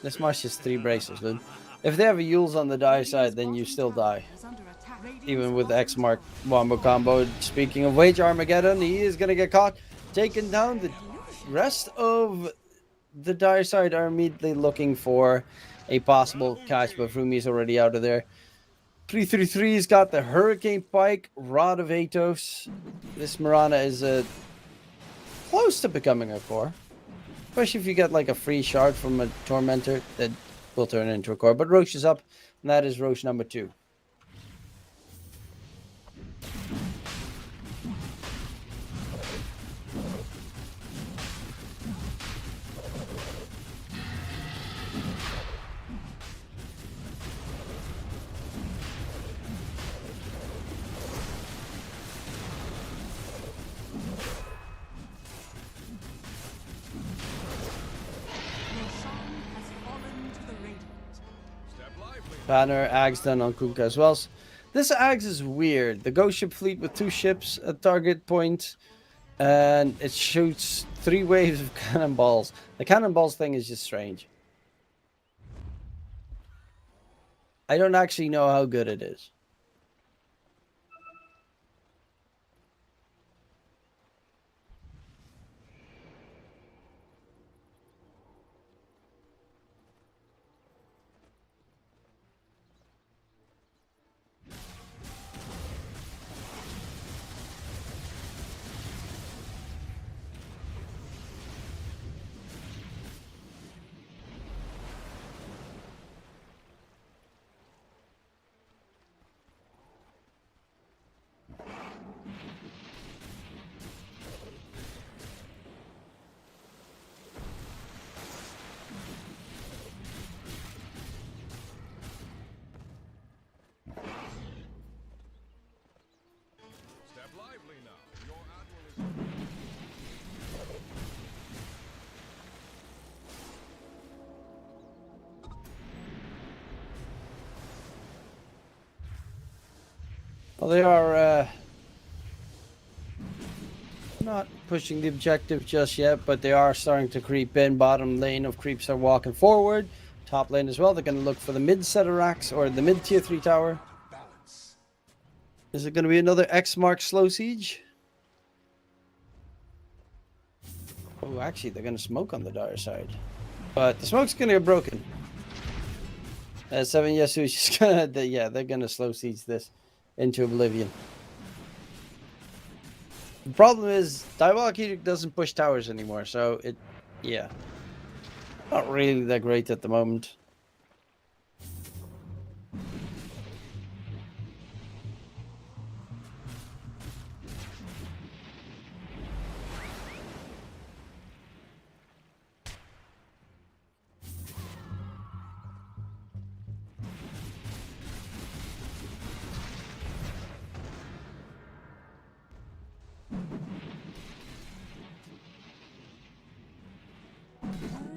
this march is 3 braces, dude. If they have a Yules on the Dire side, then you still die. Is under attack. Even with the X mark wombo combo. Speaking of which, Armageddon, he is gonna get caught, taken down. The rest of the Dire side are immediately looking for a possible catch, but Frumi's already out of there. 333's got the Hurricane Pike, Rod of Atos. This Mirana is close to becoming a core. Especially if you get like a free shard from a Tormentor that will turn into a core. But Roche is up, and that is Roche number 2. Roshan has fallen to the Radiant. Step lively. Banner, Ags done on Kunkka as well. This Ags is weird. The ghost ship fleet with 2 ships at target point, and it shoots 3 waves of cannonballs. The cannonballs thing is just strange. I don't actually know how good it is. Step lively now. Your admiral is on board. Well, they are not pushing the objective just yet, but they are starting to creep in. Bottom lane of creeps are walking forward. Top lane as well. They're going to look for the mid set of racks or the mid tier 3 tower. Is it going to be another X mark slow siege? Oh, actually, they're going to smoke on the dire side. But the smoke's going to get broken. 7 Yesu is just going to, yeah, they're going to slow siege this into oblivion. The problem is, Diabolic Edict doesn't push towers anymore, so it, yeah. Not really that great at the moment.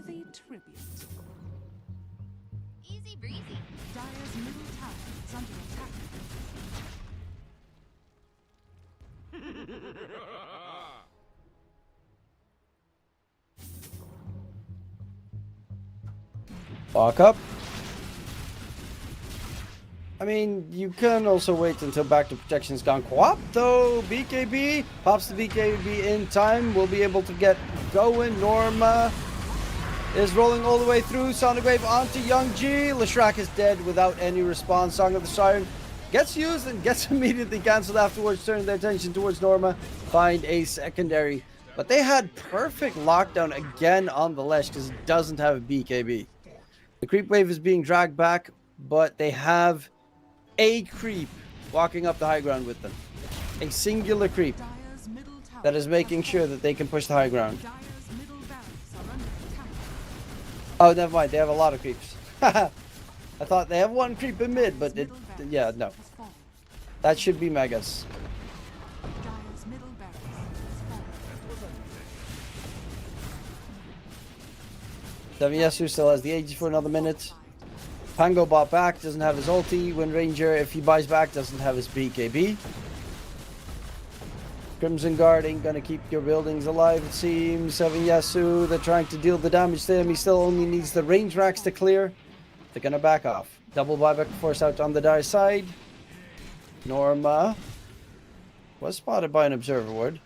Worthy tribute. Easy breezy. Dire's middle tower is under attack. Walk up. I mean, you can also wait until back to protection's gone co-op, though. BKB pops the BKB in time. We'll be able to get going. Norma is rolling all the way through. Sonic Wave onto Young G. Leshrac is dead without any response. Song of the Siren gets used and gets immediately cancelled afterwards, turning their attention towards Norma. Find a secondary. But they had perfect lockdown again on the Lesh because it doesn't have a BKB. The creep wave is being dragged back, but they have a creep walking up the high ground with them. A singular creep Dire's middle tower that is making has sure fallen. that they can push the high ground. Dire's middle barracks are under attack. Oh, never mind. They have a lot of creeps. I thought they have one creep in mid, but it, Middle barracks yeah, no. has fallen. That should be Megas. Dire's middle barracks has fallen. Yasu still has the AG for another minute. Pango bought back, doesn't have his ulti. Wind Ranger, if he buys back, doesn't have his BKB. Crimson Guard ain't gonna keep your buildings alive, it seems. 7 Yasu, they're trying to deal the damage to him. He still only needs the range racks to clear. They're gonna back off. Double buyback force out on the dire side. Norma was spotted by an observer ward.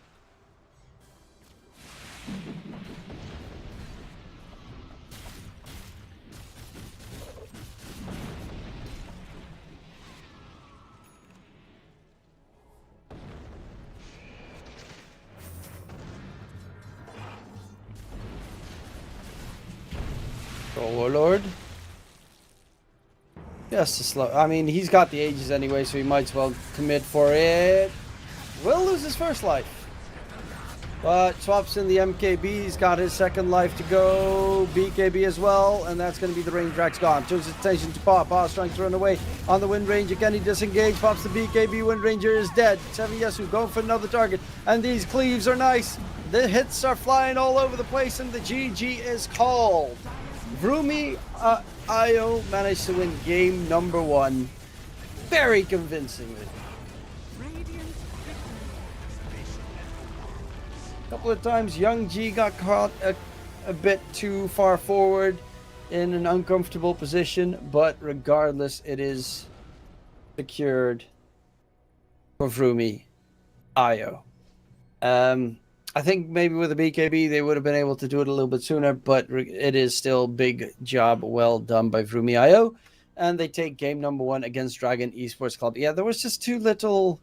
Warlord. Just a slow. I mean, he's got the ages anyway, so he might as well commit for it. Will lose his first life. But swaps in the MKB. He's got his second life to go. BKB as well. And that's going to be the range drag's gone. Turns his attention to Paw. Paw's trying to run away on the wind range. Again, he disengaged. Pops the BKB. Wind Ranger is dead. Seven Yesu going for another target. And these cleaves are nice. The hits are flying all over the place. And the GG is called. Vroomy Io managed to win game number 1. Very convincingly. Couple of times Young G got caught a bit too far forward in an uncomfortable position, but regardless, it is secured for Vroomy Io. I think maybe with a BKB they would have been able to do it a little bit sooner, but it is still big job well done by Vroomy Io, and they take game number 1 against Dragon Esports Club. Yeah, there was just too little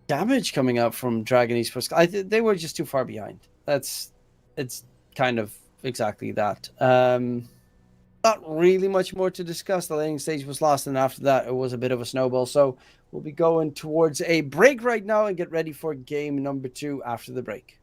damage coming out from Dragon Esports. They were just too far behind. It's kind of exactly that. Not really much more to discuss. The laning stage was lost, and after that it was a bit of a snowball. So we'll be going towards a break right now and get ready for game number 2 after the break.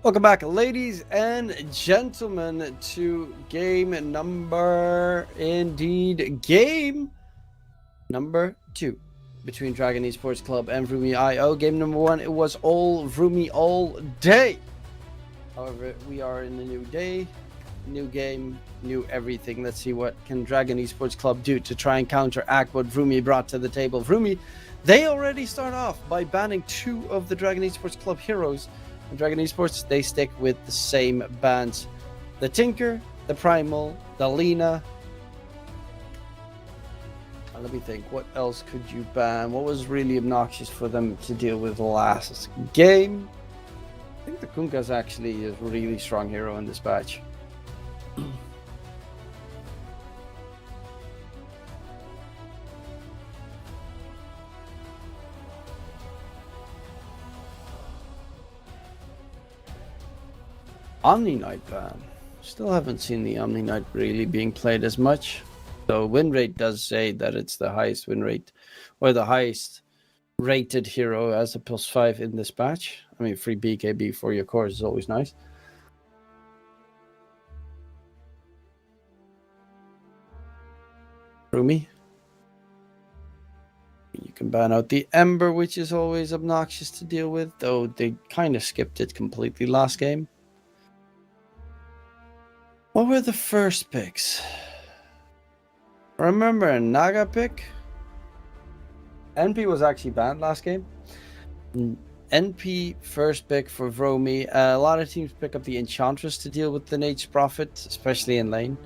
Welcome back, ladies and gentlemen, to game number 2 between Dragon Esports Club and Vroomy IO. Game number 1, it was all Vroomy all day. However, we are in a new day, new game, new everything. Let's see what can Dragon Esports Club do to try and counteract what Vroomy brought to the table. Vroomy, they already start off by banning 2 of the Dragon Esports Club heroes. In Dragon Esports, they stick with the same bans. The Tinker, the Primal, the Lina. Let me think, what else could you ban? What was really obnoxious for them to deal with last game? I think the Kunkka's actually is a really strong hero in this batch. Omni Knight ban. Still haven't seen the Omni Knight really being played as much. So win rate does say that it's the highest win rate, or the highest rated hero as a +5 in this batch. I mean, free BKB for your cores is always nice. Rumi. You can ban out the Ember, which is always obnoxious to deal with, though they kind of skipped it completely last game. What were the first picks? I remember a Naga pick. NP was actually banned last game. NP first pick for Vroomy. A lot of teams pick up the Enchantress to deal with the Nature's Prophet, especially in lane.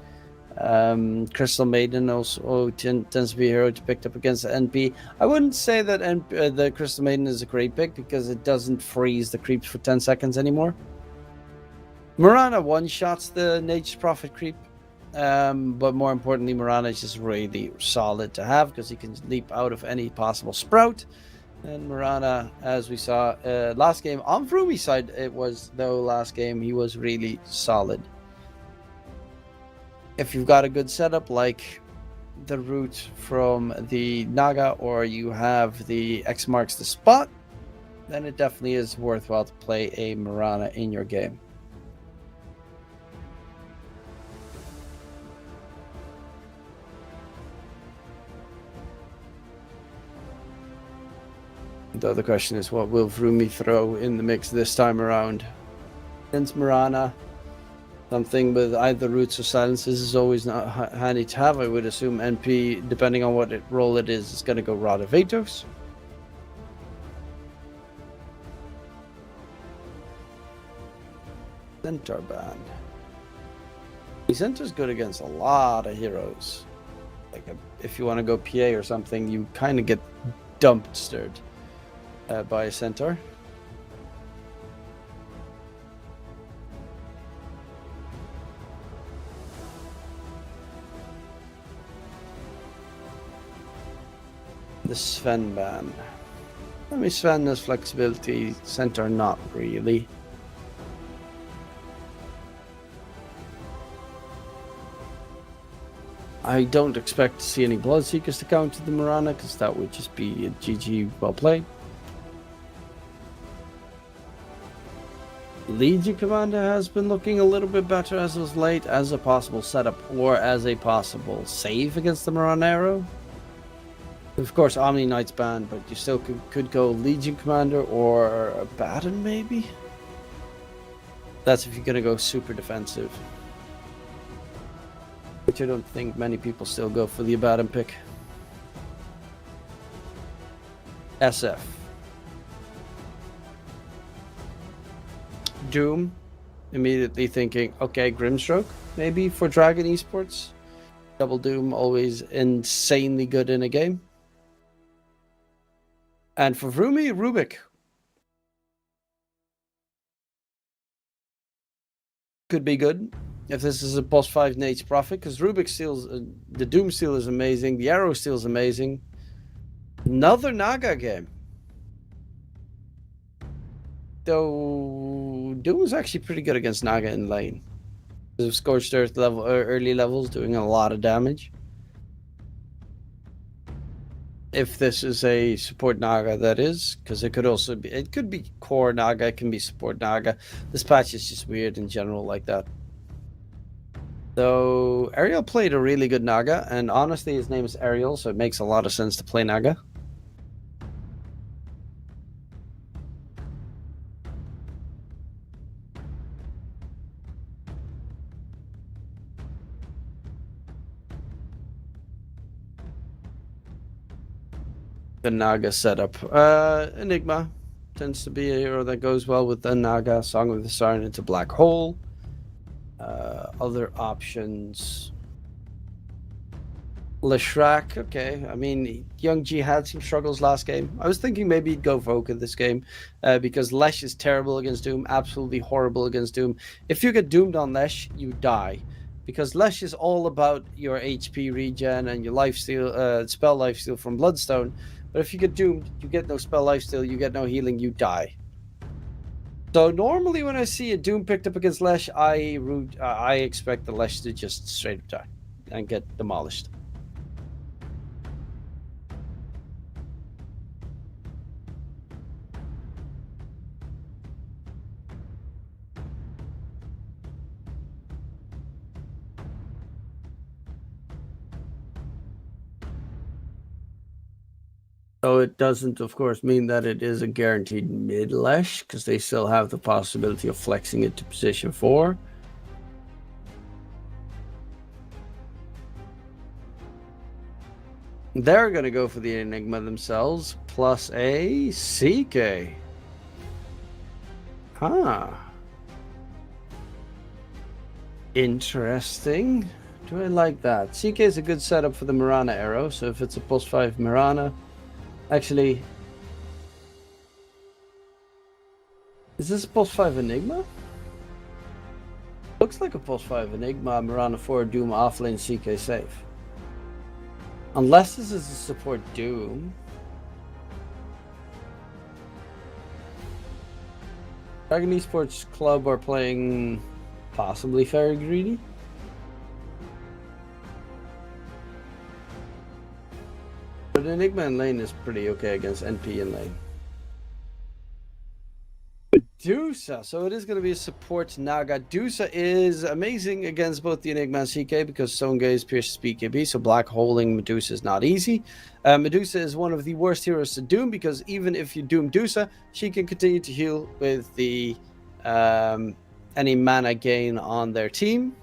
Crystal Maiden also tends to be a hero to pick up against the NP. I wouldn't say that the Crystal Maiden is a great pick because it doesn't freeze the creeps for 10 seconds anymore. Mirana one-shots the Nature's Prophet creep. But more importantly, Mirana is just really solid to have because he can leap out of any possible sprout. And Mirana, as we saw last game, on Vroomy's side, it was, though, last game, he was really solid. If you've got a good setup like the route from the Naga, or you have the X marks the spot, then it definitely is worthwhile to play a Mirana in your game. The other question is, what will Vroomy throw in the mix this time around? Since Mirana, something with either roots or silences is always not handy to have. I would assume NP, depending on what role it is going to go Rod of Vatos. Centaur band. Centaur's good against a lot of heroes. Like if you want to go PA or something, you kind of get dumpstered by a Centaur. The Sven ban. I mean, Sven has flexibility, Centaur not really. I don't expect to see any Bloodseekers to counter the Mirana, because that would just be a GG well played. Legion Commander has been looking a little bit better as of late, as a possible setup or as a possible save against the Maranero. Of course, Omni Knight's banned, but you still could go Legion Commander or a Baton maybe? That's if you're going to go super defensive. Which I don't think many people still go for the Abaddon pick. SF. Doom. Immediately thinking, okay, Grimstroke, maybe for Dragon Esports. Double Doom, always insanely good in a game. And for Vroomy, Rubik. Could be good if this is a +5 Nate's Prophet, because Rubik steals, the Doom steal is amazing, the Arrow steal is amazing. Another Naga game. Though Doom is actually pretty good against Naga in lane. Because of Scorched Earth level, early levels, doing a lot of damage. If this is a support Naga, that is, because it could also be, it could be core Naga, it can be support Naga. This patch is just weird in general like that. So Ariel played a really good Naga, and honestly, his name is Ariel, so it makes a lot of sense to play Naga. The Naga setup. Enigma tends to be a hero that goes well with the Naga, Song of the Siren into Black Hole. Other options. Leshrac, okay. I mean, Young G had some struggles last game. I was thinking maybe he'd go Voka this game because Lesh is terrible against Doom, absolutely horrible against Doom. If you get doomed on Lesh, you die because Lesh is all about your HP regen and your lifesteal, spell lifesteal from Bloodstone. But if you get doomed, you get no spell lifesteal, you get no healing, you die. So normally when I see a Doom picked up against Lesh, I expect the Lesh to just straight up die and get demolished. So it doesn't, of course, mean that it is a guaranteed mid-lesh, because they still have the possibility of flexing it to position 4. They're going to go for the Enigma themselves, plus a CK. Huh. Interesting. Do I like that? CK is a good setup for the Mirana arrow, so if it's a plus 5 Mirana... Actually... Is this a plus 5 Enigma? Looks like a plus 5 Enigma, Mirana 4, Doom, offlane, CK safe. Unless this is a support Doom. Dragon Esports Club are playing possibly Fairy Greedy. But Enigma in lane is pretty okay against NP in lane. Medusa, so it is going to be a support Naga. Medusa is amazing against both the Enigma and CK because Stone Gaze pierces BKB, so black holing Medusa is not easy. Medusa is one of the worst heroes to doom because even if you doom Medusa, she can continue to heal with the any mana gain on their team.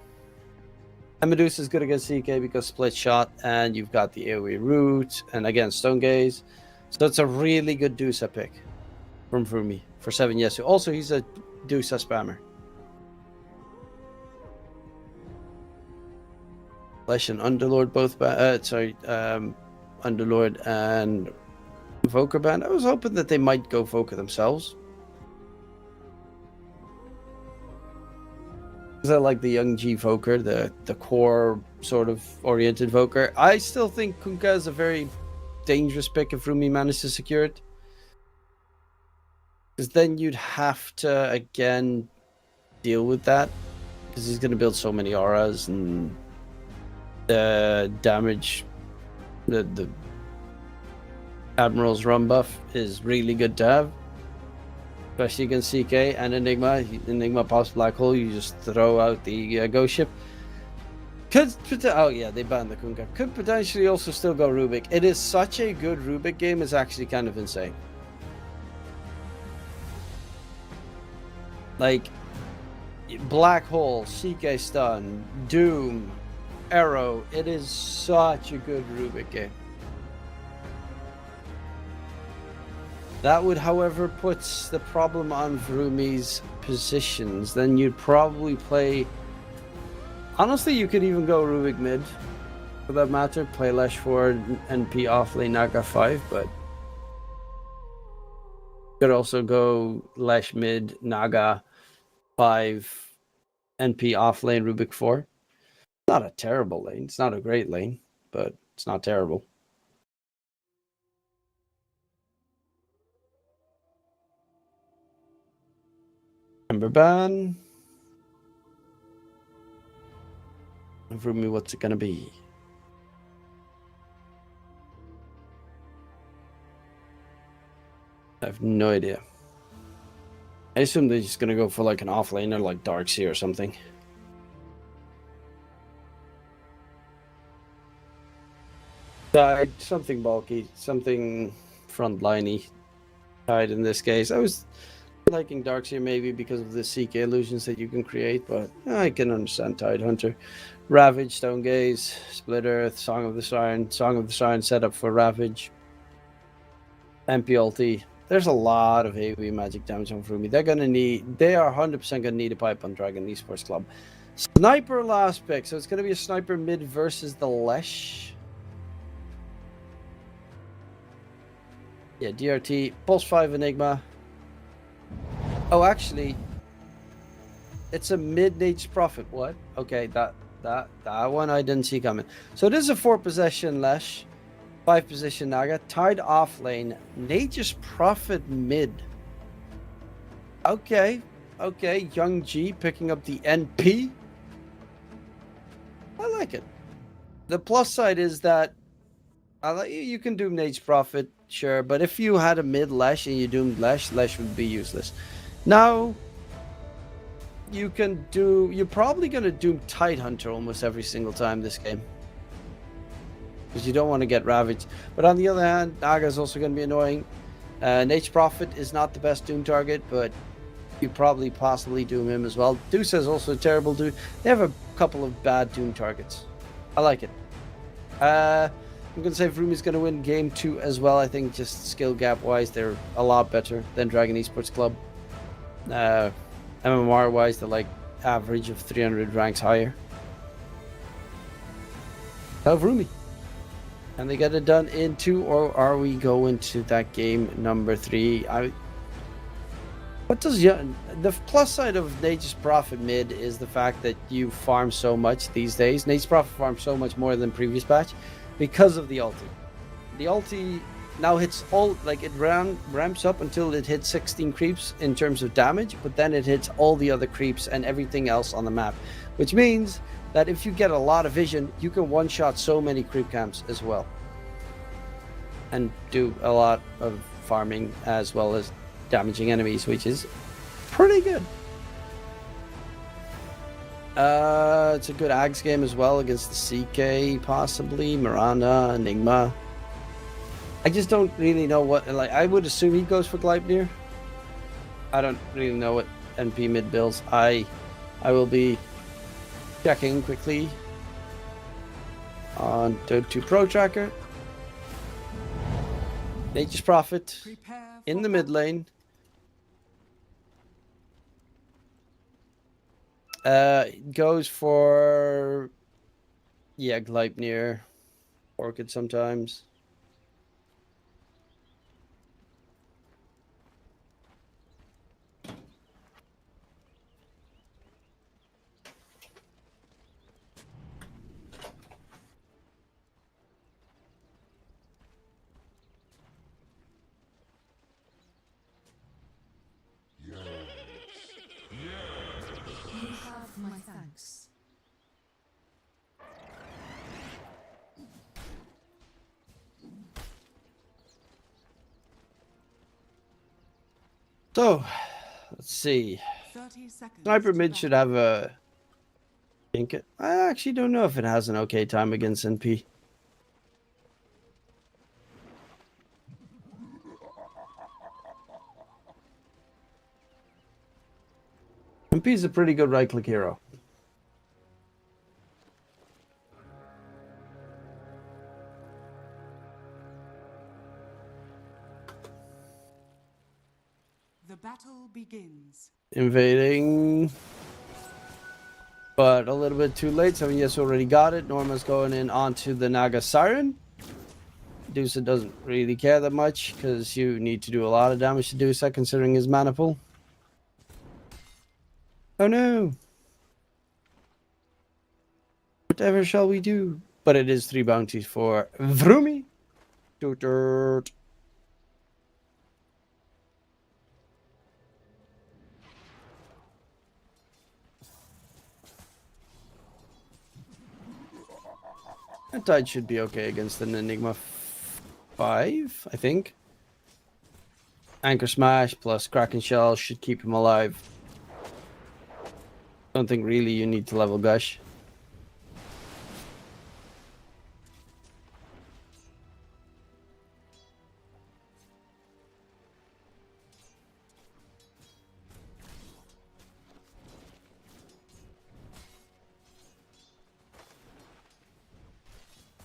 And Medusa is good against CK because split shot, and you've got the AoE root, and again Stone Gaze. So it's a really good Medusa pick from Fumi for 7 Yesu. Also, he's a Medusa spammer. Flesh and Underlord both Underlord and Voker ban. I was hoping that they might go Voker themselves. Because I like the young G Voker, the core sort of oriented Voker. I still think Kunkka is a very dangerous pick if Rumi managed to secure it. Because then you'd have to, again, deal with that. Because he's going to build so many auras and the damage. The Admiral's run buff is really good to have. Especially against CK and Enigma. Enigma pops Black Hole, you just throw out the Ghost Ship. Oh yeah, they banned the Kunkka. Could potentially also still go Rubik. It is such a good Rubik game, it's actually kind of insane. Like, Black Hole, CK Stun, Doom, Arrow. It is such a good Rubik game. That would, however, puts the problem on Vurumi's positions. Then you'd probably play... Honestly, you could even go Rubik mid, for that matter. Play Lesh 4, NP offlane, Naga 5, but... You could also go Lesh mid, Naga 5, NP offlane, Rubik 4. Not a terrible lane. It's not a great lane, but it's not terrible. Ember ban. And for me, what's it gonna be? I have no idea. I assume they're just gonna go for like an offlaner like Darkseer or something. Tide, something bulky, something frontliney. Tide in this case. I was liking Darkseer maybe because of the CK illusions that you can create, but I can understand Tide Hunter. Ravage, Stone Gaze, Split Earth, Song of the Siren set up for Ravage. MP ulti. There's a lot of heavy magic damage on Frumi. They are 100% gonna need a pipe on Dragon Esports Club. Sniper last pick, so it's gonna be a sniper mid versus the Lesh. Yeah, DRT, Pulse 5 Enigma. Oh, actually, it's a mid-Nature's Prophet. What? Okay, that one I didn't see coming. So this is a 4-possession Lesh, 5-position Naga, tied off lane, Nature's Prophet mid. Okay, Young G picking up the NP. I like it. The plus side is that you can doom Nature's Prophet, sure, but if you had a mid Lesh and you doomed Lesh would be useless. Now, you're probably going to doom Tide Hunter almost every single time this game. Because you don't want to get ravaged. But on the other hand, Naga is also going to be annoying. Nature's Prophet is not the best doom target, but you probably possibly doom him as well. Deuce is also a terrible doom. They have a couple of bad doom targets. I like it. I'm going to say Frumi's going to win game 2 as well. I think just skill gap wise, they're a lot better than Dragon Esports Club. MMR wise, they're like average of 300 ranks higher. Tell Frumi. And they get it done in 2, or are we going to that game number 3? The plus side of Nature's Prophet mid is the fact that you farm so much these days. Nature's Prophet farms so much more than previous patch because of the ulti. The ulti now hits it ramps up until it hits 16 creeps in terms of damage, but then it hits all the other creeps and everything else on the map, which means that if you get a lot of vision, you can one-shot so many creep camps as well and do a lot of farming as well as damaging enemies, which is pretty good. It's a good Ags game as well against the CK, possibly Miranda, Enigma. I just don't really know what, I would assume he goes for Gleipnir. I don't really know what NP mid builds. I will be checking quickly on Dota Pro Tracker. Nature's Prophet in the mid lane. Goes for Gleipnir, Orchid sometimes. You have my thanks. So, let's see. 30 seconds. Sniper to mid battle. should have a. I actually don't know if it has an okay time against NP. NP is a pretty good right-click hero. The battle begins. Invading. But a little bit too late. 7yes already got it. Norma's going in onto the Naga Siren. Dusa doesn't really care that much because you need to do a lot of damage to Dusa considering his mana pool. Oh no. Whatever shall we do? But it is 3 bounties for Vroomy. Toot. That Tide should be okay against an Enigma 5, I think. Anchor Smash plus Kraken Shell should keep him alive. Don't think really you need to level Gush.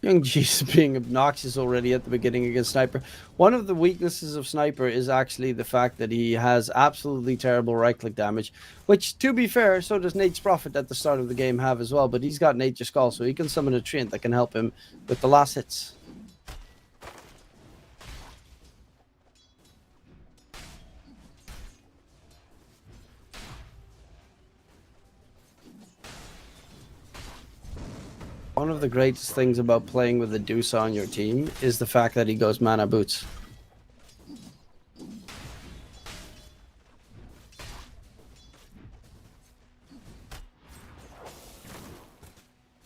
Young G's being obnoxious already at the beginning against Sniper. One of the weaknesses of Sniper is actually the fact that he has absolutely terrible right-click damage, which, to be fair, so does Nature's Prophet at the start of the game have as well, but he's got Nature's Skull, so he can summon a Treant that can help him with the last hits. One of the greatest things about playing with a Deuce on your team is the fact that he goes Mana Boots.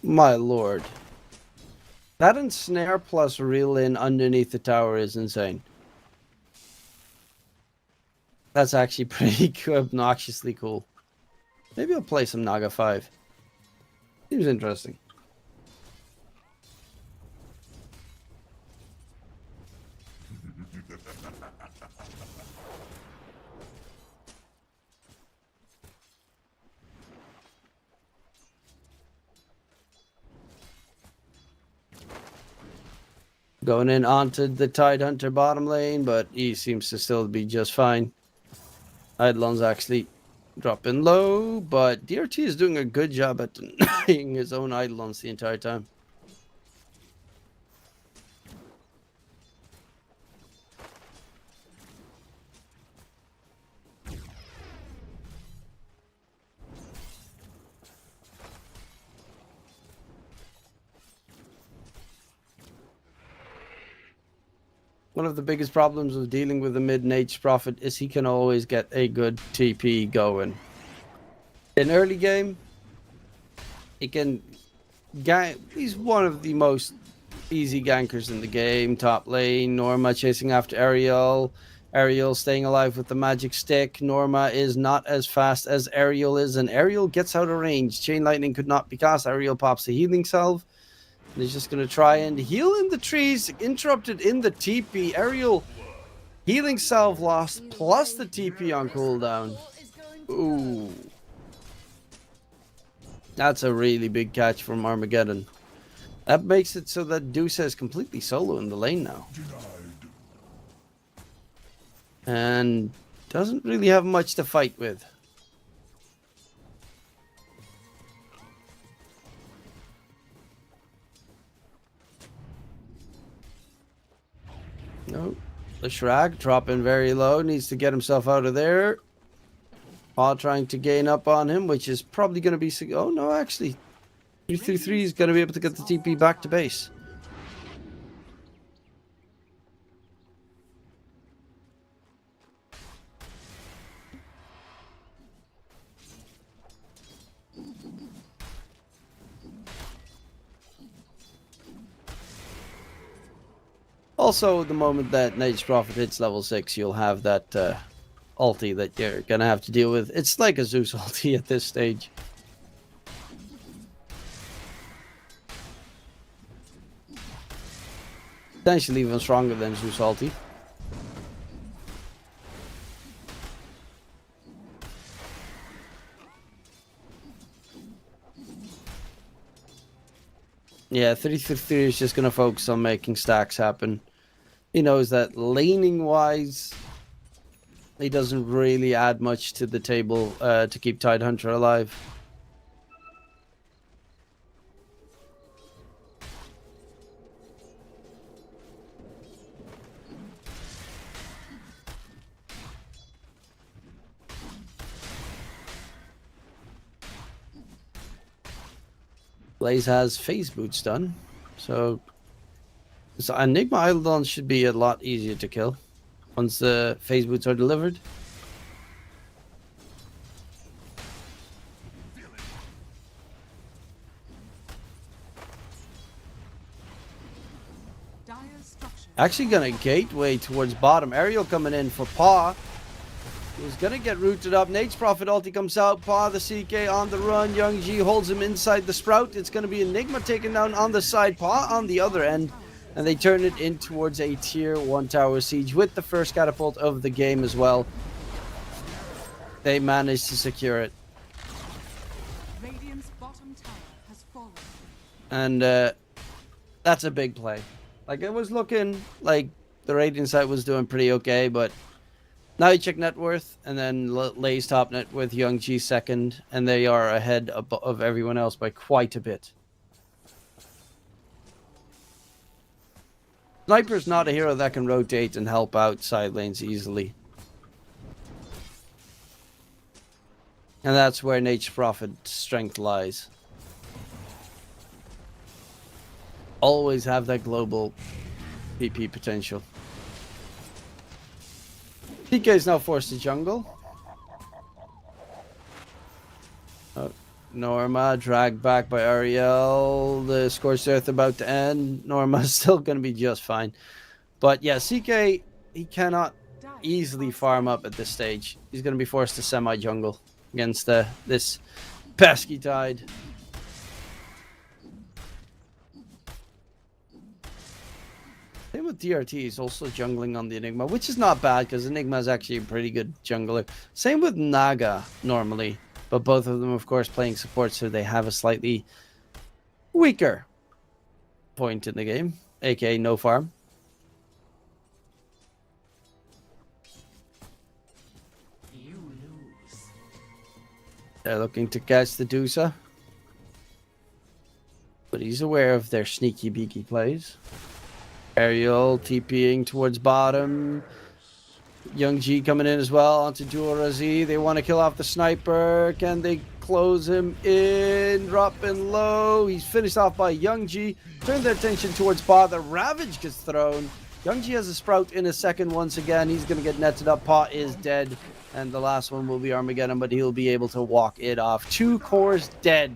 My lord. That ensnare plus reel in underneath the tower is insane. That's actually pretty obnoxiously cool. Maybe I'll play some Naga 5. Seems interesting. Going in onto the Tidehunter bottom lane, but he seems to still be just fine. Eidolon's actually dropping low, but DRT is doing a good job at denying his own Eidolons the entire time. One of the biggest problems with dealing with the mid-Nature's Prophet is he can always get a good TP going. In early game, he can gank. He's one of the most easy gankers in the game. Top lane, Norma chasing after Ariel. Ariel staying alive with the magic stick. Norma is not as fast as Ariel is, and Ariel gets out of range. Chain Lightning could not be cast. Ariel pops a healing salve. And he's just going to try and heal in the trees. Interrupted in the TP. Ariel healing salve lost plus the TP on cooldown. Ooh. That's a really big catch from Armageddon. That makes it so that Deuce is completely solo in the lane now. And doesn't really have much to fight with. No, the Shrag dropping very low, needs to get himself out of there. Paul trying to gain up on him, which is probably going to be... Oh, no, actually. 333 is going to be able to get the TP back to base. Also, the moment that Nature's Prophet hits level 6, you'll have that ulti that you're going to have to deal with. It's like a Zeus ulti at this stage. Potentially even stronger than Zeus ulti. Yeah, 333 is just going to focus on making stacks happen. He knows that laning-wise, he doesn't really add much to the table to keep Tidehunter alive. Blaze has phase boots done, so Enigma Eidolon should be a lot easier to kill once the phase boots are delivered. Dire's structures. Actually gonna gateway towards bottom. Ariel coming in for Paw. He's gonna get rooted up. Nate's Prophet ulti comes out. Paw the CK on the run. Young Ji holds him inside the Sprout. It's gonna be Enigma taken down on the side. Paw on the other end. And they turn it in towards a tier 1 tower siege with the first catapult of the game as well. They managed to secure it. Radiant's bottom tower has fallen. And that's a big play. Like, it was looking like the Radiant side was doing pretty okay, but now you check net worth, and then Lay's top net worth, Young G second, and they are ahead of everyone else by quite a bit. Sniper's not a hero that can rotate and help out side lanes easily. And that's where Nature's Prophet's strength lies. Always have that global PP potential. PK is now forced to jungle. Norma dragged back by Ariel. The Scorched Earth about to end. Norma's still going to be just fine. But yeah, CK, he cannot easily farm up at this stage. He's going to be forced to semi-jungle against this pesky Tide. Same with DRT, he's also jungling on the Enigma, which is not bad because Enigma is actually a pretty good jungler. Same with Naga normally, but both of them, of course, playing support, so they have a slightly weaker point in the game, aka no farm. They're looking to catch the Dusa, but he's aware of their sneaky beaky plays. Ariel TPing towards bottom. Young G coming in as well onto Dual Razi. They want to kill off the sniper. Can they close him in? Dropping low. He's finished off by Young G. Turn their attention towards Paw. The Ravage gets thrown. Young G has a Sprout in a second once again. He's going to get netted up. Paw is dead. And the last one will be Armageddon, but he'll be able to walk it off. 2 cores dead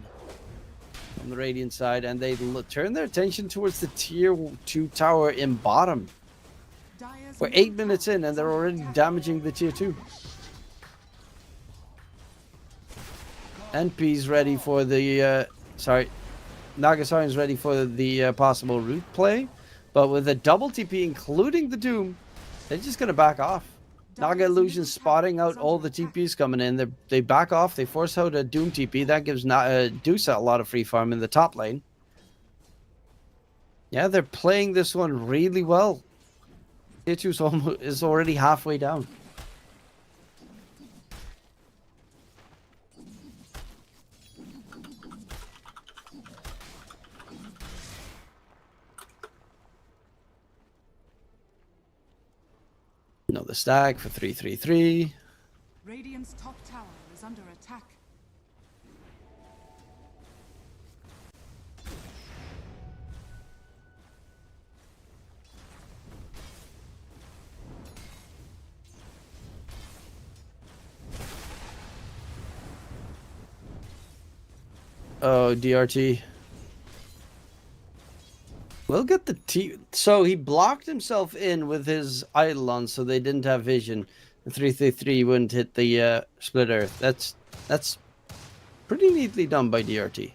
on the Radiant side, and they turn their attention towards the tier 2 tower in bottom. We're 8 minutes in, and they're already damaging the tier 2. NP's ready for the, Nagasarian's ready for the possible root play, but with a double TP, including the Doom, they're just going to back off. Naga Illusion spotting out all the TPs coming in. They back off. They force out a Doom TP. That gives Dusa a lot of free farm in the top lane. Yeah, they're playing this one really well. Tier 2 is already halfway down. Another stack for 3-3-3. Radiant's top tower is under attack. Oh, DRT. We'll get the T. So he blocked himself in with his Eidolon, so they didn't have vision. The 3-3-3 wouldn't hit the split earth. That's pretty neatly done by DRT.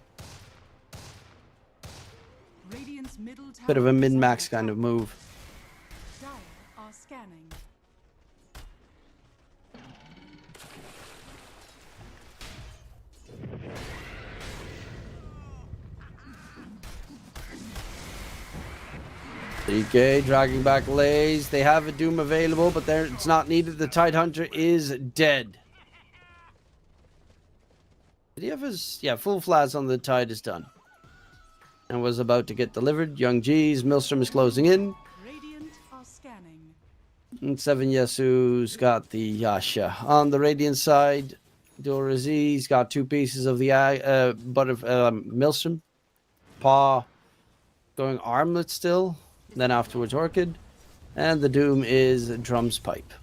Radiant's middle tower Bit of a is min-max under kind of attack. move. Dire are scanning. DK dragging back Lays. They have a Doom available, but it's not needed. The Tidehunter is dead. Did he have his... Yeah, full flats on the Tide is done. And was about to get delivered. Young G's. Maelstrom is closing in. Radiant are scanning. And 7 Yasu's got the Yasha. On the Radiant side, Dora Z's got 2 pieces of the Maelstrom. Paw going Armlet still. Then afterwards Orchid. And the Doom is Drum's Pipe.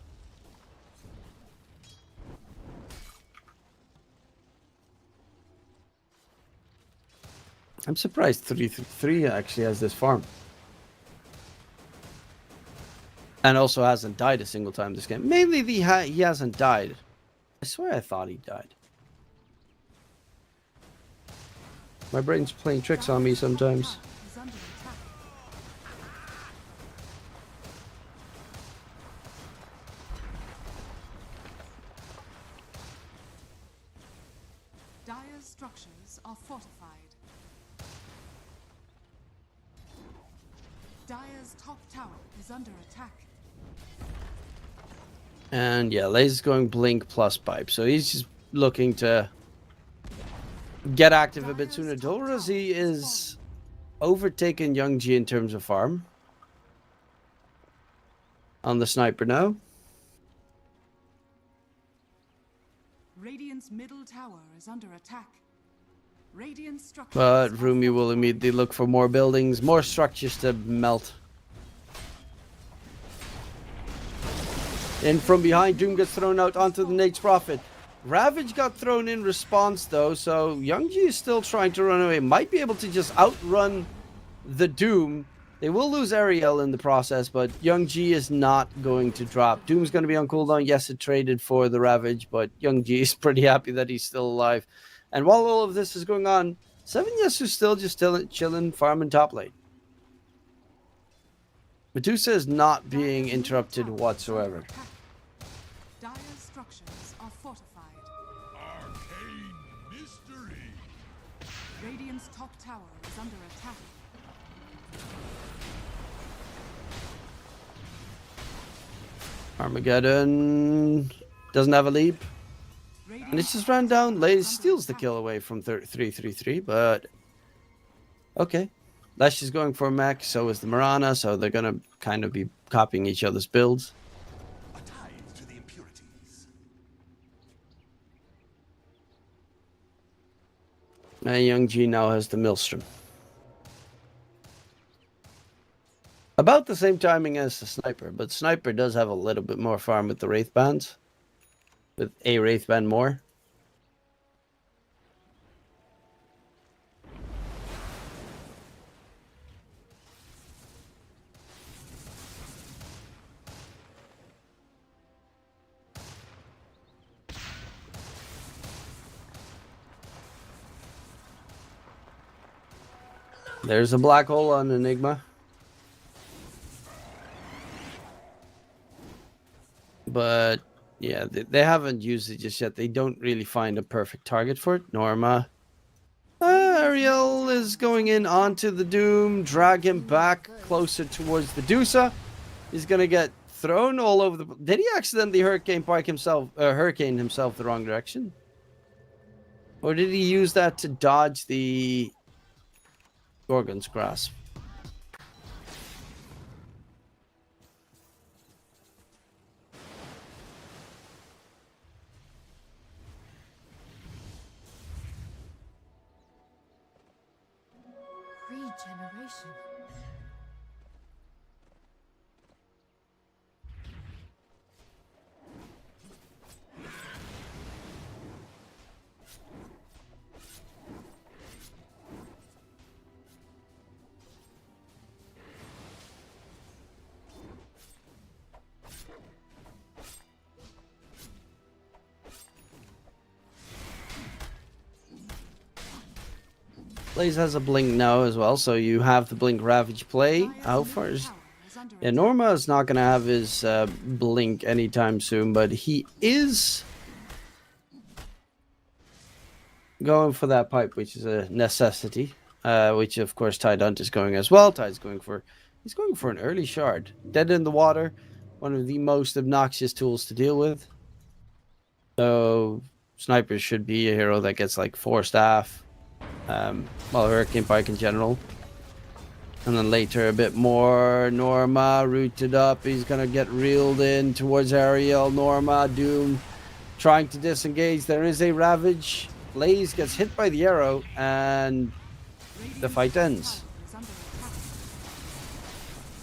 I'm surprised 3-3 actually has this farm. And also hasn't died a single time this game. Mainly he hasn't died. I swear I thought he died. My brain's playing tricks on me sometimes. Is under attack. Dire's structures are fortified. Dire's top tower is under attack. And yeah, Lays is going Blink plus Pipe. So he's just looking to get active a bit sooner. Dorazi is overtaken Young Ji in terms of farm. On the sniper now. Radiant's middle tower is under attack. Radiant structures. But are Rumi will fortified. immediately look for more buildings, more structures to melt. And from behind, Doom gets thrown out onto the Nate's Prophet. Ravage got thrown in response though, so Youngji is still trying to run away. Might be able to just outrun the Doom. They will lose Ariel in the process, but Youngji is not going to drop. Doom's going to be on cooldown. Yes, it traded for the Ravage, but Youngji is pretty happy that he's still alive. And while all of this is going on, 7 Yasu's still just chilling, farming top lane. Medusa is not being interrupted whatsoever. Dire's structures are fortified. Arcane mystery. Radiant's top tower is under attack. Armageddon doesn't have a leap. And Radiant's it's just ran down. Lays steals the kill away from 333, but okay. Lash is going for a mech, so is the Mirana, so they're gonna kind of be copying each other's builds. A tithe to the impurities. And Young G now has the Maelstrom. About the same timing as the Sniper, but Sniper does have a little bit more farm with the Wraith Bands. With a Wraith Band more. There's a black hole on Enigma. But yeah, they haven't used it just yet. They don't really find a perfect target for it. Norma. Ariel is going in onto the Doom. Drag him back closer towards the Dusa. He's going to get thrown all over the... Did he accidentally hurricane himself the wrong direction? Or did he use that to dodge the Gorgon's Grasp? Regeneration. Blaze has a blink now as well, so you have the blink Ravage play. How far is... Yeah, Norma is not going to have his blink anytime soon, but he is going for that pipe, which is a necessity. Which of course Tide Hunt is going as well. Tide's going for... He's going for an early shard. Dead in the water. One of the most obnoxious tools to deal with. So Sniper should be a hero that gets like 4 staff. Well, Hurricane Pike in general. And then later a bit more. Norma rooted up. He's going to get reeled in towards Ariel. Norma, Doom trying to disengage. There is a Ravage. Blaze gets hit by the arrow and the fight ends.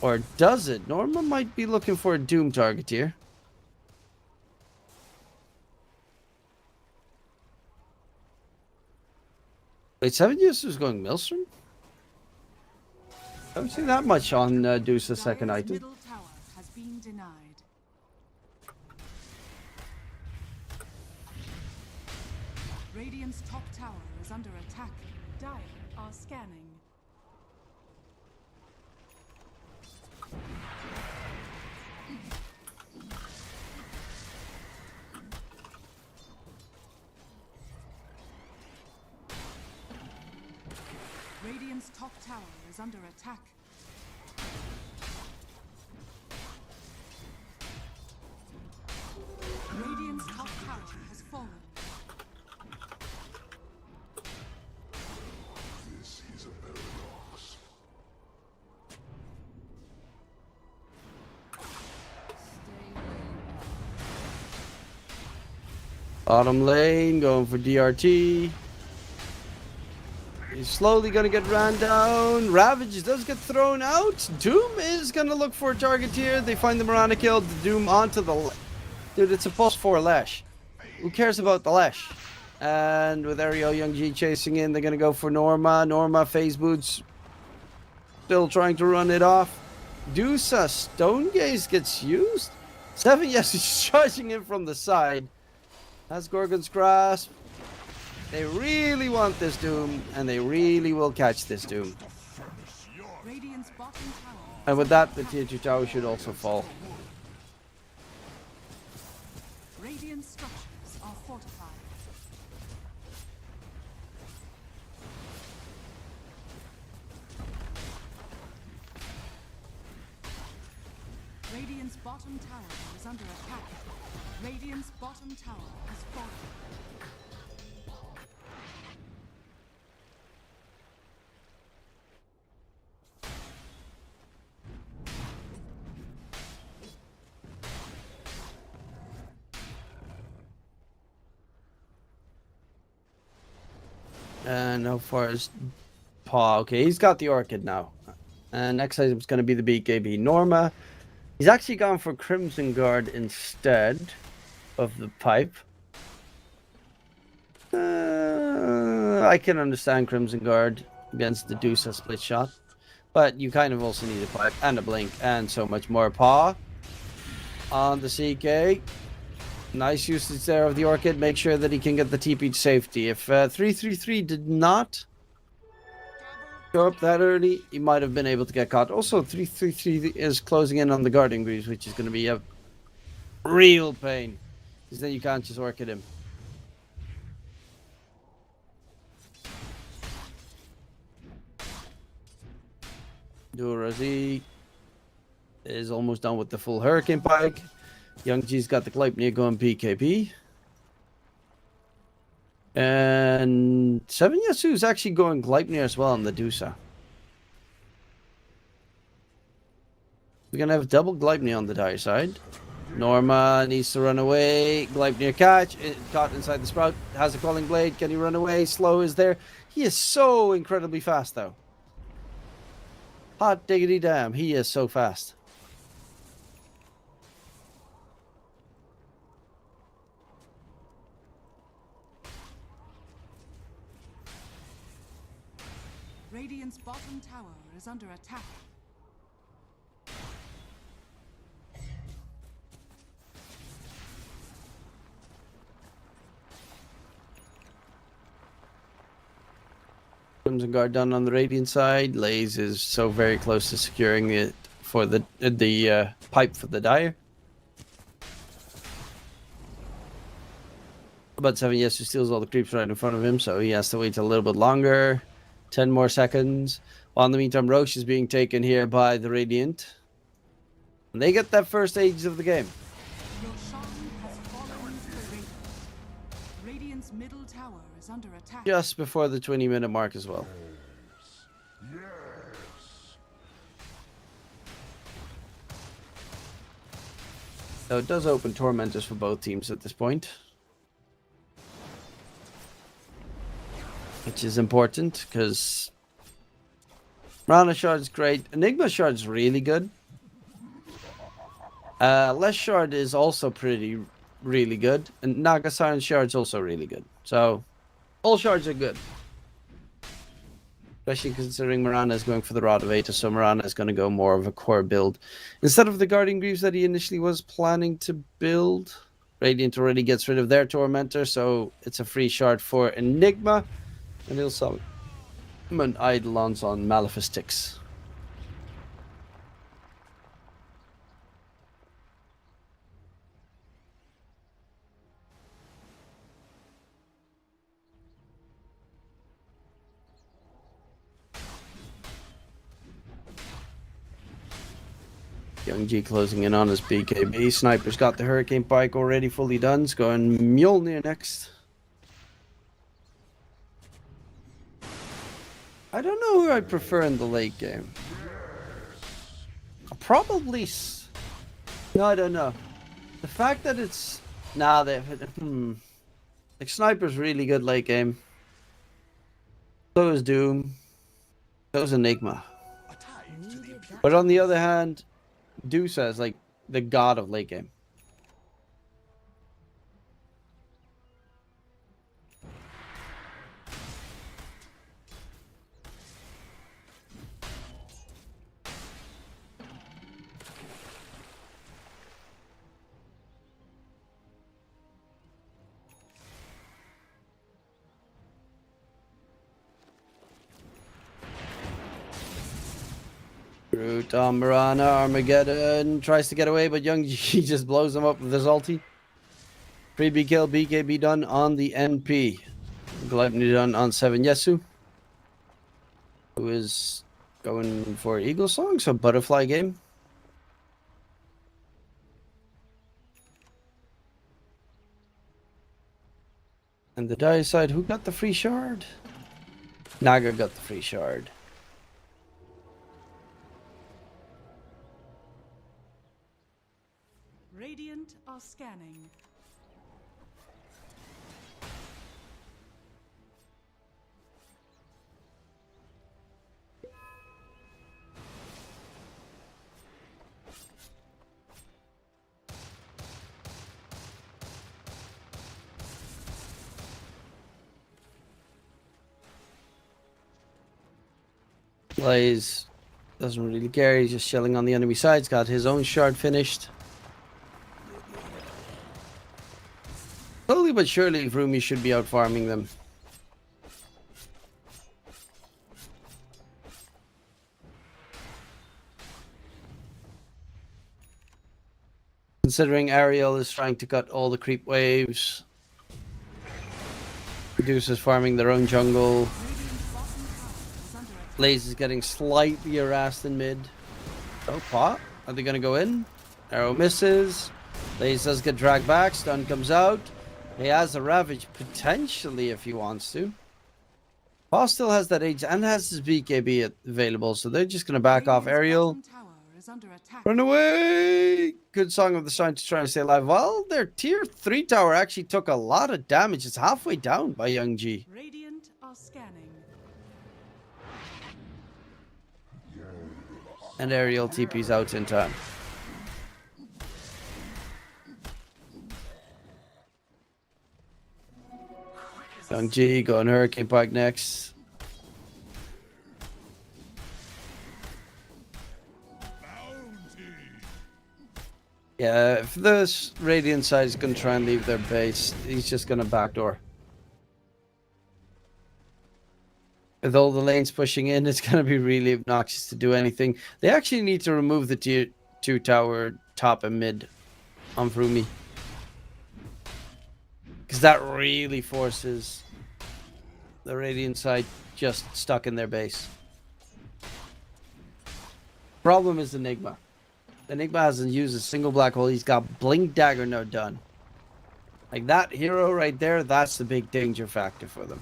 Or does it? Norma might be looking for a Doom target here. Wait, 7 Years was going Maelstrom? I haven't seen that much on Deuce's second item. Middle tower has been denied. Radiant's top tower is under attack. Dire are scanning. Radiant's top tower is under attack. Radiant's top tower has fallen. This is a paradox. Bottom lane, going for DRT. He's slowly gonna get ran down. Ravage does get thrown out. Doom is gonna look for a target here. They find the Mirana kill. Doom onto the... Dude, it's a +4 Lash. Who cares about the Lash? And with Ariel Young G chasing in, they're gonna go for Norma. Norma, phase boots. Still trying to run it off. Dusa, Stone Gaze gets used. 7, yes, he's charging in from the side. Has Gorgon's Grasp. They really want this Doom, and they really will catch this Doom. Radiant's bottom tower. And with that, the tier 2 tower should also fall. Radiant structures are fortified. Radiant's bottom tower is under attack. Radiant's bottom tower has fallen. And how far is Paw? Okay, he's got the Orchid now. And next item is going to be the BKB Norma. He's actually gone for Crimson Guard instead of the pipe. I can understand Crimson Guard against the Dusa split shot. But you kind of also need a pipe and a blink and so much more. Paw on the CK. Nice usage there of the Orchid. Make sure that he can get the TP to safety. If 333 did not go up that early, he might have been able to get caught. Also, 333 is closing in on the Guardian Greaves, which is going to be a real pain. Because then you can't just Orchid him. Durazi is almost done with the full Hurricane Pike. Young G's got the Gleipnir going PKP. And 7 Yasu is actually going Gleipnir as well on the Dusa. We're going to have double Gleipnir on the Dire side. Norma needs to run away. Gleipnir catch. Caught inside the Sprout. Has a Calling Blade. Can he run away? Slow is there. He is so incredibly fast though. Hot diggity damn. He is so fast. Radiant's bottom tower is under attack. Crimson Guard done on the Radiant side. Laze is so very close to securing it for the pipe for the Dire. But 7 Yesu steals all the creeps right in front of him, so he has to wait a little bit longer. 10 more seconds. While in the meantime, Roche is being taken here by the Radiant. And they get that first age of the game. Your Shan has fallen to the Radiant. Radiant's middle tower is under attack. Just before the 20-minute mark as well. Yes. So it does open Tormentors for both teams at this point. Which is important, because Rana Shard's great. Enigma Shard's really good. Les Shard is also really good. And Naga Siren Shard's also really good. So, all shards are good. especially considering Miranda is going for the Rod of Aegis, so Miranda is going to go more of a core build. Instead of the Guardian Greaves that he initially was planning to build, Radiant already gets rid of their Tormentor, so it's a free shard for Enigma, and he'll summon Eidolons on Maleficistix. Young G closing in on his BKB. Sniper's got the Hurricane Pike already fully done. It's going Mjolnir next. I don't know who I prefer in the late game. Probably... No, I don't know. The fact that it's... Nah, they've... Like, Sniper's really good late game. So is Doom. So is Enigma. But on the other hand... Dusa is like the god of late game. Root on Mirana, Armageddon tries to get away, but Young G just blows him up with his ulti. Freebie kill, BKB done on the NP. Gluttony done on 7 Yesu, who is going for Eagle Song, so Butterfly game. And the Dire side, who got the free shard? Naga got the free shard. Radiant are scanning. Blaze doesn't really care, he's just shelling on the enemy side. He's got his own shard finished. Slowly but surely, Vroomy should be out farming them. Considering Ariel is trying to cut all the creep waves. Medusa is farming their own jungle. Blaze is getting slightly harassed in mid. Oh, pot. Are they going to go in? Arrow misses. Blaze does get dragged back. Stun comes out. He has a Ravage potentially if he wants to. Paul still has that age and has his BKB available, so they're just going to back off Ariel. Run away! Good Song of the Sun to try and stay alive. Well, their tier 3 tower actually took a lot of damage. It's halfway down by Young G. Radiant are scanning. And Ariel TP's out in time. Young G going Hurricane Pike next. Yeah, if this Radiant side is going to try and leave their base, he's just going to backdoor. With all the lanes pushing in, it's going to be really obnoxious to do anything. They actually need to remove the tier 2 tower top and mid on Vroomy. Because that really forces the Radiant side just stuck in their base. Problem is Enigma. Enigma hasn't used a single black hole. He's got Blink Dagger now done. Like that hero right there, that's the big danger factor for them.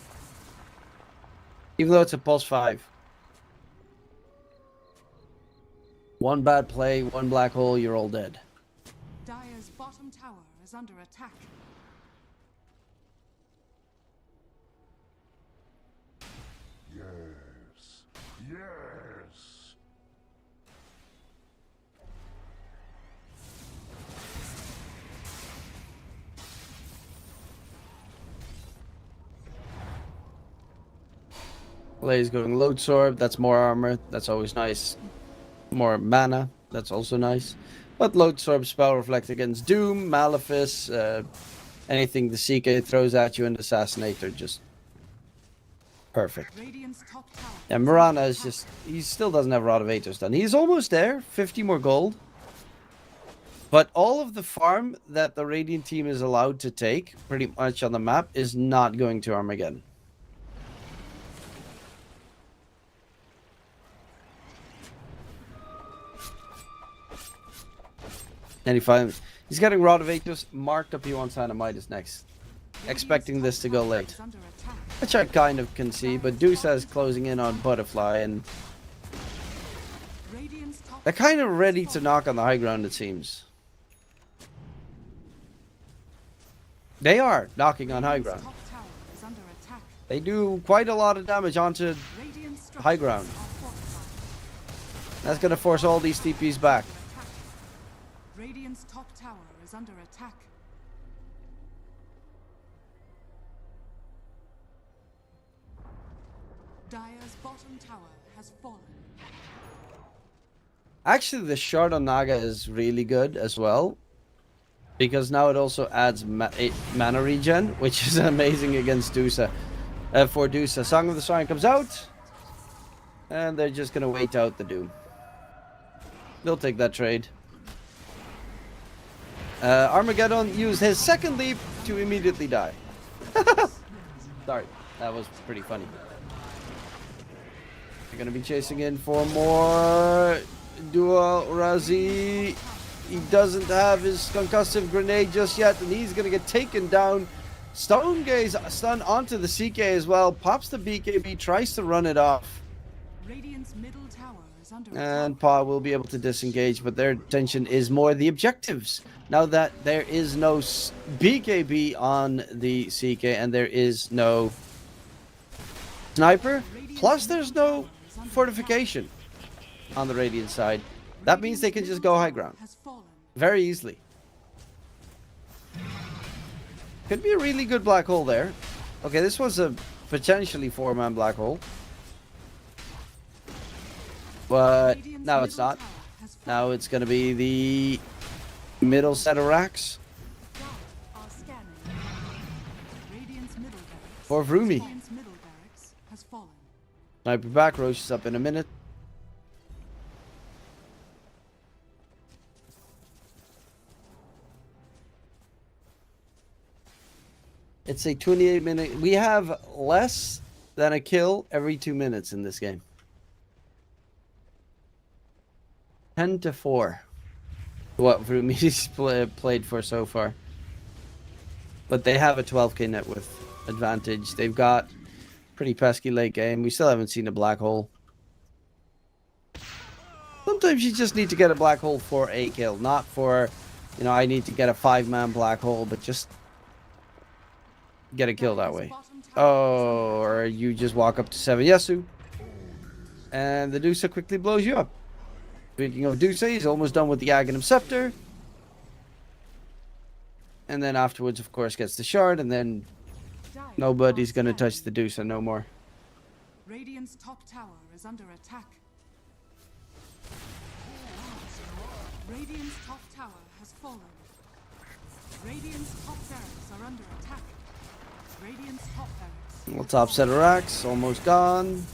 Even though it's a pulse 5. One bad play, one black hole, you're all dead. Dire's bottom tower is under attack. Yes. Yes. Lay's going Loadsorb. That's more armor. That's always nice. More mana. That's also nice. But Loadsorb, Spell Reflect against Doom, Malefice, anything the CK throws at you, and Assassinator, just perfect. Radiant's top tower. And Mirana is just, he still doesn't have Rod of Aethers done. He's almost there, 50 more gold. But all of the farm that the Radiant team is allowed to take, pretty much on the map, is not going to Armageddon. And he's getting Rod of Aethers, marked up he wants Midas next. Expecting this to go late. Is under attack. Which I kind of can see, but Dusa is closing in on Butterfly, and Radiant's top they're kind of ready to knock on the high ground, it seems. They are knocking on high ground. top tower is under attack. They do quite a lot of damage onto Radiant structures high ground. are fortified. That's going to force all these TPs back. Radiant's top tower is under attack. Dire's bottom tower has fallen. Actually, the shard on Naga is really good as well. Because now it also adds mana regen, which is amazing against Dusa. For Dusa. Song of the Siren comes out. And they're just going to wait out the Doom. They'll take that trade. Armageddon used his second leap to immediately die. Sorry, that was pretty funny. They're going to be chasing in for more. Dual Razi. He doesn't have his concussive grenade just yet, and he's going to get taken down. Stone Gaze stun onto the CK as well. Pops the BKB, tries to run it off. Radiant's middle tower is under And attack. Pa will be able to disengage, but their attention is more the objectives. Now that there is no BKB on the CK and there is no sniper, plus there's no fortification on the Radiant side, that means they can just go high ground Has fallen. very easily. Could be a really good black hole there. Okay, this was a potentially 4-man black hole. But Radiant's now it's middle not. tower has fallen. Now it's going to be the middle set of racks Are scanning. Radiant's middle barracks. for Vroomy. Radiant's middle barracks has fallen. Sniper back, Roche is up in a minute. It's a 28-minute. We have less than a kill every 2 minutes in this game. 10-4. What Vroomies played for so far. But they have a 12k net worth advantage. They've got pretty pesky late game. We still haven't seen a black hole. Sometimes you just need to get a black hole for a kill. Not for, you know, I need to get a 5-man black hole, but just get a kill that way. Oh, or you just walk up to 7 Yasu. And the Dusa quickly blows you up. Speaking of Dusa, he's almost done with the Aghanim Scepter. And then afterwards, of course, gets the shard, and then nobody's gonna touch the Dusa no more. Radiant's top tower is under attack. Radiant's top tower has fallen. Radiant's top barracks are under attack. Radiant's top barracks. Well, top set of racks, almost gone.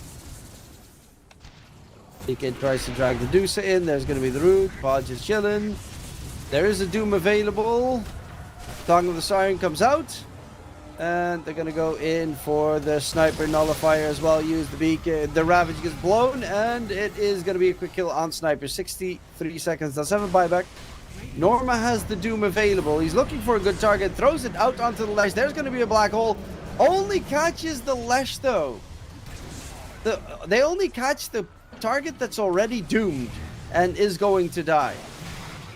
DK tries to drag the Dusa in. There's going to be the root. Podge is chilling. There is a Doom available. Tongue of the Siren comes out. And they're going to go in for the Sniper Nullifier as well. Use the beak. The Ravage gets blown. And it is going to be a quick kill on Sniper. 63 seconds. That's 7 buyback. Norma has the Doom available. He's looking for a good target. Throws it out onto the Lesh. There's going to be a black hole. Only catches the Lesh though. They only catch the target that's already doomed and is going to die.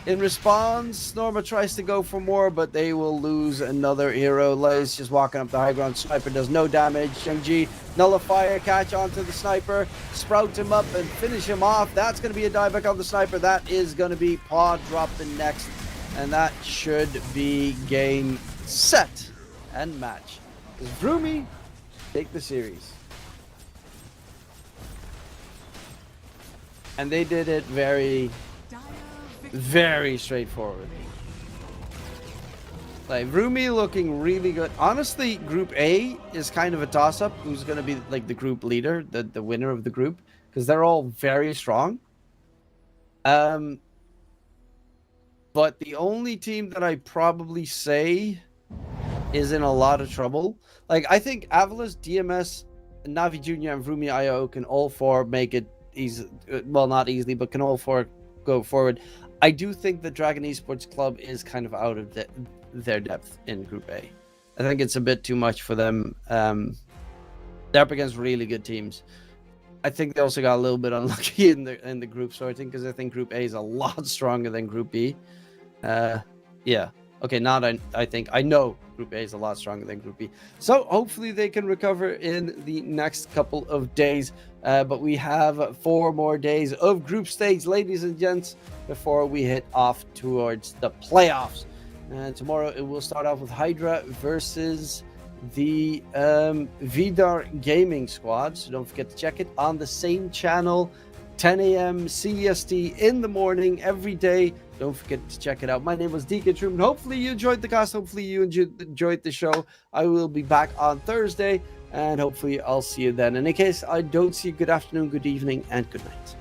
In response, Norma tries to go for more, but they will lose another hero. Lez just walking up the high ground. Sniper does no damage. Shang-Chi, Nullifier, catch onto the Sniper, sprout him up and finish him off. That's going to be a dieback on the Sniper. That is going to be Paw dropping next. And that should be game, set, and match. Vroomy take the series. And they did it very, Dire victory. very straightforward. Like, Rumi looking really good. Honestly, Group A is kind of a toss-up. Who's going to be, like, the group leader, the winner of the group? Because they're all very strong. But the only team that I probably say is in a lot of trouble. Like, I think Avalos, DMS, Navi Jr., and Rumi IO can all four make it easy. Well, not easily, but can all four go forward. I do think the Dragon Esports Club is kind of out of their depth in Group A. I think it's a bit too much for them. They're up against really good teams. I think they also got a little bit unlucky in the group sorting, because I think Group A is a lot stronger than Group B. Yeah. Okay, not I think. I know Group A is a lot stronger than Group B. So hopefully they can recover in the next couple of days. But we have 4 more days of group stage, ladies and gents, before we hit off towards the playoffs. Tomorrow it will start off with Hydra versus the Vidar Gaming Squad. So don't forget to check it on the same channel, 10 a.m. CST in the morning every day. Don't forget to check it out. My name was DK Truman. Hopefully you enjoyed the cast. Hopefully you enjoyed the show. I will be back on Thursday, and hopefully I'll see you then. In any case, I don't see you. Good afternoon, good evening, and good night.